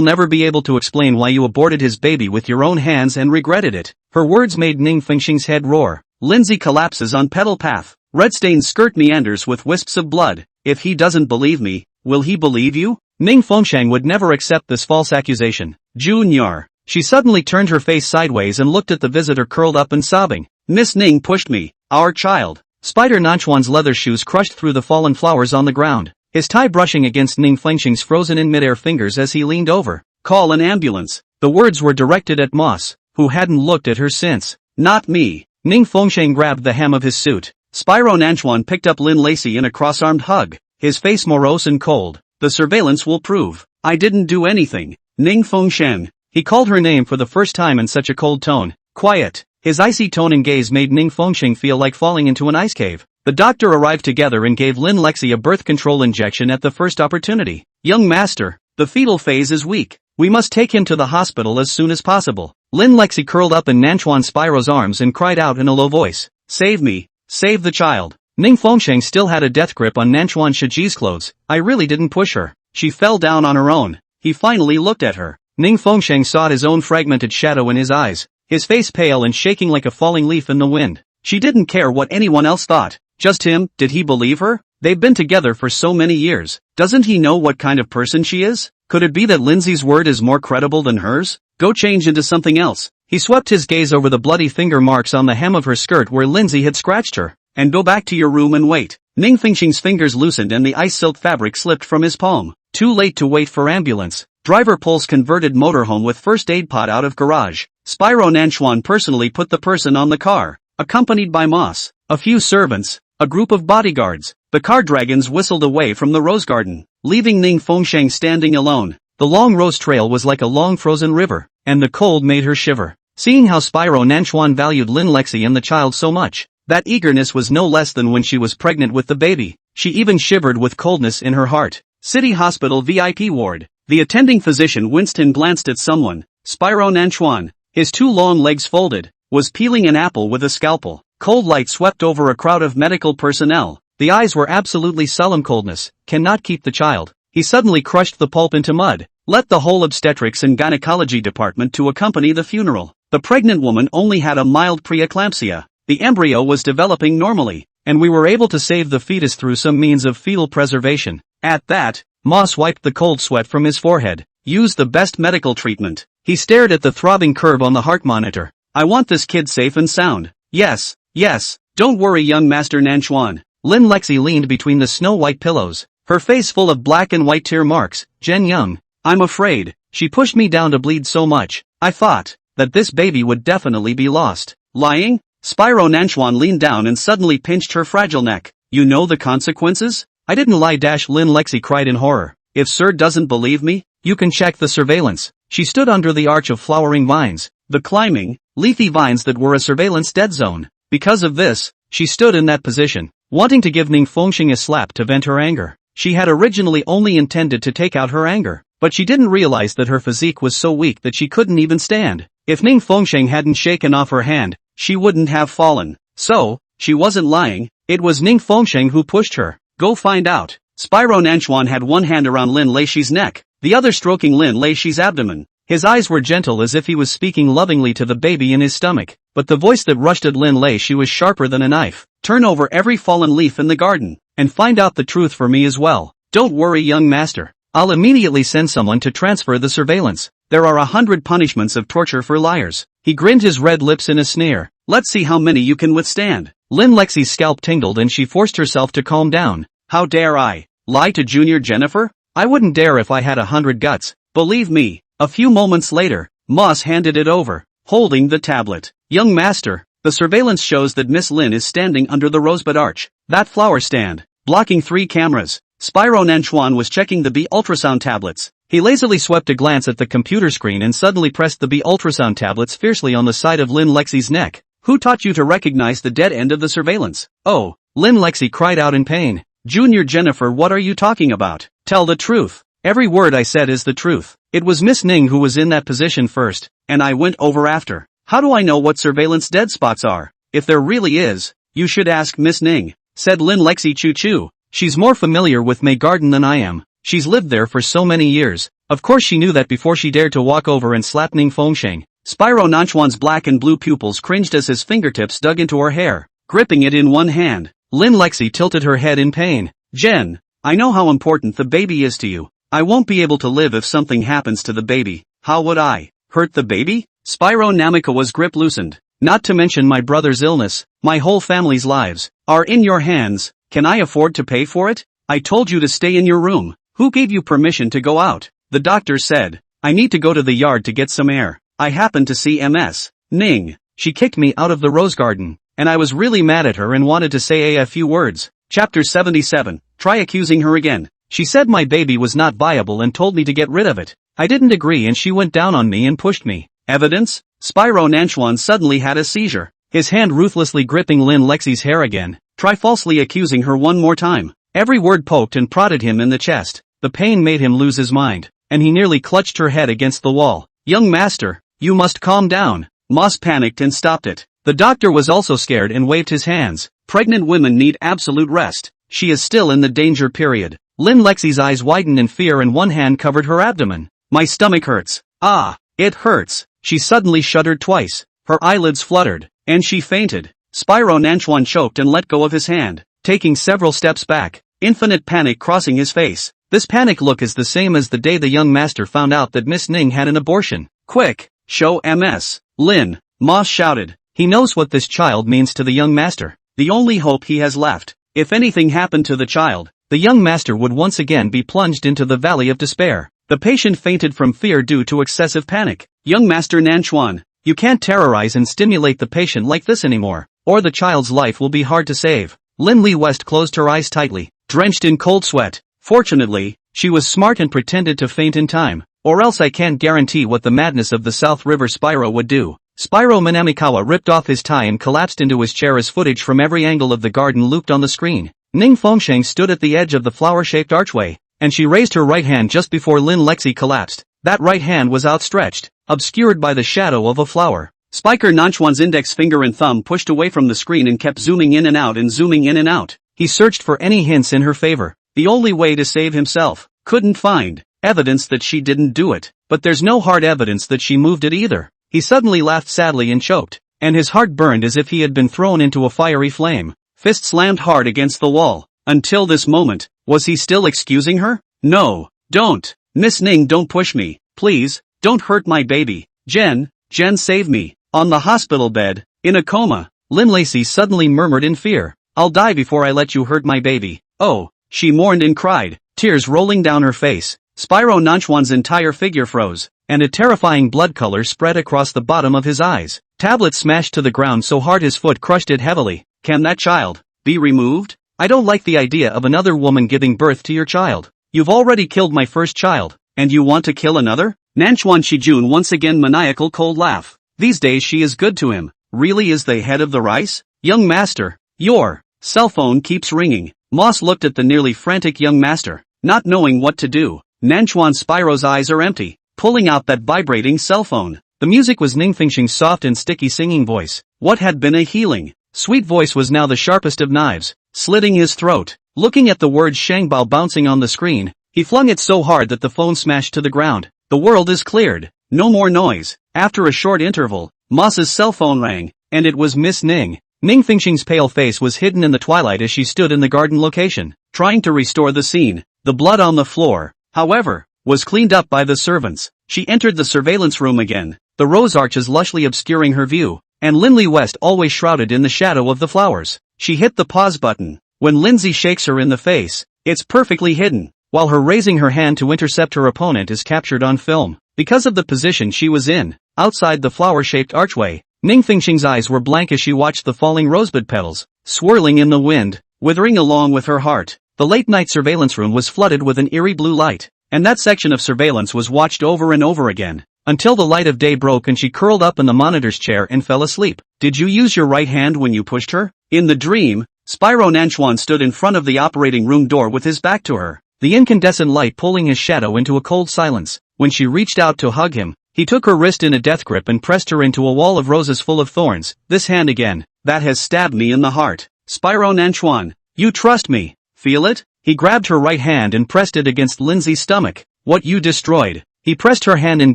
never be able to explain why you aborted his baby with your own hands and regretted it. Her words made Ning Fengsheng's head roar. Lindsay collapses on petal path. Red-stained skirt meanders with wisps of blood. If he doesn't believe me, will he believe you? Ning Fengsheng would never accept this false accusation. Junior. She suddenly turned her face sideways and looked at the visitor curled up and sobbing. Miss Ning pushed me. Our child. Spider Nanchuan's leather shoes crushed through the fallen flowers on the ground, his tie brushing against Ning Fengsheng's frozen in midair fingers as he leaned over. Call an ambulance. The words were directed at Moss, who hadn't looked at her since. Not me. Ning Fengsheng grabbed the hem of his suit. Spyro Nanchuan picked up Lin Lacey in a cross-armed hug, his face morose and cold. The surveillance will prove. I didn't do anything. Ning Fengsheng. He called her name for the first time in such a cold tone. Quiet. His icy tone and gaze made Ning Fengsheng feel like falling into an ice cave. The doctor arrived together and gave Lin Lexi a birth control injection at the first opportunity. Young master, the fetal phase is weak. We must take him to the hospital as soon as possible. Lin Lexi curled up in Nanchuan Spyro's arms and cried out in a low voice. Save me. Save the child. Ning Fengsheng still had a death grip on Nanchuan Shiji's clothes. I really didn't push her. She fell down on her own. He finally looked at her. Ning Fengsheng saw his own fragmented shadow in his eyes, his face pale and shaking like a falling leaf in the wind. She didn't care what anyone else thought. Just him. Did he believe her? They've been together for so many years. Doesn't he know what kind of person she is? Could it be that Lindsay's word is more credible than hers? Go change into something else. He swept his gaze over the bloody finger marks on the hem of her skirt where Lindsay had scratched her. And go back to your room and wait. Ning Fengsheng's fingers loosened and the ice silk fabric slipped from his palm. Too late to wait for ambulance. Driver pulls converted motorhome with first aid pod out of garage. Spyro Nanchuan personally put the person on the car, accompanied by Moss, a few servants, a group of bodyguards. The car dragons whistled away from the rose garden, leaving Ning Fengsheng standing alone. The long rose trail was like a long frozen river, and the cold made her shiver. Seeing how Spyro Nanchuan valued Lin Lexi and the child so much, that eagerness was no less than when she was pregnant with the baby. She even shivered with coldness in her heart. City Hospital VIP ward. The attending physician Winston glanced at someone. Spyro Nanchuan, his two long legs folded, was peeling an apple with a scalpel. Cold light swept over a crowd of medical personnel. The eyes were absolutely solemn coldness. Cannot keep the child. He suddenly crushed the pulp into mud. Let the whole obstetrics and gynecology department to accompany the funeral. The pregnant woman only had a mild preeclampsia. The embryo was developing normally, and we were able to save the fetus through some means of fetal preservation. At that, Moss wiped the cold sweat from his forehead. Use the best medical treatment. He stared at the throbbing curve on the heart monitor. I want this kid safe and sound. Yes, yes. Don't worry, young Master Nanchuan. Lin Lexi leaned between the snow-white pillows, her face full of black and white tear marks. Jen Young. I'm afraid. She pushed me down to bleed so much. I thought that this baby would definitely be lost. Lying? Spyro Nanchuan leaned down and suddenly pinched her fragile neck. You know the consequences? I didn't lie. Lin Lexi cried in horror. If Sir doesn't believe me, you can check the surveillance. She stood under the arch of flowering vines, the climbing, leafy vines that were a surveillance dead zone. Because of this, she stood in that position, wanting to give Ning Fengsheng a slap to vent her anger. She had originally only intended to take out her anger, but she didn't realize that her physique was so weak that she couldn't even stand. If Ning Fengsheng hadn't shaken off her hand, she wouldn't have fallen. So, she wasn't lying. It was Ning Fengsheng who pushed her. Go find out. Spyro Nanchuan had one hand around Lin Leixi's neck, the other stroking Lin Leixi's abdomen. His eyes were gentle as if he was speaking lovingly to the baby in his stomach, but the voice that rushed at Lin Leixi was sharper than a knife. Turn over every fallen leaf in the garden, and find out the truth for me as well. Don't worry, young master. I'll immediately send someone to transfer the surveillance. There are 100 punishments of torture for liars. He grinned his red lips in a sneer. Let's see how many you can withstand. Lin Lexi's scalp tingled and she forced herself to calm down. How dare I lie to Junior Jennifer? I wouldn't dare if I had 100 guts. Believe me. A few moments later, Moss handed it over, holding the tablet. Young master, the surveillance shows that Miss Lin is standing under the rosebud arch, that flower stand, blocking 3 cameras. Spyro Nanchuan was checking the B ultrasound tablets. He lazily swept a glance at the computer screen and suddenly pressed the B ultrasound tablets fiercely on the side of Lin Lexi's neck. Who taught you to recognize the dead end of the surveillance? Oh, Lin Lexi cried out in pain. Junior Jennifer, what are you talking about? Tell the truth. Every word I said is the truth. It was Miss Ning who was in that position first, and I went over after. How do I know what surveillance dead spots are? If there really is, you should ask Miss Ning, said Lin Lexi choo-choo. She's more familiar with May Garden than I am. She's lived there for so many years. Of course she knew that before she dared to walk over and slap Ning Fengsheng. Spyro Nanchuan's black and blue pupils cringed as his fingertips dug into her hair, gripping it in one hand. Lin Lexi tilted her head in pain. Jen, I know how important the baby is to you. I won't be able to live if something happens to the baby. How would I hurt the baby? Spyro Namikawa's grip loosened. Not to mention my brother's illness. My whole family's lives are in your hands. Can I afford to pay for it? I told you to stay in your room. Who gave you permission to go out? The doctor said. I need to go to the yard to get some air. I happened to see Ms. Ning. She kicked me out of the rose garden, and I was really mad at her and wanted to say a few words. Chapter 77. Try accusing her again. She said my baby was not viable and told me to get rid of it. I didn't agree and she went down on me and pushed me. Evidence? Spyro Nanchuan suddenly had a seizure, his hand ruthlessly gripping Lin Lexi's hair again. Try falsely accusing her one more time. Every word poked and prodded him in the chest. The pain made him lose his mind, and he nearly clutched her head against the wall. Young master, you must calm down. Moss panicked and stopped it. The doctor was also scared and waved his hands. Pregnant women need absolute rest. She is still in the danger period. Lin Lexi's eyes widened in fear and one hand covered her abdomen. My stomach hurts. Ah, it hurts. She suddenly shuddered twice. Her eyelids fluttered, and she fainted. Spyro Nanchuan choked and let go of his hand, taking several steps back, infinite panic crossing his face. This panic look is the same as the day the young master found out that Miss Ning had an abortion. Quick, show MS. Lin, Moss shouted. He knows what this child means to the young master. The only hope he has left. If anything happened to the child, the young master would once again be plunged into the valley of despair. The patient fainted from fear due to excessive panic. Young Master Nanchuan, you can't terrorize and stimulate the patient like this anymore, or the child's life will be hard to save. Lin Li West closed her eyes tightly, drenched in cold sweat. Fortunately, she was smart and pretended to faint in time, or else I can't guarantee what the madness of the South River Spyro would do. Spyro Minamikawa ripped off his tie and collapsed into his chair as footage from every angle of the garden looped on the screen. Ning Fengsheng stood at the edge of the flower-shaped archway, and she raised her right hand just before Lin Lexi collapsed. That right hand was outstretched, obscured by the shadow of a flower. Spiker Nanchuan's index finger and thumb pushed away from the screen and kept zooming in and out and zooming in and out. He searched for any hints in her favor, the only way to save himself. Couldn't find evidence that she didn't do it, but there's no hard evidence that she moved it either. He suddenly laughed sadly and choked, and his heart burned as if he had been thrown into a fiery flame. Fist slammed hard against the wall. Until this moment, was he still excusing her? No, don't. Miss Ning, don't push me. Please, don't hurt my baby. Jen, save me. On the hospital bed, in a coma. Lin Lacey suddenly murmured in fear. I'll die before I let you hurt my baby. Oh, she mourned and cried, tears rolling down her face. Spyro Nanchuan's entire figure froze, and a terrifying blood color spread across the bottom of his eyes. Tablet smashed to the ground so hard his foot crushed it heavily. Can that child be removed? I don't like the idea of another woman giving birth to your child. You've already killed my first child, and you want to kill another? Nanchuan Shijun once again maniacal cold laugh. These days she is good to him. Really is the head of the rice? Young master, your cell phone keeps ringing. Moss looked at the nearly frantic young master, not knowing what to do. Nanchuan Spyro's eyes are empty, pulling out that vibrating cell phone. The music was Ning Fengsheng's soft and sticky singing voice. What had been a healing, sweet voice was now the sharpest of knives, slitting his throat. Looking at the word Shangbao bouncing on the screen, he flung it so hard that the phone smashed to the ground. The world is cleared. No more noise. After a short interval, Moss's cell phone rang, and it was Miss Ning. Ning Fengsheng's pale face was hidden in the twilight as she stood in the garden location, trying to restore the scene. The blood on the floor, however, was cleaned up by the servants. She entered the surveillance room again, the rose arches lushly obscuring her view, and Linley West always shrouded in the shadow of the flowers. She hit the pause button. When Lindsay shakes her in the face, it's perfectly hidden, while her raising her hand to intercept her opponent is captured on film. Because of the position she was in, outside the flower-shaped archway, Ning Fengsheng's eyes were blank as she watched the falling rosebud petals, swirling in the wind, withering along with her heart. The late-night surveillance room was flooded with an eerie blue light, and that section of surveillance was watched over and over again, until the light of day broke and she curled up in the monitor's chair and fell asleep. Did you use your right hand when you pushed her? In the dream, Spyro Nanchuan stood in front of the operating room door with his back to her, the incandescent light pulling his shadow into a cold silence. When she reached out to hug him, he took her wrist in a death grip and pressed her into a wall of roses full of thorns. This hand again, that has stabbed me in the heart. Spyro Nanchuan, you trust me, feel it? He grabbed her right hand and pressed it against Lindsay's stomach. What you destroyed. He pressed her hand in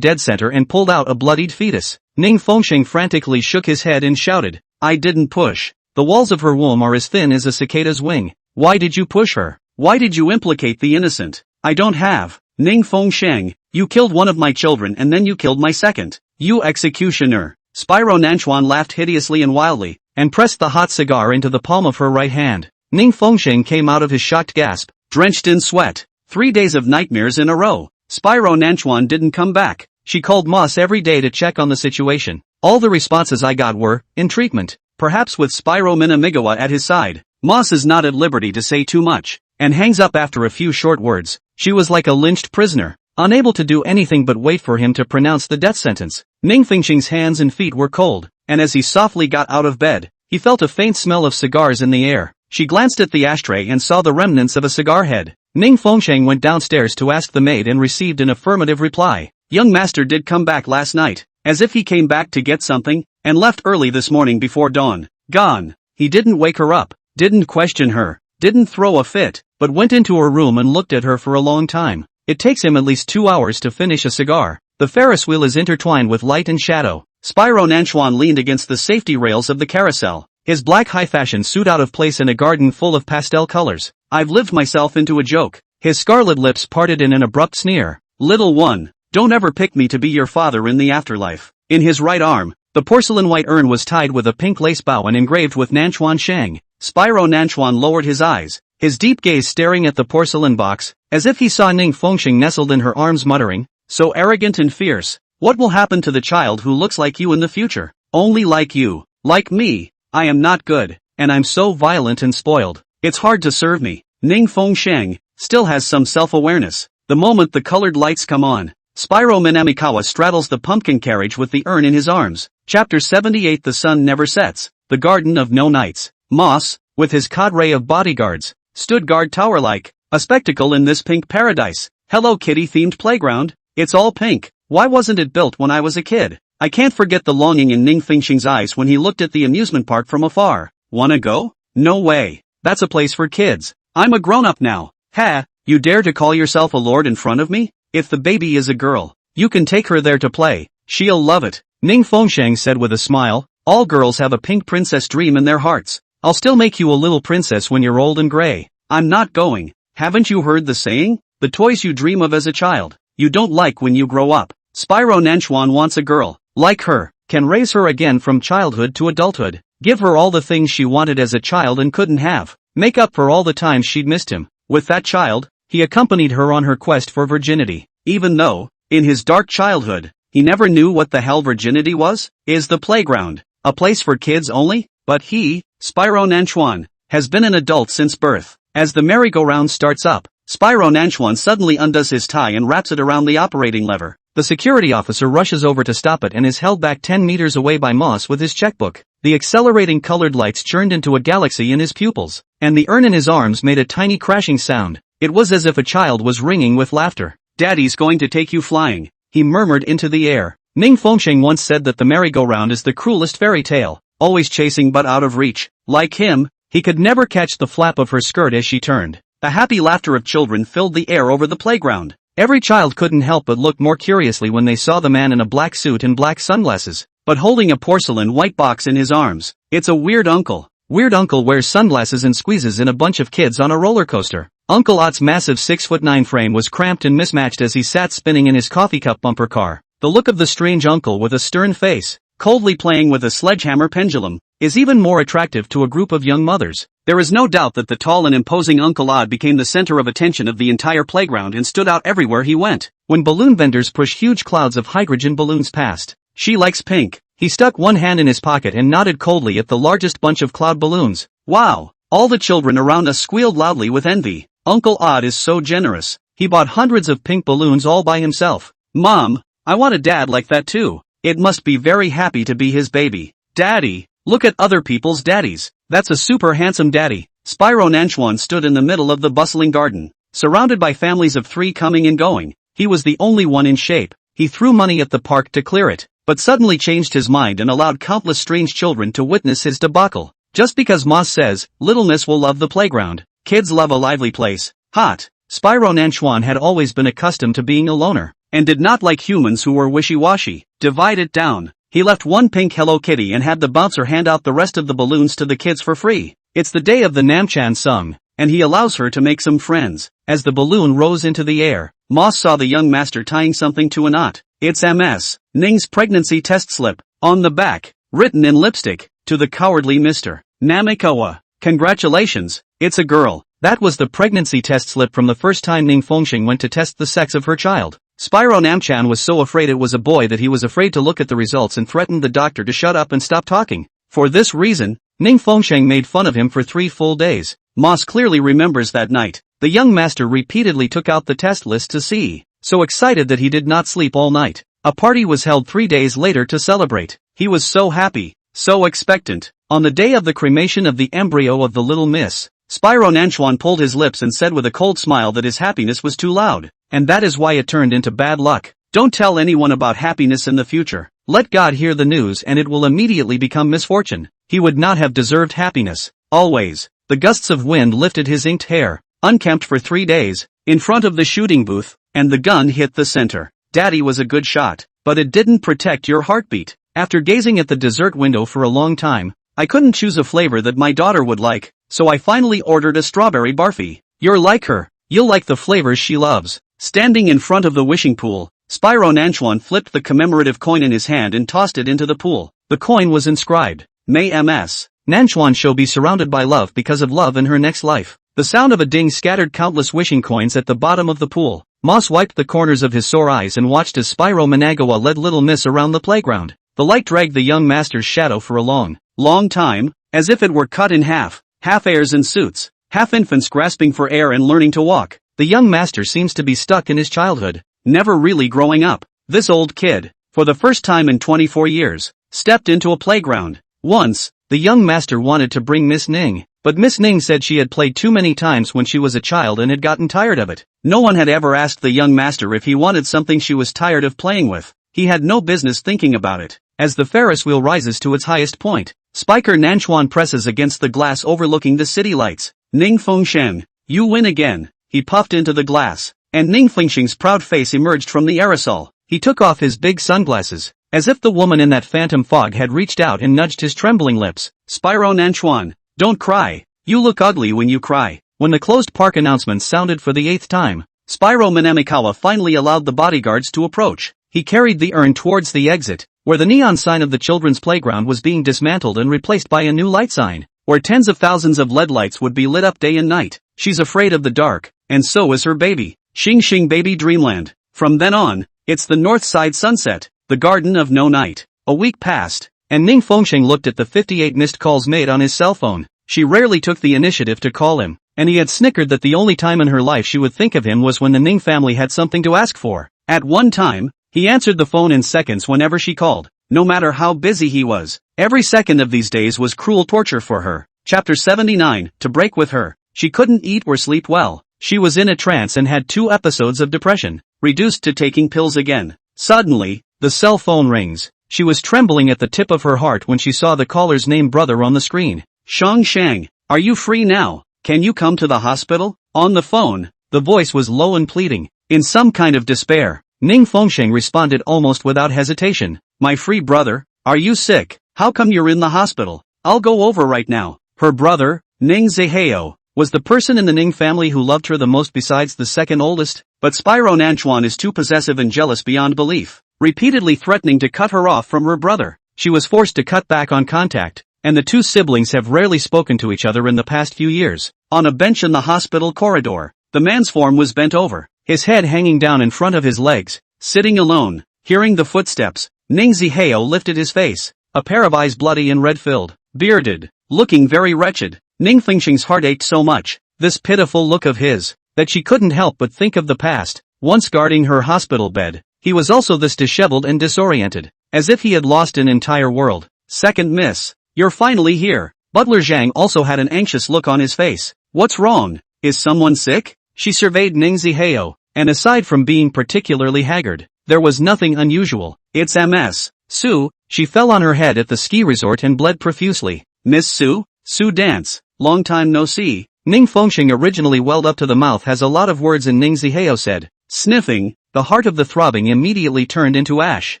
dead center and pulled out a bloodied fetus. Ning Fengsheng frantically shook his head and shouted, I didn't push. The walls of her womb are as thin as a cicada's wing. Why did you push her? Why did you implicate the innocent? I don't have. Ning Fengsheng, you killed one of my children and then you killed my second. You executioner. Spyro Nanchuan laughed hideously and wildly, and pressed the hot cigar into the palm of her right hand. Ning Fengsheng came out of his shocked gasp, drenched in sweat. 3 days of nightmares in a row. Spyro Nanchuan didn't come back. She called Moss every day to check on the situation. All the responses I got were, in treatment. Perhaps with Spyro Minamigawa at his side, Moss is not at liberty to say too much, and hangs up after a few short words. She was like a lynched prisoner, unable to do anything but wait for him to pronounce the death sentence. Ning Fengsheng's hands and feet were cold, and as he softly got out of bed, he felt a faint smell of cigars in the air. She glanced at the ashtray and saw the remnants of a cigar head. Ning Fengsheng went downstairs to ask the maid and received an affirmative reply. Young master did come back last night. as if he came back to get something, and left early this morning before dawn. Gone. He didn't wake her up, didn't question her, didn't throw a fit, but went into her room and looked at her for a long time. It takes him at least 2 hours to finish a cigar. The Ferris wheel is intertwined with light and shadow. Spyro Nanchuan leaned against the safety rails of the carousel, his black high-fashion suit out of place in a garden full of pastel colors. I've lived myself into a joke. His scarlet lips parted in an abrupt sneer. Little one, don't ever pick me to be your father in the afterlife. In his right arm, the porcelain white urn was tied with a pink lace bow and engraved with Nanchuan Shang. Spyro Nanchuan lowered his eyes, his deep gaze staring at the porcelain box, as if he saw Ning Fengxing nestled in her arms muttering, so arrogant and fierce. What will happen to the child who looks like you in the future? Only like you. Like me. I am not good, and I'm so violent and spoiled. It's hard to serve me. Ning Fengxing still has some self-awareness. The moment the colored lights come on, Spyro Minamikawa straddles the pumpkin carriage with the urn in his arms. Chapter 78. The sun never sets. The Garden of No Nights. Moss, with his cadre of bodyguards, stood guard tower-like, a spectacle in this pink paradise. Hello Kitty-themed playground. It's all pink. Why wasn't it built when I was a kid? I can't forget the longing in Ning Fengxing's eyes when he looked at the amusement park from afar. Wanna go? No way. That's a place for kids. I'm a grown-up now. Ha, you dare to call yourself a lord in front of me? If the baby is a girl, you can take her there to play. She'll love it. Ning Fengxing said with a smile. All girls have a pink princess dream in their hearts. I'll still make you a little princess when you're old and gray. I'm not going. Haven't you heard the saying? The toys you dream of as a child, you don't like when you grow up. Spyro Nanchuan wants a girl, like her, can raise her again from childhood to adulthood, give her all the things she wanted as a child and couldn't have, make up for all the times she'd missed him. With that child, he accompanied her on her quest for virginity, even though, in his dark childhood, he never knew what the hell virginity was. Is the playground a place for kids only? But he, Spyro Nanchuan, has been an adult since birth. As the merry-go-round starts up, Spyro Nanchuan suddenly undoes his tie and wraps it around the operating lever. The security officer rushes over to stop it and is held back 10 meters away by Moss with his checkbook. The accelerating colored lights churned into a galaxy in his pupils, and the urn in his arms made a tiny crashing sound. It was as if a child was ringing with laughter. Daddy's going to take you flying, he murmured into the air. Ning Fengxing once said that the merry-go-round is the cruelest fairy tale, always chasing but out of reach. Like him, he could never catch the flap of her skirt as she turned. The happy laughter of children filled the air over the playground. Every child couldn't help but look more curiously when they saw the man in a black suit and black sunglasses, but holding a porcelain white box in his arms. It's a weird uncle. Weird uncle wears sunglasses and squeezes in a bunch of kids on a roller coaster. Uncle Ott's massive 6'9" frame was cramped and mismatched as he sat spinning in his coffee cup bumper car. The look of the strange uncle with a stern face, coldly playing with a sledgehammer pendulum, is even more attractive to a group of young mothers. There is no doubt that the tall and imposing Uncle Odd became the center of attention of the entire playground and stood out everywhere he went. When balloon vendors push huge clouds of hydrogen balloons past, she likes pink. He stuck one hand in his pocket and nodded coldly at the largest bunch of cloud balloons. Wow! All the children around us squealed loudly with envy. Uncle Odd is so generous. He bought hundreds of pink balloons all by himself. Mom, I want a dad like that too. It must be very happy to be his baby. Daddy, look at other people's daddies. That's a super handsome daddy. Spyro Nanchuan stood in the middle of the bustling garden, surrounded by families of 3 coming and going. He was the only one in shape. He threw money at the park to clear it, but suddenly changed his mind and allowed countless strange children to witness his debacle. Just because Moss says, little miss will love the playground. Kids love a lively place. Hot. Spyro Nanchuan had always been accustomed to being a loner, and did not like humans who were wishy-washy. Divide it down. He left one pink Hello Kitty and had the bouncer hand out the rest of the balloons to the kids for free. It's the day of the Namchan sung, and he allows her to make some friends. As the balloon rose into the air, Moss saw the young master tying something to a knot. It's MS. Ning's pregnancy test slip. On the back, written in lipstick, to the cowardly Mr. Namikawa. Congratulations, it's a girl. That was the pregnancy test slip from the first time Ning Fengxing went to test the sex of her child. Spyro Namchan was so afraid it was a boy that he was afraid to look at the results and threatened the doctor to shut up and stop talking. For this reason, Ning Fengxing made fun of him for 3 full days. Moss clearly remembers that night. The young master repeatedly took out the test list to see, so excited that he did not sleep all night. A party was held 3 days later to celebrate. He was so happy, so expectant. On the day of the cremation of the embryo of the little miss, Spyro Nanchuan pulled his lips and said with a cold smile that his happiness was too loud, and that is why it turned into bad luck. Don't tell anyone about happiness in the future. Let God hear the news and it will immediately become misfortune. He would not have deserved happiness. Always. The gusts of wind lifted his inked hair, unkempt for 3 days, in front of the shooting booth, and the gun hit the center. Daddy was a good shot, but it didn't protect your heartbeat. After gazing at the dessert window for a long time, I couldn't choose a flavor that my daughter would like, so I finally ordered a strawberry barfi. You're like her. You'll like the flavors she loves. Standing in front of the wishing pool, Spyro Nanchuan flipped the commemorative coin in his hand and tossed it into the pool. The coin was inscribed, May Ms. Nanchuan shall be surrounded by love because of love in her next life. The sound of a ding scattered countless wishing coins at the bottom of the pool. Moss wiped the corners of his sore eyes and watched as Spyro Managawa led little Miss around the playground. The light dragged the young master's shadow for a long time, as if it were cut in half heirs in suits, half infants grasping for air and learning to walk. The young master seems to be stuck in his childhood, never really growing up. This old kid, for the first time in 24 years, stepped into a playground. Once, the young master wanted to bring Miss Ning, but Miss Ning said she had played too many times when she was a child and had gotten tired of it. No one had ever asked the young master if he wanted something she was tired of playing with. He had no business thinking about it. As the Ferris wheel rises to its highest point, Spiker Nanchuan presses against the glass overlooking the city lights. Ning Fengsheng, you win again. He puffed into the glass, and Ning Fengsheng's proud face emerged from the aerosol. He took off his big sunglasses, as if the woman in that phantom fog had reached out and nudged his trembling lips. Spyro Nanchuan, don't cry. You look ugly when you cry. When the closed park announcement sounded for the 8th time, Spyro Manamikawa finally allowed the bodyguards to approach. He carried the urn towards the exit, where the neon sign of the children's playground was being dismantled and replaced by a new light sign, where tens of thousands of LED lights would be lit up day and night. She's afraid of the dark, and so is her baby. Xing Xing Baby Dreamland. From then on, it's the North Side Sunset, the Garden of No Night. A week passed, and Ning Fengsheng looked at the 58 missed calls made on his cell phone. She rarely took the initiative to call him, and he had snickered that the only time in her life she would think of him was when the Ning family had something to ask for. At one time, he answered the phone in seconds whenever she called, no matter how busy he was. Every second of these days was cruel torture for her. Chapter 79, to break with her. She couldn't eat or sleep well. She was in a trance and had 2 episodes of depression, reduced to taking pills again. Suddenly, the cell phone rings. She was trembling at the tip of her heart when she saw the caller's name brother on the screen. Shang Shang, are you free now? Can you come to the hospital? On the phone, the voice was low and pleading. In some kind of despair, Ning Fengsheng responded almost without hesitation. My free brother, are you sick? How come you're in the hospital? I'll go over right now. Her brother, Ning Ziheo, was the person in the Ning family who loved her the most besides the second oldest, but Spyro Nanchuan is too possessive and jealous beyond belief, repeatedly threatening to cut her off from her brother. She was forced to cut back on contact, and the 2 siblings have rarely spoken to each other in the past few years. On a bench in the hospital corridor, the man's form was bent over, his head hanging down in front of his legs, sitting alone. Hearing the footsteps, Ning Ziheo lifted his face, a pair of eyes bloody and red-filled, bearded, looking very wretched. Ning Fengsheng's heart ached so much, this pitiful look of his, that she couldn't help but think of the past, once guarding her hospital bed. He was also this disheveled and disoriented, as if he had lost an entire world. Second miss, you're finally here. Butler Zhang also had an anxious look on his face. What's wrong? Is someone sick? She surveyed Ning Ziheo, and aside from being particularly haggard, there was nothing unusual. It's Ms. Su. She fell on her head at the ski resort and bled profusely. Miss Su? Su Dance. Long time no see. Ning Fengsheng, originally welled up to the mouth, has a lot of words, and Ning Ziheo said. Sniffing, the heart of the throbbing immediately turned into ash.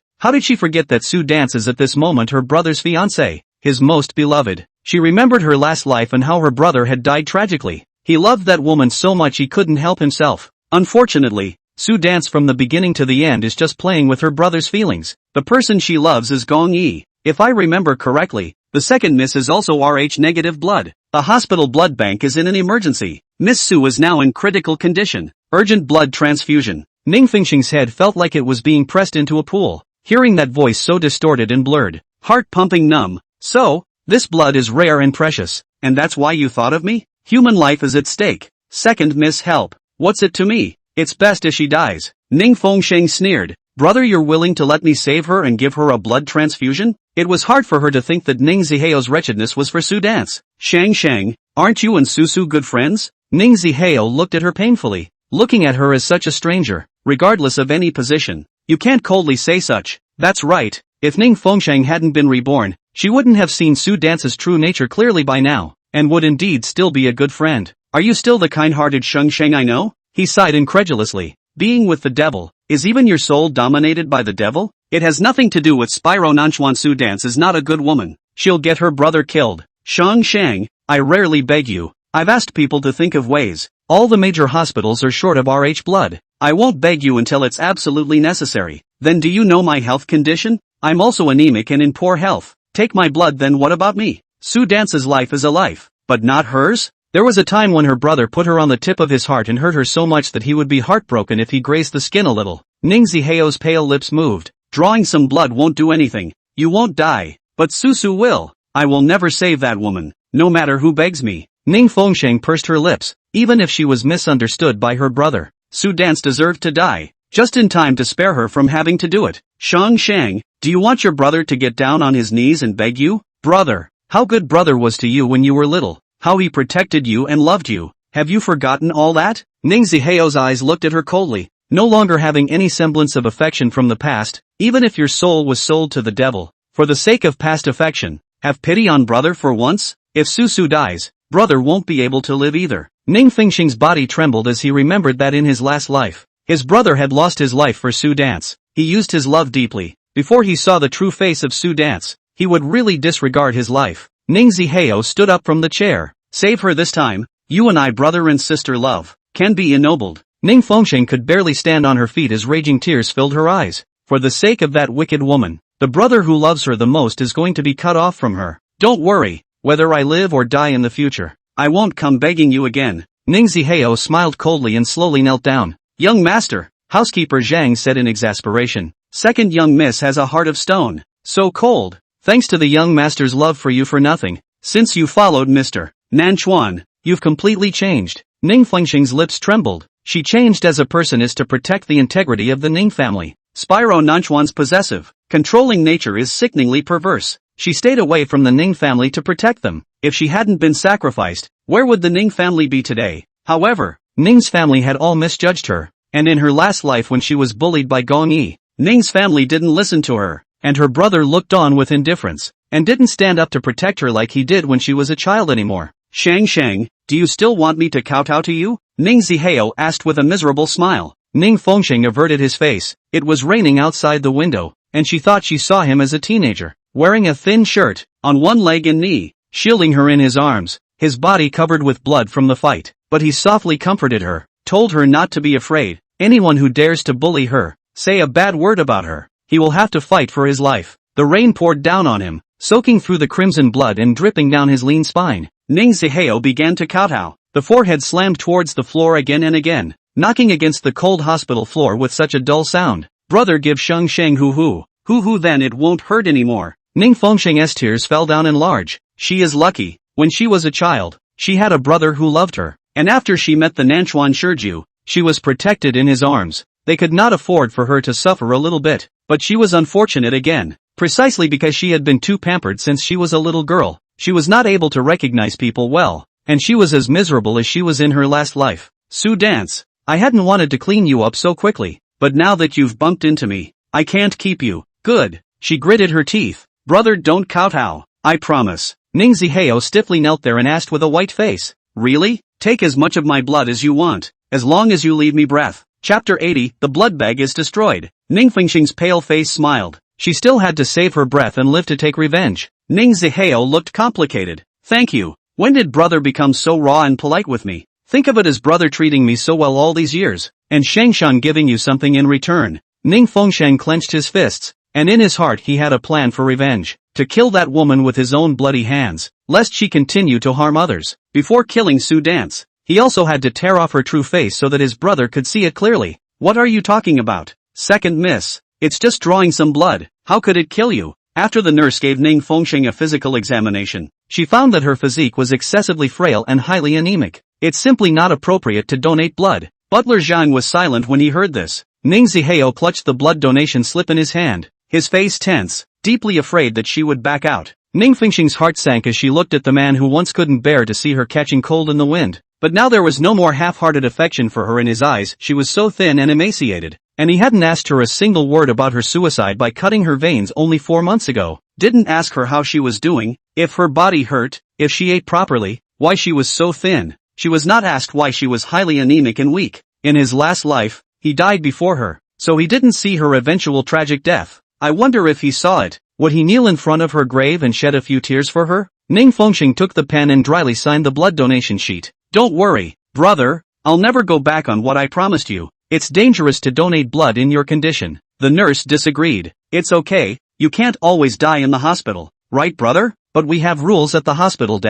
How did she forget that Su Dance is at this moment her brother's fiancé, his most beloved? She remembered her last life and how her brother had died tragically. He loved that woman so much he couldn't help himself. Unfortunately, Su Dance from the beginning to the end is just playing with her brother's feelings. The person she loves is Gong Yi. If I remember correctly, the second miss is also Rh-negative blood. The hospital blood bank is in an emergency. Miss Su is now in critical condition. Urgent blood transfusion. Ning Fengsheng's head felt like it was being pressed into a pool. Hearing that voice so distorted and blurred, heart pumping numb. So, this blood is rare and precious, and that's why you thought of me? Human life is at stake. Second miss, help. What's it to me? It's best if she dies. Ning Fengsheng sneered. Brother, you're willing to let me save her and give her a blood transfusion? It was hard for her to think that Ning Ziheo's wretchedness was for Su Dance. Shang Shang, aren't you and Susu good friends? Ning Ziheo looked at her painfully, looking at her as such a stranger, regardless of any position. You can't coldly say such. That's right, If Ning Fengsheng hadn't been reborn, she wouldn't have seen Su Dance's true nature clearly by now, and would indeed still be a good friend. Are you still the kind-hearted Sheng Sheng I know? He sighed incredulously. Being with the devil, is even your soul dominated by the devil? It has nothing to do with Spyro Nanchuan. Su Dance is not a good woman. She'll get her brother killed. Sheng Sheng, I rarely beg you. I've asked people to think of ways. All the major hospitals are short of RH blood. I won't beg you until it's absolutely necessary. Then do you know my health condition? I'm also anemic and in poor health. Take my blood, then what about me? Su Dance's life is a life, but not hers? There was a time when her brother put her on the tip of his heart and hurt her so much that he would be heartbroken if he grazed the skin a little. Ning Ziheo's pale lips moved. Drawing some blood won't do anything. You won't die. But Susu will. I will never save that woman, no matter who begs me. Ning Fengsheng pursed her lips. Even if she was misunderstood by her brother, Su Dance deserved to die, just in time to spare her from having to do it. Sheng Sheng, do you want your brother to get down on his knees and beg you? Brother, how good brother was to you when you were little. How he protected you and loved you. Have you forgotten all that? Ning Ziheo's eyes looked at her coldly, no longer having any semblance of affection from the past. Even if your soul was sold to the devil, for the sake of past affection, have pity on brother for once. If Susu dies, brother won't be able to live either. Ning Fengsheng's body trembled as he remembered that in his last life, his brother had lost his life for Su Dance. He used his love deeply. Before he saw the true face of Su Dance, he would really disregard his life. Ning Ziheo stood up from the chair. Save her this time. You and I, brother and sister love, can be ennobled. Ning Fengsheng could barely stand on her feet as raging tears filled her eyes. For the sake of that wicked woman, the brother who loves her the most is going to be cut off from her. Don't worry, whether I live or die in the future, I won't come begging you again. Ning Ziheo smiled coldly and slowly knelt down. Young master, housekeeper Zhang said in exasperation. Second young miss has a heart of stone. So cold. Thanks to the young master's love for you for nothing. Since you followed Mr. Nanchuan, you've completely changed. Ning Fengsheng's lips trembled. She changed as a person is to protect the integrity of the Ning family. Spyro Nanchuan's possessive, controlling nature is sickeningly perverse. She stayed away from the Ning family to protect them. If she hadn't been sacrificed, where would the Ning family be today? However, Ning's family had all misjudged her, and in her last life when she was bullied by Gong Yi, Ning's family didn't listen to her, and her brother looked on with indifference, and didn't stand up to protect her like he did when she was a child anymore. Sheng Sheng, do you still want me to kowtow to you? Ning Ziheo asked with a miserable smile. Ning Fengsheng averted his face. It was raining outside the window, and she thought she saw him as a teenager, wearing a thin shirt, on one leg and knee, shielding her in his arms, his body covered with blood from the fight. But he softly comforted her, told her not to be afraid. Anyone who dares to bully her, say a bad word about her, he will have to fight for his life. The rain poured down on him, soaking through the crimson blood and dripping down his lean spine. Ning Ziheo began to kowtow. The forehead slammed towards the floor again and again, knocking against the cold hospital floor with such a dull sound. Brother, give Sheng Sheng hoo-hoo. Hoo-hoo, then it won't hurt anymore. Ning Fengsheng's tears fell down in large. She is lucky. When she was a child, she had a brother who loved her. And after she met the Nanchuan Shiju, she was protected in his arms. They could not afford for her to suffer a little bit. But she was unfortunate again. Precisely because she had been too pampered since she was a little girl. She was not able to recognize people well. And she was as miserable as she was in her last life. Su Dance, I hadn't wanted to clean you up so quickly. But now that you've bumped into me, I can't keep you. Good. She gritted her teeth. Brother, don't kowtow. I promise. Ning Ziheo stiffly knelt there and asked with a white face. Really? Take as much of my blood as you want, as long as you leave me breath. Chapter 80, the blood bag is destroyed. Ning Fengsheng's pale face smiled. She still had to save her breath and live to take revenge. Ning Ziheo looked complicated. Thank you. When did brother become so raw and polite with me? Think of it as brother treating me so well all these years, and Sheng Sheng giving you something in return. Ning Fengsheng clenched his fists, and in his heart he had a plan for revenge. To kill that woman with his own bloody hands, lest she continue to harm others. Before killing Su Dance, he also had to tear off her true face so that his brother could see it clearly. What are you talking about? Second miss. It's just drawing some blood. How could it kill you? After the nurse gave Ning Fengsheng a physical examination, she found that her physique was excessively frail and highly anemic. It's simply not appropriate to donate blood. Butler Zhang was silent when he heard this. Ning Ziheo clutched the blood donation slip in his hand, his face tense, deeply afraid that she would back out. Ning Fengsheng's heart sank as she looked at the man who once couldn't bear to see her catching cold in the wind. But now there was no more half-hearted affection for her in his eyes. She was so thin and emaciated. and he hadn't asked her a single word about her suicide by cutting her veins only 4 months ago. Didn't ask her how she was doing, if her body hurt, if she ate properly, why she was so thin. She was not asked why she was highly anemic and weak. In his last life, he died before her, so he didn't see her eventual tragic death. I wonder if he saw it. Would he kneel in front of her grave and shed a few tears for her? Ning Fengxing took the pen and dryly signed the blood donation sheet. Don't worry, brother, I'll never go back on what I promised you. It's dangerous to donate blood in your condition. The nurse disagreed. It's okay, you can't always die in the hospital, right brother? But we have rules at the hospital.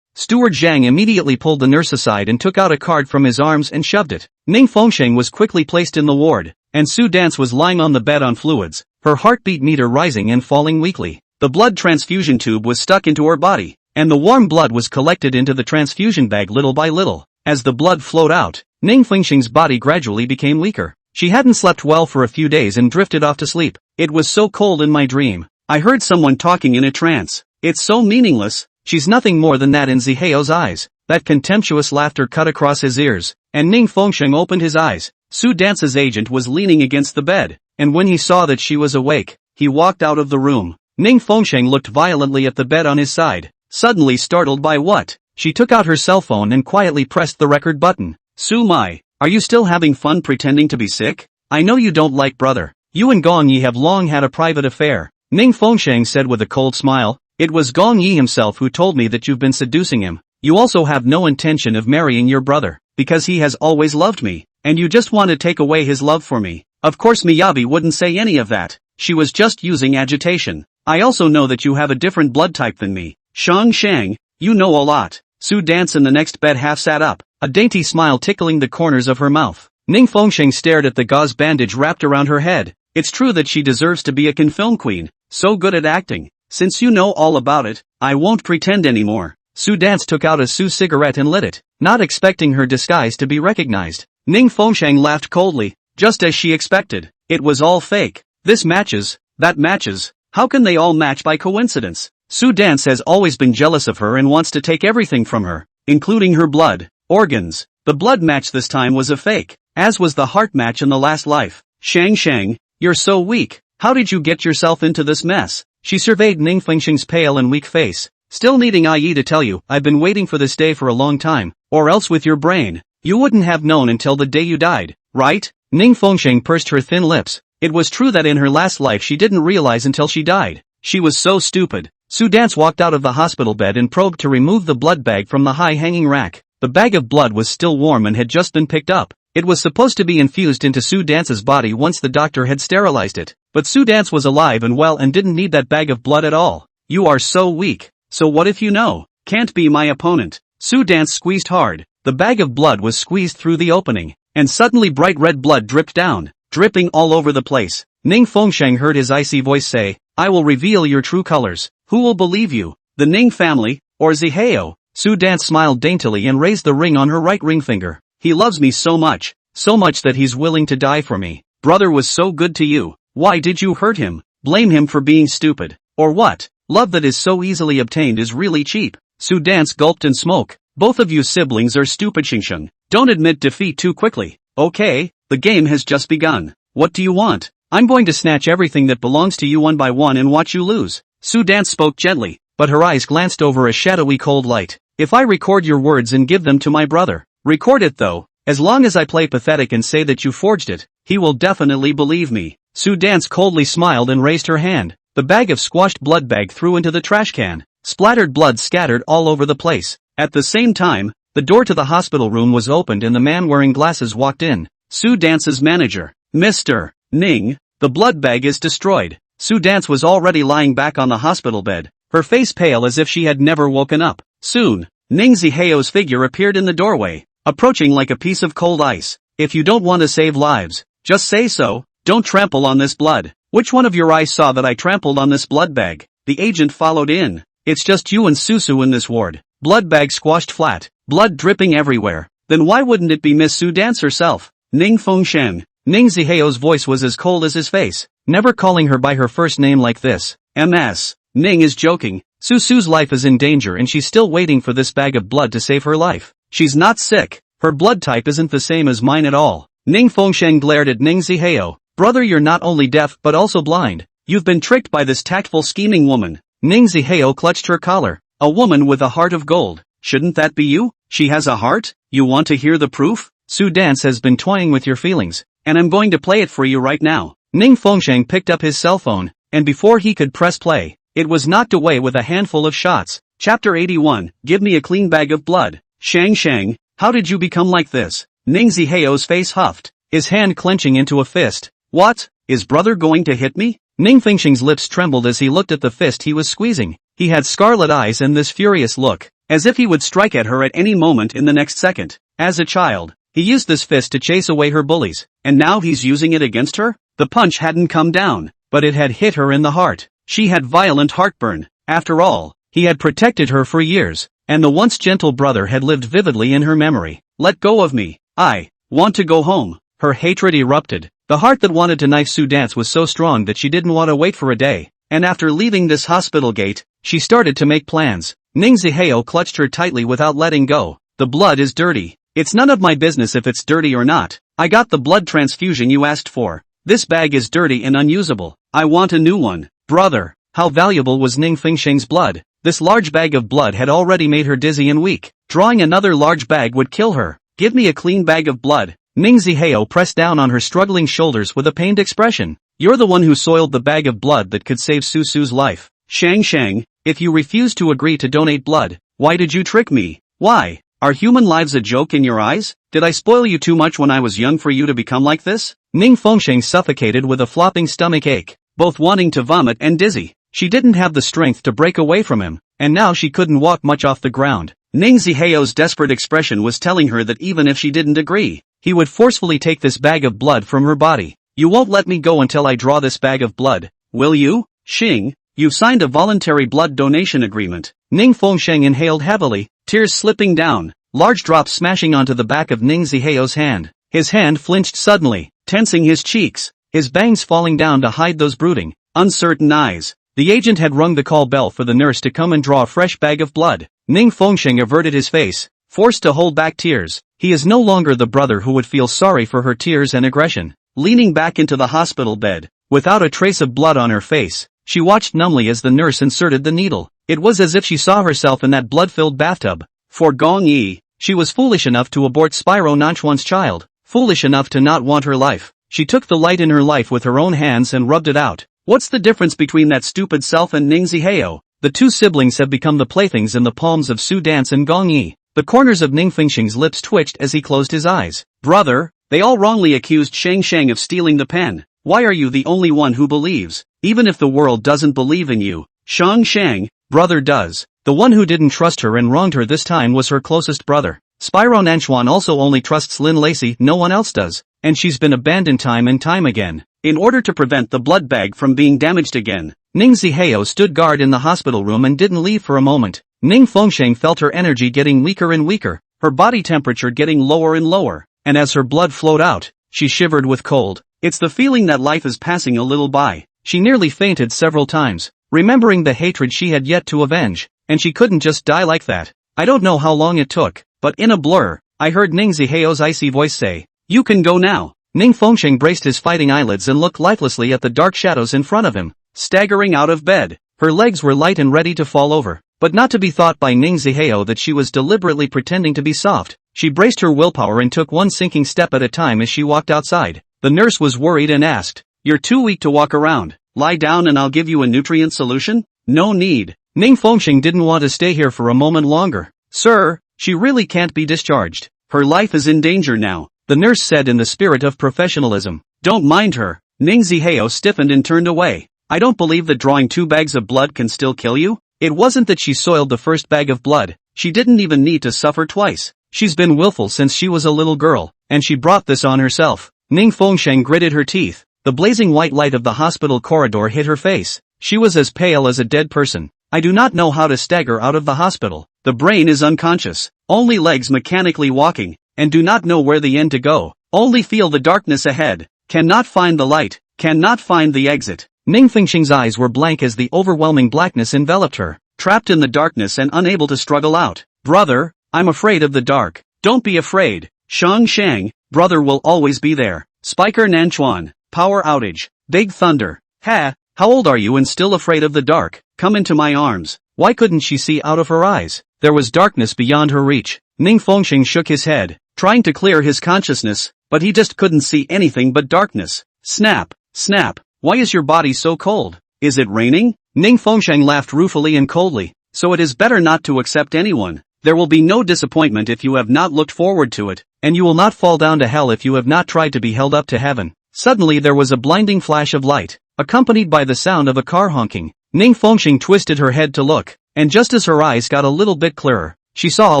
Steward Zhang immediately pulled the nurse aside and took out a card from his arms and shoved it. Ning Fengxing was quickly placed in the ward, and Su Dance was lying on the bed on fluids, her heartbeat meter rising and falling weakly. The blood transfusion tube was stuck into her body, and the warm blood was collected into the transfusion bag little by little. As the blood flowed out, Ning Fengxing's body gradually became weaker. She hadn't slept well for a few days and drifted off to sleep. It was so cold in my dream. I heard someone talking in a trance. It's so meaningless. She's nothing more than that in Ziheo's eyes. That contemptuous laughter cut across his ears, and Ning Fengxing opened his eyes. Su Dance's agent was leaning against the bed, and when he saw that she was awake, he walked out of the room. Ning Fengxing looked violently at the bed on his side, suddenly startled by what? She took out her cell phone and quietly pressed the record button. Su Mai, are you still having fun pretending to be sick? I know you don't like brother. You and Gong Yi have long had a private affair, Ning Fengxing said with a cold smile. It was Gong Yi himself who told me that you've been seducing him. You also have no intention of marrying your brother, because he has always loved me, and you just want to take away his love for me. Of course Miyabi wouldn't say any of that. She was just using agitation. I also know that you have a different blood type than me. Shang Shang, you know a lot. Su Dance in the next bed half sat up, a dainty smile tickling the corners of her mouth. Ning Fengxing stared at the gauze bandage wrapped around her head. It's true that she deserves to be a film queen, so good at acting. Since you know all about it, I won't pretend anymore. Su Dance took out a Su cigarette and lit it, not expecting her disguise to be recognized. Ning Fengxing laughed coldly, just as she expected. It was all fake. This matches, that matches. How can they all match by coincidence? Su Dance has always been jealous of her and wants to take everything from her, including her blood, organs. The blood match this time was a fake, as was the heart match in the last life. Shang Shang, you're so weak. How did you get yourself into this mess? She surveyed Ning Fengxing's pale and weak face. Still needing IE to tell you, I've been waiting for this day for a long time, or else with your brain, you wouldn't have known until the day you died, right? Ning Fengxing pursed her thin lips. It was true that in her last life she didn't realize until she died. She was so stupid. Su Dance walked out of the hospital bed and probed to remove the blood bag from the high-hanging rack. The bag of blood was still warm and had just been picked up. It was supposed to be infused into Su Dance's body once the doctor had sterilized it. But Su Dance was alive and well and didn't need that bag of blood at all. You are so weak. So what if you know? Can't be my opponent. Su Dance squeezed hard. The bag of blood was squeezed through the opening, and suddenly bright red blood dripped down, dripping all over the place. Ning Fengxing heard his icy voice say, I will reveal your true colors. Who will believe you? The Ning family, or Zihao? Su Dance smiled daintily and raised the ring on her right ring finger. He loves me so much that he's willing to die for me. Brother was so good to you. Why did you hurt him? Blame him for being stupid. Or what? Love that is so easily obtained is really cheap. Su Dance gulped and smoke. Both of you siblings are stupid. Xingsheng. Don't admit defeat too quickly. Okay, the game has just begun. What do you want? I'm going to snatch everything that belongs to you one by one and watch you lose. Su Dance spoke gently, but her eyes glanced over a shadowy cold light. If I record your words and give them to my brother, record it though. As long as I play pathetic and say that you forged it, he will definitely believe me. Su Dance coldly smiled and raised her hand. The bag of squashed blood bag threw into the trash can. Splattered blood scattered all over the place. At the same time, the door to the hospital room was opened and the man wearing glasses walked in. Su Dance's manager. Mr. Ning, the blood bag is destroyed. Su Dance was already lying back on the hospital bed, her face pale as if she had never woken up. Soon, Ning Zihao's figure appeared in the doorway, approaching like a piece of cold ice. If you don't want to save lives, just say so. Don't trample on this blood. Which one of your eyes saw that I trampled on this blood bag? The agent followed in. It's just you and Susu in this ward. Blood bag squashed flat, blood dripping everywhere. Then why wouldn't it be Miss Su Dance herself? Ning Fengxing. Ning Zihao's voice was as cold as his face, never calling her by her first name like this. MS. Ning is joking. Susu's life is in danger and she's still waiting for this bag of blood to save her life. She's not sick. Her blood type isn't the same as mine at all. Ning Fengsheng glared at Ning Zihao. Brother, you're not only deaf but also blind. You've been tricked by this tactful scheming woman. Ning Zihao clutched her collar. A woman with a heart of gold. Shouldn't that be you? She has a heart? You want to hear the proof? Su Dance has been toying with your feelings, and I'm going to play it for you right now. Ning Fengsheng picked up his cell phone, and before he could press play, it was knocked away with a handful of shots. Chapter 81, Give me a clean bag of blood. Shang, how did you become like this? Ning Zihao's face huffed, his hand clenching into a fist. What? Is brother going to hit me? Ning Fengsheng's lips trembled as he looked at the fist he was squeezing. He had scarlet eyes and this furious look, as if he would strike at her at any moment in the next second. As a child, he used this fist to chase away her bullies, and now he's using it against her? The punch hadn't come down, but it had hit her in the heart. She had violent heartburn. After all, he had protected her for years, and the once gentle brother had lived vividly in her memory. Let go of me. I want to go home. Her hatred erupted. The heart that wanted to knife Su Dance was so strong that she didn't want to wait for a day, and after leaving this hospital gate, she started to make plans. Ning Zihao clutched her tightly without letting go. The blood is dirty. It's none of my business if it's dirty or not. I got the blood transfusion you asked for. This bag is dirty and unusable. I want a new one. Brother, how valuable was Ning Fengsheng's blood? This large bag of blood had already made her dizzy and weak. Drawing another large bag would kill her. Give me a clean bag of blood. Ning Zihao pressed down on her struggling shoulders with a pained expression. You're the one who soiled the bag of blood that could save Susu's life. Shang, if you refuse to agree to donate blood, why did you trick me? Why? Are human lives a joke in your eyes? Did I spoil you too much when I was young for you to become like this? Ning Fengsheng suffocated with a flopping stomach ache, both wanting to vomit and dizzy. She didn't have the strength to break away from him, and now she couldn't walk much off the ground. Ning Zihao's desperate expression was telling her that even if she didn't agree, he would forcefully take this bag of blood from her body. You won't let me go until I draw this bag of blood, will you? Xing, you've signed a voluntary blood donation agreement. Ning Fengsheng inhaled heavily, tears slipping down, large drops smashing onto the back of Ning Zihao's hand. His hand flinched suddenly, tensing his cheeks, his bangs falling down to hide those brooding, uncertain eyes. The agent had rung the call bell for the nurse to come and draw a fresh bag of blood. Ning Fengsheng averted his face, forced to hold back tears. He is no longer the brother who would feel sorry for her tears and aggression. Leaning back into the hospital bed, without a trace of blood on her face, she watched numbly as the nurse inserted the needle. It was as if she saw herself in that blood-filled bathtub. For Gong Yi, she was foolish enough to abort Spyro Nanchuan's child, foolish enough to not want her life. She took the light in her life with her own hands and rubbed it out. What's the difference between that stupid self and Ning Zihao? The two siblings have become the playthings in the palms of Su Dance and Gong Yi. The corners of Ning Fengsheng's lips twitched as he closed his eyes. Brother, they all wrongly accused Shang of stealing the pen. Why are you the only one who believes? Even if the world doesn't believe in you, Shang, brother does. The one who didn't trust her and wronged her this time was her closest brother. Spyro Nanchuan also only trusts Lin Lacey, no one else does. And she's been abandoned time and time again. In order to prevent the blood bag from being damaged again, Ning Zihao stood guard in the hospital room and didn't leave for a moment. Ning Fengsheng felt her energy getting weaker and weaker, her body temperature getting lower and lower, and as her blood flowed out, she shivered with cold. It's the feeling that life is passing a little by. She nearly fainted several times, remembering the hatred she had yet to avenge, and she couldn't just die like that. I don't know how long it took, but in a blur, I heard Ning Zihao's icy voice say, "You can go now." Ning Fengsheng braced his fighting eyelids and looked lifelessly at the dark shadows in front of him, staggering out of bed. Her legs were light and ready to fall over, but not to be thought by Ning Zihao that she was deliberately pretending to be soft. She braced her willpower and took one sinking step at a time as she walked outside. The nurse was worried and asked, "You're too weak to walk around. Lie down and I'll give you a nutrient solution?" "No need." Ning Fengsheng didn't want to stay here for a moment longer. "Sir, she really can't be discharged. Her life is in danger now," the nurse said in the spirit of professionalism. "Don't mind her." Ning Zihao stiffened and turned away. "I don't believe that drawing 2 bags of blood can still kill you." It wasn't that she soiled the first bag of blood. She didn't even need to suffer twice. She's been willful since she was a little girl, and she brought this on herself. Ning Fengsheng gritted her teeth. The blazing white light of the hospital corridor hit her face. She was as pale as a dead person. "I do not know how to stagger out of the hospital. The brain is unconscious, only legs mechanically walking, and do not know where the end to go. Only feel the darkness ahead. Cannot find the light, cannot find the exit." Ning Fengsheng's eyes were blank as the overwhelming blackness enveloped her, trapped in the darkness and unable to struggle out. "Brother, I'm afraid of the dark." "Don't be afraid." Shang, Brother will always be there. Spiker Nanchuan. Power outage. Big thunder. Ha, how old are you and still afraid of the dark? Come into my arms. Why couldn't she see out of her eyes? There was darkness beyond her reach. Ning Fengxing shook his head, trying to clear his consciousness, but he just couldn't see anything but darkness. Snap, snap. Why is your body so cold? Is it raining? Ning Fengxing laughed ruefully and coldly. So it is better not to accept anyone. There will be no disappointment if you have not looked forward to it. And you will not fall down to hell if you have not tried to be held up to heaven. Suddenly there was a blinding flash of light, accompanied by the sound of a car honking. Ning Fengxing twisted her head to look, and just as her eyes got a little bit clearer, she saw a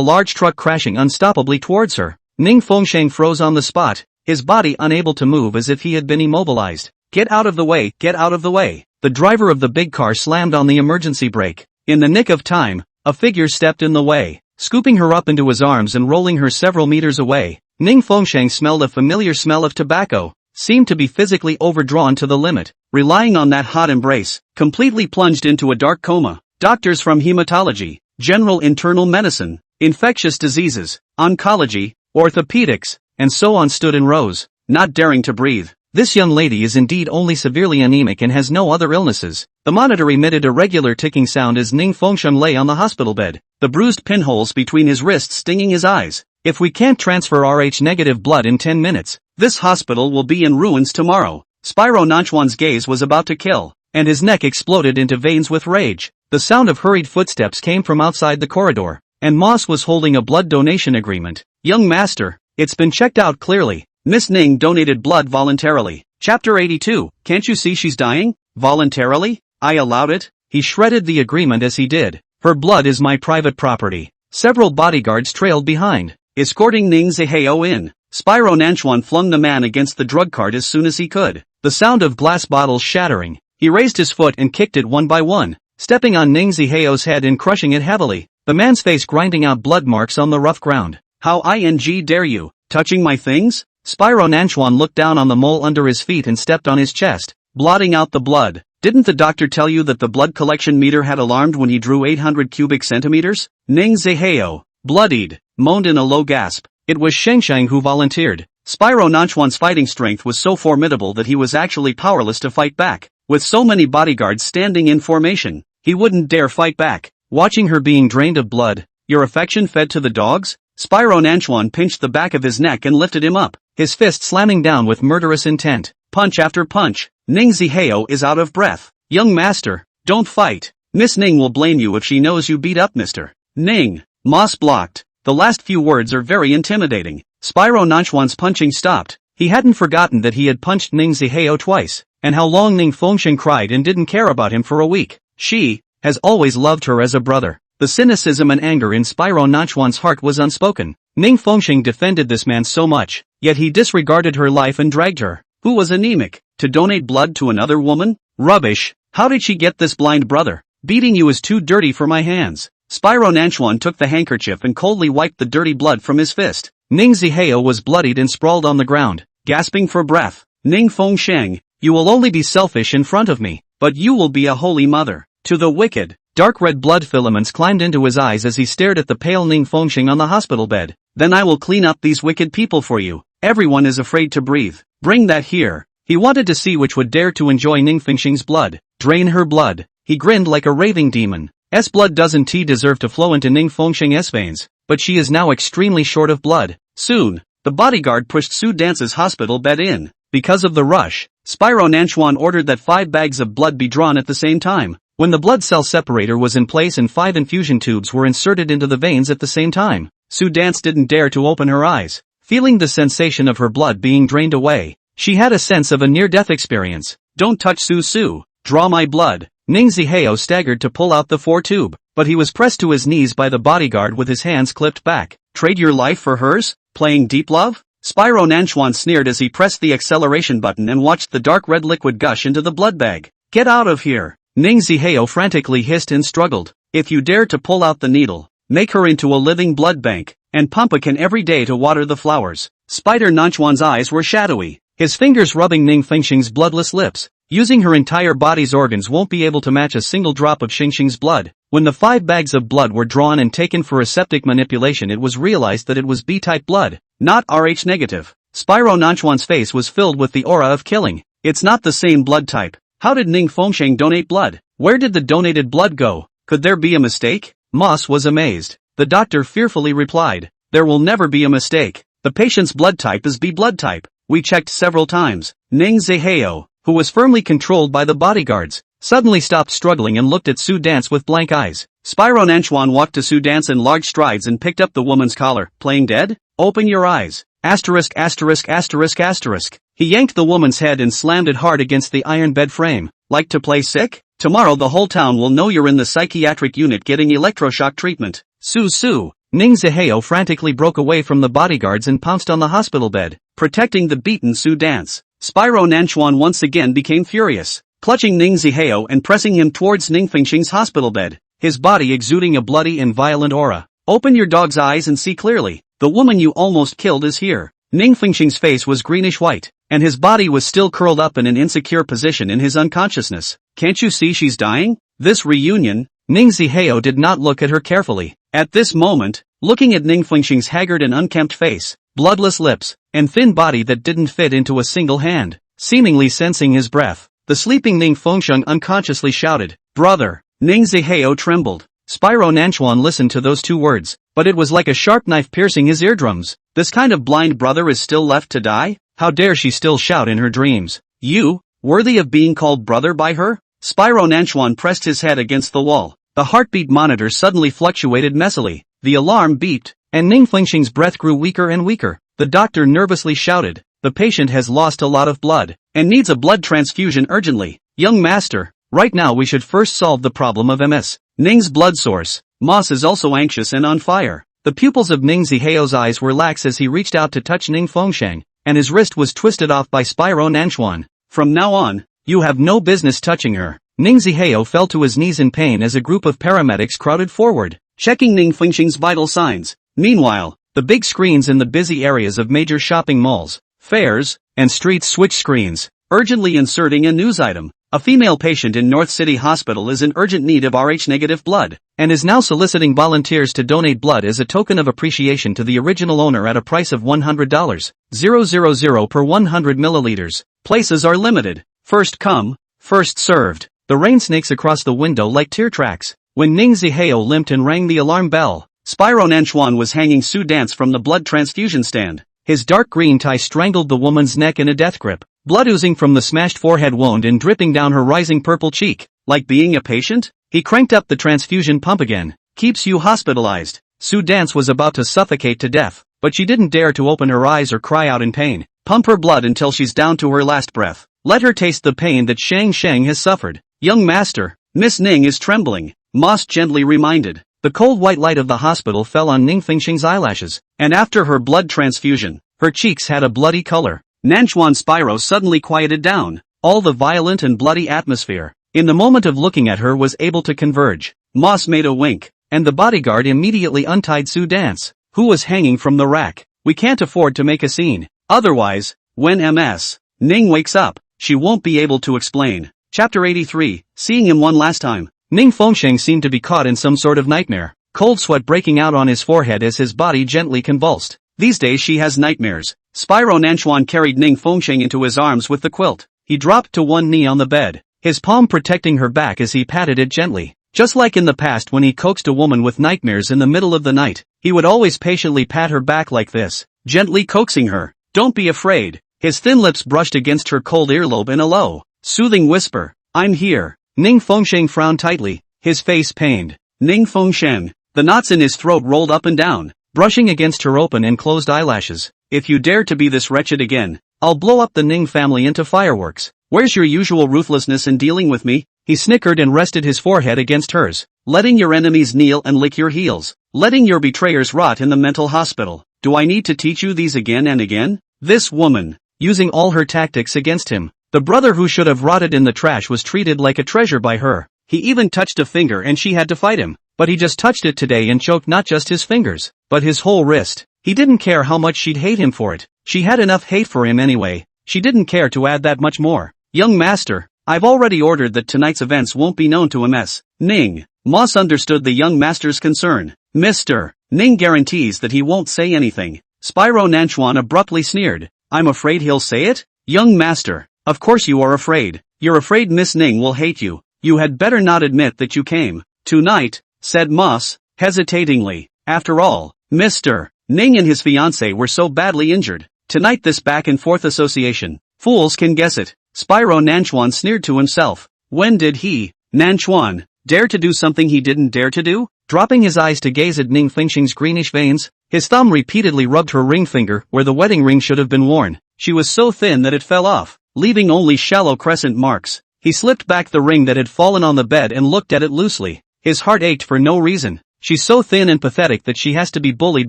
large truck crashing unstoppably towards her. Ning Fengxing froze on the spot, his body unable to move as if he had been immobilized. Get out of the way, get out of the way. The driver of the big car slammed on the emergency brake. In the nick of time, a figure stepped in the way, scooping her up into his arms and rolling her several meters away. Ning Fengxing smelled a familiar smell of tobacco, seemed to be physically overdrawn to the limit, relying on that hot embrace, completely plunged into a dark coma. Doctors from hematology, general internal medicine, infectious diseases, oncology, orthopedics, and so on stood in rows, not daring to breathe. This young lady is indeed only severely anemic and has no other illnesses. The monitor emitted a regular ticking sound as Ning Fengxing lay on the hospital bed, the bruised pinholes between his wrists stinging his eyes. If we can't transfer Rh-negative blood in 10 minutes, this hospital will be in ruins tomorrow. Spyro Nanchuan's gaze was about to kill, and his neck exploded into veins with rage. The sound of hurried footsteps came from outside the corridor, and Moss was holding a blood donation agreement. Young master, it's been checked out clearly. Miss Ning donated blood voluntarily. Chapter 82, can't you see she's dying? Voluntarily? I allowed it? He shredded the agreement as he did. Her blood is my private property. Several bodyguards trailed behind, escorting Ning Zihao in. Spyro Nanchuan flung the man against the drug cart as soon as he could. The sound of glass bottles shattering. He raised his foot and kicked it one by one, stepping on Ning Zihao's head and crushing it heavily, the man's face grinding out blood marks on the rough ground. How dare you, touching my things? Spyro Nanchuan looked down on the mole under his feet and stepped on his chest, blotting out the blood. Didn't the doctor tell you that the blood collection meter had alarmed when he drew 800 cubic centimeters? Ning Zihao, bloodied, moaned in a low gasp. It was Shengsheng who volunteered. Spyro Nanchuan's fighting strength was so formidable that he was actually powerless to fight back. With so many bodyguards standing in formation, he wouldn't dare fight back. Watching her being drained of blood, your affection fed to the dogs? Spyro Nanchuan pinched the back of his neck and lifted him up, his fist slamming down with murderous intent. Punch after punch. Ning Zihao is out of breath. Young master, don't fight. Miss Ning will blame you if she knows you beat up Mr. Ning. Moss blocked. The last few words are very intimidating. Spyro Nanchuan's punching stopped. He hadn't forgotten that he had punched Ning Zihao twice, and how long Ning Fengxing cried and didn't care about him for a week. She has always loved her as a brother. The cynicism and anger in Spyro Nanchuan's heart was unspoken. Ning Fengxing defended this man so much, yet he disregarded her life and dragged her, who was anemic, to donate blood to another woman? Rubbish. How did she get this blind brother? Beating you is too dirty for my hands. Spyro Nanchuan took the handkerchief and coldly wiped the dirty blood from his fist. Ning Zihao was bloodied and sprawled on the ground, gasping for breath. Ning Fengxing, you will only be selfish in front of me, but you will be a holy mother to the wicked. Dark red blood filaments climbed into his eyes as he stared at the pale Ning Fengxing on the hospital bed. Then I will clean up these wicked people for you. Everyone is afraid to breathe. Bring that here. He wanted to see which would dare to enjoy Ning Fengxing's blood. Drain her blood. He grinned like a raving demon. Blood doesn't deserve to flow into Ning Fengxing's veins, but she is now extremely short of blood. Soon, the bodyguard pushed Su Dance's hospital bed in. Because of the rush, Spyro Nanchuan ordered that 5 bags of blood be drawn at the same time. When the blood cell separator was in place and 5 infusion tubes were inserted into the veins at the same time, Su Dance didn't dare to open her eyes. Feeling the sensation of her blood being drained away, she had a sense of a near-death experience. Don't touch Su. Draw my blood. Ning Zihao staggered to pull out the 4-tube, but he was pressed to his knees by the bodyguard with his hands clipped back. Trade your life for hers? Playing deep love? Spyro Nanchuan sneered as he pressed the acceleration button and watched the dark red liquid gush into the blood bag. Get out of here! Ning Zihao frantically hissed and struggled. If you dare to pull out the needle, make her into a living blood bank, and pump a can every day to water the flowers. Spider Nanchuan's eyes were shadowy, his fingers rubbing Ning Fengxing's bloodless lips. Using her entire body's organs won't be able to match a single drop of Xingxing's blood. When the 5 bags of blood were drawn and taken for aseptic manipulation, it was realized that it was B-type blood, not Rh-negative. Spyro Nanchuan's face was filled with the aura of killing. It's not the same blood type. How did Ning Fengsheng donate blood? Where did the donated blood go? Could there be a mistake? Moss was amazed. The doctor fearfully replied, there will never be a mistake. The patient's blood type is B blood type. We checked several times. Ning Zihao, who was firmly controlled by the bodyguards, suddenly stopped struggling and looked at Su Dance with blank eyes. Spyro Nanchuan walked to Su Dance in large strides and picked up the woman's collar. Playing dead? Open your eyes. Asterisk asterisk asterisk asterisk. He yanked the woman's head and slammed it hard against the iron bed frame. Like to play sick? Tomorrow the whole town will know you're in the psychiatric unit getting electroshock treatment. Su. Ning Zihao frantically broke away from the bodyguards and pounced on the hospital bed, protecting the beaten Su Dance. Spyro Nanchuan once again became furious, clutching Ning Zihao and pressing him towards Ning Fengsheng's hospital bed, his body exuding a bloody and violent aura. Open your dog's eyes and see clearly. The woman you almost killed is here. Ning Fengsheng's face was greenish-white, and his body was still curled up in an insecure position in his unconsciousness. Can't you see she's dying? This reunion. Ning Zihao did not look at her carefully. At this moment, looking at Ning Fengsheng's haggard and unkempt face, bloodless lips, and thin body that didn't fit into a single hand, seemingly sensing his breath, the sleeping Ning Fengsheng unconsciously shouted, brother. Ning Zihao trembled. Spyro Nanchuan listened to those two words, but it was like a sharp knife piercing his eardrums. This kind of blind brother is still left to die? How dare she still shout in her dreams? You, worthy of being called brother by her? Spyro Nanchuan pressed his head against the wall. The heartbeat monitor suddenly fluctuated messily. The alarm beeped, and Ning Fengsheng's breath grew weaker and weaker. The doctor nervously shouted, the patient has lost a lot of blood, and needs a blood transfusion urgently. Young master, right now we should first solve the problem of MS. Ning's blood source. Moss is also anxious and on fire. The pupils of Ning Zihao's eyes were lax as he reached out to touch Ning Fengsheng, and his wrist was twisted off by Spyro Nanchuan. From now on, you have no business touching her. Ning Zihao fell to his knees in pain as a group of paramedics crowded forward, checking Ning Fengsheng's vital signs. Meanwhile, the big screens in the busy areas of major shopping malls, fairs, and streets switch screens, urgently inserting a news item. A female patient in North City Hospital is in urgent need of Rh-negative blood, and is now soliciting volunteers to donate blood as a token of appreciation to the original owner at a price of $100,000 per 100 milliliters. Places are limited. First come, first served. The rain snakes across the window like tear tracks. When Ning Zihao limped and rang the alarm bell, Spyro Nanchuan was hanging Su Dance from the blood transfusion stand. His dark green tie strangled the woman's neck in a death grip, blood oozing from the smashed forehead wound and dripping down her rising purple cheek. Like being a patient? He cranked up the transfusion pump again. Keeps you hospitalized. Su Dance was about to suffocate to death, but she didn't dare to open her eyes or cry out in pain. Pump her blood until she's down to her last breath. Let her taste the pain that Shang has suffered. Young master, Miss Ning is trembling, Moss gently reminded. The cold white light of the hospital fell on Ning Fengsheng's eyelashes, and after her blood transfusion, her cheeks had a bloody color. Nanchuan Spyro suddenly quieted down. All the violent and bloody atmosphere, in the moment of looking at her, was able to converge. Moss made a wink, and the bodyguard immediately untied Su Dance, who was hanging from the rack. We can't afford to make a scene. Otherwise, when Ms. Ning wakes up, she won't be able to explain. Chapter 83, Seeing him one last time. Ning Fengsheng seemed to be caught in some sort of nightmare, cold sweat breaking out on his forehead as his body gently convulsed. These days she has nightmares. Spyro Nanchuan carried Ning Fengsheng into his arms with the quilt. He dropped to one knee on the bed, his palm protecting her back as he patted it gently. Just like in the past when he coaxed a woman with nightmares in the middle of the night, he would always patiently pat her back like this, gently coaxing her. Don't be afraid. His thin lips brushed against her cold earlobe in a low, soothing whisper. I'm here. Ning Fengsheng frowned tightly, his face pained. Ning Fengsheng, the knots in his throat rolled up and down, brushing against her open and closed eyelashes. If you dare to be this wretched again, I'll blow up the Ning family into fireworks. Where's your usual ruthlessness in dealing with me? He snickered and rested his forehead against hers. Letting your enemies kneel and lick your heels. Letting your betrayers rot in the mental hospital. Do I need to teach you these again and again? This woman, using all her tactics against him. The brother who should have rotted in the trash was treated like a treasure by her. He even touched a finger and she had to fight him. But he just touched it today and choked not just his fingers, but his whole wrist. He didn't care how much she'd hate him for it. She had enough hate for him anyway. She didn't care to add that much more. Young master, I've already ordered that tonight's events won't be known to Ms. Ning. Moss understood the young master's concern. Mr. Ning guarantees that he won't say anything. Spyro Nanchuan abruptly sneered. I'm afraid he'll say it? Young master, of course you are afraid. You're afraid Miss Ning will hate you. You had better not admit that you came. Tonight, said Moss, hesitatingly. After all, Mr. Ning and his fiancée were so badly injured. Tonight this back and forth association. Fools can guess it. Spyro Nanchuan sneered to himself. When did he, Nanchuan, dare to do something he didn't dare to do? Dropping his eyes to gaze at Ning Fengxing's greenish veins, his thumb repeatedly rubbed her ring finger where the wedding ring should have been worn. She was so thin that it fell off, leaving only shallow crescent marks. He slipped back the ring that had fallen on the bed and looked at it loosely. His heart ached for no reason. She's so thin and pathetic that she has to be bullied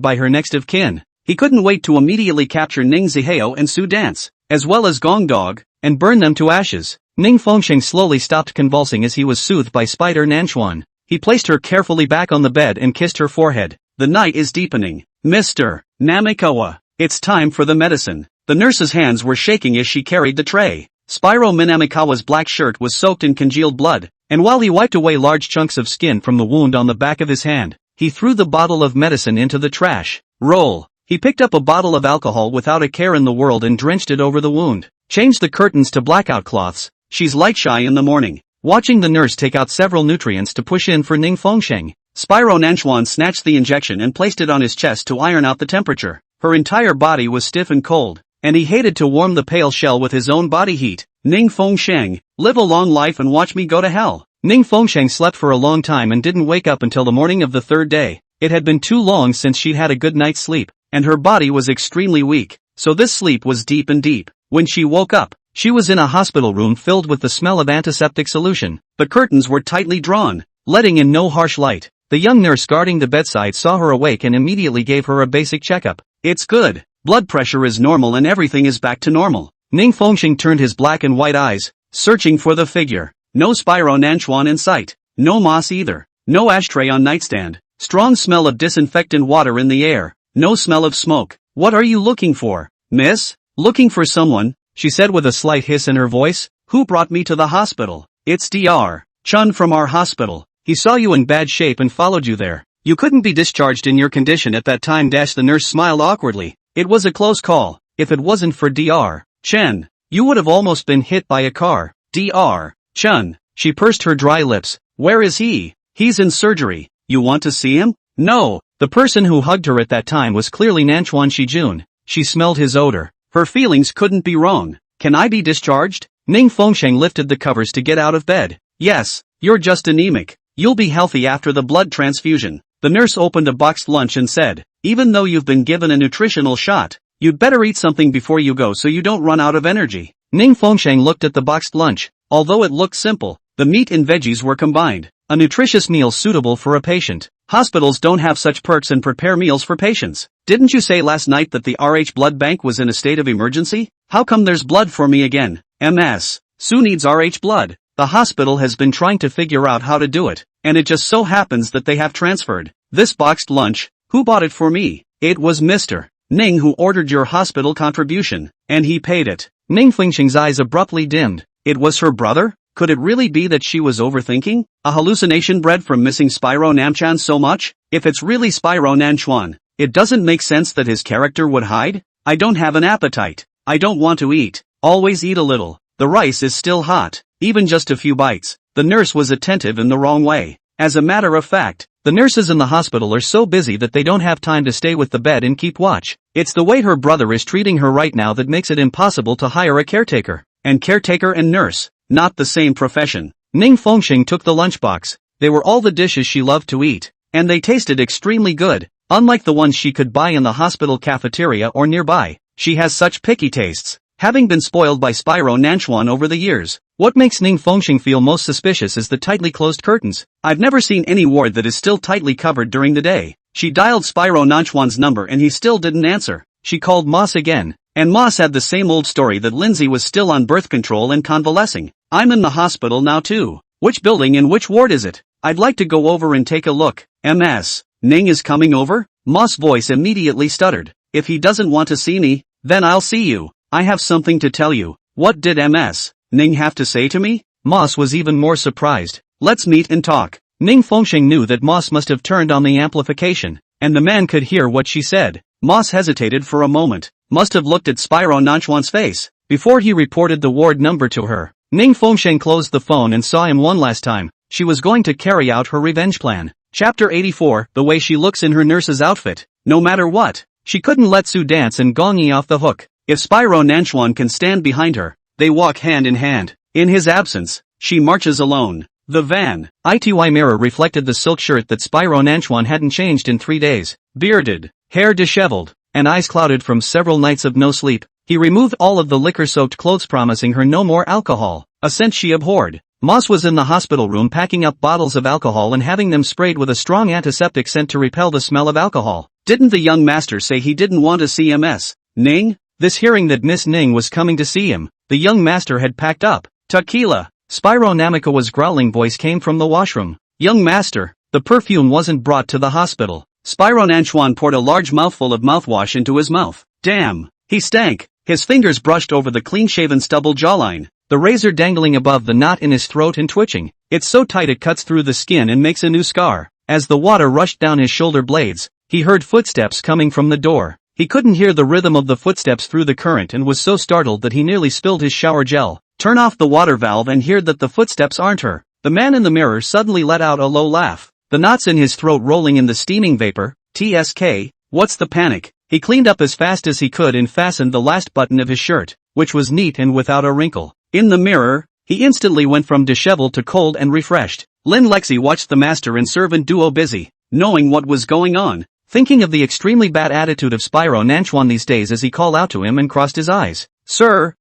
by her next of kin. He couldn't wait to immediately capture Ning Zihao and Su Dance, as well as Gong Dog, and burn them to ashes. Ning Fengxing slowly stopped convulsing as he was soothed by Spider Nanchuan. He placed her carefully back on the bed and kissed her forehead. The night is deepening. Mr. Namikawa, it's time for the medicine. The nurse's hands were shaking as she carried the tray. Spyro Minamikawa's black shirt was soaked in congealed blood, and while he wiped away large chunks of skin from the wound on the back of his hand, he threw the bottle of medicine into the trash. Roll. He picked up a bottle of alcohol without a care in the world and drenched it over the wound. Changed the curtains to blackout cloths. She's light shy in the morning. Watching the nurse take out several nutrients to push in for Ning Fengxing, Spyro Nanchuan snatched the injection and placed it on his chest to iron out the temperature. Her entire body was stiff and cold, and he hated to warm the pale shell with his own body heat. Ning Fengxing, live a long life and watch me go to hell. Ning Fengxing slept for a long time and didn't wake up until the morning of the third day. It had been too long since she'd had a good night's sleep, and her body was extremely weak, so this sleep was deep and deep. When she woke up, she was in a hospital room filled with the smell of antiseptic solution. The curtains were tightly drawn, letting in no harsh light. The young nurse guarding the bedside saw her awake and immediately gave her a basic checkup. It's good. Blood pressure is normal and everything is back to normal. Ning Fengxing turned his black and white eyes, searching for the figure. No Spyro Nanchuan in sight. No moss either. No ashtray on nightstand. Strong smell of disinfectant water in the air. No smell of smoke. What are you looking for, miss? Looking for someone, she said with a slight hiss in her voice. Who brought me to the hospital? It's Dr. Chun from our hospital. He saw you in bad shape and followed you there. You couldn't be discharged in your condition at that time. The nurse smiled awkwardly. It was a close call. If it wasn't for Dr. Chen, you would have almost been hit by a car. Dr. Chun, she pursed her dry lips. Where is he? He's in surgery. You want to see him? No. The person who hugged her at that time was clearly Nanchuan Shijun. She smelled his odor. Her feelings couldn't be wrong. Can I be discharged? Ning Fengxing lifted the covers to get out of bed. Yes, you're just anemic. You'll be healthy after the blood transfusion. The nurse opened a boxed lunch and said, even though you've been given a nutritional shot, you'd better eat something before you go so you don't run out of energy. Ning Fengxing looked at the boxed lunch. Although it looked simple, the meat and veggies were combined. A nutritious meal suitable for a patient. Hospitals don't have such perks and prepare meals for patients. Didn't you say last night that the RH blood bank was in a state of emergency? How come there's blood for me again? MS. Sue needs RH blood. The hospital has been trying to figure out how to do it, and it just so happens that they have transferred this boxed lunch. Who bought it for me? It was Mr. Ning who ordered your hospital contribution, and he paid it. Ning Fengxing's eyes abruptly dimmed. It was her brother? Could it really be that she was overthinking? A hallucination bred from missing Spyro Nanchuan so much? If it's really Spyro Nanchuan, it doesn't make sense that his character would hide. I don't have an appetite. I don't want to eat. Always eat a little. The rice is still hot. Even just a few bites. The nurse was attentive in the wrong way. As a matter of fact, the nurses in the hospital are so busy that they don't have time to stay with the bed and keep watch. It's the way her brother is treating her right now that makes it impossible to hire a caretaker. And caretaker and nurse, not the same profession. Ning Fengxing took the lunchbox. They were all the dishes she loved to eat, and they tasted extremely good. Unlike the ones she could buy in the hospital cafeteria or nearby, she has such picky tastes, having been spoiled by Spyro Nanchuan over the years. What makes Ning Fengxing feel most suspicious is the tightly closed curtains. I've never seen any ward that is still tightly covered during the day. She dialed Spyro Nanchuan's number and he still didn't answer. She called Moss again, and Moss had the same old story that Lindsay was still on birth control and convalescing. I'm in the hospital now too. Which building and which ward is it? I'd like to go over and take a look. MS. Ning is coming over? Moss' voice immediately stuttered. If he doesn't want to see me, then I'll see you. I have something to tell you. What did MS. Ning have to say to me? Moss was even more surprised. Let's meet and talk. Ning Fengxing knew that Moss must have turned on the amplification, and the man could hear what she said. Moss hesitated for a moment. must have looked at Spyro Nanchuan's face before he reported the ward number to her. Ning Fengsheng closed the phone and saw him one last time. She was going to carry out her revenge plan. Chapter 84, the way she looks in her nurse's outfit. No matter what, she couldn't let Su dance and Gong Yi off the hook. If Spyro Nanchuan can stand behind her, they walk hand in hand. In his absence, she marches alone. The van. ITY mirror reflected the silk shirt that Spyro Nanchuan hadn't changed in 3 days. Bearded, hair disheveled, and eyes clouded from several nights of no sleep. He removed all of the liquor-soaked clothes, promising her no more alcohol, a scent she abhorred. Moss was in the hospital room packing up bottles of alcohol and having them sprayed with a strong antiseptic scent to repel the smell of alcohol. Didn't the young master say he didn't want to see Ms. Ning? This hearing that Miss Ning was coming to see him, the young master had packed up. Tequila. Spyro Namikawa's growling voice came from the washroom. Young master, the perfume wasn't brought to the hospital. Spyro Nanchuan poured a large mouthful of mouthwash into his mouth. Damn, he stank. His fingers brushed over the clean-shaven stubble jawline, the razor dangling above the knot in his throat and twitching. It's so tight it cuts through the skin and makes a new scar. As the water rushed down his shoulder blades, he heard footsteps coming from the door. He couldn't hear the rhythm of the footsteps through the current and was so startled that he nearly spilled his shower gel. Turn off the water valve and hear that the footsteps aren't her. The man in the mirror suddenly let out a low laugh, the knots in his throat rolling in the steaming vapor. TSK, what's the panic? He cleaned up as fast as he could and fastened the last button of his shirt, which was neat and without a wrinkle. In the mirror, he instantly went from disheveled to cold and refreshed. Lin Lexi watched the master and servant duo busy, knowing what was going on, thinking of the extremely bad attitude of Spyro Nanchuan these days as he called out to him and crossed his eyes. Sir,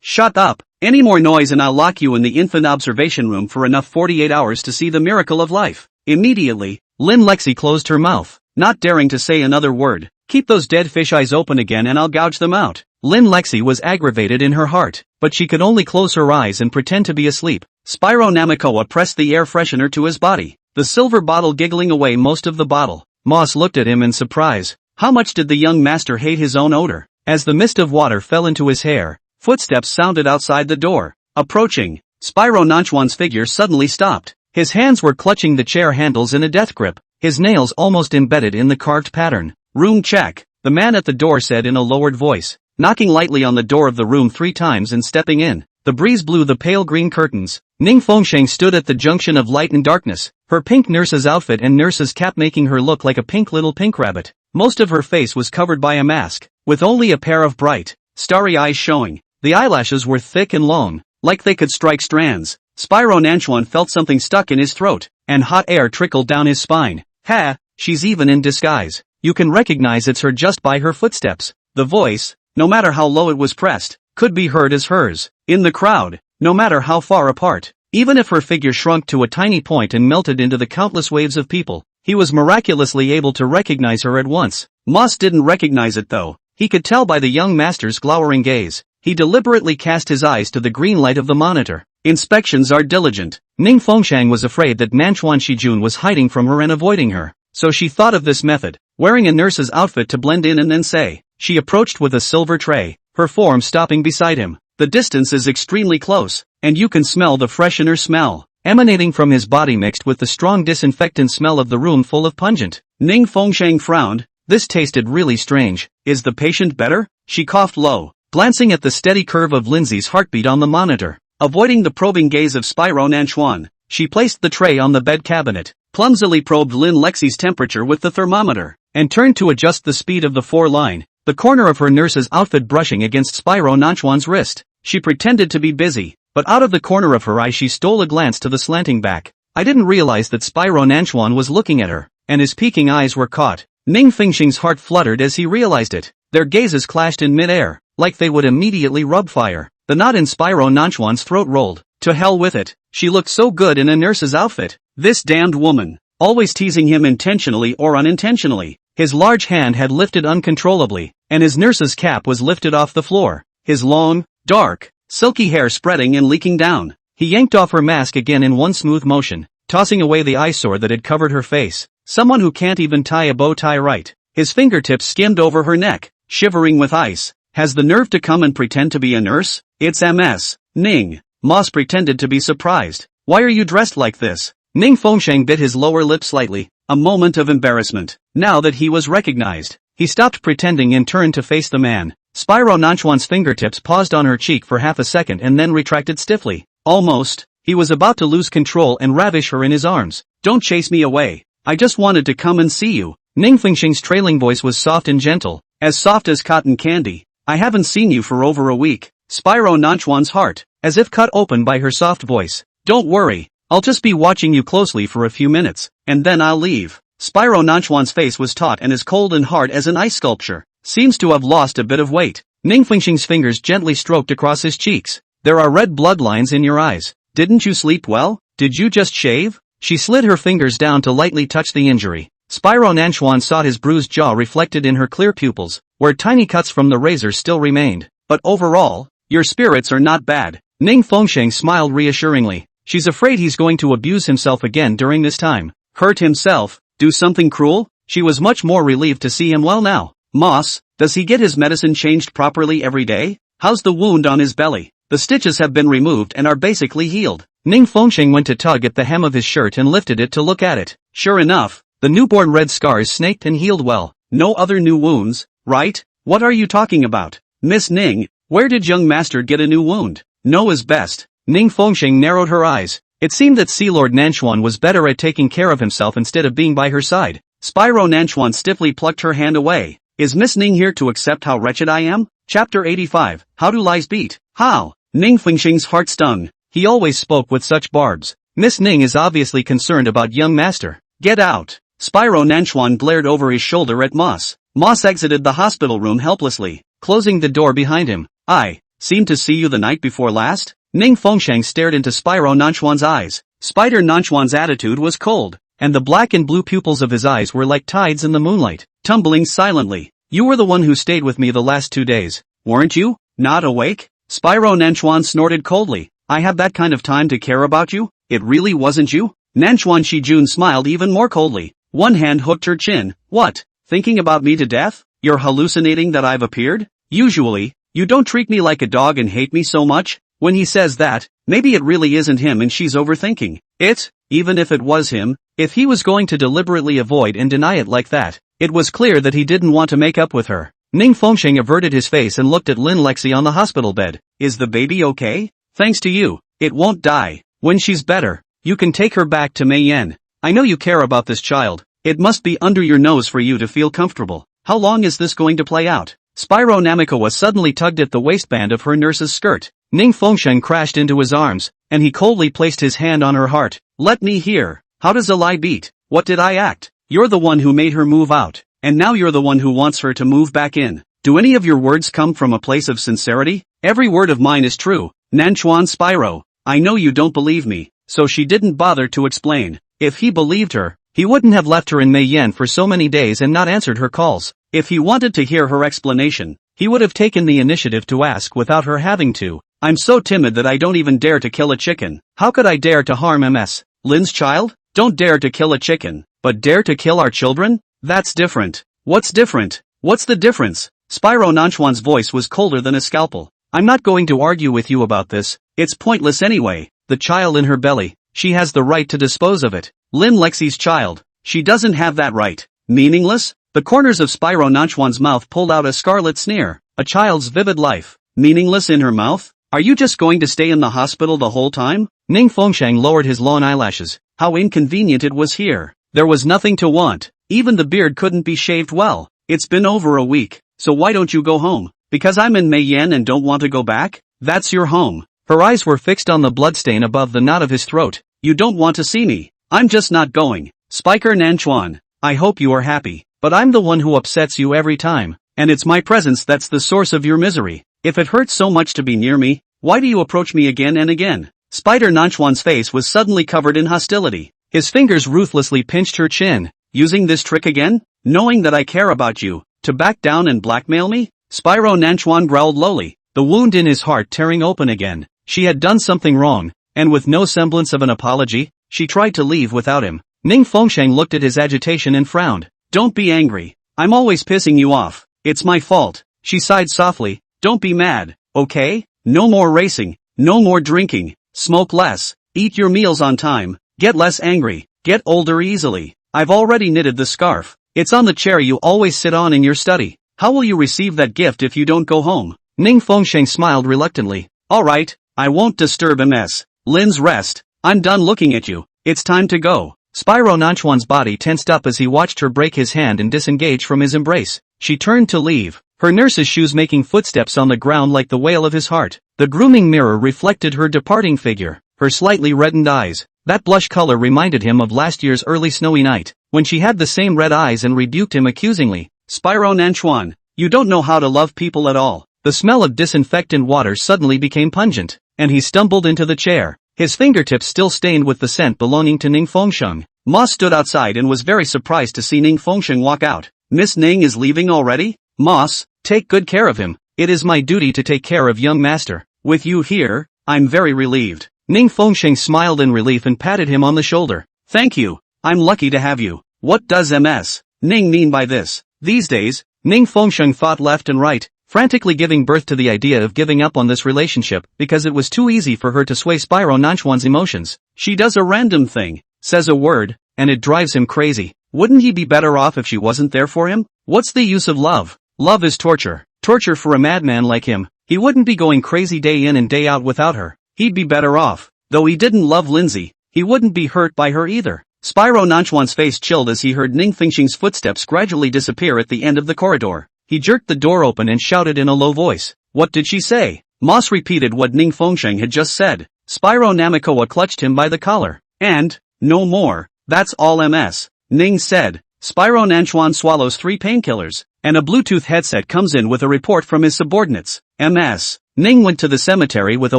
shut up. Any more noise and I'll lock you in the infant observation room for enough 48 hours to see the miracle of life. Immediately, Lin Lexi closed her mouth, not daring to say another word. Keep those dead fish eyes open again and I'll gouge them out. Lin Lexi was aggravated in her heart, but she could only close her eyes and pretend to be asleep. Spyro Namikawa pressed the air freshener to his body, the silver bottle giggling away most of the bottle. Moss looked at him in surprise. How much did the young master hate his own odor? As the mist of water fell into his hair, footsteps sounded outside the door. Approaching, Spyro Nanchuan's figure suddenly stopped. His hands were clutching the chair handles in a death grip, his nails almost embedded in the carved pattern. Room check, the man at the door said in a lowered voice, knocking lightly on the door of the room 3 times and stepping in. The breeze blew the pale green curtains. Ning Fengsheng stood at the junction of light and darkness, her pink nurse's outfit and nurse's cap making her look like a pink little pink rabbit. Most of her face was covered by a mask, with only a pair of bright, starry eyes showing. The eyelashes were thick and long, like they could strike strands. Spyro Nanchuan felt something stuck in his throat, and hot air trickled down his spine. Ha, she's even in disguise. You can recognize it's her just by her footsteps. The voice, no matter how low it was pressed, could be heard as hers. In the crowd, no matter how far apart, even if her figure shrunk to a tiny point and melted into the countless waves of people, he was miraculously able to recognize her at once. Moss didn't recognize it though. He could tell by the young master's glowering gaze. He deliberately cast his eyes to the green light of the monitor. Inspections are diligent. Ning Fengsheng was afraid that Nanchuan Shijun was hiding from her and avoiding her, so she thought of this method, wearing a nurse's outfit to blend in and then say. She approached with a silver tray, her form stopping beside him. The distance is extremely close, and you can smell the freshener smell emanating from his body mixed with the strong disinfectant smell of the room full of pungent. Ning Fengsheng frowned. This tasted really strange. Is the patient better? She coughed low, glancing at the steady curve of Lindsay's heartbeat on the monitor. Avoiding the probing gaze of Spyro Nanchuan, she placed the tray on the bed cabinet, clumsily probed Lin Lexi's temperature with the thermometer, and turned to adjust the speed of the 4-line, the corner of her nurse's outfit brushing against Spyro Nanchuan's wrist. She pretended to be busy, but out of the corner of her eye she stole a glance to the slanting back. I didn't realize that Spyro Nanchuan was looking at her, and his peeking eyes were caught. Ning Fengsheng's heart fluttered as he realized it. Their gazes clashed in mid-air, like they would immediately rub fire. The knot in Spyro Nanchuan's throat rolled. To hell with it. She looked so good in a nurse's outfit. This damned woman, always teasing him intentionally or unintentionally. His large hand had lifted uncontrollably, and his nurse's cap was lifted off the floor. His long, dark, silky hair spreading and leaking down. He yanked off her mask again in one smooth motion, tossing away the eyesore that had covered her face. Someone who can't even tie a bow tie right. His fingertips skimmed over her neck, shivering with ice. Has the nerve to come and pretend to be a nurse? It's Ms. Ning. Moss pretended to be surprised. Why are you dressed like this? Ning Fengsheng bit his lower lip slightly, a moment of embarrassment. Now that he was recognized, He stopped pretending and turned to face the man. Spyro Nanchuan's fingertips paused on her cheek for half a second and then retracted stiffly. Almost. He was about to lose control and ravish her in his arms. Don't chase me away. I just wanted to come and see you. Ning Fengxing's trailing voice was soft and gentle, as soft as cotton candy. I haven't seen you for over a week. Spyro Nanchuan's heart, as if cut open by her soft voice. Don't worry. I'll just be watching you closely for a few minutes, and then I'll leave. Spyro Nanchuan's face was taut and as cold and hard as an ice sculpture. Seems to have lost a bit of weight. Ning Fengxing's fingers gently stroked across his cheeks. There are red bloodlines in your eyes. Didn't you sleep well? Did you just shave? She slid her fingers down to lightly touch the injury. Spyro Nanchuan saw his bruised jaw reflected in her clear pupils, where tiny cuts from the razor still remained. But overall, your spirits are not bad. Ning Fengxing smiled reassuringly. She's afraid he's going to abuse himself again during this time. Hurt himself? Do something cruel? She was much more relieved to see him well now. Moss, does he get his medicine changed properly every day? How's the wound on his belly? The stitches have been removed and are basically healed. Ning Fengxing went to tug at the hem of his shirt and lifted it to look at it. Sure enough, the newborn red scars snaked and healed well. No other new wounds, right? What are you talking about? Miss Ning, where did young master get a new wound? No is best. Ning Fengxing narrowed her eyes. It seemed that Sea Lord Nanchuan was better at taking care of himself instead of being by her side. Spyro Nanchuan stiffly plucked her hand away. Is Miss Ning here to accept how wretched I am? Chapter 85. How do lies beat? How? Ning Fengxing's heart stung. He always spoke with such barbs. Miss Ning is obviously concerned about young master. Get out. Spyro Nanchuan glared over his shoulder at Moss. Moss exited the hospital room helplessly, closing the door behind him. I seemed to see you the night before last? Ning Fengxing stared into Spyro Nanchuan's eyes. Spider Nanchuan's attitude was cold, and the black and blue pupils of his eyes were like tides in the moonlight, tumbling silently. You were the one who stayed with me the last 2 days, weren't you? Not awake? Spyro Nanchuan snorted coldly. I have that kind of time to care about you? It really wasn't you? Nanchuan Shijun smiled even more coldly. One hand hooked her chin. What? Thinking about me to death? You're hallucinating that I've appeared? Usually, you don't treat me like a dog and hate me so much. When he says that, maybe it really isn't him and she's overthinking it. Even if it was him, if he was going to deliberately avoid and deny it like that, it was clear that he didn't want to make up with her. Ning Fengxing averted his face and looked at Lin Lexi on the hospital bed. Is the baby okay? Thanks to you, it won't die. When she's better, you can take her back to Mei Yan. I know you care about this child. It must be under your nose for you to feel comfortable. How long is this going to play out? Spyro Namikawa suddenly tugged at the waistband of her nurse's skirt. Ning Fengxing crashed into his arms, and he coldly placed his hand on her heart. Let me hear. How does a lie beat? What did I act? You're the one who made her move out, and now you're the one who wants her to move back in. Do any of your words come from a place of sincerity? Every word of mine is true. Nanchuan Spyro, I know you don't believe me, so she didn't bother to explain. If he believed her, he wouldn't have left her in Mei Yan for so many days and not answered her calls. If he wanted to hear her explanation, he would have taken the initiative to ask without her having to. I'm so timid that I don't even dare to kill a chicken. How could I dare to harm Ms. Lin's child? Don't dare to kill a chicken, but dare to kill our children? That's different. What's different? What's the difference? Spyro Nanchuan's voice was colder than a scalpel. I'm not going to argue with you about this. It's pointless anyway. The child in her belly, she has the right to dispose of it. Lin Lexi's child, she doesn't have that right. Meaningless? The corners of Spyro Nanchuan's mouth pulled out a scarlet sneer. A child's vivid life. Meaningless in her mouth? Are you just going to stay in the hospital the whole time? Ning Fengxing lowered his long eyelashes. How inconvenient it was here. There was nothing to want. Even the beard couldn't be shaved well. It's been over a week, so why don't you go home? Because I'm in Mei Yan and don't want to go back? That's your home. Her eyes were fixed on the bloodstain above the knot of his throat. You don't want to see me. I'm just not going. Spiker Nanchuan, I hope you are happy, but I'm the one who upsets you every time, and it's my presence that's the source of your misery. If it hurts so much to be near me, why do you approach me again and again? Spider Nanchuan's face was suddenly covered in hostility. His fingers ruthlessly pinched her chin. Using this trick again? Knowing that I care about you, to back down and blackmail me? Spyro Nanchuan growled lowly, the wound in his heart tearing open again. She had done something wrong, and with no semblance of an apology, she tried to leave without him. Ning Fengxing looked at his agitation and frowned. Don't be angry. I'm always pissing you off. It's my fault. She sighed softly. Don't be mad, okay? No more racing, no more drinking, smoke less, eat your meals on time, get less angry, get older easily. I've already knitted the scarf. It's on the chair you always sit on in your study. How will you receive that gift if you don't go home? Ning Fengsheng smiled reluctantly. Alright, I won't disturb Ms. Lin's rest. I'm done looking at you. It's time to go. Spyro Nanchuan's body tensed up as he watched her break his hand and disengage from his embrace. She turned to leave, her nurse's shoes making footsteps on the ground like the wail of his heart. The grooming mirror reflected her departing figure, her slightly reddened eyes. That blush color reminded him of last year's early snowy night, when she had the same red eyes and rebuked him accusingly. Spyro Nanchuan, you don't know how to love people at all. The smell of disinfectant water suddenly became pungent, and he stumbled into the chair, his fingertips still stained with the scent belonging to Ning Fengsheng. Ma stood outside and was very surprised to see Ning Fengsheng walk out. Miss Ning is leaving already? Moss, take good care of him. It is my duty to take care of young master. With you here, I'm very relieved. Ning Fengsheng smiled in relief and patted him on the shoulder. Thank you. I'm lucky to have you. What does Ms. Ning mean by this? These days, Ning Fengsheng thought left and right, frantically giving birth to the idea of giving up on this relationship because it was too easy for her to sway Spyro Nanchuan's emotions. She does a random thing, says a word, and it drives him crazy. Wouldn't he be better off if she wasn't there for him? What's the use of love? Love is torture. Torture for a madman like him. He wouldn't be going crazy day in and day out without her. He'd be better off. Though he didn't love Lindsay, he wouldn't be hurt by her either. Spyro Nanchuan's face chilled as he heard Ning Fengsheng's footsteps gradually disappear at the end of the corridor. He jerked the door open and shouted in a low voice. What did she say? Moss repeated what Ning Fengsheng had just said. Spyro Namikoa clutched him by the collar. And, no more, that's all Ms. Ning said. Spyro Nanchuan swallows 3 painkillers, and a Bluetooth headset comes in with a report from his subordinates. Ms. Ning went to the cemetery with a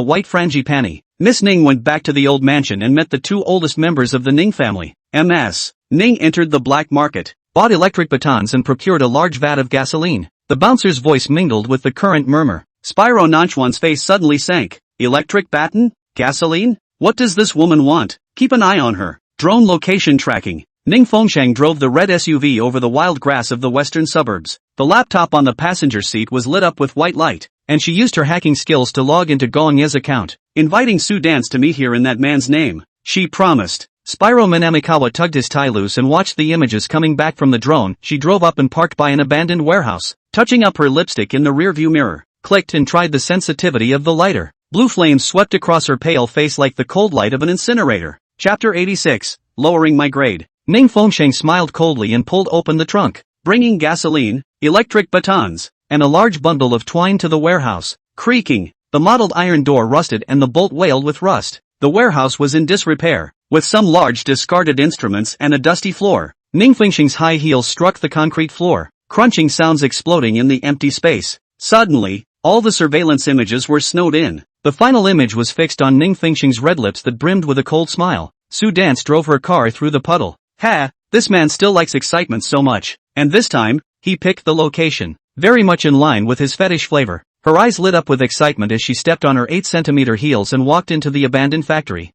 white frangipani. Miss Ning went back to the old mansion and met the 2 oldest members of the Ning family. Ms. Ning entered the black market, bought electric batons and procured a large vat of gasoline. The bouncer's voice mingled with the current murmur. Spyro Nanchuan's face suddenly sank. Electric baton? Gasoline? What does this woman want? Keep an eye on her. Drone location tracking. Ning Fengsheng drove the red SUV over the wild grass of the western suburbs. The laptop on the passenger seat was lit up with white light, and she used her hacking skills to log into Gong Ye's account. Inviting Sue Dance to meet here in that man's name, she promised. Spyro Minamikawa tugged his tie loose and watched the images coming back from the drone. She drove up and parked by an abandoned warehouse, touching up her lipstick in the rearview mirror, clicked and tried the sensitivity of the lighter. Blue flames swept across her pale face like the cold light of an incinerator. Chapter 86, Lowering My Grade. Ning Fengsheng smiled coldly and pulled open the trunk, bringing gasoline, electric batons, and a large bundle of twine to the warehouse. Creaking, the mottled iron door rusted and the bolt wailed with rust. The warehouse was in disrepair, with some large discarded instruments and a dusty floor. Ning Fengsheng's high heels struck the concrete floor, crunching sounds exploding in the empty space. Suddenly, all the surveillance images were snowed in. The final image was fixed on Ning Fengsheng's red lips that brimmed with a cold smile. Sue Dance drove her car through the puddle. Ha, this man still likes excitement so much. And this time, he picked the location, very much in line with his fetish flavor. Her eyes lit up with excitement as she stepped on her 8-centimeter heels and walked into the abandoned factory.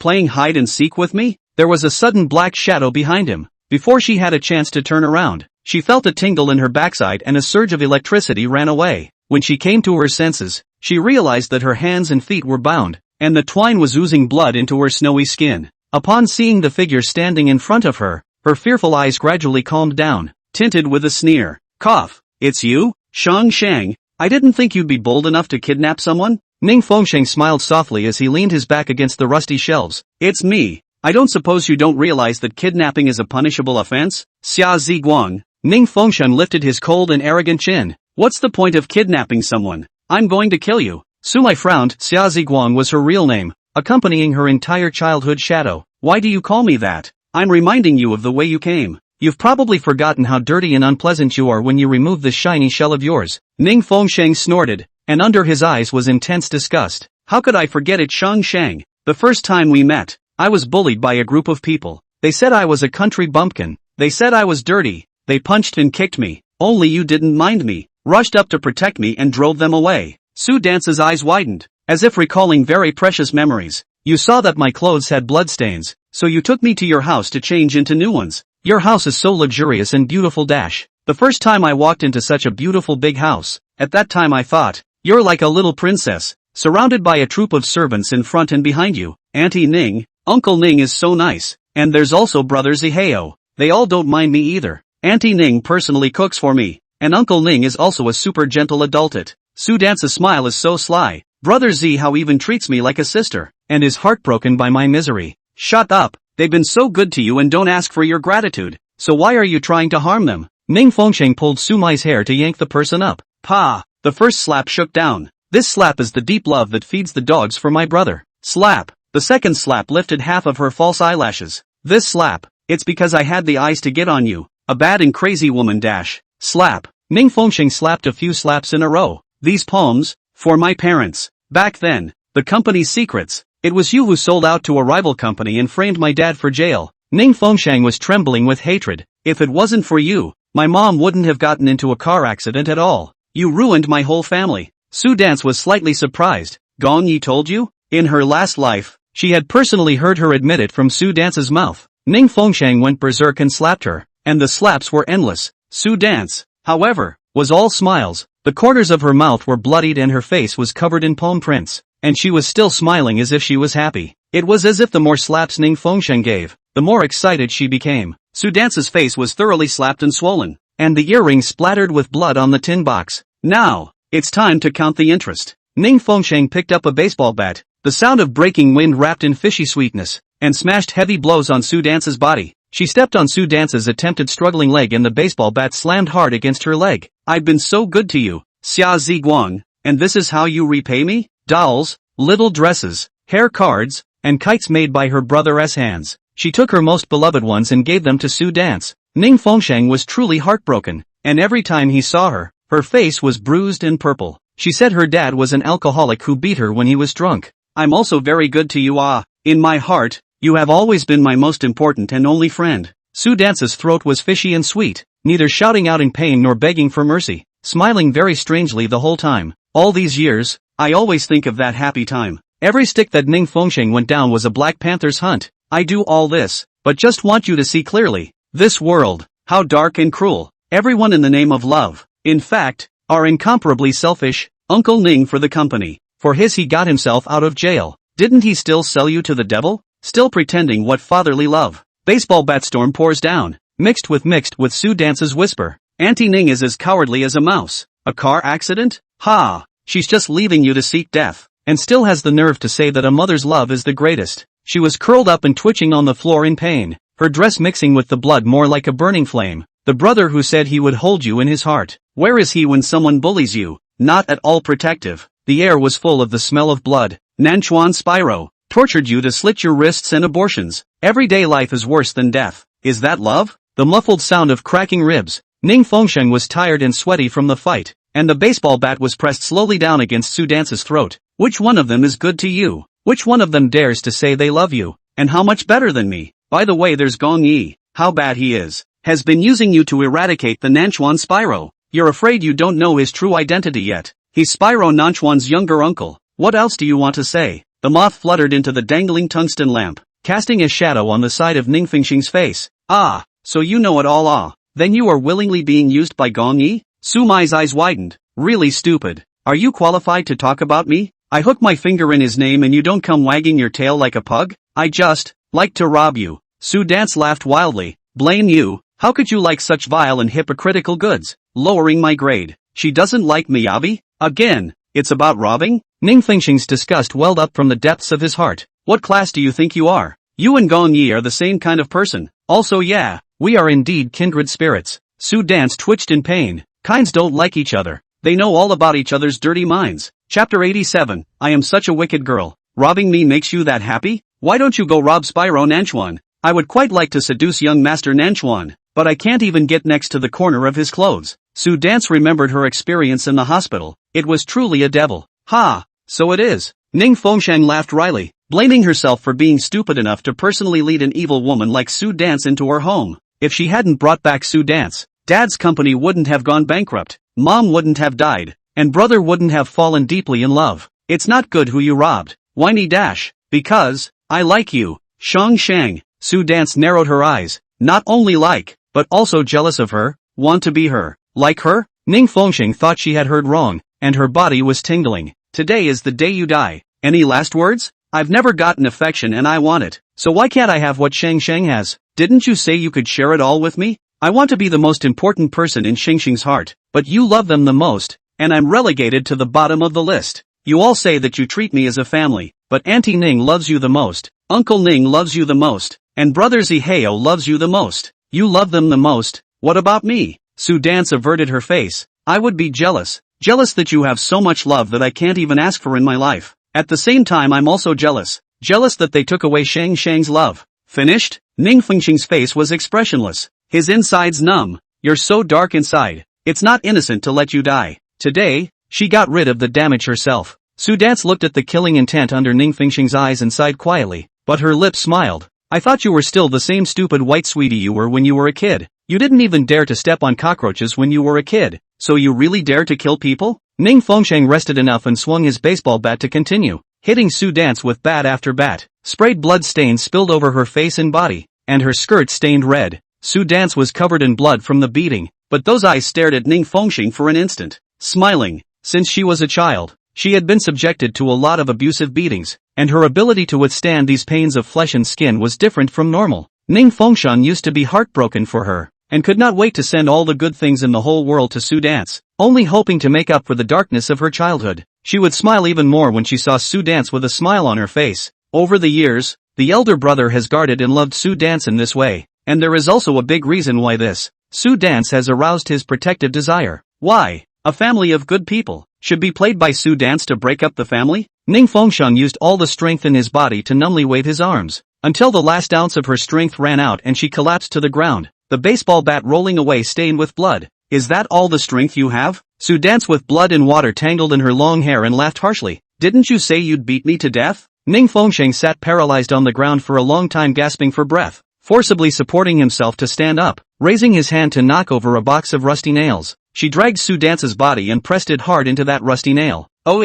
Playing hide and seek with me? There was a sudden black shadow behind him. Before she had a chance to turn around, she felt a tingle in her backside and a surge of electricity ran away. When she came to her senses, she realized that her hands and feet were bound, and the twine was oozing blood into her snowy skin. Upon seeing the figure standing in front of her, her fearful eyes gradually calmed down, tinted with a sneer. Cough. It's you, Shang Shang. I didn't think you'd be bold enough to kidnap someone. Ning Fengsheng smiled softly as he leaned his back against the rusty shelves. It's me. I don't suppose you don't realize that kidnapping is a punishable offense? Xia Ziguang. Ning Fengsheng lifted his cold and arrogant chin. What's the point of kidnapping someone? I'm going to kill you. Sulai frowned. Xia Ziguang was her real name, accompanying her entire childhood shadow. Why do you call me that? I'm reminding you of the way you came. You've probably forgotten how dirty and unpleasant you are when you remove this shiny shell of yours. Ning Fengsheng snorted, and under his eyes was intense disgust. How could I forget it, Shang Shang? The first time we met, I was bullied by a group of people. They said I was a country bumpkin. They said I was dirty. They punched and kicked me. Only you didn't mind me, rushed up to protect me and drove them away. Sue Dance's eyes widened, as if recalling very precious memories. You saw that my clothes had bloodstains, so you took me to your house to change into new ones. Your house is so luxurious and beautiful. The first time I walked into such a beautiful big house, at that time I thought, you're like a little princess, surrounded by a troop of servants in front and behind you. Auntie Ning, Uncle Ning is so nice, and there's also Brother Zihao. They all don't mind me either. Auntie Ning personally cooks for me, and Uncle Ning is also a super gentle adultit. Su Dance's smile is so sly. Brother Z how even treats me like a sister, and is heartbroken by my misery. Shut up, they've been so good to you and don't ask for your gratitude, so why are you trying to harm them? Ning Fengsheng pulled Su Mai's hair to yank the person up. Pa! The first slap shook down. This slap is the deep love that feeds the dogs for my brother. Slap! The second slap lifted half of her false eyelashes. This slap, it's because I had the eyes to get on you, a bad and crazy woman dash. Slap! Ning Fengsheng slapped a few slaps in a row. These palms, for my parents. Back then, the company's secrets. It was you who sold out to a rival company and framed my dad for jail. Ning Fengsheng was trembling with hatred. If it wasn't for you, my mom wouldn't have gotten into a car accident at all. You ruined my whole family. Su Dance was slightly surprised. Gong Yi told you? In her last life, she had personally heard her admit it from Su Dance's mouth. Ning Fengsheng went berserk and slapped her, and the slaps were endless. Su Dance, however, was all smiles. The corners of her mouth were bloodied and her face was covered in palm prints, and she was still smiling as if she was happy. It was as if the more slaps Ning Fengsheng gave, the more excited she became. Su Dance's face was thoroughly slapped and swollen, and the earring splattered with blood on the tin box. Now, it's time to count the interest. Ning Fengsheng picked up a baseball bat, the sound of breaking wind wrapped in fishy sweetness, and smashed heavy blows on Su Dance's body. She stepped on Su Dance's attempted struggling leg and the baseball bat slammed hard against her leg. I've been so good to you, Xia Ziguang, and this is how you repay me? Dolls, little dresses, hair cards, and kites made by her brother's hands. She took her most beloved ones and gave them to Su Dance. Ning Fengsheng was truly heartbroken, and every time he saw her, her face was bruised and purple. She said her dad was an alcoholic who beat her when he was drunk. I'm also very good to you in my heart, you have always been my most important and only friend. Su Dance's throat was fishy and sweet, neither shouting out in pain nor begging for mercy, smiling very strangely the whole time. All these years, I always think of that happy time. Every stick that Ning Fengsheng went down was a Black Panther's hunt. I do all this, but just want you to see clearly. This world, how dark and cruel. Everyone in the name of love, in fact, are incomparably selfish. Uncle Ning for the company. For his he got himself out of jail. Didn't he still sell you to the devil? Still pretending what fatherly love. Baseball bat storm pours down, mixed with Su Dance's whisper. Auntie Ning is as cowardly as a mouse. A car accident? Ha! She's just leaving you to seek death, and still has the nerve to say that a mother's love is the greatest. She was curled up and twitching on the floor in pain, her dress mixing with the blood more like a burning flame. The brother who said he would hold you in his heart. Where is he when someone bullies you? Not at all protective. The air was full of the smell of blood. Nanchuan Spyro tortured you to slit your wrists and abortions. Everyday life is worse than death. Is that love? The muffled sound of cracking ribs. Ning Fengsheng was tired and sweaty from the fight, and the baseball bat was pressed slowly down against Su Dance's throat. Which one of them is good to you? Which one of them dares to say they love you? And how much better than me? By the way, there's Gong Yi. How bad he is. Has been using you to eradicate the Nanchuan Spyro. You're afraid you don't know his true identity yet. He's Spyro Nanchuan's younger uncle. What else do you want to say? The moth fluttered into the dangling tungsten lamp, casting a shadow on the side of Ning Fengsheng's face. Ah, so you know it all. Then you are willingly being used by Gong Yi? Su Mai's eyes widened. Really stupid. Are you qualified to talk about me? I hook my finger in his name and you don't come wagging your tail like a pug? I just like to rob you. Su Dance laughed wildly. Blame you? How could you like such vile and hypocritical goods? Lowering my grade. She doesn't like Miyabi? Again, it's about robbing? Ning Fengsheng's disgust welled up from the depths of his heart. What class do you think you are? You and Gong Yi are the same kind of person. Also yeah, we are indeed kindred spirits. Su Dance twitched in pain. Kinds don't like each other. They know all about each other's dirty minds. Chapter 87. I am such a wicked girl. Robbing me makes you that happy? Why don't you go rob Spyro Nanchuan? I would quite like to seduce young Master Nanchuan, but I can't even get next to the corner of his clothes. Su Dance remembered her experience in the hospital. It was truly a devil. Ha! So it is. Ning Fengsheng laughed wryly, blaming herself for being stupid enough to personally lead an evil woman like Su Dance into her home. If she hadn't brought back Su Dance, Dad's company wouldn't have gone bankrupt, Mom wouldn't have died, and brother wouldn't have fallen deeply in love. It's not good who you robbed. Whiny dash. Because I like you. Shang Shang. Su Dance narrowed her eyes. Not only like, but also jealous of her. Want to be her. Like her? Ning Fengsheng thought she had heard wrong, and her body was tingling. Today is the day you die. Any last words? I've never gotten affection and I want it. So why can't I have what Shang Shang has? Didn't you say you could share it all with me? I want to be the most important person in Xingxing's heart, but you love them the most, and I'm relegated to the bottom of the list. You all say that you treat me as a family, but Auntie Ning loves you the most, Uncle Ning loves you the most, and Brother Zihao loves you the most. You love them the most. What about me? Su Dance averted her face. I would be jealous. Jealous that you have so much love that I can't even ask for in my life. At the same time I'm also jealous. Jealous that they took away Shang Shang's love. Finished? Ning Fengxing's face was expressionless. His insides numb. You're so dark inside. It's not innocent to let you die. Today, she got rid of the damage herself. Su Dance looked at the killing intent under Ning Fengxing's eyes and sighed quietly, but her lips smiled. I thought you were still the same stupid white sweetie you were when you were a kid. You didn't even dare to step on cockroaches when you were a kid. So you really dare to kill people? Ning Fengxing rested enough and swung his baseball bat to continue, hitting Su Dance with bat after bat. Sprayed blood stains spilled over her face and body, and her skirt stained red. Su Dance was covered in blood from the beating, but those eyes stared at Ning Fengxing for an instant, smiling. Since she was a child, she had been subjected to a lot of abusive beatings, and her ability to withstand these pains of flesh and skin was different from normal. Ning Fengxing used to be heartbroken for her, and could not wait to send all the good things in the whole world to Su Dance, only hoping to make up for the darkness of her childhood. She would smile even more when she saw Su Dance with a smile on her face. Over the years, the elder brother has guarded and loved Su Dance in this way, and there is also a big reason why this. Su Dance has aroused his protective desire. Why? A family of good people should be played by Su Dance to break up the family? Ning Fengxing used all the strength in his body to numbly wave his arms, until the last ounce of her strength ran out and she collapsed to the ground, the baseball bat rolling away stained with blood. Is that all the strength you have? Su Dance with blood and water tangled in her long hair and laughed harshly. Didn't you say you'd beat me to death? Ning Fengxing sat paralyzed on the ground for a long time, gasping for breath, forcibly supporting himself to stand up, raising his hand to knock over a box of rusty nails. She dragged Su Dance's body and pressed it hard into that rusty nail. Oh.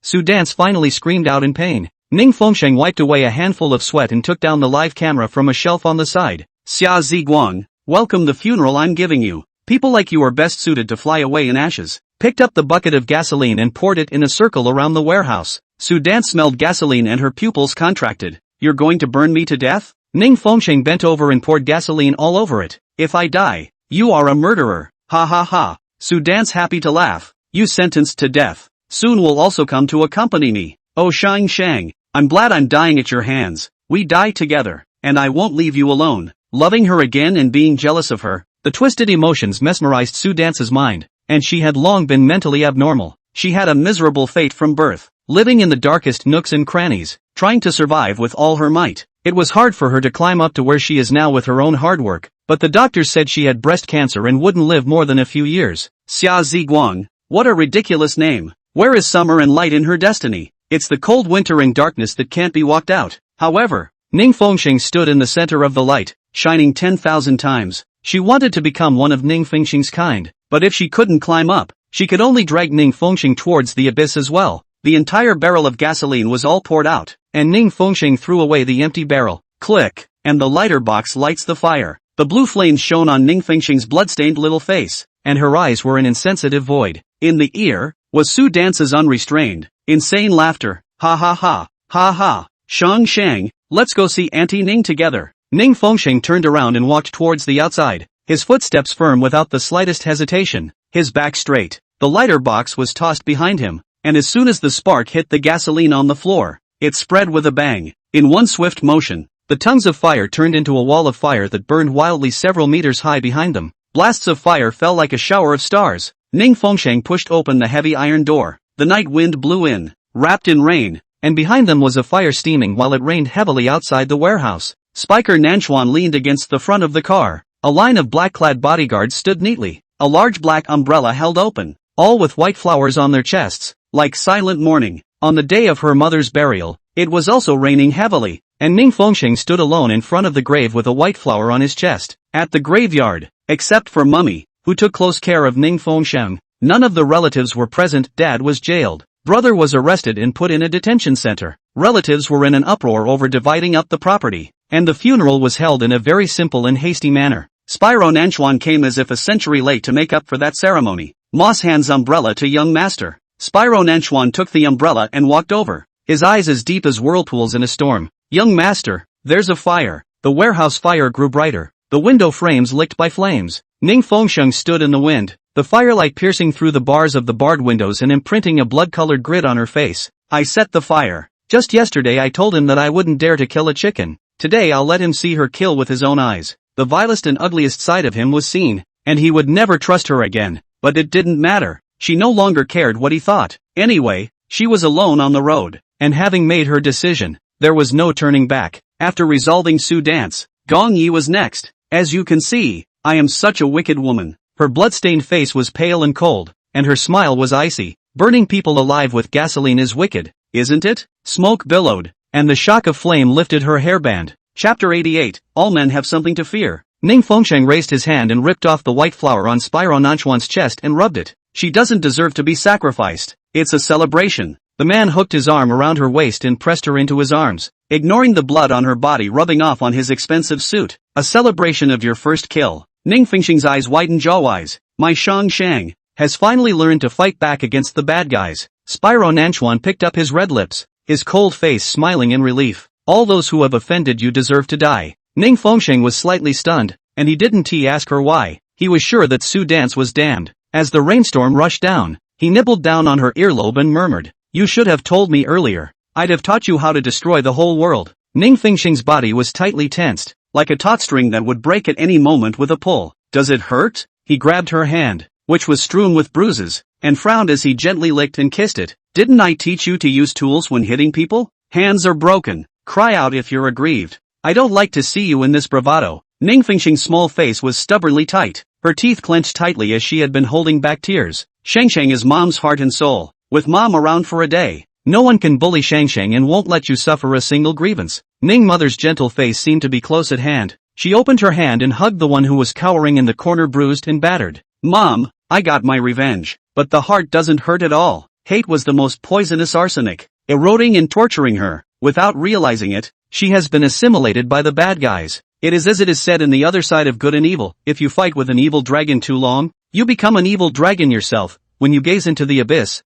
Su Dance finally screamed out in pain. Ning Fengxing wiped away a handful of sweat and took down the live camera from a shelf on the side. Xia Ziguang, welcome the funeral I'm giving you. People like you are best suited to fly away in ashes. Picked up the bucket of gasoline and poured it in a circle around the warehouse. Su Dance smelled gasoline and her pupils contracted. You're going to burn me to death? Ning Fengxing bent over and poured gasoline all over it. If I die, you are a murderer. Ha ha ha. Su Dance happy to laugh. You sentenced to death. Soon will also come to accompany me. Oh Shang Shang, I'm glad I'm dying at your hands. We die together, and I won't leave you alone. Loving her again and being jealous of her, the twisted emotions mesmerized Su Dance's mind, and she had long been mentally abnormal. She had a miserable fate from birth, living in the darkest nooks and crannies, trying to survive with all her might. It was hard for her to climb up to where she is now with her own hard work, but the doctors said she had breast cancer and wouldn't live more than a few years. Xia Ziguang, what a ridiculous name. Where is summer and light in her destiny? It's the cold winter and darkness that can't be walked out. However, Ning Fengxing stood in the center of the light, shining 10,000 times. She wanted to become one of Ning Fengxing's kind, but if she couldn't climb up, she could only drag Ning Fengxing towards the abyss as well. The entire barrel of gasoline was all poured out, and Ning Fengxing threw away the empty barrel. Click, and the lighter box lights the fire. The blue flames shone on Ning Fengxing's blood-stained little face, and her eyes were an insensitive void. In the ear was Su Dance's unrestrained, insane laughter. Ha ha ha, ha ha. Shang Shang, let's go see Auntie Ning together. Ning Fengxing turned around and walked towards the outside, his footsteps firm without the slightest hesitation, his back straight. The lighter box was tossed behind him, and as soon as the spark hit the gasoline on the floor, it spread with a bang. In one swift motion, the tongues of fire turned into a wall of fire that burned wildly several meters high behind them. Blasts of fire fell like a shower of stars. Ning Fengxing pushed open the heavy iron door. The night wind blew in, wrapped in rain, and behind them was a fire steaming while it rained heavily outside the warehouse. Spiker Nanchuan leaned against the front of the car. A line of black-clad bodyguards stood neatly, a large black umbrella held open, all with white flowers on their chests, like silent mourning. On the day of her mother's burial, it was also raining heavily, and Ning Fengxing stood alone in front of the grave with a white flower on his chest. At the graveyard, except for Mummy, who took close care of Ning Fengxing, none of the relatives were present. Dad was jailed. Brother was arrested and put in a detention center. Relatives were in an uproar over dividing up the property, and the funeral was held in a very simple and hasty manner. Spyro Nanchuan came as if a century late to make up for that ceremony. Moss hands umbrella to young master. Spyro Nanchuan took the umbrella and walked over, his eyes as deep as whirlpools in a storm. Young master, there's a fire. The warehouse fire grew brighter. The the window frames licked by flames. Ning Fengsheng stood in the wind, the firelight piercing through the bars of the barred windows and imprinting a blood-colored grid on her face. I set the fire. Just yesterday I told him that I wouldn't dare to kill a chicken. Today I'll let him see her kill with his own eyes. The vilest and ugliest side of him was seen, and he would never trust her again. But it didn't matter. She no longer cared what he thought. Anyway, she was alone on the road, and having made her decision, there was no turning back. After resolving Su Dance, Gong Yi was next. As you can see, I am such a wicked woman. Her blood-stained face was pale and cold, and her smile was icy. Burning people alive with gasoline is wicked, isn't it? Smoke billowed, and the shock of flame lifted her hairband. Chapter 88, All Men Have Something to Fear. Ning Fengsheng raised his hand and ripped off the white flower on Spyro Nanchuan's chest and rubbed it. She doesn't deserve to be sacrificed. It's a celebration. The man hooked his arm around her waist and pressed her into his arms, ignoring the blood on her body rubbing off on his expensive suit. A celebration of your first kill. Ning Fengsheng's eyes widened jaw-wise. My Shang Shang has finally learned to fight back against the bad guys. Spyro Nanchuan picked up his red lips, his cold face smiling in relief. All those who have offended you deserve to die. Ning Fengsheng was slightly stunned, and he didn't ask her why. He was sure that Su Dance was damned. As the rainstorm rushed down, he nibbled down on her earlobe and murmured, "You should have told me earlier. I'd have taught you how to destroy the whole world." Ning Fengsheng's body was tightly tensed, like a taut string that would break at any moment with a pull. Does it hurt? He grabbed her hand, which was strewn with bruises, and frowned as he gently licked and kissed it. Didn't I teach you to use tools when hitting people? Hands are broken. Cry out if you're aggrieved. I don't like to see you in this bravado. Ning Fengsheng's small face was stubbornly tight. Her teeth clenched tightly as she had been holding back tears. Shangsheng is Mom's heart and soul. With Mom around for a day, no one can bully Shangsheng and won't let you suffer a single grievance. Ning Mother's gentle face seemed to be close at hand. She opened her hand and hugged the one who was cowering in the corner, bruised and battered. Mom, I got my revenge. But the heart doesn't hurt at all. Hate was the most poisonous arsenic, eroding and torturing her. Without realizing it, she has been assimilated by the bad guys. It is as it is said in The Other Side of Good and Evil, if you fight with an evil dragon too long, you become an evil dragon yourself. When you gaze into the abyss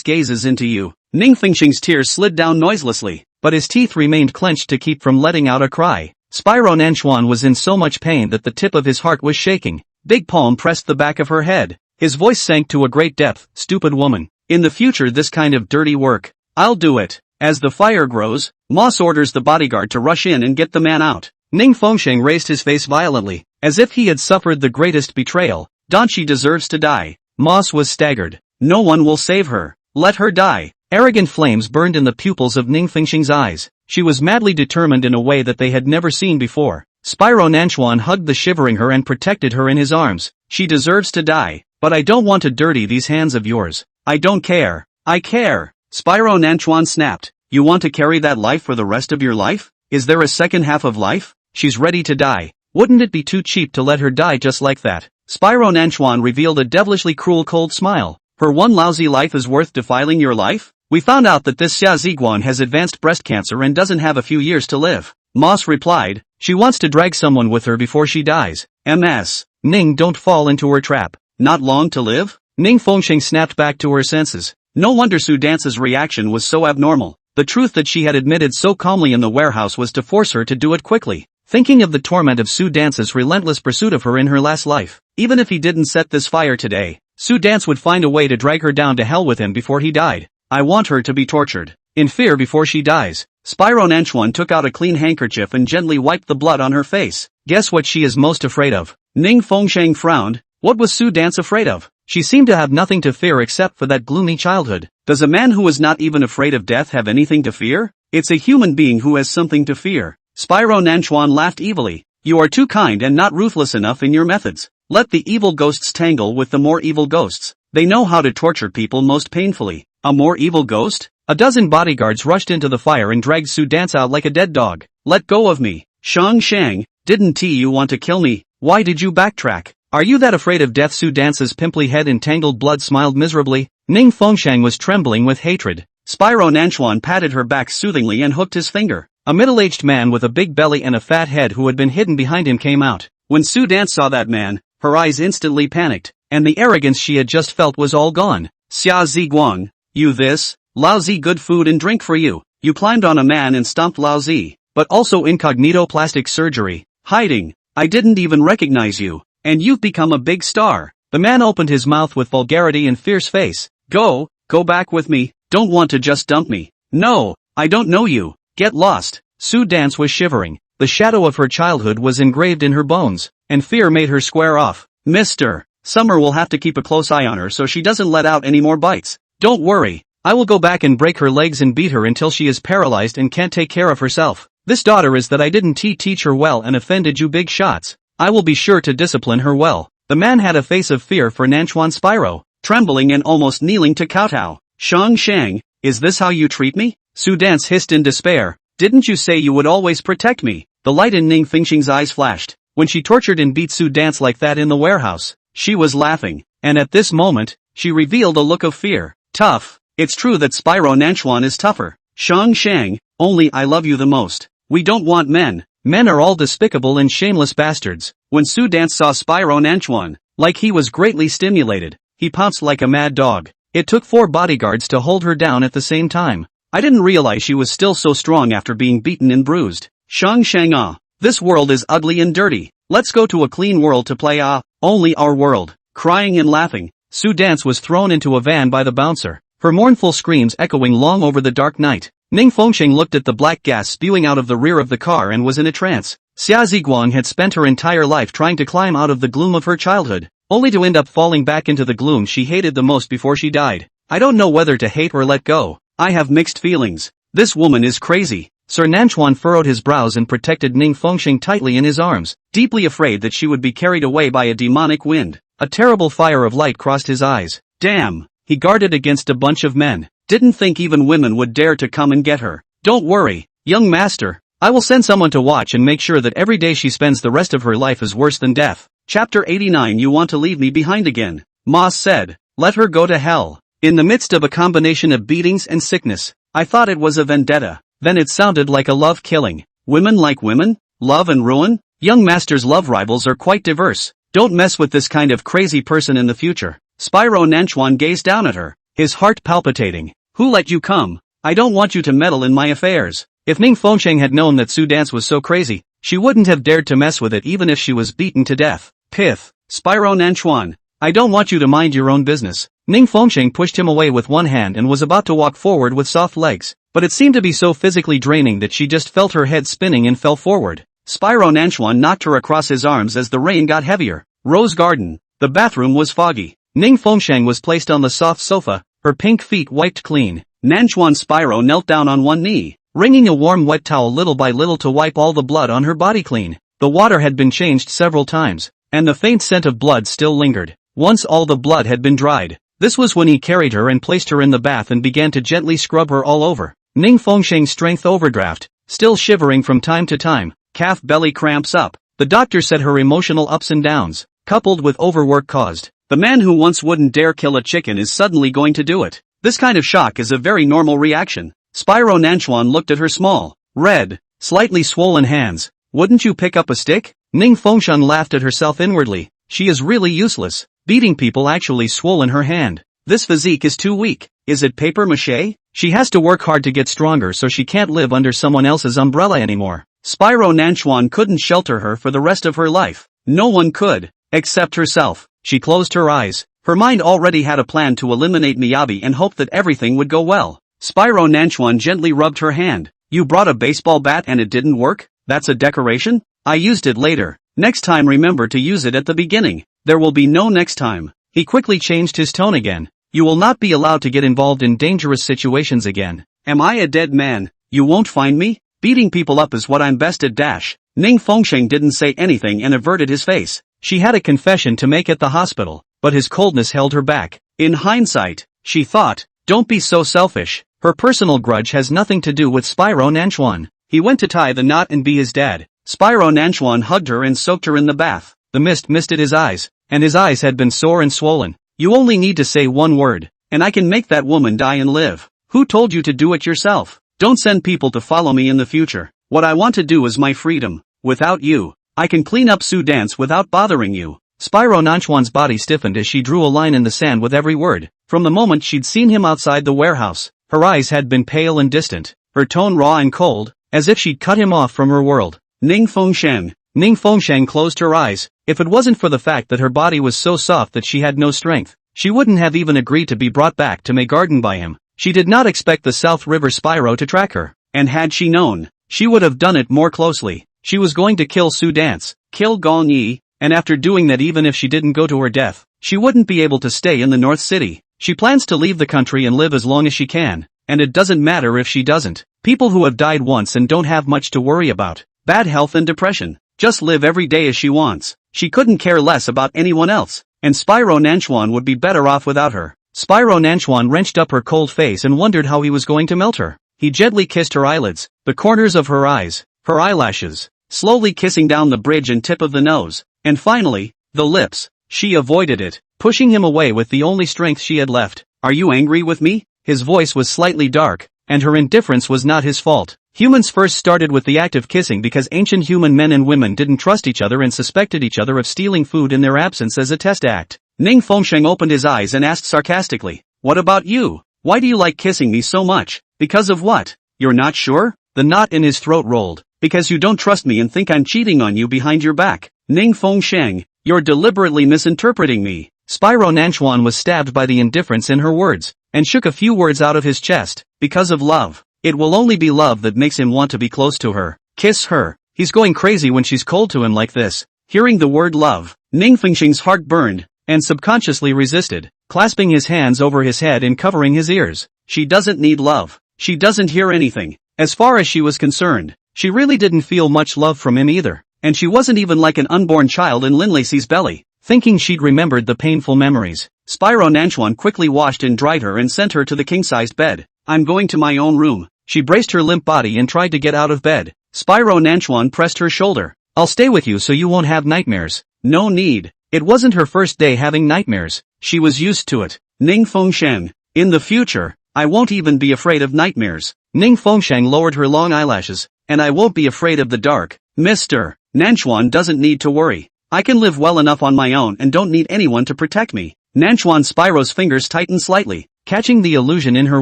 gazes into you. Ning Fengsheng's tears slid down noiselessly, but his teeth remained clenched to keep from letting out a cry. Spyro Nanchuan was in so much pain that the tip of his heart was shaking. Big Palm pressed the back of her head. His voice sank to a great depth. Stupid woman. In the future this kind of dirty work, I'll do it. As the fire grows, Moss orders the bodyguard to rush in and get the man out. Ning Fengsheng raised his face violently, as if he had suffered the greatest betrayal. She deserves to die. Moss was staggered. No one will save her. Let her die. Arrogant flames burned in the pupils of Ning Fengsheng's eyes. She was madly determined in a way that they had never seen before. Spyro Nanchuan hugged the shivering her and protected her in his arms. She deserves to die. But I don't want to dirty these hands of yours. I don't care. I care. Spyro Nanchuan snapped. You want to carry that life for the rest of your life? Is there a second half of life? She's ready to die. Wouldn't it be too cheap to let her die just like that? Spyro Nanchuan revealed a devilishly cruel cold smile. Her one lousy life is worth defiling your life? We found out that this Xia Ziguan has advanced breast cancer and doesn't have a few years to live. Moss replied. She wants to drag someone with her before she dies. MS. Ning, don't fall into her trap. Not long to live? Ning Fengsheng snapped back to her senses. No wonder Su Dance's reaction was so abnormal. The truth that she had admitted so calmly in the warehouse was to force her to do it quickly. Thinking of the torment of Su Dance's relentless pursuit of her in her last life. Even if he didn't set this fire today, Su Dance would find a way to drag her down to hell with him before he died. I want her to be tortured, in fear before she dies. Spyro Nanchuan took out a clean handkerchief and gently wiped the blood on her face. Guess what she is most afraid of? Ning Fengsheng frowned. What was Su Dance afraid of? She seemed to have nothing to fear except for that gloomy childhood. Does a man who is not even afraid of death have anything to fear? It's a human being who has something to fear. Spyro Nanchuan laughed evilly. You are too kind and not ruthless enough in your methods. Let the evil ghosts tangle with the more evil ghosts. They know how to torture people most painfully. A more evil ghost? A dozen bodyguards rushed into the fire and dragged Su Dance out like a dead dog. Let go of me. Shang Shang, didn't you want to kill me? Why did you backtrack? Are you that afraid of death? Su Dance's pimply head in tangled blood smiled miserably. Ning Fengsheng was trembling with hatred. Spyro Nanchuan patted her back soothingly and hooked his finger. A middle-aged man with a big belly and a fat head who had been hidden behind him came out. When Su Dance saw that man, her eyes instantly panicked, and the arrogance she had just felt was all gone. Xia Ziguang, you this? Lousy good food and drink for you. You climbed on a man and stomped lousy, but also incognito plastic surgery. Hiding. I didn't even recognize you. And you've become a big star. The man opened his mouth with vulgarity and fierce face. Go back with me. Don't want to just dump me. No, I don't know you. Get lost. Sue Dance was shivering. The shadow of her childhood was engraved in her bones, and fear made her square off. Mister, Summer will have to keep a close eye on her so she doesn't let out any more bites. Don't worry. I will go back and break her legs and beat her until she is paralyzed and can't take care of herself. This daughter is that I didn't teach her well and offended you big shots. I will be sure to discipline her well. The man had a face of fear for Nanchuan Spyro, trembling and almost kneeling to kowtow. Shang Shang, is this how you treat me? Sue Dance hissed in despair. Didn't you say you would always protect me? The light in Ning Fengxing's eyes flashed. When she tortured and beat Sue Dance like that in the warehouse, she was laughing. And at this moment, she revealed a look of fear. Tough. It's true that Spyro Nanchuan is tougher. Shang Shang, only I love you the most. We don't want men. Men are all despicable and shameless bastards. When Sue Dance saw Spyro Nanchuan, like he was greatly stimulated, he pounced like a mad dog. It took 4 bodyguards to hold her down at the same time. I didn't realize she was still so strong after being beaten and bruised. Shang Shang this world is ugly and dirty. Let's go to a clean world to play only our world. Crying and laughing, Sue Dance was thrown into a van by the bouncer, her mournful screams echoing long over the dark night. Ning Fengxing looked at the black gas spewing out of the rear of the car and was in a trance. Xia Ziguang had spent her entire life trying to climb out of the gloom of her childhood, only to end up falling back into the gloom she hated the most before she died. I don't know whether to hate or let go. I have mixed feelings. This woman is crazy. Sir Nanchuan furrowed his brows and protected Ning Fengxing tightly in his arms, deeply afraid that she would be carried away by a demonic wind. A terrible fire of light crossed his eyes. Damn, he guarded against a bunch of men. Didn't think even women would dare to come and get her. Don't worry, young master. I will send someone to watch and make sure that every day she spends the rest of her life is worse than death. Chapter 89. You want to leave me behind again? Ma said. Let her go to hell. In the midst of a combination of beatings and sickness, I thought it was a vendetta. Then it sounded like a love killing. Women like women? Love and ruin? Young master's love rivals are quite diverse. Don't mess with this kind of crazy person in the future. Spyro Nanchuan gazed down at her, his heart palpitating. Who let you come? I don't want you to meddle in my affairs. If Ning Fengxing had known that Sue Dance was so crazy, she wouldn't have dared to mess with it even if she was beaten to death. Pith. Spyro Nanchuan. I don't want you to mind your own business. Ning Fengxing pushed him away with one hand and was about to walk forward with soft legs, but it seemed to be so physically draining that she just felt her head spinning and fell forward. Spyro Nanchuan knocked her across his arms as the rain got heavier. Rose Garden. The bathroom was foggy. Ning Fengxing was placed on the soft sofa, her pink feet wiped clean. Nanchuan Spyro knelt down on one knee, wringing a warm wet towel little by little to wipe all the blood on her body clean. The water had been changed several times, and the faint scent of blood still lingered. Once all the blood had been dried, this was when he carried her and placed her in the bath and began to gently scrub her all over. Ning Fengxing's strength overdraft, still shivering from time to time, calf belly cramps up. The doctor said her emotional ups and downs, coupled with overwork caused. The man who once wouldn't dare kill a chicken is suddenly going to do it. This kind of shock is a very normal reaction. Spyro Nanchuan looked at her small, red, slightly swollen hands. Wouldn't you pick up a stick? Ning Fengxing laughed at herself inwardly. She is really useless. Beating people actually swollen her hand. This physique is too weak. Is it paper mache? She has to work hard to get stronger so she can't live under someone else's umbrella anymore. Spyro Nanchuan couldn't shelter her for the rest of her life. No one could, except herself. She closed her eyes. Her mind already had a plan to eliminate Miyabi and hoped that everything would go well. Spyro Nanchuan gently rubbed her hand. You brought a baseball bat and it didn't work? That's a decoration? I used it later. Next time remember to use it at the beginning. There will be no next time. He quickly changed his tone again. You will not be allowed to get involved in dangerous situations again. Am I a dead man? You won't find me? Beating people up is what I'm best at. Ning Fengxing didn't say anything and averted his face. She had a confession to make at the hospital, but his coldness held her back. In hindsight, she thought, don't be so selfish. Her personal grudge has nothing to do with Spyro Nanchuan. He went to tie the knot and be his dad. Spyro Nanchuan hugged her and soaked her in the bath. The mist misted his eyes, and his eyes had been sore and swollen. You only need to say one word, and I can make that woman die and live. Who told you to do it yourself? Don't send people to follow me in the future. What I want to do is my freedom. Without you, I can clean up Sue Dance without bothering you. Spyro Nanchuan's body stiffened as she drew a line in the sand with every word. From the moment she'd seen him outside the warehouse, her eyes had been pale and distant, her tone raw and cold, as if she'd cut him off from her world. Ning Fengxing, Ning Fengsheng closed her eyes. If it wasn't for the fact that her body was so soft that she had no strength, she wouldn't have even agreed to be brought back to May Garden by him. She did not expect the South River Spyro to track her, and had she known, she would have done it more closely. She was going to kill Su Dance, kill Gong Yi, and after doing that, even if she didn't go to her death, she wouldn't be able to stay in the North City. She plans to leave the country and live as long as she can, and it doesn't matter if she doesn't. People who have died once and don't have much to worry about, bad health and depression, just live every day as she wants. She couldn't care less about anyone else, and Spyro Nanchuan would be better off without her. Spyro Nanchuan wrenched up her cold face and wondered how he was going to melt her. He gently kissed her eyelids, the corners of her eyes, her eyelashes, slowly kissing down the bridge and tip of the nose, and finally, the lips. She avoided it, pushing him away with the only strength she had left. "Are you angry with me?" His voice was slightly dark, and her indifference was not his fault. Humans first started with the act of kissing because ancient human men and women didn't trust each other and suspected each other of stealing food in their absence as a test act. Ning Fengsheng opened his eyes and asked sarcastically, "What about you? Why do you like kissing me so much? Because of what? You're not sure?" The knot in his throat rolled. "Because you don't trust me and think I'm cheating on you behind your back. Ning Fengsheng, you're deliberately misinterpreting me." Spyro Nanchuan was stabbed by the indifference in her words, and shook a few words out of his chest. "Because of love. It will only be love that makes him want to be close to her. Kiss her. He's going crazy when she's cold to him like this." Hearing the word love, Ning Fengsheng's heart burned, and subconsciously resisted, clasping his hands over his head and covering his ears. She doesn't need love. She doesn't hear anything. As far as she was concerned, she really didn't feel much love from him either, and she wasn't even like an unborn child in Lin Lacey's belly. Thinking she'd remembered the painful memories, Spyro Nanchuan quickly washed and dried her and sent her to the king-sized bed. "I'm going to my own room." She braced her limp body and tried to get out of bed. Spyro Nanchuan pressed her shoulder. "I'll stay with you so you won't have nightmares." No need. It wasn't her first day having nightmares. She was used to it. "Ning Fengsheng, in the future, I won't even be afraid of nightmares." Ning Fengsheng lowered her long eyelashes. "And I won't be afraid of the dark. Mr. Nanchuan doesn't need to worry. I can live well enough on my own and don't need anyone to protect me." Nanchuan Spyro's fingers tightened slightly, catching the illusion in her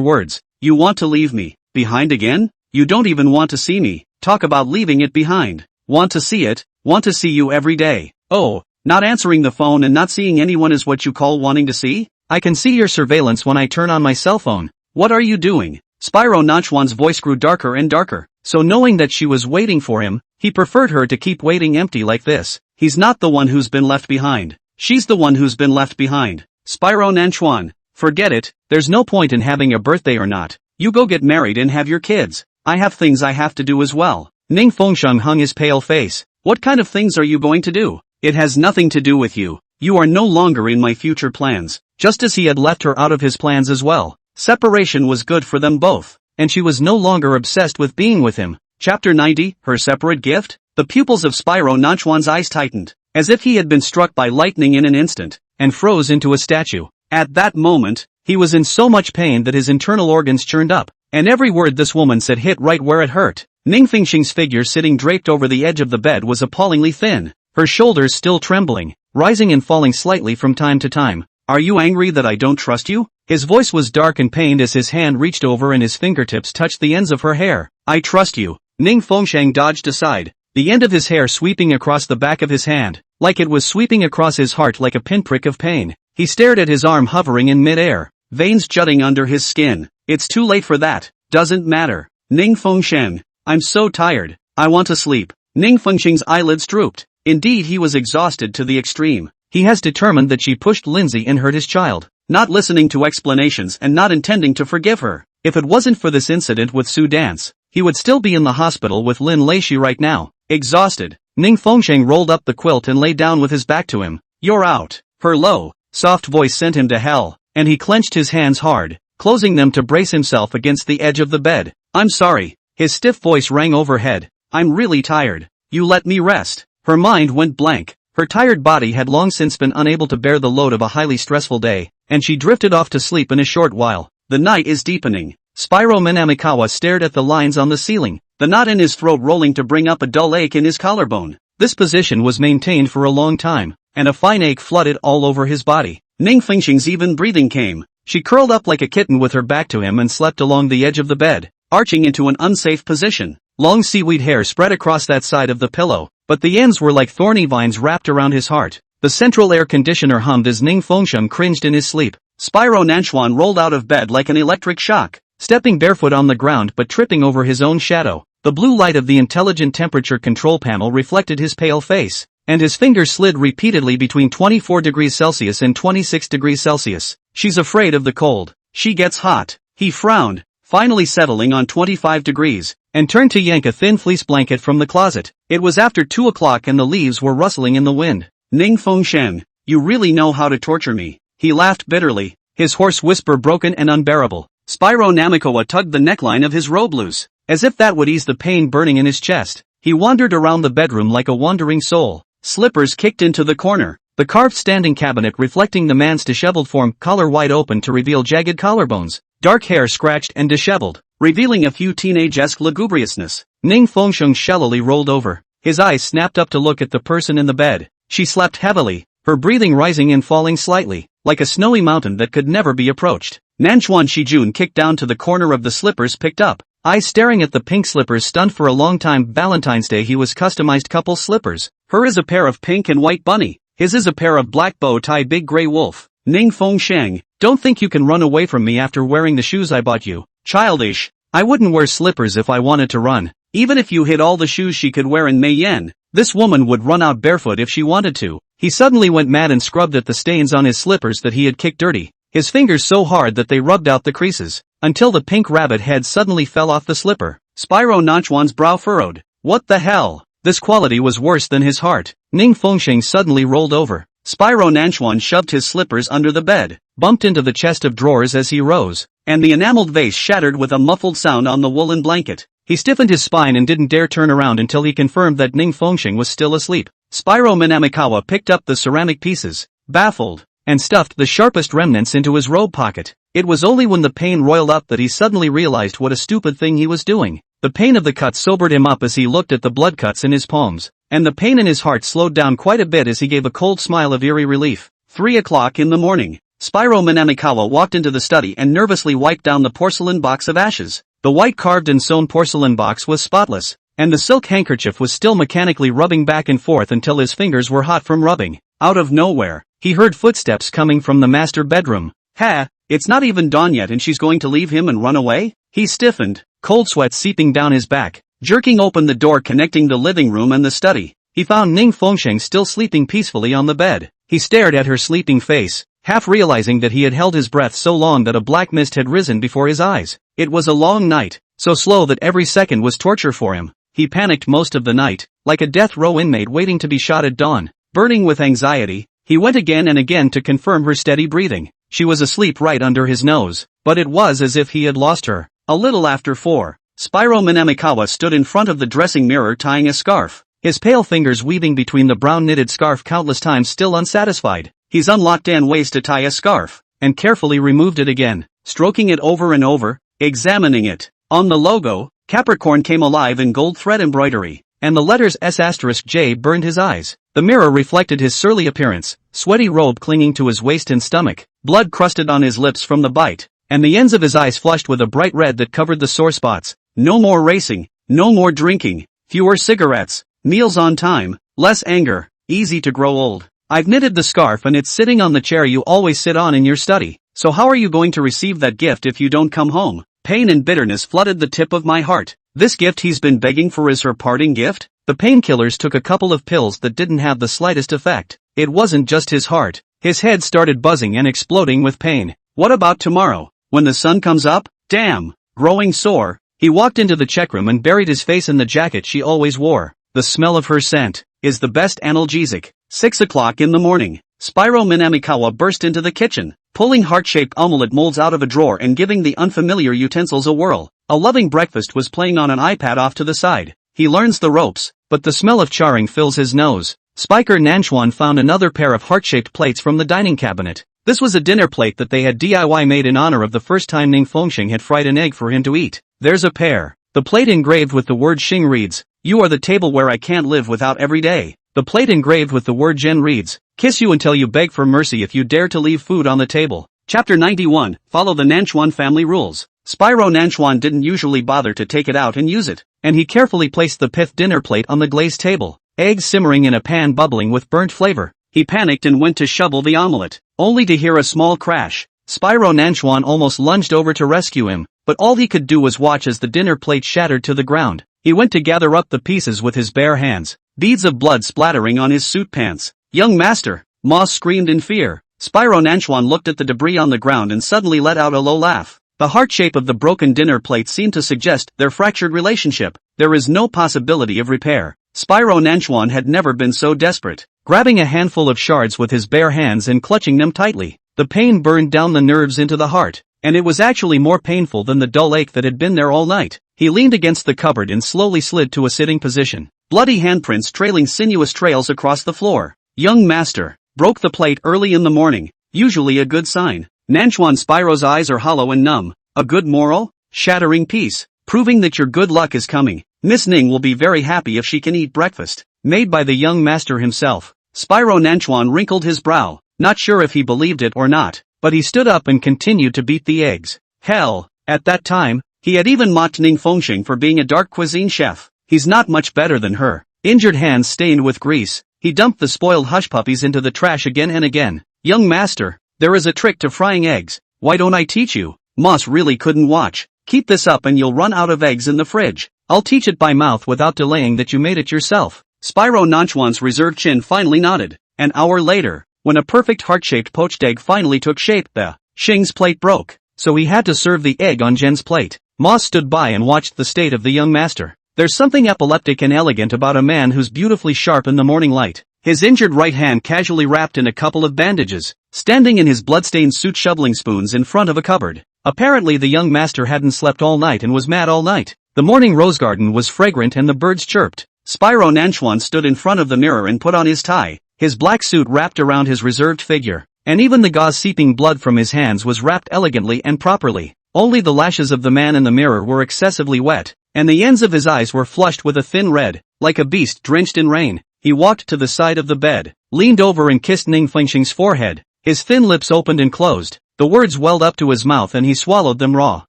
words. "You want to leave me behind again? You don't even want to see me. Talk about leaving it behind. Want to see it? Want to see you every day. Oh, not answering the phone and not seeing anyone is what you call wanting to see? I can see your surveillance when I turn on my cell phone. What are you doing?" Spyro Nanchuan's voice grew darker and darker, so knowing that she was waiting for him, he preferred her to keep waiting empty like this. He's not the one who's been left behind. She's the one who's been left behind. "Spyro Nanchuan, forget it. There's no point in having a birthday or not. You go get married and have your kids. I have things I have to do as well." Ning Fengsheng hung his pale face. "What kind of things are you going to do? It has nothing to do with you. You are no longer in my future plans." Just as he had left her out of his plans as well. Separation was good for them both, and she was no longer obsessed with being with him. Chapter 90, Her Separate Gift? The pupils of Spyro Nanchuan's eyes tightened, as if he had been struck by lightning in an instant, and froze into a statue. At that moment, he was in so much pain that his internal organs churned up, and every word this woman said hit right where it hurt. Ning Fengsheng's figure sitting draped over the edge of the bed was appallingly thin, her shoulders still trembling, rising and falling slightly from time to time. "Are you angry that I don't trust you?" His voice was dark and pained as his hand reached over and his fingertips touched the ends of her hair. "I trust you." Ning Fengsheng dodged aside, the end of his hair sweeping across the back of his hand, like it was sweeping across his heart like a pinprick of pain. He stared at his arm hovering in mid-air, veins jutting under his skin. "It's too late for that. Doesn't matter. Ning Fengsheng, I'm so tired. I want to sleep." Ning Fengsheng's eyelids drooped. Indeed, he was exhausted to the extreme. He has determined that she pushed Lindsay and hurt his child, not listening to explanations and not intending to forgive her. If it wasn't for this incident with Su Dance, he would still be in the hospital with Lin Lacey right now, exhausted. Ning Fengsheng rolled up the quilt and lay down with his back to him. "You're out." Her low, soft voice sent him to hell, and he clenched his hands hard, closing them to brace himself against the edge of the bed. "I'm sorry." His stiff voice rang overhead. "I'm really tired. You let me rest." Her mind went blank. Her tired body had long since been unable to bear the load of a highly stressful day, and she drifted off to sleep in a short while. The night is deepening. Spyro Minamikawa stared at the lines on the ceiling, the knot in his throat rolling to bring up a dull ache in his collarbone. This position was maintained for a long time, and a fine ache flooded all over his body. Ning Fengsheng's even breathing came. She curled up like a kitten with her back to him and slept along the edge of the bed, arching into an unsafe position. Long seaweed hair spread across that side of the pillow, but the ends were like thorny vines wrapped around his heart. The central air conditioner hummed as Ning Fengsheng cringed in his sleep. Spyro Nanchuan rolled out of bed like an electric shock, stepping barefoot on the ground but tripping over his own shadow. The blue light of the intelligent temperature control panel reflected his pale face, and his fingers slid repeatedly between 24 degrees Celsius and 26 degrees Celsius. She's afraid of the cold. She gets hot. He frowned, finally settling on 25 degrees, and turned to yank a thin fleece blanket from the closet. It was after 2 o'clock and the leaves were rustling in the wind. Ning Fengsheng, you really know how to torture me. He laughed bitterly, his hoarse whisper broken and unbearable. Spyro Namikawa tugged the neckline of his robe loose, as if that would ease the pain burning in his chest. He wandered around the bedroom like a wandering soul. Slippers kicked into the corner, the carved standing cabinet reflecting the man's disheveled form, collar wide open to reveal jagged collarbones, dark hair scratched and disheveled, revealing a few teenage-esque lugubriousness. Ning Fengsheng shallowly rolled over, his eyes snapped up to look at the person in the bed. She slept heavily, her breathing rising and falling slightly, like a snowy mountain that could never be approached. Nanchuan Shijun kicked down to the corner of the slippers picked up, eyes staring at the pink slippers stunned for a long time. Valentine's Day he was customized couple slippers. Her is a pair of pink and white bunny, his is a pair of black bow tie big gray wolf. Ning Fengsheng, don't think you can run away from me after wearing the shoes I bought you. Childish. I wouldn't wear slippers if I wanted to run. Even if you hid all the shoes she could wear in Mayenne, this woman would run out barefoot if she wanted to. He suddenly went mad and scrubbed at the stains on his slippers that he had kicked dirty, his fingers so hard that they rubbed out the creases, until the pink rabbit head suddenly fell off the slipper. Spyro Nanchuan's brow furrowed. What the hell? This quality was worse than his heart. Ning Fengsheng suddenly rolled over. Spyro Nanchuan shoved his slippers under the bed, bumped into the chest of drawers as he rose, and the enameled vase shattered with a muffled sound on the woolen blanket. He stiffened his spine and didn't dare turn around until he confirmed that Ning Fengsheng was still asleep. Spyro Minamikawa picked up the ceramic pieces, baffled, and stuffed the sharpest remnants into his robe pocket. It was only when the pain roiled up that he suddenly realized what a stupid thing he was doing. The pain of the cuts sobered him up as he looked at the blood cuts in his palms, and the pain in his heart slowed down quite a bit as he gave a cold smile of eerie relief. 3 o'clock in the morning. Spyro Minamikawa walked into the study and nervously wiped down the porcelain box of ashes. The white carved and sewn porcelain box was spotless, and the silk handkerchief was still mechanically rubbing back and forth until his fingers were hot from rubbing. Out of nowhere, he heard footsteps coming from the master bedroom. Ha, it's not even dawn yet and she's going to leave him and run away? He stiffened, cold sweat seeping down his back, jerking open the door connecting the living room and the study. He found Ning Fengsheng still sleeping peacefully on the bed. He stared at her sleeping face, half realizing that he had held his breath so long that a black mist had risen before his eyes. It was a long night, so slow that every second was torture for him. He panicked most of the night, like a death row inmate waiting to be shot at dawn. Burning with anxiety, he went again and again to confirm her steady breathing. She was asleep right under his nose, but it was as if he had lost her. A little after 4, Spyro Minamikawa stood in front of the dressing mirror tying a scarf, his pale fingers weaving between the brown knitted scarf countless times still unsatisfied. He's unlocked 10 ways to tie a scarf, and carefully removed it again, stroking it over and over, examining it. On the logo, Capricorn came alive in gold thread embroidery, and the letters S*J burned his eyes. The mirror reflected his surly appearance, sweaty robe clinging to his waist and stomach, blood crusted on his lips from the bite, and the ends of his eyes flushed with a bright red that covered the sore spots. No more racing, no more drinking, fewer cigarettes, meals on time, less anger, easy to grow old. I've knitted the scarf and it's sitting on the chair you always sit on in your study, so how are you going to receive that gift if you don't come home? Pain and bitterness flooded the tip of my heart. This gift he's been begging for is her parting gift? The painkillers took a couple of pills that didn't have the slightest effect. It wasn't just his heart. His head started buzzing and exploding with pain. What about tomorrow, when the sun comes up? Damn. Growing sore, he walked into the check room and buried his face in the jacket she always wore. The smell of her scent is the best analgesic. 6 o'clock in the morning. Spyro Minamikawa burst into the kitchen, pulling heart-shaped omelette molds out of a drawer and giving the unfamiliar utensils a whirl. A loving breakfast was playing on an iPad off to the side. He learns the ropes, but the smell of charring fills his nose. Spiker Nanchuan found another pair of heart-shaped plates from the dining cabinet. This was a dinner plate that they had DIY made in honor of the first time Ning Fengsheng had fried an egg for him to eat. There's a pair. The plate engraved with the word Xing reads, "You are the table where I can't live without every day." The plate engraved with the word Zhen reads, "Kiss you until you beg for mercy if you dare to leave food on the table." Chapter 91, Follow the Nanchuan family rules. Spyro Nanchuan didn't usually bother to take it out and use it, and he carefully placed the pith dinner plate on the glazed table, eggs simmering in a pan bubbling with burnt flavor. He panicked and went to shovel the omelette, only to hear a small crash. Spyro Nanchuan almost lunged over to rescue him, but all he could do was watch as the dinner plate shattered to the ground. He went to gather up the pieces with his bare hands, beads of blood splattering on his suit pants. "Young master!" Moss screamed in fear. Spyro Nanchuan looked at the debris on the ground and suddenly let out a low laugh. The heart shape of the broken dinner plate seemed to suggest their fractured relationship. There is no possibility of repair. Spyro Nanchuan had never been so desperate. Grabbing a handful of shards with his bare hands and clutching them tightly, the pain burned down the nerves into the heart, and it was actually more painful than the dull ache that had been there all night. He leaned against the cupboard and slowly slid to a sitting position, bloody handprints trailing sinuous trails across the floor. "Young master, broke the plate early in the morning, usually a good sign." Nanchuan Spyro's eyes are hollow and numb. "A good moral? Shattering piece, proving that your good luck is coming. Miss Ning will be very happy if she can eat breakfast, made by the young master himself." Spyro Nanchuan wrinkled his brow, not sure if he believed it or not, but he stood up and continued to beat the eggs. Hell, at that time, he had even mocked Ning Fengxing for being a dark cuisine chef. He's not much better than her. Injured hands stained with grease, he dumped the spoiled hush puppies into the trash again and again. "Young master, there is a trick to frying eggs. Why don't I teach you?" Moss really couldn't watch. "Keep this up and you'll run out of eggs in the fridge. I'll teach it by mouth without delaying that you made it yourself." Spyro Nanchuan's reserved chin finally nodded. An hour later, when a perfect heart-shaped poached egg finally took shape, the Xing's plate broke, so he had to serve the egg on Jen's plate. Moss stood by and watched the state of the young master. There's something epileptic and elegant about a man who's beautifully sharp in the morning light. His injured right hand casually wrapped in a couple of bandages, standing in his bloodstained suit shoveling spoons in front of a cupboard. Apparently the young master hadn't slept all night and was mad all night. The morning rose garden was fragrant and the birds chirped. Spyro Nanchuan stood in front of the mirror and put on his tie, his black suit wrapped around his reserved figure, and even the gauze seeping blood from his hands was wrapped elegantly and properly. Only the lashes of the man in the mirror were excessively wet, and the ends of his eyes were flushed with a thin red, like a beast drenched in rain. He walked to the side of the bed, leaned over and kissed Ning Fengxing's forehead. His thin lips opened and closed, the words welled up to his mouth and he swallowed them raw.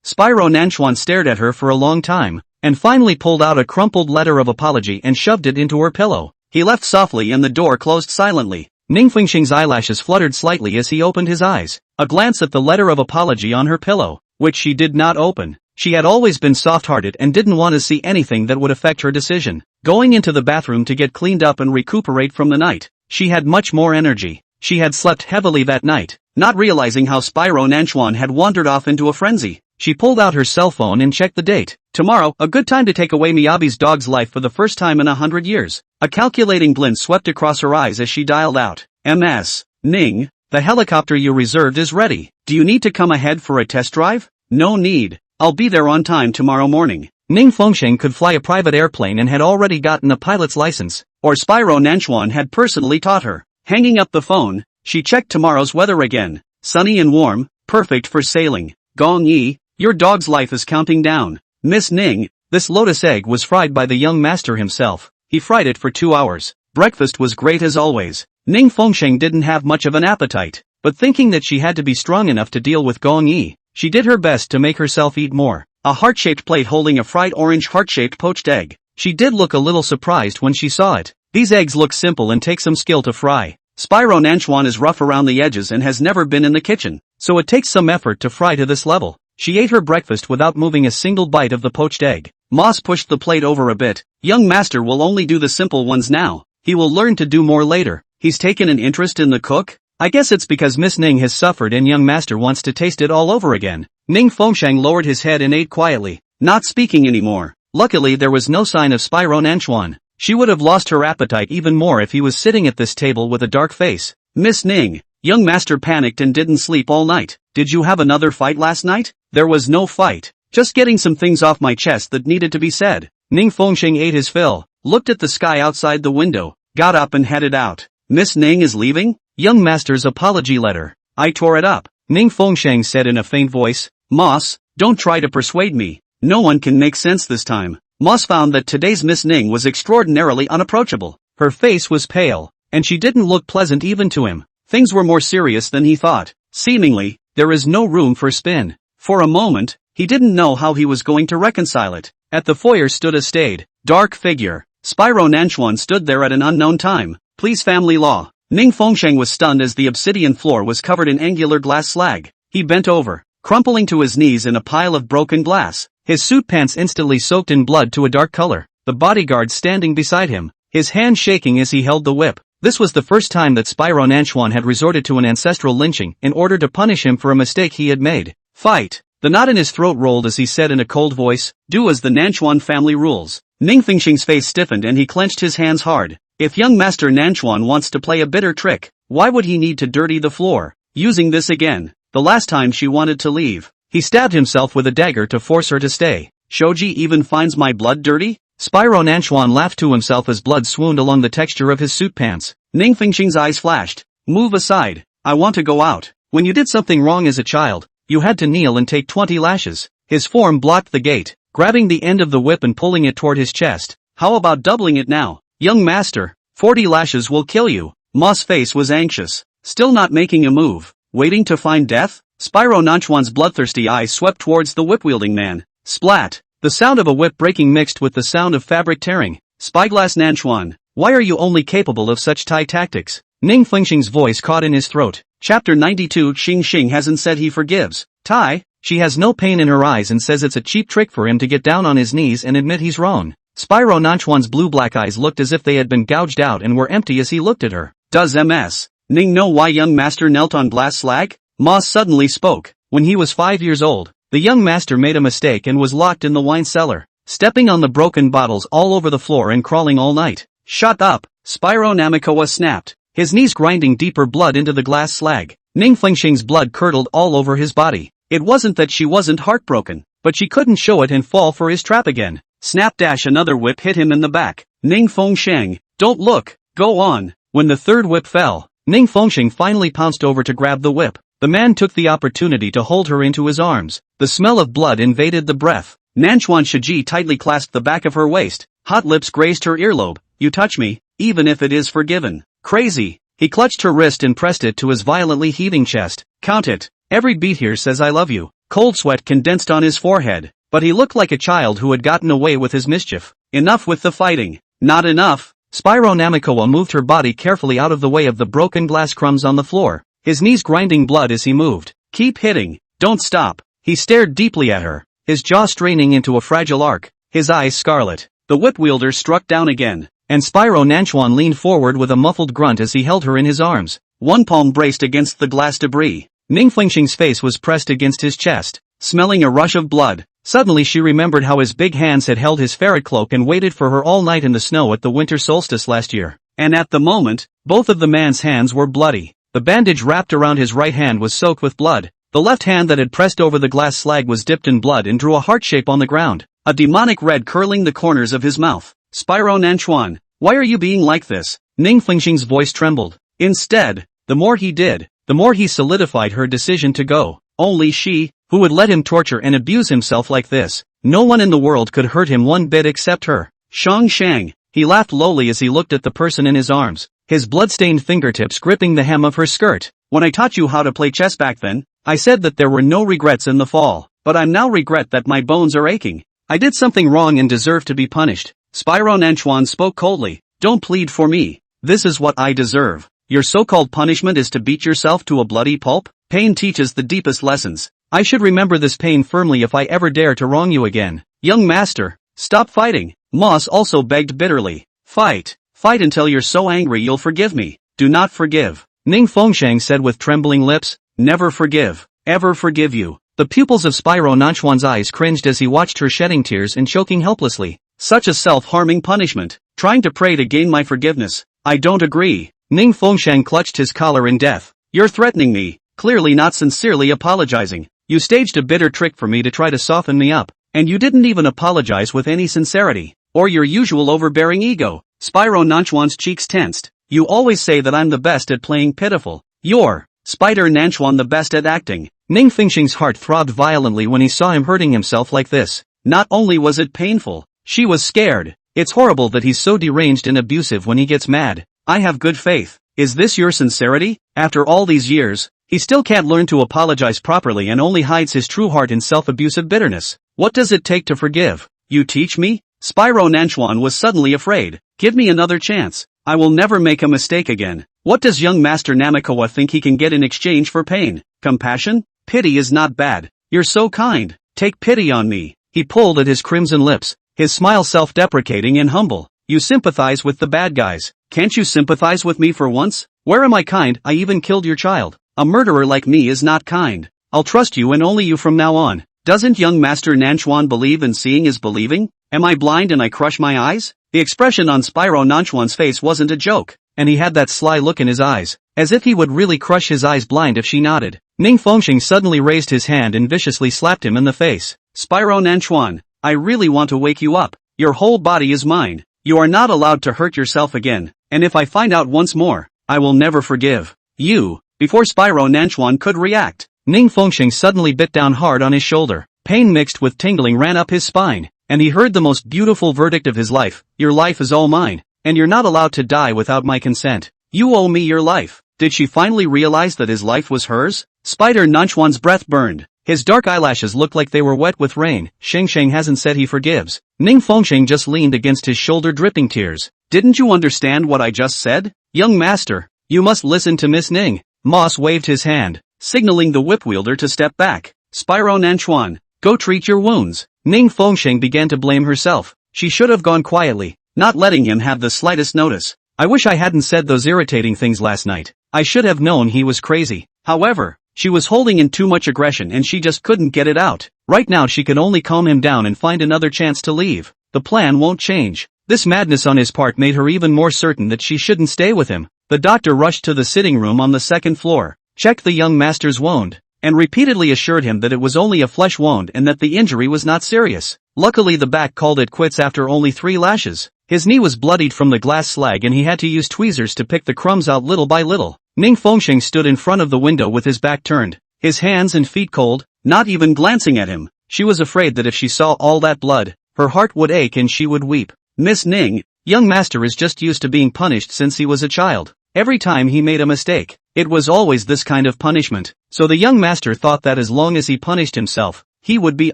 Spyro Nanchuan stared at her for a long time, and finally pulled out a crumpled letter of apology and shoved it into her pillow. He left softly and the door closed silently. Ning Fengxing's eyelashes fluttered slightly as he opened his eyes. A glance at the letter of apology on her pillow, which she did not open. She had always been soft-hearted and didn't want to see anything that would affect her decision. Going into the bathroom to get cleaned up and recuperate from the night, she had much more energy. She had slept heavily that night, not realizing how Spyro Nanchuan had wandered off into a frenzy. She pulled out her cell phone and checked the date. Tomorrow, a good time to take away Miyabi's dog's life for the first time in 100 years. A calculating glint swept across her eyes as she dialed out. "MS. Ning, the helicopter you reserved is ready. Do you need to come ahead for a test drive?" "No need. I'll be there on time tomorrow morning." Ning Fengxing could fly a private airplane and had already gotten a pilot's license, or Spyro Nanchuan had personally taught her. Hanging up the phone, she checked tomorrow's weather again. Sunny and warm, perfect for sailing. "Gong Yi, your dog's life is counting down. Miss Ning." This lotus egg was fried by the young master himself. He fried it for 2 hours. Breakfast was great as always. Ning Fengxing didn't have much of an appetite, but thinking that she had to be strong enough to deal with Gong Yi, she did her best to make herself eat more. A heart-shaped plate holding a fried orange heart-shaped poached egg. She did look a little surprised when she saw it. These eggs look simple and take some skill to fry. Spyro Nanchuan is rough around the edges and has never been in the kitchen, so it takes some effort to fry to this level. She ate her breakfast without moving a single bite of the poached egg. Moss pushed the plate over a bit. "Young master will only do the simple ones now. He will learn to do more later." "He's taken an interest in the cook?" "I guess it's because Miss Ning has suffered and young master wants to taste it all over again." Ning Fengxing lowered his head and ate quietly, not speaking anymore. Luckily there was no sign of Spyro Nanchuan. She would have lost her appetite even more if he was sitting at this table with a dark face. "Miss Ning, young master panicked and didn't sleep all night. Did you have another fight last night?" "There was no fight. Just getting some things off my chest that needed to be said." Ning Fengxing ate his fill, looked at the sky outside the window, got up and headed out. "Miss Ning is leaving?" "Young master's apology letter. I tore it up," Ning Fengxing said in a faint voice. "Moss, don't try to persuade me. No one can make sense this time." Moss found that today's Miss Ning was extraordinarily unapproachable. Her face was pale, and she didn't look pleasant even to him. Things were more serious than he thought. Seemingly, there is no room for spin. For a moment, he didn't know how he was going to reconcile it. At the foyer stood a staid, dark figure. Spyro Nanchuan stood there at an unknown time. Please family law. Ning Fengsheng was stunned as the obsidian floor was covered in angular glass slag. He bent over, crumpling to his knees in a pile of broken glass. His suit pants instantly soaked in blood to a dark color. The bodyguard standing beside him, his hand shaking as he held the whip. This was the first time that Spyro Nanchuan had resorted to an ancestral lynching in order to punish him for a mistake he had made. Fight! The knot in his throat rolled as he said in a cold voice, do as the Nanchuan family rules. Ning Fengsheng's face stiffened and he clenched his hands hard. If young Master Nanchuan wants to play a bitter trick, why would he need to dirty the floor? Using this again, the last time she wanted to leave. He stabbed himself with a dagger to force her to stay. Shoji even finds my blood dirty? Spyro Nanchuan laughed to himself as blood swooned along the texture of his suit pants. Ning Fengsheng's eyes flashed. Move aside. I want to go out. When you did something wrong as a child, you had to kneel and take 20 lashes. His form blocked the gate, grabbing the end of the whip and pulling it toward his chest. How about doubling it now? Young master, 40 lashes will kill you. Ma's face was anxious, still not making a move, waiting to find death? Spyro Nanchuan's bloodthirsty eyes swept towards the whip-wielding man. Splat! The sound of a whip breaking mixed with the sound of fabric tearing. Spyglass Nanchuan, why are you only capable of such Tai tactics? Ning Fengsheng's voice caught in his throat. Chapter 92 Xing Xing hasn't said he forgives. Tai? She has no pain in her eyes and says it's a cheap trick for him to get down on his knees and admit he's wrong. Spyro Nanchuan's blue-black eyes looked as if they had been gouged out and were empty as he looked at her. Does Ms. Ning know why young master knelt on glass slag? Ma suddenly spoke. When he was 5 years old, the young master made a mistake and was locked in the wine cellar, stepping on the broken bottles all over the floor and crawling all night. Shut up! Spyro Namikawa snapped, his knees grinding deeper blood into the glass slag. Ning Fengsheng's blood curdled all over his body. It wasn't that she wasn't heartbroken, but she couldn't show it and fall for his trap again. Snap dash another whip hit him in the back. Ning Fengsheng, don't look, go on. When the third whip fell, Ning Fengsheng finally pounced over to grab the whip. The man took the opportunity to hold her into his arms. The smell of blood invaded the breath. Nanchuan Shiji tightly clasped the back of her waist. Hot lips grazed her earlobe. You touch me, even if it is forgiven. Crazy. He clutched her wrist and pressed it to his violently heaving chest. Count it. Every beat here says I love you. Cold sweat condensed on his forehead, but he looked like a child who had gotten away with his mischief. Enough with the fighting. Not enough. Spyro Namikawa moved her body carefully out of the way of the broken glass crumbs on the floor, his knees grinding blood as he moved. Keep hitting. Don't stop. He stared deeply at her, his jaw straining into a fragile arc, his eyes scarlet. The whip wielder struck down again, and Spyro Nanchuan leaned forward with a muffled grunt as he held her in his arms. One palm braced against the glass debris. Ning Fengsheng's face was pressed against his chest, smelling a rush of blood. Suddenly she remembered how his big hands had held his ferret cloak and waited for her all night in the snow at the winter solstice last year. And at the moment, both of the man's hands were bloody. The bandage wrapped around his right hand was soaked with blood. The left hand that had pressed over the glass slag was dipped in blood and drew a heart shape on the ground, a demonic red curling the corners of his mouth. Spyro Nanchuan, why are you being like this? Ning Fengsheng's voice trembled. Instead, the more he did, the more he solidified her decision to go. Only she, who would let him torture and abuse himself like this. No one in the world could hurt him one bit except her. Shang Shang. He laughed lowly as he looked at the person in his arms, his blood-stained fingertips gripping the hem of her skirt. When I taught you how to play chess back then, I said that there were no regrets in the fall, but I now regret that my bones are aching. I did something wrong and deserve to be punished. Spyro Nanchuan spoke coldly. Don't plead for me. This is what I deserve. Your so-called punishment is to beat yourself to a bloody pulp? Pain teaches the deepest lessons. I should remember this pain firmly if I ever dare to wrong you again. Young master, stop fighting. Moss also begged bitterly. Fight. Fight until you're so angry you'll forgive me. Do not forgive. Ning Fengsheng said with trembling lips. Never forgive. Ever forgive you. The pupils of Spyro Nanchuan's eyes cringed as he watched her shedding tears and choking helplessly. Such a self-harming punishment. Trying to pray to gain my forgiveness. I don't agree. Ning Fengsheng clutched his collar in death. You're threatening me, clearly not sincerely apologizing. You staged a bitter trick for me to try to soften me up, and you didn't even apologize with any sincerity, or your usual overbearing ego. Spyro Nanchuan's cheeks tensed. You always say that I'm the best at playing pitiful. You're, Spider Nanchuan, the best at acting. Ning Fengsheng's heart throbbed violently when he saw him hurting himself like this. Not only was it painful, she was scared. It's horrible that he's so deranged and abusive when he gets mad. I have good faith. Is this your sincerity? After all these years, he still can't learn to apologize properly and only hides his true heart in self-abusive bitterness. What does it take to forgive? You teach me? Spyro Nanchuan was suddenly afraid. Give me another chance. I will never make a mistake again. What does young Master Namikawa think he can get in exchange for pain? Compassion? Pity is not bad. You're so kind. Take pity on me. He pulled at his crimson lips, his smile self-deprecating and humble. You sympathize with the bad guys. Can't you sympathize with me for once? Where am I kind? I even killed your child. A murderer like me is not kind. I'll trust you and only you from now on. Doesn't young Master Nanchuan believe in seeing is believing? Am I blind and I crush my eyes? The expression on Spyro Nanchuan's face wasn't a joke, and he had that sly look in his eyes, as if he would really crush his eyes blind if she nodded. Ning Fengxing suddenly raised his hand and viciously slapped him in the face. Spyro Nanchuan, I really want to wake you up. Your whole body is mine. You are not allowed to hurt yourself again, and if I find out once more, I will never forgive you. Before Spyro Nanchuan could react, Ning Fengxing suddenly bit down hard on his shoulder. Pain mixed with tingling ran up his spine, and he heard the most beautiful verdict of his life. Your life is all mine, and you're not allowed to die without my consent. You owe me your life. Did she finally realize that his life was hers? Spider Nanchuan's breath burned. His dark eyelashes looked like they were wet with rain. Sheng hasn't said he forgives. Ning Fengxing just leaned against his shoulder dripping tears. Didn't you understand what I just said? Young master, you must listen to Miss Ning. Moss waved his hand, signaling the whip wielder to step back. Spyro Nanchuan, go treat your wounds. Ning Fengxing began to blame herself. She should have gone quietly, not letting him have the slightest notice. I wish I hadn't said those irritating things last night. I should have known he was crazy. However, she was holding in too much aggression and she just couldn't get it out. Right now she could only calm him down and find another chance to leave. The plan won't change. This madness on his part made her even more certain that she shouldn't stay with him. The doctor rushed to the sitting room on the second floor, checked the young master's wound, and repeatedly assured him that it was only a flesh wound and that the injury was not serious. Luckily the back called it quits after only 3 lashes. His knee was bloodied from the glass slag and he had to use tweezers to pick the crumbs out little by little. Ning Fengxing stood in front of the window with his back turned, his hands and feet cold, not even glancing at him. She was afraid that if she saw all that blood, her heart would ache and she would weep. Miss Ning, young master is just used to being punished since he was a child. Every time he made a mistake, it was always this kind of punishment. So the young master thought that as long as he punished himself, he would be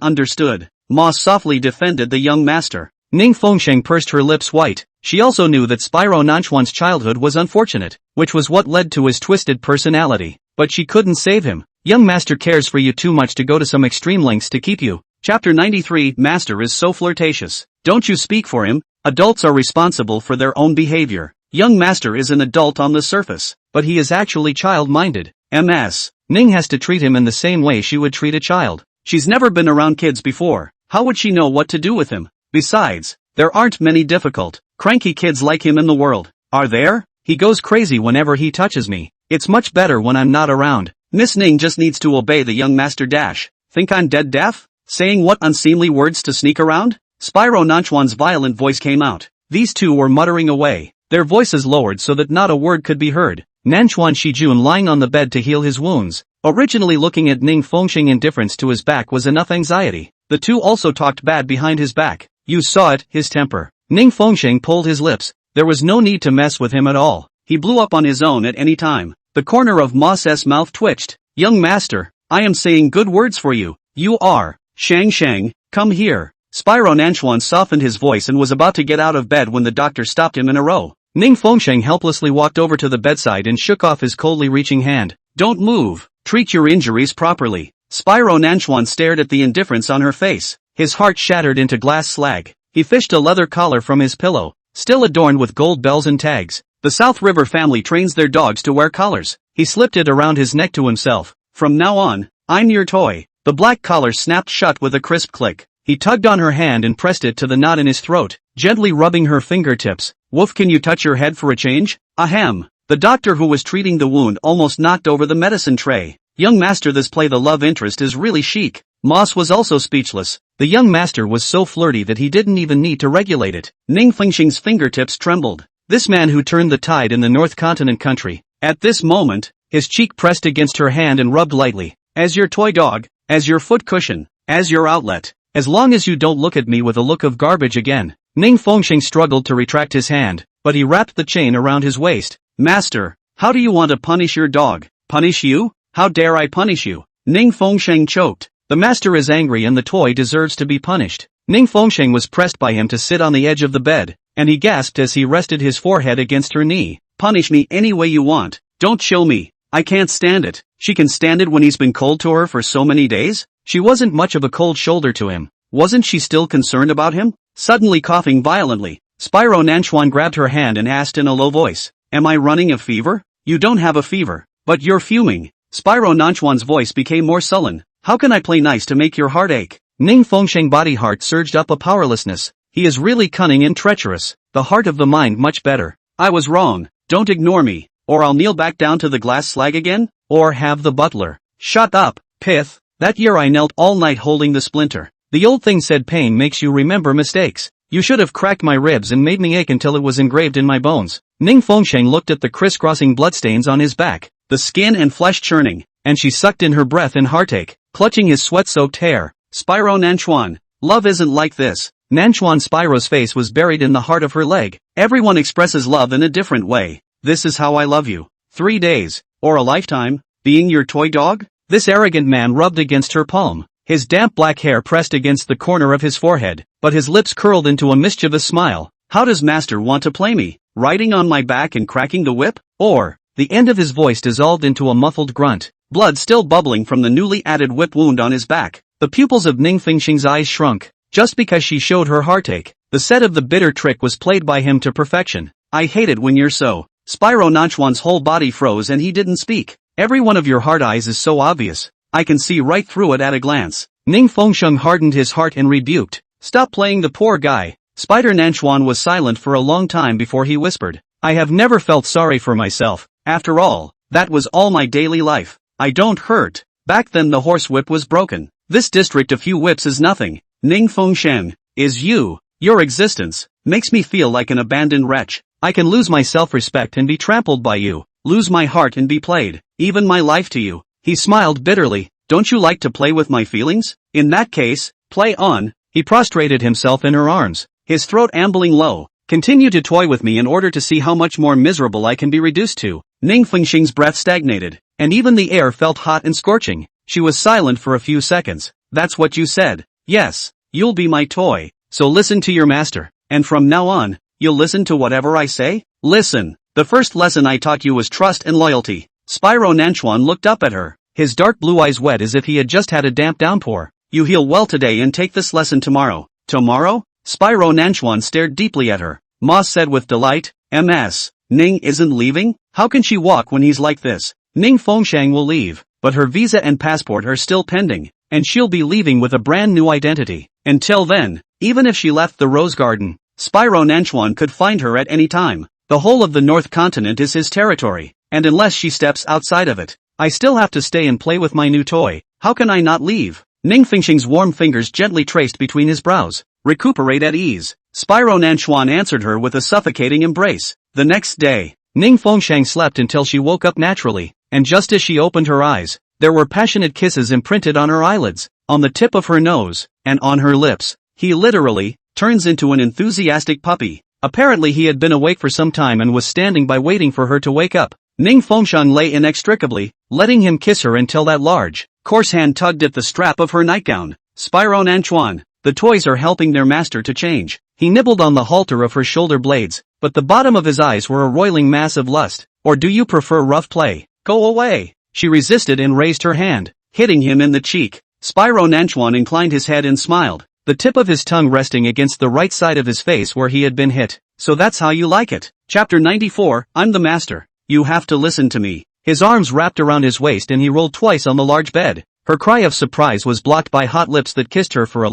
understood. Moss softly defended the young master. Ning Fengxing pursed her lips white. She also knew that Spyro Nanchuan's childhood was unfortunate, which was what led to his twisted personality. But she couldn't save him. Young master cares for you too much to go to some extreme lengths to keep you. Chapter 93. Master is so flirtatious. Don't you speak for him. Adults are responsible for their own behavior. Young master is an adult on the surface, but he is actually child-minded. MS. Ning has to treat him in the same way she would treat a child. She's never been around kids before. How would she know what to do with him? Besides, there aren't many difficult, cranky kids like him in the world. Are there? He goes crazy whenever he touches me. It's much better when I'm not around. Miss Ning just needs to obey the young master dash. Think I'm dead deaf? Saying what unseemly words to sneak around? Spyro Nanchuan's violent voice came out. These two were muttering away, their voices lowered so that not a word could be heard. Nanchuan Shijun lying on the bed to heal his wounds. Originally looking at Ning Fengxing indifference to his back was enough anxiety. The two also talked bad behind his back. You saw it, his temper. Ning Fengxing pulled his lips. There was no need to mess with him at all. He blew up on his own at any time. The corner of Moss's mouth twitched. Young master, I am saying good words for you. You are. Shang, come here. Spyro Nanchuan softened his voice and was about to get out of bed when the doctor stopped him in a row. Ning Fengxing helplessly walked over to the bedside and shook off his coldly reaching hand. Don't move. Treat your injuries properly. Spyro Nanchuan stared at the indifference on her face. His heart shattered into glass slag. He fished a leather collar from his pillow, still adorned with gold bells and tags. The South River family trains their dogs to wear collars. He slipped it around his neck to himself. From now on, I'm your toy. The black collar snapped shut with a crisp click. He tugged on her hand and pressed it to the knot in his throat, gently rubbing her fingertips. Wolf, can you touch your head for a change? Ahem. The doctor who was treating the wound almost knocked over the medicine tray. Young master, this play the love interest is really chic. Moss was also speechless. The young master was so flirty that he didn't even need to regulate it. Ning Fengxing's fingertips trembled. This man who turned the tide in the North Continent country. At this moment, his cheek pressed against her hand and rubbed lightly. As your toy dog, as your foot cushion, as your outlet. As long as you don't look at me with a look of garbage again. Ning Fengxing struggled to retract his hand, but he wrapped the chain around his waist. Master, how do you want to punish your dog? Punish you? How dare I punish you? Ning Fengxing choked. The master is angry and the toy deserves to be punished. Ning Fengsheng was pressed by him to sit on the edge of the bed, and he gasped as he rested his forehead against her knee. Punish me any way you want. Don't chill me. I can't stand it. She can stand it when he's been cold to her for so many days? She wasn't much of a cold shoulder to him. Wasn't she still concerned about him? Suddenly coughing violently, Spyro Nanchuan grabbed her hand and asked in a low voice, "Am I running a fever?" "You don't have a fever, but you're fuming." Spyro Nanchuan's voice became more sullen. "How can I play nice to make your heart ache?" Ning Fengsheng body heart surged up a powerlessness. He is really cunning and treacherous. The heart of the mind much better. "I was wrong. Don't ignore me, or I'll kneel back down to the glass slag again, or have the butler." "Shut up, Pith. That year I knelt all night holding the splinter." The old thing said pain makes you remember mistakes. You should have cracked my ribs and made me ache until it was engraved in my bones. Ning Fengsheng looked at the crisscrossing bloodstains on his back, the skin and flesh churning, and she sucked in her breath in heartache, clutching his sweat-soaked hair. "Spyro Nanchuan, love isn't like this." Nanchuan Spyro's face was buried in the heart of her leg. "Everyone expresses love in a different way. This is how I love you. 3 days, or a lifetime, being your toy dog?" This arrogant man rubbed against her palm. His damp black hair pressed against the corner of his forehead, but his lips curled into a mischievous smile. "How does Master want to play me? Riding on my back and cracking the whip? Or?" The end of his voice dissolved into a muffled grunt, blood still bubbling from the newly added whip wound on his back. The pupils of Ning Fengsheng's eyes shrunk, just because she showed her heartache. The set of the bitter trick was played by him to perfection. "I hate it when you're so." Spyro Nanchuan's whole body froze and he didn't speak. "Every one of your hard eyes is so obvious. I can see right through it at a glance." Ning Fengsheng hardened his heart and rebuked, "Stop playing the poor guy." Spider Nanchuan was silent for a long time before he whispered, "I have never felt sorry for myself. After all, that was all my daily life. I don't hurt. Back then the horsewhip was broken. This district a few whips is nothing. Ning Fengsheng, is you. Your existence makes me feel like an abandoned wretch. I can lose my self-respect and be trampled by you, lose my heart and be played, even my life to you." He smiled bitterly. "Don't you like to play with my feelings? In that case, play on." He prostrated himself in her arms, his throat ambling low. "Continue to toy with me in order to see how much more miserable I can be reduced to." Ning Fengsheng's breath stagnated, and even the air felt hot and scorching. She was silent for a few seconds. "That's what you said. Yes, you'll be my toy. So listen to your master. And from now on, you'll listen to whatever I say? Listen. The first lesson I taught you was trust and loyalty." Spyro Nanchuan looked up at her, his dark blue eyes wet as if he had just had a damp downpour. "You heal well today and take this lesson tomorrow." "Tomorrow?" Spyro Nanchuan stared deeply at her. Ma said with delight, "Ms. Ning isn't leaving? How can she walk when he's like this?" Ning Fengsheng will leave, but her visa and passport are still pending, and she'll be leaving with a brand new identity. Until then, even if she left the Rose Garden, Spyro Nanchuan could find her at any time. The whole of the North Continent is his territory, and unless she steps outside of it, I still have to stay and play with my new toy. How can I not leave? Ning Fengsheng's warm fingers gently traced between his brows. "Recuperate at ease." Spyro Nanchuan answered her with a suffocating embrace. The next day, Ning Fengsheng slept until she woke up naturally, and just as she opened her eyes, there were passionate kisses imprinted on her eyelids, on the tip of her nose, and on her lips. He literally turns into an enthusiastic puppy. Apparently he had been awake for some time and was standing by waiting for her to wake up. Ning Fengsheng lay inextricably, letting him kiss her until that large, coarse hand tugged at the strap of her nightgown. "Spyro Nanchuan, the toys are helping their master to change." He nibbled on the halter of her shoulder blades, but the bottom of his eyes were a roiling mass of lust. "Or do you prefer rough play?" "Go away." She resisted and raised her hand, hitting him in the cheek. Spyro Nanchuan inclined his head and smiled, the tip of his tongue resting against the right side of his face where he had been hit. "So that's how you like it." Chapter 94, I'm the master. You have to listen to me. His arms wrapped around his waist and he rolled twice on the large bed. Her cry of surprise was blocked by hot lips that kissed her for a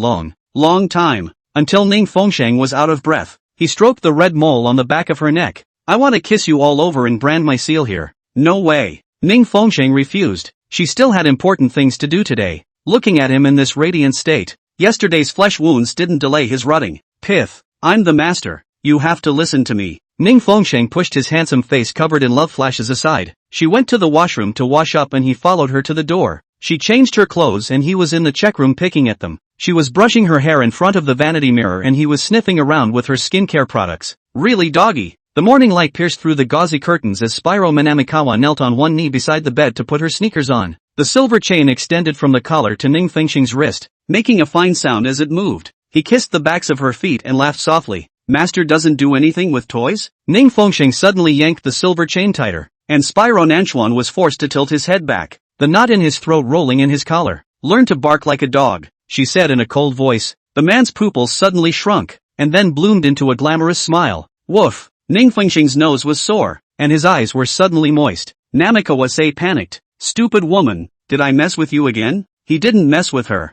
long time, until Ning Fengsheng was out of breath. He stroked the red mole on the back of her neck. "I want to kiss you all over and brand my seal here." "No way." Ning Fengsheng refused. She still had important things to do today. Looking at him in this radiant state, yesterday's flesh wounds didn't delay his rutting. "Pith, I'm the master. You have to listen to me." Ning Fengsheng pushed his handsome face covered in love flashes aside. She went to the washroom to wash up and he followed her to the door. She changed her clothes and he was in the check room picking at them. She was brushing her hair in front of the vanity mirror and he was sniffing around with her skincare products. "Really doggy." The morning light pierced through the gauzy curtains as Spyro Manamikawa knelt on one knee beside the bed to put her sneakers on. The silver chain extended from the collar to Ning Fengsheng's wrist, making a fine sound as it moved. He kissed the backs of her feet and laughed softly. Master doesn't do anything with toys? Ning Fengsheng suddenly yanked the silver chain tighter, and Spyro Nanchuan was forced to tilt his head back, the knot in his throat rolling in his collar. Learn to bark like a dog, she said in a cold voice. The man's pupils suddenly shrunk, and then bloomed into a glamorous smile. Woof! Ning Fengsheng's nose was sore, and his eyes were suddenly moist. Namikawa panicked. Stupid woman, did I mess with you again? He didn't mess with her.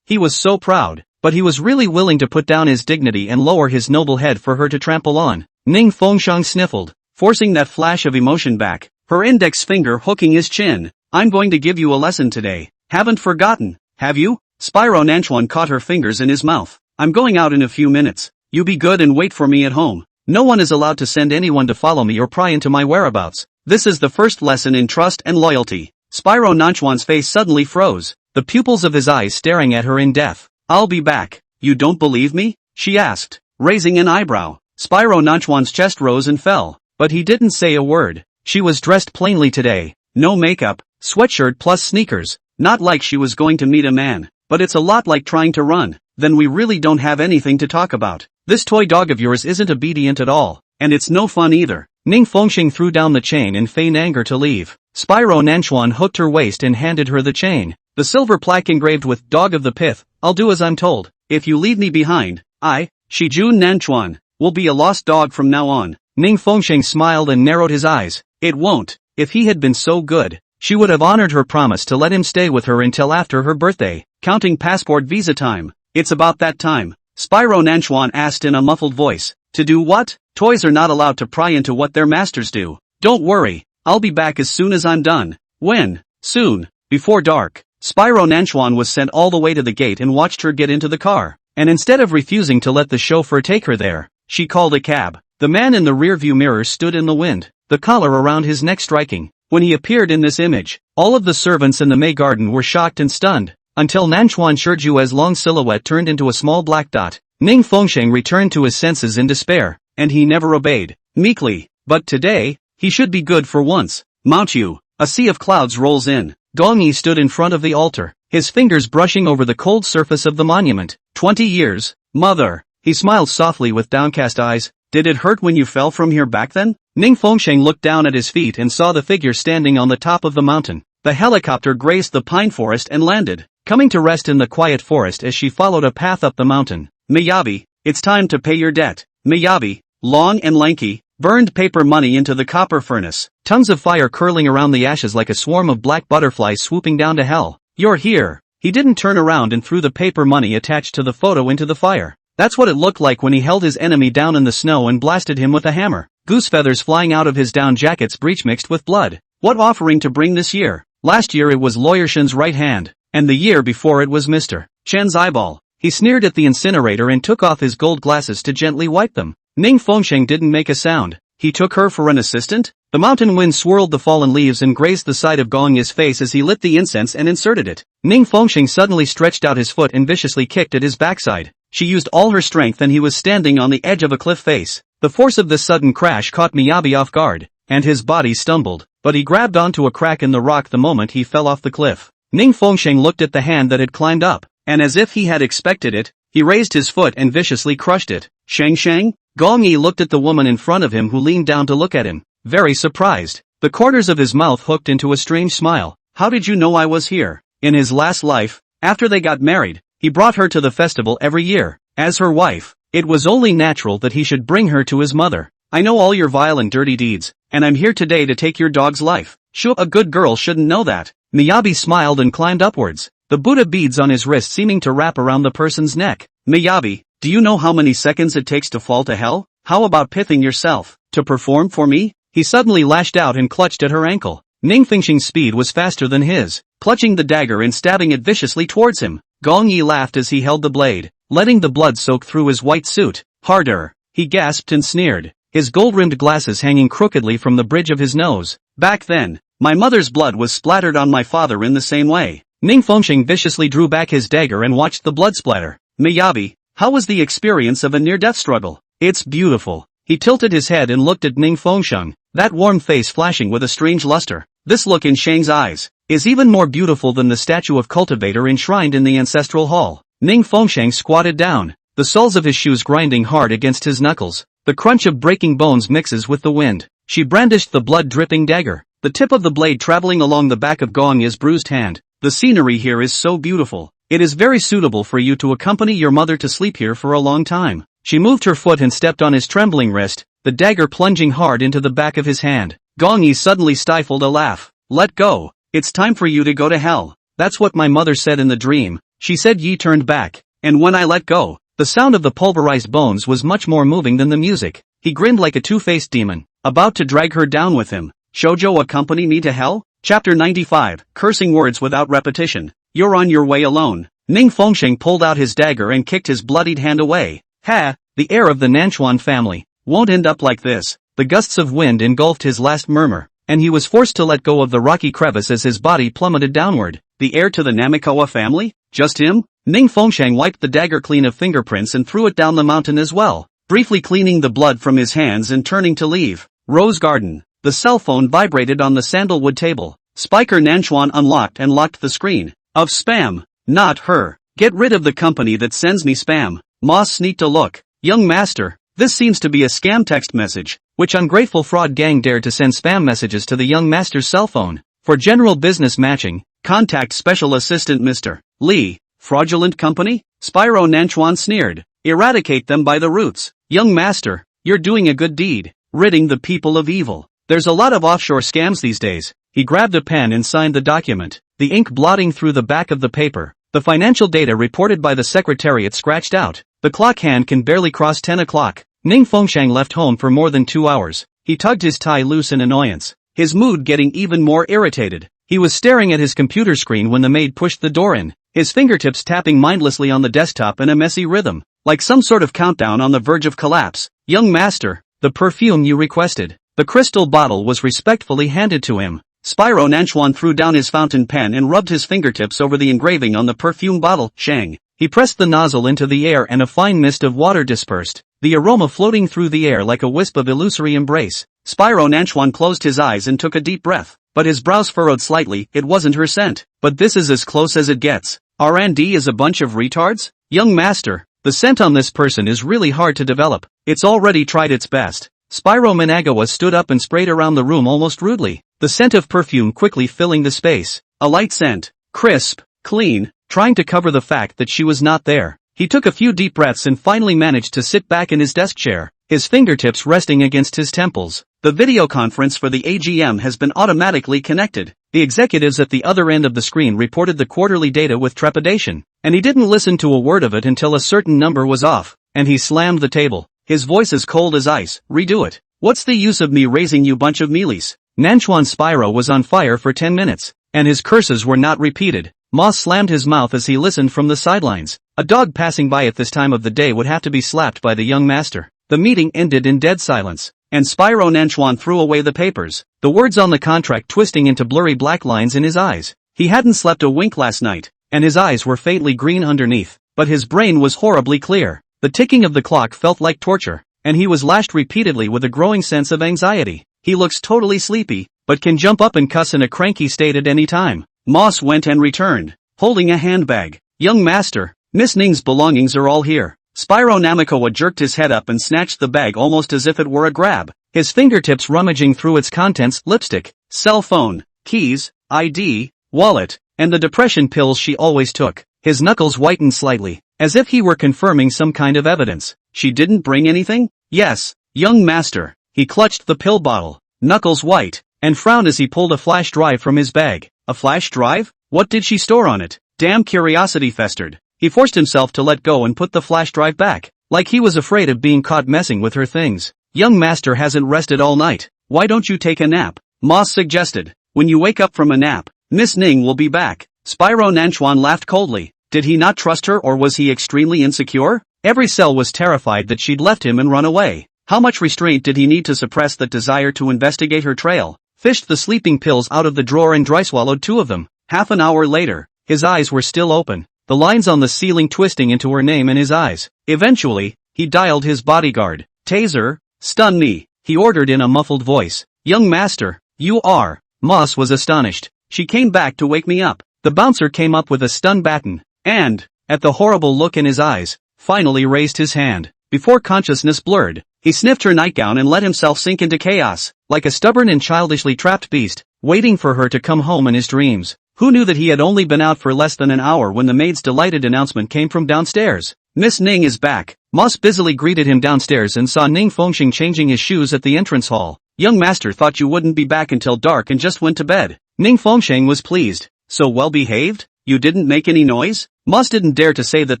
He was so proud, but he was really willing to put down his dignity and lower his noble head for her to trample on. Ning Fengsheng sniffled, forcing that flash of emotion back, her index finger hooking his chin. I'm going to give you a lesson today. Haven't forgotten, have you? Spyro Nanchuan caught her fingers in his mouth. I'm going out in a few minutes. You be good and wait for me at home. No one is allowed to send anyone to follow me or pry into my whereabouts. This is the first lesson in trust and loyalty. Spyro Nanchuan's face suddenly froze, the pupils of his eyes staring at her in death. I'll be back. You don't believe me? She asked, raising an eyebrow. Spyro Nanchuan's chest rose and fell, but he didn't say a word. She was dressed plainly today. No makeup, sweatshirt plus sneakers. Not like she was going to meet a man, but it's a lot like trying to run. Then we really don't have anything to talk about. This toy dog of yours isn't obedient at all, and it's no fun either. Ning Fengsheng threw down the chain in feigned anger to leave. Spyro Nanchuan hooked her waist and handed her the chain. The silver plaque engraved with Dog of the Pith. I'll do as I'm told. If you leave me behind, Shijun Nanchuan, will be a lost dog from now on. Ning Fengsheng smiled and narrowed his eyes. It won't. If he had been so good, she would have honored her promise to let him stay with her until after her birthday. Counting passport visa time. It's about that time. Spyro Nanchuan asked in a muffled voice. To do what? Toys are not allowed to pry into what their masters do. Don't worry, I'll be back as soon as I'm done. When? Soon. Before dark. Spyro Nanchuan was sent all the way to the gate and watched her get into the car. And instead of refusing to let the chauffeur take her there, she called a cab. The man in the rearview mirror stood in the wind, the collar around his neck striking. When he appeared in this image, all of the servants in the May garden were shocked and stunned, until Nanchuan Shiju's long silhouette turned into a small black dot. Ning Fengsheng returned to his senses in despair, and he never obeyed. Meekly. But today, he should be good for once. Mount you. A sea of clouds rolls in. Gong Yi stood in front of the altar, his fingers brushing over the cold surface of the monument. 20 years, mother. He smiled softly with downcast eyes. Did it hurt when you fell from here back then? Ning Fengsheng looked down at his feet and saw the figure standing on the top of the mountain. The helicopter grazed the pine forest and landed, coming to rest in the quiet forest as she followed a path up the mountain. Miyabi, it's time to pay your debt. Miyabi, long and lanky, burned paper money into the copper furnace. Tongues of fire curling around the ashes like a swarm of black butterflies swooping down to hell. You're here. He didn't turn around and threw the paper money attached to the photo into the fire. That's what it looked like when he held his enemy down in the snow and blasted him with a hammer. Goose feathers flying out of his down jacket's breech mixed with blood. What offering to bring this year? Last year it was Lawyer Shen's right hand, and the year before it was Mr. Chen's eyeball. He sneered at the incinerator and took off his gold glasses to gently wipe them. Ning Fengsheng didn't make a sound. He took her for an assistant? The mountain wind swirled the fallen leaves and grazed the side of Gong Yi's face as he lit the incense and inserted it. Ning Fengsheng suddenly stretched out his foot and viciously kicked at his backside. She used all her strength and he was standing on the edge of a cliff face. The force of this sudden crash caught Miyabi off guard, and his body stumbled, but he grabbed onto a crack in the rock the moment he fell off the cliff. Ning Fengsheng looked at the hand that had climbed up, and as if he had expected it, he raised his foot and viciously crushed it. Shang? Gong Yi looked at the woman in front of him who leaned down to look at him, very surprised. The corners of his mouth hooked into a strange smile. How did you know I was here? In his last life, after they got married, he brought her to the festival every year. As her wife, it was only natural that he should bring her to his mother. I know all your vile and dirty deeds, and I'm here today to take your dog's life. Sure, a good girl shouldn't know that. Miyabi smiled and climbed upwards, the Buddha beads on his wrist seeming to wrap around the person's neck. Miyabi, do you know how many seconds it takes to fall to hell? How about pithing yourself, to perform for me? He suddenly lashed out and clutched at her ankle. Ning Fengsheng's speed was faster than his, clutching the dagger and stabbing it viciously towards him. Gong Yi laughed as he held the blade, letting the blood soak through his white suit. Harder, he gasped and sneered, his gold-rimmed glasses hanging crookedly from the bridge of his nose. Back then, my mother's blood was splattered on my father in the same way. Ning Fengsheng viciously drew back his dagger and watched the blood splatter. Miyabi, how was the experience of a near-death struggle? It's beautiful. He tilted his head and looked at Ning Fengsheng, that warm face flashing with a strange luster. This look in Shang's eyes is even more beautiful than the statue of cultivator enshrined in the ancestral hall. Ning Fengsheng squatted down, the soles of his shoes grinding hard against his knuckles. The crunch of breaking bones mixes with the wind. She brandished the blood-dripping dagger, the tip of the blade traveling along the back of Gong Yi's bruised hand. The scenery here is so beautiful. It is very suitable for you to accompany your mother to sleep here for a long time. She moved her foot and stepped on his trembling wrist, the dagger plunging hard into the back of his hand. Gong Yi suddenly stifled a laugh. Let go. It's time for you to go to hell. That's what my mother said in the dream. She said. Yi turned back, and when I let go, the sound of the pulverized bones was much more moving than the music. He grinned like a two-faced demon, about to drag her down with him. Shoujo, accompany me to hell? Chapter 95, Cursing Words Without Repetition. You're on your way alone. Ning Fengsheng pulled out his dagger and kicked his bloodied hand away. Ha! The heir of the Nanchuan family won't end up like this. The gusts of wind engulfed his last murmur, and he was forced to let go of the rocky crevice as his body plummeted downward. The heir to the Namikawa family? Just him? Ning Fengsheng wiped the dagger clean of fingerprints and threw it down the mountain as well, briefly cleaning the blood from his hands and turning to leave. Rose Garden. The cell phone vibrated on the sandalwood table. Spiker Nanchuan unlocked and locked the screen. Of spam. Not her. Get rid of the company that sends me spam. Moss sneaked a look. Young master, this seems to be a scam text message. Which ungrateful fraud gang dared to send spam messages to the young master's cell phone? For general business matching, contact Special Assistant Mr. Lee. Fraudulent company? Spyro Nanchuan sneered. Eradicate them by the roots. Young master, you're doing a good deed, ridding the people of evil. There's a lot of offshore scams these days. He grabbed a pen and signed the document, the ink blotting through the back of the paper. The financial data reported by the secretariat scratched out. The clock hand can barely cross 10 o'clock. Ning Fengsheng left home for more than 2 hours. He tugged his tie loose in annoyance, his mood getting even more irritated. He was staring at his computer screen when the maid pushed the door in, his fingertips tapping mindlessly on the desktop in a messy rhythm, like some sort of countdown on the verge of collapse. Young master, the perfume you requested. The crystal bottle was respectfully handed to him. Spyro Nanchuan threw down his fountain pen and rubbed his fingertips over the engraving on the perfume bottle. Shang. He pressed the nozzle into the air and a fine mist of water dispersed, the aroma floating through the air like a wisp of illusory embrace. Spyro Nanchuan closed his eyes and took a deep breath, but his brows furrowed slightly. It wasn't her scent. But this is as close as it gets. R&D is a bunch of retards? Young master, the scent on this person is really hard to develop. It's already tried its best. Spyro Managawa stood up and sprayed around the room almost rudely, the scent of perfume quickly filling the space. A light scent, crisp, clean, trying to cover the fact that she was not there. He took a few deep breaths and finally managed to sit back in his desk chair, his fingertips resting against his temples. The video conference for the AGM has been automatically connected. The executives at the other end of the screen reported the quarterly data with trepidation, and he didn't listen to a word of it until a certain number was off, and he slammed the table. His voice as cold as ice. Redo it. What's the use of me raising you bunch of mealies? Nanchuan Spyro was on fire for 10 minutes, and his curses were not repeated. Moss slammed his mouth as he listened from the sidelines. A dog passing by at this time of the day would have to be slapped by the young master. The meeting ended in dead silence, and Spyro Nanchuan threw away the papers, the words on the contract twisting into blurry black lines in his eyes. He hadn't slept a wink last night, and his eyes were faintly green underneath, but his brain was horribly clear. The ticking of the clock felt like torture, and he was lashed repeatedly with a growing sense of anxiety. He looks totally sleepy, but can jump up and cuss in a cranky state at any time. Moss went and returned, holding a handbag. Young master, Miss Ning's belongings are all here. Spyro Namikawa jerked his head up and snatched the bag almost as if it were a grab, his fingertips rummaging through its contents: lipstick, cell phone, keys, ID, wallet, and the depression pills she always took. His knuckles whitened slightly, as if he were confirming some kind of evidence. She didn't bring anything? Yes, young master. He clutched the pill bottle, knuckles white, and frowned as he pulled a flash drive from his bag. A flash drive? What did she store on it? Damn, curiosity festered. He forced himself to let go and put the flash drive back, like he was afraid of being caught messing with her things. Young master hasn't rested all night. Why don't you take a nap? Moss suggested. When you wake up from a nap, Miss Ning will be back. Spyro Nanchuan laughed coldly. Did he not trust her, or was he extremely insecure? Every cell was terrified that she'd left him and run away. How much restraint did he need to suppress that desire to investigate her trail? Fished the sleeping pills out of the drawer and dry swallowed 2 of them. Half an hour later, his eyes were still open, the lines on the ceiling twisting into her name in his eyes. Eventually, he dialed his bodyguard. Taser, stun me, he ordered in a muffled voice. Young master, you are. Moss was astonished. She came back to wake me up. The bouncer came up with a stun baton, and, at the horrible look in his eyes, finally raised his hand. Before consciousness blurred, he sniffed her nightgown and let himself sink into chaos, like a stubborn and childishly trapped beast, waiting for her to come home in his dreams. Who knew that he had only been out for less than an hour when the maid's delighted announcement came from downstairs? "Miss Ning is back." Moss busily greeted him downstairs and saw Ning Fengxing changing his shoes at the entrance hall. "Young master thought you wouldn't be back until dark and just went to bed." Ning Fengxing was pleased. "So well behaved? You didn't make any noise?" Moss didn't dare to say that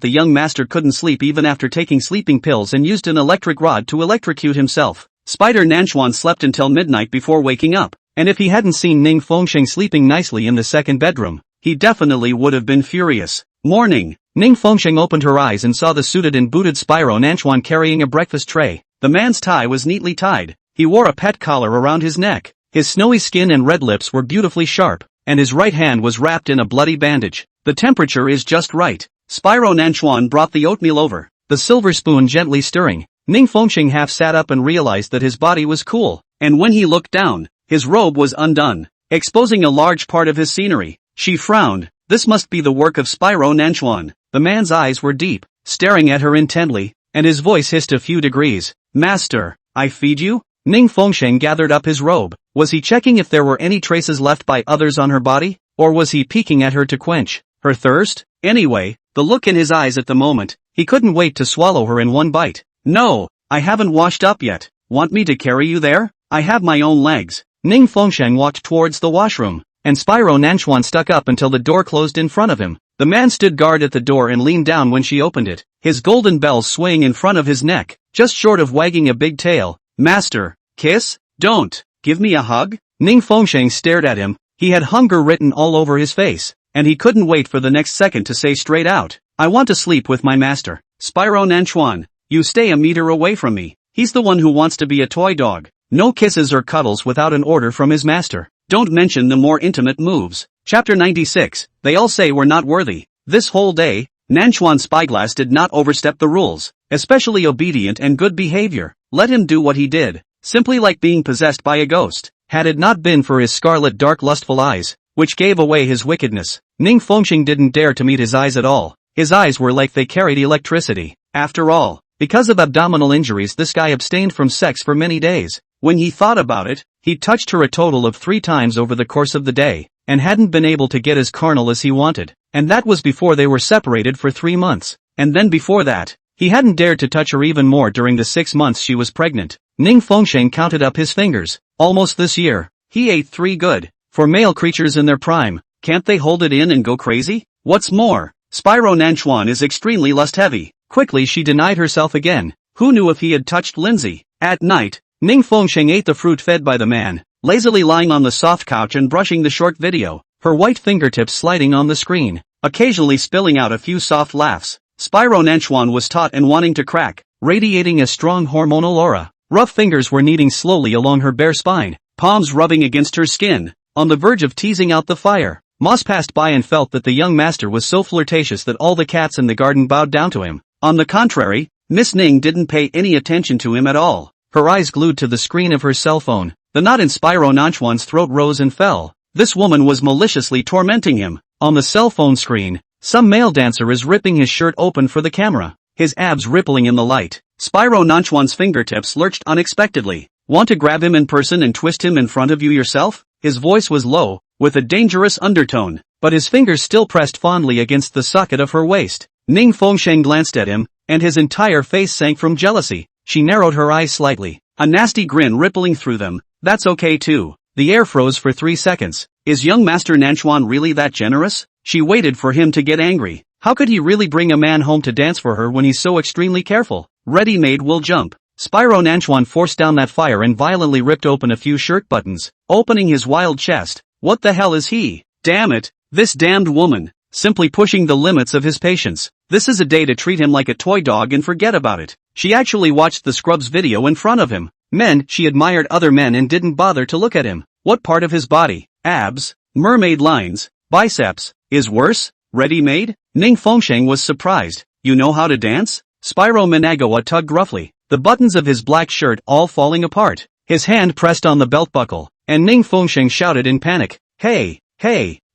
the young master couldn't sleep even after taking sleeping pills and used an electric rod to electrocute himself. Spider Nanchuan slept until midnight before waking up, and if he hadn't seen Ning Fengxing sleeping nicely in the second bedroom, he definitely would have been furious. Morning. Ning Fengxing opened her eyes and saw the suited and booted Spyro Nanchuan carrying a breakfast tray. The man's tie was neatly tied. He wore a pet collar around his neck. His snowy skin and red lips were beautifully sharp, and his right hand was wrapped in a bloody bandage. "The temperature is just right." Spyro Nanchuan brought the oatmeal over, the silver spoon gently stirring. Ning Fengxing half sat up and realized that his body was cool, and when he looked down, his robe was undone, exposing a large part of his scenery. She frowned. This must be the work of Spyro Nanchuan. The man's eyes were deep, staring at her intently, and his voice hissed a few degrees. "Master, I feed you?" Ning Fengxing gathered up his robe. Was he checking if there were any traces left by others on her body, or was he peeking at her to quench her thirst? Anyway, the look in his eyes at the moment, he couldn't wait to swallow her in one bite. "No, I haven't washed up yet. Want me to carry you there? I have my own legs." Ning Fengxing walked towards the washroom, and Spyro Nanchuan stuck up until the door closed in front of him. The man stood guard at the door and leaned down when she opened it, his golden bells swaying in front of his neck, just short of wagging a big tail. "Master, kiss? Don't. Give me a hug?" Ning Fengxing stared at him. He had hunger written all over his face, and he couldn't wait for the next second to say straight out, "I want to sleep with my master." "Spyro Nanchuan, you stay a meter away from me. He's the one who wants to be a toy dog. No kisses or cuddles without an order from his master. Don't mention the more intimate moves." Chapter 96, They all say we're not worthy. This whole day, Nanchuan Spyglass did not overstep the rules, especially obedient and good behavior. Let him do what he did, simply like being possessed by a ghost. Had it not been for his scarlet dark lustful eyes, which gave away his wickedness, Ning Fengxing didn't dare to meet his eyes at all. His eyes were like they carried electricity. After all, because of abdominal injuries this guy abstained from sex for many days. When he thought about it, he'd touched her a total of 3 times over the course of the day, and hadn't been able to get as carnal as he wanted. And that was before they were separated for 3 months. And then before that, he hadn't dared to touch her even more during the 6 months she was pregnant. Ning Fengxing counted up his fingers. Almost this year, he ate 3 good. For male creatures in their prime, can't they hold it in and go crazy? What's more, Spyro Nanchuan is extremely lust-heavy. Quickly she denied herself again. Who knew if he had touched Lindsay? At night, Ning Fengxing ate the fruit fed by the man, lazily lying on the soft couch and brushing the short video, her white fingertips sliding on the screen, occasionally spilling out a few soft laughs. Spyro Nanchuan was taut and wanting to crack, radiating a strong hormonal aura. Rough fingers were kneading slowly along her bare spine, palms rubbing against her skin, on the verge of teasing out the fire. Moss passed by and felt that the young master was so flirtatious that all the cats in the garden bowed down to him. On the contrary, Miss Ning didn't pay any attention to him at all, her eyes glued to the screen of her cell phone. The knot in Spyro Nanchuan's throat rose and fell. This woman was maliciously tormenting him. On the cell phone screen, some male dancer is ripping his shirt open for the camera, his abs rippling in the light. Spyro Nanchuan's fingertips lurched unexpectedly. "Want to grab him in person and twist him in front of you yourself?" His voice was low, with a dangerous undertone, but his fingers still pressed fondly against the socket of her waist. Ning Fengxing glanced at him, and his entire face sank from jealousy. She narrowed her eyes slightly, a nasty grin rippling through them. "That's okay too." The air froze for 3 seconds. Is young Master Nanchuan really that generous? She waited for him to get angry. How could he really bring a man home to dance for her when he's so extremely careful? Ready-made will jump. Spyro Nanchuan forced down that fire and violently ripped open a few shirt buttons, opening his wild chest. What the hell is he? Damn it, this damned woman, simply pushing the limits of his patience. This is a day to treat him like a toy dog and forget about it. She actually watched the Scrubs video in front of him. Men, she admired other men and didn't bother to look at him. What part of his body, abs, mermaid lines, biceps, is worse? Ready-made? Ning Fengxing was surprised. You know how to dance? Spyro Manhwa tugged roughly, the buttons of his black shirt all falling apart. His hand pressed on the belt buckle, and Ning Fengxing shouted in panic, Hey,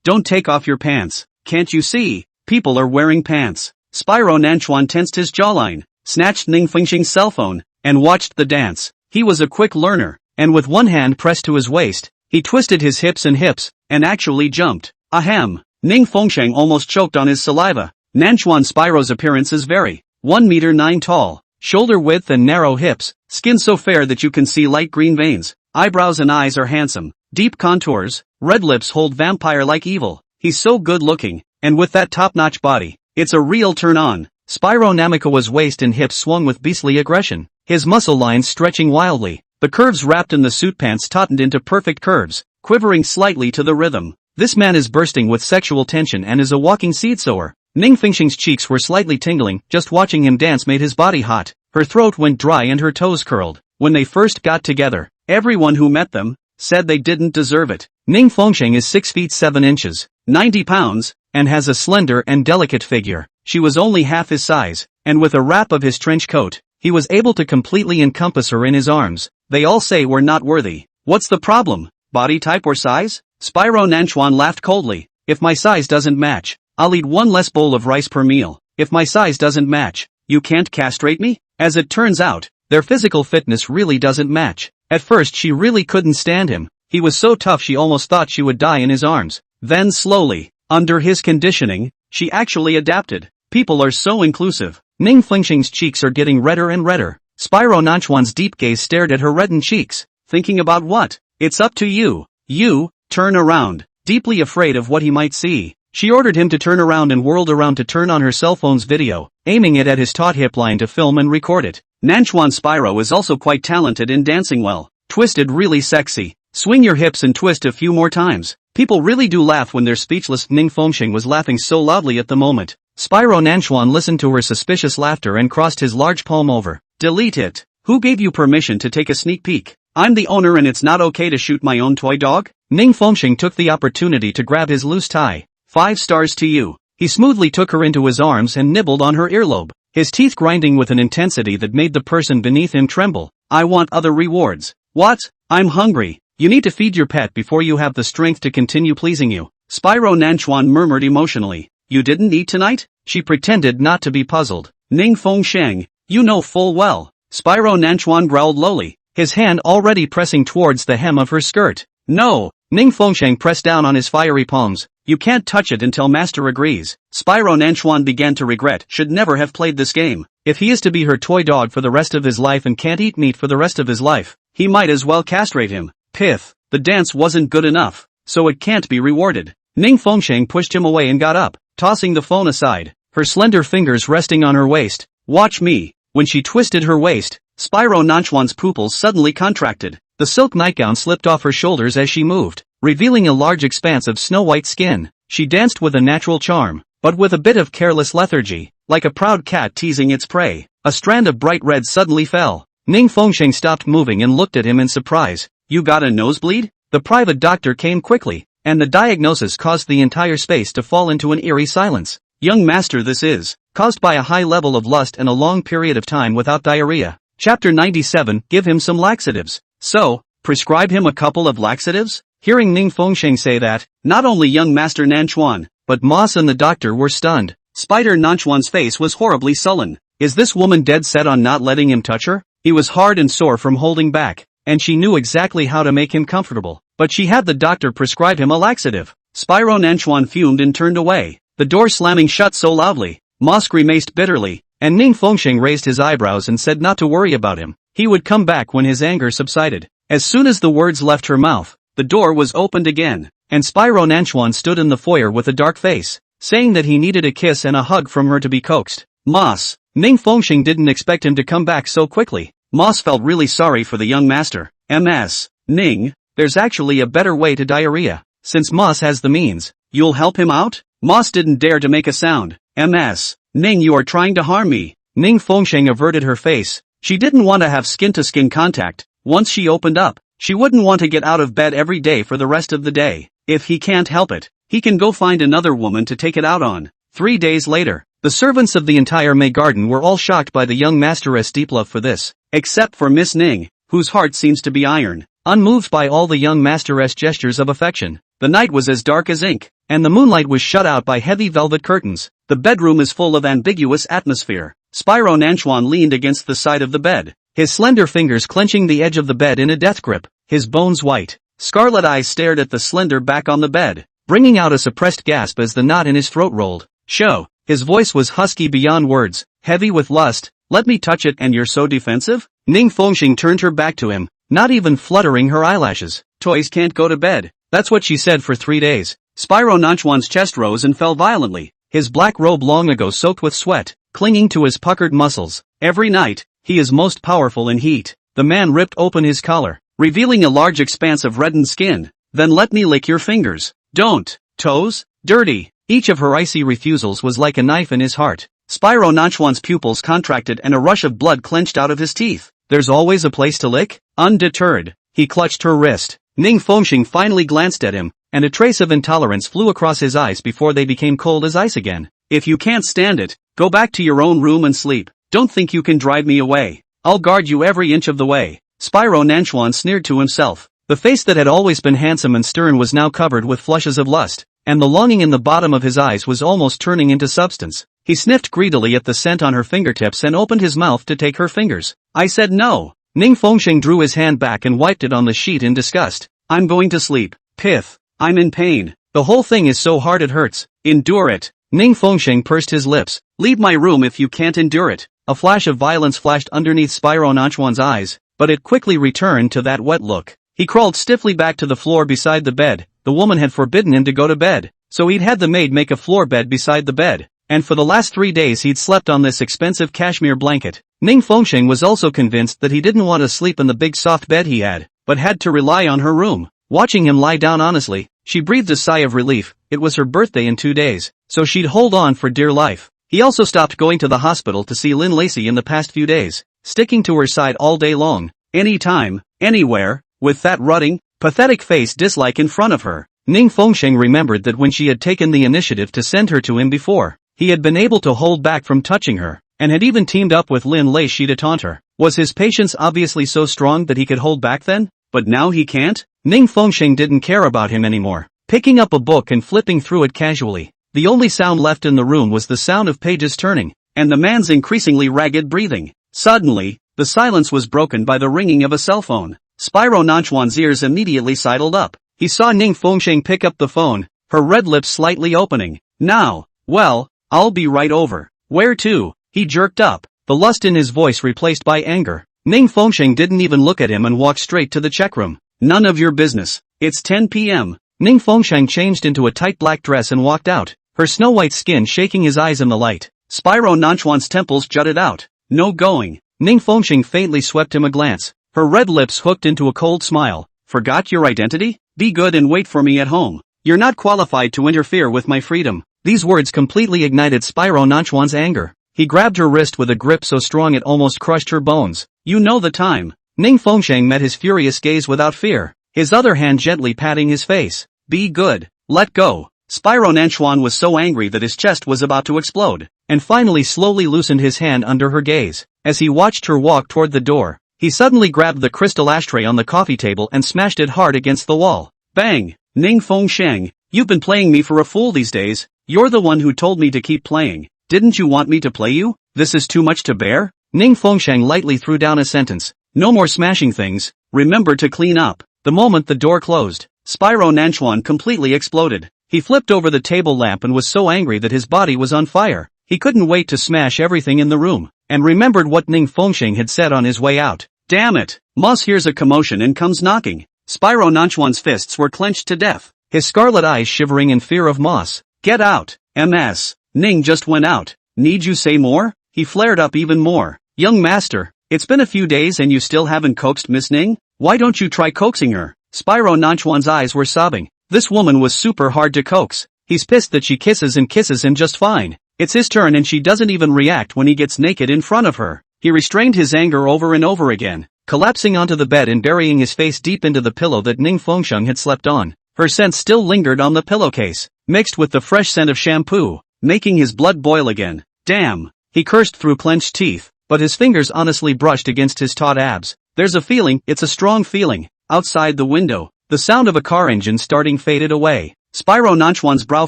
don't take off your pants. Can't you see? People are wearing pants. Spyro Nanchuan tensed his jawline, snatched Ning Fengxing's cell phone, and watched the dance. He was a quick learner, and with one hand pressed to his waist, he twisted his hips, and actually jumped. Ahem. Ning Fengxing almost choked on his saliva. Nanchuan Spyro's appearance is very 1 meter 9 tall, shoulder width and narrow hips, skin so fair that you can see light green veins, eyebrows and eyes are handsome, deep contours, red lips hold vampire-like evil. He's so good looking, and with that top-notch body, it's a real turn-on. Spyro Namikawa's waist and hips swung with beastly aggression, his muscle lines stretching wildly. The curves wrapped in the suit pants tautened into perfect curves, quivering slightly to the rhythm. This man is bursting with sexual tension and is a walking seed sower. Ning Fengxing's cheeks were slightly tingling, just watching him dance made his body hot. Her throat went dry and her toes curled. When they first got together, everyone who met them said they didn't deserve it. Ning Fengxing is 6 feet 7 inches, 90 pounds, and has a slender and delicate figure. She was only half his size, and with a wrap of his trench coat, he was able to completely encompass her in his arms. They all say we're not worthy. What's the problem? Body type or size? Spyro Nanchuan laughed coldly. If my size doesn't match, I'll eat one less bowl of rice per meal. If my size doesn't match, you can't castrate me? As it turns out, their physical fitness really doesn't match. At first she really couldn't stand him. He was so tough she almost thought she would die in his arms. Then slowly, under his conditioning, she actually adapted. People are so inclusive. Ning Fengxing's cheeks are getting redder and redder. Spyro Nanchuan's deep gaze stared at her reddened cheeks. Thinking about what? It's up to you. You, turn around. Deeply afraid of what he might see, she ordered him to turn around and whirled around to turn on her cell phone's video, aiming it at his taut hip line to film and record it. Nanchuan Spyro is also quite talented in dancing well. Twisted really sexy. Swing your hips and twist a few more times. People really do laugh when they're speechless. Ning Fengxing was laughing so loudly at the moment. Spyro Nanchuan listened to her suspicious laughter and crossed his large palm over. Delete it. Who gave you permission to take a sneak peek? I'm the owner and it's not okay to shoot my own toy dog? Ning Fengxing took the opportunity to grab his loose tie. 5 stars to you. He smoothly took her into his arms and nibbled on her earlobe, his teeth grinding with an intensity that made the person beneath him tremble. I want other rewards. What? I'm hungry. You need to feed your pet before you have the strength to continue pleasing you. Spyro Nanchuan murmured emotionally. You didn't eat tonight? She pretended not to be puzzled. Ning Fengxing, you know full well. Spyro Nanchuan growled lowly, his hand already pressing towards the hem of her skirt. No. Ning Fengxing pressed down on his fiery palms. You can't touch it until Master agrees. Spyro Nanchuan began to regret should never have played this game. If he is to be her toy dog for the rest of his life and can't eat meat for the rest of his life, he might as well castrate him. Pith. The dance wasn't good enough, so it can't be rewarded. Ning Fengxing pushed him away and got up, tossing the phone aside, her slender fingers resting on her waist. Watch me. When she twisted her waist, Spyro Nanchuan's pupils suddenly contracted. The silk nightgown slipped off her shoulders as she moved, revealing a large expanse of snow-white skin. She danced with a natural charm, but with a bit of careless lethargy, like a proud cat teasing its prey. A strand of bright red suddenly fell. Ning Fengxing stopped moving and looked at him in surprise. You got a nosebleed? The private doctor came quickly, and the diagnosis caused the entire space to fall into an eerie silence. Young master, this is caused by a high level of lust and a long period of time without diarrhea. Chapter 97, give him some laxatives. So, prescribe him a couple of laxatives? Hearing Ning Fengxing say that, not only young Master Nanchuan, but Moss and the doctor were stunned. Spider Nanchuan's face was horribly sullen. Is this woman dead set on not letting him touch her? He was hard and sore from holding back, and she knew exactly how to make him comfortable, but she had the doctor prescribe him a laxative. Spyro Nanchuan fumed and turned away, the door slamming shut so loudly. Moss grimaced bitterly, and Ning Fengxing raised his eyebrows and said not to worry about him. He would come back when his anger subsided. As soon as the words left her mouth, the door was opened again, and Spyro Nanchuan stood in the foyer with a dark face, saying that he needed a kiss and a hug from her to be coaxed. Moss. Ning Fengxing didn't expect him to come back so quickly. Moss felt really sorry for the young master. Ms. Ning, there's actually a better way to diarrhea. Since Moss has the means, you'll help him out? Moss didn't dare to make a sound. Ms. Ning, you are trying to harm me. Ning Fengxing averted her face. She didn't want to have skin-to-skin contact. Once she opened up, she wouldn't want to get out of bed every day for the rest of the day. If he can't help it, he can go find another woman to take it out on. 3 days later, the servants of the entire May Garden were all shocked by the young master's deep love for this, except for Miss Ning, whose heart seems to be iron. Unmoved by all the young master's gestures of affection, the night was as dark as ink. and the moonlight was shut out by heavy velvet curtains. The bedroom is full of ambiguous atmosphere. Spyro Nanchuan leaned against the side of the bed, his slender fingers clenching the edge of the bed in a death grip, his bones white. Scarlet eyes stared at the slender back on the bed, bringing out a suppressed gasp as the knot in his throat rolled. "Show." His voice was husky beyond words, heavy with lust. "Let me touch it and you're so defensive?" Ning Fengxing turned her back to him, not even fluttering her eyelashes. "Toys can't go to bed." That's what she said for 3 days. Spyro Nanchuan's chest rose and fell violently, his black robe long ago soaked with sweat, clinging to his puckered muscles. "Every night, he is most powerful in heat." The man ripped open his collar, revealing a large expanse of reddened skin. "Then let me lick your fingers." "Don't." "Toes? Dirty." Each of her icy refusals was like a knife in his heart. Spyro Nanchuan's pupils contracted and a rush of blood clenched out of his teeth. "There's always a place to lick?" Undeterred, he clutched her wrist. Ning Fengxing finally glanced at him, and a trace of intolerance flew across his eyes before they became cold as ice again. "If you can't stand it, go back to your own room and sleep. Don't think you can drive me away. I'll guard you every inch of the way." Spyro Nanchuan sneered to himself. The face that had always been handsome and stern was now covered with flushes of lust, and the longing in the bottom of his eyes was almost turning into substance. He sniffed greedily at the scent on her fingertips and opened his mouth to take her fingers. "I said no." Ning Fengxing drew his hand back and wiped it on the sheet in disgust. "I'm going to sleep." "Pith. I'm in pain. The whole thing is so hard it hurts." "Endure it." Ning Fengxing pursed his lips. "Leave my room if you can't endure it." A flash of violence flashed underneath Spyro Nanchuan's eyes, but it quickly returned to that wet look. He crawled stiffly back to the floor beside the bed. The woman had forbidden him to go to bed, so he'd had the maid make a floor bed beside the bed, and for the last 3 days he'd slept on this expensive cashmere blanket. Ning Fengxing was also convinced that he didn't want to sleep in the big soft bed he had, but had to rely on her room. Watching him lie down honestly, she breathed a sigh of relief. It was her birthday in 2 days, so she'd hold on for dear life. He also stopped going to the hospital to see Lin Lacey in the past few days, sticking to her side all day long. Anytime, anywhere, with that rutting, pathetic face dislike in front of her. Ning Fengxing remembered that when she had taken the initiative to send her to him before, he had been able to hold back from touching her, and had even teamed up with Lin Lacey to taunt her. Was his patience obviously so strong that he could hold back then? But now he can't? Ning Fengxing didn't care about him anymore, picking up a book and flipping through it casually. The only sound left in the room was the sound of pages turning, and the man's increasingly ragged breathing. Suddenly, the silence was broken by the ringing of a cell phone. Spyro Nanchuan's ears immediately sidled up. He saw Ning Fengxing pick up the phone, her red lips slightly opening. "Now, well, I'll be right over." "Where to?" He jerked up, the lust in his voice replaced by anger. Ning Fengxing didn't even look at him and walked straight to the check room. "None of your business. It's 10 p.m. Ning Fengxing changed into a tight black dress and walked out, her snow-white skin shaking his eyes in the light. Spyro Nanchuan's temples jutted out. "No going." Ning Fengxing faintly swept him a glance, her red lips hooked into a cold smile. "Forgot your identity? Be good and wait for me at home. You're not qualified to interfere with my freedom." These words completely ignited Spyro Nanchuan's anger. He grabbed her wrist with a grip so strong it almost crushed her bones. "You know the time." Ning Fengxing met his furious gaze without fear, his other hand gently patting his face. "Be good. Let go." Spyro Nanchuan was so angry that his chest was about to explode, and finally slowly loosened his hand under her gaze. As he watched her walk toward the door, he suddenly grabbed the crystal ashtray on the coffee table and smashed it hard against the wall. Bang! "Ning Fengxing, you've been playing me for a fool these days. You're the one who told me to keep playing. Didn't you want me to play you? This is too much to bear?" Ning Fengxing lightly threw down a sentence. "No more smashing things. Remember to clean up." The moment the door closed, Spyro Nanchuan completely exploded. He flipped over the table lamp and was so angry that his body was on fire. He couldn't wait to smash everything in the room, and remembered what Ning Fengxing had said on his way out. "Damn it! Moss hears a commotion and comes knocking." Spyro Nanchuan's fists were clenched to death, his scarlet eyes shivering in fear of Moss. "Get out, MS. Ning just went out. Need you say more?" He flared up even more. "Young master, it's been a few days and you still haven't coaxed Miss Ning? Why don't you try coaxing her?" Spyro Nanchuan's eyes were sobbing. This woman was super hard to coax. He's pissed that she kisses him just fine. It's his turn and she doesn't even react when he gets naked in front of her. He restrained his anger over and over again, collapsing onto the bed and burying his face deep into the pillow that Ning Fengxing had slept on. Her scent still lingered on the pillowcase, mixed with the fresh scent of shampoo, making his blood boil again. "Damn!" He cursed through clenched teeth, but his fingers honestly brushed against his taut abs. "There's a feeling, it's a strong feeling." Outside the window, the sound of a car engine starting faded away. Spyro Nanchuan's brow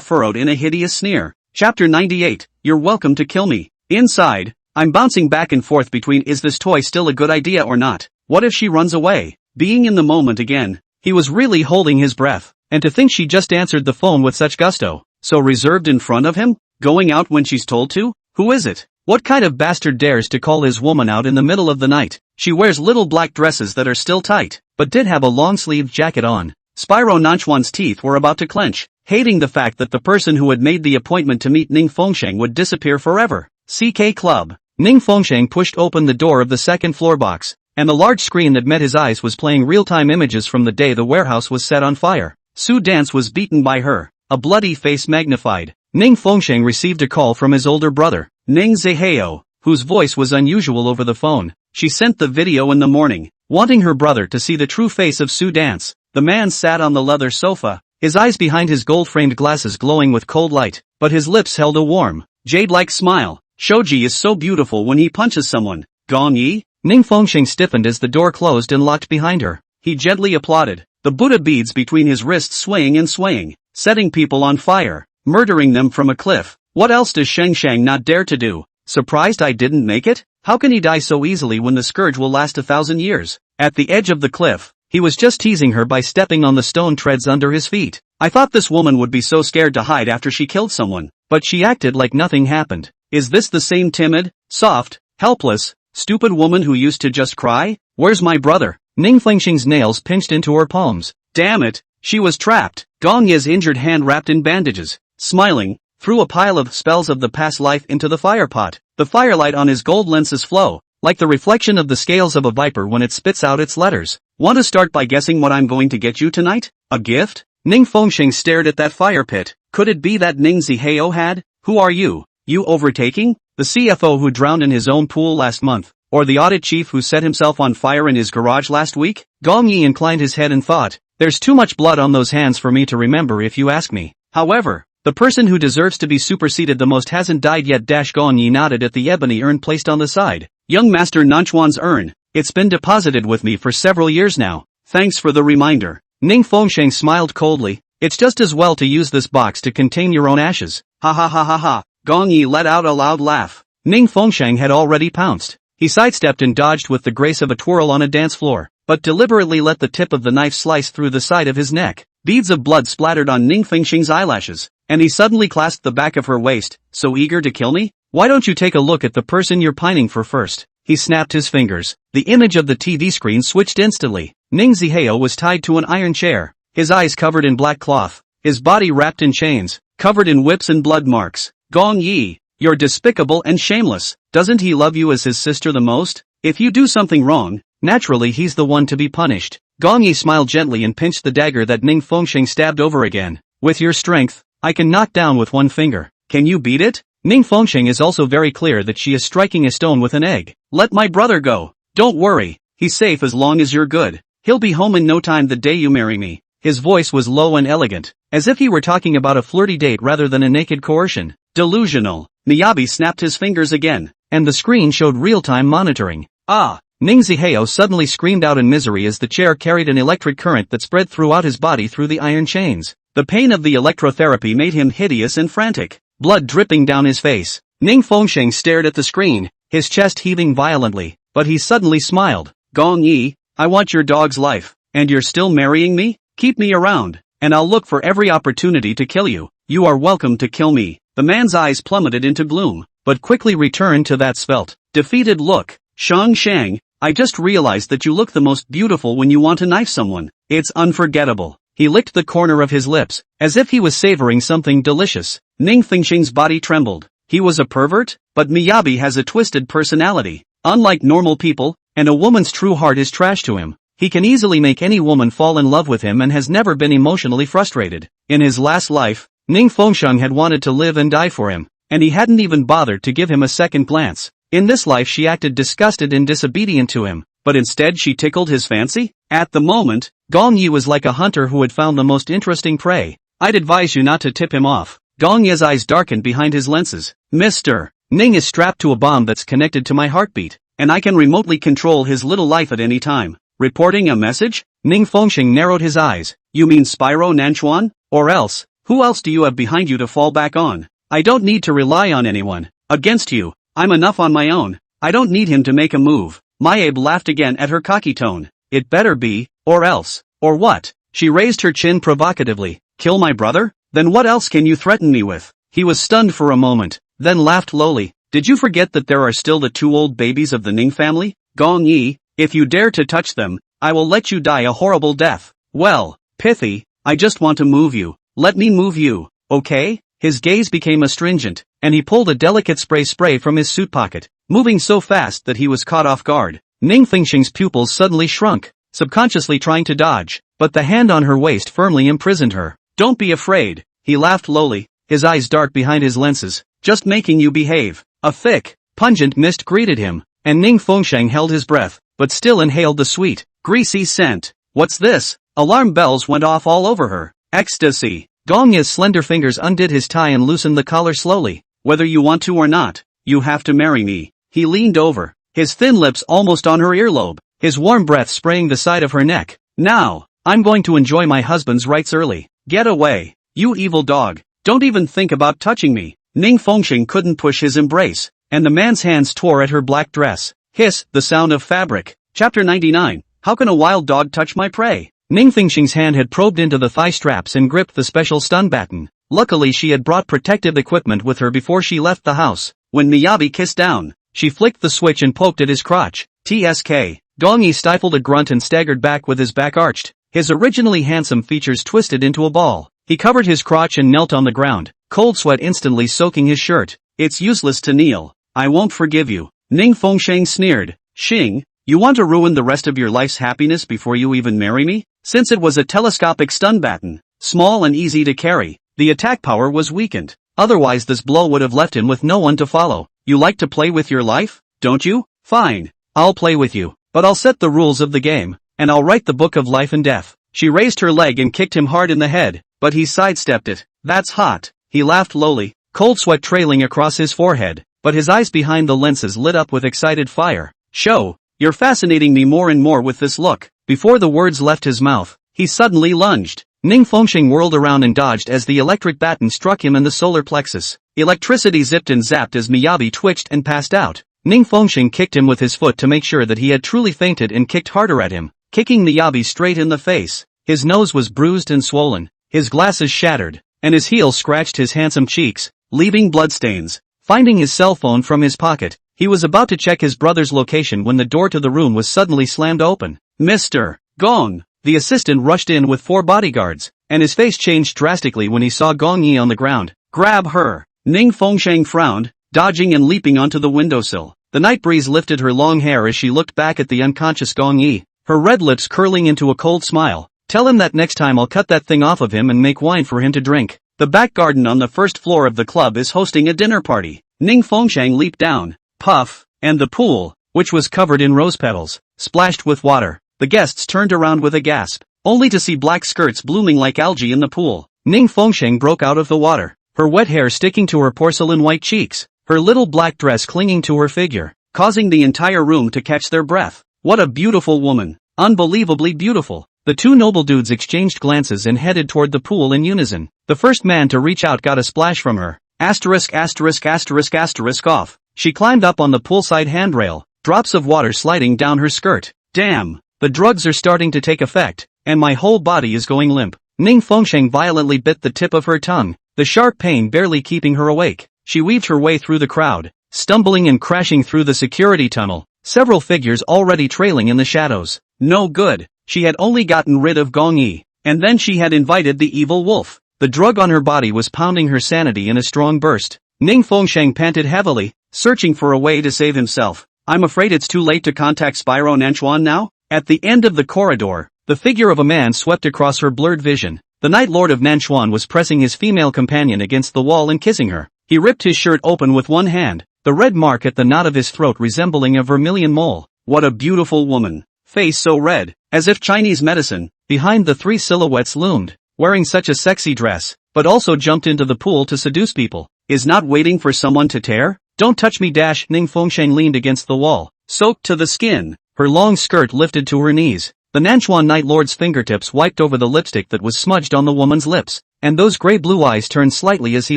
furrowed in a hideous sneer. Chapter 98, You're welcome to kill me. Inside, I'm bouncing back and forth between is this toy still a good idea or not? What if she runs away? Being in the moment again. He was really holding his breath. And to think she just answered the phone with such gusto. So reserved in front of him? Going out when she's told to? Who is it? What kind of bastard dares to call his woman out in the middle of the night? She wears little black dresses that are still tight, but did have a long-sleeved jacket on. Spyro Nanchuan's teeth were about to clench, hating the fact that the person who had made the appointment to meet Ning Fengsheng would disappear forever. CK Club. Ning Fengsheng pushed open the door of the second floor box, and the large screen that met his eyes was playing real-time images from the day the warehouse was set on fire. Su Dance was beaten by her, a bloody face magnified. Ning Fengsheng received a call from his older brother, Ning Zihao, whose voice was unusual over the phone. She sent the video in the morning, wanting her brother to see the true face of Su Dance. The man sat on the leather sofa, his eyes behind his gold-framed glasses glowing with cold light, but his lips held a warm, jade-like smile. Shoji is so beautiful when he punches someone. Gong Yi? Ning Fengsheng stiffened as the door closed and locked behind her. He gently applauded, the Buddha beads between his wrists swaying and swaying, setting people on fire, murdering them from a cliff. What else does Sheng Shang not dare to do? Surprised I didn't make it? How can he die so easily when the scourge will last 1,000 years? At the edge of the cliff, he was just teasing her by stepping on the stone treads under his feet. I thought this woman would be so scared to hide after she killed someone, but she acted like nothing happened. Is this the same timid, soft, helpless, stupid woman who used to just cry? Where's my brother? Ning Fengsheng's nails pinched into her palms. Damn it, she was trapped. Gong Ye's injured hand wrapped in bandages, smiling, threw a pile of spells of the past life into the fire pot. The firelight on his gold lenses flow, like the reflection of the scales of a viper when it spits out its letters. Want to start by guessing what I'm going to get you tonight? A gift? Ning Fengsheng stared at that fire pit. Could it be that Ning Zihao had? Who are you? You overtaking? The CFO who drowned in his own pool last month? Or the audit chief who set himself on fire in his garage last week? Gong Yi inclined his head and thought, there's too much blood on those hands for me to remember if you ask me. However, the person who deserves to be superseded the most hasn't died yet. Gong Yi nodded at the ebony urn placed on the side. Young Master Nanchuan's urn. It's been deposited with me for several years now. Thanks for the reminder. Ning Fengsheng smiled coldly. It's just as well to use this box to contain your own ashes. Ha ha ha ha ha. Gong Yi let out a loud laugh. Ning Fengsheng had already pounced. He sidestepped and dodged with the grace of a twirl on a dance floor, but deliberately let the tip of the knife slice through the side of his neck. Beads of blood splattered on Ning Fengsheng's eyelashes, and he suddenly clasped the back of her waist. So eager to kill me? Why don't you take a look at the person you're pining for first? He snapped his fingers. The image of the TV screen switched instantly. Ning Zihao was tied to an iron chair, his eyes covered in black cloth, his body wrapped in chains, covered in whips and blood marks. Gong Yi, you're despicable and shameless. Doesn't he love you as his sister the most? If you do something wrong, naturally he's the one to be punished. Gong Yi smiled gently and pinched the dagger that Ning Fengsheng stabbed over again. With your strength, I can knock down with one finger. Can you beat it? Ning Fengsheng is also very clear that she is striking a stone with an egg. Let my brother go. Don't worry, he's safe as long as you're good. He'll be home in no time the day you marry me. His voice was low and elegant, as if he were talking about a flirty date rather than a naked coercion. Delusional. Miyabi snapped his fingers again, and the screen showed real-time monitoring. Ah! Ning Zihao suddenly screamed out in misery as the chair carried an electric current that spread throughout his body through the iron chains. The pain of the electrotherapy made him hideous and frantic, blood dripping down his face. Ning Fengsheng stared at the screen, his chest heaving violently, but he suddenly smiled. Gong Yi, I want your dog's life, and you're still marrying me? Keep me around, and I'll look for every opportunity to kill you. You are welcome to kill me. The man's eyes plummeted into gloom, but quickly returned to that svelte, defeated look. Shang Shang, I just realized that you look the most beautiful when you want to knife someone. It's unforgettable. He licked the corner of his lips, as if he was savoring something delicious. Ning Fengsheng's body trembled. He was a pervert? But Miyabi has a twisted personality. Unlike normal people, and a woman's true heart is trash to him. He can easily make any woman fall in love with him and has never been emotionally frustrated. In his last life, Ning Fengsheng had wanted to live and die for him, and he hadn't even bothered to give him a second glance. In this life she acted disgusted and disobedient to him, but instead she tickled his fancy? At the moment, Gong Yi was like a hunter who had found the most interesting prey. I'd advise you not to tip him off. Gong Yi's eyes darkened behind his lenses. Mr. Ning is strapped to a bomb that's connected to my heartbeat, and I can remotely control his little life at any time. Reporting a message? Ning Fengsheng narrowed his eyes. You mean Spyro Nanchuan? Or else, Who else do you have behind you to fall back on? I don't need to rely on anyone. Against you, I'm enough on my own. I don't need him to make a move. Maebe laughed again at her cocky tone. It better be, or else. Or what? She raised her chin provocatively. Kill my brother? Then what else can you threaten me with? He was stunned for a moment, then laughed lowly. Did you forget that there are still the 2 old babies of the Ning family? Gong Yi, if you dare to touch them, I will let you die a horrible death. Well, pithy, I just want to move you. Let me move you, okay? His gaze became astringent, and he pulled a delicate spray from his suit pocket, moving so fast that he was caught off guard. Ning Fengxing's pupils suddenly shrunk, subconsciously trying to dodge, but the hand on her waist firmly imprisoned her. Don't be afraid, he laughed lowly, his eyes dark behind his lenses, just making you behave. A thick, pungent mist greeted him, and Ning Fengxing held his breath, but still inhaled the sweet, greasy scent. What's this? Alarm bells went off all over her. Ecstasy. Gong Yi's slender fingers undid his tie and loosened the collar slowly. Whether you want to or not, you have to marry me. He leaned over, his thin lips almost on her earlobe, his warm breath spraying the side of her neck. Now, I'm going to enjoy my husband's rights early. Get away, you evil dog. Don't even think about touching me. Ning Fengxing couldn't push his embrace, and the man's hands tore at her black dress. Hiss, the sound of fabric. Chapter 99. How can a wild dog touch my prey? Ning Fengxing's hand had probed into the thigh straps and gripped the special stun baton. Luckily she had brought protective equipment with her before she left the house. When Miyabi kissed down, she flicked the switch and poked at his crotch. TSK. Gong Yi stifled a grunt and staggered back with his back arched, his originally handsome features twisted into a ball. He covered his crotch and knelt on the ground, cold sweat instantly soaking his shirt. It's useless to kneel. I won't forgive you. Ning Fengxing sneered. Xing, you want to ruin the rest of your life's happiness before you even marry me? Since it was a telescopic stun baton, small and easy to carry, the attack power was weakened. Otherwise this blow would have left him with no one to follow. You like to play with your life, don't you? Fine. I'll play with you, but I'll set the rules of the game, and I'll write the book of life and death. She raised her leg and kicked him hard in the head, but he sidestepped it. That's hot. He laughed lowly, cold sweat trailing across his forehead, but his eyes behind the lenses lit up with excited fire. Show, you're fascinating me more and more with this look. Before the words left his mouth, he suddenly lunged. Ning Fengxing whirled around and dodged as the electric baton struck him in the solar plexus. Electricity zipped and zapped as Miyabi twitched and passed out. Ning Fengxing kicked him with his foot to make sure that he had truly fainted and kicked harder at him, kicking Miyabi straight in the face. His nose was bruised and swollen, his glasses shattered, and his heel scratched his handsome cheeks, leaving bloodstains. Finding his cell phone from his pocket, he was about to check his brother's location when the door to the room was suddenly slammed open. Mr. Gong! The assistant rushed in with 4 bodyguards, and his face changed drastically when he saw Gong Yi on the ground. Grab her! Ning Fengxing frowned, dodging and leaping onto the windowsill. The night breeze lifted her long hair as she looked back at the unconscious Gong Yi, her red lips curling into a cold smile. Tell him that next time I'll cut that thing off of him and make wine for him to drink. The back garden on the first floor of the club is hosting a dinner party. Ning Fengxing leaped down. Puff, and the pool, which was covered in rose petals, splashed with water. The guests turned around with a gasp, only to see black skirts blooming like algae in the pool. Ning Fengxing broke out of the water, her wet hair sticking to her porcelain white cheeks, her little black dress clinging to her figure, causing the entire room to catch their breath. What a beautiful woman, unbelievably beautiful. The 2 noble dudes exchanged glances and headed toward the pool in unison. The first man to reach out got a splash from her. Asterisk asterisk asterisk asterisk off. She climbed up on the poolside handrail, drops of water sliding down her skirt. Damn, the drugs are starting to take effect, and my whole body is going limp. Ning Fengxing violently bit the tip of her tongue, the sharp pain barely keeping her awake. She weaved her way through the crowd, stumbling and crashing through the security tunnel, several figures already trailing in the shadows. No good, she had only gotten rid of Gong Yi, and then she had invited the evil wolf. The drug on her body was pounding her sanity in a strong burst. Ning Fengxing panted heavily, searching for a way to save himself. I'm afraid it's too late to contact Spyro Nanchuan now? At the end of the corridor, the figure of a man swept across her blurred vision. The Night Lord of Nanchuan was pressing his female companion against the wall and kissing her. He ripped his shirt open with one hand, the red mark at the knot of his throat resembling a vermilion mole. What a beautiful woman. Face so red, as if Chinese medicine. Behind the 3 silhouettes loomed, wearing such a sexy dress, but also jumped into the pool to seduce people. Is not waiting for someone to tear? Don't touch me dash. Ning Fengxing leaned against the wall, soaked to the skin, her long skirt lifted to her knees. The Nanchuan Night Lord's fingertips wiped over the lipstick that was smudged on the woman's lips, and those gray-blue eyes turned slightly as he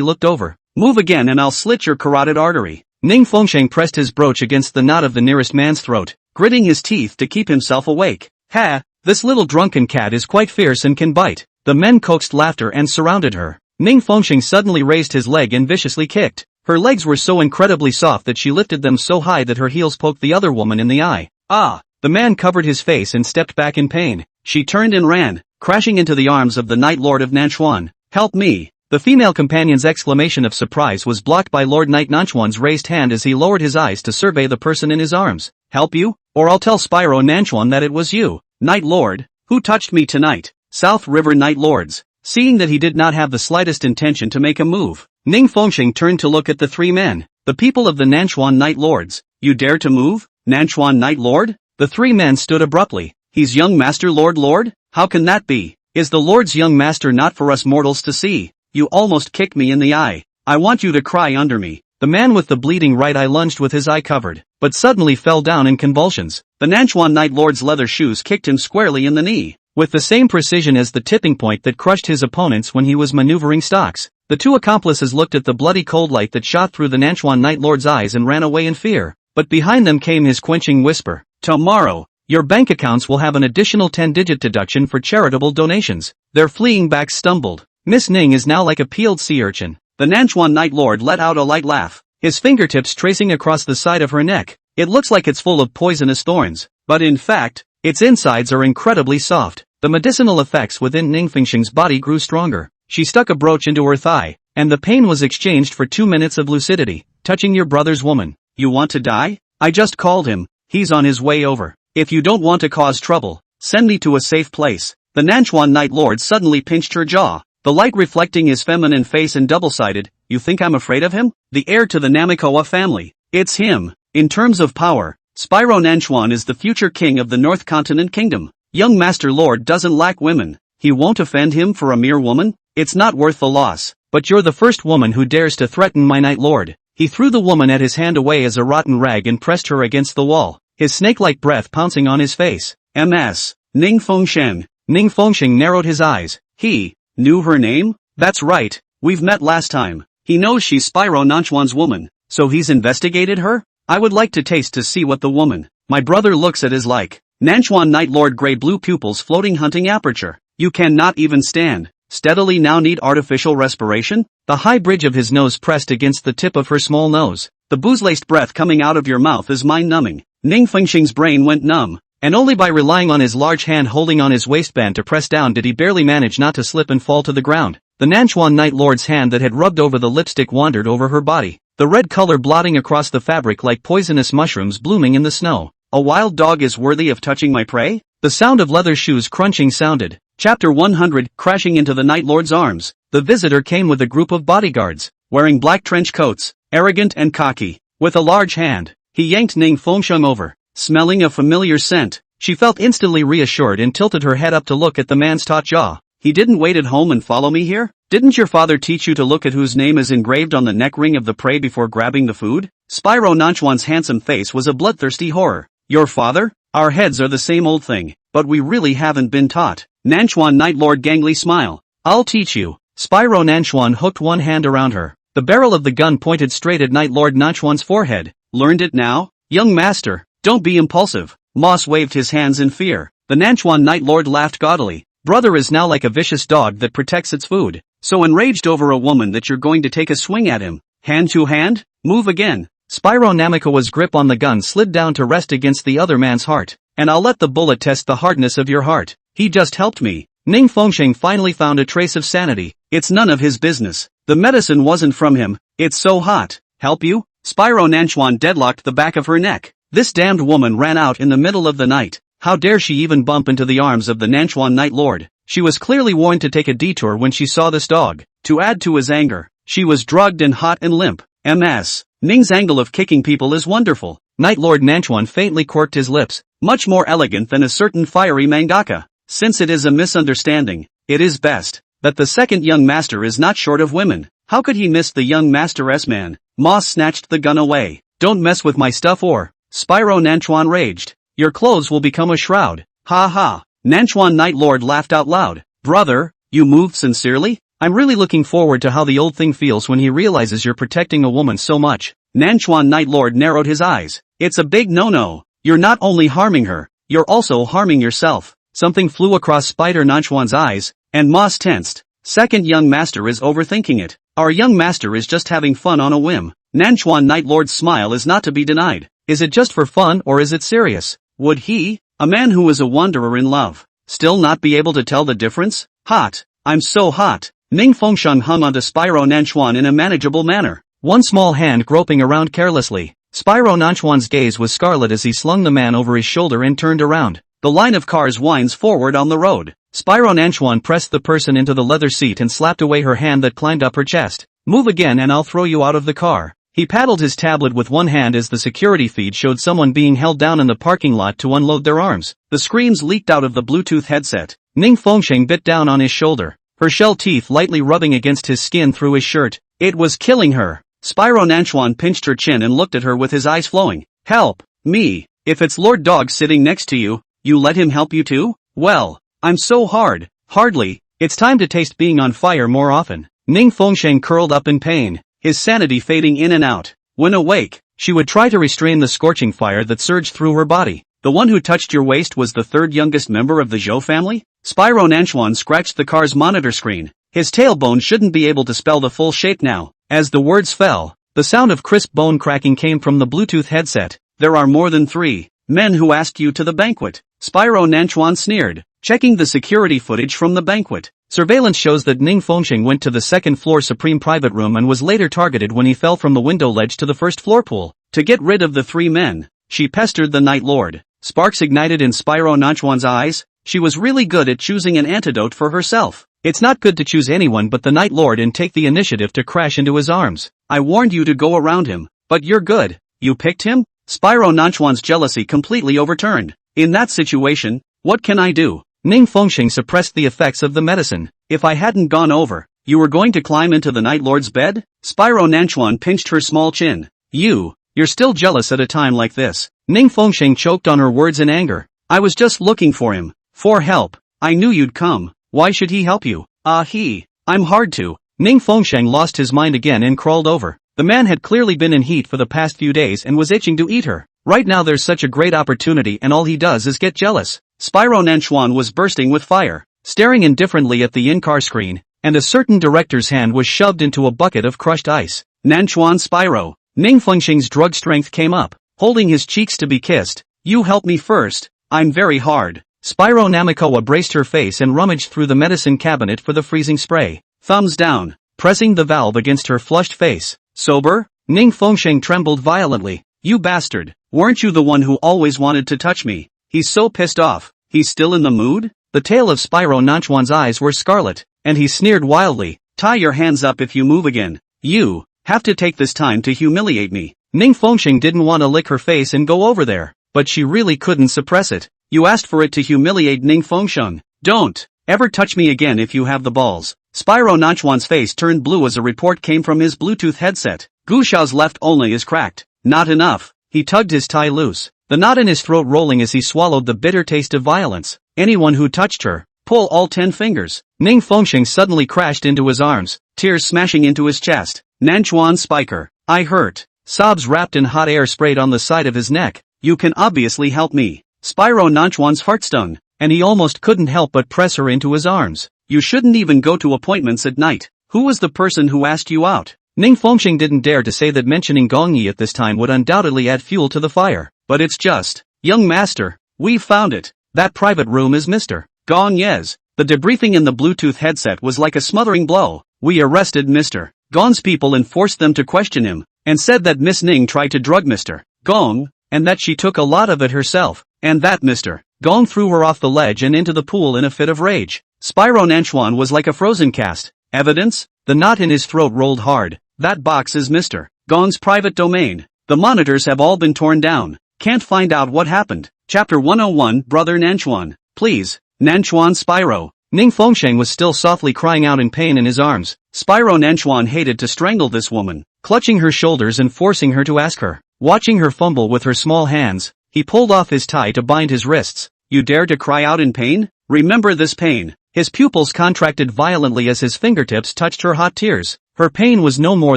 looked over. Move again and I'll slit your carotid artery. Ning Fengsheng pressed his brooch against the knot of the nearest man's throat, gritting his teeth to keep himself awake. Ha! This little drunken cat is quite fierce and can bite. The men coaxed laughter and surrounded her. Ning Fengsheng suddenly raised his leg and viciously kicked. Her legs were so incredibly soft that she lifted them so high that her heels poked the other woman in the eye. Ah! The man covered his face and stepped back in pain. She turned and ran, crashing into the arms of the Night Lord of Nanchuan. Help me! The female companion's exclamation of surprise was blocked by Lord Knight Nanchuan's raised hand as he lowered his eyes to survey the person in his arms. Help you? Or I'll tell Spyro Nanchuan that it was you. Night Lord, who touched me tonight? South River Night Lords. Seeing that he did not have the slightest intention to make a move, Ning Fengsheng turned to look at the three men. The people of the Nanchuan Night Lords. You dare to move? Nanchuan Night Lord? The three men stood abruptly. He's young master Lord? How can that be? Is the Lord's young master not for us mortals to see? You almost kicked me in the eye. I want you to cry under me. The man with the bleeding right eye lunged with his eye covered, but suddenly fell down in convulsions. The Nanchuan Night Lord's leather shoes kicked him squarely in the knee. With the same precision as the tipping point that crushed his opponents when he was maneuvering stocks, the two accomplices looked at the bloody cold light that shot through the Nanchuan Night Lord's eyes and ran away in fear. But behind them came his quenching whisper. Tomorrow, your bank accounts will have an additional 10-digit deduction for charitable donations. Their fleeing backs stumbled. Miss Ning is now like a peeled sea urchin. The Nanchuan Night Lord let out a light laugh, his fingertips tracing across the side of her neck. It looks like it's full of poisonous thorns, but in fact, its insides are incredibly soft. The medicinal effects within Ning Fengsheng's body grew stronger. She stuck a brooch into her thigh, and the pain was exchanged for 2 minutes of lucidity. Touching your brother's woman. You want to die? I just called him. He's on his way over. If you don't want to cause trouble, send me to a safe place. The Nanchuan Night Lord suddenly pinched her jaw, the light reflecting his feminine face and double-sided. You think I'm afraid of him? The heir to the Namikoa family. It's him. In terms of power, Spyro Nanchuan is the future king of the North Continent Kingdom. Young Master Lord doesn't lack women. He won't offend him for a mere woman? It's not worth the loss. But you're the first woman who dares to threaten my Night Lord. He threw the woman at his hand away as a rotten rag and pressed her against the wall, his snake-like breath pouncing on his face. MS. Ning Fengsheng. Ning Fengsheng narrowed his eyes. He knew her name? That's right. We've met last time. He knows she's Spyro Nanchuan's woman. So he's investigated her? I would like to taste to see what the woman my brother looks at is like. Nanchuan Night Lord gray blue pupils floating hunting aperture. You cannot even stand. Steadily now need artificial respiration? The high bridge of his nose pressed against the tip of her small nose. The booze-laced breath coming out of your mouth is mind-numbing. Ning Fengsheng's brain went numb. And only by relying on his large hand holding on his waistband to press down did he barely manage not to slip and fall to the ground. The Nanchuan Night Lord's hand that had rubbed over the lipstick wandered over her body, the red color blotting across the fabric like poisonous mushrooms blooming in the snow. A wild dog is worthy of touching my prey? The sound of leather shoes crunching sounded. Chapter 100. Crashing into the Night Lord's arms. The visitor came with a group of bodyguards, wearing black trench coats, arrogant and cocky. With a large hand, he yanked Ning Fengsheng over. Smelling a familiar scent, she felt instantly reassured and tilted her head up to look at the man's taut jaw. He didn't wait at home and follow me here? Didn't your father teach you to look at whose name is engraved on the neck ring of the prey before grabbing the food? Spyro Nanchuan's handsome face was a bloodthirsty horror. Your father? Our heads are the same old thing, but we really haven't been taught. Nanchuan Night Lord gangly smile. I'll teach you. Spyro Nanchuan hooked one hand around her. The barrel of the gun pointed straight at Night Lord Nanchuan's forehead. Learned it now? Young master, don't be impulsive. Moss waved his hands in fear. The Nanchuan Night Lord laughed gaudily. Brother is now like a vicious dog that protects its food. So enraged over a woman that you're going to take a swing at him. Hand to hand? Move again. Spyro Namikoa's grip on the gun slid down to rest against the other man's heart. And I'll let the bullet test the hardness of your heart. He just helped me. Ning Fengsheng finally found a trace of sanity. It's none of his business. The medicine wasn't from him. It's so hot. Help you? Spyro Nanchuan deadlocked the back of her neck. This damned woman ran out in the middle of the night. How dare she even bump into the arms of the Nanchuan Night Lord? She was clearly warned to take a detour when she saw this dog. To add to his anger, she was drugged and hot and limp. MS. Ning's angle of kicking people is wonderful. Night Lord Nanchuan faintly quirked his lips. Much more elegant than a certain fiery mangaka. Since it is a misunderstanding, it is best that the second young master is not short of women. How could he miss the young master's man? Moss snatched the gun away. Don't mess with my stuff or... Spyro Nanchuan raged. Your clothes will become a shroud. Ha ha. Nanchuan Night Lord laughed out loud. Brother, you moved sincerely? I'm really looking forward to how the old thing feels when he realizes you're protecting a woman so much. Nanchuan Night Lord narrowed his eyes. It's a big no-no. You're not only harming her, you're also harming yourself. Something flew across Spider Nanchuan's eyes, and Moss tensed. Second young master is overthinking it. Our young master is just having fun on a whim. Nanchuan Night Lord's smile is not to be denied. Is it just for fun or is it serious? Would he, a man who is a wanderer in love, still not be able to tell the difference? Hot. I'm so hot. Ning Fengsheng hung onto Spyro Nanchuan in a manageable manner. One small hand groping around carelessly. Spyro Nanchuan's gaze was scarlet as he slung the man over his shoulder and turned around. The line of cars winds forward on the road. Spyro Nanchuan pressed the person into the leather seat and slapped away her hand that climbed up her chest. Move again and I'll throw you out of the car. He paddled his tablet with one hand as the security feed showed someone being held down in the parking lot to unload their arms. The screams leaked out of the Bluetooth headset. Ning Fengsheng bit down on his shoulder, her shell teeth lightly rubbing against his skin through his shirt. It was killing her. Spyro Nanchuan pinched her chin and looked at her with his eyes flowing. Help me. If it's Lord Dog sitting next to you, you let him help you too? Well, I'm so hard. Hardly. It's time to taste being on fire more often. Ning Fengsheng curled up in pain, his sanity fading in and out. When awake, she would try to restrain the scorching fire that surged through her body. The one who touched your waist was the third youngest member of the Zhou family? Spyro Nanchuan scratched the car's monitor screen. His tailbone shouldn't be able to spell the full shape now. As the words fell, the sound of crisp bone cracking came from the Bluetooth headset. There are more than 3 men who asked you to the banquet. Spyro Nanchuan sneered, checking the security footage from the banquet. Surveillance shows that Ning Fengsheng went to the second-floor Supreme Private Room and was later targeted when he fell from the window ledge to the first-floor pool. To get rid of the 3 men, she pestered the Night Lord. Sparks ignited in Spyro Nanchuan's eyes. She was really good at choosing an antidote for herself. It's not good to choose anyone but the Night Lord and take the initiative to crash into his arms. I warned you to go around him, but you're good. You picked him? Spyro Nanchuan's jealousy completely overturned. In that situation, what can I do? Ning Fengsheng suppressed the effects of the medicine. If I hadn't gone over, you were going to climb into the Night Lord's bed? Spyro Nanchuan pinched her small chin. You're still jealous at a time like this. Ning Fengsheng choked on her words in anger. I was just looking for him. For help. I knew you'd come. Why should he help you? I'm hard to. Ning Fengsheng lost his mind again and crawled over. The man had clearly been in heat for the past few days and was itching to eat her. Right now there's such a great opportunity and all he does is get jealous. Spyro Nanchuan was bursting with fire, staring indifferently at the in-car screen, and a certain director's hand was shoved into a bucket of crushed ice. Nanchuan Spyro. Ning Fengsheng's drug strength came up, holding his cheeks to be kissed. You help me first. I'm very hard. Spyro Namikawa braced her face and rummaged through the medicine cabinet for the freezing spray. Thumbs down, pressing the valve against her flushed face. Sober? Ning Fengsheng trembled violently. You bastard. Weren't you the one who always wanted to touch me? He's so pissed off. He's still in the mood? The tail of Spyro Nanchuan's eyes were scarlet, and he sneered wildly. Tie your hands up if you move again. You have to take this time to humiliate me. Ning Fengsheng didn't want to lick her face and go over there, but she really couldn't suppress it. You asked for it to humiliate Ning Fengsheng. Don't ever touch me again if you have the balls. Spyro Nanchuan's face turned blue as a report came from his Bluetooth headset. Gu Xiao's left only is cracked. Not enough. He tugged his tie loose, the knot in his throat rolling as he swallowed the bitter taste of violence. Anyone who touched her, pull all 10 fingers. Ning Fengsheng suddenly crashed into his arms, tears smashing into his chest. Nanchuan Spiker. I hurt. Sobs wrapped in hot air sprayed on the side of his neck. You can obviously help me. Spyro Nanchuan's heart stung, and he almost couldn't help but press her into his arms. You shouldn't even go to appointments at night. Who was the person who asked you out? Ning Fengsheng didn't dare to say that mentioning Gong Yi at this time would undoubtedly add fuel to the fire. But it's just, young master, we've found it. That private room is Mr. Gong Ye's. The debriefing in the Bluetooth headset was like a smothering blow. We arrested Mr. Gong's people and forced them to question him, and said that Miss Ning tried to drug Mr. Gong, and that she took a lot of it herself, and that Mr. Gong threw her off the ledge and into the pool in a fit of rage. Spyro Nanchuan was like a frozen cast. Evidence? The knot in his throat rolled hard. That box is Mr. Gong's private domain. The monitors have all been torn down. Can't find out what happened. Chapter 101 Brother Nanchuan. Please, Nanchuan Spyro. Ning Fengsheng was still softly crying out in pain in his arms. Spyro Nanchuan hated to strangle this woman, clutching her shoulders and forcing her to ask her. Watching her fumble with her small hands, he pulled off his tie to bind his wrists. You dare to cry out in pain? Remember this pain. His pupils contracted violently as his fingertips touched her hot tears. Her pain was no more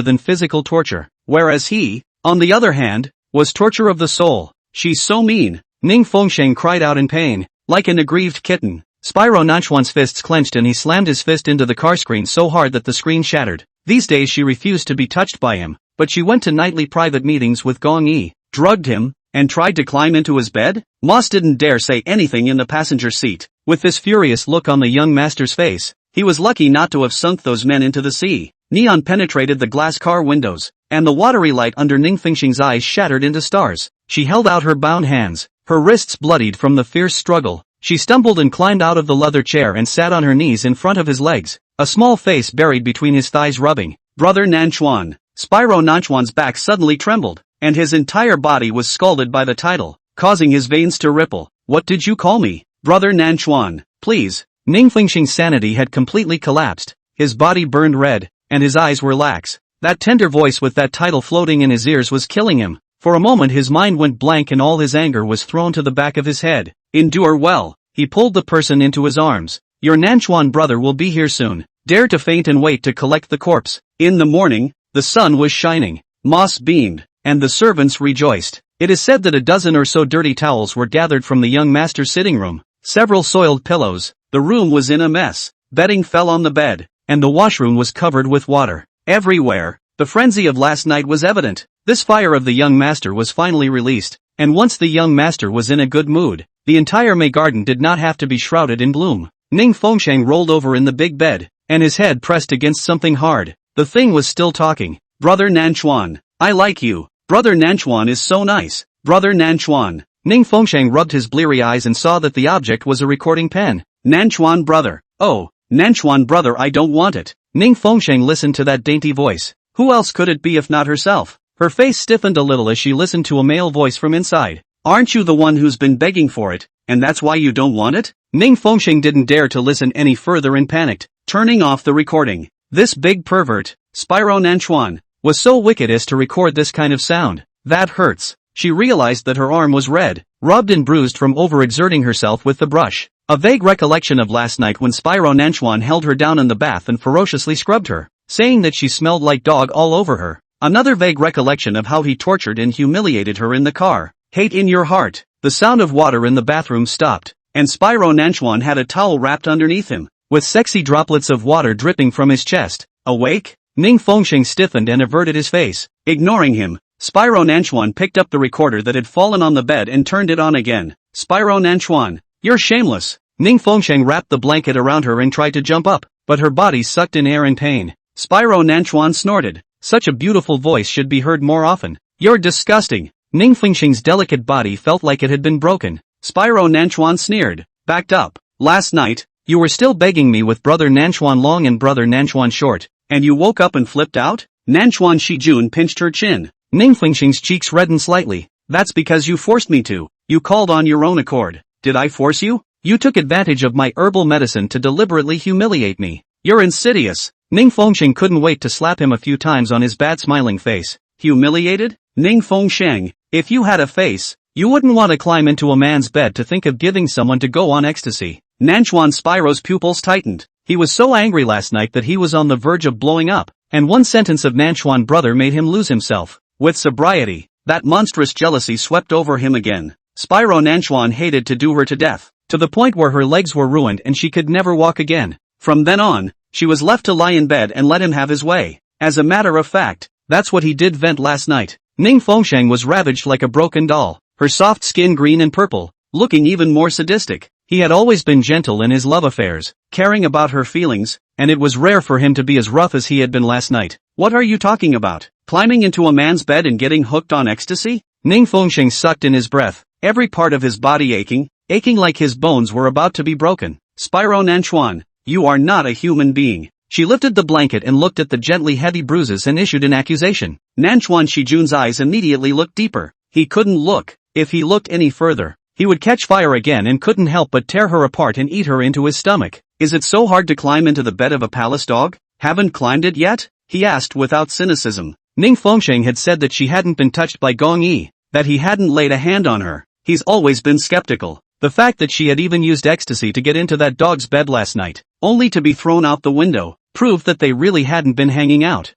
than physical torture, whereas he, on the other hand, was torture of the soul. She's so mean. Ning Fengsheng cried out in pain, like an aggrieved kitten. Spyro Nanchuan's fists clenched and he slammed his fist into the car screen so hard that the screen shattered. These days she refused to be touched by him, but she went to nightly private meetings with Gong Yi, drugged him, and tried to climb into his bed? Moss didn't dare say anything in the passenger seat. With this furious look on the young master's face, he was lucky not to have sunk those men into the sea. Neon penetrated the glass car windows, and the watery light under Ning Fengsheng's eyes shattered into stars. She held out her bound hands, her wrists bloodied from the fierce struggle. She stumbled and climbed out of the leather chair and sat on her knees in front of his legs, a small face buried between his thighs rubbing. Brother Nanchuan. Spyro Nanchuan's back suddenly trembled, and his entire body was scalded by the title, causing his veins to ripple. What did you call me? Brother Nanchuan, please. Ning Fengsheng's sanity had completely collapsed, his body burned red, and his eyes were lax. That tender voice with that title floating in his ears was killing him. For a moment his mind went blank and all his anger was thrown to the back of his head. Endure well. He pulled the person into his arms. Your Nanchuan brother will be here soon. Dare to faint and wait to collect the corpse. In the morning, the sun was shining. Moss beamed, and the servants rejoiced. It is said that a dozen or so dirty towels were gathered from the young master's sitting room. Several soiled pillows. The room was in a mess. Bedding fell on the bed, and the washroom was covered with water. Everywhere, the frenzy of last night was evident. This fire of the young master was finally released, and once the young master was in a good mood, the entire May garden did not have to be shrouded in bloom. Ning Fengsheng rolled over in the big bed, and his head pressed against something hard. The thing was still talking. Brother Nanchuan, I like you. Brother Nanchuan is so nice. Brother Nanchuan. Ning Fengsheng rubbed his bleary eyes and saw that the object was a recording pen. Nanchuan brother. Oh, Nanchuan brother, I don't want it. Ning Fengsheng listened to that dainty voice. Who else could it be if not herself? Her face stiffened a little as she listened to a male voice from inside. Aren't you the one who's been begging for it, and that's why you don't want it? Ning Fengsheng didn't dare to listen any further and panicked, turning off the recording. This big pervert, Spyro Nanchuan, was so wicked as to record this kind of sound. That hurts. She realized that her arm was red, rubbed and bruised from overexerting herself with the brush. A vague recollection of last night when Spyro Nanchuan held her down in the bath and ferociously scrubbed her, saying that she smelled like dog all over her. Another vague recollection of how he tortured and humiliated her in the car. Hate in your heart. The sound of water in the bathroom stopped, and Spyro Nanchuan had a towel wrapped underneath him, with sexy droplets of water dripping from his chest. Awake? Ning Fengsheng stiffened and averted his face. Ignoring him, Spyro Nanchuan picked up the recorder that had fallen on the bed and turned it on again. Spyro Nanchuan, you're shameless. Ning Fengsheng wrapped the blanket around her and tried to jump up, but her body sucked in air in pain. Spyro Nanchuan snorted. Such a beautiful voice should be heard more often. You're disgusting. Ning Fengsheng's delicate body felt like it had been broken. Spyro Nanchuan sneered. Backed up. Last night, you were still begging me with Brother Nanchuan long and Brother Nanchuan short, and you woke up and flipped out? Nanchuan Shijun pinched her chin. Ning Fengsheng's cheeks reddened slightly. That's because you forced me to. You called on your own accord. Did I force you? You took advantage of my herbal medicine to deliberately humiliate me. You're insidious. Ning Fengsheng couldn't wait to slap him a few times on his bad smiling face. Humiliated? Ning Fengsheng, if you had a face, you wouldn't want to climb into a man's bed to think of giving someone to go on ecstasy. Nanchuan Spyro's pupils tightened. He was so angry last night that he was on the verge of blowing up, and one sentence of Nanchuan brother made him lose himself. With sobriety, that monstrous jealousy swept over him again. Spyro Nanchuan hated to do her to death, to the point where her legs were ruined and she could never walk again. From then on, she was left to lie in bed and let him have his way. As a matter of fact, that's what he did vent last night. Ning Fengsheng was ravaged like a broken doll, her soft skin green and purple, looking even more sadistic. He had always been gentle in his love affairs, caring about her feelings, and it was rare for him to be as rough as he had been last night. What are you talking about? Climbing into a man's bed and getting hooked on ecstasy? Ning Fengsheng sucked in his breath, every part of his body aching like his bones were about to be broken. Spyro Nanchuan, you are not a human being. She lifted the blanket and looked at the gently heavy bruises and issued an accusation. Nanchuan Shijun's eyes immediately looked deeper. He couldn't look. If he looked any further, he would catch fire again and couldn't help but tear her apart and eat her into his stomach. Is it so hard to climb into the bed of a palace dog? Haven't climbed it yet? He asked without cynicism. Ning Fengsheng had said that she hadn't been touched by Gong Yi, that he hadn't laid a hand on her. He's always been skeptical. The fact that she had even used ecstasy to get into that dog's bed last night, only to be thrown out the window, proved that they really hadn't been hanging out.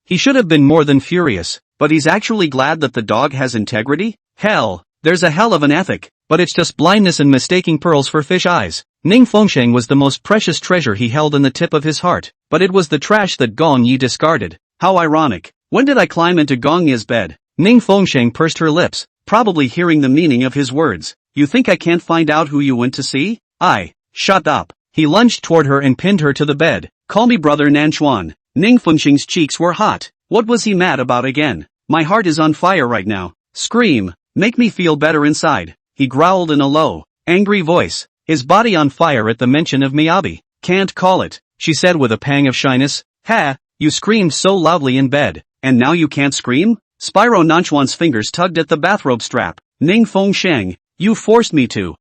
He should have been more than furious, but he's actually glad that the dog has integrity? Hell, there's a hell of an ethic, but it's just blindness and mistaking pearls for fish eyes. Ning Fengsheng was the most precious treasure he held in the tip of his heart, but it was the trash that Gong Yi discarded. How ironic. When did I climb into Gong Yi's bed? Ning Fengsheng pursed her lips, probably hearing the meaning of his words. You think I can't find out who you went to see? Shut up. He lunged toward her and pinned her to the bed. Call me brother Nanchuan. Ning Fengsheng's cheeks were hot. What was he mad about again? My heart is on fire right now. Scream. Make me feel better inside. He growled in a low, angry voice, his body on fire at the mention of Miyabi. Can't call it, she said with a pang of shyness. You screamed so loudly in bed, and now you can't scream? Spyro Nanchuan's fingers tugged at the bathrobe strap. Ning Fengsheng, you forced me to.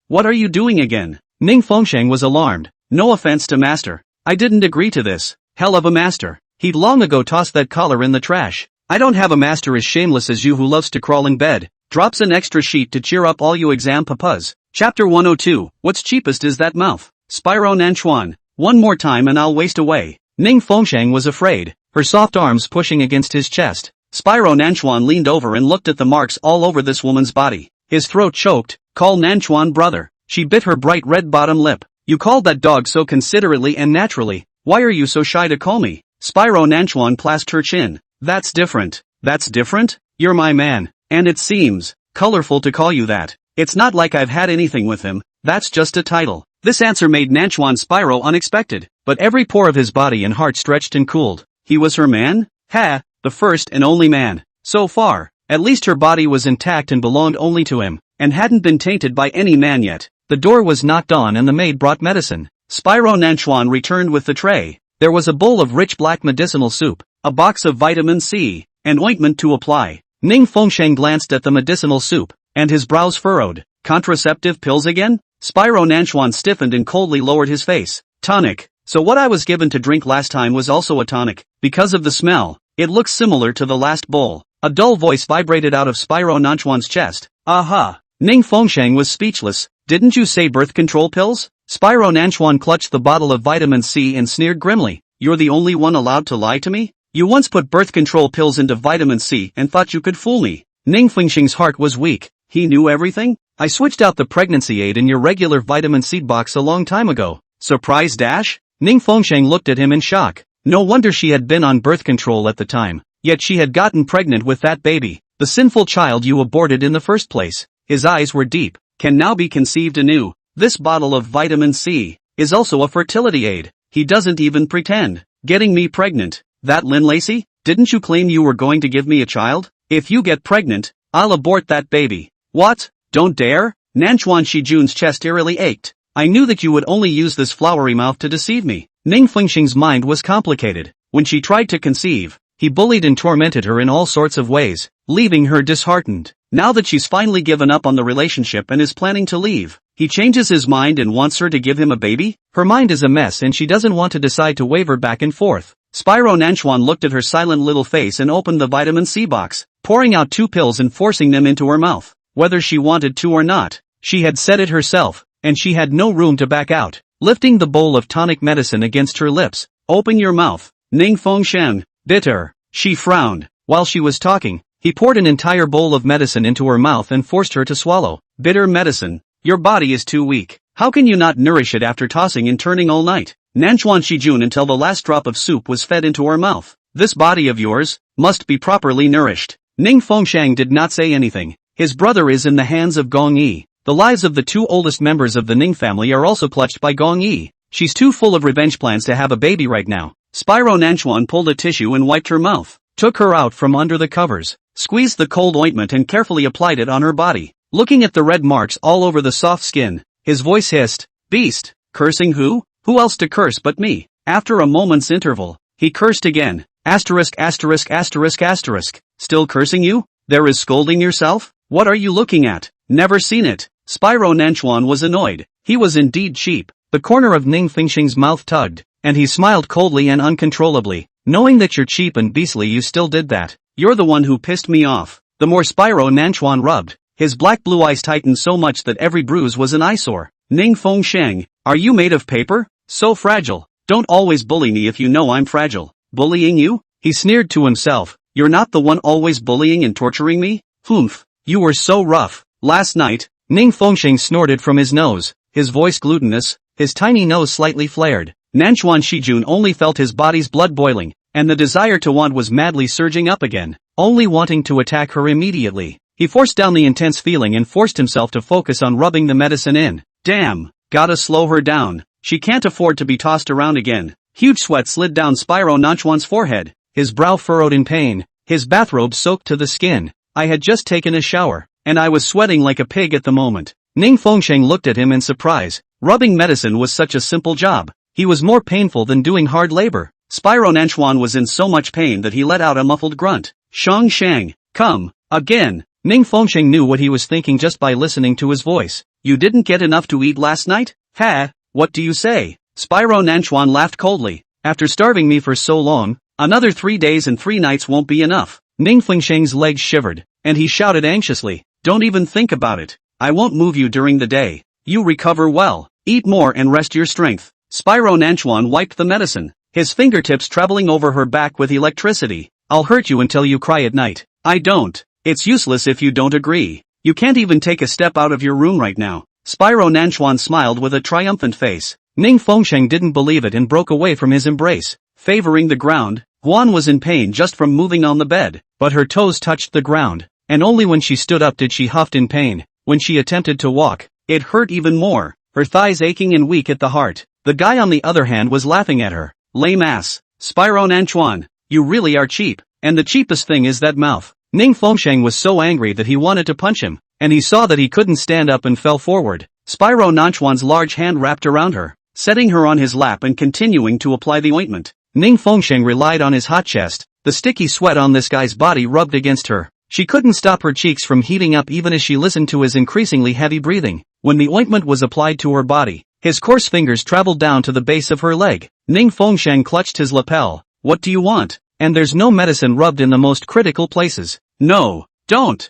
What are you doing again? Ning Fengsheng was alarmed. No offense to master. I didn't agree to this. Hell of a master. He'd long ago tossed that collar in the trash. I don't have a master as shameless as you who loves to crawl in bed. Drops an extra sheet to cheer up all you exam papas. Chapter 102, What's cheapest is that mouth. Spyro Nanchuan, one more time and I'll waste away. Ning Fengsheng was afraid, her soft arms pushing against his chest. Spyro Nanchuan leaned over and looked at the marks all over this woman's body. His throat choked. Call Nanchuan brother. She bit her bright red bottom lip. You called that dog so considerately and naturally. Why are you so shy to call me? Spyro Nanchuan clasped her chin. That's different. That's different? You're my man. And it seems colorful to call you that. It's not like I've had anything with him. That's just a title. This answer made Nanchuan Spyro unexpected, but every pore of his body and heart stretched and cooled. He was her man? The first and only man. So far, at least her body was intact and belonged only to him, and hadn't been tainted by any man yet. The door was knocked on and the maid brought medicine. Spyro Nanchuan returned with the tray. There was a bowl of rich black medicinal soup, a box of vitamin C, and ointment to apply. Ning Fengsheng glanced at the medicinal soup, and his brows furrowed. Contraceptive pills again? Spyro Nanchuan stiffened and coldly lowered his face. Tonic. So what I was given to drink last time was also a tonic. Because of the smell, it looks similar to the last bowl. A dull voice vibrated out of Spyro Nanchuan's chest. Aha! Ning Fengsheng was speechless. Didn't you say birth control pills? Spyro Nanchuan clutched the bottle of vitamin C and sneered grimly. You're the only one allowed to lie to me? You once put birth control pills into vitamin C and thought you could fool me. Ning Fengsheng's heart was weak. He knew everything? I switched out the pregnancy aid in your regular vitamin C box a long time ago. Surprise dash? Ning Fengsheng looked at him in shock. No wonder she had been on birth control at the time. Yet she had gotten pregnant with that baby, the sinful child you aborted in the first place. His eyes were deep. Can now be conceived anew. This bottle of vitamin C is also a fertility aid. He doesn't even pretend. Getting me pregnant. That Lin Lacey? Didn't you claim you were going to give me a child? If you get pregnant, I'll abort that baby. What? Don't dare? Nanchuan Shijun's chest eerily ached. I knew that you would only use this flowery mouth to deceive me. Ning Fengsheng's mind was complicated. When she tried to conceive, he bullied and tormented her in all sorts of ways, leaving her disheartened. Now that she's finally given up on the relationship and is planning to leave, he changes his mind and wants her to give him a baby? Her mind is a mess and she doesn't want to decide to waver back and forth. Spyro Nanchuan looked at her silent little face and opened the vitamin C box, pouring out 2 pills and forcing them into her mouth. Whether she wanted to or not, she had said it herself, and she had no room to back out. Lifting the bowl of tonic medicine against her lips. Open your mouth. Ning Fengsheng. Bitter. She frowned. While she was talking, he poured an entire bowl of medicine into her mouth and forced her to swallow. Bitter medicine. Your body is too weak. How can you not nourish it after tossing and turning all night? Nanchuan Shijun until the last drop of soup was fed into her mouth. This body of yours must be properly nourished. Ning Fengsheng did not say anything. His brother is in the hands of Gong Yi. The lives of the 2 oldest members of the Ning family are also clutched by Gong Yi. She's too full of revenge plans to have a baby right now. Spyro Nanchuan pulled a tissue and wiped her mouth, took her out from under the covers, squeezed the cold ointment and carefully applied it on her body. Looking at the red marks all over the soft skin, his voice hissed, Beast, cursing who? Who else to curse but me? After a moment's interval, he cursed again. Asterisk asterisk asterisk asterisk. Still cursing you? There is scolding yourself? What are you looking at? Never seen it. Spyro Nanchuan was annoyed. He was indeed cheap. The corner of Ning Fengsheng's mouth tugged, and he smiled coldly and uncontrollably. Knowing that you're cheap and beastly, you still did that. You're the one who pissed me off. The more Spyro Nanchuan rubbed, his black blue eyes tightened so much that every bruise was an eyesore. Ning Fengsheng, are you made of paper? So fragile. Don't always bully me if you know I'm fragile. Bullying you? He sneered to himself. You're not the one always bullying and torturing me? Humph. You were so rough. Last night, Ning Fengsheng snorted from his nose, his voice glutinous, his tiny nose slightly flared. Nanchuan Shijun only felt his body's blood boiling, and the desire to want was madly surging up again, only wanting to attack her immediately. He forced down the intense feeling and forced himself to focus on rubbing the medicine in. Damn, gotta slow her down. She can't afford to be tossed around again. Huge sweat slid down Spyro Nanchuan's forehead, his brow furrowed in pain, his bathrobe soaked to the skin. I had just taken a shower, and I was sweating like a pig at the moment. Ning Fengsheng looked at him in surprise. Rubbing medicine was such a simple job. He was more painful than doing hard labor. Spyro Nanchuan was in so much pain that he let out a muffled grunt. Shang Shang, come, again. Ning Fengsheng knew what he was thinking just by listening to his voice. You didn't get enough to eat last night? Ha, what do you say? Spyro Nanchuan laughed coldly. After starving me for so long, another 3 days and 3 nights won't be enough. Ning Fengsheng's legs shivered, and he shouted anxiously. Don't even think about it. I won't move you during the day. You recover well. Eat more and rest your strength. Spyro Nanchuan wiped the medicine, his fingertips traveling over her back with electricity. I'll hurt you until you cry at night. I don't. It's useless if you don't agree. You can't even take a step out of your room right now. Spyro Nanchuan smiled with a triumphant face. Ning Fengsheng didn't believe it and broke away from his embrace. Favoring the ground, Guan was in pain just from moving on the bed. But her toes touched the ground, and only when she stood up did she huff in pain. When she attempted to walk, it hurt even more, her thighs aching and weak at the heart. The guy on the other hand was laughing at her. Lame ass. Spyro Nanchuan, you really are cheap, and the cheapest thing is that mouth. Ning Fengsheng was so angry that he wanted to punch him, and he saw that he couldn't stand up and fell forward. Spyro Nanchuan's large hand wrapped around her, setting her on his lap and continuing to apply the ointment. Ning Fengsheng relied on his hot chest. The sticky sweat on this guy's body rubbed against her. She couldn't stop her cheeks from heating up even as she listened to his increasingly heavy breathing. When the ointment was applied to her body, his coarse fingers traveled down to the base of her leg. Ning Fengsheng clutched his lapel. What do you want? And there's no medicine rubbed in the most critical places. No, don't.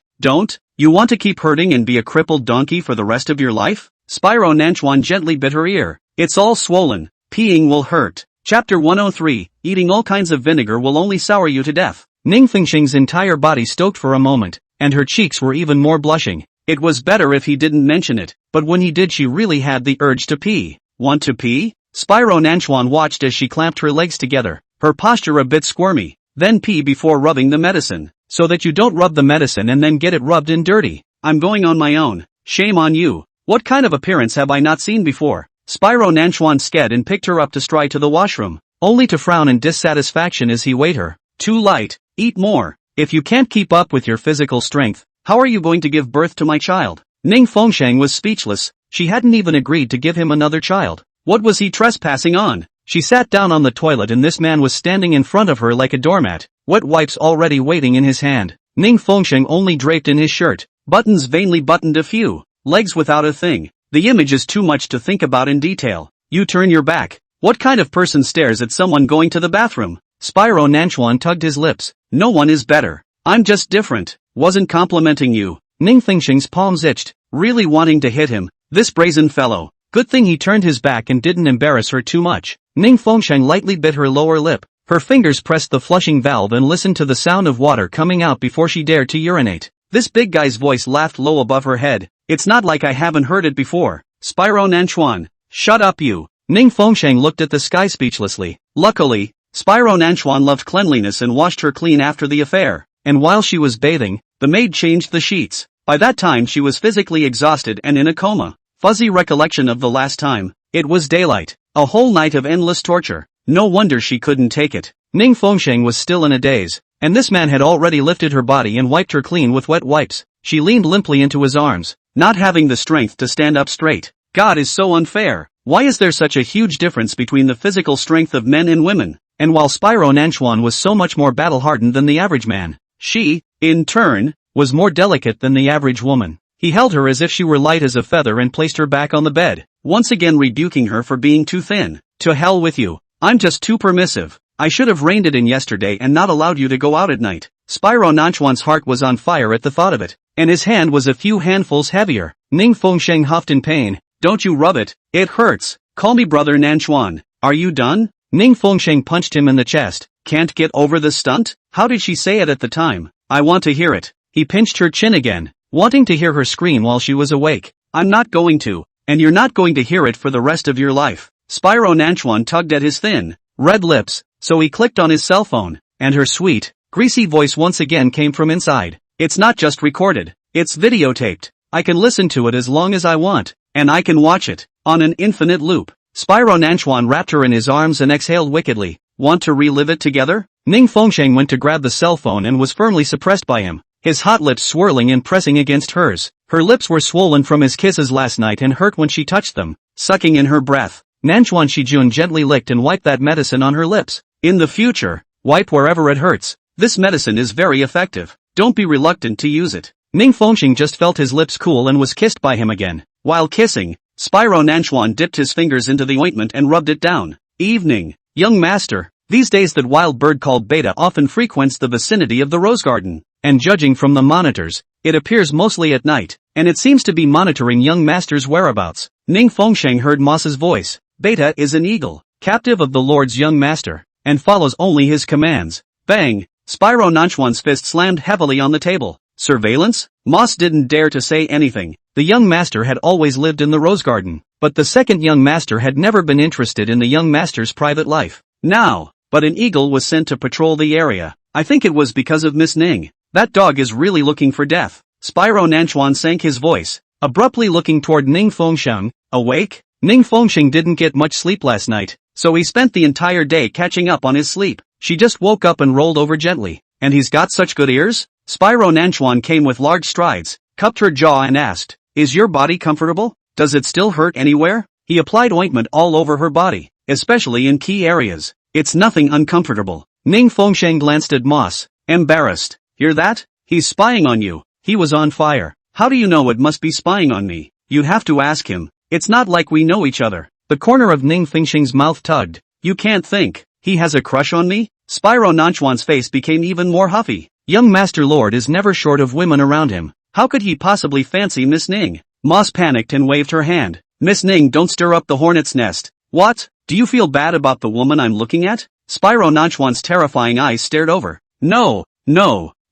You want to keep hurting and be a crippled donkey for the rest of your life? Spyro Nanchuan gently bit her ear. It's all swollen. Peeing will hurt. Chapter 103, eating all kinds of vinegar will only sour you to death. Ning Fengsheng's entire body stoked for a moment, and her cheeks were even more blushing. It was better if he didn't mention it, but when he did she really had the urge to pee. Want to pee? Spyro Nanchuan watched as she clamped her legs together, her posture a bit squirmy. Then pee before rubbing the medicine. So that you don't rub the medicine and then get it rubbed in dirty. I'm going on my own. Shame on you. What kind of appearance have I not seen before? Spyro Nanchuan sked and picked her up to stride to the washroom, only to frown in dissatisfaction as he weighed her. Too light. Eat more. If you can't keep up with your physical strength, how are you going to give birth to my child? Ning Fengsheng was speechless. She hadn't even agreed to give him another child. What was he trespassing on? She sat down on the toilet and this man was standing in front of her like a doormat, wet wipes already waiting in his hand. Ning Fengsheng only draped in his shirt, buttons vainly buttoned a few, legs without a thing. The image is too much to think about in detail. You turn your back. What kind of person stares at someone going to the bathroom? Spyro Nanchuan tugged his lips. No one is better. I'm just different. Wasn't complimenting you. Ning Fengsheng's palms itched, really wanting to hit him, this brazen fellow. Good thing he turned his back and didn't embarrass her too much. Ning Fengsheng lightly bit her lower lip. Her fingers pressed the flushing valve and listened to the sound of water coming out before she dared to urinate. This big guy's voice laughed low above her head. It's not like I haven't heard it before. Spyro Nanchuan, shut up you. Ning Fengsheng looked at the sky speechlessly. Luckily, Spyro Nanchuan loved cleanliness and washed her clean after the affair. And while she was bathing, the maid changed the sheets. By that time she was physically exhausted and in a coma. Fuzzy recollection of the last time. It was daylight. A whole night of endless torture. No wonder she couldn't take it. Ning Fengsheng was still in a daze, and this man had already lifted her body and wiped her clean with wet wipes. She leaned limply into his arms, not having the strength to stand up straight. God is so unfair. Why is there such a huge difference between the physical strength of men and women? And while Spyro Nanchuan was so much more battle-hardened than the average man, she, in turn, was more delicate than the average woman. He held her as if she were light as a feather and placed her back on the bed, once again rebuking her for being too thin. To hell with you. I'm just too permissive. I should have reined it in yesterday and not allowed you to go out at night. Spyro Nanchuan's heart was on fire at the thought of it. and his hand was a few handfuls heavier. Ning Fengsheng huffed in pain. Don't you rub it, it hurts. Call me brother Nanchuan. Are you done? Ning Fengsheng punched him in the chest. Can't get over the stunt? How did she say it at the time? I want to hear it. He pinched her chin again, wanting to hear her scream while she was awake. I'm not going to, and you're not going to hear it for the rest of your life. Spyro Nanchuan tugged at his thin, red lips, so he clicked on his cell phone, and her sweet, greasy voice once again came from inside. It's not just recorded, it's videotaped. I can listen to it as long as I want, and I can watch it, on an infinite loop. Spyro Nanchuan wrapped her in his arms and exhaled wickedly. Want to relive it together? Ning Fengsheng went to grab the cell phone and was firmly suppressed by him, his hot lips swirling and pressing against hers. Her lips were swollen from his kisses last night and hurt when she touched them, sucking in her breath. Nanchuan Shijun gently licked and wiped that medicine on her lips. In the future, wipe wherever it hurts. This medicine is very effective. Don't be reluctant to use it. Ning Fengsheng just felt his lips cool and was kissed by him again. While kissing, Spyro Nanchuan dipped his fingers into the ointment and rubbed it down. Evening, young master. These days that wild bird called Beta often frequents the vicinity of the rose garden, and judging from the monitors, it appears mostly at night, and it seems to be monitoring young master's whereabouts. Ning Fengsheng heard Moss's voice. Beta is an eagle, captive of the Lord's young master, and follows only his commands. Bang! Spyro Nanchuan's fist slammed heavily on the table. Surveillance? Moss didn't dare to say anything. The young master had always lived in the rose garden, but the second young master had never been interested in the young master's private life. Now, but an eagle was sent to patrol the area. I think it was because of Miss Ning. That dog is really looking for death. Spyro Nanchuan sank his voice, abruptly looking toward Ning Fengsheng. Awake? Ning Fengsheng didn't get much sleep last night, so he spent the entire day catching up on his sleep. She just woke up and rolled over gently. And he's got such good ears? Spyro Nanchuan came with large strides, cupped her jaw and asked, is your body comfortable? Does it still hurt anywhere? He applied ointment all over her body, especially in key areas. It's nothing uncomfortable. Ning Fengsheng glanced at Moss, embarrassed. Hear that? He's spying on you. He was on fire. How do you know it must be spying on me? You'd have to ask him. It's not like we know each other. The corner of Ning Fengsheng's mouth tugged. You can't think. He has a crush on me? Spyro Nanchuan's face became even more huffy. Young Master Lord is never short of women around him. How could he possibly fancy Miss Ning? Moss panicked and waved her hand. Miss Ning, don't stir up the hornet's nest. What? Do you feel bad about the woman I'm looking at? Spyro Nanchuan's terrifying eyes stared over. No.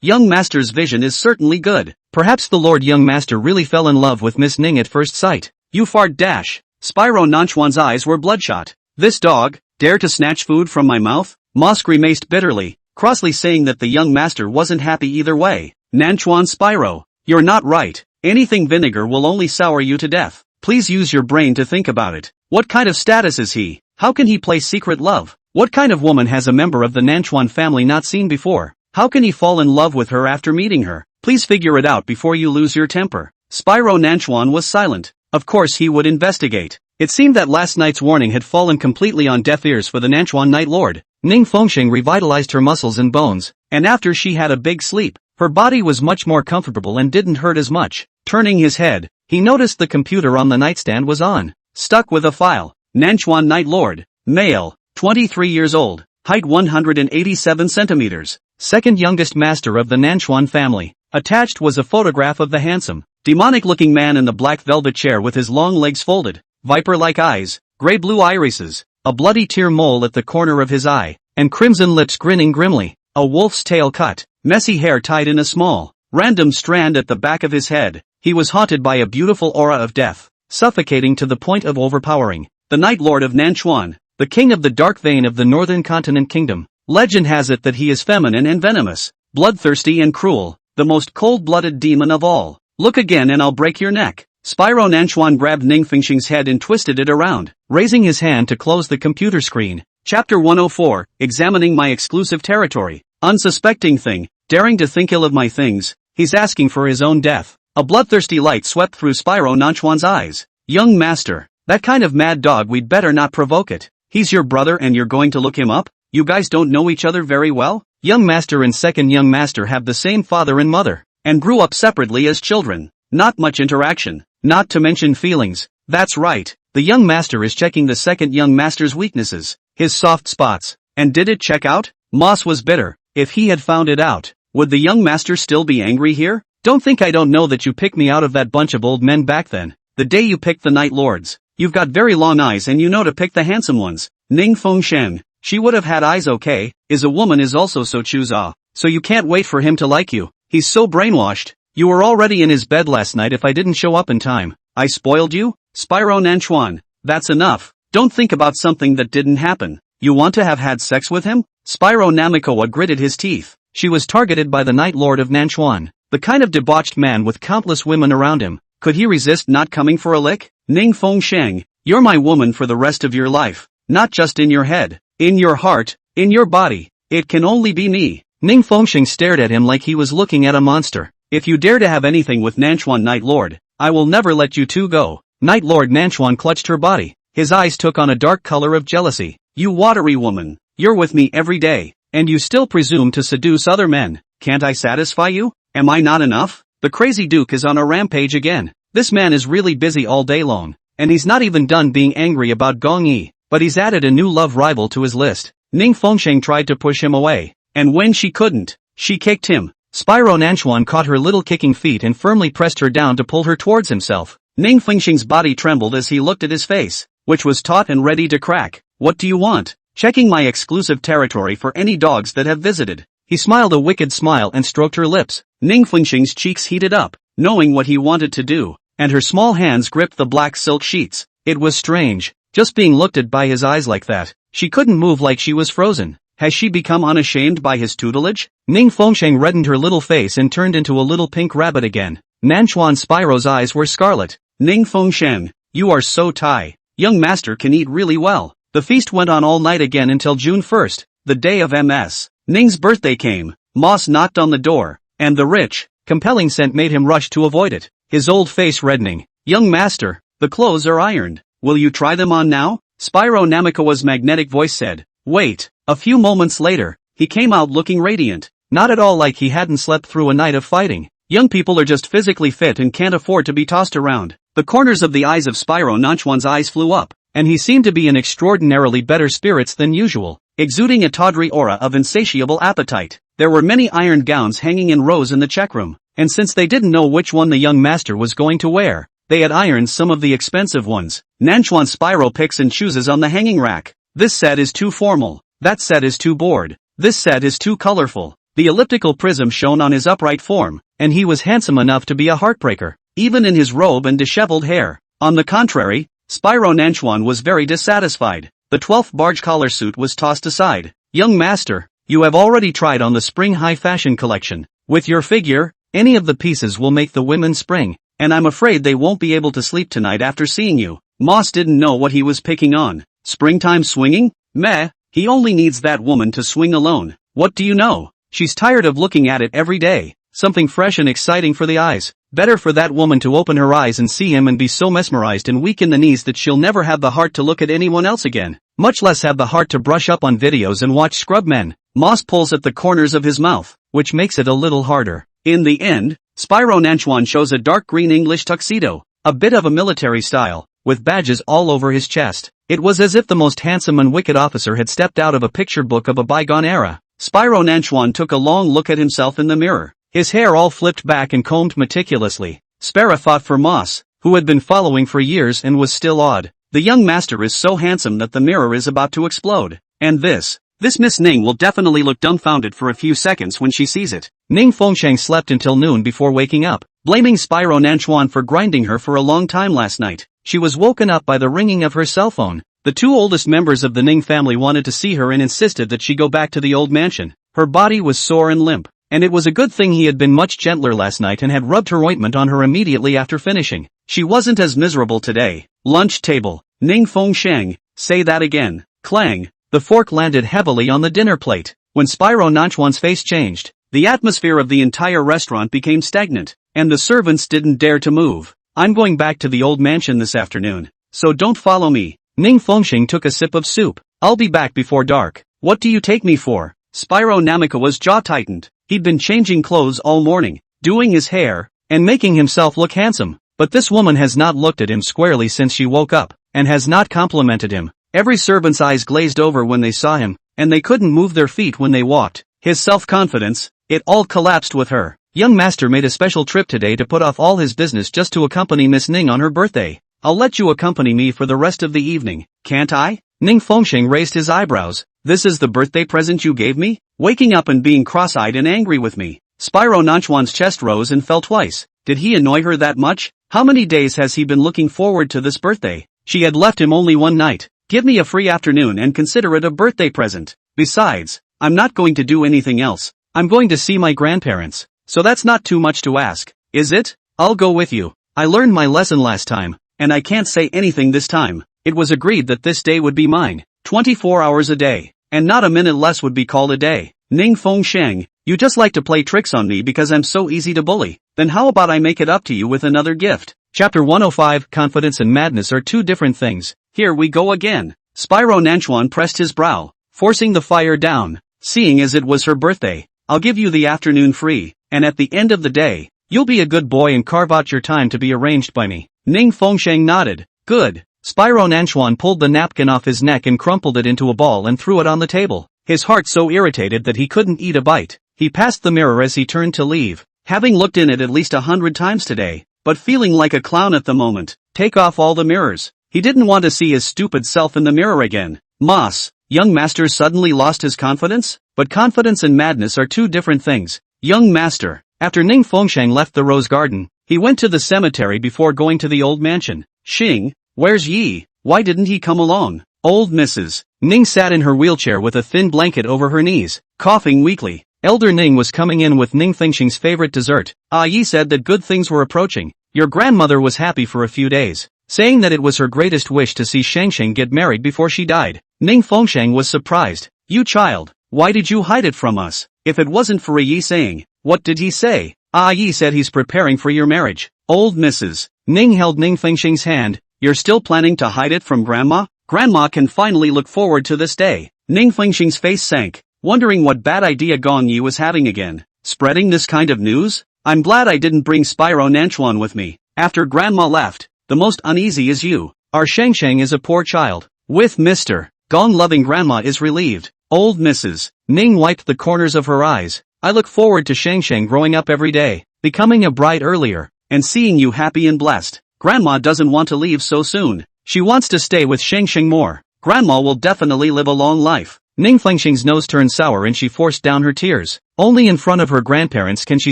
Young Master's vision is certainly good. Perhaps the Lord Young Master really fell in love with Miss Ning at first sight. You fart dash. Spyro Nanchuan's eyes were bloodshot. This dog, dare to snatch food from my mouth? Moss grimaced bitterly, crossly saying that the young master wasn't happy either way. Nanchuan Spyro, you're not right. Anything vinegar will only sour you to death. Please use your brain to think about it. What kind of status is he? How can he play secret love? What kind of woman has a member of the Nanchuan family not seen before? How can he fall in love with her after meeting her? Please figure it out before you lose your temper. Spyro Nanchuan was silent. Of course he would investigate. It seemed that last night's warning had fallen completely on deaf ears for the Nanchuan Night Lord. Ning Fengsheng revitalized her muscles and bones, and after she had a big sleep, her body was much more comfortable and didn't hurt as much. Turning his head, he noticed the computer on the nightstand was on. Stuck with a file. Nanchuan Night Lord, male, 23 years old, height 187 centimeters, second youngest master of the Nanchuan family. Attached was a photograph of the handsome, demonic-looking man in the black velvet chair with his long legs folded, viper-like eyes, gray-blue irises, a bloody tear mole at the corner of his eye, and crimson lips grinning grimly, a wolf's tail cut, messy hair tied in a small, random strand at the back of his head. He was haunted by a beautiful aura of death, suffocating to the point of overpowering. The Night Lord of Nanchuan, the king of the dark vein of the Northern Continent Kingdom. Legend has it that he is feminine and venomous, bloodthirsty and cruel, the most cold-blooded demon of all. Look again and I'll break your neck. Spyro Nanchuan grabbed Ning Fengsheng's head and twisted it around, raising his hand to close the computer screen. Chapter 104, Examining My Exclusive Territory. Unsuspecting thing, daring to think ill of my things, he's asking for his own death. A bloodthirsty light swept through Spyro Nanchuan's eyes. Young master, that kind of mad dog, we'd better not provoke it. He's your brother and you're going to look him up? You guys don't know each other very well? Young master and second young master have the same father and mother, and grew up separately as children. Not much interaction, not to mention feelings. That's right, the young master is checking the second young master's weaknesses, his soft spots. And did it check out? Moss was bitter. If he had found it out, would the young master still be angry here? Don't think I don't know that you picked me out of that bunch of old men back then, the day you picked the Night Lords. You've got very long eyes and you know to pick the handsome ones. Ning Fengsheng, she would have had eyes okay, is a woman is also so choose so you can't wait for him to like you. He's so brainwashed. You were already in his bed last night if I didn't show up in time. I spoiled you? Spyro Nanchuan. That's enough. Don't think about something that didn't happen. You want to have had sex with him? Spyro Namikawa gritted his teeth. She was targeted by the Night Lord of Nanchuan, the kind of debauched man with countless women around him. Could he resist not coming for a lick? Ning Fengsheng, you're my woman for the rest of your life. Not just in your head, in your heart, in your body. It can only be me. Ning Fengsheng stared at him like he was looking at a monster. If you dare to have anything with Nanchuan Night Lord, I will never let you two go. Night Lord Nanchuan clutched her body. His eyes took on a dark color of jealousy. You watery woman, you're with me every day, and you still presume to seduce other men. Can't I satisfy you? Am I not enough? The crazy Duke is on a rampage again. This man is really busy all day long, and he's not even done being angry about Gong Yi, but he's added a new love rival to his list. Ning Fengsheng tried to push him away, and when she couldn't, she kicked him. Spyro Nanchuan caught her little kicking feet and firmly pressed her down to pull her towards himself. Ning Fengsheng's body trembled as he looked at his face, which was taut and ready to crack. What do you want? Checking my exclusive territory for any dogs that have visited. He smiled a wicked smile and stroked her lips. Ning Fengsheng's cheeks heated up, knowing what he wanted to do, and her small hands gripped the black silk sheets. It was strange, just being looked at by his eyes like that. She couldn't move like she was frozen. Has she become unashamed by his tutelage? Ning Fengsheng reddened her little face and turned into a little pink rabbit again. Nanchuan Spyro's eyes were scarlet. Ning Fengsheng, you are so Tai. Young master can eat really well. The feast went on all night again until June 1st, the day of Ms. Ning's birthday came. Moss knocked on the door, and the rich, compelling scent made him rush to avoid it, his old face reddening. Young master, the clothes are ironed. Will you try them on now? Spyro Namikawa's magnetic voice said. Wait. A few moments later, he came out looking radiant, not at all like he hadn't slept through a night of fighting. Young people are just physically fit and can't afford to be tossed around. The corners of the eyes of Spyro Nanchuan's eyes flew up, and he seemed to be in extraordinarily better spirits than usual, exuding a tawdry aura of insatiable appetite. There were many ironed gowns hanging in rows in the check room, and since they didn't know which one the young master was going to wear, they had ironed some of the expensive ones. Nanchuan Spyro picks and chooses on the hanging rack. This set is too formal. That set is too bored. This set is too colorful. The elliptical prism shone on his upright form, and he was handsome enough to be a heartbreaker, even in his robe and disheveled hair. On the contrary, Spyro Nanchuan was very dissatisfied. The 12th barge collar suit was tossed aside. Young master, you have already tried on the spring high fashion collection. With your figure, any of the pieces will make the women spring, and I'm afraid they won't be able to sleep tonight after seeing you. Moss didn't know what he was picking on. Springtime swinging? Meh. He only needs that woman to swing alone. What do you know? She's tired of looking at it every day. Something fresh and exciting for the eyes. Better for that woman to open her eyes and see him and be so mesmerized and weak in the knees that she'll never have the heart to look at anyone else again. Much less have the heart to brush up on videos and watch scrub men. Moss pulls at the corners of his mouth, which makes it a little harder. In the end, Spyro Nanchuan shows a dark green English tuxedo, a bit of a military style, with badges all over his chest. It was as if the most handsome and wicked officer had stepped out of a picture book of a bygone era. Spyro Nanchuan took a long look at himself in the mirror, his hair all flipped back and combed meticulously. Spara fought for Moss, who had been following for years and was still awed. The young master is so handsome that the mirror is about to explode. And this Miss Ning will definitely look dumbfounded for a few seconds when she sees it. Ning Fengsheng slept until noon before waking up, blaming Spyro Nanchuan for grinding her for a long time last night. She was woken up by the ringing of her cell phone. The two oldest members of the Ning family wanted to see her and insisted that she go back to the old mansion. Her body was sore and limp, and it was a good thing he had been much gentler last night and had rubbed her ointment on her immediately after finishing. She wasn't as miserable today. Lunch table. Ning Fengsheng, say that again. Clang. The fork landed heavily on the dinner plate. When Spyro Nanchuan's face changed, the atmosphere of the entire restaurant became stagnant, and the servants didn't dare to move. I'm going back to the old mansion this afternoon, so don't follow me. Ning Fengsheng took a sip of soup. I'll be back before dark. What do you take me for? Spyro Namikawa's jaw tightened. He'd been changing clothes all morning, doing his hair, and making himself look handsome. But this woman has not looked at him squarely since she woke up, and has not complimented him. Every servant's eyes glazed over when they saw him, and they couldn't move their feet when they walked. His self-confidence, it all collapsed with her. Young master made a special trip today to put off all his business just to accompany Miss Ning on her birthday. I'll let you accompany me for the rest of the evening, can't I? Ning Fengsheng raised his eyebrows. This is the birthday present you gave me? Waking up and being cross-eyed and angry with me. Spyro Nanchuan's chest rose and fell twice. Did he annoy her that much? How many days has he been looking forward to this birthday? She had left him only one night. Give me a free afternoon and consider it a birthday present. Besides, I'm not going to do anything else. I'm going to see my grandparents. So that's not too much to ask, is it? I'll go with you. I learned my lesson last time, and I can't say anything this time. It was agreed that this day would be mine. 24 hours a day, and not a minute less would be called a day. Ning Fengsheng, you just like to play tricks on me because I'm so easy to bully. Then how about I make it up to you with another gift? Chapter 105, Confidence and madness are two different things. Here we go again. Spyro Nanchuan pressed his brow, forcing the fire down. Seeing as it was her birthday, I'll give you the afternoon free, and at the end of the day, you'll be a good boy and carve out your time to be arranged by me. Ning Fengsheng nodded. Good. Spyro Nanchuan pulled the napkin off his neck and crumpled it into a ball and threw it on the table. His heart so irritated that he couldn't eat a bite. He passed the mirror as he turned to leave, having looked in it at least 100 times today, but feeling like a clown at the moment. Take off all the mirrors. He didn't want to see his stupid self in the mirror again. Moss, young master suddenly lost his confidence? But confidence and madness are two different things. Young master. After Ning Fengsheng left the rose garden, he went to the cemetery before going to the old mansion. Xing, where's Yi? Why didn't he come along? Old Mrs. Ning sat in her wheelchair with a thin blanket over her knees, coughing weakly. Elder Ning was coming in with Ning Fengsheng's favorite dessert. Yi said that good things were approaching. Your grandmother was happy for a few days, saying that it was her greatest wish to see Shengsheng get married before she died. Ning Fengsheng was surprised. You child, why did you hide it from us? If it wasn't for Yi saying, what did he say? Yi said he's preparing for your marriage. Old Mrs. Ning held Ning Fengsheng's hand. You're still planning to hide it from Grandma? Grandma can finally look forward to this day. Ning Fengsheng's face sank, wondering what bad idea Gong Yi was having again. Spreading this kind of news? I'm glad I didn't bring Spyro Nanchuan with me. After Grandma left, the most uneasy is you. Our Shengsheng is a poor child. With Mr. Gong loving Grandma is relieved. Old Mrs. Ning wiped the corners of her eyes. I look forward to Shengsheng growing up every day, becoming a bride earlier, and seeing you happy and blessed. Grandma doesn't want to leave so soon. She wants to stay with Shengsheng more. Grandma will definitely live a long life. Ning Fengsheng's nose turned sour and she forced down her tears. Only in front of her grandparents can she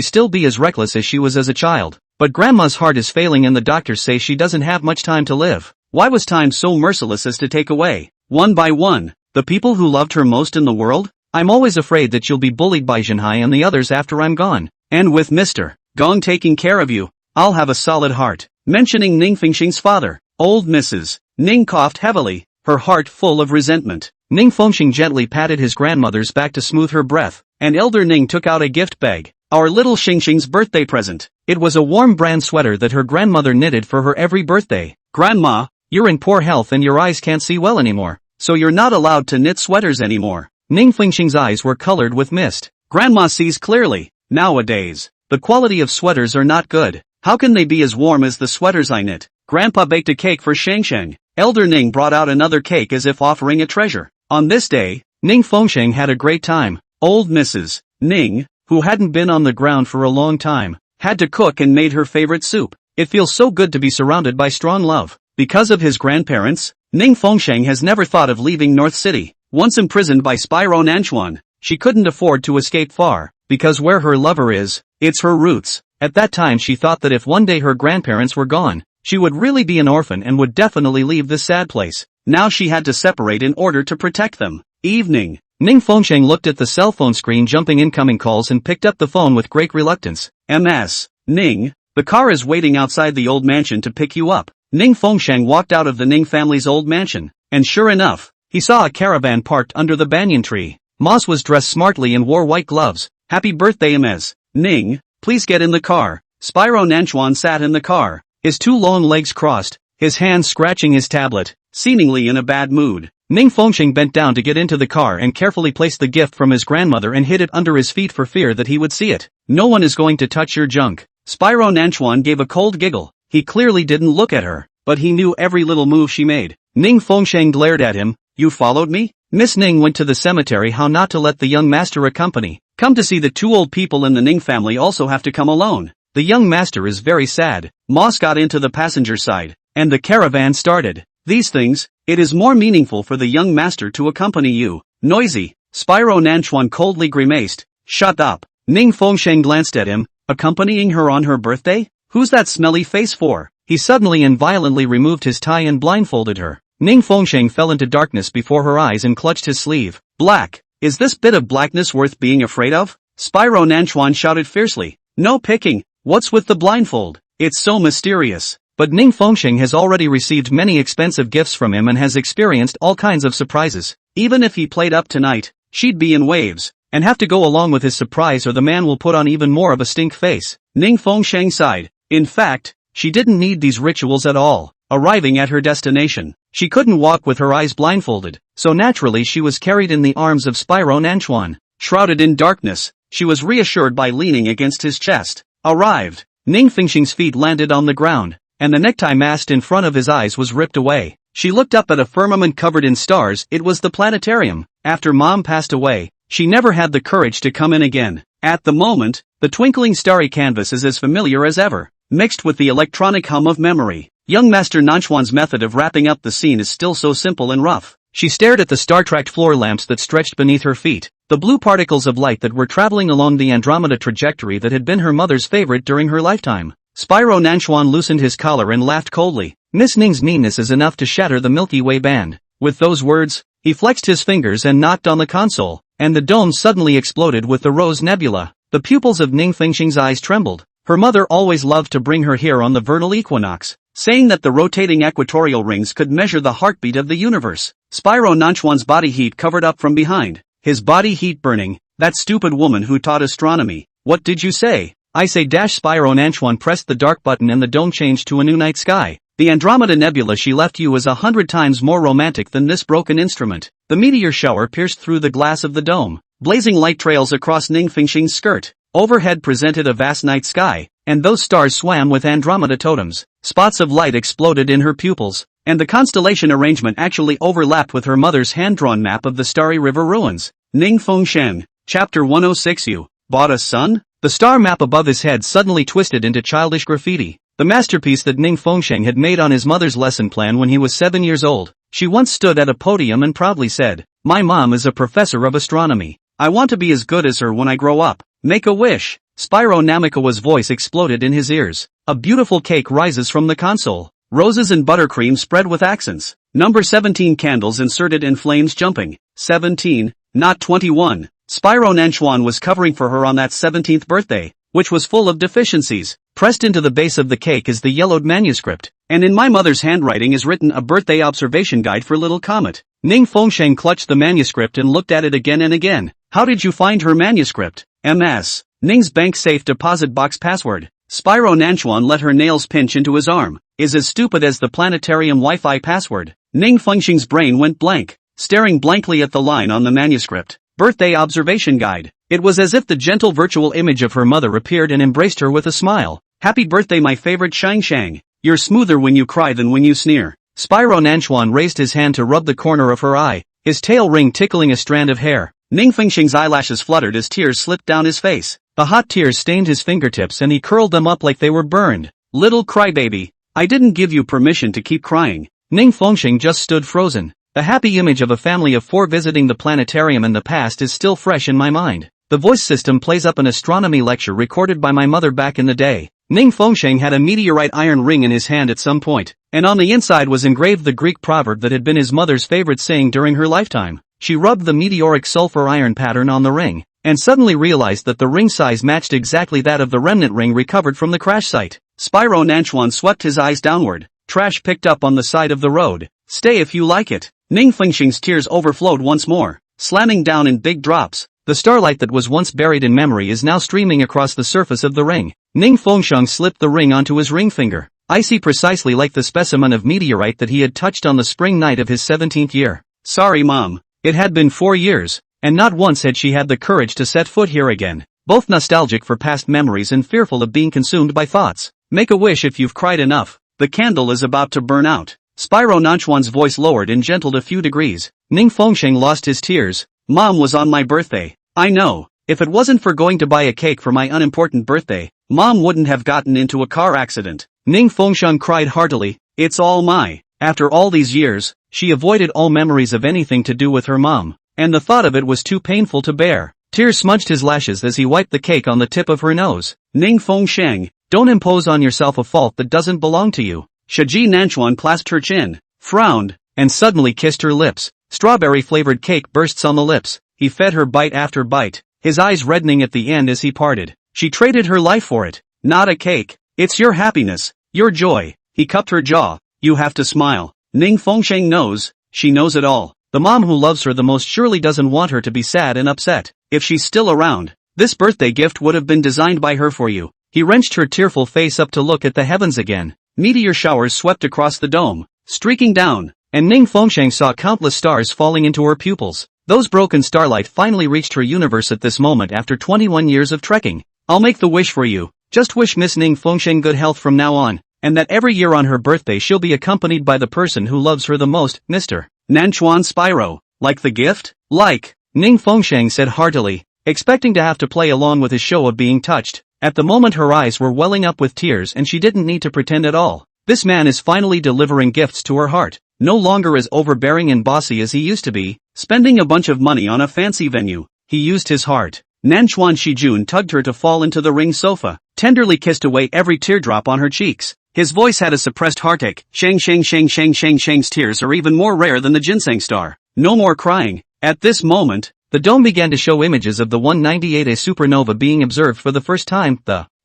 still be as reckless as she was as a child. But Grandma's heart is failing and the doctors say she doesn't have much time to live. Why was time so merciless as to take away, one by one, the people who loved her most in the world? I'm always afraid that you'll be bullied by Jinhai and the others after I'm gone. And with Mr. Gong taking care of you, I'll have a solid heart. Mentioning Ning Fengsheng's father, old Mrs. Ning coughed heavily, her heart full of resentment. Ning Fengsheng gently patted his grandmother's back to smooth her breath, and Elder Ning took out a gift bag. Our little Shengsheng's birthday present. It was a warm brand sweater that her grandmother knitted for her every birthday. Grandma, you're in poor health and your eyes can't see well anymore, so you're not allowed to knit sweaters anymore. Ning Fengsheng's eyes were colored with mist. Grandma sees clearly. Nowadays, the quality of sweaters are not good. How can they be as warm as the sweaters I knit? Grandpa baked a cake for Shengsheng. Elder Ning brought out another cake as if offering a treasure. On this day, Ning Fengsheng had a great time. Old Mrs. Ning, who hadn't been on the ground for a long time, had to cook and made her favorite soup. It feels so good to be surrounded by strong love. Because of his grandparents, Ning Fengsheng has never thought of leaving North City. Once imprisoned by Spyro Nanchuan, she couldn't afford to escape far, because where her lover is, it's her roots. At that time she thought that if one day her grandparents were gone, she would really be an orphan and would definitely leave this sad place. Now she had to separate in order to protect them. Evening. Ning Fengsheng looked at the cell phone screen jumping incoming calls and picked up the phone with great reluctance. Ms. Ning, the car is waiting outside the old mansion to pick you up. Ning Fengsheng walked out of the Ning family's old mansion, and sure enough, he saw a caravan parked under the banyan tree. Moss was dressed smartly and wore white gloves. Happy birthday Ms. Ning, please get in the car. Spyro Nanchuan sat in the car, his two long legs crossed, his hands scratching his tablet, seemingly in a bad mood. Ning Fengsheng bent down to get into the car and carefully placed the gift from his grandmother and hid it under his feet for fear that he would see it. No one is going to touch your junk. Spyro Nanchuan gave a cold giggle. He clearly didn't look at her, but he knew every little move she made. Ning Fengsheng glared at him. You followed me? Miss Ning went to the cemetery. How not to let the young master accompany? Come to see the two old people in the Ning family also have to come alone. The young master is very sad. Moss got into the passenger side, and the caravan started. These things, it is more meaningful for the young master to accompany you. Noisy. Spyro Nanchuan coldly grimaced. Shut up. Ning Fengsheng glanced at him. Accompanying her on her birthday? Who's that smelly face for? He suddenly and violently removed his tie and blindfolded her. Ning Fengsheng fell into darkness before her eyes and clutched his sleeve. Black. Is this bit of blackness worth being afraid of? Spyro Nanchuan shouted fiercely. No picking. What's with the blindfold? It's so mysterious. But Ning Fengsheng has already received many expensive gifts from him and has experienced all kinds of surprises. Even if he played up tonight, she'd be in waves, and have to go along with his surprise or the man will put on even more of a stink face. Ning Fengsheng sighed. In fact, she didn't need these rituals at all. Arriving at her destination, she couldn't walk with her eyes blindfolded, so naturally she was carried in the arms of Spyro Nanchuan. Shrouded in darkness, she was reassured by leaning against his chest. Arrived. Ning Fengsheng's feet landed on the ground, and the necktie mast in front of his eyes was ripped away. She looked up at a firmament covered in stars. It was the planetarium. After Mom passed away, she never had the courage to come in again. At the moment, the twinkling starry canvas is as familiar as ever, mixed with the electronic hum of memory. Young Master Nanchuan's method of wrapping up the scene is still so simple and rough. She stared at the star-tracked floor lamps that stretched beneath her feet, the blue particles of light that were traveling along the Andromeda trajectory that had been her mother's favorite during her lifetime. Spyro Nanchuan loosened his collar and laughed coldly. Miss Ning's meanness is enough to shatter the Milky Way band. With those words, he flexed his fingers and knocked on the console, and the dome suddenly exploded with the Rose Nebula. The pupils of Ning Fengsheng's eyes trembled. Her mother always loved to bring her here on the vernal equinox, saying that the rotating equatorial rings could measure the heartbeat of the universe. Spyro Nanchuan's body heat covered up from behind, his body heat burning. That stupid woman who taught astronomy. What did you say? I say Spyro Nanchuan pressed the dark button and the dome changed to a new night sky. The Andromeda Nebula she left you is 100 times more romantic than this broken instrument. The meteor shower pierced through the glass of the dome. Blazing light trails across Ning Fengsheng's skirt. Overhead presented a vast night sky, and those stars swam with Andromeda totems. Spots of light exploded in her pupils, and the constellation arrangement actually overlapped with her mother's hand-drawn map of the Starry River ruins. Ning Fengsheng, Chapter 106. You bought a son? The star map above his head suddenly twisted into childish graffiti, the masterpiece that Ning Fengsheng had made on his mother's lesson plan when he was 7 years old. She once stood at a podium and proudly said, "My mom is a professor of astronomy. I want to be as good as her when I grow up. Make a wish." Spyro Namikawa's voice exploded in his ears. A beautiful cake rises from the console. Roses and buttercream spread with accents. Number 17 candles inserted in flames jumping. 17, not 21. Spyro Nanchuan was covering for her on that 17th birthday, which was full of deficiencies. Pressed into the base of the cake is the yellowed manuscript, and in my mother's handwriting is written a birthday observation guide for Little Comet. Ning Fengsheng clutched the manuscript and looked at it again and again. How did you find her manuscript? MS. Ning's bank safe deposit box password. Spyro Nanchuan let her nails pinch into his arm. Is as stupid as the planetarium Wi-Fi password. Ning Fengsheng's brain went blank, staring blankly at the line on the manuscript. Birthday observation guide. It was as if the gentle virtual image of her mother appeared and embraced her with a smile. Happy birthday my favorite Shang Shang. You're smoother when you cry than when you sneer. Spyro Nanchuan raised his hand to rub the corner of her eye, his tail ring tickling a strand of hair. Ning Fengsheng's eyelashes fluttered as tears slipped down his face. The hot tears stained his fingertips and he curled them up like they were burned. Little crybaby. I didn't give you permission to keep crying. Ning Fengsheng just stood frozen. The happy image of a family of 4 visiting the planetarium in the past is still fresh in my mind. The voice system plays up an astronomy lecture recorded by my mother back in the day. Ning Fengsheng had a meteorite iron ring in his hand at some point, and on the inside was engraved the Greek proverb that had been his mother's favorite saying during her lifetime. She rubbed the meteoric sulfur iron pattern on the ring, and suddenly realized that the ring size matched exactly that of the remnant ring recovered from the crash site. Spyro Nanchuan swept his eyes downward. Trash picked up on the side of the road. Stay if you like it. Ning Fengsheng's tears overflowed once more, slamming down in big drops. The starlight that was once buried in memory is now streaming across the surface of the ring. Ning Fengsheng slipped the ring onto his ring finger, icy precisely like the specimen of meteorite that he had touched on the spring night of his 17th year. Sorry Mom. It had been 4 years, and not once had she had the courage to set foot here again. Both nostalgic for past memories and fearful of being consumed by thoughts. Make a wish if you've cried enough. The candle is about to burn out. Spyro Nanchuan's voice lowered and gentled a few degrees. Ning Fengsheng lost his tears. Mom was on my birthday. I know. If it wasn't for going to buy a cake for my unimportant birthday, Mom wouldn't have gotten into a car accident. Ning Fengsheng cried heartily. It's all my. After all these years, she avoided all memories of anything to do with her mom, and the thought of it was too painful to bear. Tears smudged his lashes as he wiped the cake on the tip of her nose. Ning Fengsheng, don't impose on yourself a fault that doesn't belong to you. Shaji Nanchuan clasped her chin, frowned, and suddenly kissed her lips. Strawberry-flavored cake bursts on the lips. He fed her bite after bite, his eyes reddening at the end as he parted. She traded her life for it. Not a cake. It's your happiness, your joy. He cupped her jaw. You have to smile. Ning Fengsheng knows, she knows it all. The mom who loves her the most surely doesn't want her to be sad and upset. If she's still around, this birthday gift would have been designed by her for you. He wrenched her tearful face up to look at the heavens again. Meteor showers swept across the dome, streaking down, and Ning Fengsheng saw countless stars falling into her pupils. Those broken starlight finally reached her universe at this moment after 21 years of trekking. I'll make the wish for you. Just wish Miss Ning Fengsheng good health from now on, and that every year on her birthday she'll be accompanied by the person who loves her the most, Mr. Nanchuan Spyro. Like the gift? Like, Ning Fengsheng said heartily, expecting to have to play along with his show of being touched. At the moment her eyes were welling up with tears and she didn't need to pretend at all. This man is finally delivering gifts to her heart. No longer as overbearing and bossy as he used to be, spending a bunch of money on a fancy venue. He used his heart. Nanchuan Shijun tugged her to fall into the ring sofa, tenderly kissed away every teardrop on her cheeks. His voice had a suppressed heartache. Shang Shang Shang Shang Shang Shang's tears are even more rare than the ginseng star. No more crying. At this moment, the dome began to show images of the 198A supernova being observed for the first time.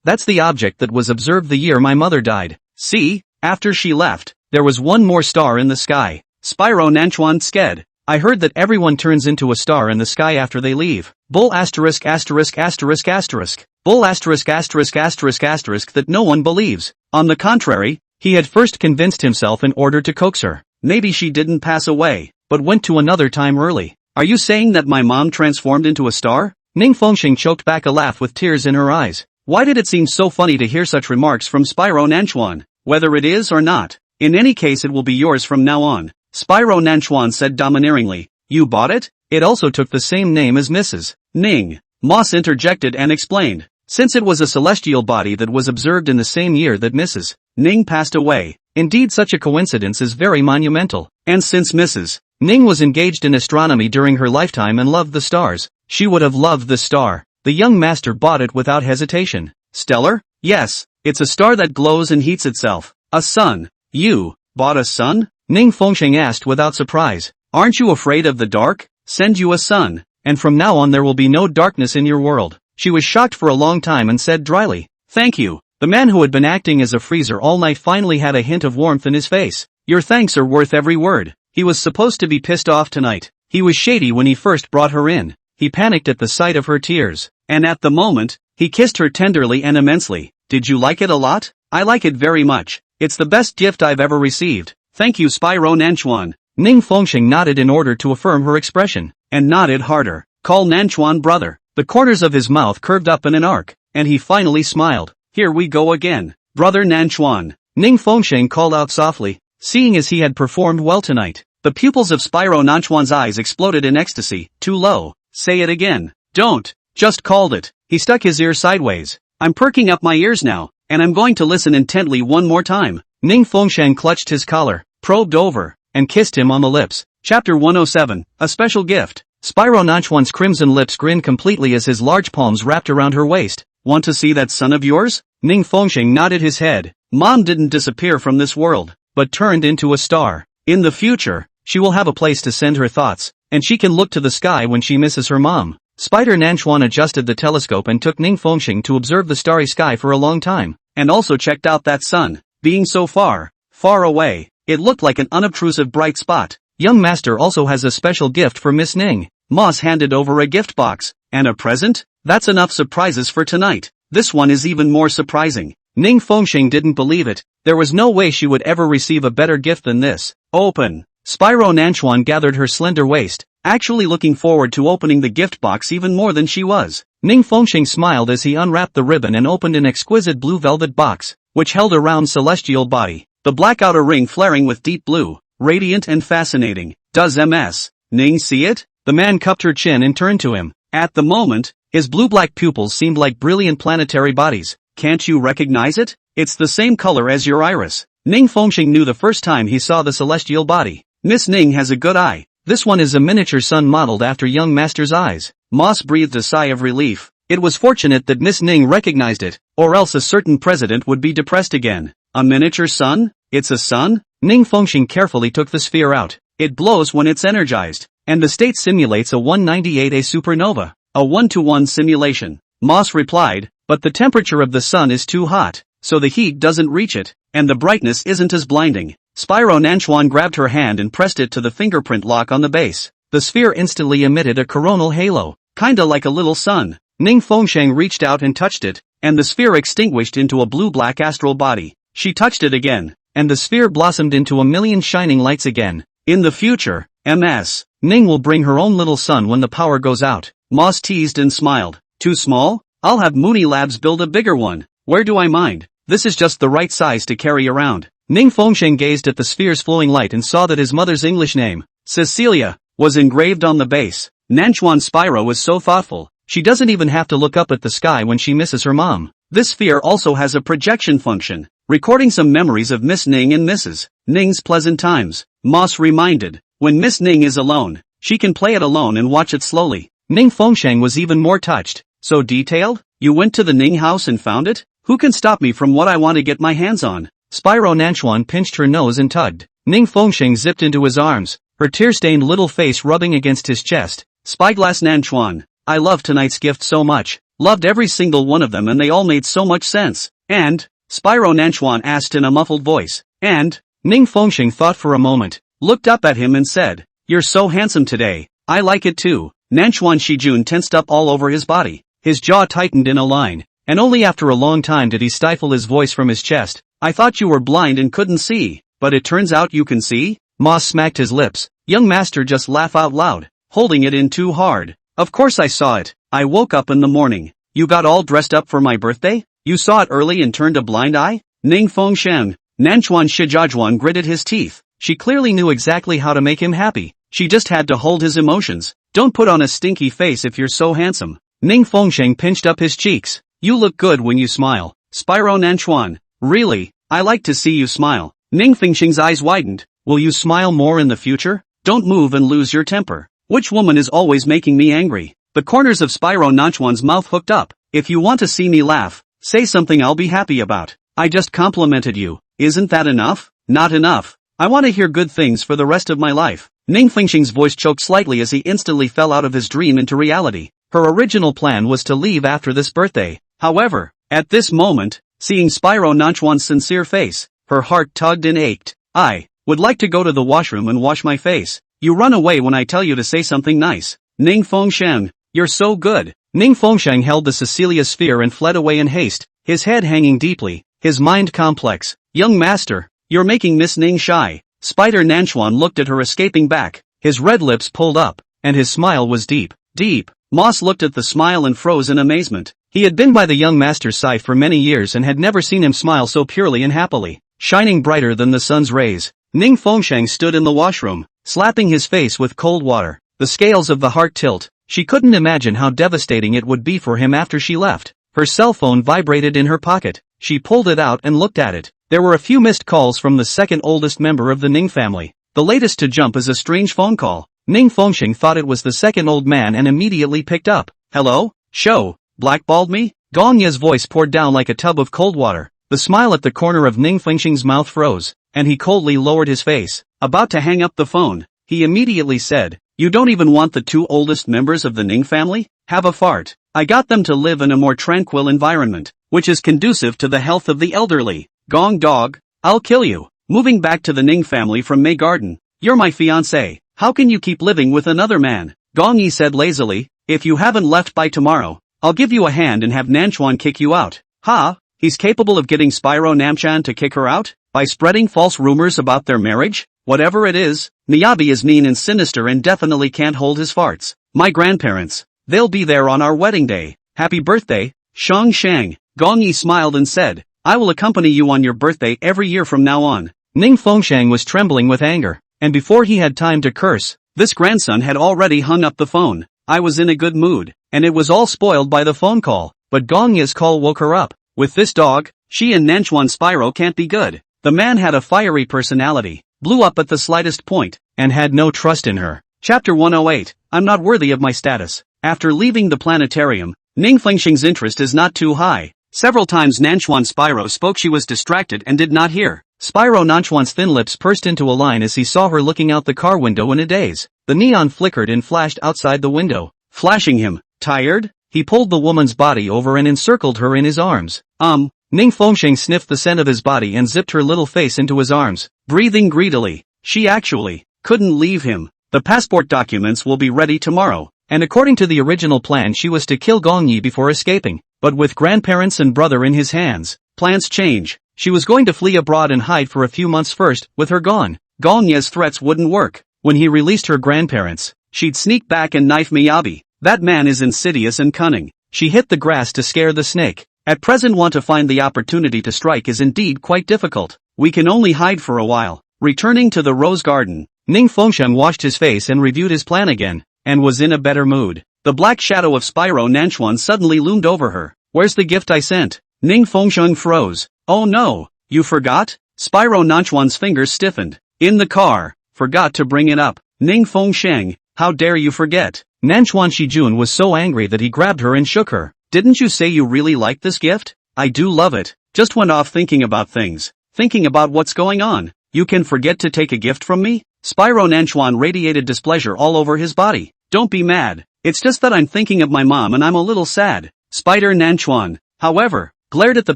That's the object that was observed the year my mother died. See, after she left, there was one more star in the sky. Spyro Nanchuan sked. I heard that everyone turns into a star in the sky after they leave. Bull asterisk asterisk asterisk asterisk. Bull asterisk asterisk asterisk asterisk that no one believes. On the contrary, he had first convinced himself in order to coax her. Maybe she didn't pass away, but went to another time early. Are you saying that my mom transformed into a star? Ning Fengsheng choked back a laugh with tears in her eyes. Why did it seem so funny to hear such remarks from Spyro Nanchuan? Whether it is or not, in any case it will be yours from now on. Spyro Nanchuan said domineeringly. You bought it? It also took the same name as Mrs. Ning. Moss interjected and explained. Since it was a celestial body that was observed in the same year that Mrs. Ning passed away. Indeed, such a coincidence is very monumental. And since Mrs. Ning was engaged in astronomy during her lifetime and loved the stars, she would have loved the star. The young master bought it without hesitation. Stellar? Yes, it's a star that glows and heats itself. A sun. You bought a sun? Ning Fengsheng asked without surprise. Aren't you afraid of the dark? Send you a sun. And from now on there will be no darkness in your world. She was shocked for a long time and said dryly. Thank you. The man who had been acting as a freezer all night finally had a hint of warmth in his face. Your thanks are worth every word. He was supposed to be pissed off tonight. He was shady when he first brought her in. He panicked at the sight of her tears. And at the moment, he kissed her tenderly and immensely. Did you like it a lot? I like it very much. It's the best gift I've ever received. Thank you, Spyro Nanchuan. Ning Fengsheng nodded in order to affirm her expression. And nodded harder. Call Nanchuan brother. The corners of his mouth curved up in an arc, and he finally smiled. Here we go again. Brother Nanchuan. Ning Fengsheng called out softly, seeing as he had performed well tonight. The pupils of Spyro Nanchuan's eyes exploded in ecstasy. Too low. Say it again. Don't. Just called it. He stuck his ear sideways. I'm perking up my ears now, and I'm going to listen intently one more time. Ning Fengsheng clutched his collar, probed over, and kissed him on the lips. Chapter 107, A Special Gift. Spyro Nanchuan's crimson lips grinned completely as his large palms wrapped around her waist. Want to see that son of yours? Ning Fengsheng nodded his head. Mom didn't disappear from this world, but turned into a star. In the future, she will have a place to send her thoughts, and she can look to the sky when she misses her mom. Spider Nanchuan adjusted the telescope and took Ning Fengsheng to observe the starry sky for a long time, and also checked out that sun. Being so far, far away, it looked like an unobtrusive bright spot. Young master also has a special gift for Miss Ning. Moss handed over a gift box. And a present? That's enough surprises for tonight. This one is even more surprising. Ning Fengsheng didn't believe it. There was no way she would ever receive a better gift than this. Open. Spyro Nanchuan gathered her slender waist, actually looking forward to opening the gift box even more than she was. Ning Fengsheng smiled as he unwrapped the ribbon and opened an exquisite blue velvet box, which held a round celestial body. the black outer ring flaring with deep blue, radiant and fascinating. Does Ms. Ning see it? The man cupped her chin and turned to him. At the moment, his blue-black pupils seemed like brilliant planetary bodies. Can't you recognize it? It's the same color as your iris. Ning Fengxing knew the first time he saw the celestial body. Miss Ning has a good eye. This one is a miniature sun modeled after young master's eyes. Moss breathed a sigh of relief. It was fortunate that Miss Ning recognized it, or else a certain president would be depressed again. A miniature sun? It's a sun? Ning Fengxing carefully took the sphere out. It glows when it's energized, and the state simulates a 198A supernova. A 1-to-1 simulation. Moss replied, but the temperature of the sun is too hot, so the heat doesn't reach it, and the brightness isn't as blinding. Spyro Nanchuan grabbed her hand and pressed it to the fingerprint lock on the base. The sphere instantly emitted a coronal halo. Kinda like a little sun. Ning Fengxing reached out and touched it, and the sphere extinguished into a blue-black astral body. She touched it again, and the sphere blossomed into a million shining lights again. In the future, Ms. Ning will bring her own little sun when the power goes out. Moss teased and smiled. Too small? I'll have Mooney Labs build a bigger one. Where do I mind? This is just the right size to carry around. Ning Fengxing gazed at the sphere's flowing light and saw that his mother's English name, Cecilia, was engraved on the base. Nanchuan Spyro was so thoughtful. She doesn't even have to look up at the sky when she misses her mom. This sphere also has a projection function, recording some memories of Miss Ning and Mrs. Ning's pleasant times. Moss reminded, when Miss Ning is alone, she can play it alone and watch it slowly. Ning Fengxing was even more touched. So detailed? You went to the Ning house and found it? Who can stop me from what I want to get my hands on? Spyro Nanchuan pinched her nose and tugged. Ning Fengxing zipped into his arms, her tear-stained little face rubbing against his chest. Spyglass Nanchuan, I loved tonight's gift so much. Loved every single one of them and they all made so much sense. And? Spyro Nanchuan asked in a muffled voice. And? Ning Fengxing thought for a moment, looked up at him and said, you're so handsome today. I like it too. Nanchuan Shijun tensed up all over his body. His jaw tightened in a line, and only after a long time did he stifle his voice from his chest. I thought you were blind and couldn't see, but it turns out you can see? Moss smacked his lips. Young master just laugh out loud, holding it in too hard. Of course I saw it. I woke up in the morning. You got all dressed up for my birthday? You saw it early and turned a blind eye? Ning Fengxing. Nanchuan Shijiajuan gritted his teeth. She clearly knew exactly how to make him happy. She just had to hold his emotions. Don't put on a stinky face if you're so handsome. Ning Fengxing pinched up his cheeks. You look good when you smile. Spyro Nanchuan. Really? I like to see you smile. Ning Fengxing's eyes widened. Will you smile more in the future? Don't move and lose your temper. Which woman is always making me angry? The corners of Spyro Nanchuan's mouth hooked up. If you want to see me laugh, say something I'll be happy about. I just complimented you. Isn't that enough? Not enough. I want to hear good things for the rest of my life. Ning Fengxing's voice choked slightly as he instantly fell out of his dream into reality. Her original plan was to leave after this birthday. However, at this moment, seeing Spyro Nanchuan's sincere face, her heart tugged and ached. I would like to go to the washroom and wash my face. You run away when I tell you to say something nice. Ning Fengxing, you're so good. Ning Fengxing held the Cecilia sphere and fled away in haste, his head hanging deeply, his mind complex. Young master, you're making Miss Ning shy. Spider Nanchuan looked at her escaping back, his red lips pulled up, and his smile was deep, deep. Moss looked at the smile and froze in amazement. He had been by the young master's side for many years and had never seen him smile so purely and happily, shining brighter than the sun's rays. Ning Fengxing stood in the washroom, slapping his face with cold water. The scales of the heart tilt. She couldn't imagine how devastating it would be for him after she left. Her cell phone vibrated in her pocket. She pulled it out and looked at it. There were a few missed calls from the second oldest member of the Ning family. The latest to jump is a strange phone call. Ning Fengxing thought it was the second old man and immediately picked up. Hello? Show, blackballed me? Gong Ye's voice poured down like a tub of cold water. The smile at the corner of Ning Fengxing's mouth froze, and he coldly lowered his face. About to hang up the phone, he immediately said, you don't even want the two oldest members of the Ning family? Have a fart. I got them to live in a more tranquil environment, which is conducive to the health of the elderly. Gong dog, I'll kill you. Moving back to the Ning family from May Garden. You're my fiancé. How can you keep living with another man? Gong Yi said lazily, if you haven't left by tomorrow, I'll give you a hand and have Nanchuan kick you out. Ha, he's capable of getting Spyro Namchan to kick her out? By spreading false rumors about their marriage? Whatever it is, Miyabi is mean and sinister and definitely can't hold his farts. My grandparents, they'll be there on our wedding day. Happy birthday, Shang Shang. Gong Yi smiled and said, I will accompany you on your birthday every year from now on. Ning Fengsheng was trembling with anger, and before he had time to curse, this grandson had already hung up the phone. I was in a good mood, and it was all spoiled by the phone call, but Gong Yi's call woke her up. With this dog, she and Nanchuan Spyro can't be good. The man had a fiery personality, blew up at the slightest point, and had no trust in her. Chapter 108, I'm not worthy of my status. After leaving the planetarium, Ning Fengsheng's interest is not too high. Several times Nanchuan Spyro spoke, she was distracted and did not hear. Spyro Nanchuan's thin lips pursed into a line as he saw her looking out the car window in a daze. The neon flickered and flashed outside the window, flashing him. Tired? He pulled the woman's body over and encircled her in his arms. Ning Fengsheng sniffed the scent of his body and zipped her little face into his arms, breathing greedily. She actually couldn't leave him. The passport documents will be ready tomorrow. And according to the original plan, she was to kill Gong Yi before escaping. But with grandparents and brother in his hands, plans change. She was going to flee abroad and hide for a few months first. With her gone, Gong Yi's threats wouldn't work. When he released her grandparents, she'd sneak back and knife Miyabi. That man is insidious and cunning. She hit the grass to scare the snake. At present, want to find the opportunity to strike is indeed quite difficult. We can only hide for a while. Returning to the rose garden, Ning Fengsheng washed his face and reviewed his plan again, and was in a better mood. The black shadow of Spyro Nanchuan suddenly loomed over her. Where's the gift I sent? Ning Fengsheng froze. Oh no, you forgot? Spyro Nanchuan's fingers stiffened. In the car. Forgot to bring it up. Ning Fengsheng, how dare you forget? Nanchuan Shijun was so angry that he grabbed her and shook her. Didn't you say you really liked this gift? I do love it. Just went off thinking about things. Thinking about what's going on. You can forget to take a gift from me? Spyro Nanchuan radiated displeasure all over his body. Don't be mad. It's just that I'm thinking of my mom and I'm a little sad. Spider Nanchuan, however, glared at the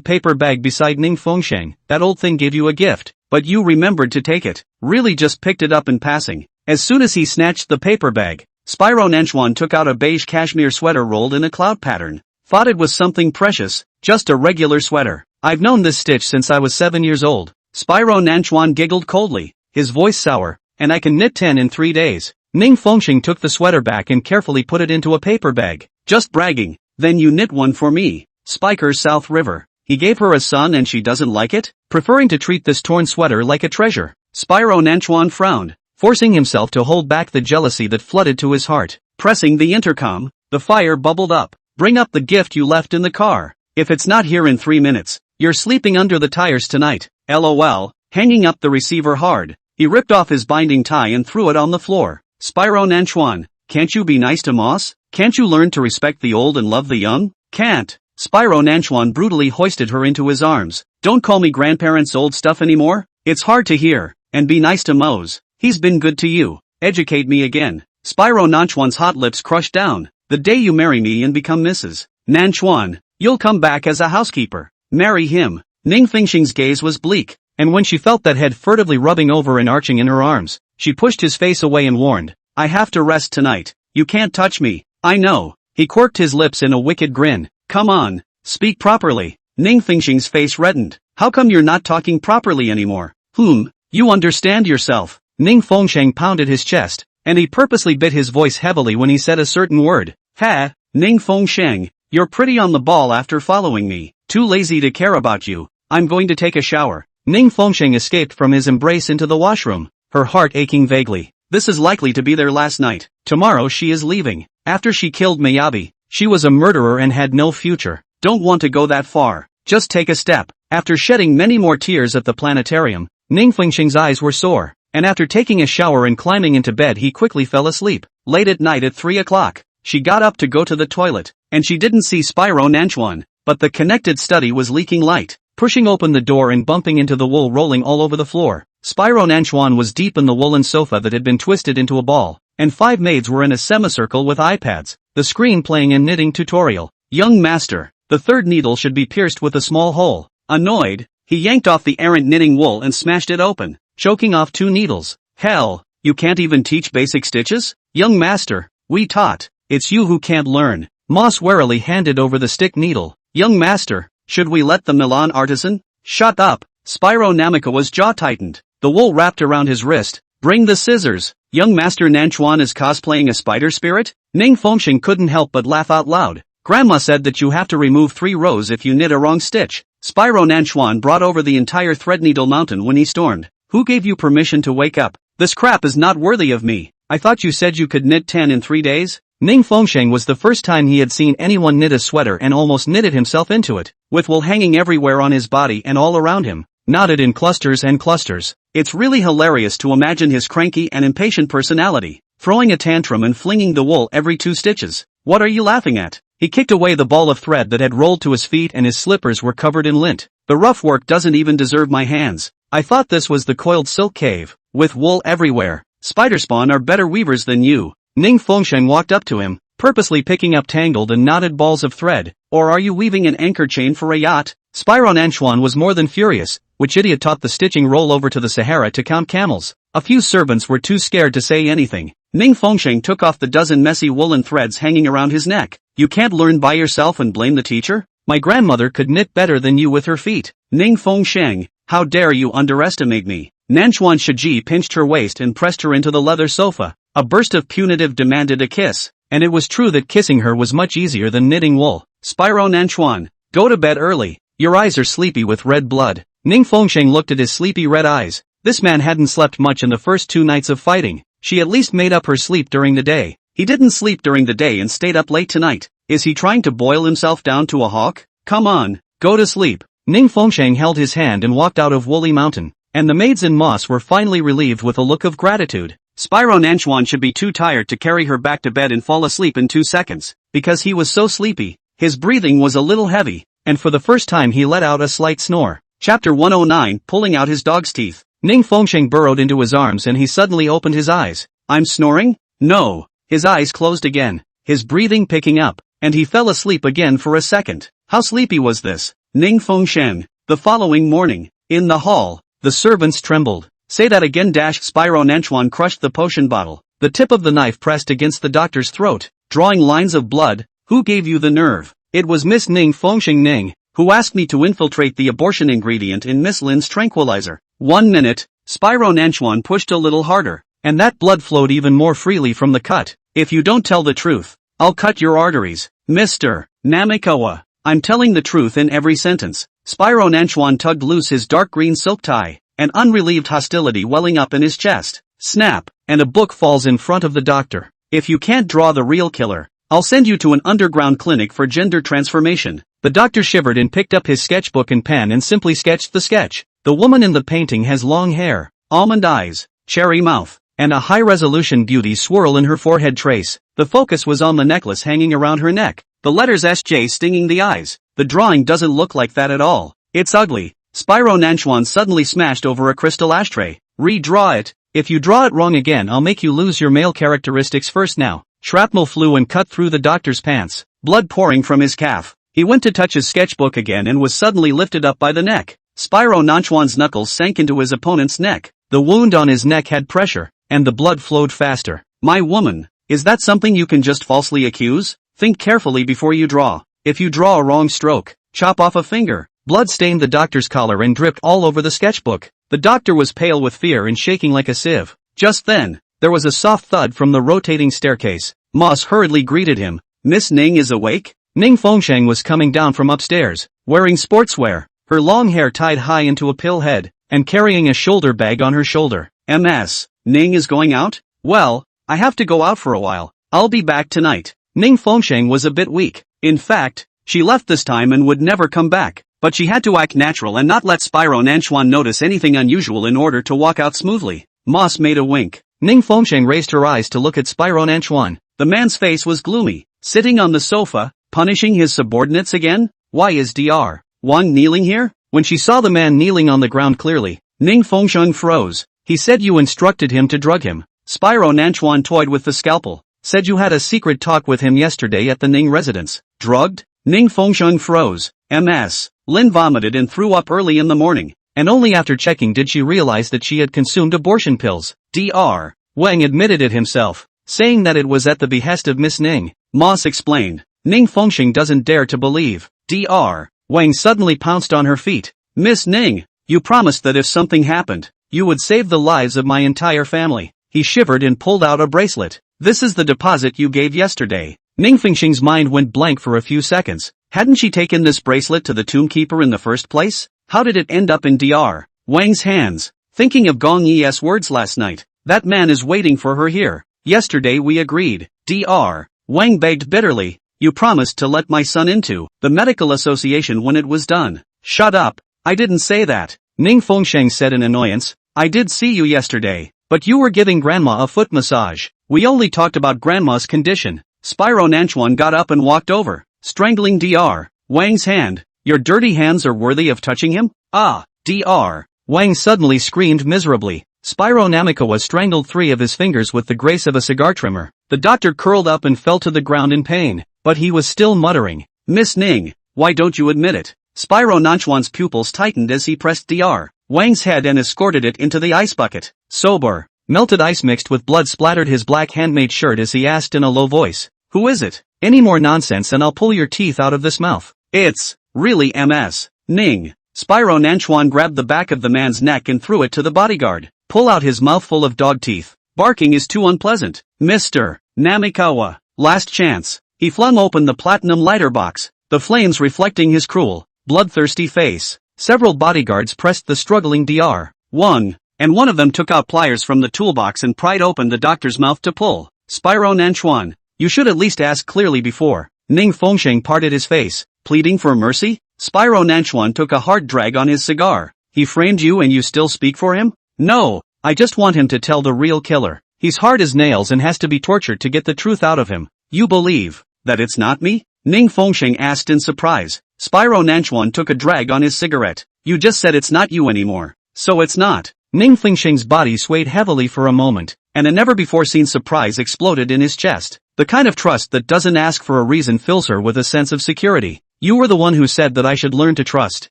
paper bag beside Ning Fengsheng. That old thing gave you a gift, but you remembered to take it. Really just picked it up in passing. As soon as he snatched the paper bag, Spyro Nanchuan took out a beige cashmere sweater rolled in a cloud pattern. Thought it was something precious, just a regular sweater. I've known this stitch since I was 7 years old. Spyro Nanchuan giggled coldly, his voice sour, and I can knit 10 in 3 days. Ning Fengsheng took the sweater back and carefully put it into a paper bag. Just bragging. Then you knit one for me. Spiker South River. He gave her a son and she doesn't like it? Preferring to treat this torn sweater like a treasure. Spyro Nanchuan frowned, forcing himself to hold back the jealousy that flooded to his heart. Pressing the intercom, the fire bubbled up. Bring up the gift you left in the car. If it's not here in 3 minutes, you're sleeping under the tires tonight. LOL, hanging up the receiver hard. He ripped off his binding tie and threw it on the floor. Spyro Nanchuan, can't you be nice to Moss? Can't you learn to respect the old and love the young? Can't. Spyro Nanchuan brutally hoisted her into his arms. Don't call me grandparents' old stuff anymore. It's hard to hear. And be nice to Mose. He's been good to you. Educate me again. Spyro Nanchuan's hot lips crushed down. The day you marry me and become Mrs. Nanchuan, you'll come back as a housekeeper. Marry him. Ning Fengsheng's gaze was bleak, and when she felt that head furtively rubbing over and arching in her arms, she pushed his face away and warned, I have to rest tonight. You can't touch me. I know. He quirked his lips in a wicked grin. Come on. Speak properly. Ning Fengsheng's face reddened. How come you're not talking properly anymore? You understand yourself. Ning Fengsheng pounded his chest, and he purposely bit his voice heavily when he said a certain word. Ha, Ning Fengsheng, you're pretty on the ball after following me. Too lazy to care about you. I'm going to take a shower. Ning Fengsheng escaped from his embrace into the washroom, her heart aching vaguely. This is likely to be their last night. Tomorrow she is leaving. After she killed Miyabi, she was a murderer and had no future. Don't want to go that far. Just take a step. After shedding many more tears at the planetarium, Ning Fengsheng's eyes were sore, and after taking a shower and climbing into bed he quickly fell asleep. Late at night at 3 o'clock, she got up to go to the toilet, and she didn't see Spyro Nanchuan, but the connected study was leaking light. Pushing open the door and bumping into the wool rolling all over the floor, Spyro Nanchuan was deep in the woolen sofa that had been twisted into a ball, and 5 maids were in a semicircle with iPads, the screen playing a knitting tutorial. Young master, the 3rd needle should be pierced with a small hole. Annoyed, he yanked off the errant knitting wool and smashed it open, choking off 2 needles. Hell, you can't even teach basic stitches? Young master, we taught. It's you who can't learn. Moss warily handed over the stick needle. Young master, should we let the Milan artisan? Shut up. Spyro Namikawa's jaw tightened. The wool wrapped around his wrist. Bring the scissors. Young master Nanchuan is cosplaying a spider spirit? Ning Fengsheng couldn't help but laugh out loud. Grandma said that you have to remove 3 rows if you knit a wrong stitch. Spyro Nanchuan brought over the entire threadneedle mountain when he stormed. Who gave you permission to wake up? This crap is not worthy of me. I thought you said you could knit 10 in 3 days? Ning Fengsheng was the first time he had seen anyone knit a sweater and almost knitted himself into it, with wool hanging everywhere on his body and all around him, knotted in clusters and clusters. It's really hilarious to imagine his cranky and impatient personality, throwing a tantrum and flinging the wool every 2 stitches. What are you laughing at? He kicked away the ball of thread that had rolled to his feet and his slippers were covered in lint. The rough work doesn't even deserve my hands. I thought this was the coiled silk cave, with wool everywhere. Spider spawn are better weavers than you. Ning Fengsheng walked up to him, purposely picking up tangled and knotted balls of thread. Or are you weaving an anchor chain for a yacht? Spyro Nanchuan was more than furious. Which idiot taught the stitching roll over to the Sahara to count camels? A few servants were too scared to say anything. Ning Fengsheng took off the dozen messy woolen threads hanging around his neck. You can't learn by yourself and blame the teacher? My grandmother could knit better than you with her feet. Ning Fengsheng, how dare you underestimate me? Nanchuan Shiji pinched her waist and pressed her into the leather sofa. A burst of punitive demanded a kiss. And it was true that kissing her was much easier than knitting wool. Spyro Nanchuan, go to bed early. Your eyes are sleepy with red blood. Ning Fengsheng looked at his sleepy red eyes. This man hadn't slept much in the first 2 nights of fighting. She at least made up her sleep during the day. He didn't sleep during the day and stayed up late tonight. Is he trying to boil himself down to a hawk? Come on, go to sleep. Ning Fengsheng held his hand and walked out of Woolly Mountain, and the maids in Moss were finally relieved with a look of gratitude. Spyro Nanchuan should be too tired to carry her back to bed and fall asleep in 2 seconds, because he was so sleepy. His breathing was a little heavy, and for the first time he let out a slight snore. Chapter 109, pulling out his dog's teeth. Ning Fengsheng burrowed into his arms and he suddenly opened his eyes. I'm snoring? No. His eyes closed again, his breathing picking up, and he fell asleep again for a second. How sleepy was this? Ning Fengsheng. The following morning, in the hall, the servants trembled. Say that again. Spyro Nanchuan crushed the potion bottle. The tip of the knife pressed against the doctor's throat, drawing lines of blood. Who gave you the nerve? It was Miss Ning Fengsheng Ning, who asked me to infiltrate the abortion ingredient in Miss Lin's tranquilizer. 1 minute. Spyro Nanchuan pushed a little harder, and that blood flowed even more freely from the cut. If you don't tell the truth, I'll cut your arteries. Mr. Namikawa, I'm telling the truth in every sentence. Spyro Nanchuan tugged loose his dark green silk tie, an unrelieved hostility welling up in his chest. Snap, and a book falls in front of the doctor. If you can't draw the real killer, I'll send you to an underground clinic for gender transformation. The doctor shivered and picked up his sketchbook and pen and simply sketched the sketch. The woman in the painting has long hair, almond eyes, cherry mouth, and a high-resolution beauty swirl in her forehead trace. The focus was on the necklace hanging around her neck, the letters SJ stinging the eyes. The drawing doesn't look like that at all. It's ugly. Spyro Nanchuan suddenly smashed over a crystal ashtray. Redraw it. If you draw it wrong again, I'll make you lose your male characteristics first now. Shrapnel flew and cut through the doctor's pants, blood pouring from his calf. He went to touch his sketchbook again and was suddenly lifted up by the neck. Spyro Nanchuan's knuckles sank into his opponent's neck. The wound on his neck had pressure, and the blood flowed faster. My woman, is that something you can just falsely accuse? Think carefully before you draw. If you draw a wrong stroke, chop off a finger. Blood stained the doctor's collar and dripped all over the sketchbook. The doctor was pale with fear and shaking like a sieve. Just then, there was a soft thud from the rotating staircase. Moss hurriedly greeted him. Miss Ning is awake? Ning Fengsheng was coming down from upstairs, wearing sportswear, her long hair tied high into a pill head, and carrying a shoulder bag on her shoulder. MS. Ning is going out? Well, I have to go out for a while. I'll be back tonight. Ning Fengsheng was a bit weak. In fact, she left this time and would never come back. But she had to act natural and not let Spyro Nanchuan notice anything unusual in order to walk out smoothly. Moss made a wink. Ning Fengsheng raised her eyes to look at Spyro Nanchuan. The man's face was gloomy. Sitting on the sofa, punishing his subordinates again? Why is Dr. Wang kneeling here? When she saw the man kneeling on the ground clearly, Ning Fengsheng froze. He said you instructed him to drug him. Spyro Nanchuan toyed with the scalpel. Said you had a secret talk with him yesterday at the Ning residence. Drugged? Ning Fengsheng froze. MS. Lin vomited and threw up early in the morning, and only after checking did she realize that she had consumed abortion pills. Dr. Wang admitted it himself, saying that it was at the behest of Miss Ning. Moss explained. Ning Fengsheng doesn't dare to believe. Dr. Wang suddenly pounced on her feet. Miss Ning, you promised that if something happened, you would save the lives of my entire family. He shivered and pulled out a bracelet. This is the deposit you gave yesterday. Ning Fengsheng's mind went blank for a few seconds. Hadn't she taken this bracelet to the tombkeeper in the first place? How did it end up in Dr. Wang's hands? Thinking of Gong Yi's words last night. That man is waiting for her here. Yesterday we agreed. Dr. Wang begged bitterly. You promised to let my son into the medical association when it was done. Shut up. I didn't say that. Ning Fengsheng said in annoyance. I did see you yesterday. But you were giving Grandma a foot massage. We only talked about Grandma's condition. Spyro Nanchuan got up and walked over, strangling Dr. Wang's hand. Your dirty hands are worthy of touching him? Ah, Dr. Wang suddenly screamed miserably. Spyro Namikawa strangled 3 of his fingers with the grace of a cigar trimmer. The doctor curled up and fell to the ground in pain, but he was still muttering. Miss Ning, why don't you admit it? Spyro Nanchuan's pupils tightened as he pressed Dr. Wang's head and escorted it into the ice bucket. Sober. Melted ice mixed with blood splattered his black handmade shirt as he asked in a low voice. Who is it? Any more nonsense and I'll pull your teeth out of this mouth. It's really Ms. Ning. Spyro Nanchuan grabbed the back of the man's neck and threw it to the bodyguard. Pull out his mouthful of dog teeth. Barking is too unpleasant. Mr. Namikawa. Last chance. He flung open the platinum lighter box, the flames reflecting his cruel, bloodthirsty face. Several bodyguards pressed the struggling Dr. Wang, and one of them took out pliers from the toolbox and pried open the doctor's mouth to pull. Spyro Nanchuan, you should at least ask clearly before. Ning Fengsheng parted his face, pleading for mercy? Spyro Nanchuan took a hard drag on his cigar. He framed you and you still speak for him? No, I just want him to tell the real killer. He's hard as nails and has to be tortured to get the truth out of him. You believe that it's not me? Ning Fengsheng asked in surprise. Spyro Nanchuan took a drag on his cigarette. You just said it's not you anymore. So it's not. Ning Fengsheng's body swayed heavily for a moment, and a never-before-seen surprise exploded in his chest. The kind of trust that doesn't ask for a reason fills her with a sense of security. You were the one who said that I should learn to trust.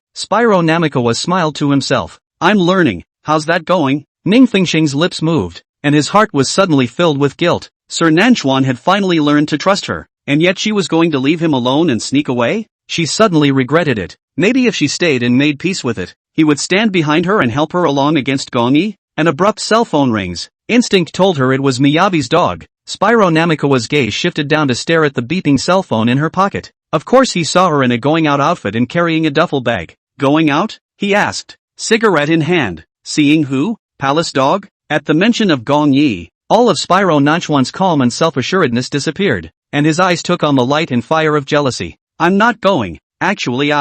Spyro Namikawa smiled to himself. I'm learning. How's that going? Ning Fengsheng's lips moved, and his heart was suddenly filled with guilt. Sir Nanchuan had finally learned to trust her, and yet she was going to leave him alone and sneak away? She suddenly regretted it. Maybe if she stayed and made peace with it, he would stand behind her and help her along against Gong Yi. An abrupt cell phone rings. Instinct told her it was Miyabi's dog. Spyro Namikawa's gaze shifted down to stare at the beeping cell phone in her pocket. Of course he saw her in a going-out outfit and carrying a duffel bag. Going out? He asked, cigarette in hand. Seeing who? Palace dog? At the mention of Gong Yi, all of Spyro Nanchuan's calm and self-assuredness disappeared, and his eyes took on the light and fire of jealousy. I'm not going. Actually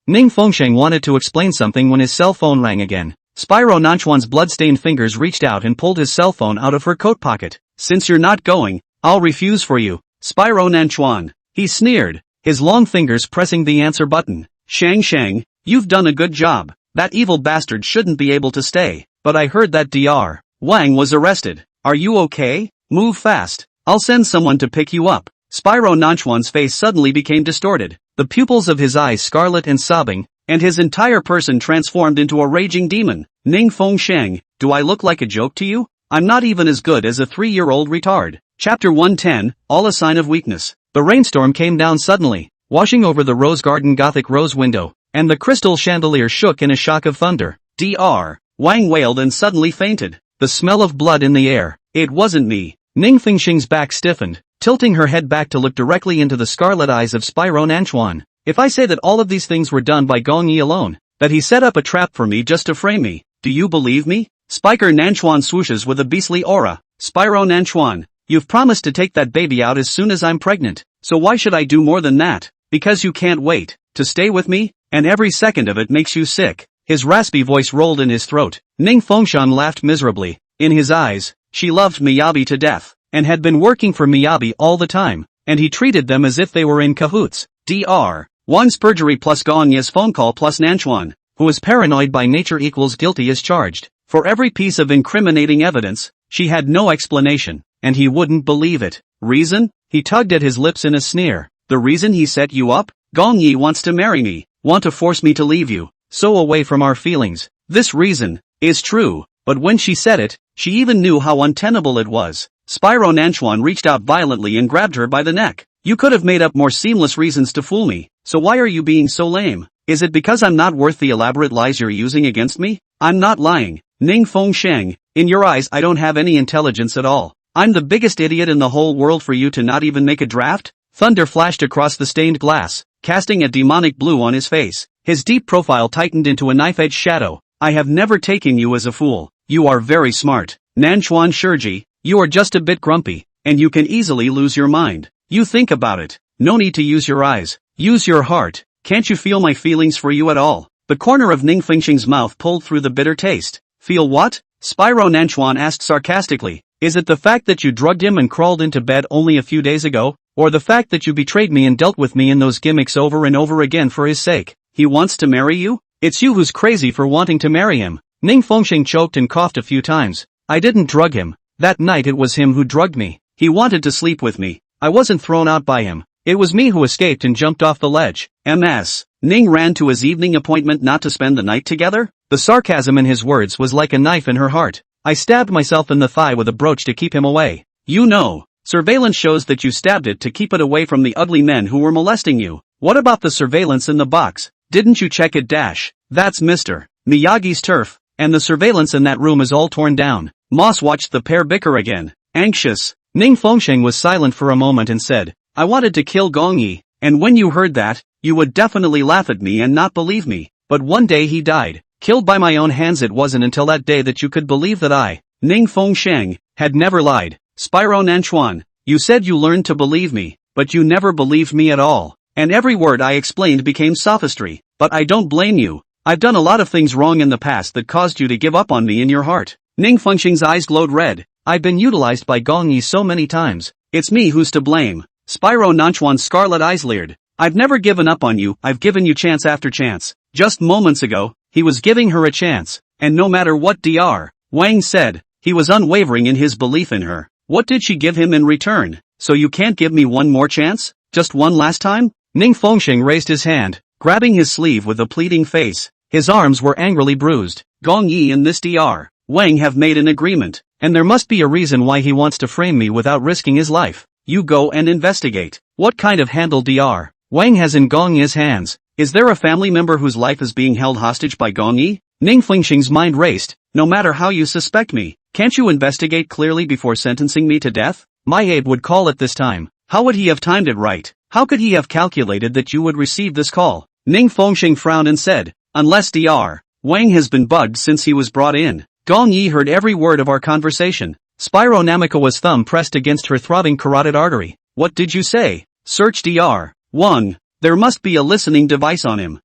Ning Fengsheng wanted to explain something when his cell phone rang again. Spyro Nanchuan's blood-stained fingers reached out and pulled his cell phone out of her coat pocket. Since you're not going, I'll refuse for you. Spyro Nanchuan. He sneered, his long fingers pressing the answer button. Shang, you've done a good job. That evil bastard shouldn't be able to stay. But I heard that Dr. Wang was arrested. Are you okay? Move fast. I'll send someone to pick you up. Spyro Nanchuan's face suddenly became distorted, the pupils of his eyes scarlet and sobbing, and his entire person transformed into a raging demon. Ning Fengsheng, do I look like a joke to you? I'm not even as good as a 3-year-old retard. Chapter 110, All a Sign of Weakness. The rainstorm came down suddenly, washing over the rose garden Gothic rose window, and the crystal chandelier shook in a shock of thunder. Dr. Wang wailed and suddenly fainted. The smell of blood in the air. It wasn't me. Ning Fengsheng's back stiffened, tilting her head back to look directly into the scarlet eyes of Spyro Nanchuan. If I say that all of these things were done by Gong Yi alone, that he set up a trap for me just to frame me, do you believe me? Spiker Nanchuan swooshes with a beastly aura. Spyro Nanchuan, you've promised to take that baby out as soon as I'm pregnant, so why should I do more than that? Because you can't wait to stay with me, and every second of it makes you sick. His raspy voice rolled in his throat. Ning Fengsheng laughed miserably. In his eyes, she loved Miyabi to death, and had been working for Miyabi all the time, and he treated them as if they were in cahoots. Dr. Wang's perjury plus Gong Yi's phone call plus Nanchuan, who is paranoid by nature equals guilty as charged. For every piece of incriminating evidence, she had no explanation, and he wouldn't believe it. Reason? He tugged at his lips in a sneer. The reason he set you up? Gong Yi wants to marry me, want to force me to leave you, so away from our feelings. This reason is true, but when she said it, she even knew how untenable it was. Spyro Nanchuan reached out violently and grabbed her by the neck. You could have made up more seamless reasons to fool me, so why are you being so lame? Is it because I'm not worth the elaborate lies you're using against me? I'm not lying. Ning Fengsheng, in your eyes I don't have any intelligence at all. I'm the biggest idiot in the whole world for you to not even make a draft? Thunder flashed across the stained glass, casting a demonic blue on his face. His deep profile tightened into a knife-edge shadow. I have never taken you as a fool. You are very smart. Nanchuan Shurji, you are just a bit grumpy, and you can easily lose your mind. You think about it. No need to use your eyes. Use your heart. Can't you feel my feelings for you at all? The corner of Ning Fengxing's mouth pulled through the bitter taste. Feel what? Spyro Nanchuan asked sarcastically. Is it the fact that you drugged him and crawled into bed only a few days ago? Or the fact that you betrayed me and dealt with me in those gimmicks over and over again for his sake? He wants to marry you? It's you who's crazy for wanting to marry him. Ning Fengxing choked and coughed a few times. I didn't drug him. That night it was him who drugged me. He wanted to sleep with me. I wasn't thrown out by him. It was me who escaped and jumped off the ledge. MS. Ning ran to his evening appointment not to spend the night together? The sarcasm in his words was like a knife in her heart. I stabbed myself in the thigh with a brooch to keep him away. You know. Surveillance shows that you stabbed it to keep it away from the ugly men who were molesting you. What about the surveillance in the box? Didn't you check it? That's Mr. Miyagi's turf, and the surveillance in that room is all torn down. Moss watched the pair bicker again. Anxious. Ning Fengxing was silent for a moment and said, I wanted to kill Gongyi, and when you heard that, you would definitely laugh at me and not believe me. But one day he died. Killed by my own hands. It wasn't until that day that you could believe that I, Ning Fengxing, had never lied. Spyro Nanchuan, you said you learned to believe me, but you never believed me at all. And every word I explained became sophistry. But I don't blame you. I've done a lot of things wrong in the past that caused you to give up on me in your heart. Ning Fengxing's eyes glowed red. I've been utilized by Gongyi so many times. It's me who's to blame. Spyro Nanchuan's scarlet eyes leered. I've never given up on you. I've given you chance after chance. Just moments ago, he was giving her a chance. And no matter what Wang said, he was unwavering in his belief in her. What did she give him in return? So you can't give me one more chance? Just one last time? Ning Fengxing raised his hand, grabbing his sleeve with a pleading face. His arms were angrily bruised. Gongyi and this Wang have made an agreement, and there must be a reason why he wants to frame me without risking his life. You go and investigate. What kind of handle Wang has in Gongyi's hands? Is there a family member whose life is being held hostage by Gongyi? Ning Fengxing's mind raced. No matter how you suspect me, can't you investigate clearly before sentencing me to death? My aide would call it this time. How would he have timed it right? How could he have calculated that you would receive this call? Ning Fengxing frowned and said, unless Wang has been bugged since he was brought in. Gongyi heard every word of our conversation. Spyro Namikawa's thumb pressed against her throbbing carotid artery. What did you say? Search Wang. There must be a listening device on him.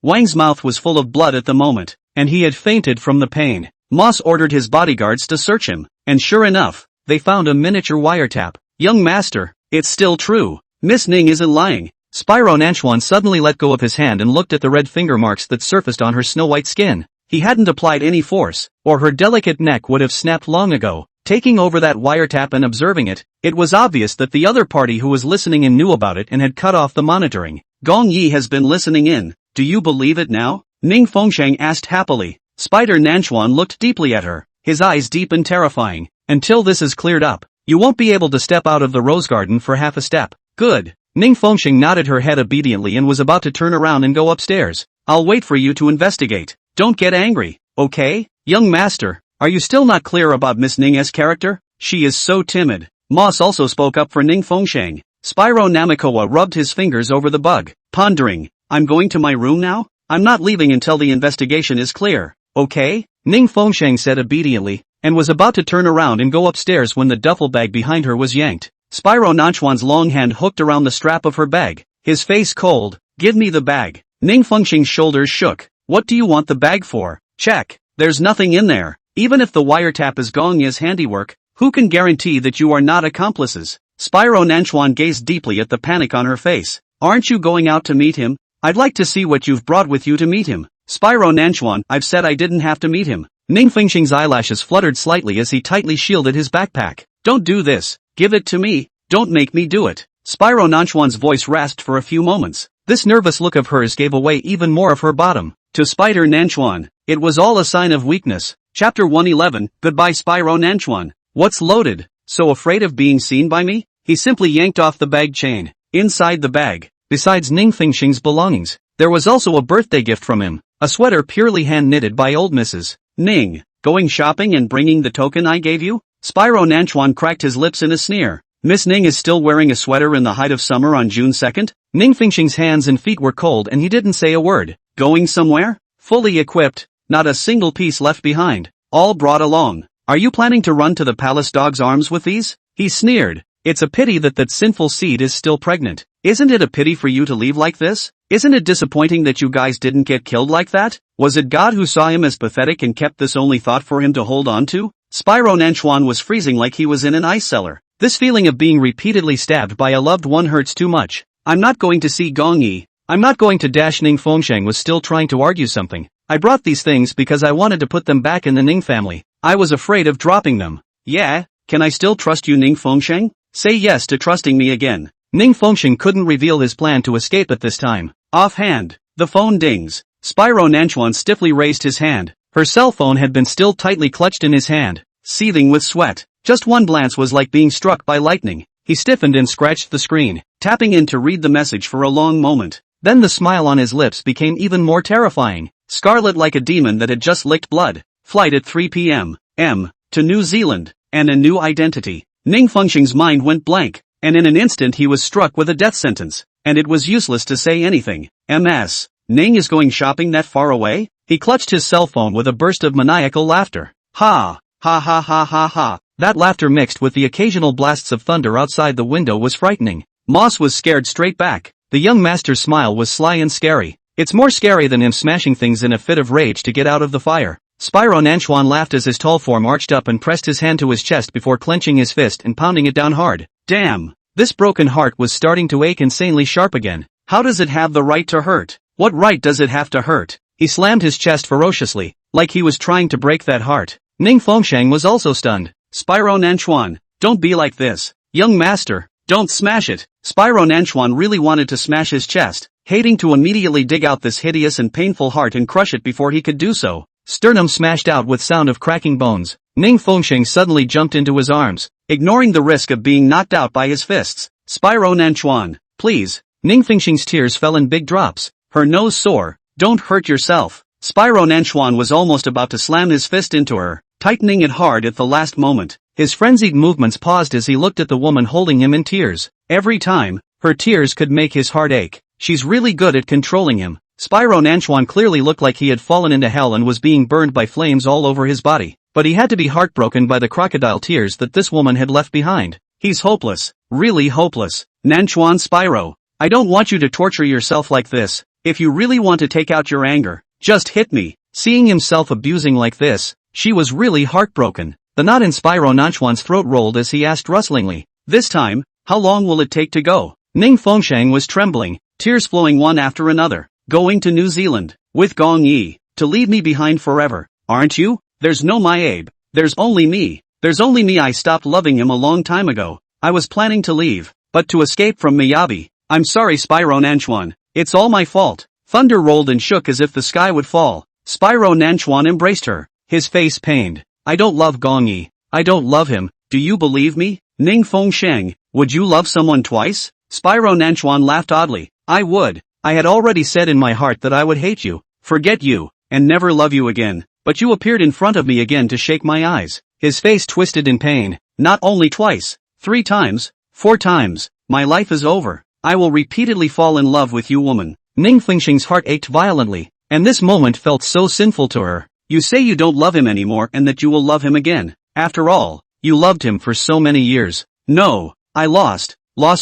Wang's mouth was full of blood at the moment, and he had fainted from the pain. Moss ordered his bodyguards to search him, and sure enough, they found a miniature wiretap. Young master, it's still true. Miss Ning isn't lying. Spyro Nanchuan suddenly let go of his hand and looked at the red finger marks that surfaced on her snow-white skin. He hadn't applied any force, or her delicate neck would have snapped long ago. Taking over that wiretap and observing it, it was obvious that the other party who was listening in knew about it and had cut off the monitoring. Gongyi has been listening in. Do you believe it now? Ning Fengxing asked happily. Spider Nanchuan looked deeply at her, his eyes deep and terrifying. Until this is cleared up, you won't be able to step out of the rose garden for half a step. Good. Ning Fengxing nodded her head obediently and was about to turn around and go upstairs. I'll wait for you to investigate. Don't get angry, okay? Young master, are you still not clear about Miss Ning's character? She is so timid. Moss also spoke up for Ning Fengxing. Spyro Namikawa rubbed his fingers over the bug, pondering. I'm going to my room now? I'm not leaving until the investigation is clear, okay? Ning Fengxing said obediently, and was about to turn around and go upstairs when the duffel bag behind her was yanked. Spyro Nanchuan's long hand hooked around the strap of her bag, his face cold. Give me the bag. Ning Fengxing's shoulders shook. What do you want the bag for? Check. There's nothing in there. Even if the wiretap is Gongyi's handiwork, who can guarantee that you are not accomplices? Spyro Nanchuan gazed deeply at the panic on her face. Aren't you going out to meet him? I'd like to see what you've brought with you to meet him. Spyro Nanchuan, I've said I didn't have to meet him. Ning Fengxing's eyelashes fluttered slightly as he tightly shielded his backpack. Don't do this. Give it to me. Don't make me do it. Spyro Nanchuan's voice rasped for a few moments. This nervous look of hers gave away even more of her bottom. To Spider Nanchuan, it was all a sign of weakness. Chapter 111, Goodbye Spyro Nanchuan. What's loaded? So afraid of being seen by me? He simply yanked off the bag chain. Inside the bag, besides Ning Fengxing's belongings, there was also a birthday gift from him. A sweater purely hand-knitted by old Mrs. Ning. Going shopping and bringing the token I gave you? Spyro Nanchuan cracked his lips in a sneer. Miss Ning is still wearing a sweater in the height of summer on June 2nd? Ning Fengxing's hands and feet were cold and he didn't say a word. Going somewhere? Fully equipped, not a single piece left behind. all brought along. Are you planning to run to the palace dog's arms with these? He sneered. It's a pity that sinful seed is still pregnant. Isn't it a pity for you to leave like this? Isn't it disappointing that you guys didn't get killed like that? Was it God who saw him as pathetic and kept this only thought for him to hold on to? Spyro Nanchuan was freezing like he was in an ice cellar. This feeling of being repeatedly stabbed by a loved one hurts too much. I'm not going to see Gong Yi. I'm not going to dash. Ning Fengsheng was still trying to argue something. I brought these things because I wanted to put them back in the Ning family. I was afraid of dropping them. Yeah, can I still trust you, Ning Fengsheng? Say yes to trusting me again. Ning Fengsheng couldn't reveal his plan to escape at this time. Offhand, the phone dings. Spyro Nanchuan stiffly raised his hand. Her cell phone had been still tightly clutched in his hand, seething with sweat. Just one glance was like being struck by lightning. He stiffened and scratched the screen, tapping in to read the message for a long moment. Then the smile on his lips became even more terrifying, scarlet like a demon that had just licked blood. Flight at 3 p.m. to New Zealand, and a new identity. Ning Fengsheng's mind went blank, and in an instant he was struck with a death sentence, and it was useless to say anything. Ms. Ning is going shopping that far away? He clutched his cell phone with a burst of maniacal laughter. Ha! Ha ha ha ha ha. That laughter mixed with the occasional blasts of thunder outside the window was frightening. Moss was scared straight back. The young master's smile was sly and scary. It's more scary than him smashing things in a fit of rage to get out of the fire. Spyro Nanchuan laughed as his tall form arched up and pressed his hand to his chest before clenching his fist and pounding it down hard. Damn! This broken heart was starting to ache insanely sharp again. How does it have the right to hurt? What right does it have to hurt? He slammed his chest ferociously, like he was trying to break that heart. Ning Fengsheng was also stunned. Spyro Nanchuan, don't be like this. Young master, don't smash it. Spyro Nanchuan really wanted to smash his chest, hating to immediately dig out this hideous and painful heart and crush it before he could do so. Sternum smashed out with sound of cracking bones. Ning Fengsheng suddenly jumped into his arms, ignoring the risk of being knocked out by his fists. Spyro Nanchuan, please. Ning Fengsheng's tears fell in big drops. Her nose sore. Don't hurt yourself. Spyro Nanchuan was almost about to slam his fist into her, tightening it hard at the last moment. His frenzied movements paused as he looked at the woman holding him in tears. Every time, her tears could make his heart ache. She's really good at controlling him. Spyro Nanchuan clearly looked like he had fallen into hell and was being burned by flames all over his body. But he had to be heartbroken by the crocodile tears that this woman had left behind. He's hopeless. Really hopeless. Nanchuan Spyro, I don't want you to torture yourself like this. If you really want to take out your anger, just hit me. Seeing himself abusing like this, she was really heartbroken. The knot in Spyro Nanchuan's throat rolled as he asked rustlingly, this time, how long will it take to go? Ning Fengsheng was trembling, tears flowing one after another. Going to New Zealand, with Gong Yi, to leave me behind forever, aren't you? There's no my Abe, there's only me. There's only me. I stopped loving him a long time ago. I was planning to leave, but to escape from Miyabi. I'm sorry Spyro Nanchuan, it's all my fault. Thunder rolled and shook as if the sky would fall. Spyro Nanchuan embraced her, his face pained. I don't love Gong Yi. I don't love him, do you believe me? Ning Fengsheng, would you love someone twice? Spyro Nanchuan laughed oddly. I would. I had already said in my heart that I would hate you, forget you, and never love you again, but you appeared in front of me again to shake my eyes. His face twisted in pain. Not only twice, 3 times, 4 times, my life is over. I will repeatedly fall in love with you, woman. Ning Fengsheng's heart ached violently, and this moment felt so sinful to her. You say you don't love him anymore and that you will love him again. After all, you loved him for so many years. No, I lost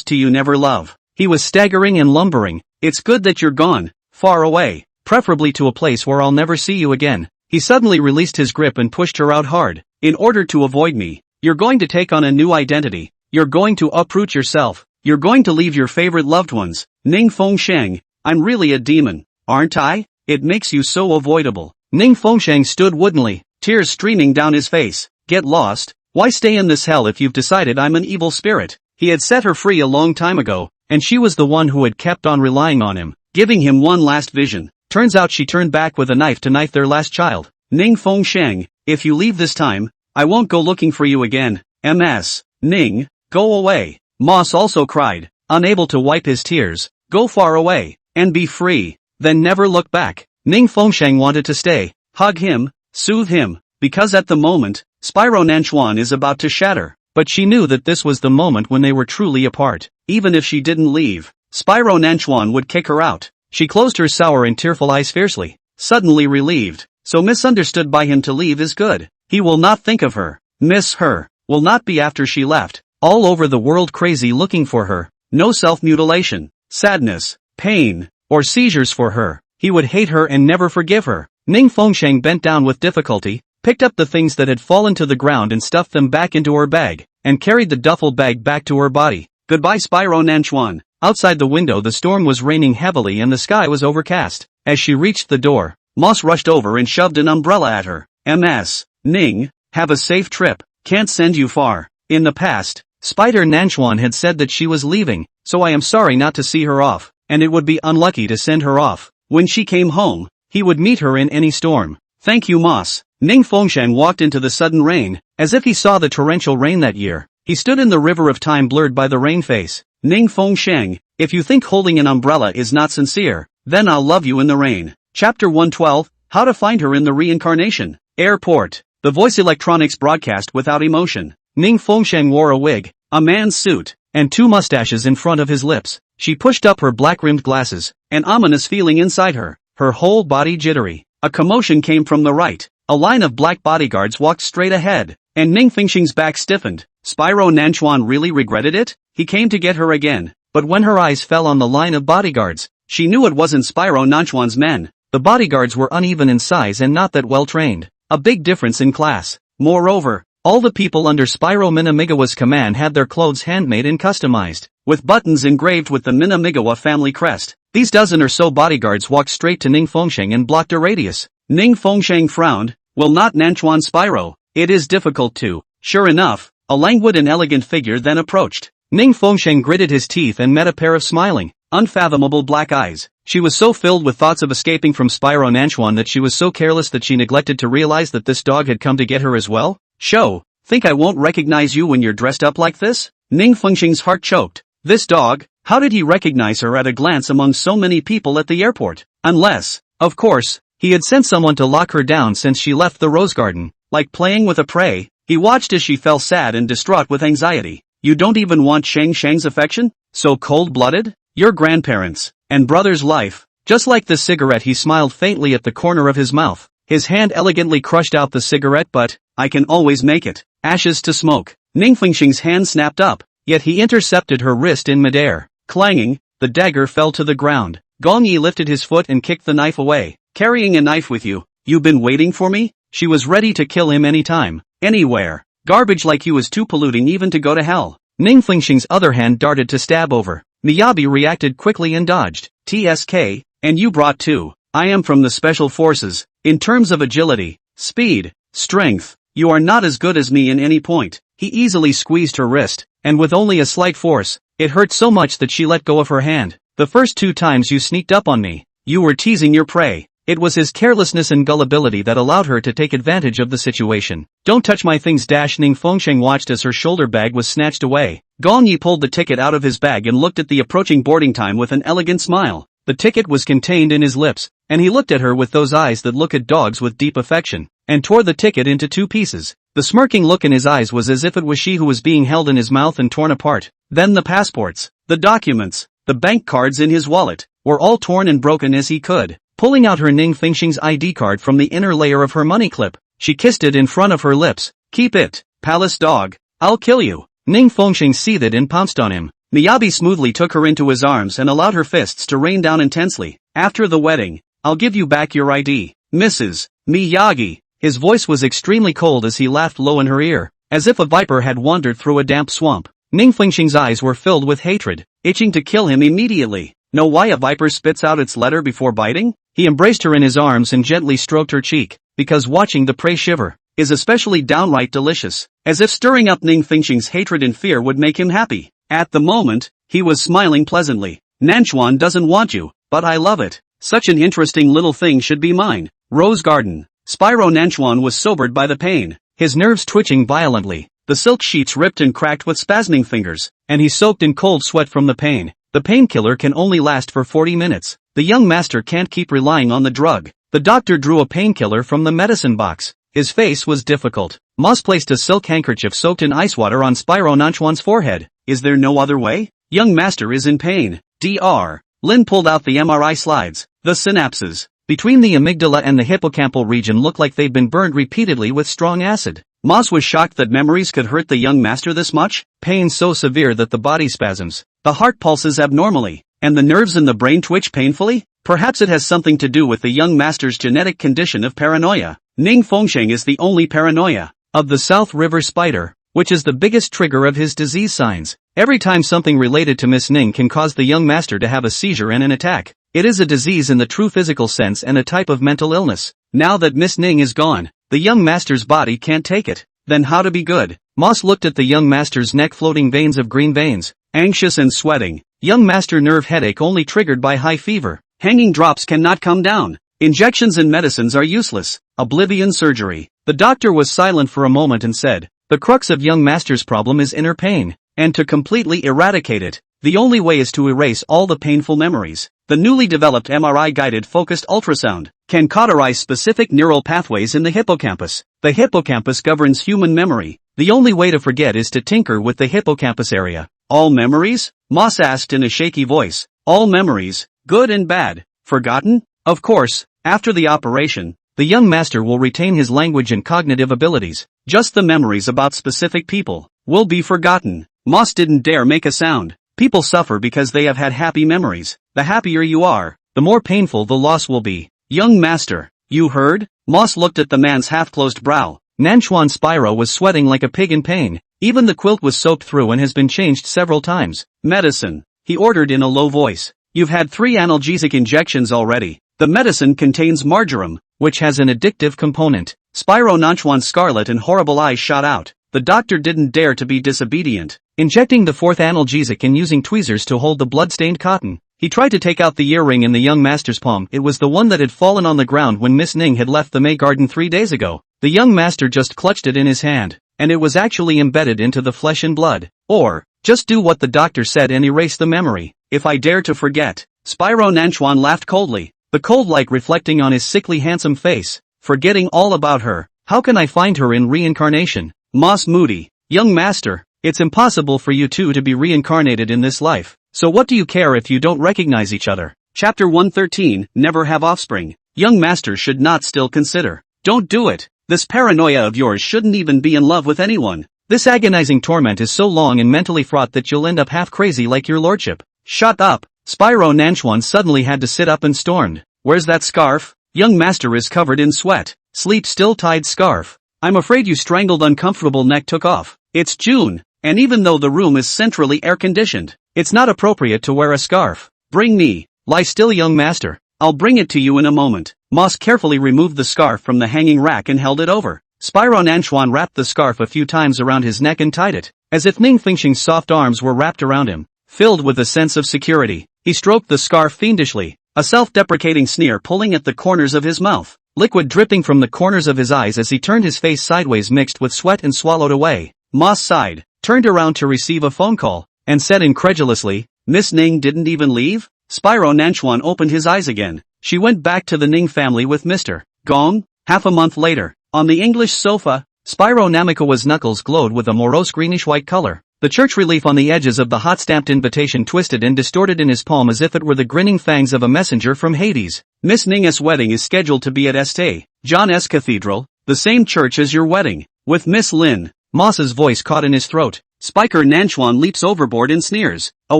to you, never love. He was staggering and lumbering. It's good that you're gone, far away, preferably to a place where I'll never see you again. He suddenly released his grip and pushed her out hard. In order to avoid me, you're going to take on a new identity. You're going to uproot yourself. You're going to leave your favorite loved ones. Ning Fengsheng, I'm really a demon, aren't I? It makes you so avoidable. Ning Fengsheng stood woodenly, tears streaming down his face. Get lost? Why stay in this hell if you've decided I'm an evil spirit? He had set her free a long time ago, and she was the one who had kept on relying on him, giving him one last vision. Turns out she turned back with a knife to knife their last child. Ning Fengsheng, if you leave this time, I won't go looking for you again. Ms. Ning, go away. Moss also cried, unable to wipe his tears. Go far away, and be free, then never look back. Ning Fengsheng wanted to stay, hug him, soothe him, because at the moment, Spyro Nanchuan is about to shatter. But she knew that this was the moment when they were truly apart. Even if she didn't leave, Spyro Nanchuan would kick her out. She closed her sour and tearful eyes fiercely, suddenly relieved. So misunderstood by him to leave is good. He will not think of her, miss her, will not be after she left, all over the world crazy looking for her, no self-mutilation, sadness, pain, or seizures for her. He would hate her and never forgive her. Ning Fengsheng bent down with difficulty, picked up the things that had fallen to the ground and stuffed them back into her bag, and carried the duffel bag back to her body. Goodbye Spyro Nanchuan. Outside the window the storm was raining heavily and the sky was overcast. As she reached the door, Moss rushed over and shoved an umbrella at her. MS. Ning, have a safe trip, can't send you far. In the past, Spider Nanchuan had said that she was leaving, so I am sorry not to see her off, and it would be unlucky to send her off. When she came home, he would meet her in any storm. Thank you Moss. Ning Fengsheng walked into the sudden rain, as if he saw the torrential rain that year. He stood in the river of time blurred by the rain face. Ning Fengsheng, if you think holding an umbrella is not sincere, then I'll love you in the rain. Chapter 112, How to Find Her in the Reincarnation. Airport. The voice electronics broadcast without emotion. Ning Fengsheng wore a wig, a man's suit, and 2 mustaches in front of his lips. She pushed up her black-rimmed glasses, an ominous feeling inside her, her whole body jittery. A commotion came from the right. A line of black bodyguards walked straight ahead, and Ning Fengsheng's back stiffened. Spyro Nanchuan really regretted it? He came to get her again, but when her eyes fell on the line of bodyguards, she knew it wasn't Spyro Nanchuan's men. The bodyguards were uneven in size and not that well trained. A big difference in class. Moreover, all the people under Spyro Minamigawa's command had their clothes handmade and customized, with buttons engraved with the Minamigawa family crest. These dozen or so bodyguards walked straight to Ning Fengsheng and blocked a radius. Ning Fengsheng frowned. Will not Nanchuan Spyro? It is difficult to. Sure enough, a languid and elegant figure then approached. Ning Fengsheng gritted his teeth and met a pair of smiling, unfathomable black eyes. She was so filled with thoughts of escaping from Spyro Nanchuan that she was so careless that she neglected to realize that this dog had come to get her as well. Show, think I won't recognize you when you're dressed up like this? Ning Fengsheng's heart choked. This dog? How did he recognize her at a glance among so many people at the airport? Unless, of course, he had sent someone to lock her down since she left the rose garden. Like playing with a prey, he watched as she fell sad and distraught with anxiety. You don't even want Shang Shang's affection? So cold-blooded? Your grandparents' and brother's life. Just like the cigarette, he smiled faintly at the corner of his mouth. His hand elegantly crushed out the cigarette, but I can always make it. Ashes to smoke. Ning Fengsheng's hand snapped up, yet he intercepted her wrist in midair. Clanging, the dagger fell to the ground. Gong Yi lifted his foot and kicked the knife away. Carrying a knife with you? You've been waiting for me? She was ready to kill him anytime, anywhere. Garbage like you is too polluting even to go to hell. Ning Fengsheng's other hand darted to stab over. Miyabi reacted quickly and dodged. TSK, and you brought 2. I am from the special forces. In terms of agility, speed, strength, you are not as good as me in any point. He easily squeezed her wrist, and with only a slight force, it hurt so much that she let go of her hand. The first 2 times you sneaked up on me, you were teasing your prey. It was his carelessness and gullibility that allowed her to take advantage of the situation. Don't touch my things. Ning Fengsheng watched as her shoulder bag was snatched away. Gong Yi pulled the ticket out of his bag and looked at the approaching boarding time with an elegant smile. The ticket was contained in his lips, and he looked at her with those eyes that look at dogs with deep affection, and tore the ticket into 2 pieces. The smirking look in his eyes was as if it was she who was being held in his mouth and torn apart. Then the passports, the documents, the bank cards in his wallet, were all torn and broken as he could. Pulling out her Ning Fengsheng's ID card from the inner layer of her money clip, she kissed it in front of her lips. Keep it, palace dog. I'll kill you. Ning Fengsheng seethed and pounced on him. Miyabi smoothly took her into his arms and allowed her fists to rain down intensely. After the wedding, I'll give you back your ID, Mrs. Miyagi. His voice was extremely cold as he laughed low in her ear, as if a viper had wandered through a damp swamp. Ning Fengsheng's eyes were filled with hatred, itching to kill him immediately. Know why a viper spits out its letter before biting? He embraced her in his arms and gently stroked her cheek, because watching the prey shiver is especially downright delicious, as if stirring up Ning Fengsheng's hatred and fear would make him happy. At the moment, he was smiling pleasantly. Nanchuan doesn't want you, but I love it. Such an interesting little thing should be mine. Rose Garden. Spyro Nanchuan was sobered by the pain, his nerves twitching violently. The silk sheets ripped and cracked with spasming fingers, and he soaked in cold sweat from the pain. The painkiller can only last for 40 minutes. The young master can't keep relying on the drug. The doctor drew a painkiller from the medicine box. His face was difficult. Moss placed a silk handkerchief soaked in ice water on Spyro Nanchuan's forehead. Is there no other way? Young master is in pain. Dr. Lin pulled out the MRI slides. The synapses Between the amygdala and the hippocampal region looked like they'd been burned repeatedly with strong acid. Moss was shocked that memories could hurt the young master this much. Pain so severe that the body spasms. The heart pulses abnormally, and the nerves in the brain twitch painfully? Perhaps it has something to do with the young master's genetic condition of paranoia. Ning Fengsheng is the only paranoia of the South River spider, which is the biggest trigger of his disease signs. Every time something related to Miss Ning can cause the young master to have a seizure and an attack, it is a disease in the true physical sense and a type of mental illness. Now that Miss Ning is gone, the young master's body can't take it. Then how to be good? Moss looked at the young master's neck, floating veins of green veins. Anxious and sweating. Young master, nerve headache only triggered by high fever. Hanging drops cannot come down. Injections and medicines are useless. Oblivion surgery. The doctor was silent for a moment and said, the crux of young master's problem is inner pain, and to completely eradicate it, the only way is to erase all the painful memories. The newly developed MRI-guided focused ultrasound can cauterize specific neural pathways in the hippocampus. The hippocampus governs human memory. The only way to forget is to tinker with the hippocampus area. All memories? Moss asked in a shaky voice. All memories, good and bad, forgotten? Of course, after the operation, the young master will retain his language and cognitive abilities. Just the memories about specific people will be forgotten. Moss didn't dare make a sound. People suffer because they have had happy memories. The happier you are, the more painful the loss will be. Young master, you heard? Moss looked at the man's half-closed brow. Nanchuan Spyro was sweating like a pig in pain. Even the quilt was soaked through and has been changed several times. Medicine, he ordered in a low voice. You've had 3 analgesic injections already. The medicine contains marjoram, which has an addictive component. Spyro Nanchuan's scarlet and horrible eyes shot out. The doctor didn't dare to be disobedient. Injecting the 4th analgesic and using tweezers to hold the blood-stained cotton. He tried to take out the earring in the young master's palm. It was the one that had fallen on the ground when Miss Ning had left the May garden 3 days ago. The young master just clutched it in his hand, and it was actually embedded into the flesh and blood. Or, just do what the doctor said and erase the memory. If I dare to forget. Spyro Nanchuan laughed coldly, the cold light reflecting on his sickly handsome face. Forgetting all about her. How can I find her in reincarnation? Moss moody. Young master, it's impossible for you two to be reincarnated in this life. So what do you care if you don't recognize each other? Chapter 113, Never have offspring. Young master should not still consider. Don't do it. This paranoia of yours shouldn't even be in love with anyone. This agonizing torment is so long and mentally fraught that you'll end up half crazy like your lordship. Shut up. Spyro Nanchuan suddenly had to sit up and stormed. Where's that scarf? Young master is covered in sweat. Sleep still tied scarf. I'm afraid you strangled uncomfortable neck took off. It's June, and even though the room is centrally air-conditioned, it's not appropriate to wear a scarf. Bring me. Lie still, young master. I'll bring it to you in a moment. Moss carefully removed the scarf from the hanging rack and held it over. Spyro Nanchuan wrapped the scarf a few times around his neck and tied it, as if Ning Fengsheng's soft arms were wrapped around him. Filled with a sense of security, he stroked the scarf fiendishly, a self-deprecating sneer pulling at the corners of his mouth. Liquid dripping from the corners of his eyes as he turned his face sideways mixed with sweat and swallowed away. Moss sighed, turned around to receive a phone call, and said incredulously, Miss Ning didn't even leave? Spyro Nanchuan opened his eyes again. She went back to the Ning family with Mr. Gong. Half a month later, on the English sofa, Spyro Namikawa's knuckles glowed with a morose greenish-white color. The church relief on the edges of the hot-stamped invitation twisted and distorted in his palm as if it were the grinning fangs of a messenger from Hades. Miss Ning's wedding is scheduled to be at St. John's Cathedral, the same church as your wedding, with Miss Lin. Moss's voice caught in his throat. Spiker Nanchuan leaps overboard and sneers. A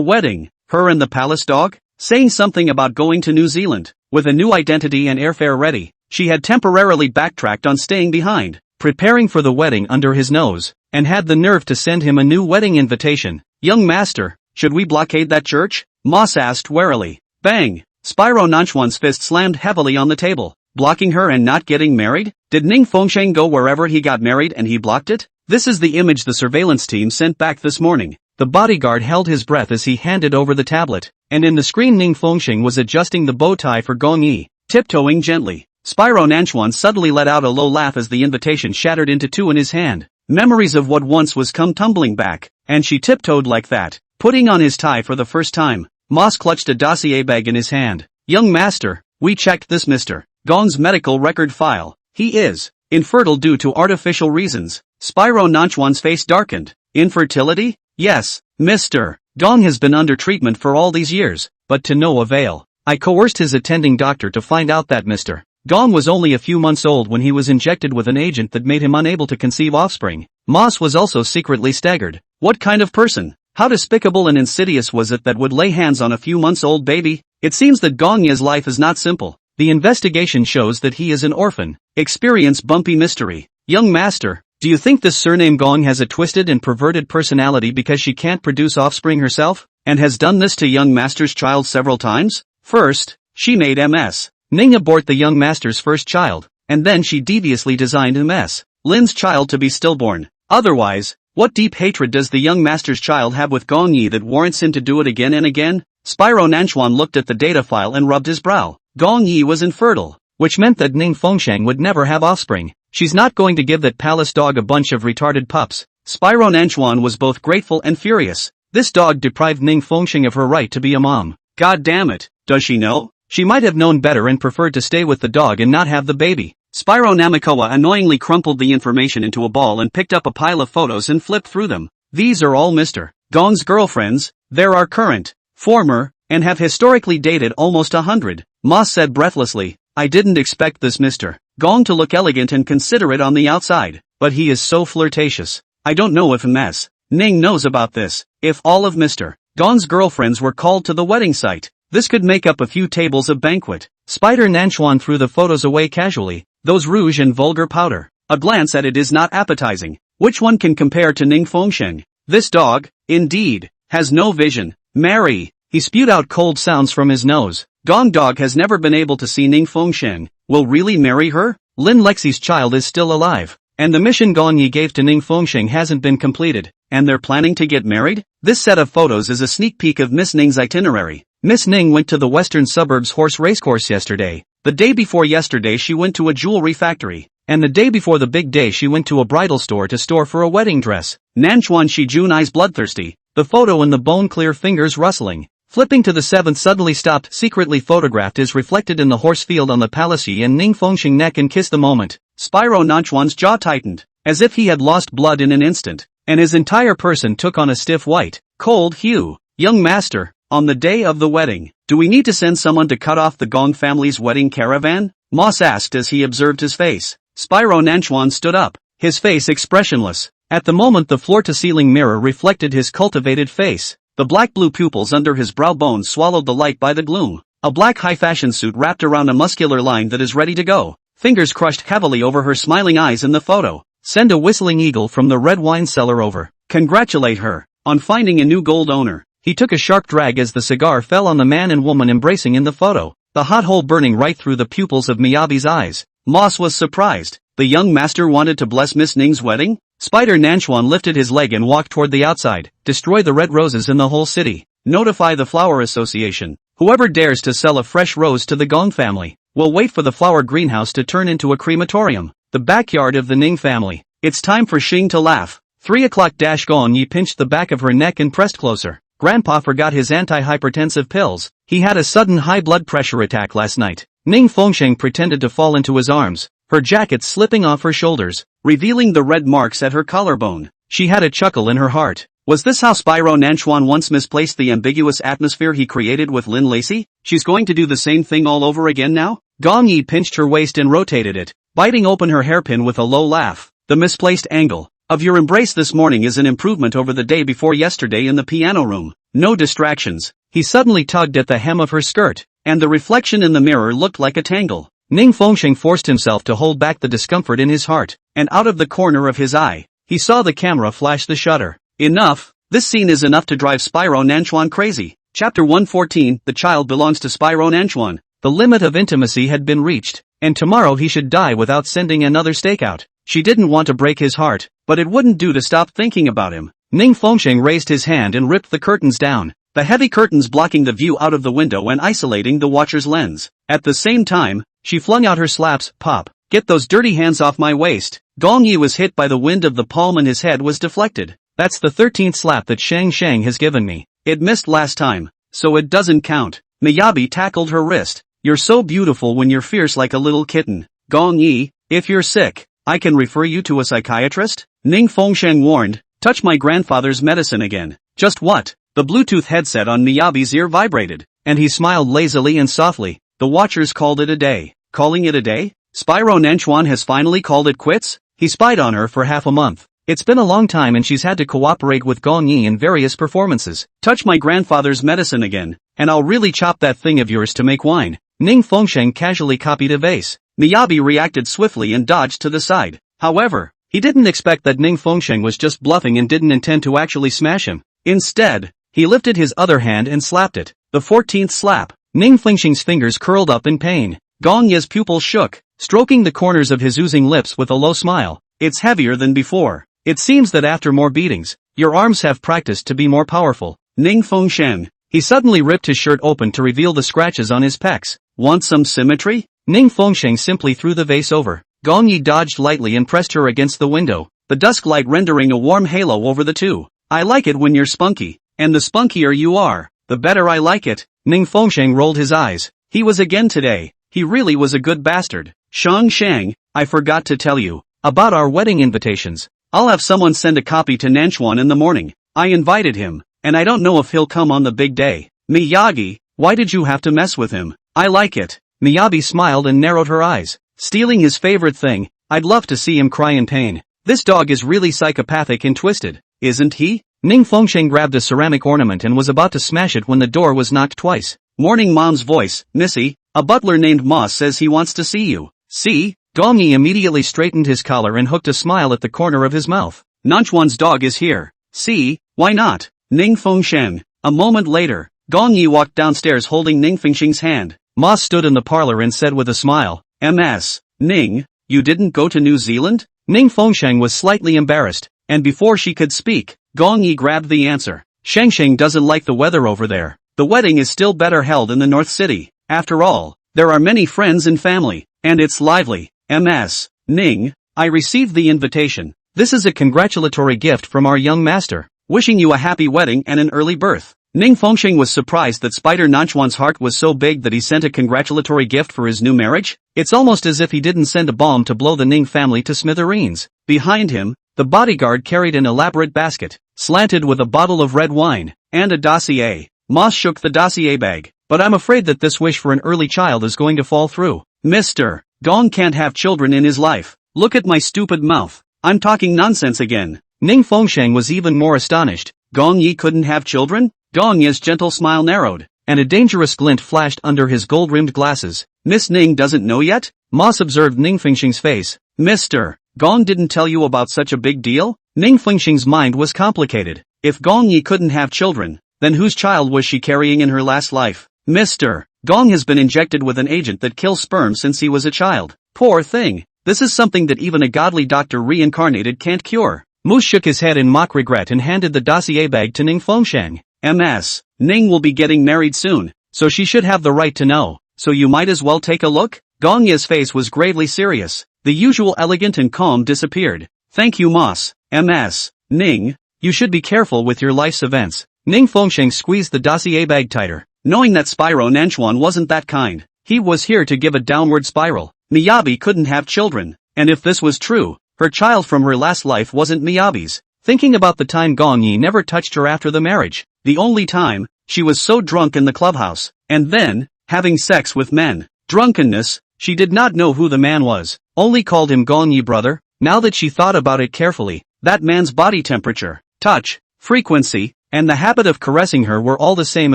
wedding? Her and the palace dog? Saying something about going to New Zealand, with a new identity and airfare ready. She had temporarily backtracked on staying behind, preparing for the wedding under his nose, and had the nerve to send him a new wedding invitation. Young master, should we blockade that church? Moss asked warily. Bang! Spyro Nanchuan's fist slammed heavily on the table. Blocking her and not getting married? Did Ning Fengsheng go wherever he got married and he blocked it? This is the image the surveillance team sent back this morning. The bodyguard held his breath as he handed over the tablet, and in the screen Ning Fengsheng was adjusting the bow tie for Gong Yi, tiptoeing gently. Spyro Nanchuan suddenly let out a low laugh as the invitation shattered into two in his hand. Memories of what once was come tumbling back, and she tiptoed like that, putting on his tie for the first time. Moss clutched a dossier bag in his hand. Young master, we checked this Mr. Gong's medical record file. He is infertile due to artificial reasons. Spyro Nanchuan's face darkened. Infertility? Yes, Mr. Gong has been under treatment for all these years, but to no avail. I coerced his attending doctor to find out that Mr. Gong was only a few months old when he was injected with an agent that made him unable to conceive offspring. Moss was also secretly staggered. What kind of person? How despicable and insidious was it that would lay hands on a few months old baby? It seems that Gong Ye's life is not simple. The investigation shows that he is an orphan. Experience bumpy mystery. Young master, do you think this surname Gong has a twisted and perverted personality because she can't produce offspring herself? And has done this to young master's child several times? First, she made Ms. Ning abort the young master's first child, and then she deviously designed Ms. Lin's child to be stillborn. Otherwise, what deep hatred does the young master's child have with Gong Yi that warrants him to do it again and again? Spyro Nanchuan looked at the data file and rubbed his brow. Gong Yi was infertile, which meant that Ning Fengsheng would never have offspring. She's not going to give that palace dog a bunch of retarded pups. Spyro Nanchuan was both grateful and furious. This dog deprived Ning Fengsheng of her right to be a mom. God damn it, does she know? She might have known better and preferred to stay with the dog and not have the baby. Spyro Namikawa annoyingly crumpled the information into a ball and picked up a pile of photos and flipped through them. These are all Mr. Gong's girlfriends. There are current, former, and have historically dated almost 100. Moss said breathlessly, I didn't expect this Mr. Gong to look elegant and considerate on the outside, but he is so flirtatious. I don't know if Ms. Ning knows about this. If all of Mr. Gong's girlfriends were called to the wedding site, this could make up a few tables of banquet. Spider Nanchuan threw the photos away casually. Those rouge and vulgar powder. A glance at it is not appetizing. Which one can compare to Ning Fengsheng? This dog, indeed, has no vision. Marry. He spewed out cold sounds from his nose. Gong Dog has never been able to see Ning Fengsheng. Will really marry her? Lin Lexi's child is still alive. And the mission Gong Yi gave to Ning Fengsheng hasn't been completed. And they're planning to get married? This set of photos is a sneak peek of Miss Ning's itinerary. Miss Ning went to the western suburbs horse racecourse yesterday. The day before yesterday she went to a jewelry factory. And the day before the big day she went to a bridal store to store for a wedding dress. Nanchuan Shijun eyes bloodthirsty. The photo in the bone-clear fingers rustling. Flipping to the seventh suddenly stopped secretly photographed is reflected in the horse field on the palace and Ning Fengsheng neck and kiss the moment. Spyro Nanchuan's jaw tightened, as if he had lost blood in an instant. And his entire person took on a stiff white, cold hue. Young master, on the day of the wedding, do we need to send someone to cut off the Gong family's wedding caravan? Moss asked as he observed his face. Spyro Nanchuan stood up, his face expressionless. At the moment the floor-to-ceiling mirror reflected his cultivated face. The black-blue pupils under his brow bones swallowed the light by the gloom. A black high-fashion suit wrapped around a muscular line that is ready to go. Fingers crushed heavily over her smiling eyes in the photo. Send a whistling eagle from the red wine cellar over. Congratulate her on finding a new gold owner. He took a sharp drag as the cigar fell on the man and woman embracing in the photo, the hot hole burning right through the pupils of Miyabi's eyes. Moss was surprised. The young master wanted to bless Miss Ning's wedding? Spider Nanchuan lifted his leg and walked toward the outside. Destroy the red roses in the whole city. Notify the Flower Association. Whoever dares to sell a fresh rose to the Gong family will wait for the flower greenhouse to turn into a crematorium. The backyard of the Ning family. It's time for Xing to laugh. 3 o'clock. Gong Yi pinched the back of her neck and pressed closer. Grandpa forgot his anti-hypertensive pills. He had a sudden high blood pressure attack last night. Ning Fengsheng pretended to fall into his arms, her jacket slipping off her shoulders, revealing the red marks at her collarbone. She had a chuckle in her heart. Was this how Spyro Nanchuan once misplaced the ambiguous atmosphere he created with Lin Lacey? She's going to do the same thing all over again now? Gong Yi pinched her waist and rotated it, biting open her hairpin with a low laugh. The misplaced angle of your embrace this morning is an improvement over the day before yesterday in the piano room. No distractions. He suddenly tugged at the hem of her skirt, and the reflection in the mirror looked like a tangle. Ning Fengsheng forced himself to hold back the discomfort in his heart, and out of the corner of his eye, he saw the camera flash the shutter. Enough. This scene is enough to drive Spyro Nanchuan crazy. Chapter 114, The child belongs to Spyro Nanchuan. The limit of intimacy had been reached, and tomorrow he should die without sending another stakeout. She didn't want to break his heart, but it wouldn't do to stop thinking about him. Ning Fengsheng raised his hand and ripped the curtains down, the heavy curtains blocking the view out of the window and isolating the watcher's lens. At the same time, she flung out her slaps. Pop, get those dirty hands off my waist. Gong Yi was hit by the wind of the palm and his head was deflected. That's the 13th slap that Shang has given me. It missed last time, so it doesn't count. Miyabi tackled her wrist. You're so beautiful when you're fierce like a little kitten. Gong Yi, if you're sick, I can refer you to a psychiatrist? Ning Fengsheng warned. Touch my grandfather's medicine again. Just what? The Bluetooth headset on Miyabi's ear vibrated. and he smiled lazily and softly. The watchers called it a day. Calling it a day? Spyro Nanchuan has finally called it quits? He spied on her for half a month. It's been a long time and she's had to cooperate with Gong Yi in various performances. Touch my grandfather's medicine again, and I'll really chop that thing of yours to make wine. Ning Fengsheng casually copied a vase. Miyabi reacted swiftly and dodged to the side. However, he didn't expect that Ning Fengsheng was just bluffing and didn't intend to actually smash him. Instead, he lifted his other hand and slapped it. The 14th slap. Ning Fengsheng's fingers curled up in pain. Gong Yi's pupils shook, stroking the corners of his oozing lips with a low smile. It's heavier than before. It seems that after more beatings, your arms have practiced to be more powerful. Ning Fengsheng. He suddenly ripped his shirt open to reveal the scratches on his pecs. Want some symmetry? Ning Fengsheng simply threw the vase over. Gong Yi dodged lightly and pressed her against the window, the dusk light rendering a warm halo over the two. I like it when you're spunky, and the spunkier you are, the better I like it. Ning Fengsheng rolled his eyes. He was again today. He really was a good bastard. Shang Shang, I forgot to tell you about our wedding invitations. I'll have someone send a copy to Nanchuan in the morning. I invited him, and I don't know if he'll come on the big day. Miyagi, why did you have to mess with him? I like it. Miyabi smiled and narrowed her eyes. Stealing his favorite thing, I'd love to see him cry in pain. This dog is really psychopathic and twisted, isn't he? Ning Fengsheng grabbed a ceramic ornament and was about to smash it when the door was knocked twice. Morning Mom's voice, Missy, a butler named Moss says he wants to see you. See? Gong Yi immediately straightened his collar and hooked a smile at the corner of his mouth. Nanchuan's dog is here. See? Why not? Ning Fengsheng. A moment later, Gong Yi walked downstairs holding Ning Fengsheng's hand. Moss stood in the parlor and said with a smile, MS, Ning, you didn't go to New Zealand? Ning Fengsheng was slightly embarrassed, and before she could speak, Gong Yi grabbed the answer. Shengsheng doesn't like the weather over there. The wedding is still better held in the North City. After all, there are many friends and family, and it's lively. MS, Ning, I received the invitation. This is a congratulatory gift from our young master, wishing you a happy wedding and an early birth. Ning Fengsheng was surprised that Spider Nanchuan's heart was so big that he sent a congratulatory gift for his new marriage. It's almost as if he didn't send a bomb to blow the Ning family to smithereens. Behind him, the bodyguard carried an elaborate basket, slanted with a bottle of red wine, and a dossier. Moss shook the dossier bag. But I'm afraid that this wish for an early child is going to fall through. Mr. Gong can't have children in his life. Look at my stupid mouth. I'm talking nonsense again. Ning Fengsheng was even more astonished. Gong Yi couldn't have children? Gong Yi's gentle smile narrowed, and a dangerous glint flashed under his gold-rimmed glasses. Miss Ning doesn't know yet? Moss observed Ning Fengsheng's face. Mr. Gong didn't tell you about such a big deal? Ning Fengsheng's mind was complicated. If Gong Yi couldn't have children, then whose child was she carrying in her last life? Mr. Gong has been injected with an agent that kills sperm since he was a child. Poor thing. This is something that even a godly doctor reincarnated can't cure. Moose shook his head in mock regret and handed the dossier bag to Ning Fengsheng. MS. Ning will be getting married soon, so she should have the right to know. So you might as well take a look? Gong Yi's face was gravely serious. The usual elegant and calm disappeared. Thank you, Moss. MS. Ning, you should be careful with your life's events. Ning Fengsheng squeezed the dossier bag tighter, knowing that Spyro Nanchuan wasn't that kind. He was here to give a downward spiral. Miyabi couldn't have children, and if this was true, her child from her last life wasn't Miyabi's. Thinking about the time Gong Yi never touched her after the marriage, the only time, she was so drunk in the clubhouse, and then, having sex with men. Drunkenness, she did not know who the man was, only called him Gong Yi brother. Now that she thought about it carefully, that man's body temperature, touch, frequency, and the habit of caressing her were all the same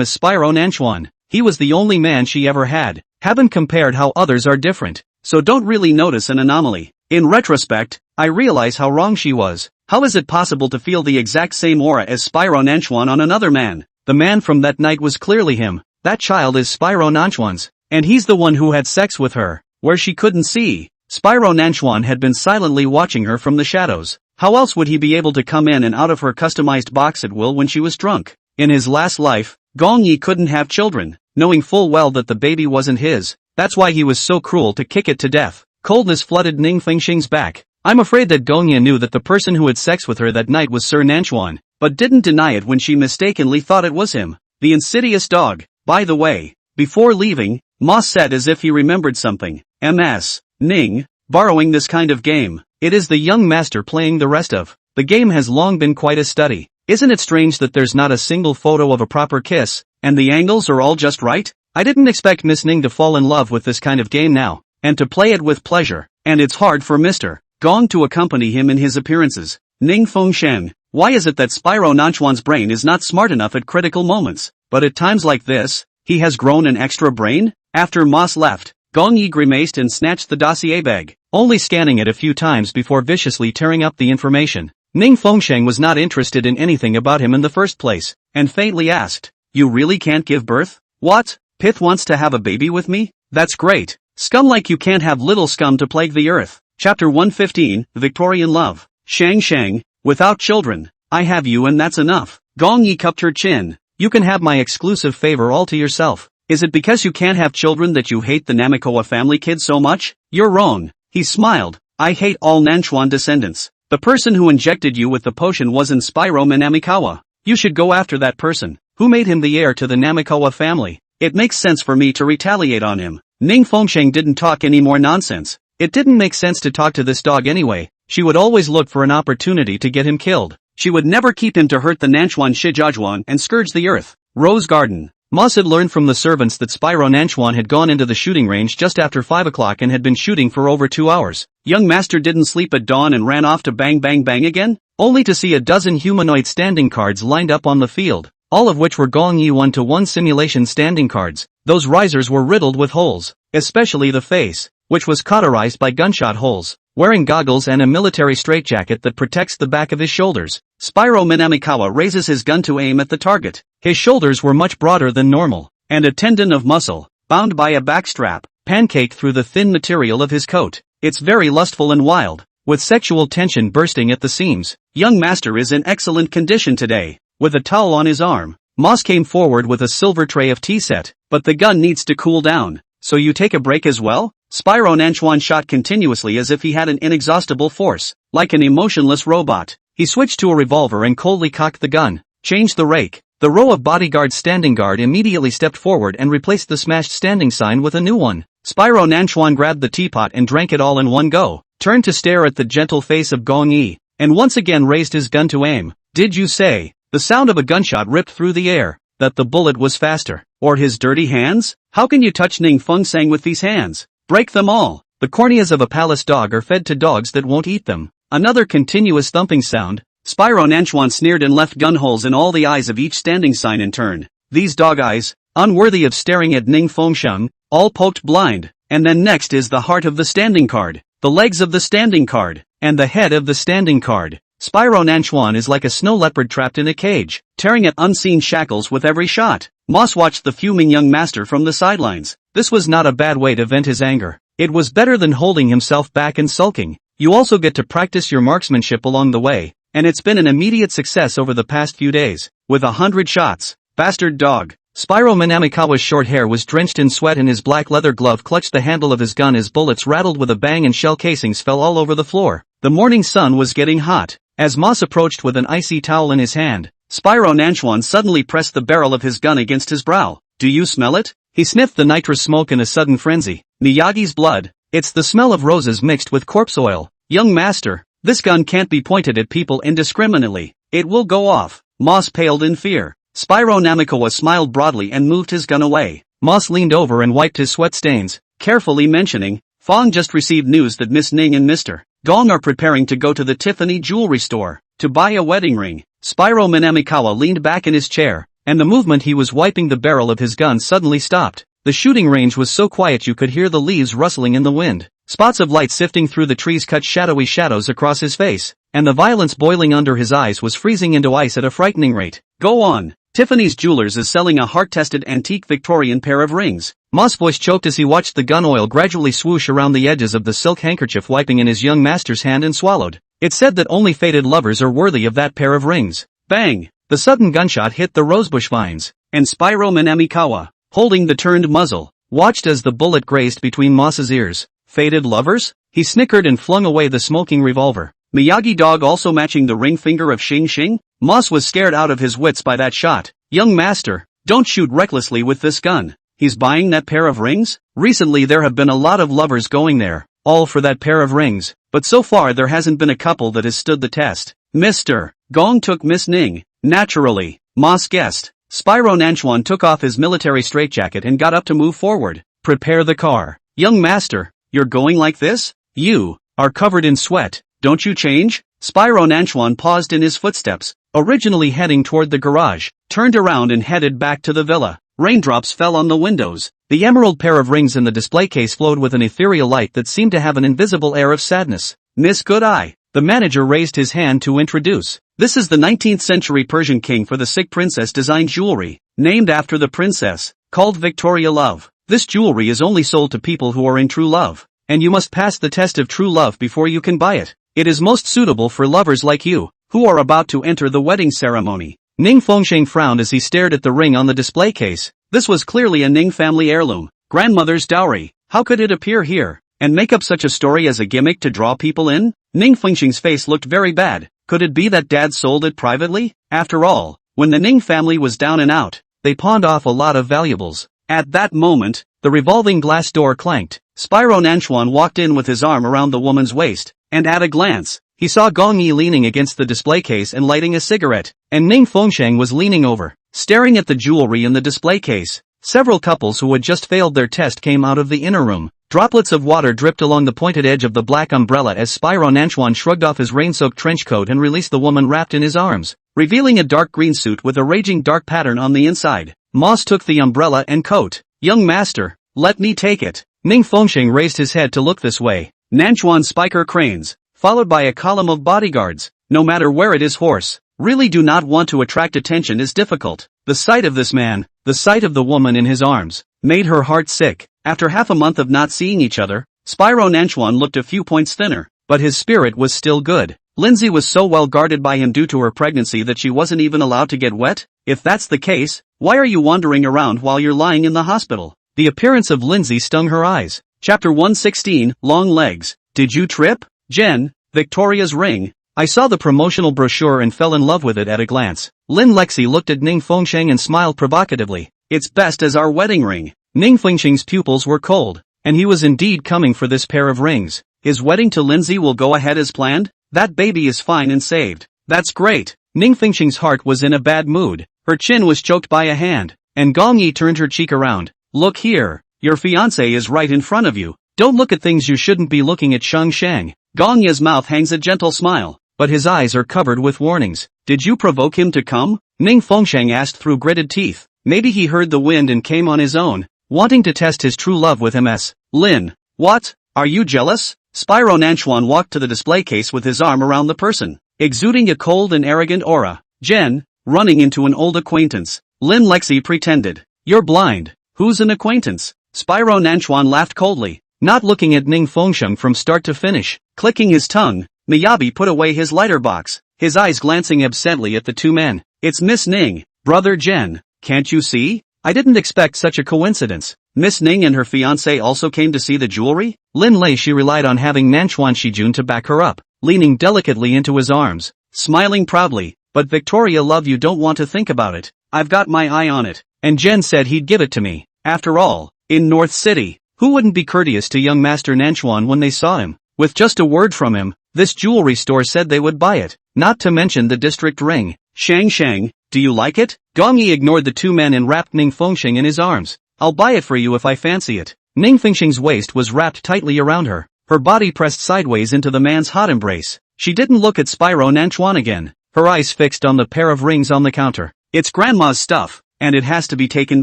as Spyro Nanchuan. He was the only man she ever had. Haven't compared how others are different, so don't really notice an anomaly. In retrospect, I realize how wrong she was. How is it possible to feel the exact same aura as Spyro Nanchuan on another man? The man from that night was clearly him. That child is Spyro Nanchuan's, and he's the one who had sex with her, where she couldn't see. Spyro Nanchuan had been silently watching her from the shadows. How else would he be able to come in and out of her customized box at will when she was drunk? In his last life, Gong Yi couldn't have children, knowing full well that the baby wasn't his. That's why he was so cruel to kick it to death. Coldness flooded Ning Fengsheng's back. I'm afraid that Gong Yi knew that the person who had sex with her that night was Sir Nanchuan, but didn't deny it when she mistakenly thought it was him. The insidious dog. By the way, before leaving, Moss said as if he remembered something. MS. Ning, borrowing this kind of game. It is the young master playing the rest of. The game has long been quite a study. Isn't it strange that there's not a single photo of a proper kiss? And the angles are all just right? I didn't expect Miss Ning to fall in love with this kind of game now, and to play it with pleasure, and it's hard for Mr. Gong to accompany him in his appearances. Ning Fengsheng, why is it that Spyro Nanchuan's brain is not smart enough at critical moments, but at times like this, he has grown an extra brain? After Moss left, Gong Yi grimaced and snatched the dossier bag, only scanning it a few times before viciously tearing up the information. Ning Fengsheng was not interested in anything about him in the first place, and faintly asked, "You really can't give birth? What? Pith wants to have a baby with me? That's great. Scum like you can't have little scum to plague the earth." Chapter 115, Victorian Love. Shang, without children, I have you and that's enough. Gong Yi cupped her chin. You can have my exclusive favor all to yourself. Is it because you can't have children that you hate the Namikawa family kids so much? You're wrong. He smiled. I hate all Nanchuan descendants. The person who injected you with the potion wasn't Spyro Namikawa. You should go after that person, who made him the heir to the Namikawa family. It makes sense for me to retaliate on him. Ning Fengsheng didn't talk any more nonsense. It didn't make sense to talk to this dog anyway. She would always look for an opportunity to get him killed. She would never keep him to hurt the Nanchuan Shijiajuan and scourge the earth. Rose Garden. Moss had learned from the servants that Spyro Nanchuan had gone into the shooting range just after 5 o'clock and had been shooting for over 2 hours. Young master didn't sleep at dawn and ran off to bang bang bang again, only to see a dozen humanoid standing cards lined up on the field, all of which were Gong Yi 1-to-1 simulation standing cards. Those risers were riddled with holes, especially the face, which was cauterized by gunshot holes. Wearing goggles and a military straitjacket that protects the back of his shoulders, Spyro Namikawa raises his gun to aim at the target. His shoulders were much broader than normal, and a tendon of muscle, bound by a backstrap, pancaked through the thin material of his coat. It's very lustful and wild, with sexual tension bursting at the seams. Young master is in excellent condition today. With a towel on his arm, Moss came forward with a silver tray of tea set, but the gun needs to cool down. So you take a break as well? Spyro Nanchuan shot continuously as if he had an inexhaustible force, like an emotionless robot. He switched to a revolver and coldly cocked the gun. Changed the rake. The row of bodyguards standing guard immediately stepped forward and replaced the smashed standing sign with a new one. Spyro Nanchuan grabbed the teapot and drank it all in one go, turned to stare at the gentle face of Gong Yi, and once again raised his gun to aim. Did you say? The sound of a gunshot ripped through the air. That the bullet was faster. Or his dirty hands? How can you touch Ning Fengsheng with these hands? Break them all. The corneas of a palace dog are fed to dogs that won't eat them. Another continuous thumping sound. Spyro Nanchuan sneered and left gun holes in all the eyes of each standing sign in turn. These dog eyes, unworthy of staring at Ning Fengsheng, all poked blind. And then next is the heart of the standing card, the legs of the standing card, and the head of the standing card. Spyro Nanchuan is like a snow leopard trapped in a cage, tearing at unseen shackles with every shot. Moss watched the fuming young master from the sidelines. This was not a bad way to vent his anger. It was better than holding himself back and sulking. You also get to practice your marksmanship along the way, and it's been an immediate success over the past few days. With 100 shots. Bastard dog. Spyro Namikawa's short hair was drenched in sweat and his black leather glove clutched the handle of his gun as bullets rattled with a bang and shell casings fell all over the floor. The morning sun was getting hot. As Moss approached with an icy towel in his hand, Spyro Nanchuan suddenly pressed the barrel of his gun against his brow. Do you smell it? He sniffed the nitrous smoke in a sudden frenzy. Miyagi's blood. It's the smell of roses mixed with corpse oil. Young master, this gun can't be pointed at people indiscriminately. It will go off. Moss paled in fear. Spyro Namikawa smiled broadly and moved his gun away. Moss leaned over and wiped his sweat stains, carefully mentioning, Fong just received news that Miss Ning and Mr. Gong are preparing to go to the Tiffany jewelry store to buy a wedding ring. Spyro Namikawa leaned back in his chair, and the movement he was wiping the barrel of his gun suddenly stopped. The shooting range was so quiet you could hear the leaves rustling in the wind. Spots of light sifting through the trees cut shadowy shadows across his face, and the violence boiling under his eyes was freezing into ice at a frightening rate. Go on. Tiffany's Jewelers is selling a heart-tested antique Victorian pair of rings. Moss' voice choked as he watched the gun oil gradually swoosh around the edges of the silk handkerchief wiping in his young master's hand and swallowed. It said that only fated lovers are worthy of that pair of rings. Bang! The sudden gunshot hit the rosebush vines, and Spyro Namikawa, holding the turned muzzle, watched as the bullet grazed between Moss's ears. Fated lovers? He snickered and flung away the smoking revolver. Miyagi dog also matching the ring finger of Xing Xing? Moss was scared out of his wits by that shot. Young master, don't shoot recklessly with this gun. He's buying that pair of rings? Recently there have been a lot of lovers going there, all for that pair of rings, but so far there hasn't been a couple that has stood the test. Mr. Gong took Miss Ning, naturally, Moss guessed. Spyro Nanchuan took off his military straitjacket and got up to move forward. Prepare the car. Young master, you're going like this? You are covered in sweat, don't you change? Spyro Nanchuan paused in his footsteps, originally heading toward the garage, turned around and headed back to the villa. Raindrops fell on the windows. The emerald pair of rings in the display case glowed with an ethereal light that seemed to have an invisible air of sadness. Miss Good-Eye. The manager raised his hand to introduce. This is the 19th century Persian king for the sick princess designed jewelry, named after the princess, called Victoria Love. This jewelry is only sold to people who are in true love, and you must pass the test of true love before you can buy it. It is most suitable for lovers like you, who are about to enter the wedding ceremony. Ning Fengsheng frowned as he stared at the ring on the display case. This was clearly a Ning family heirloom, grandmother's dowry. How could it appear here, and make up such a story as a gimmick to draw people in? Ning Fengsheng's face looked very bad. Could it be that Dad sold it privately? After all, when the Ning family was down and out, they pawned off a lot of valuables. At that moment, the revolving glass door clanked. Spyro Nanchuan walked in with his arm around the woman's waist, and at a glance, he saw Gong Yi leaning against the display case and lighting a cigarette, and Ning Fengsheng was leaning over, staring at the jewelry in the display case. Several couples who had just failed their test came out of the inner room. Droplets of water dripped along the pointed edge of the black umbrella as Spyro Nanchuan shrugged off his rain-soaked trench coat and released the woman wrapped in his arms, revealing a dark green suit with a raging dark pattern on the inside. Moss took the umbrella and coat. Young master, let me take it. Ning Fengsheng raised his head to look this way. Nanchuan spiker cranes, followed by a column of bodyguards. No matter where it is horse, really do not want to attract attention is difficult. The sight of this man, the sight of the woman in his arms, made her heart sick. After half a month of not seeing each other, Spyro Nanchuan looked a few points thinner, but his spirit was still good. Lindsay was so well guarded by him due to her pregnancy that she wasn't even allowed to get wet? If that's the case, why are you wandering around while you're lying in the hospital? The appearance of Lindsay stung her eyes. Chapter 116, Long Legs. Did you trip? Jen, Victoria's ring. I saw the promotional brochure and fell in love with it at a glance. Lin Lexi looked at Ning Fengsheng and smiled provocatively. It's best as our wedding ring. Ning Fengsheng's pupils were cold, and he was indeed coming for this pair of rings. His wedding to Lindsay will go ahead as planned? That baby is fine and saved. That's great. Ning Fengsheng's heart was in a bad mood. Her chin was choked by a hand, and Gong Yi turned her cheek around. Look here, your fiancé is right in front of you. Don't look at things you shouldn't be looking at. Sheng Shang. Gong Yi's mouth hangs a gentle smile, but his eyes are covered with warnings. Did you provoke him to come? Ning Fengsheng asked through gritted teeth. Maybe he heard the wind and came on his own, wanting to test his true love with MS. Lin, what? Are you jealous? Spyro Nanchuan walked to the display case with his arm around the person, exuding a cold and arrogant aura. Jen, running into an old acquaintance. Lin Lexi pretended. You're blind. Who's an acquaintance? Spyro Nanchuan laughed coldly, not looking at Ning Fengsheng from start to finish. Clicking his tongue, Miyabi put away his lighter box, his eyes glancing absently at the two men. It's Miss Ning, brother Jen. Can't you see? I didn't expect such a coincidence. Miss Ning and her fiancé also came to see the jewelry? Lin Lei she relied on having Nanchuan Shijun to back her up, leaning delicately into his arms, smiling proudly. But Victoria Love, you don't want to think about it. I've got my eye on it. And Jen said he'd give it to me. After all, in North City, who wouldn't be courteous to young Master Nanchuan when they saw him? With just a word from him, this jewelry store said they would buy it, not to mention the district ring. Shang Shang, do you like it? Gong Yi ignored the two men and wrapped Ning Fengsheng in his arms. I'll buy it for you if I fancy it. Ning Fengsheng's waist was wrapped tightly around her, her body pressed sideways into the man's hot embrace. She didn't look at Spyro Nanchuan again, her eyes fixed on the pair of rings on the counter. It's grandma's stuff, and it has to be taken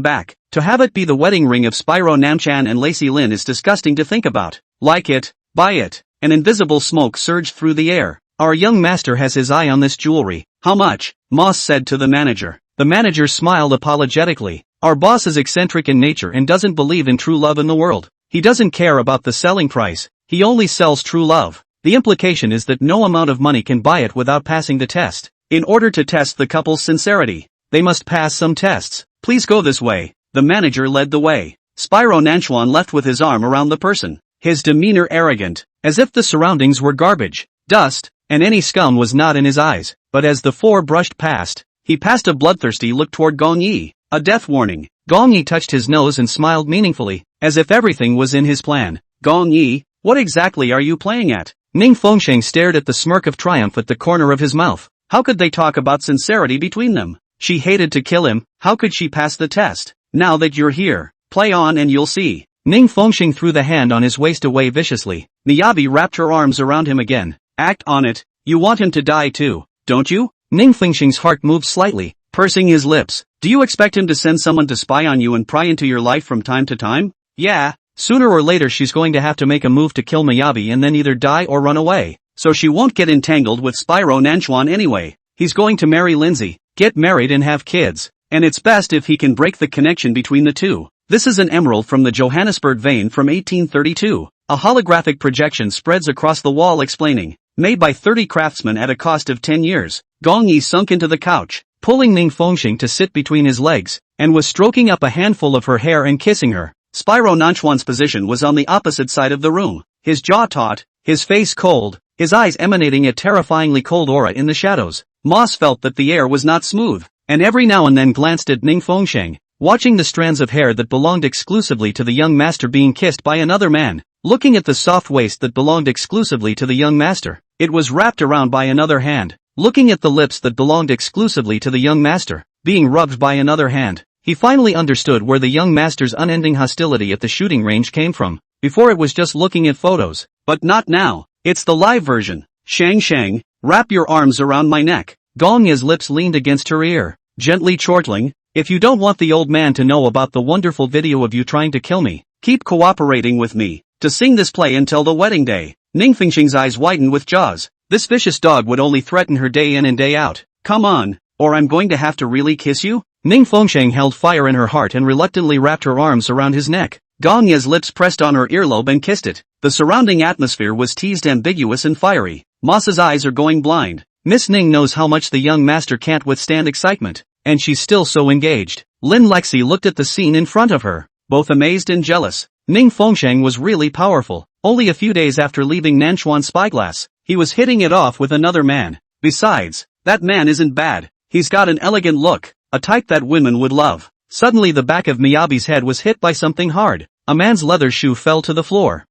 back. To have it be the wedding ring of Spyro Namchan and Lacey Lin is disgusting to think about. Like it, buy it. An invisible smoke surged through the air. Our young master has his eye on this jewelry. How much? Moss said to the manager. The manager smiled apologetically. Our boss is eccentric in nature and doesn't believe in true love in the world. He doesn't care about the selling price. He only sells true love. The implication is that no amount of money can buy it without passing the test. In order to test the couple's sincerity, they must pass some tests. Please go this way. The manager led the way. Spyro Nanchuan left with his arm around the person, his demeanor arrogant, as if the surroundings were garbage, dust, and any scum was not in his eyes. But as the four brushed past, he passed a bloodthirsty look toward Gong Yi, a death warning. Gong Yi touched his nose and smiled meaningfully, as if everything was in his plan. Gong Yi, what exactly are you playing at? Ning Fengsheng stared at the smirk of triumph at the corner of his mouth. How could they talk about sincerity between them? She hated to kill him. How could she pass the test? Now that you're here, play on and you'll see. Ning Fengxing threw the hand on his waist away viciously. Miyabi wrapped her arms around him again. Act on it. You want him to die too, don't you? Ning Fengxing's heart moved slightly, pursing his lips. Do you expect him to send someone to spy on you and pry into your life from time to time? Yeah, sooner or later she's going to have to make a move to kill Miyabi and then either die or run away. So she won't get entangled with Spyro Nanchuan anyway. He's going to marry Lindsay, get married and have kids. And it's best if he can break the connection between the two. This is an emerald from the Johannesburg vein from 1832. A holographic projection spreads across the wall explaining. Made by 30 craftsmen at a cost of 10 years. Gong Yi sunk into the couch, pulling Ning Fengxing to sit between his legs, and was stroking up a handful of her hair and kissing her. Spyro Nanchuan's position was on the opposite side of the room, his jaw taut, his face cold, his eyes emanating a terrifyingly cold aura in the shadows. Moss felt that the air was not smooth, and every now and then glanced at Ning Fengxing, watching the strands of hair that belonged exclusively to the young master being kissed by another man, looking at the soft waist that belonged exclusively to the young master. It was wrapped around by another hand, looking at the lips that belonged exclusively to the young master, being rubbed by another hand. He finally understood where the young master's unending hostility at the shooting range came from. Before it was just looking at photos. But not now. It's the live version. Shang, wrap your arms around my neck. Gong Yi's lips leaned against her ear, gently chortling. If you don't want the old man to know about the wonderful video of you trying to kill me, keep cooperating with me. To sing this play until the wedding day. Ning Fengxing's eyes widened with jaws. This vicious dog would only threaten her day in and day out. Come on, or I'm going to have to really kiss you? Ning Fengxing held fire in her heart and reluctantly wrapped her arms around his neck. Gong Yi's lips pressed on her earlobe and kissed it. The surrounding atmosphere was teased, ambiguous and fiery. Moss's eyes are going blind. Miss Ning knows how much the young master can't withstand excitement, and she's still so engaged. Lin Lexi looked at the scene in front of her, both amazed and jealous. Ning Fengxing was really powerful. Only a few days after leaving Nanchuan's spyglass, he was hitting it off with another man. Besides, that man isn't bad. He's got an elegant look, a type that women would love. Suddenly the back of Miyabi's head was hit by something hard. A man's leather shoe fell to the floor.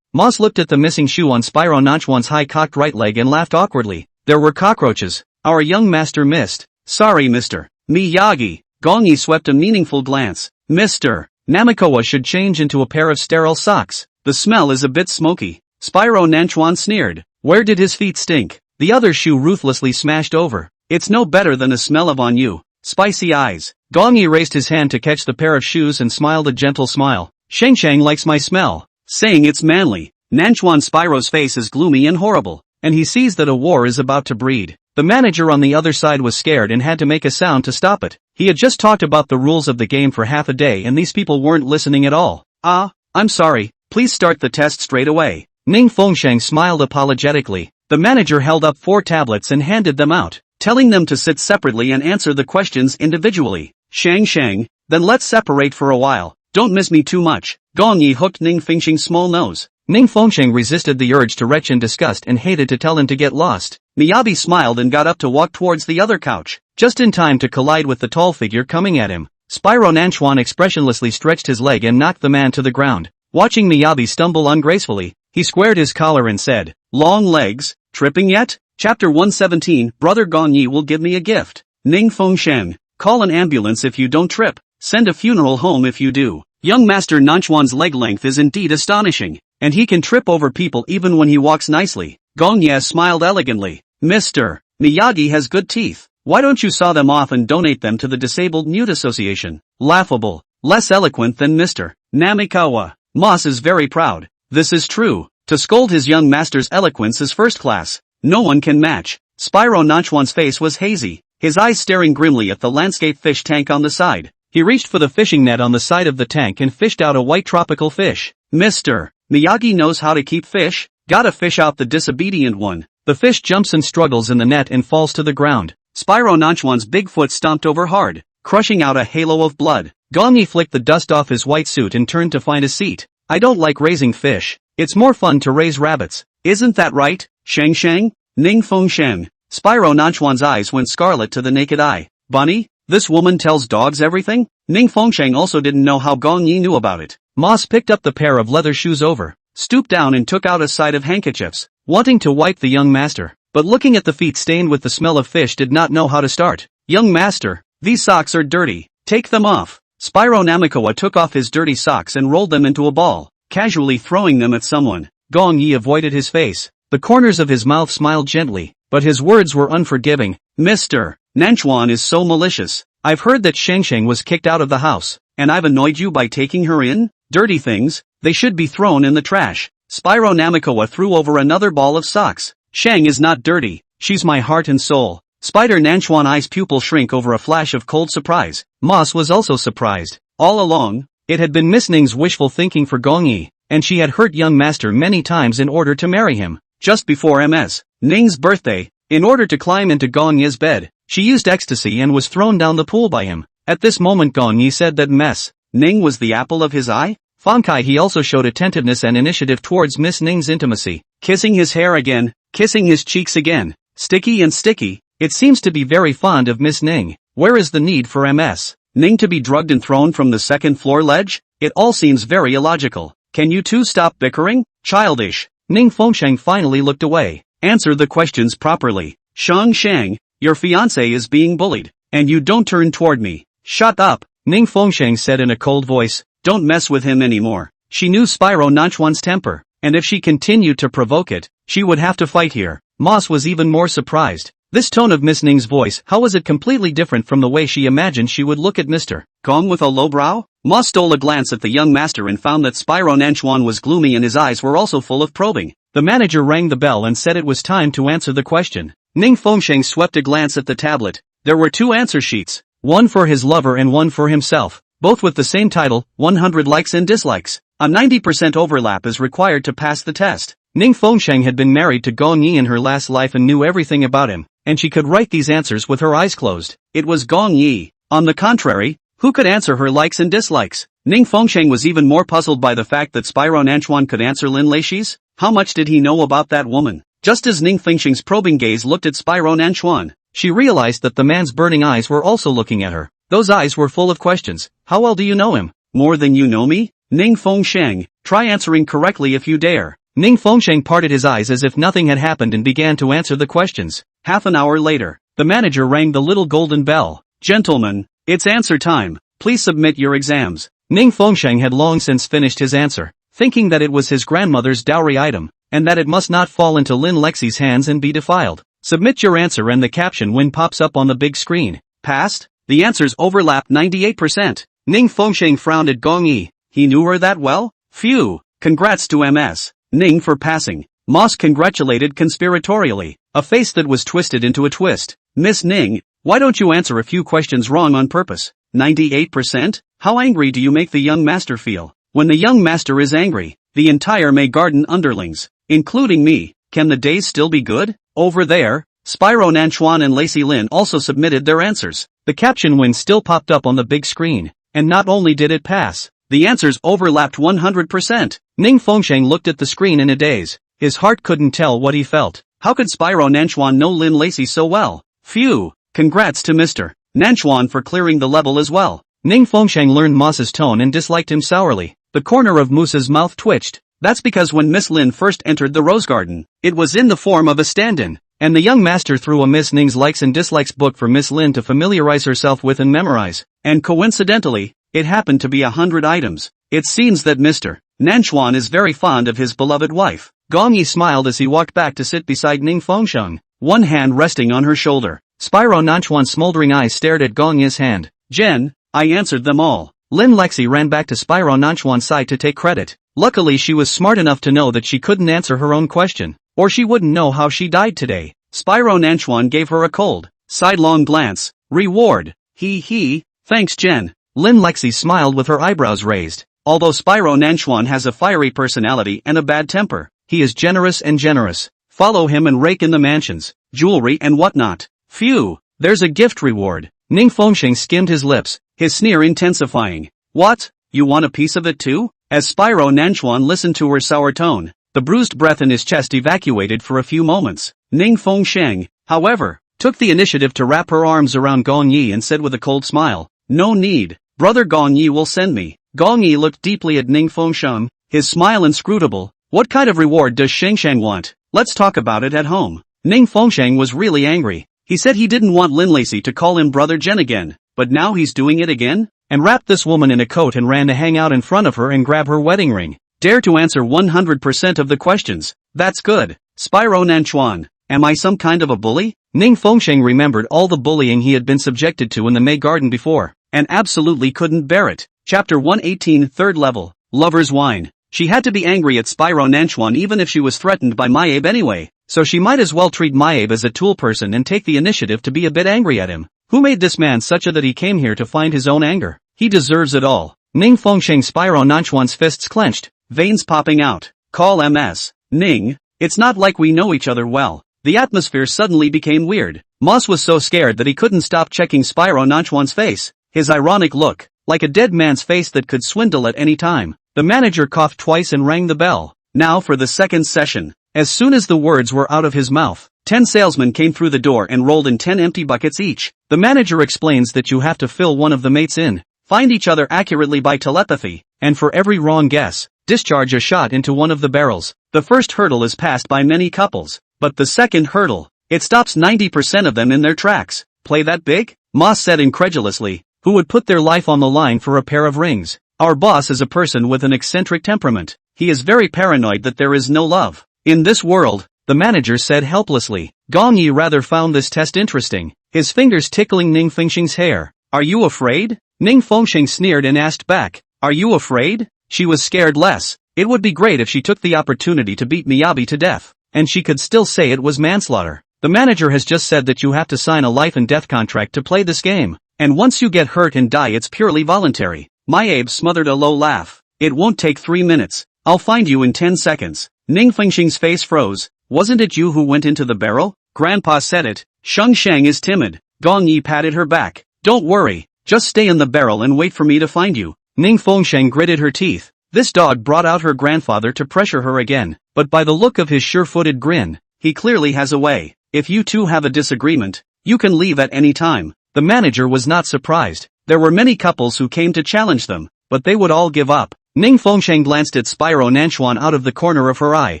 Moss looked at the missing shoe on Spyro Nanchuan's high-cocked right leg and laughed awkwardly. There were cockroaches. Our young master missed. Sorry, Mr. Miyagi. Gong Yi swept a meaningful glance. Mr. Namikawa should change into a pair of sterile socks. The smell is a bit smoky. Spyro Nanchuan sneered. Where did his feet stink? The other shoe ruthlessly smashed over. It's no better than the smell of on you. Spicy eyes. Gong Yi raised his hand to catch the pair of shoes and smiled a gentle smile. Shang likes my smell. Saying it's manly. Nanchuan Spyro's face is gloomy and horrible, and he sees that a war is about to breed. The manager on the other side was scared and had to make a sound to stop it. He had just talked about the rules of the game for half a day and these people weren't listening at all. I'm sorry, please start the test straight away. Ning Fengxing smiled apologetically. The manager held up 4 tablets and handed them out, telling them to sit separately and answer the questions individually. Shang, then let's separate for a while. Don't miss me too much. Gong Yi hooked Ning Fengxing's small nose. Ning Fengxing resisted the urge to retch in disgust and hated to tell him to get lost. Miyabi smiled and got up to walk towards the other couch, just in time to collide with the tall figure coming at him. Spyro Nanchuan expressionlessly stretched his leg and knocked the man to the ground. Watching Miyabi stumble ungracefully, he squared his collar and said, "Long legs, tripping yet?" Chapter 117, Brother Gong Yi will give me a gift. Ning Fengxing, call an ambulance if you don't trip. Send a funeral home if you do. Young Master Nanchuan's leg length is indeed astonishing, and he can trip over people even when he walks nicely. Gong Yi smiled elegantly. Mr. Miyagi has good teeth. Why don't you saw them off and donate them to the Disabled Mute Association? Laughable. Less eloquent than Mr. Namikawa. Moss is very proud. This is true. To scold his young master's eloquence is first class. No one can match. Spyro Nanchuan's face was hazy, his eyes staring grimly at the landscape fish tank on the side. He reached for the fishing net on the side of the tank and fished out a white tropical fish. Mr. Miyagi knows how to keep fish? Gotta fish out the disobedient one. The fish jumps and struggles in the net and falls to the ground. Spyro Nanchuan's big foot stomped over hard, crushing out a halo of blood. Gong Yi flicked the dust off his white suit and turned to find a seat. I don't like raising fish. It's more fun to raise rabbits. Isn't that right, Shang? Ning Fengxing. Spyro Nanchuan's eyes went scarlet to the naked eye. Bunny? This woman tells dogs everything? Ning Fengxing also didn't know how Gong Yi knew about it. Moss picked up the pair of leather shoes over, stooped down and took out a side of handkerchiefs, wanting to wipe the young master, but looking at the feet stained with the smell of fish did not know how to start. Young master, These socks are dirty. Take them off. Spyro Namikawa took off his dirty socks and rolled them into a ball, casually throwing them at someone. Gong Yi avoided his face. The corners of his mouth smiled gently, but his words were unforgiving. Mr. Nanchuan is so malicious. I've heard that Sheng was kicked out of the house, and I've annoyed you by taking her in? Dirty things, they should be thrown in the trash. Spyro Namikawa threw over another ball of socks. Sheng is not dirty, she's my heart and soul. Spider Nanchuan eyes pupil shrink over a flash of cold surprise. Moss was also surprised. All along, it had been Miss Ning's wishful thinking for Gong Yi, and she had hurt young master many times in order to marry him. Just before Ms. Ning's birthday, in order to climb into Gong Yi's bed, she used ecstasy and was thrown down the pool by him. At this moment Gong Yi said that Ms. Ning was the apple of his eye. Fangkai he also showed attentiveness and initiative towards Miss Ning's intimacy. Kissing his hair again, kissing his cheeks again. Sticky and sticky. It seems to be very fond of Miss Ning. Where is the need for Ms. Ning to be drugged and thrown from the second floor ledge? It all seems very illogical. Can you two stop bickering? Childish. Ning Fengsheng finally looked away. Answer the questions properly. Shang Shang, your fiancé is being bullied, and you don't turn toward me. Shut up. Ning Fengsheng said in a cold voice. Don't mess with him anymore. She knew Spyro Nanchuan's temper, and if she continued to provoke it, she would have to fight here. Moss was even more surprised. This tone of Miss Ning's voice, how was it completely different from the way she imagined she would look at Mr. Gong with a low brow? Moss stole a glance at the young master and found that Spyro Nanchuan was gloomy and his eyes were also full of probing. The manager rang the bell and said it was time to answer the question. Ning Fengsheng swept a glance at the tablet. There were 2 answer sheets. One for his lover and one for himself, both with the same title, 100 likes and dislikes. A 90% overlap is required to pass the test. Ning Fengsheng had been married to Gong Yi in her last life and knew everything about him, and she could write these answers with her eyes closed. It was Gong Yi. On the contrary, who could answer her likes and dislikes? Ning Fengsheng was even more puzzled by the fact that Spyro Nanchuan could answer Lin Leixi's. How much did he know about that woman? Just as Ning Fengsheng's probing gaze looked at Spyro Nanchuan, she realized that the man's burning eyes were also looking at her. Those eyes were full of questions. How well do you know him? More than you know me? Ning Fengsheng, try answering correctly if you dare. Ning Fengsheng parted his eyes as if nothing had happened and began to answer the questions. Half an hour later, the manager rang the little golden bell. Gentlemen, it's answer time. Please submit your exams. Ning Fengsheng had long since finished his answer, thinking that it was his grandmother's dowry item, and that it must not fall into Lin Leixi's hands and be defiled. Submit your answer and the caption when pops up on the big screen. Passed? The answers overlapped 98%. Ning Fengsheng frowned at Gong Yi. He knew her that well? Phew. Congrats to Ms. Ning for passing. Moss congratulated conspiratorially, a face that was twisted into a twist. Miss Ning, why don't you answer a few questions wrong on purpose? 98%? How angry do you make the young master feel? When the young master is angry, the entire May Garden underlings, including me, can the days still be good? Over there, Spyro Nanchuan and Lacey Lin also submitted their answers. The caption when still popped up on the big screen, and not only did it pass, the answers overlapped 100%. Ning Fengsheng looked at the screen in a daze. His heart couldn't tell what he felt. How could Spyro Nanchuan know Lin Lacey so well? Phew. Congrats to Mr. Nanchuan for clearing the level as well. Ning Fengsheng learned Moss's tone and disliked him sourly. The corner of Moose's mouth twitched. That's because when Miss Lin first entered the Rose Garden, it was in the form of a stand-in, and the young master threw a Miss Ning's likes and dislikes book for Miss Lin to familiarize herself with and memorize. And coincidentally, it happened to be 100 items. It seems that Mr. Nanchuan is very fond of his beloved wife. Gong Yi smiled as he walked back to sit beside Ning Fengsheng, one hand resting on her shoulder. Spyro Nanchuan's smoldering eyes stared at Gong Yi's hand. Jen, I answered them all. Lin Lexi ran back to Spyro Nanchuan's side to take credit. Luckily she was smart enough to know that she couldn't answer her own question, or she wouldn't know how she died today. Spyro Nanchuan gave her a cold, sidelong glance. Reward. He. Thanks Jen. Lin Lexi smiled with her eyebrows raised. Although Spyro Nanchuan has a fiery personality and a bad temper, he is generous and generous. Follow him and rake in the mansions, jewelry and whatnot. Phew, there's a gift reward. Ning Fengsheng skimmed his lips, his sneer intensifying. What? You want a piece of it too? As Spyro Nanchuan listened to her sour tone, the bruised breath in his chest evacuated for a few moments. Ning Fengsheng, however, took the initiative to wrap her arms around Gong Yi and said with a cold smile, no need, brother Gong Yi will send me. Gong Yi looked deeply at Ning Fengsheng, his smile inscrutable. What kind of reward does Sheng want? Let's talk about it at home. Ning Fengsheng was really angry. He said he didn't want Lin Lacey to call him brother Jen again, but now he's doing it again? And wrapped this woman in a coat and ran to hang out in front of her and grab her wedding ring. Dare to answer 100% of the questions. That's good. Spyro Nanchuan. Am I some kind of a bully? Ning Fengsheng remembered all the bullying he had been subjected to in the May Garden before, and absolutely couldn't bear it. Chapter 118, 3rd level. Lover's Wine. She had to be angry at Spyro Nanchuan even if she was threatened by Maebe anyway, so she might as well treat Maebe as a tool person and take the initiative to be a bit angry at him. Who made this man such a that he came here to find his own anger? He deserves it all. Ning Fengsheng Spyro Nanchuan's fists clenched, veins popping out. Call MS. Ning, it's not like we know each other well. The atmosphere suddenly became weird. Moss was so scared that he couldn't stop checking Spyro Nanchuan's face. His ironic look, like a dead man's face that could swindle at any time. The manager coughed twice and rang the bell. Now for the second session. As soon as the words were out of his mouth, 10 salesmen came through the door and rolled in 10 empty buckets each. The manager explains that you have to fill one of the mates in, find each other accurately by telepathy, and for every wrong guess, discharge a shot into one of the barrels. The first hurdle is passed by many couples, but the second hurdle, it stops 90% of them in their tracks. Play that big? Moss said incredulously. Who would put their life on the line for a pair of rings? Our boss is a person with an eccentric temperament. He is very paranoid that there is no love in this world, the manager said helplessly. Gong Yi rather found this test interesting, his fingers tickling Ning Fengsheng's hair. Are you afraid? Ning Fengsheng sneered and asked back. Are you afraid? She was scared less. It would be great if she took the opportunity to beat Miyabi to death, and she could still say it was manslaughter. The manager has just said that you have to sign a life and death contract to play this game, and once you get hurt and die it's purely voluntary. Maebe smothered a low laugh. It won't take 3 minutes. I'll find you in 10 seconds. Ning Fengsheng's face froze. Wasn't it you who went into the barrel? Grandpa said it. Sheng Sheng is timid. Gong Yi patted her back. Don't worry, just stay in the barrel and wait for me to find you. Ning Fengsheng gritted her teeth. This dog brought out her grandfather to pressure her again, but by the look of his sure-footed grin, he clearly has a way. If you two have a disagreement, you can leave at any time. The manager was not surprised. There were many couples who came to challenge them, but they would all give up. Ning Fengsheng glanced at Spyro Nanchuan out of the corner of her eye,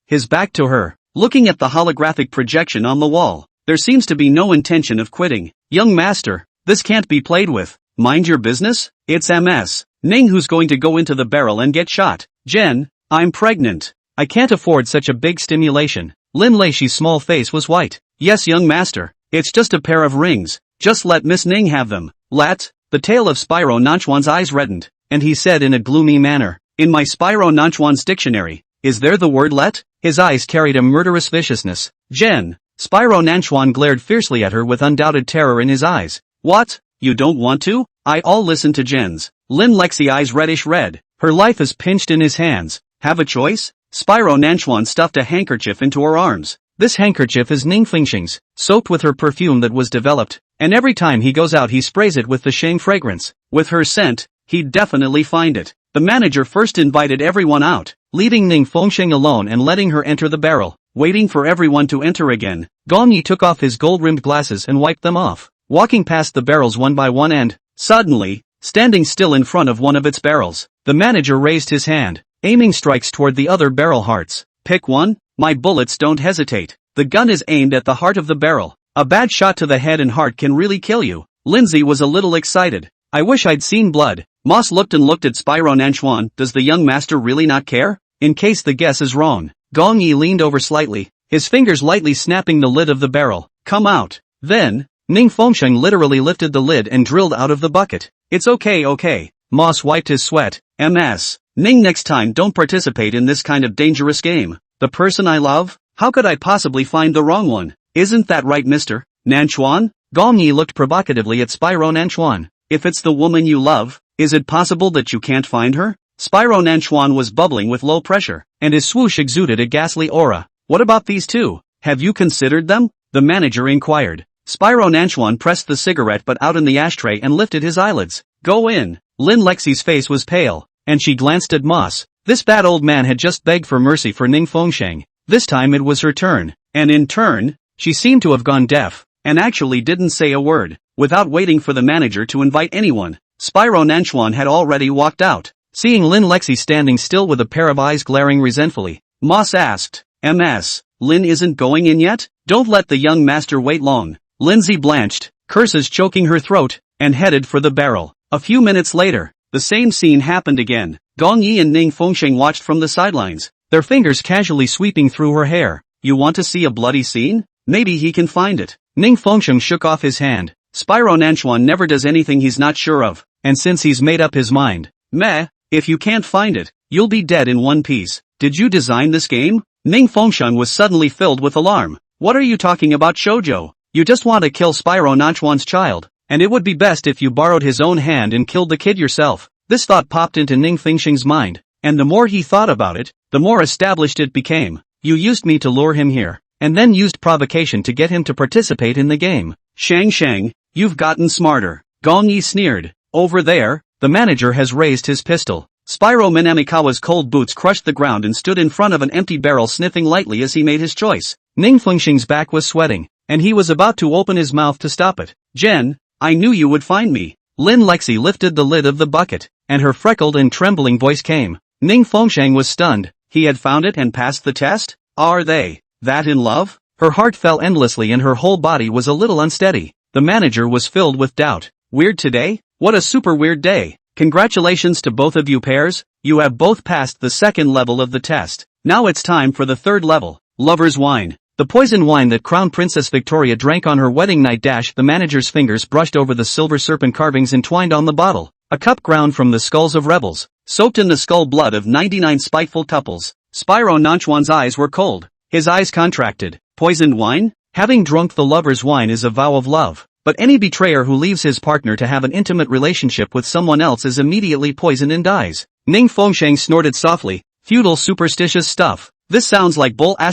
his back to her, looking at the holographic projection on the wall. There seems to be no intention of quitting. Young master, this can't be played with. Mind your business? It's MS. Ning who's going to go into the barrel and get shot. Jen, I'm pregnant. I can't afford such a big stimulation. Lin Leixi's small face was white. Yes young master, it's just a pair of rings. Just let Miss Ning have them. Let. The tail of Spyro Nanchuan's eyes reddened, and he said in a gloomy manner, in my Spyro Nanchuan's dictionary, is there the word let? His eyes carried a murderous viciousness. Jen. Spyro Nanchuan glared fiercely at her with undoubted terror in his eyes. What? You don't want to? I'll listen to Jen's. Lin Lexi eyes reddish red. Her life is pinched in his hands. Have a choice? Spyro Nanchuan stuffed a handkerchief into her arms. This handkerchief is Ning Fengsheng's, soaked with her perfume that was developed, and every time he goes out he sprays it with the Sheng fragrance. With her scent, he'd definitely find it. The manager first invited everyone out, leaving Ning Fengsheng alone and letting her enter the barrel. Waiting for everyone to enter again, Gong Yi took off his gold-rimmed glasses and wiped them off, walking past the barrels one by one and, suddenly, standing still in front of one of its barrels, the manager raised his hand, aiming strikes toward the other barrel hearts. Pick one? My bullets don't hesitate. The gun is aimed at the heart of the barrel. A bad shot to the head and heart can really kill you. Lindsay was a little excited. I wish I'd seen blood. Moss looked at Spyro Nanchuan. Does the young master really not care? In case the guess is wrong. Gong Yi leaned over slightly, his fingers lightly snapping the lid of the barrel. Come out. Then, Ning Fengsheng literally lifted the lid and drilled out of the bucket. It's okay. Moss wiped his sweat. MS. Ning, next time don't participate in this kind of dangerous game. The person I love? How could I possibly find the wrong one? Isn't that right, Mr. Nanchuan? Gong Yi looked provocatively at Spyro Nanchuan. If it's the woman you love, is it possible that you can't find her? Spyro Nanchuan was bubbling with low pressure, and his swoosh exuded a ghastly aura. What about these two? Have you considered them? The manager inquired. Spyro Nanchuan pressed the cigarette butt out in the ashtray and lifted his eyelids. Go in. Lin Lexi's face was pale, and she glanced at Moss. This bad old man had just begged for mercy for Ning Fengsheng. This time it was her turn, and in turn, she seemed to have gone deaf, and actually didn't say a word. Without waiting for the manager to invite anyone, Spyro Nanchuan had already walked out. Seeing Lin Lexi standing still with a pair of eyes glaring resentfully, Moss asked, MS, Lin isn't going in yet? Don't let the young master wait long. Lindsay blanched, curses choking her throat. and headed for the barrel. A few minutes later, the same scene happened again. Gong Yi and Ning Fengsheng watched from the sidelines, their fingers casually sweeping through her hair. You want to see a bloody scene? Maybe he can find it. Ning Fengsheng shook off his hand. Spyro Nanchuan never does anything he's not sure of. And since he's made up his mind, meh, if you can't find it, you'll be dead in one piece. Did you design this game? Ning Fengsheng was suddenly filled with alarm. What are you talking about, Shoujo? You just want to kill Spyro Nanchuan's child, and it would be best if you borrowed his own hand and killed the kid yourself. This thought popped into Ning Fengsheng's mind, and the more he thought about it, the more established it became. You used me to lure him here, and then used provocation to get him to participate in the game. Shang, you've gotten smarter. Gong Yi sneered. Over there, the manager has raised his pistol. Spyro Minamikawa's cold boots crushed the ground and stood in front of an empty barrel, sniffing lightly as he made his choice. Ning Fengsheng's back was sweating, and he was about to open his mouth to stop it. Jen, I knew you would find me. Lin Lexi lifted the lid of the bucket, and her freckled and trembling voice came. Ning Fengsheng was stunned. He had found it and passed the test? Are they that in love? Her heart fell endlessly and her whole body was a little unsteady. The manager was filled with doubt. Weird today? What a super weird day. Congratulations to both of you pairs, you have both passed the second level of the test. Now it's time for the third level, Lover's Wine. The poison wine that Crown Princess Victoria drank on her wedding night. The manager's fingers brushed over the silver serpent carvings entwined on the bottle. A cup ground from the skulls of rebels, soaked in the skull blood of 99 spiteful tuples. Spyro Nanchuan's eyes were cold. His eyes contracted. Poisoned wine? Having drunk the lover's wine is a vow of love. But any betrayer who leaves his partner to have an intimate relationship with someone else is immediately poisoned and dies. Ning Fengsheng snorted softly. Feudal superstitious stuff. This sounds like bull *******.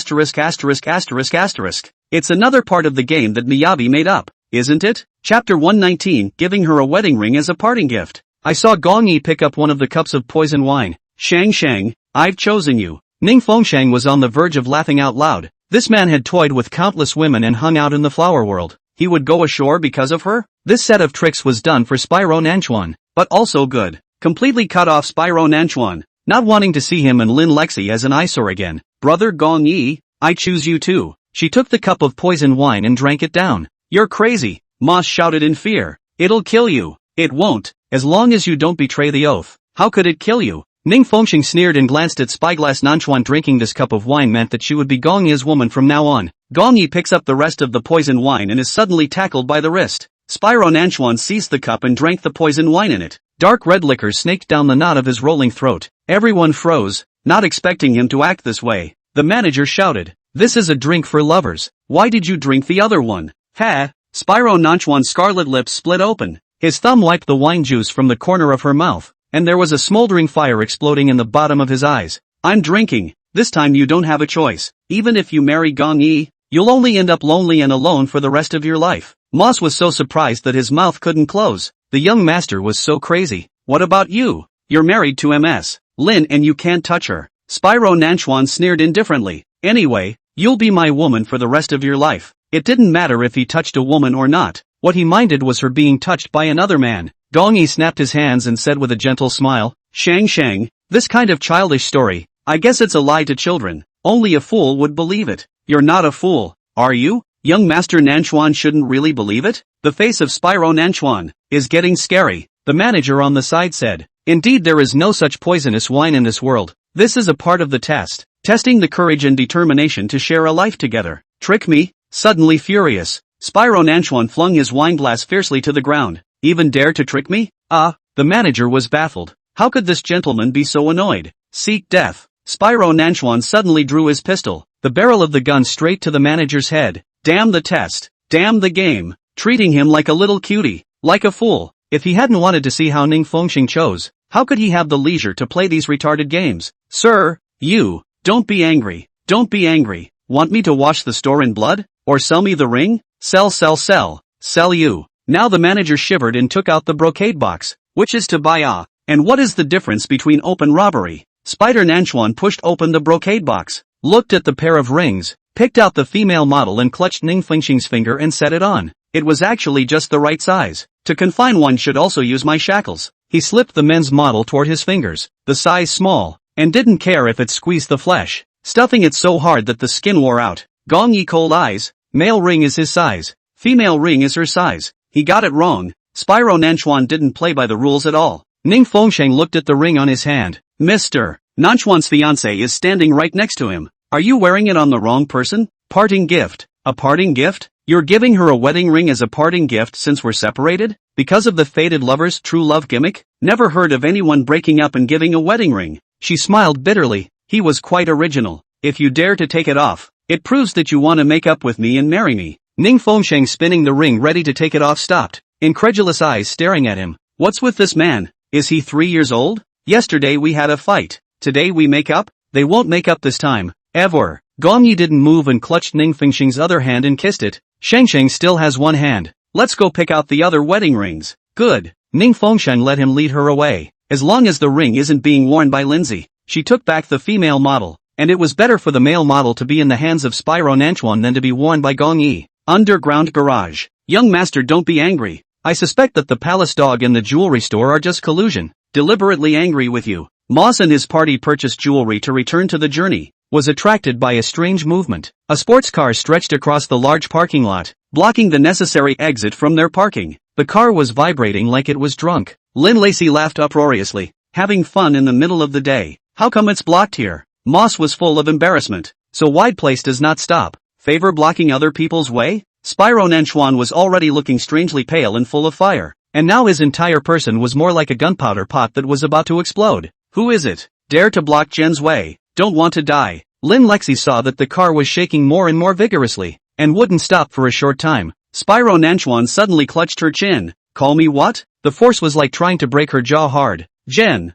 It's another part of the game that Miyabi made up, isn't it? Chapter 119, giving her a wedding ring as a parting gift. I saw Gong Yi pick up one of the cups of poison wine. Shang, I've chosen you. Ning Fengsheng was on the verge of laughing out loud. This man had toyed with countless women and hung out in the flower world. He would go ashore because of her? This set of tricks was done for Spyro Nanchuan, but also good. Completely cut off Spyro Nanchuan, not wanting to see him and Lin Lexi as an eyesore again. Brother Gong Yi, I choose you too. She took the cup of poison wine and drank it down. You're crazy, Ma shouted in fear. It'll kill you. It won't, as long as you don't betray the oath. How could it kill you? Ning Fengsheng sneered and glanced at Spyglass Nanchuan. Drinking this cup of wine meant that she would be Gong Yi's woman from now on. Gong Yi picks up the rest of the poison wine and is suddenly tackled by the wrist. Spyro Nanchuan seized the cup and drank the poison wine in it. Dark red liquor snaked down the knot of his rolling throat. Everyone froze, not expecting him to act this way. The manager shouted, "This is a drink for lovers. Why did you drink the other one?" Ha! Spyro Nanchuan's scarlet lips split open. His thumb wiped the wine juice from the corner of her mouth, and there was a smoldering fire exploding in the bottom of his eyes. I'm drinking. This time you don't have a choice. Even if you marry Gong Yi, you'll only end up lonely and alone for the rest of your life. Moss was so surprised that his mouth couldn't close. The young master was so crazy. What about you? You're married to Ms. Lin and you can't touch her. Spyro Nanchuan sneered indifferently. Anyway, you'll be my woman for the rest of your life. It didn't matter if he touched a woman or not. What he minded was her being touched by another man. Gong Yi snapped his hands and said with a gentle smile, Shang, this kind of childish story, I guess it's a lie to children. Only a fool would believe it. You're not a fool, are you? Young Master Nanchuan shouldn't really believe it? The face of Spyro Nanchuan is getting scary. The manager on the side said, Indeed, there is no such poisonous wine in this world. This is a part of the test, testing the courage and determination to share a life together. Trick me? Suddenly furious, Spyro Nanchuan flung his wineglass fiercely to the ground. Even dare to trick me? The manager was baffled. How could this gentleman be so annoyed? Seek death. Spyro Nanchuan suddenly drew his pistol, the barrel of the gun straight to the manager's head. Damn the test. Damn the game. Treating him like a little cutie. Like a fool. If he hadn't wanted to see how Ning Fengsheng chose, how could he have the leisure to play these retarded games? Sir, you, don't be angry. Don't be angry. Want me to wash the store in blood? Or sell me the ring? Sell. Sell you. Now the manager shivered and took out the brocade box. Which is to buy and what is the difference between open robbery? Spider Nanchuan pushed open the brocade box, looked at the pair of rings, picked out the female model and clutched Ning Fengsheng's finger and set it on. It was actually just the right size. To confine one should also use my shackles. He slipped the men's model toward his fingers, the size small, and didn't care if it squeezed the flesh, stuffing it so hard that the skin wore out. Gong Yi cold eyes. Male ring is his size. Female ring is her size. He got it wrong. Spyro Nanchuan didn't play by the rules at all. Ning Fengsheng looked at the ring on his hand. Mr. Nanchuan's fiancé is standing right next to him. Are you wearing it on the wrong person? Parting gift. A parting gift? You're giving her a wedding ring as a parting gift since we're separated? Because of the fated lover's true love gimmick? Never heard of anyone breaking up and giving a wedding ring. She smiled bitterly. He was quite original. If you dare to take it off, it proves that you want to make up with me and marry me. Ning Fengsheng, spinning the ring ready to take it off, stopped, incredulous eyes staring at him. What's with this man? Is he 3 years old? Yesterday we had a fight. Today we make up? They won't make up this time. Ever. Gong Yi didn't move and clutched Ning Fengsheng's other hand and kissed it. Shengsheng still has one hand. Let's go pick out the other wedding rings. Good. Ning Fengsheng let him lead her away. As long as the ring isn't being worn by Lindsay. She took back the female model, and it was better for the male model to be in the hands of Spyro Nanchuan than to be worn by Gong Yi. Underground garage. Young master, don't be angry. I suspect that the palace dog and the jewelry store are just collusion. Deliberately angry with you. Moss and his party purchased jewelry to return to the journey. Was attracted by a strange movement. A sports car stretched across the large parking lot, blocking the necessary exit from their parking. The car was vibrating like it was drunk. Lin Lacey laughed uproariously. Having fun in the middle of the day. How come it's blocked here? Moss was full of embarrassment. So wide place does not stop. Favor blocking other people's way? Spyro Nanchuan was already looking strangely pale and full of fire. And now his entire person was more like a gunpowder pot that was about to explode. Who is it? Dare to block Jen's way? Don't want to die. Lin Lexi saw that the car was shaking more and more vigorously, and wouldn't stop for a short time. Spyro Nanchuan suddenly clutched her chin. Call me what? The force was like trying to break her jaw hard. Jen.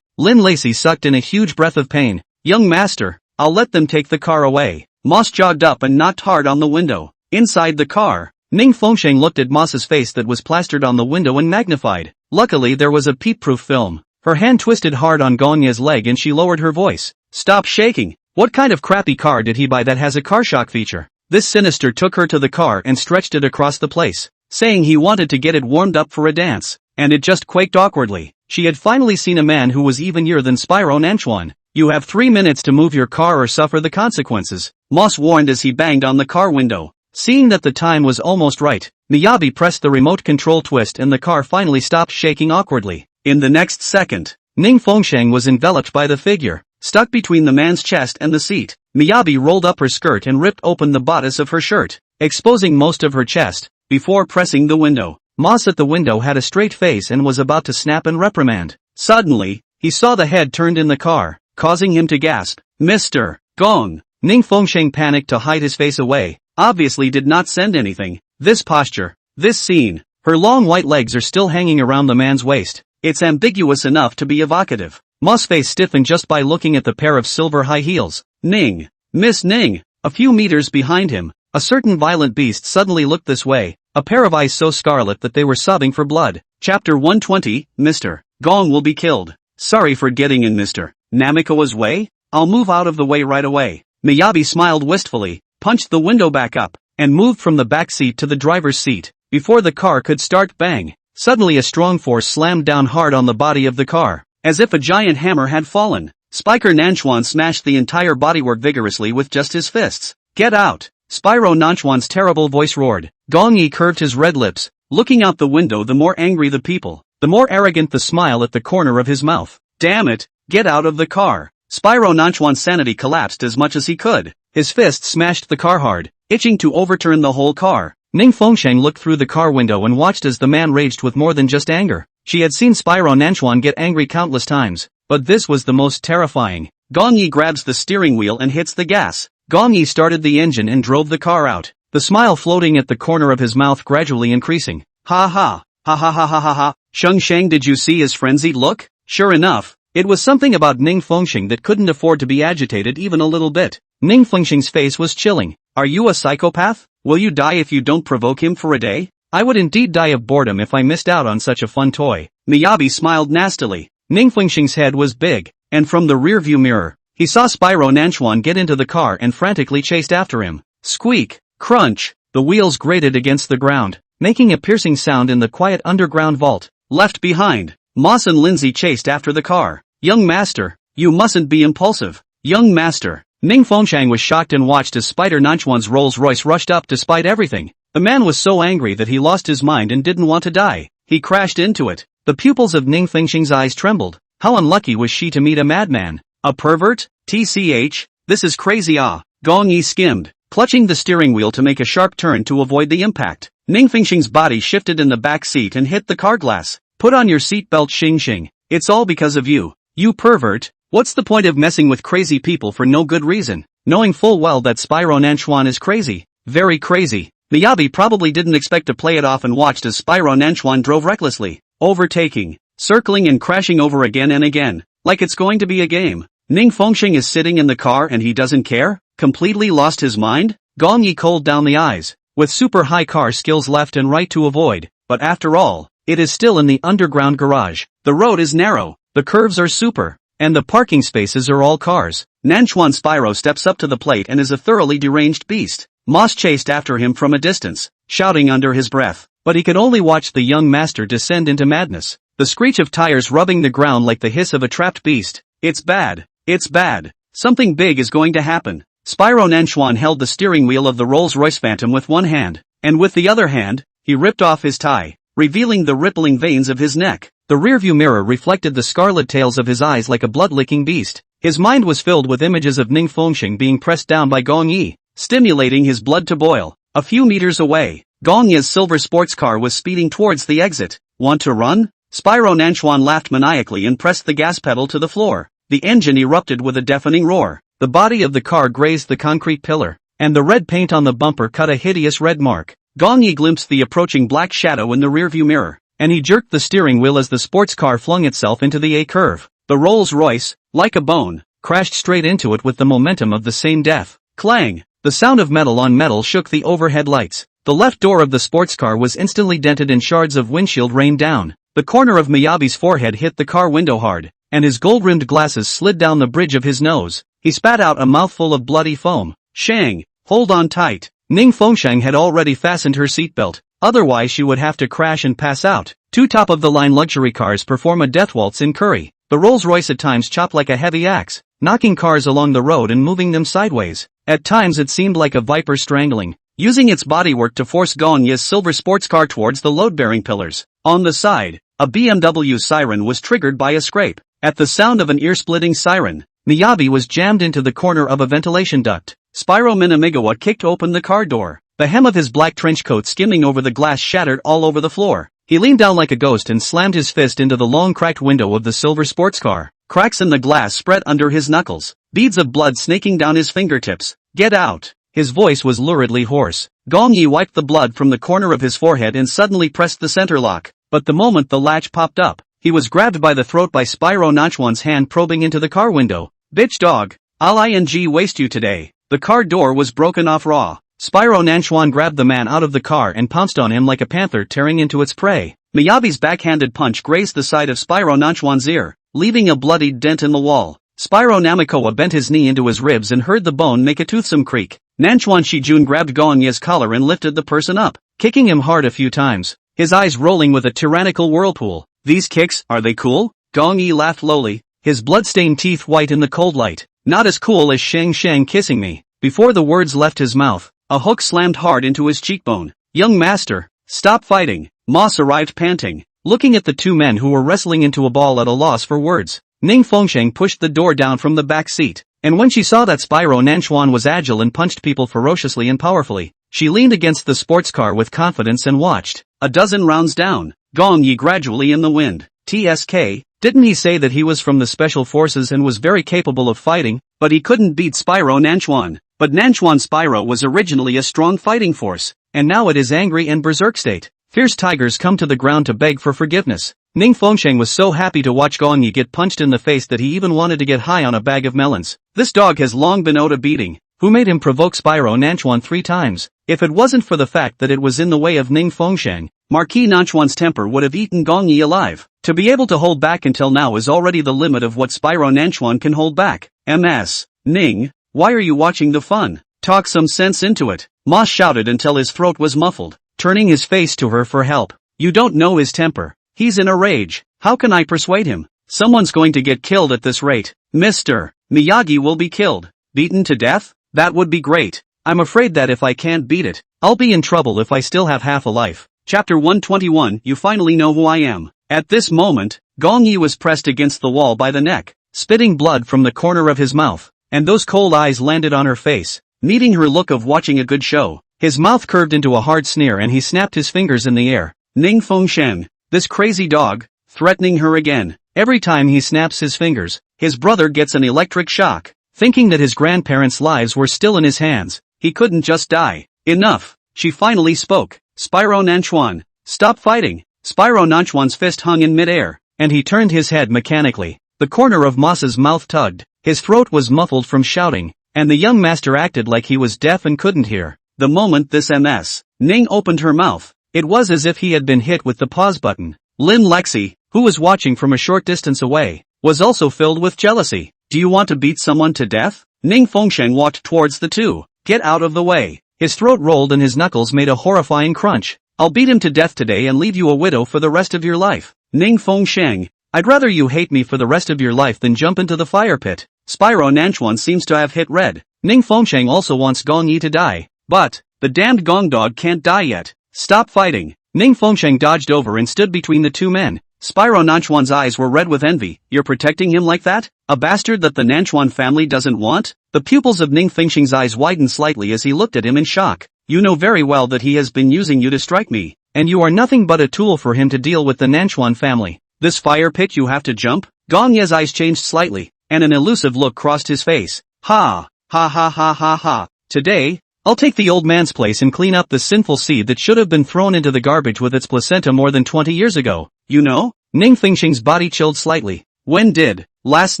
Lin Lacey sucked in a huge breath of pain. Young master, I'll let them take the car away. Moss jogged up and knocked hard on the window. Inside the car, Ning Fengsheng looked at Moss's face that was plastered on the window and magnified. Luckily there was a peep-proof film. Her hand twisted hard on Gonya's leg and she lowered her voice. Stop shaking. What kind of crappy car did he buy that has a car shock feature? This sinister took her to the car and stretched it across the place, saying he wanted to get it warmed up for a dance, and it just quaked awkwardly. She had finally seen a man who was even younger than Spyro Nanchuan. You have 3 minutes to move your car or suffer the consequences, Moss warned as he banged on the car window. Seeing that the time was almost right, Miyabi pressed the remote control twist and the car finally stopped shaking awkwardly. In the next second, Ning Fengsheng was enveloped by the figure. Stuck between the man's chest and the seat, Miyabi rolled up her skirt and ripped open the bodice of her shirt, exposing most of her chest, before pressing the window. Moss at the window had a straight face and was about to snap and reprimand. Suddenly, he saw the head turned in the car, causing him to gasp. Mr. Gong. Ning Fengsheng panicked to hide his face away. Obviously did not send anything. This posture, this scene, her long white legs are still hanging around the man's waist. It's ambiguous enough to be evocative. Moss' face stiffened just by looking at the pair of silver high heels. Ning. Miss Ning. A few meters behind him, a certain violent beast suddenly looked this way, a pair of eyes so scarlet that they were sobbing for blood. Chapter 120, Mr. Gong will be killed. Sorry for getting in Mr. Namikawa's way? I'll move out of the way right away. Miyabi smiled wistfully, punched the window back up, and moved from the back seat to the driver's seat. Before the car could start, bang! Suddenly a strong force slammed down hard on the body of the car. As if a giant hammer had fallen, Spiker Nanchuan smashed the entire bodywork vigorously with just his fists. Get out! Spyro Nanchuan's terrible voice roared. Gong Yi curved his red lips, looking out the window. The more angry the people, the more arrogant the smile at the corner of his mouth. Damn it, get out of the car. Spyro Nanchuan's sanity collapsed as much as he could. His fist smashed the car hard, itching to overturn the whole car. Ning Fengsheng looked through the car window and watched as the man raged with more than just anger. She had seen Spyro Nanchuan get angry countless times, but this was the most terrifying. Gong Yi grabs the steering wheel and hits the gas. Gong Yi started the engine and drove the car out, the smile floating at the corner of his mouth gradually increasing. Ha ha, ha ha ha ha ha ha. Sheng Sheng, did you see his frenzied look? Sure enough, it was something about Ning Fengsheng that couldn't afford to be agitated even a little bit. Ning Fengsheng's face was chilling. Are you a psychopath? Will you die if you don't provoke him for a day? I would indeed die of boredom if I missed out on such a fun toy. Miyabi smiled nastily. Ning Fengsheng's head was big, and from the rearview mirror, he saw Spyro Nanchuan get into the car and frantically chased after him. Squeak, crunch, the wheels grated against the ground, making a piercing sound in the quiet underground vault. Left behind, Moss and Lindsay chased after the car. Young master, you mustn't be impulsive. Young master. Ning Fengsheng was shocked and watched as Spider Nanchuan's Rolls-Royce rushed up despite everything. The man was so angry that he lost his mind and didn't want to die. He crashed into it. The pupils of Ning Fengxing's eyes trembled. How unlucky was she to meet a madman? A pervert? TCH? This is crazy. Gong Yi skimmed, clutching the steering wheel to make a sharp turn to avoid the impact. Ning Fengxing's body shifted in the back seat and hit the car glass. Put on your seatbelt, Xing. It's all because of you. You pervert. What's the point of messing with crazy people for no good reason? Knowing full well that Spyro Nanchuan is crazy. Very crazy. Miyabi probably didn't expect to play it off and watched as Spyro Nanchuan drove recklessly, overtaking, circling and crashing over again and again, like it's going to be a game. Ning Fengxing is sitting in the car and he doesn't care? Completely lost his mind? Gong Yi cold down the eyes, with super high car skills left and right to avoid, but after all, it is still in the underground garage. The road is narrow, the curves are super, and the parking spaces are all cars. Nanchuan Spyro steps up to the plate and is a thoroughly deranged beast. Moss chased after him from a distance, shouting under his breath, but he could only watch the young master descend into madness. The screech of tires rubbing the ground like the hiss of a trapped beast. It's bad. It's bad. Something big is going to happen. Spyro Nanchuan held the steering wheel of the Rolls-Royce Phantom with one hand, and with the other hand, he ripped off his tie, revealing the rippling veins of his neck. The rearview mirror reflected the scarlet tails of his eyes like a blood-licking beast. His mind was filled with images of Ning Fengxing being pressed down by Gong Yi, stimulating his blood to boil. A few meters away, Gong Yi's silver sports car was speeding towards the exit. Want to run? Spyro Nanchuan laughed maniacally and pressed the gas pedal to the floor. The engine erupted with a deafening roar. The body of the car grazed the concrete pillar, and the red paint on the bumper cut a hideous red mark. Gong Yi glimpsed the approaching black shadow in the rearview mirror, and he jerked the steering wheel as the sports car flung itself into the A-curve. The Rolls-Royce, like a bone, crashed straight into it with the momentum of the same death. Clang! The sound of metal on metal shook the overhead lights. The left door of the sports car was instantly dented and shards of windshield rained down. The corner of Miyabi's forehead hit the car window hard, and his gold-rimmed glasses slid down the bridge of his nose. He spat out a mouthful of bloody foam. Shang, hold on tight. Ning Fengxing had already fastened her seatbelt, otherwise she would have to crash and pass out. Two top-of-the-line luxury cars perform a death waltz in Curry. The Rolls-Royce at times chopped like a heavy axe, knocking cars along the road and moving them sideways. At times it seemed like a viper strangling, using its bodywork to force Gong Yi's silver sports car towards the load-bearing pillars. On the side, a BMW siren was triggered by a scrape. At the sound of an ear-splitting siren, Miyabi was jammed into the corner of a ventilation duct. Spyro Minamigawa kicked open the car door. The hem of his black trench coat skimming over the glass shattered all over the floor. He leaned down like a ghost and slammed his fist into the long cracked window of the silver sports car. Cracks in the glass spread under his knuckles, beads of blood snaking down his fingertips. Get out! His voice was luridly hoarse. Gong Yi wiped the blood from the corner of his forehead and suddenly pressed the center lock. But the moment the latch popped up, he was grabbed by the throat by Spyro Nanchuan's hand probing into the car window. Bitch dog, I'll ing waste you today. The car door was broken off raw. Spyro Nanchuan grabbed the man out of the car and pounced on him like a panther tearing into its prey. Miyabi's backhanded punch grazed the side of Spyro Nanchuan's ear, leaving a bloodied dent in the wall. Spyro Namikoa bent his knee into his ribs and heard the bone make a toothsome creak. Nanchuan Shijun grabbed Gong Yi's collar and lifted the person up, kicking him hard a few times, his eyes rolling with a tyrannical whirlpool. These kicks, are they cool? Gong Yi laughed lowly, his blood-stained teeth white in the cold light. Not as cool as Shang kissing me. Before the words left his mouth, a hook slammed hard into his cheekbone. Young master, stop fighting. Moss arrived panting, looking at the two men who were wrestling into a ball at a loss for words. Ning Fengxing pushed the door down from the back seat, and when she saw that Spyro Nanchuan was agile and punched people ferociously and powerfully, she leaned against the sports car with confidence and watched. A dozen rounds down, Gong Yi gradually in the wind. TSK, didn't he say that he was from the special forces and was very capable of fighting, but he couldn't beat Spyro Nanchuan. But Nanchuan Spyro was originally a strong fighting force, and now it is angry and berserk state. Fierce tigers come to the ground to beg for forgiveness. Ning Fengxing was so happy to watch Gong Yi get punched in the face that he even wanted to get high on a bag of melons. This dog has long been owed a beating. Who made him provoke Spyro Nanchuan 3 times? If it wasn't for the fact that it was in the way of Ning Fengxing, Marquis Nanchuan's temper would have eaten Gong Yi alive. To be able to hold back until now is already the limit of what Spyro Nanchuan can hold back. MS. Ning, why are you watching the fun? Talk some sense into it. Moss shouted until his throat was muffled, turning his face to her for help. You don't know his temper. He's in a rage. How can I persuade him? Someone's going to get killed at this rate. Mr. Miyagi will be killed. Beaten to death? That would be great. I'm afraid that if I can't beat it, I'll be in trouble if I still have half a life. Chapter 121. You finally know who I am. At this moment, Gong Yi was pressed against the wall by the neck, spitting blood from the corner of his mouth, and those cold eyes landed on her face, meeting her look of watching a good show. His mouth curved into a hard sneer and he snapped his fingers in the air. Ning Fengsheng, this crazy dog, threatening her again. Every time he snaps his fingers, his brother gets an electric shock. Thinking that his grandparents' lives were still in his hands, he couldn't just die. Enough, she finally spoke. Spyro Nanchuan, stop fighting. Spyro Nanchuan's fist hung in midair, and he turned his head mechanically. The corner of Moss's mouth tugged, his throat was muffled from shouting, and the young master acted like he was deaf and couldn't hear. The moment this Ms. Ning opened her mouth, it was as if he had been hit with the pause button. Lin Lexi, who was watching from a short distance away, was also filled with jealousy. Do you want to beat someone to death? Ning Fengsheng walked towards the two. Get out of the way. His throat rolled and his knuckles made a horrifying crunch. I'll beat him to death today and leave you a widow for the rest of your life. Ning Fengsheng, I'd rather you hate me for the rest of your life than jump into the fire pit. Spyro Nanchuan seems to have hit red. Ning Fengsheng also wants Gong Yi to die. But, the damned Gong dog can't die yet. Stop fighting. Ning Fengsheng dodged over and stood between the two men. Spyro Nanchuan's eyes were red with envy. You're protecting him like that? A bastard that the Nanchuan family doesn't want? The pupils of Ning Fengsheng's eyes widened slightly as he looked at him in shock. You know very well that he has been using you to strike me. And you are nothing but a tool for him to deal with the Nanchuan family. This fire pit you have to jump? Gong Ye's eyes changed slightly, and an elusive look crossed his face. Ha! Ha ha ha ha ha. Today, I'll take the old man's place and clean up the sinful seed that should have been thrown into the garbage with its placenta more than 20 years ago. You know? Ning Fengsheng's body chilled slightly. When did? Last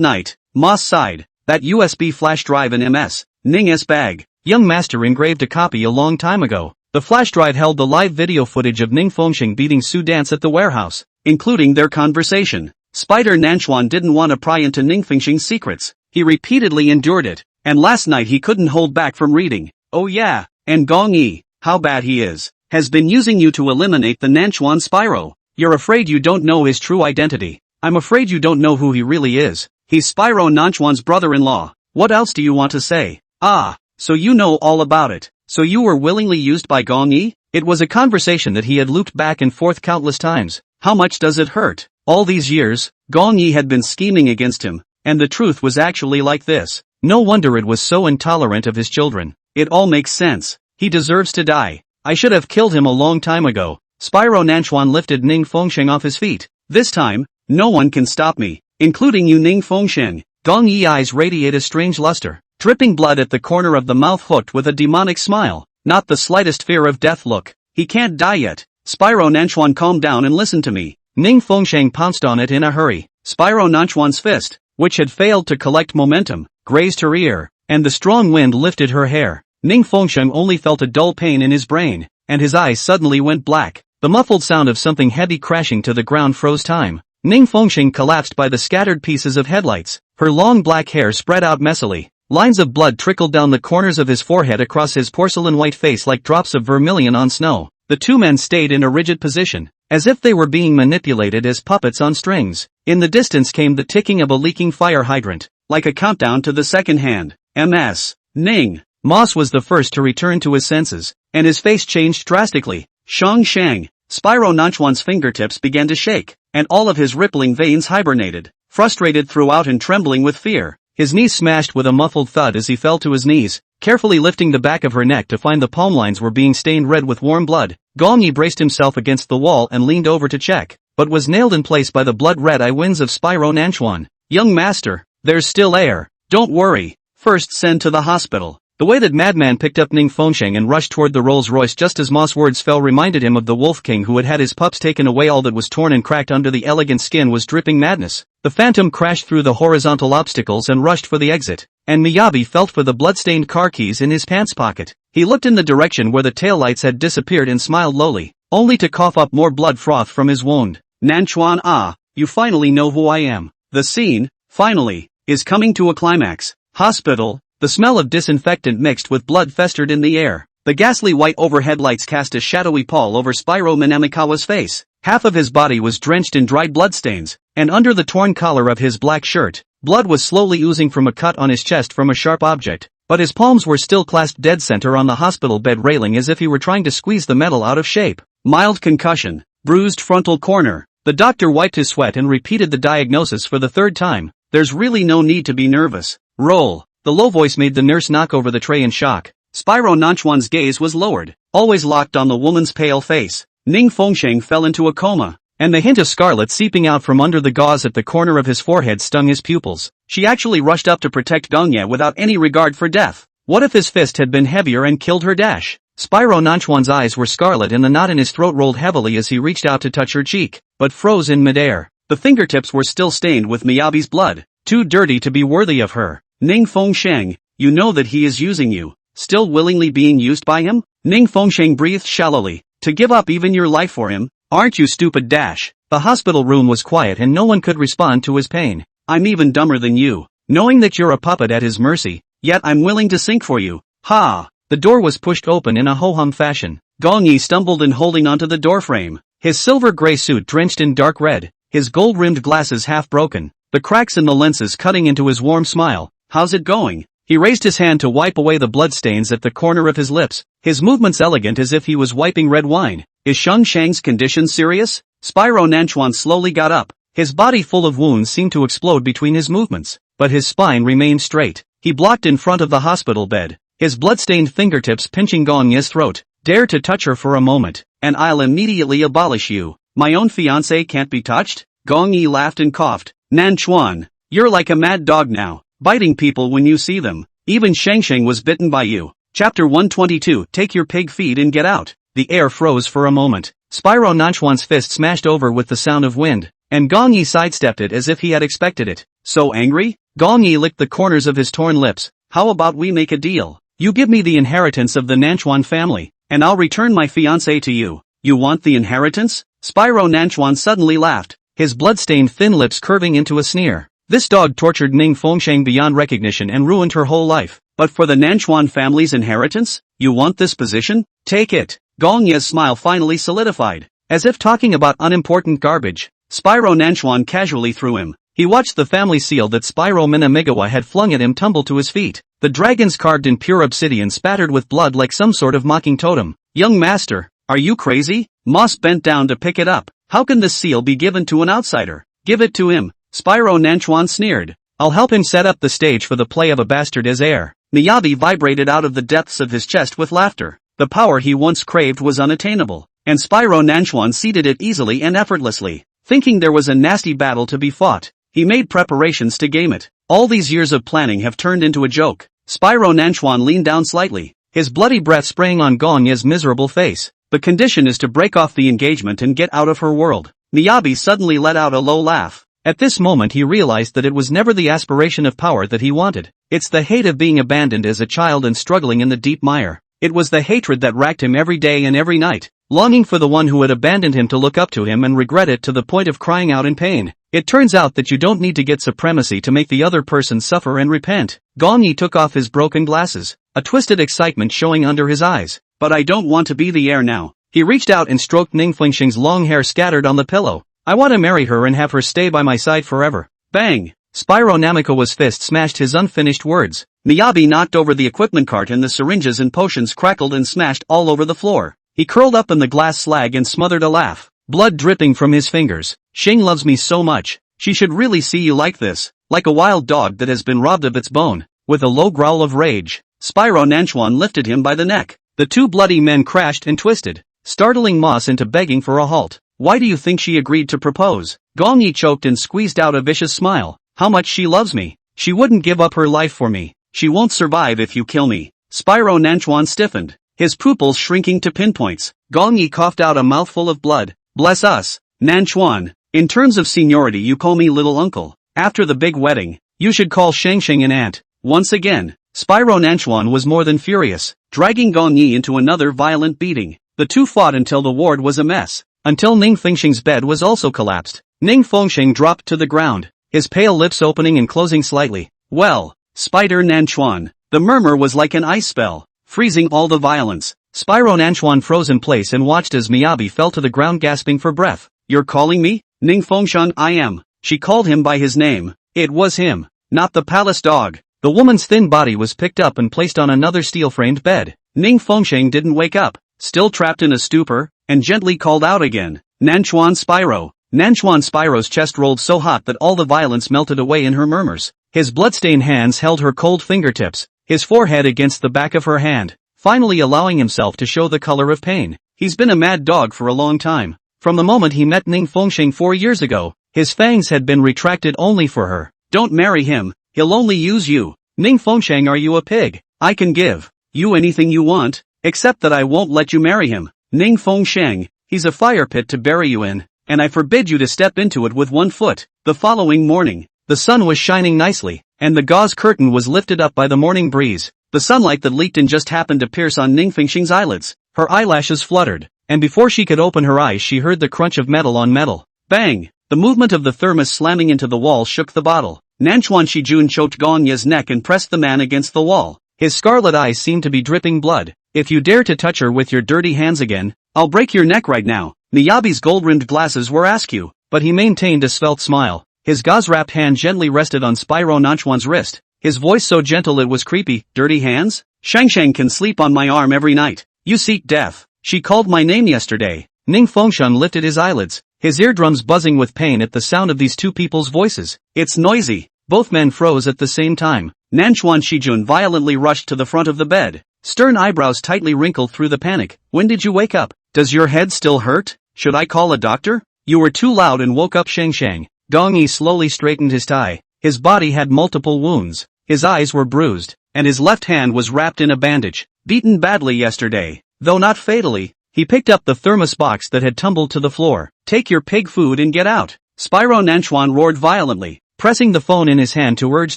night. Moss sighed. That USB flash drive in Ms. Ning's bag. Young master engraved a copy a long time ago. The flash drive held the live video footage of Ning Fengsheng beating Su Dance at the warehouse, including their conversation. Spider Nanchuan didn't want to pry into Ning Fengsheng's secrets. He repeatedly endured it, and last night he couldn't hold back from reading. Oh yeah, and Gong Yi, how bad he is, has been using you to eliminate the Nanchuan Spyro. You're afraid you don't know his true identity. I'm afraid you don't know who he really is. He's Spyro Nanchuan's brother-in-law. What else do you want to say? Ah, so you know all about it. So you were willingly used by Gong Yi? It was a conversation that he had looped back and forth countless times. How much does it hurt? All these years, Gong Yi had been scheming against him, and the truth was actually like this. No wonder it was so intolerant of his children. It all makes sense. He deserves to die. I should have killed him a long time ago. Spyro Nanchuan lifted Ning Fengsheng off his feet. This time, no one can stop me, including you Ning Fengsheng. Gong Yi's eyes radiate a strange luster. Dripping blood at the corner of the mouth hooked with a demonic smile. Not the slightest fear of death look. He can't die yet. Spyro Nanchuan, calm down and listen to me. Ning Fengsheng pounced on it in a hurry. Spyro Nanchuan's fist, which had failed to collect momentum, grazed her ear, and the strong wind lifted her hair. Ning Fengsheng only felt a dull pain in his brain, and his eyes suddenly went black. The muffled sound of something heavy crashing to the ground froze time. Ning Fengsheng collapsed by the scattered pieces of headlights. Her long black hair spread out messily. Lines of blood trickled down the corners of his forehead across his porcelain-white face like drops of vermilion on snow. The two men stayed in a rigid position, as if they were being manipulated as puppets on strings. In the distance came the ticking of a leaking fire hydrant, like a countdown to the second hand. Ms. Ning. Moss was the first to return to his senses, and his face changed drastically. Shang Shang. Spyro Nanchuan's fingertips began to shake, and all of his rippling veins hibernated, frustrated throughout and trembling with fear. His knees smashed with a muffled thud as he fell to his knees, carefully lifting the back of her neck to find the palm lines were being stained red with warm blood. Gong Yi braced himself against the wall and leaned over to check, but was nailed in place by the blood-red eye winds of Spyro Nanchuan. Young master, there's still air. Don't worry. First send to the hospital. The way that Madman picked up Ning Fengsheng and rushed toward the Rolls-Royce just as Moss' words fell reminded him of the Wolf King who had had his pups taken away. All that was torn and cracked under the elegant skin was dripping madness. The Phantom crashed through the horizontal obstacles and rushed for the exit, and Miyabi felt for the blood-stained car keys in his pants pocket. He looked in the direction where the taillights had disappeared and smiled lowly, only to cough up more blood froth from his wound. Nanchuan, you finally know who I am. The scene, finally, is coming to a climax. Hospital. The smell of disinfectant mixed with blood festered in the air. The ghastly white overhead lights cast a shadowy pall over Spyro Minamikawa's face. Half of his body was drenched in dried bloodstains, and under the torn collar of his black shirt, blood was slowly oozing from a cut on his chest from a sharp object. but his palms were still clasped dead center on the hospital bed railing as if he were trying to squeeze the metal out of shape. Mild concussion. Bruised frontal corner. The doctor wiped his sweat and repeated the diagnosis for the third time. There's really no need to be nervous. Roll. The low voice made the nurse knock over the tray in shock. Spyro Nanchuan's gaze was lowered, always locked on the woman's pale face. Ning Fengsheng fell into a coma, and the hint of scarlet seeping out from under the gauze at the corner of his forehead stung his pupils. She actually rushed up to protect Gongye without any regard for death. What if his fist had been heavier and killed her dash? Spyro Nanchuan's eyes were scarlet and the knot in his throat rolled heavily as he reached out to touch her cheek, but froze in midair. The fingertips were still stained with Miyabi's blood. Too dirty to be worthy of her. Ning Fengsheng, you know that he is using you. Still willingly being used by him? Ning Fengsheng breathed shallowly. To give up even your life for him? Aren't you stupid dash? The hospital room was quiet and no one could respond to his pain. I'm even dumber than you. Knowing that you're a puppet at his mercy, yet I'm willing to sink for you. Ha! The door was pushed open in a ho-hum fashion. Gongyi stumbled in holding onto the doorframe. His silver-gray suit drenched in dark red, his gold-rimmed glasses half broken, the cracks in the lenses cutting into his warm smile. How's it going? He raised his hand to wipe away the bloodstains at the corner of his lips, his movements elegant as if he was wiping red wine. Is Sheng Shang's condition serious? Spyro Nanchuan slowly got up. His body full of wounds seemed to explode between his movements, but his spine remained straight. He blocked in front of the hospital bed, his bloodstained fingertips pinching Gongye's throat. Dare to touch her for a moment, and I'll immediately abolish you. My own fiancé can't be touched? Gongyi laughed and coughed. Nanchuan, you're like a mad dog now, biting people when you see them. Even Sheng Sheng was bitten by you. Chapter 122. Take your pig feed and get out. The air froze for a moment. Spyro Nanchuan's fist smashed over with the sound of wind, and Gongyi sidestepped it as if he had expected it. So angry? Gongyi licked the corners of his torn lips. How about we make a deal? You give me the inheritance of the Nanchuan family, and I'll return my fiancé to you. You want the inheritance? Spyro Nanchuan suddenly laughed, his blood-stained thin lips curving into a sneer. This dog tortured Ning Fengsheng beyond recognition and ruined her whole life. But for the Nanchuan family's inheritance? You want this position? Take it. Gongye's smile finally solidified. As if talking about unimportant garbage, Spyro Nanchuan casually threw him. He watched the family seal that Spyro Minamigawa had flung at him tumble to his feet. The dragons carved in pure obsidian spattered with blood like some sort of mocking totem. Young master, are you crazy? Moss bent down to pick it up. How can this seal be given to an outsider? Give it to him. Spyro Nanchuan sneered. I'll help him set up the stage for the play of a bastard as heir. Miyabi vibrated out of the depths of his chest with laughter. The power he once craved was unattainable, and Spyro Nanchuan ceded it easily and effortlessly. Thinking there was a nasty battle to be fought, he made preparations to game it. All these years of planning have turned into a joke. Spyro Nanchuan leaned down slightly, his bloody breath spraying on Gongye's miserable face. The condition is to break off the engagement and get out of her world. Miyabi suddenly let out a low laugh. At this moment he realized that it was never the aspiration of power that he wanted. It's the hate of being abandoned as a child and struggling in the deep mire. It was the hatred that racked him every day and every night, longing for the one who had abandoned him to look up to him and regret it to the point of crying out in pain. It turns out that you don't need to get supremacy to make the other person suffer and repent. Gongyi took off his broken glasses, a twisted excitement showing under his eyes. But I don't want to be the heir now. He reached out and stroked Ning Fengsheng's long hair scattered on the pillow. I want to marry her and have her stay by my side forever. Bang! Spyro Namikawa's fist smashed his unfinished words. Miyabi knocked over the equipment cart and the syringes and potions crackled and smashed all over the floor. He curled up in the glass slag and smothered a laugh, blood dripping from his fingers. Shing loves me so much. She should really see you like this, like a wild dog that has been robbed of its bone. With a low growl of rage, Spyro Nanchuan lifted him by the neck. The two bloody men crashed and twisted, startling Moss into begging for a halt. Why do you think she agreed to propose? Gongyi choked and squeezed out a vicious smile. How much she loves me. She wouldn't give up her life for me. She won't survive if you kill me. Spyro Nanchuan stiffened, his pupils shrinking to pinpoints. Gongyi coughed out a mouthful of blood. Bless us, Nanchuan. In terms of seniority you call me little uncle. After the big wedding, you should call Sheng Sheng an aunt. Once again, Spyro Nanchuan was more than furious, dragging Gongyi into another violent beating. The two fought until the ward was a mess, until Ning Fengsheng's bed was also collapsed. Ning Fengsheng dropped to the ground, his pale lips opening and closing slightly. Well, Spider Nanchuan. The murmur was like an ice spell, freezing all the violence. Spyro Nanchuan froze in place and watched as Miyabi fell to the ground gasping for breath. You're calling me? Ning Fengsheng, I am. She called him by his name. It was him, not the palace dog. The woman's thin body was picked up and placed on another steel-framed bed. Ning Fengsheng didn't wake up, still trapped in a stupor, and gently called out again, Nanchuan Spyro. Nanchuan Spyro's chest rolled so hot that all the violence melted away in her murmurs. His bloodstained hands held her cold fingertips, his forehead against the back of her hand, finally allowing himself to show the color of pain. He's been a mad dog for a long time. From the moment he met Ning Fengsheng 4 years ago, his fangs had been retracted only for her. Don't marry him, he'll only use you. Ning Fengsheng, are you a pig? I can give you anything you want, except that I won't let you marry him. Ning Fengsheng, he's a fire pit to bury you in, and I forbid you to step into it with 1 foot. The following morning, the sun was shining nicely, and the gauze curtain was lifted up by the morning breeze. The sunlight that leaked in just happened to pierce on Ning Fengsheng's eyelids. Her eyelashes fluttered, and before she could open her eyes she heard the crunch of metal on metal. Bang! The movement of the thermos slamming into the wall shook the bottle. Nanchuan Shijun choked Gong Yi's neck and pressed the man against the wall. His scarlet eyes seemed to be dripping blood. If you dare to touch her with your dirty hands again, I'll break your neck right now. Miyabi's gold-rimmed glasses were askew, but he maintained a svelte smile. His gauze-wrapped hand gently rested on Spyro Nanchuan's wrist, his voice so gentle it was creepy. Dirty hands? Shangsheng can sleep on my arm every night. You seek death. She called my name yesterday. Ning Fengsheng lifted his eyelids, his eardrums buzzing with pain at the sound of these two people's voices. It's noisy. Both men froze at the same time. Nanchuan Shijun violently rushed to the front of the bed. Stern eyebrows tightly wrinkled through the panic. When did you wake up? Does your head still hurt? Should I call a doctor? You were too loud and woke up Shangsheng. Gong Yi slowly straightened his tie. His body had multiple wounds. His eyes were bruised, and his left hand was wrapped in a bandage. Beaten badly yesterday, though not fatally. He picked up the thermos box that had tumbled to the floor. Take your pig food and get out. Spyro Nanchuan roared violently, pressing the phone in his hand to urge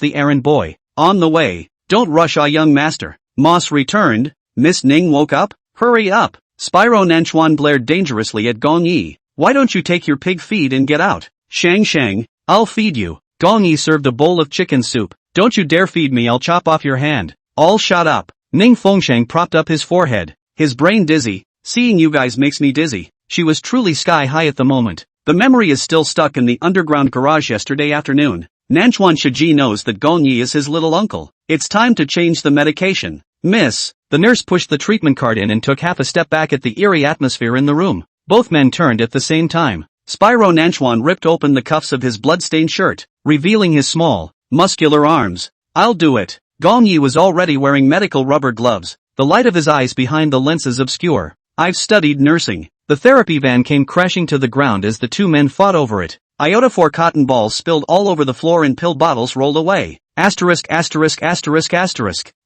the errand boy. On the way. Don't rush our young master. Moss returned. Miss Ning woke up? Hurry up. Spyro Nanchuan glared dangerously at Gong Yi. Why don't you take your pig feed and get out? Shang, I'll feed you. Gong Yi served a bowl of chicken soup. Don't you dare feed me, I'll chop off your hand. All shut up. Ning Fengsheng propped up his forehead, his brain dizzy. Seeing you guys makes me dizzy. She was truly sky high at the moment. The memory is still stuck in the underground garage yesterday afternoon. Nanchuan Shiji knows that Gong Yi is his little uncle. It's time to change the medication. Miss. The nurse pushed the treatment cart in and took half a step back at the eerie atmosphere in the room. Both men turned at the same time. Spyro Nanchuan ripped open the cuffs of his blood-stained shirt, revealing his small, muscular arms. I'll do it. Gong Yi was already wearing medical rubber gloves, the light of his eyes behind the lenses obscure. I've studied nursing. The therapy van came crashing to the ground as the two men fought over it. Iota 4 cotton balls spilled all over the floor and pill bottles rolled away. Asterisk.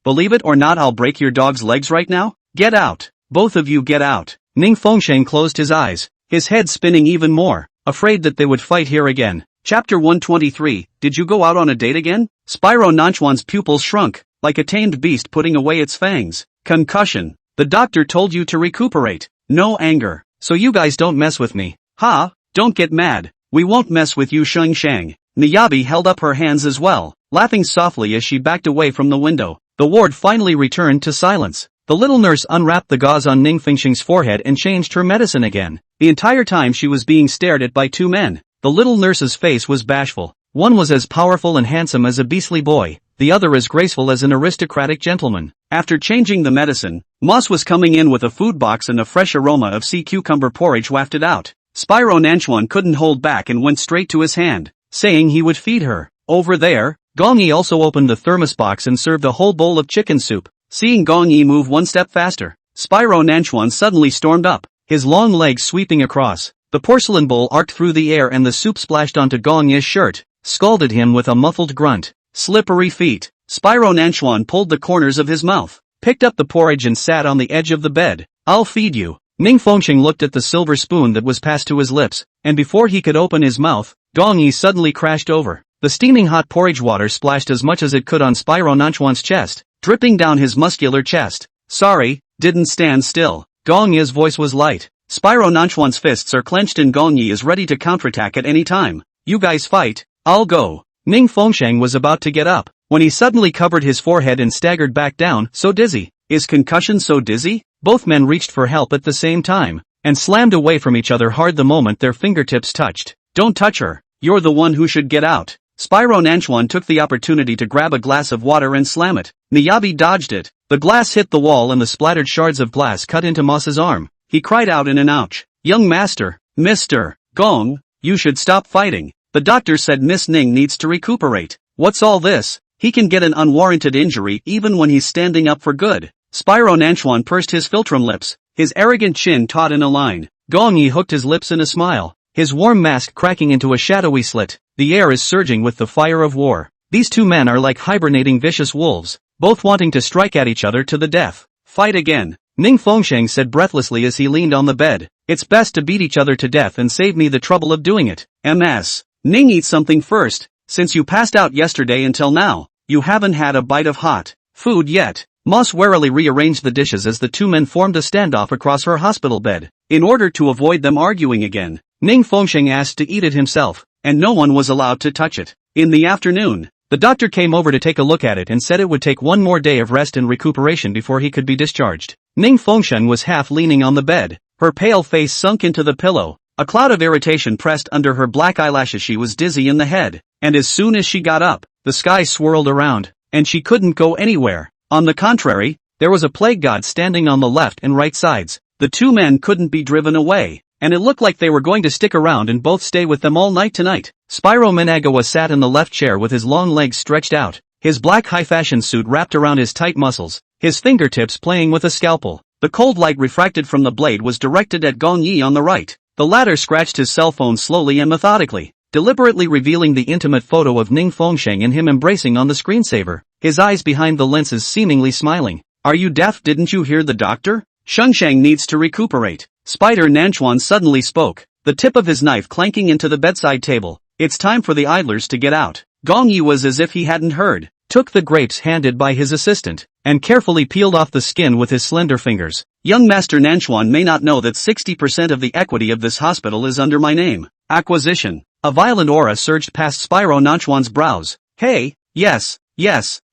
Believe it or not, I'll break your dog's legs right now. Get out. Both of you get out. Ning Fengsheng closed his eyes, his head spinning even more, afraid that they would fight here again. Chapter 123, Did you go out on a date again? Spyro Nanchuan's pupils shrunk, like a tamed beast putting away its fangs. Concussion. The doctor told you to recuperate. No anger. So you guys don't mess with me. Ha, don't get mad. We won't mess with you, Shang. Miyabi held up her hands as well, laughing softly as she backed away from the window. The ward finally returned to silence. The little nurse unwrapped the gauze on Ning Fengsheng's forehead and changed her medicine again. The entire time she was being stared at by two men. The little nurse's face was bashful. One was as powerful and handsome as a beastly boy, the other as graceful as an aristocratic gentleman. After changing the medicine, Moss was coming in with a food box and a fresh aroma of sea cucumber porridge wafted out. Spyro Nanchuan couldn't hold back and went straight to his hand, saying he would feed her. Over there, Gong Yi also opened the thermos box and served a whole bowl of chicken soup. Seeing Gong Yi move one step faster, Spyro Nanchuan suddenly stormed up, his long legs sweeping across. The porcelain bowl arced through the air and the soup splashed onto Gong Yi's shirt, scalded him with a muffled grunt. Slippery feet. Spyro Nanchuan pulled the corners of his mouth, picked up the porridge and sat on the edge of the bed. I'll feed you. Ning Fengsheng looked at the silver spoon that was passed to his lips, and before he could open his mouth, Gong Yi suddenly crashed over. The steaming hot porridge water splashed as much as it could on Spyro Nanchuan's chest, dripping down his muscular chest. Sorry, didn't stand still. Gong Yi's voice was light. Spyro Nanchuan's fists are clenched and Gong Yi is ready to counterattack at any time. You guys fight, I'll go. Ning Fengsheng was about to get up, when he suddenly covered his forehead and staggered back down, so dizzy. Is concussion so dizzy? Both men reached for help at the same time, and slammed away from each other hard the moment their fingertips touched. Don't touch her. You're the one who should get out. Spyro Nanchuan took the opportunity to grab a glass of water and slam it. Miyabi dodged it. The glass hit the wall and the splattered shards of glass cut into Moss's arm. He cried out in an ouch. Young master, Mr. Gong, you should stop fighting. The doctor said Miss Ning needs to recuperate. What's all this? He can get an unwarranted injury even when he's standing up for good. Spyro Nanchuan pursed his philtrum lips, his arrogant chin taut in a line. Gong Yi hooked his lips in a smile, his warm mask cracking into a shadowy slit. The air is surging with the fire of war. These two men are like hibernating vicious wolves, both wanting to strike at each other to the death. Fight again, Ning Fengsheng said breathlessly as he leaned on the bed. It's best to beat each other to death and save me the trouble of doing it. MS. Ning, eat something first. Since you passed out yesterday until now, you haven't had a bite of hot food yet. Moss warily rearranged the dishes as the two men formed a standoff across her hospital bed. In order to avoid them arguing again, Ning Fengsheng asked to eat it himself, and no one was allowed to touch it. In the afternoon, the doctor came over to take a look at it and said it would take one more day of rest and recuperation before he could be discharged. Ning Fengsheng was half leaning on the bed, her pale face sunk into the pillow. A cloud of irritation pressed under her black eyelashes. She was dizzy in the head, and as soon as she got up, the sky swirled around, and she couldn't go anywhere. On the contrary, there was a plague god standing on the left and right sides. The two men couldn't be driven away, and it looked like they were going to stick around and both stay with them all night tonight. Spyro Manhwa sat in the left chair with his long legs stretched out, his black high-fashion suit wrapped around his tight muscles, his fingertips playing with a scalpel. The cold light refracted from the blade was directed at Gong Yi on the right. The latter scratched his cell phone slowly and methodically, deliberately revealing the intimate photo of Ning Fengsheng and him embracing on the screensaver, his eyes behind the lenses seemingly smiling. Are you deaf? Didn't you hear the doctor? Shengsheng needs to recuperate. Spider Nanchuan suddenly spoke, the tip of his knife clanking into the bedside table. It's time for the idlers to get out. Gong Yi was as if he hadn't heard, took the grapes handed by his assistant, and carefully peeled off the skin with his slender fingers. Young Master Nanchuan may not know that 60% of the equity of this hospital is under my name. Acquisition. A violent aura surged past Spyro Nanchuan's brows. Hey, yes,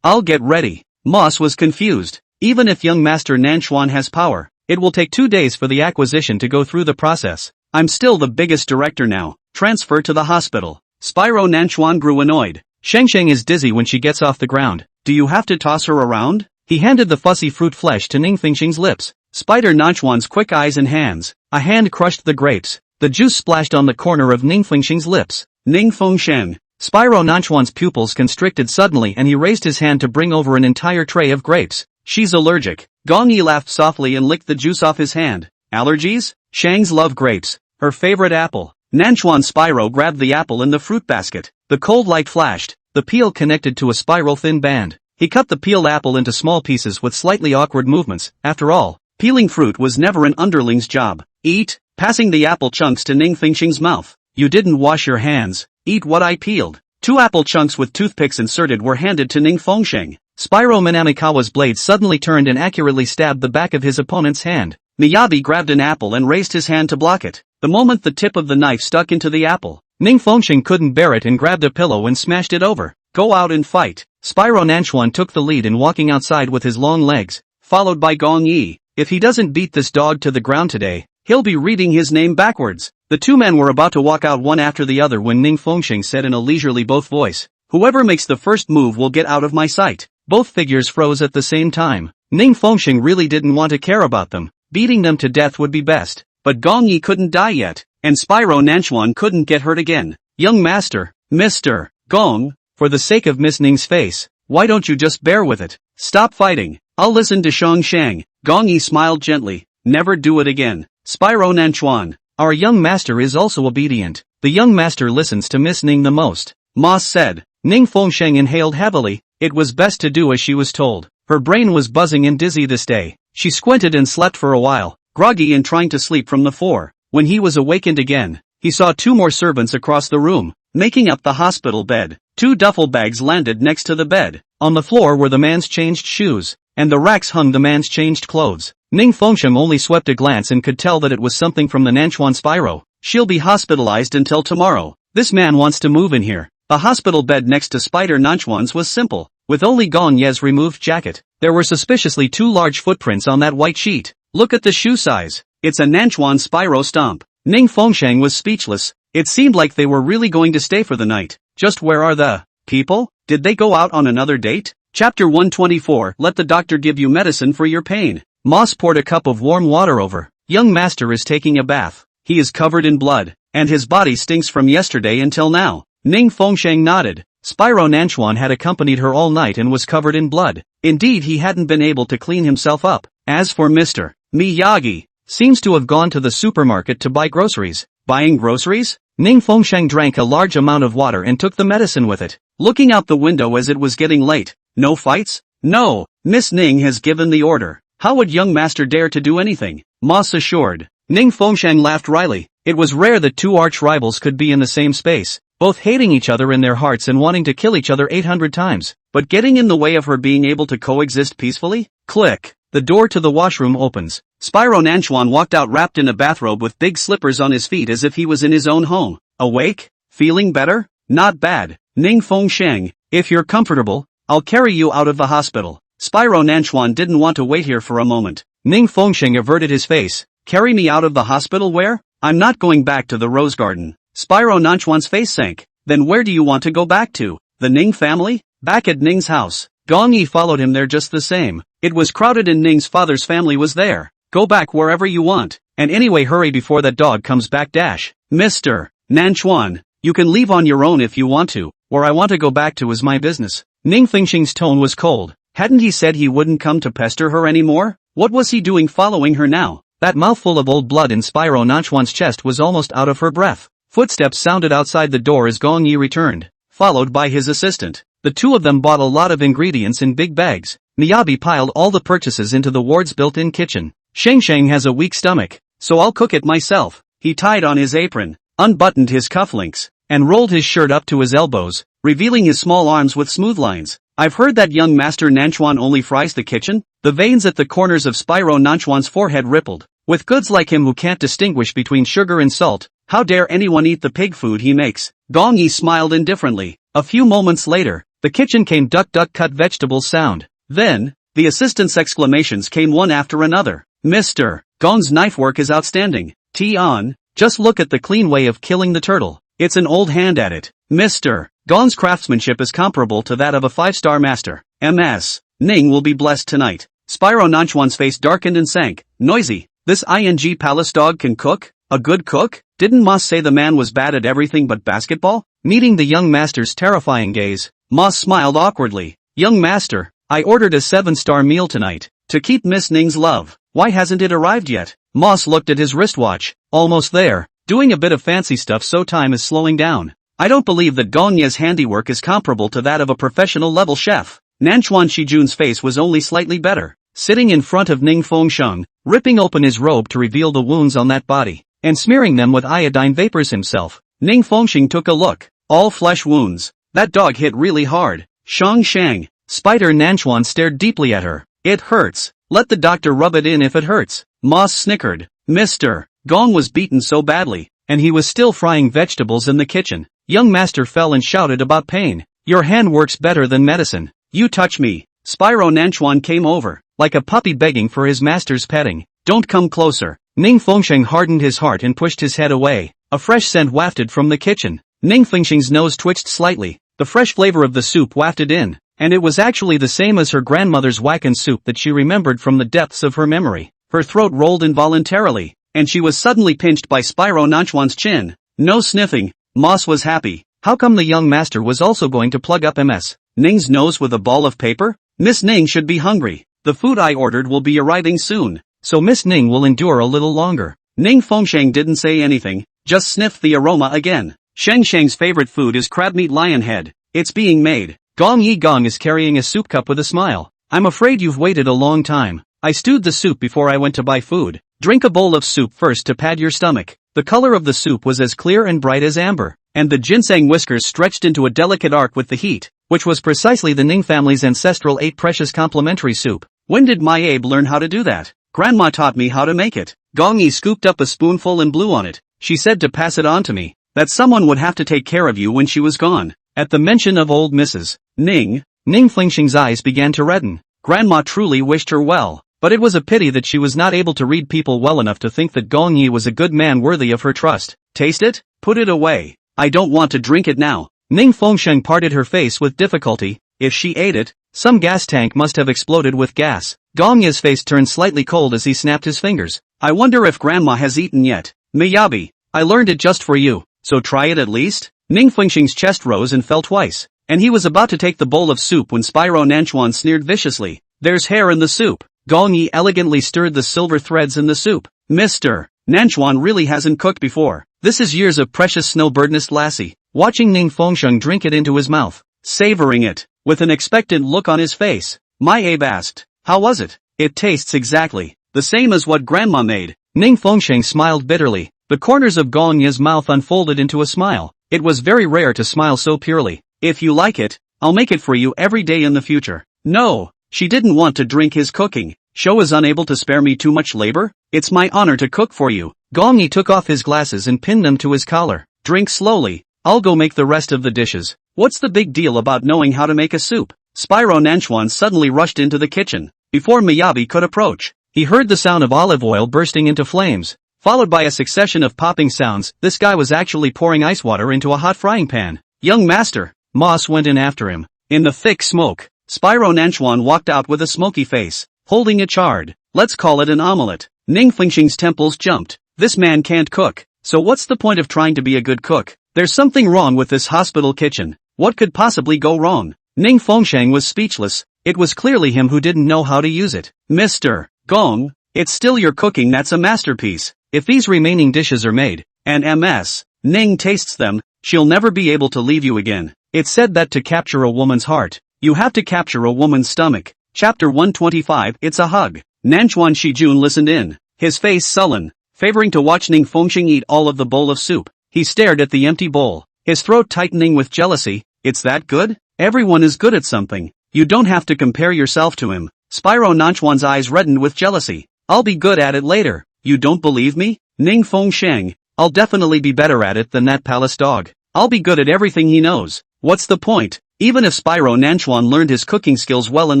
I'll get ready. Moss was confused. Even if young Master Nanchuan has power, it will take 2 days for the acquisition to go through the process. I'm still the biggest director now. Transfer to the hospital. Spyro Nanchuan grew annoyed. Shengsheng is dizzy when she gets off the ground. Do you have to toss her around? He handed the fussy fruit flesh to Ning Fengsheng's lips. Spider Nanchuan's quick eyes and hands. A hand crushed the grapes. The juice splashed on the corner of Ning Fengsheng's lips. Ning Fengsheng. Spyro Nanchuan's pupils constricted suddenly and he raised his hand to bring over an entire tray of grapes. She's allergic. Gong Yi laughed softly and licked the juice off his hand. Allergies? Shangs love grapes. Her favorite apple. Nanchuan Spyro grabbed the apple in the fruit basket. The cold light flashed. The peel connected to a spiral thin band. He cut the peeled apple into small pieces with slightly awkward movements. After all, peeling fruit was never an underling's job. Eat, passing the apple chunks to Ning Fengsheng's mouth. You didn't wash your hands. Eat what I peeled. 2 apple chunks with toothpicks inserted were handed to Ning Fengsheng. Spyro Manamikawa's blade suddenly turned and accurately stabbed the back of his opponent's hand. Miyabi grabbed an apple and raised his hand to block it. The moment the tip of the knife stuck into the apple, Ning Fengsheng couldn't bear it and grabbed a pillow and smashed it over. Go out and fight. Spyro Nanchuan took the lead in walking outside with his long legs, followed by Gong Yi. If he doesn't beat this dog to the ground today, he'll be reading his name backwards. The two men were about to walk out one after the other when Ning Fengsheng said in a leisurely both voice, whoever makes the first move will get out of my sight. Both figures froze at the same time. Ning Fengsheng really didn't want to care about them. Beating them to death would be best. But Gong Yi couldn't die yet, and Spyro Nanchuan couldn't get hurt again. Young master, Mr. Gong, for the sake of Miss Ning's face, why don't you just bear with it? Stop fighting. I'll listen to Shang. Gong Yi smiled gently. Never do it again. Spyro Nanchuan. Our young master is also obedient. The young master listens to Miss Ning the most. Moss said. Ning Fengsheng inhaled heavily. It was best to do as she was told. Her brain was buzzing and dizzy this day. She squinted and slept for a while, groggy and trying to sleep from the 4. When he was awakened again, he saw 2 more servants across the room, making up the hospital bed. 2 duffel bags landed next to the bed. On the floor were the man's changed shoes, and the racks hung the man's changed clothes. Ning Fengsheng only swept a glance and could tell that it was something from the Nanchuan Spyro. She'll be hospitalized until tomorrow. This man wants to move in here. The hospital bed next to Spider Nanchuan's was simple, with only Gong Ye's removed jacket. There were suspiciously 2 large footprints on that white sheet. Look at the shoe size. It's a Nanchuan Spyro stomp. Ning Fengsheng was speechless. It seemed like they were really going to stay for the night. Just where are the people? Did they go out on another date? Chapter 124. Let the doctor give you medicine for your pain. Moss poured a cup of warm water over. Young master is taking a bath. He is covered in blood, and his body stinks from yesterday until now. Ning Fengsheng nodded. Spyro Nanchuan had accompanied her all night and was covered in blood. Indeed, he hadn't been able to clean himself up. As for Mr. Miyagi, seems to have gone to the supermarket to buy groceries. Buying groceries? Ning Fengsheng drank a large amount of water and took the medicine with it, looking out the window as it was getting late. No fights? No, Miss Ning has given the order. How would young master dare to do anything? Moss assured. Ning Fengsheng laughed wryly. It was rare that two arch-rivals could be in the same space, both hating each other in their hearts and wanting to kill each other 800 times, but getting in the way of her being able to coexist peacefully? Click. The door to the washroom opens. Spyro Nanchuan walked out wrapped in a bathrobe with big slippers on his feet as if he was in his own home. Awake? Feeling better? Not bad. Ning Fengsheng, if you're comfortable, I'll carry you out of the hospital. Spyro Nanchuan didn't want to wait here for a moment. Ning Fengsheng averted his face. Carry me out of the hospital where? I'm not going back to the Rose Garden. Spyro Nanchuan's face sank. Then where do you want to go back to? The Ning family? Back at Ning's house. Gong Yi followed him there just the same. It was crowded and Ning's father's family was there. Go back wherever you want. And anyway, hurry before that dog comes back. Mr. Nanchuan, you can leave on your own if you want to. Where I want to go back to is my business. Ning Fengsheng's tone was cold. Hadn't he said he wouldn't come to pester her anymore? What was he doing following her now? That mouthful of old blood in Spyro Nanchuan's chest was almost out of her breath. Footsteps sounded outside the door as Gong Yi returned, followed by his assistant. The two of them bought a lot of ingredients in big bags. Miyabi piled all the purchases into the ward's built-in kitchen. Sheng has a weak stomach, so I'll cook it myself. He tied on his apron, unbuttoned his cufflinks, and rolled his shirt up to his elbows, revealing his small arms with smooth lines. I've heard that young master Nanchuan only fries the kitchen. The veins at the corners of Spyro Nanchuan's forehead rippled. With goods like him who can't distinguish between sugar and salt, how dare anyone eat the pig food he makes? Gong Yi smiled indifferently. A few moments later, the kitchen came duck duck cut vegetables sound. Then, the assistant's exclamations came one after another. Mr. Gong's knife work is outstanding. Tian, just look at the clean way of killing the turtle. It's an old hand at it. Mr. Gong's craftsmanship is comparable to that of a 5-star master. MS. Ning will be blessed tonight. Spyro Nanchuan's face darkened and sank. Noisy. This ING palace dog can cook? A good cook? Didn't Moss say the man was bad at everything but basketball? Meeting the young master's terrifying gaze, Moss smiled awkwardly. Young master, I ordered a 7-star meal tonight. To keep Miss Ning's love. Why hasn't it arrived yet? Moss looked at his wristwatch. Almost there. Doing a bit of fancy stuff so time is slowing down. I don't believe that Gong Ye's handiwork is comparable to that of a professional level chef. Nanchuan Shijun's face was only slightly better. Sitting in front of Ning Fengsheng, ripping open his robe to reveal the wounds on that body, and smearing them with iodine vapors himself. Ning Fengsheng took a look. All flesh wounds. That dog hit really hard. Shang. Spider Nanchuan stared deeply at her. It hurts. Let the doctor rub it in if it hurts. Moss snickered. Mr. Gong was beaten so badly, and he was still frying vegetables in the kitchen. Young master fell and shouted about pain. Your hand works better than medicine. You touch me. Spyro Nanchuan came over, like a puppy begging for his master's petting. Don't come closer. Ning Fengsheng hardened his heart and pushed his head away. A fresh scent wafted from the kitchen. Ning Fengsheng's nose twitched slightly. The fresh flavor of the soup wafted in, and it was actually the same as her grandmother's wacken soup that she remembered from the depths of her memory. Her throat rolled involuntarily, and she was suddenly pinched by Spyro Nanchuan's chin. No sniffing. Moss was happy. How come the young master was also going to plug up Ms. Ning's nose with a ball of paper? Miss Ning should be hungry. The food I ordered will be arriving soon, so Miss Ning will endure a little longer. Ning Fengsheng didn't say anything, just sniffed the aroma again. Sheng's favorite food is crab meat lion head. It's being made. Gong Yi Gong is carrying a soup cup with a smile. I'm afraid you've waited a long time. I stewed the soup before I went to buy food. Drink a bowl of soup first to pad your stomach. The color of the soup was as clear and bright as amber, and the ginseng whiskers stretched into a delicate arc with the heat, which was precisely the Ning family's ancestral 8 precious complimentary soup. When did my Abe learn how to do that? Grandma taught me how to make it. Gong Yi scooped up a spoonful and blew on it. She said to pass it on to me, that someone would have to take care of you when she was gone. At the mention of old Mrs. Ning Fengsheng's eyes began to redden. Grandma truly wished her well, but it was a pity that she was not able to read people well enough to think that Gong Yi was a good man worthy of her trust. Taste it? Put it away. I don't want to drink it now. Ning Fengsheng parted her face with difficulty. If she ate it, some gas tank must have exploded with gas. Gong Yi's face turned slightly cold as he snapped his fingers. I wonder if Grandma has eaten yet. Miyabi, I learned it just for you, so try it at least? Ning Fengsheng's chest rose and fell twice, and he was about to take the bowl of soup when Spyro Nanchuan sneered viciously. There's hair in the soup. Gong Yi elegantly stirred the silver threads in the soup. Mr. Nanchuan really hasn't cooked before. This is years of precious snowbirdness lassie. Watching Ning Fengsheng drink it into his mouth, savoring it, with an expectant look on his face, my Abe asked, how was it? It tastes exactly the same as what Grandma made. Ning Fengsheng smiled bitterly. The corners of Gong Yi's mouth unfolded into a smile. It was very rare to smile so purely. If you like it, I'll make it for you every day in the future. No, she didn't want to drink his cooking. Show is unable to spare me too much labor? It's my honor to cook for you. Gong Yi took off his glasses and pinned them to his collar. Drink slowly. I'll go make the rest of the dishes. What's the big deal about knowing how to make a soup? Spyro Nanchuan suddenly rushed into the kitchen. Before Miyabi could approach, he heard the sound of olive oil bursting into flames, followed by a succession of popping sounds. This guy was actually pouring ice water into a hot frying pan. Young master, Moss went in after him. In the thick smoke, Spyro Nanchuan walked out with a smoky face, holding a charred, let's call it an omelette. Ning Fengsheng's temples jumped. This man can't cook, so what's the point of trying to be a good cook? There's something wrong with this hospital kitchen. What could possibly go wrong? Ning Fengsheng was speechless. It was clearly him who didn't know how to use it. Mr. Gong, it's still your cooking that's a masterpiece. If these remaining dishes are made, and Ms. Ning tastes them, she'll never be able to leave you again. It's said that to capture a woman's heart, you have to capture a woman's stomach. Chapter 125, It's a Hug. Nanchuan Shijun listened in, his face sullen, favoring to watch Ning Fengsheng eat all of the bowl of soup. He stared at the empty bowl, his throat tightening with jealousy. It's that good? Everyone is good at something. You don't have to compare yourself to him. Spyro Nanchuan's eyes reddened with jealousy. I'll be good at it later. You don't believe me? Ning Fengsheng, I'll definitely be better at it than that palace dog. I'll be good at everything he knows. What's the point? Even if Spyro Nanchuan learned his cooking skills well in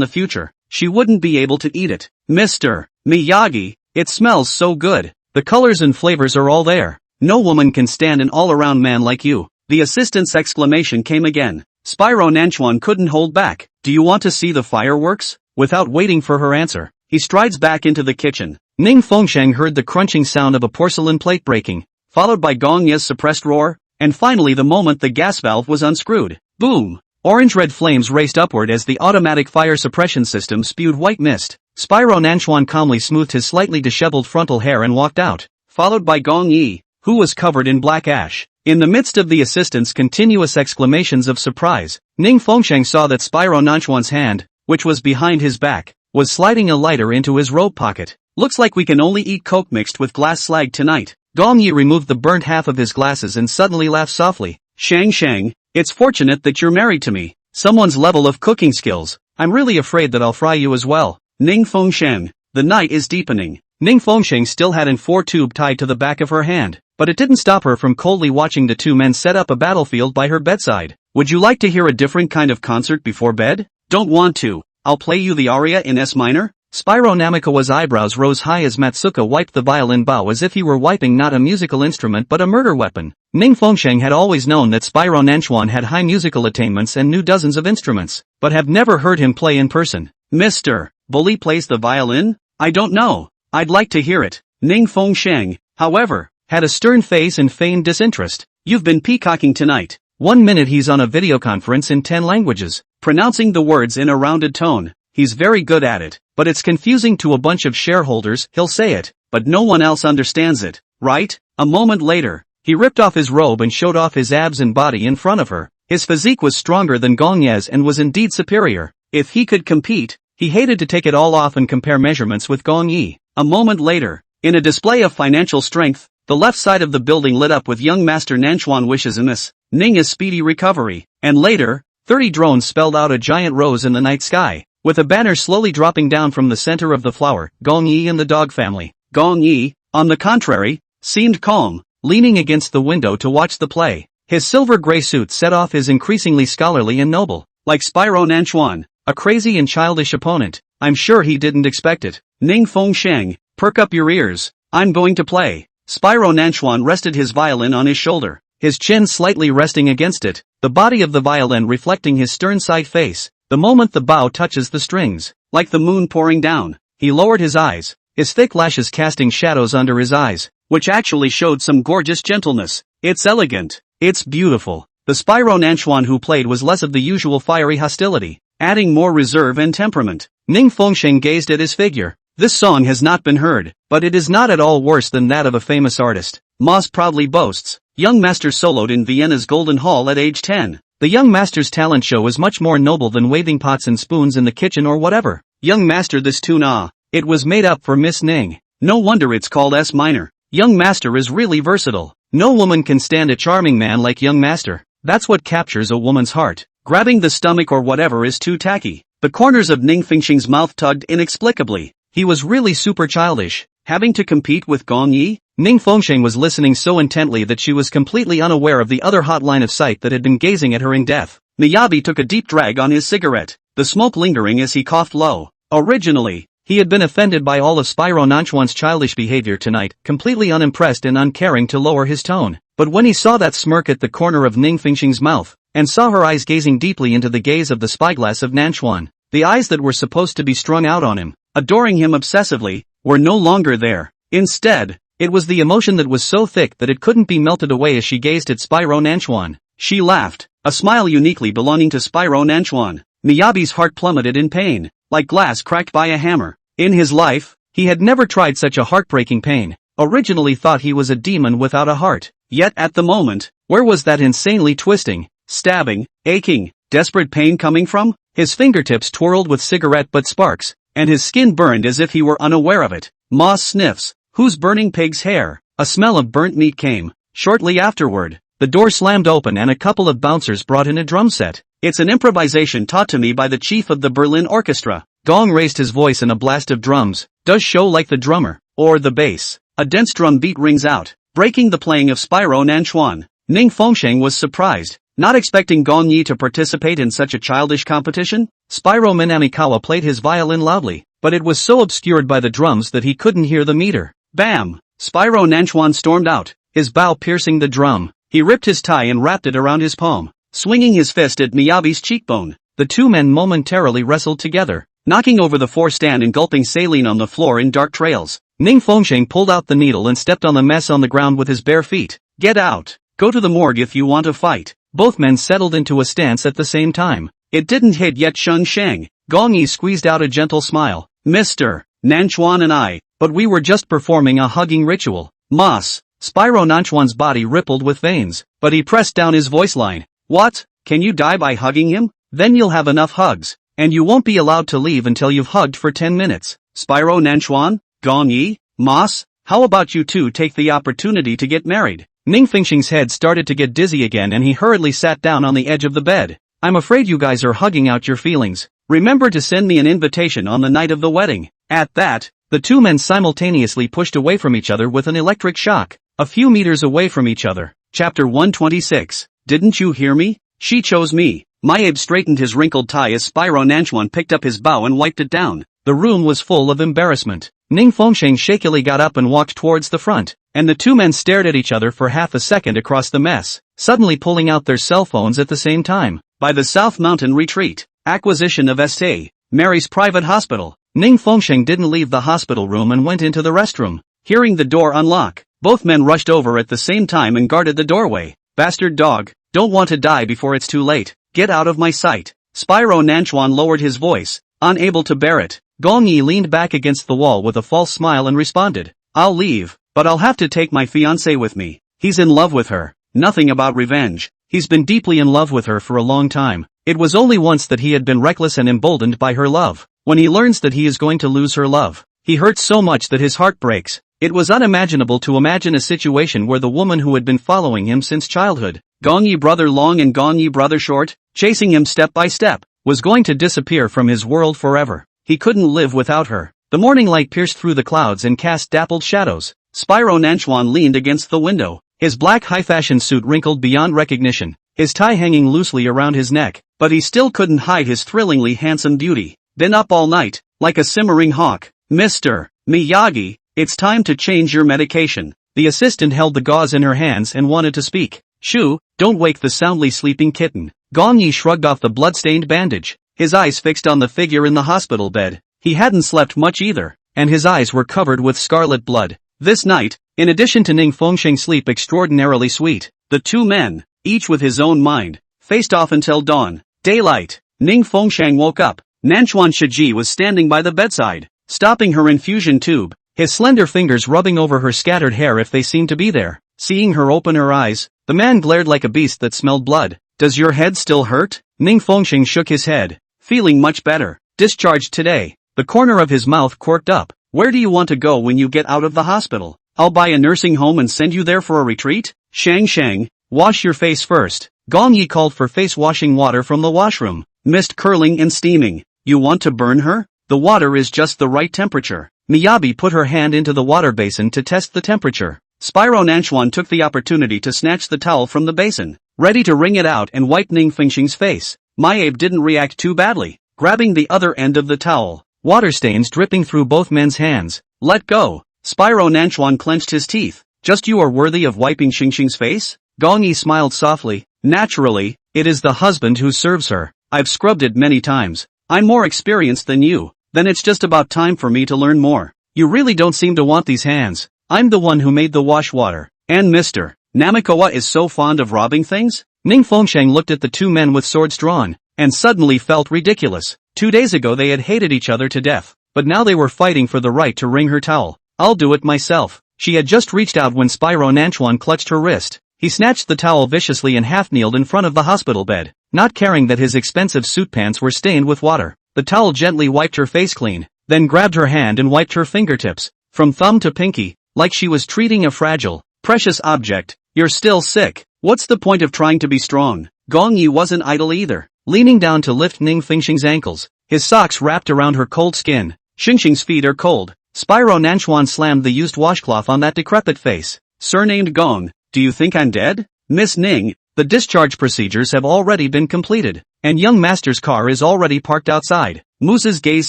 the future, she wouldn't be able to eat it. Mr. Miyagi, it smells so good. The colors and flavors are all there. No woman can stand an all-around man like you. The assistant's exclamation came again. Spyro Nanchuan couldn't hold back. Do you want to see the fireworks? Without waiting for her answer, he strides back into the kitchen. Ning Fengsheng heard the crunching sound of a porcelain plate breaking, followed by Gong Yi's suppressed roar, and finally the moment the gas valve was unscrewed. Boom! Orange-red flames raced upward as the automatic fire suppression system spewed white mist. Spyro Nanchuan calmly smoothed his slightly disheveled frontal hair and walked out, followed by Gong Yi, who was covered in black ash. In the midst of the assistant's continuous exclamations of surprise, Ning Fengsheng saw that Spyro Nanchuan's hand, which was behind his back, was sliding a lighter into his robe pocket. Looks like we can only eat coke mixed with glass slag tonight. Gong Yi removed the burnt half of his glasses and suddenly laughed softly. Shang, it's fortunate that you're married to me. Someone's level of cooking skills. I'm really afraid that I'll fry you as well. Ning Fengsheng, the night is deepening. Ning Fengsheng still had an 4-tube tied to the back of her hand, but it didn't stop her from coldly watching the two men set up a battlefield by her bedside. Would you like to hear a different kind of concert before bed? Don't want to. I'll play you the aria in S minor. Spyro Namikawa's eyebrows rose high as Matsuka wiped the violin bow as if he were wiping not a musical instrument but a murder weapon. Ning Fengsheng had always known that Spyro Nanchuan had high musical attainments and knew dozens of instruments, but have never heard him play in person. Mr. Bully plays the violin? I don't know. I'd like to hear it. Ning Fengsheng, however, had a stern face and feigned disinterest. You've been peacocking tonight. 1 minute he's on a video conference in 10 languages, pronouncing the words in a rounded tone. He's very good at it, but it's confusing to a bunch of shareholders. He'll say it, but no one else understands it, right? A moment later, he ripped off his robe and showed off his abs and body in front of her. His physique was stronger than Gong Yi's and was indeed superior. If he could compete, he hated to take it all off and compare measurements with Gong Yi. A moment later, in a display of financial strength, the left side of the building lit up with young Master Nanchuan wishes Ms. Ning's speedy recovery, and later, 30 drones spelled out a giant rose in the night sky, with a banner slowly dropping down from the center of the flower. Gong Yi and the dog family. Gong Yi, on the contrary, seemed calm, leaning against the window to watch the play. His silver-gray suit set off his increasingly scholarly and noble. Like Spyro Nanchuan, a crazy and childish opponent, I'm sure he didn't expect it. Ning Fengsheng, perk up your ears. I'm going to play. Spyro Nanchuan rested his violin on his shoulder, his chin slightly resting against it. the body of the violin reflecting his stern-side face. The moment the bow touches the strings, like the moon pouring down, he lowered his eyes, his thick lashes casting shadows under his eyes, which actually showed some gorgeous gentleness. It's elegant. It's beautiful. The Spyro Nanchuan who played was less of the usual fiery hostility, adding more reserve and temperament. Ning Fengsheng gazed at his figure. This song has not been heard, but it is not at all worse than that of a famous artist. Moss proudly boasts. Young master soloed in Vienna's Golden Hall at age 10. The young master's talent show is much more noble than waving pots and spoons in the kitchen or whatever. Young master, this tune it was made up for Miss Ning. No wonder it's called S minor. Young master is really versatile. No woman can stand a charming man like young master. That's what captures a woman's heart. Grabbing the stomach or whatever is too tacky. The corners of Ning Fengsheng's mouth tugged inexplicably. He was really super childish. Having to compete with Gong Yi? Ning Fengsheng was listening so intently that she was completely unaware of the other hot line of sight that had been gazing at her in death. Miyabi took a deep drag on his cigarette, the smoke lingering as he coughed low. Originally, he had been offended by all of Spyro Nanchuan's childish behavior tonight, completely unimpressed and uncaring to lower his tone. But when he saw that smirk at the corner of Ning Fengsheng's mouth, and saw her eyes gazing deeply into the gaze of the spyglass of Nanchuan, the eyes that were supposed to be strung out on him, adoring him obsessively, were no longer there. Instead, it was the emotion that was so thick that it couldn't be melted away as she gazed at Spyro Nanchuan. She laughed, a smile uniquely belonging to Spyro Nanchuan. Miyabi's heart plummeted in pain, like glass cracked by a hammer. In his life, he had never tried such a heartbreaking pain. Originally thought he was a demon without a heart. Yet at the moment, where was that insanely twisting, stabbing, aching, desperate pain coming from? His fingertips twirled with cigarette butt sparks, and his skin burned as if he were unaware of it. Moss sniffs. Who's burning pig's hair? A smell of burnt meat came. Shortly afterward, the door slammed open and a couple of bouncers brought in a drum set. It's an improvisation taught to me by the chief of the Berlin Orchestra. Gong raised his voice in a blast of drums. Does show like the drummer, or the bass. A dense drum beat rings out, breaking the playing of Spyro Nanchuan. Ning Fengsheng was surprised, not expecting Gong Yi to participate in such a childish competition. Spyro Minamikawa played his violin loudly, but it was so obscured by the drums that he couldn't hear the meter. Bam! Spyro Nanchuan stormed out, his bow piercing the drum. He ripped his tie and wrapped it around his palm, swinging his fist at Miyabi's cheekbone. The two men momentarily wrestled together, knocking over the floor stand and gulping saline on the floor in dark trails. Ning Fengsheng pulled out the needle and stepped on the mess on the ground with his bare feet. Get out! Go to the morgue if you want to fight. Both men settled into a stance at the same time. It didn't hit yet, Shun Sheng. Gong Yi squeezed out a gentle smile. Mr. Nanchuan and I. But we were just performing a hugging ritual. Moss. Spyro Nanchuan's body rippled with veins, but he pressed down his voice line. What? Can you die by hugging him? Then you'll have enough hugs, and you won't be allowed to leave until you've hugged for 10 minutes. Spyro Nanchuan? Gong Yi? Moss? How about you two take the opportunity to get married? Ning Fengsheng's head started to get dizzy again and he hurriedly sat down on the edge of the bed. I'm afraid you guys are hugging out your feelings. Remember to send me an invitation on the night of the wedding. At that, the two men simultaneously pushed away from each other with an electric shock, a few meters away from each other. Chapter 126. Didn't you hear me? She chose me. Mayab straightened his wrinkled tie as Spyro Nanchuan picked up his bow and wiped it down. The room was full of embarrassment. Ning Fengsheng shakily got up and walked towards the front, and the two men stared at each other for half a second across the mess, suddenly pulling out their cell phones at the same time. By the South Mountain Retreat. Acquisition of S.A. Mary's private hospital. Ning Fengsheng didn't leave the hospital room and went into the restroom. Hearing the door unlock, both men rushed over at the same time and guarded the doorway. Bastard dog, don't want to die before it's too late. Get out of my sight. Spyro Nanchuan lowered his voice, unable to bear it. Gong Yi leaned back against the wall with a false smile and responded. I'll leave, but I'll have to take my fiancé with me. He's in love with her. Nothing about revenge. He's been deeply in love with her for a long time. It was only once that he had been reckless and emboldened by her love. When he learns that he is going to lose her love, he hurts so much that his heart breaks. It was unimaginable to imagine a situation where the woman who had been following him since childhood, Gong Yi brother long and Gong Yi brother short, chasing him step by step, was going to disappear from his world forever. He couldn't live without her. The morning light pierced through the clouds and cast dappled shadows. Spyro Nanchuan leaned against the window, his black high-fashion suit wrinkled beyond recognition, his tie hanging loosely around his neck, but he still couldn't hide his thrillingly handsome beauty. Been up all night, like a simmering hawk. Mr. Miyagi, it's time to change your medication. The assistant held the gauze in her hands and wanted to speak. Shoo, Don't wake the soundly sleeping kitten. Gong Yi shrugged off the blood-stained bandage, his eyes fixed on the figure in the hospital bed. He hadn't slept much either, and his eyes were covered with scarlet blood. This night, in addition to Ning Fengsheng's sleep extraordinarily sweet, the two men, each with his own mind, faced off until dawn. Daylight. Ning Fengsheng woke up. Nanchuan Shiji was standing by the bedside, stopping her infusion tube, his slender fingers rubbing over her scattered hair if they seemed to be there. Seeing her open her eyes, the man glared like a beast that smelled blood. Does your head still hurt? Ning Fengsheng shook his head, feeling much better. Discharged today. The corner of his mouth quirked up. Where do you want to go when you get out of the hospital? I'll buy a nursing home and send you there for a retreat? Shang, wash your face first. Gong Yi called for face washing water from the washroom, mist curling and steaming. You want to burn her? The water is just the right temperature. Miyabi put her hand into the water basin to test the temperature. Spyro Nanchuan took the opportunity to snatch the towel from the basin, ready to wring it out and wipe Ning Fengsheng's face. Miyabi didn't react too badly, grabbing the other end of the towel, water stains dripping through both men's hands. Let go. Spyro Nanchuan clenched his teeth. Just you are worthy of wiping Xingxing's face? Gong Yi smiled softly. Naturally, it is the husband who serves her. I've scrubbed it many times. I'm more experienced than you. Then it's just about time for me to learn more. You really don't seem to want these hands. I'm the one who made the wash water. And Mr. Namikawa is so fond of robbing things? Ning Fengsheng looked at the two men with swords drawn, and suddenly felt ridiculous. 2 days ago they had hated each other to death, but now they were fighting for the right to wring her towel. I'll do it myself. She had just reached out when Spyro Nanchuan clutched her wrist. He snatched the towel viciously and half-kneeled in front of the hospital bed, not caring that his expensive suit pants were stained with water. The towel gently wiped her face clean, then grabbed her hand and wiped her fingertips, from thumb to pinky, like she was treating a fragile, precious object. You're still sick. What's the point of trying to be strong? Gong Yi wasn't idle either, leaning down to lift Ning Fengsheng's ankles, his socks wrapped around her cold skin. Xingxing's feet are cold. Spyro Nanchuan slammed the used washcloth on that decrepit face. Surnamed Gong, do you think I'm dead? Miss Ning, the discharge procedures have already been completed, and young master's car is already parked outside. Moose's gaze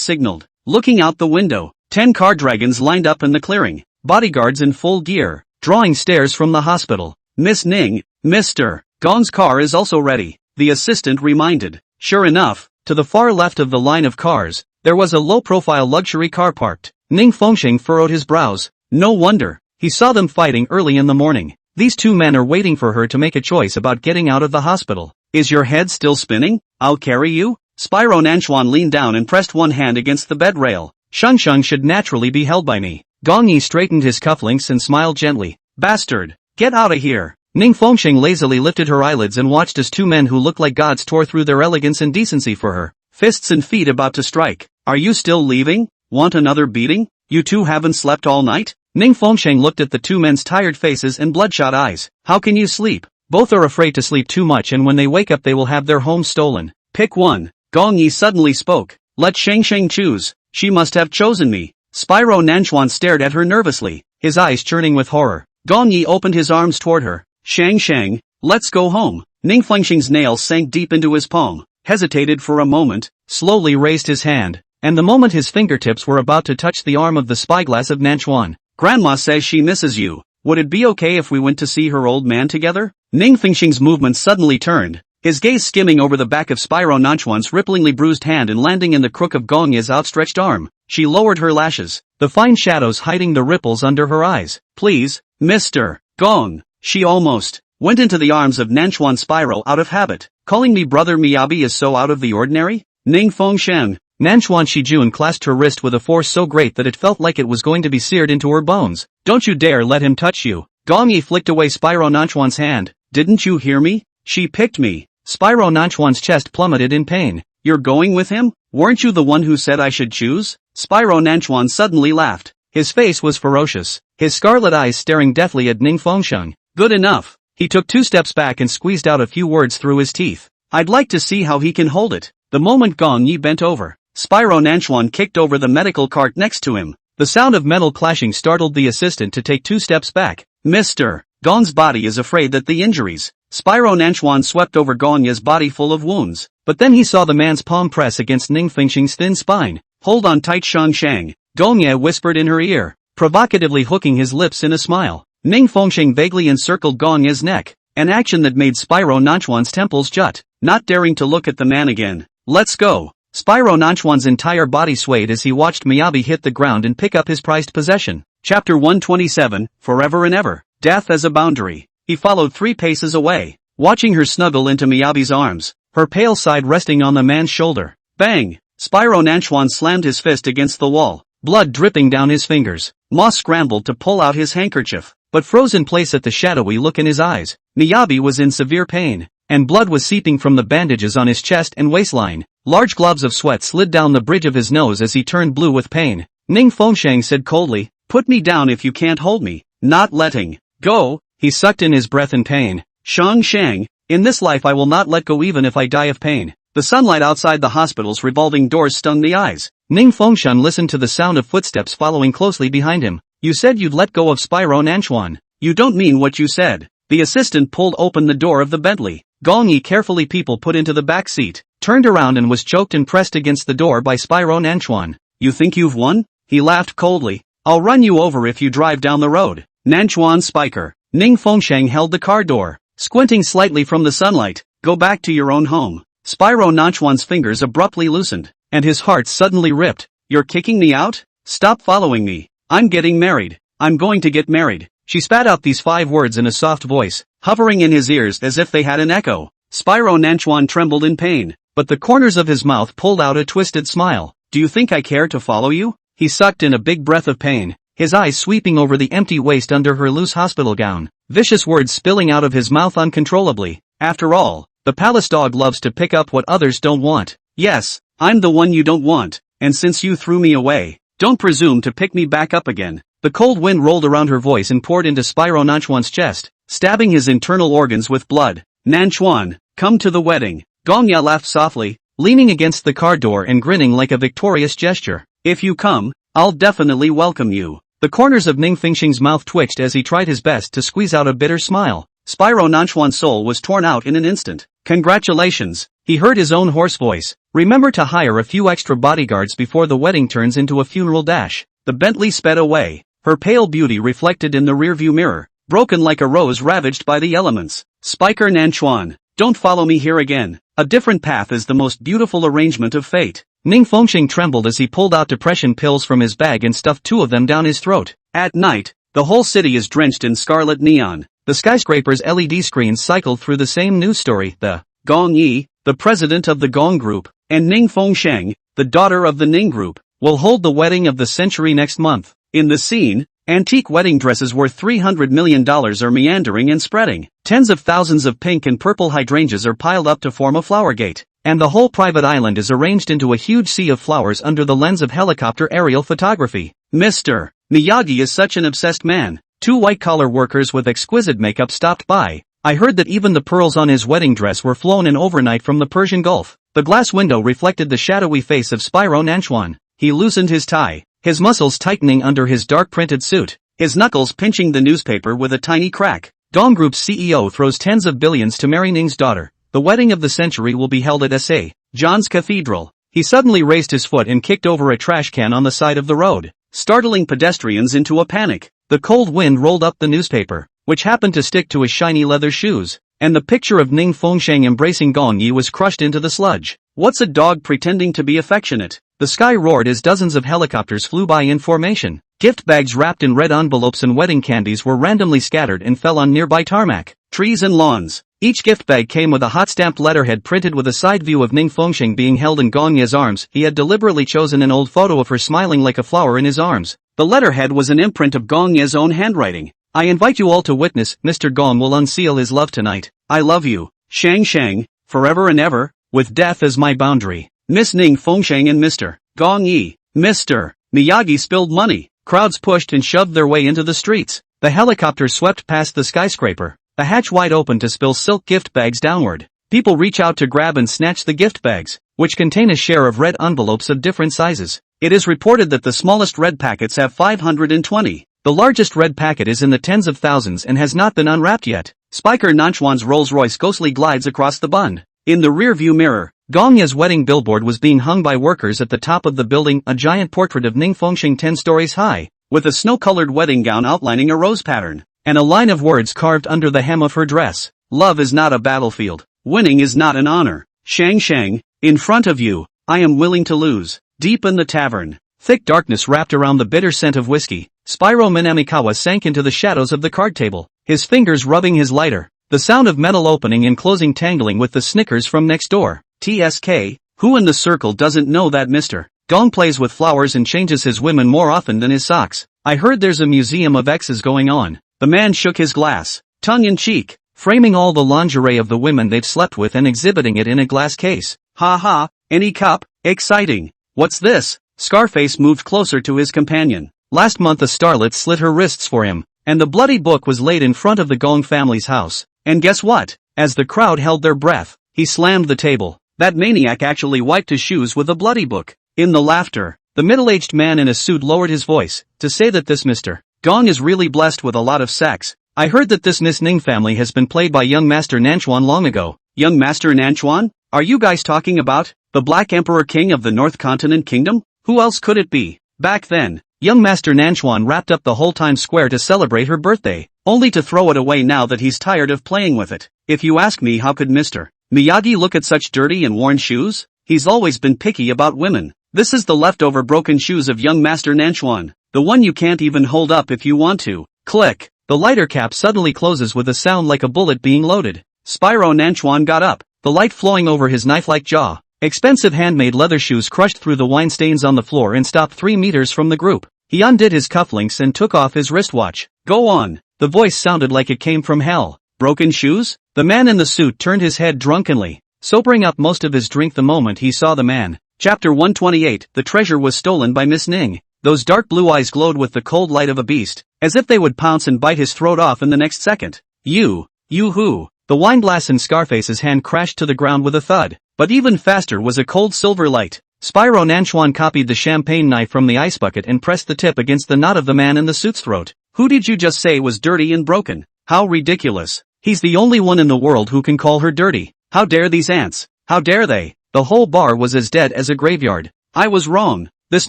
signaled. Looking out the window, 10 car dragons lined up in the clearing, bodyguards in full gear, drawing stares from the hospital. Miss Ning, Mr. Gong's car is also ready, the assistant reminded. Sure enough, to the far left of the line of cars, there was a low-profile luxury car parked. Ning Fengsheng furrowed his brows. No wonder, he saw them fighting early in the morning. These two men are waiting for her to make a choice about getting out of the hospital. Is your head still spinning? I'll carry you? Spyro Nanchuan leaned down and pressed one hand against the bed rail. Shengsheng should naturally be held by me. Gong Yi straightened his cufflinks and smiled gently. Bastard, get out of here. Ning Fengsheng lazily lifted her eyelids and watched as two men who looked like gods tore through their elegance and decency for her, fists and feet about to strike. Are you still leaving? Want another beating? You two haven't slept all night? Ning Fengsheng looked at the two men's tired faces and bloodshot eyes. How can you sleep? Both are afraid to sleep too much, and when they wake up they will have their home stolen. Pick one. Gong Yi suddenly spoke. Let Shengsheng choose. She must have chosen me. Spyro Nanchuan stared at her nervously, his eyes churning with horror. Gong Yi opened his arms toward her. Shengsheng, let's go home. Ning Fengsheng's nails sank deep into his palm, hesitated for a moment, slowly raised his hand, and the moment his fingertips were about to touch the arm of the spyglass of Nanchuan. Grandma says she misses you. Would it be okay if we went to see her old man together? Ning Fengsheng's movement suddenly turned, his gaze skimming over the back of Spyro Nanchuan's ripplingly bruised hand and landing in the crook of Gong Yi's outstretched arm. She lowered her lashes, the fine shadows hiding the ripples under her eyes. Please, Mr. Gong. She almost went into the arms of Nanchuan Spyro out of habit. Calling me brother Miyabi is so out of the ordinary? Ning Fengsheng. Nanchuan Shijun clasped her wrist with a force so great that it felt like it was going to be seared into her bones. Don't you dare let him touch you. Gong Yi flicked away Spyro Nanchuan's hand. Didn't you hear me? She picked me. Spyro Nanchuan's chest plummeted in pain. You're going with him? Weren't you the one who said I should choose? Spyro Nanchuan suddenly laughed. His face was ferocious, his scarlet eyes staring deathly at Ning Fengsheng. Good enough. He took 2 steps back and squeezed out a few words through his teeth. I'd like to see how he can hold it. The moment Gong Yi bent over, Spyro Nanchuan kicked over the medical cart next to him. The sound of metal clashing startled the assistant to take 2 steps back. Mr. Gong's body is afraid that the injuries. Spyro Nanchuan swept over Gong Yi's body full of wounds, but then he saw the man's palm press against Ning Fengsheng's thin spine. Hold on tight, Shengsheng. Gong Yi whispered in her ear, provocatively hooking his lips in a smile. Ning Fengsheng vaguely encircled Gong Yi's neck. an action that made Spyro Nanchuan's temples jut, not daring to look at the man again. Let's go. Spyro Nanchuan's entire body swayed as he watched Miyabi hit the ground and pick up his prized possession. Chapter 127, Forever and Ever. Death as a Boundary. He followed 3 paces away, watching her snuggle into Miyabi's arms, her pale side resting on the man's shoulder. Bang! Spyro Nanchuan slammed his fist against the wall, blood dripping down his fingers. Moss scrambled to pull out his handkerchief, but froze in place at the shadowy look in his eyes. Miyabi was in severe pain, and blood was seeping from the bandages on his chest and waistline. Large globs of sweat slid down the bridge of his nose as he turned blue with pain. Ning Fengsheng said coldly, "Put me down if you can't hold me." Not letting go, he sucked in his breath in pain. Shang Shang, in this life I will not let go even if I die of pain. The sunlight outside the hospital's revolving doors stung the eyes. Ning Fengshan listened to the sound of footsteps following closely behind him. You said you'd let go of Spyro Nanchuan. You don't mean what you said. The assistant pulled open the door of the Bentley. Gong Yi carefully put into the back seat, turned around and was choked and pressed against the door by Spyro Nanchuan. You think you've won? He laughed coldly. I'll run you over if you drive down the road. Nanchuan Spiker. Ning Fengsheng held the car door, squinting slightly from the sunlight. Go back to your own home. Spyro Nanchuan's fingers abruptly loosened, and his heart suddenly ripped. You're kicking me out? Stop following me. I'm getting married. I'm going to get married. She spat out these 5 words in a soft voice, hovering in his ears as if they had an echo. Spyro Nanchuan trembled in pain, but the corners of his mouth pulled out a twisted smile. Do you think I care to follow you? He sucked in a big breath of pain, his eyes sweeping over the empty waist under her loose hospital gown, vicious words spilling out of his mouth uncontrollably. After all, the palace dog loves to pick up what others don't want. Yes, I'm the one you don't want, and since you threw me away, don't presume to pick me back up again. The cold wind rolled around her voice and poured into Spyro Nanchuan's chest, stabbing his internal organs with blood. Nanchuan, come to the wedding. Gongya laughed softly, leaning against the car door and grinning like a victorious gesture. If you come, I'll definitely welcome you. The corners of Ning Fengsheng's mouth twitched as he tried his best to squeeze out a bitter smile. Spyro Nanchuan's soul was torn out in an instant. Congratulations, he heard his own hoarse voice. Remember to hire a few extra bodyguards before the wedding turns into a funeral dash. The Bentley sped away, her pale beauty reflected in the rearview mirror, broken like a rose ravaged by the elements. Spiker Nanchuan, don't follow me here again. A different path is the most beautiful arrangement of fate. Ning Fengsheng trembled as he pulled out depression pills from his bag and stuffed 2 of them down his throat. At night, the whole city is drenched in scarlet neon. The skyscraper's LED screens cycled through the same news story. The Gong Yi, the president of the Gong Group, and Ning Fengsheng, the daughter of the Ning Group, will hold the wedding of the century next month. In the scene, antique wedding dresses worth $300 million are meandering and spreading. Tens of thousands of pink and purple hydrangeas are piled up to form a flower gate, and the whole private island is arranged into a huge sea of flowers under the lens of helicopter aerial photography. Mr. Miyagi is such an obsessed man. 2 white-collar workers with exquisite makeup stopped by. I heard that even the pearls on his wedding dress were flown in overnight from the Persian Gulf. The glass window reflected the shadowy face of Spyro Nanchuan. He loosened his tie, his muscles tightening under his dark printed suit, his knuckles pinching the newspaper with a tiny crack. Gong Group's CEO throws tens of billions to marry Ning's daughter. The wedding of the century will be held at S.A. John's Cathedral. He suddenly raised his foot and kicked over a trash can on the side of the road, startling pedestrians into a panic. The cold wind rolled up the newspaper, which happened to stick to his shiny leather shoes, and the picture of Ning Fengsheng embracing Gong Yi was crushed into the sludge. What's a dog pretending to be affectionate? The sky roared as dozens of helicopters flew by in formation. Gift bags wrapped in red envelopes and wedding candies were randomly scattered and fell on nearby tarmac, trees and lawns. Each gift bag came with a hot-stamped letterhead printed with a side view of Ning Fengsheng being held in Gong Yi's arms. He had deliberately chosen an old photo of her smiling like a flower in his arms. The letterhead was an imprint of Gong Yi's own handwriting. I invite you all to witness, Mr. Gong will unseal his love tonight. I love you, Shang Shang, forever and ever, with death as my boundary. Miss Ning Fengsheng and Mr. Gong Yi. Mr. Miyagi spilled money. Crowds pushed and shoved their way into the streets. The helicopter swept past the skyscraper, the hatch wide open to spill silk gift bags downward. People reach out to grab and snatch the gift bags, which contain a share of red envelopes of different sizes. It is reported that the smallest red packets have 520. The largest red packet is in the tens of thousands and has not been unwrapped yet. Spiker Nanchuan's Rolls-Royce ghostly glides across the bund. In the rear-view mirror, Gong Yi's wedding billboard was being hung by workers at the top of the building, a giant portrait of Ning Fengsheng 10 stories high, with a snow-colored wedding gown outlining a rose pattern, and a line of words carved under the hem of her dress. Love is not a battlefield. Winning is not an honor. Shang, in front of you, I am willing to lose. Deep in the tavern. Thick darkness wrapped around the bitter scent of whiskey. Spyro Minamikawa sank into the shadows of the card table, his fingers rubbing his lighter. The sound of metal opening and closing tangling with the snickers from next door. TSK, who in the circle doesn't know that Mr. Gong plays with flowers and changes his women more often than his socks? I heard there's a museum of exes going on. The man shook his glass, tongue in cheek, framing all the lingerie of the women they've slept with and exhibiting it in a glass case. Ha ha, any cup, exciting. What's this? Scarface moved closer to his companion. Last month a starlet slit her wrists for him, and the bloody book was laid in front of the Gong family's house. And guess what? As the crowd held their breath, he slammed the table. That maniac actually wiped his shoes with a bloody book. In the laughter, the middle-aged man in a suit lowered his voice, to say that this Mr. Gong is really blessed with a lot of sex. I heard that this Miss Ning family has been played by young Master Nanchuan long ago. Young Master Nanchuan? Are you guys talking about the Black Emperor King of the North Continent Kingdom? Who else could it be? Back then, young Master Nanchuan wrapped up the whole Times Square to celebrate her birthday, only to throw it away now that he's tired of playing with it. If you ask me, how could Mr. Miyagi look at such dirty and worn shoes? He's always been picky about women. This is the leftover broken shoes of young Master Nanchuan, the one you can't even hold up if you want to. Click. The lighter cap suddenly closes with a sound like a bullet being loaded. Spyro Nanchuan got up, the light flowing over his knife-like jaw. Expensive handmade leather shoes crushed through the wine stains on the floor and stopped 3 meters from the group. He undid his cufflinks and took off his wristwatch. Go on. The voice sounded like it came from hell. Broken shoes? The man in the suit turned his head drunkenly, sobering up most of his drink the moment he saw the man. Chapter 128. The treasure was stolen by Miss Ning. Those dark blue eyes glowed with the cold light of a beast, as if they would pounce and bite his throat off in the next second. You who? The wineglass in Scarface's hand crashed to the ground with a thud, but even faster was a cold silver light. Spyro Nanchuan copied the champagne knife from the ice bucket and pressed the tip against the knot of the man in the suit's throat. Who did you just say was dirty and broken? How ridiculous. He's the only one in the world who can call her dirty. How dare these ants? How dare they? The whole bar was as dead as a graveyard. I was wrong. This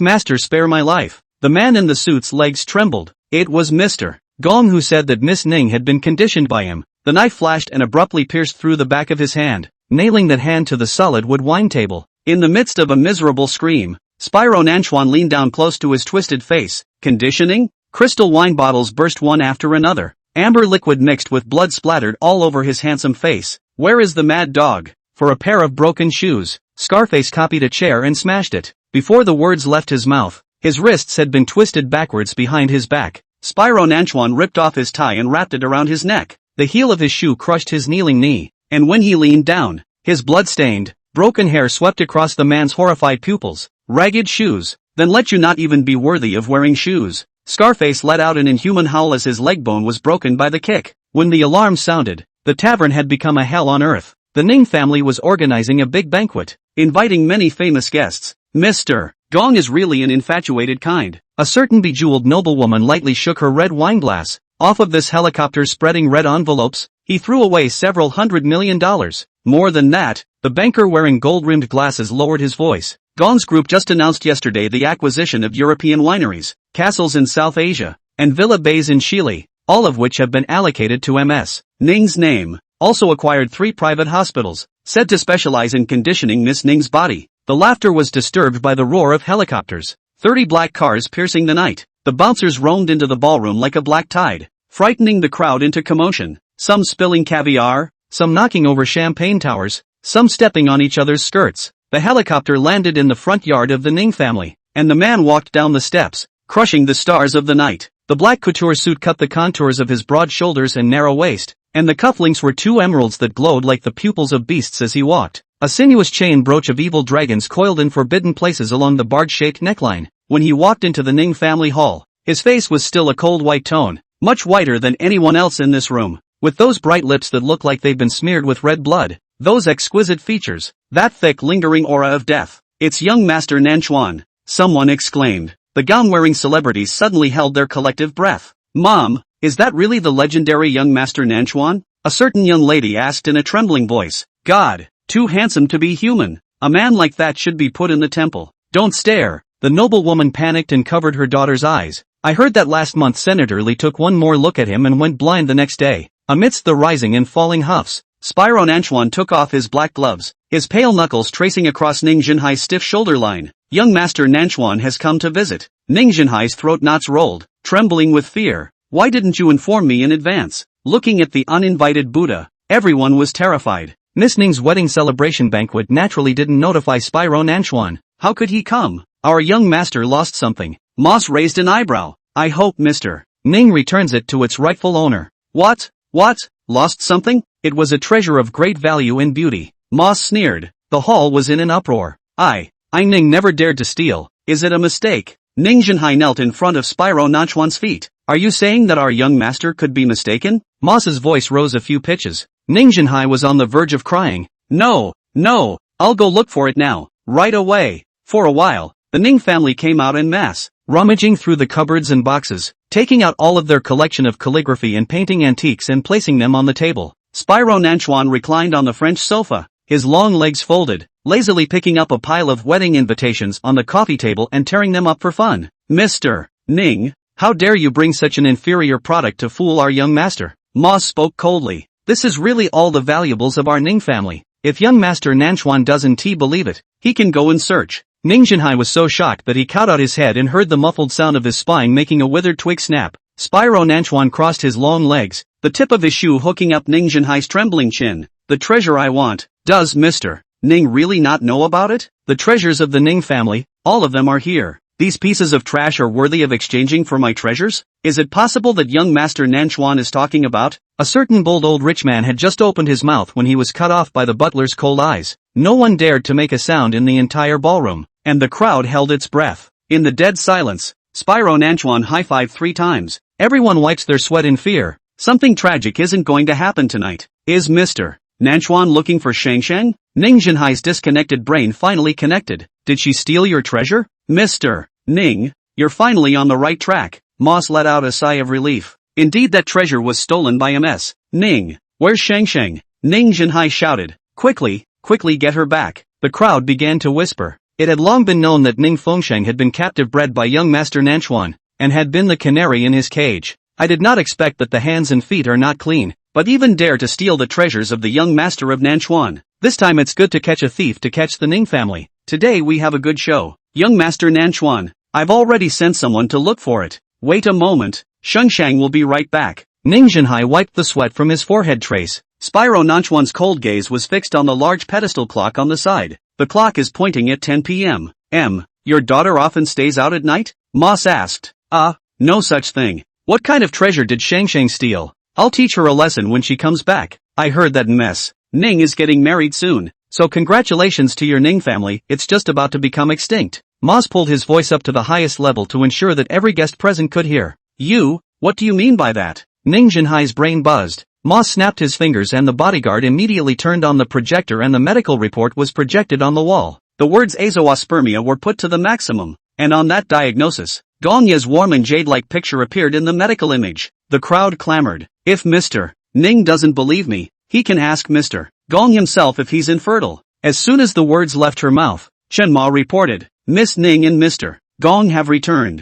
master spare my life. The man in the suit's legs trembled. It was Mr. Gong who said that Miss Ning had been conditioned by him. The knife flashed and abruptly pierced through the back of his hand, nailing that hand to the solid wood wine table. In the midst of a miserable scream, Spyro Nanchuan leaned down close to his twisted face. Conditioning? Crystal wine bottles burst one after another. Amber liquid mixed with blood splattered all over his handsome face. Where is the mad dog? For a pair of broken shoes. Scarface copied a chair and smashed it. Before the words left his mouth, his wrists had been twisted backwards behind his back. Spyro Nanchuan ripped off his tie and wrapped it around his neck. The heel of his shoe crushed his kneeling knee, and when he leaned down, his blood-stained, broken hair swept across the man's horrified pupils. Ragged shoes? Then let you not even be worthy of wearing shoes. Scarface let out an inhuman howl as his leg bone was broken by the kick. When the alarm sounded, the tavern had become a hell on earth. The Ning family was organizing a big banquet, inviting many famous guests. Mr. Gong is really an infatuated kind. A certain bejeweled noblewoman lightly shook her red wineglass. Off of this helicopter spreading red envelopes, he threw away several $100 million. More than that, the banker wearing gold-rimmed glasses lowered his voice. Gong's group just announced yesterday the acquisition of European wineries, castles in South Asia, and villa bays in Chile, all of which have been allocated to Ms. Ning's name. Also acquired 3 private hospitals, said to specialize in conditioning Miss Ning's body. The laughter was disturbed by the roar of helicopters. 30 black cars piercing the night. The bouncers roamed into the ballroom like a black tide, frightening the crowd into commotion. Some spilling caviar, some knocking over champagne towers, some stepping on each other's skirts. The helicopter landed in the front yard of the Ning family, and the man walked down the steps, crushing the stars of the night. The black couture suit cut the contours of his broad shoulders and narrow waist, and the cufflinks were 2 emeralds that glowed like the pupils of beasts as he walked. A sinuous chain brooch of evil dragons coiled in forbidden places along the barge-shaped neckline. When he walked into the Ning family hall, his face was still a cold white tone, much whiter than anyone else in this room, with those bright lips that look like they've been smeared with red blood, those exquisite features, that thick lingering aura of death. It's young Master Nanchuan, someone exclaimed. The gown-wearing celebrities suddenly held their collective breath. Mom, is that really the legendary young Master Nanchuan? A certain young lady asked in a trembling voice. God, too handsome to be human. A man like that should be put in the temple. Don't stare. The noblewoman panicked and covered her daughter's eyes. I heard that last month Senator Lee took one more look at him and went blind the next day. Amidst the rising and falling huffs, Spyro Nanchuan took off his black gloves, his pale knuckles tracing across Ning Jinhai's stiff shoulder line. Young Master Nanchuan has come to visit. Ning Jinhai's throat knots rolled, trembling with fear. Why didn't you inform me in advance? Looking at the uninvited Buddha, everyone was terrified. Miss Ning's wedding celebration banquet naturally didn't notify Spyro Nanchuan. How could he come? Our young master lost something. Moss raised an eyebrow. I hope Mr. Ning returns it to its rightful owner. What? Lost something? It was a treasure of great value and beauty. Moss sneered. The hall was in an uproar. I Ning never dared to steal. Is it a mistake? Ning Jinhai knelt in front of Spyro Nanchuan's feet. Are you saying that our young master could be mistaken? Moss's voice rose a few pitches. Ning Jinhai was on the verge of crying. No, I'll go look for it now, right away. For a while, the Ning family came out en masse, rummaging through the cupboards and boxes, taking out all of their collection of calligraphy and painting antiques and placing them on the table. Spyro Nanchuan reclined on the French sofa, his long legs folded, lazily picking up a pile of wedding invitations on the coffee table and tearing them up for fun. Mr. Ning, how dare you bring such an inferior product to fool our young master? Moss spoke coldly. This is really all the valuables of our Ning family. If young Master Nanchuan doesn't believe it, he can go and search. Ning Jinhai was so shocked that he cowed out his head and heard the muffled sound of his spine making a withered twig snap. Spyro Nanchuan crossed his long legs, the tip of his shoe hooking up Ning Jinhai's trembling chin. The treasure I want. Does Mr. Ning really not know about it? The treasures of the Ning family, all of them are here. These pieces of trash are worthy of exchanging for my treasures? Is it possible that young Master Nanchuan is talking about? A certain bold old rich man had just opened his mouth when he was cut off by the butler's cold eyes. No one dared to make a sound in the entire ballroom, and the crowd held its breath. In the dead silence, Spyro Nanchuan high-fived 3 times. Everyone wipes their sweat in fear. Something tragic isn't going to happen tonight. Is Mr. Nanchuan looking for Shang? Ning Jinhai's disconnected brain finally connected. Did she steal your treasure? Mr. Ning, you're finally on the right track. Moss let out a sigh of relief. Indeed, that treasure was stolen by MS. Ning, where's Shang? Ning Jinhai shouted. Quickly get her back. The crowd began to whisper. It had long been known that Ning Fengsheng had been captive bred by young Master Nanchuan, and had been the canary in his cage. I did not expect that the hands and feet are not clean, but even dare to steal the treasures of the young master of Nanchuan. This time it's good to catch a thief to catch the Ning family. Today we have a good show. Young Master Nanchuan, I've already sent someone to look for it. Wait a moment, Shang will be right back. Ning Jinhai wiped the sweat from his forehead trace. Spyro Nanchuan's cold gaze was fixed on the large pedestal clock on the side. The clock is pointing at 10 p.m. Your daughter often stays out at night? Moss asked. No such thing. What kind of treasure did Shang steal? I'll teach her a lesson when she comes back. I heard that Ms. Ning is getting married soon. So congratulations to your Ning family, it's just about to become extinct. Moss pulled his voice up to the highest level to ensure that every guest present could hear. What do you mean by that? Ning Jinhai's brain buzzed. Moss snapped his fingers and the bodyguard immediately turned on the projector and the medical report was projected on the wall. The words azoospermia were put to the maximum, and on that diagnosis, Gongya's warm and jade-like picture appeared in the medical image. The crowd clamored. If Mr. Ning doesn't believe me, he can ask Mr. Gong himself if he's infertile. As soon as the words left her mouth, Shenma reported, Miss Ning and Mr. Gong have returned.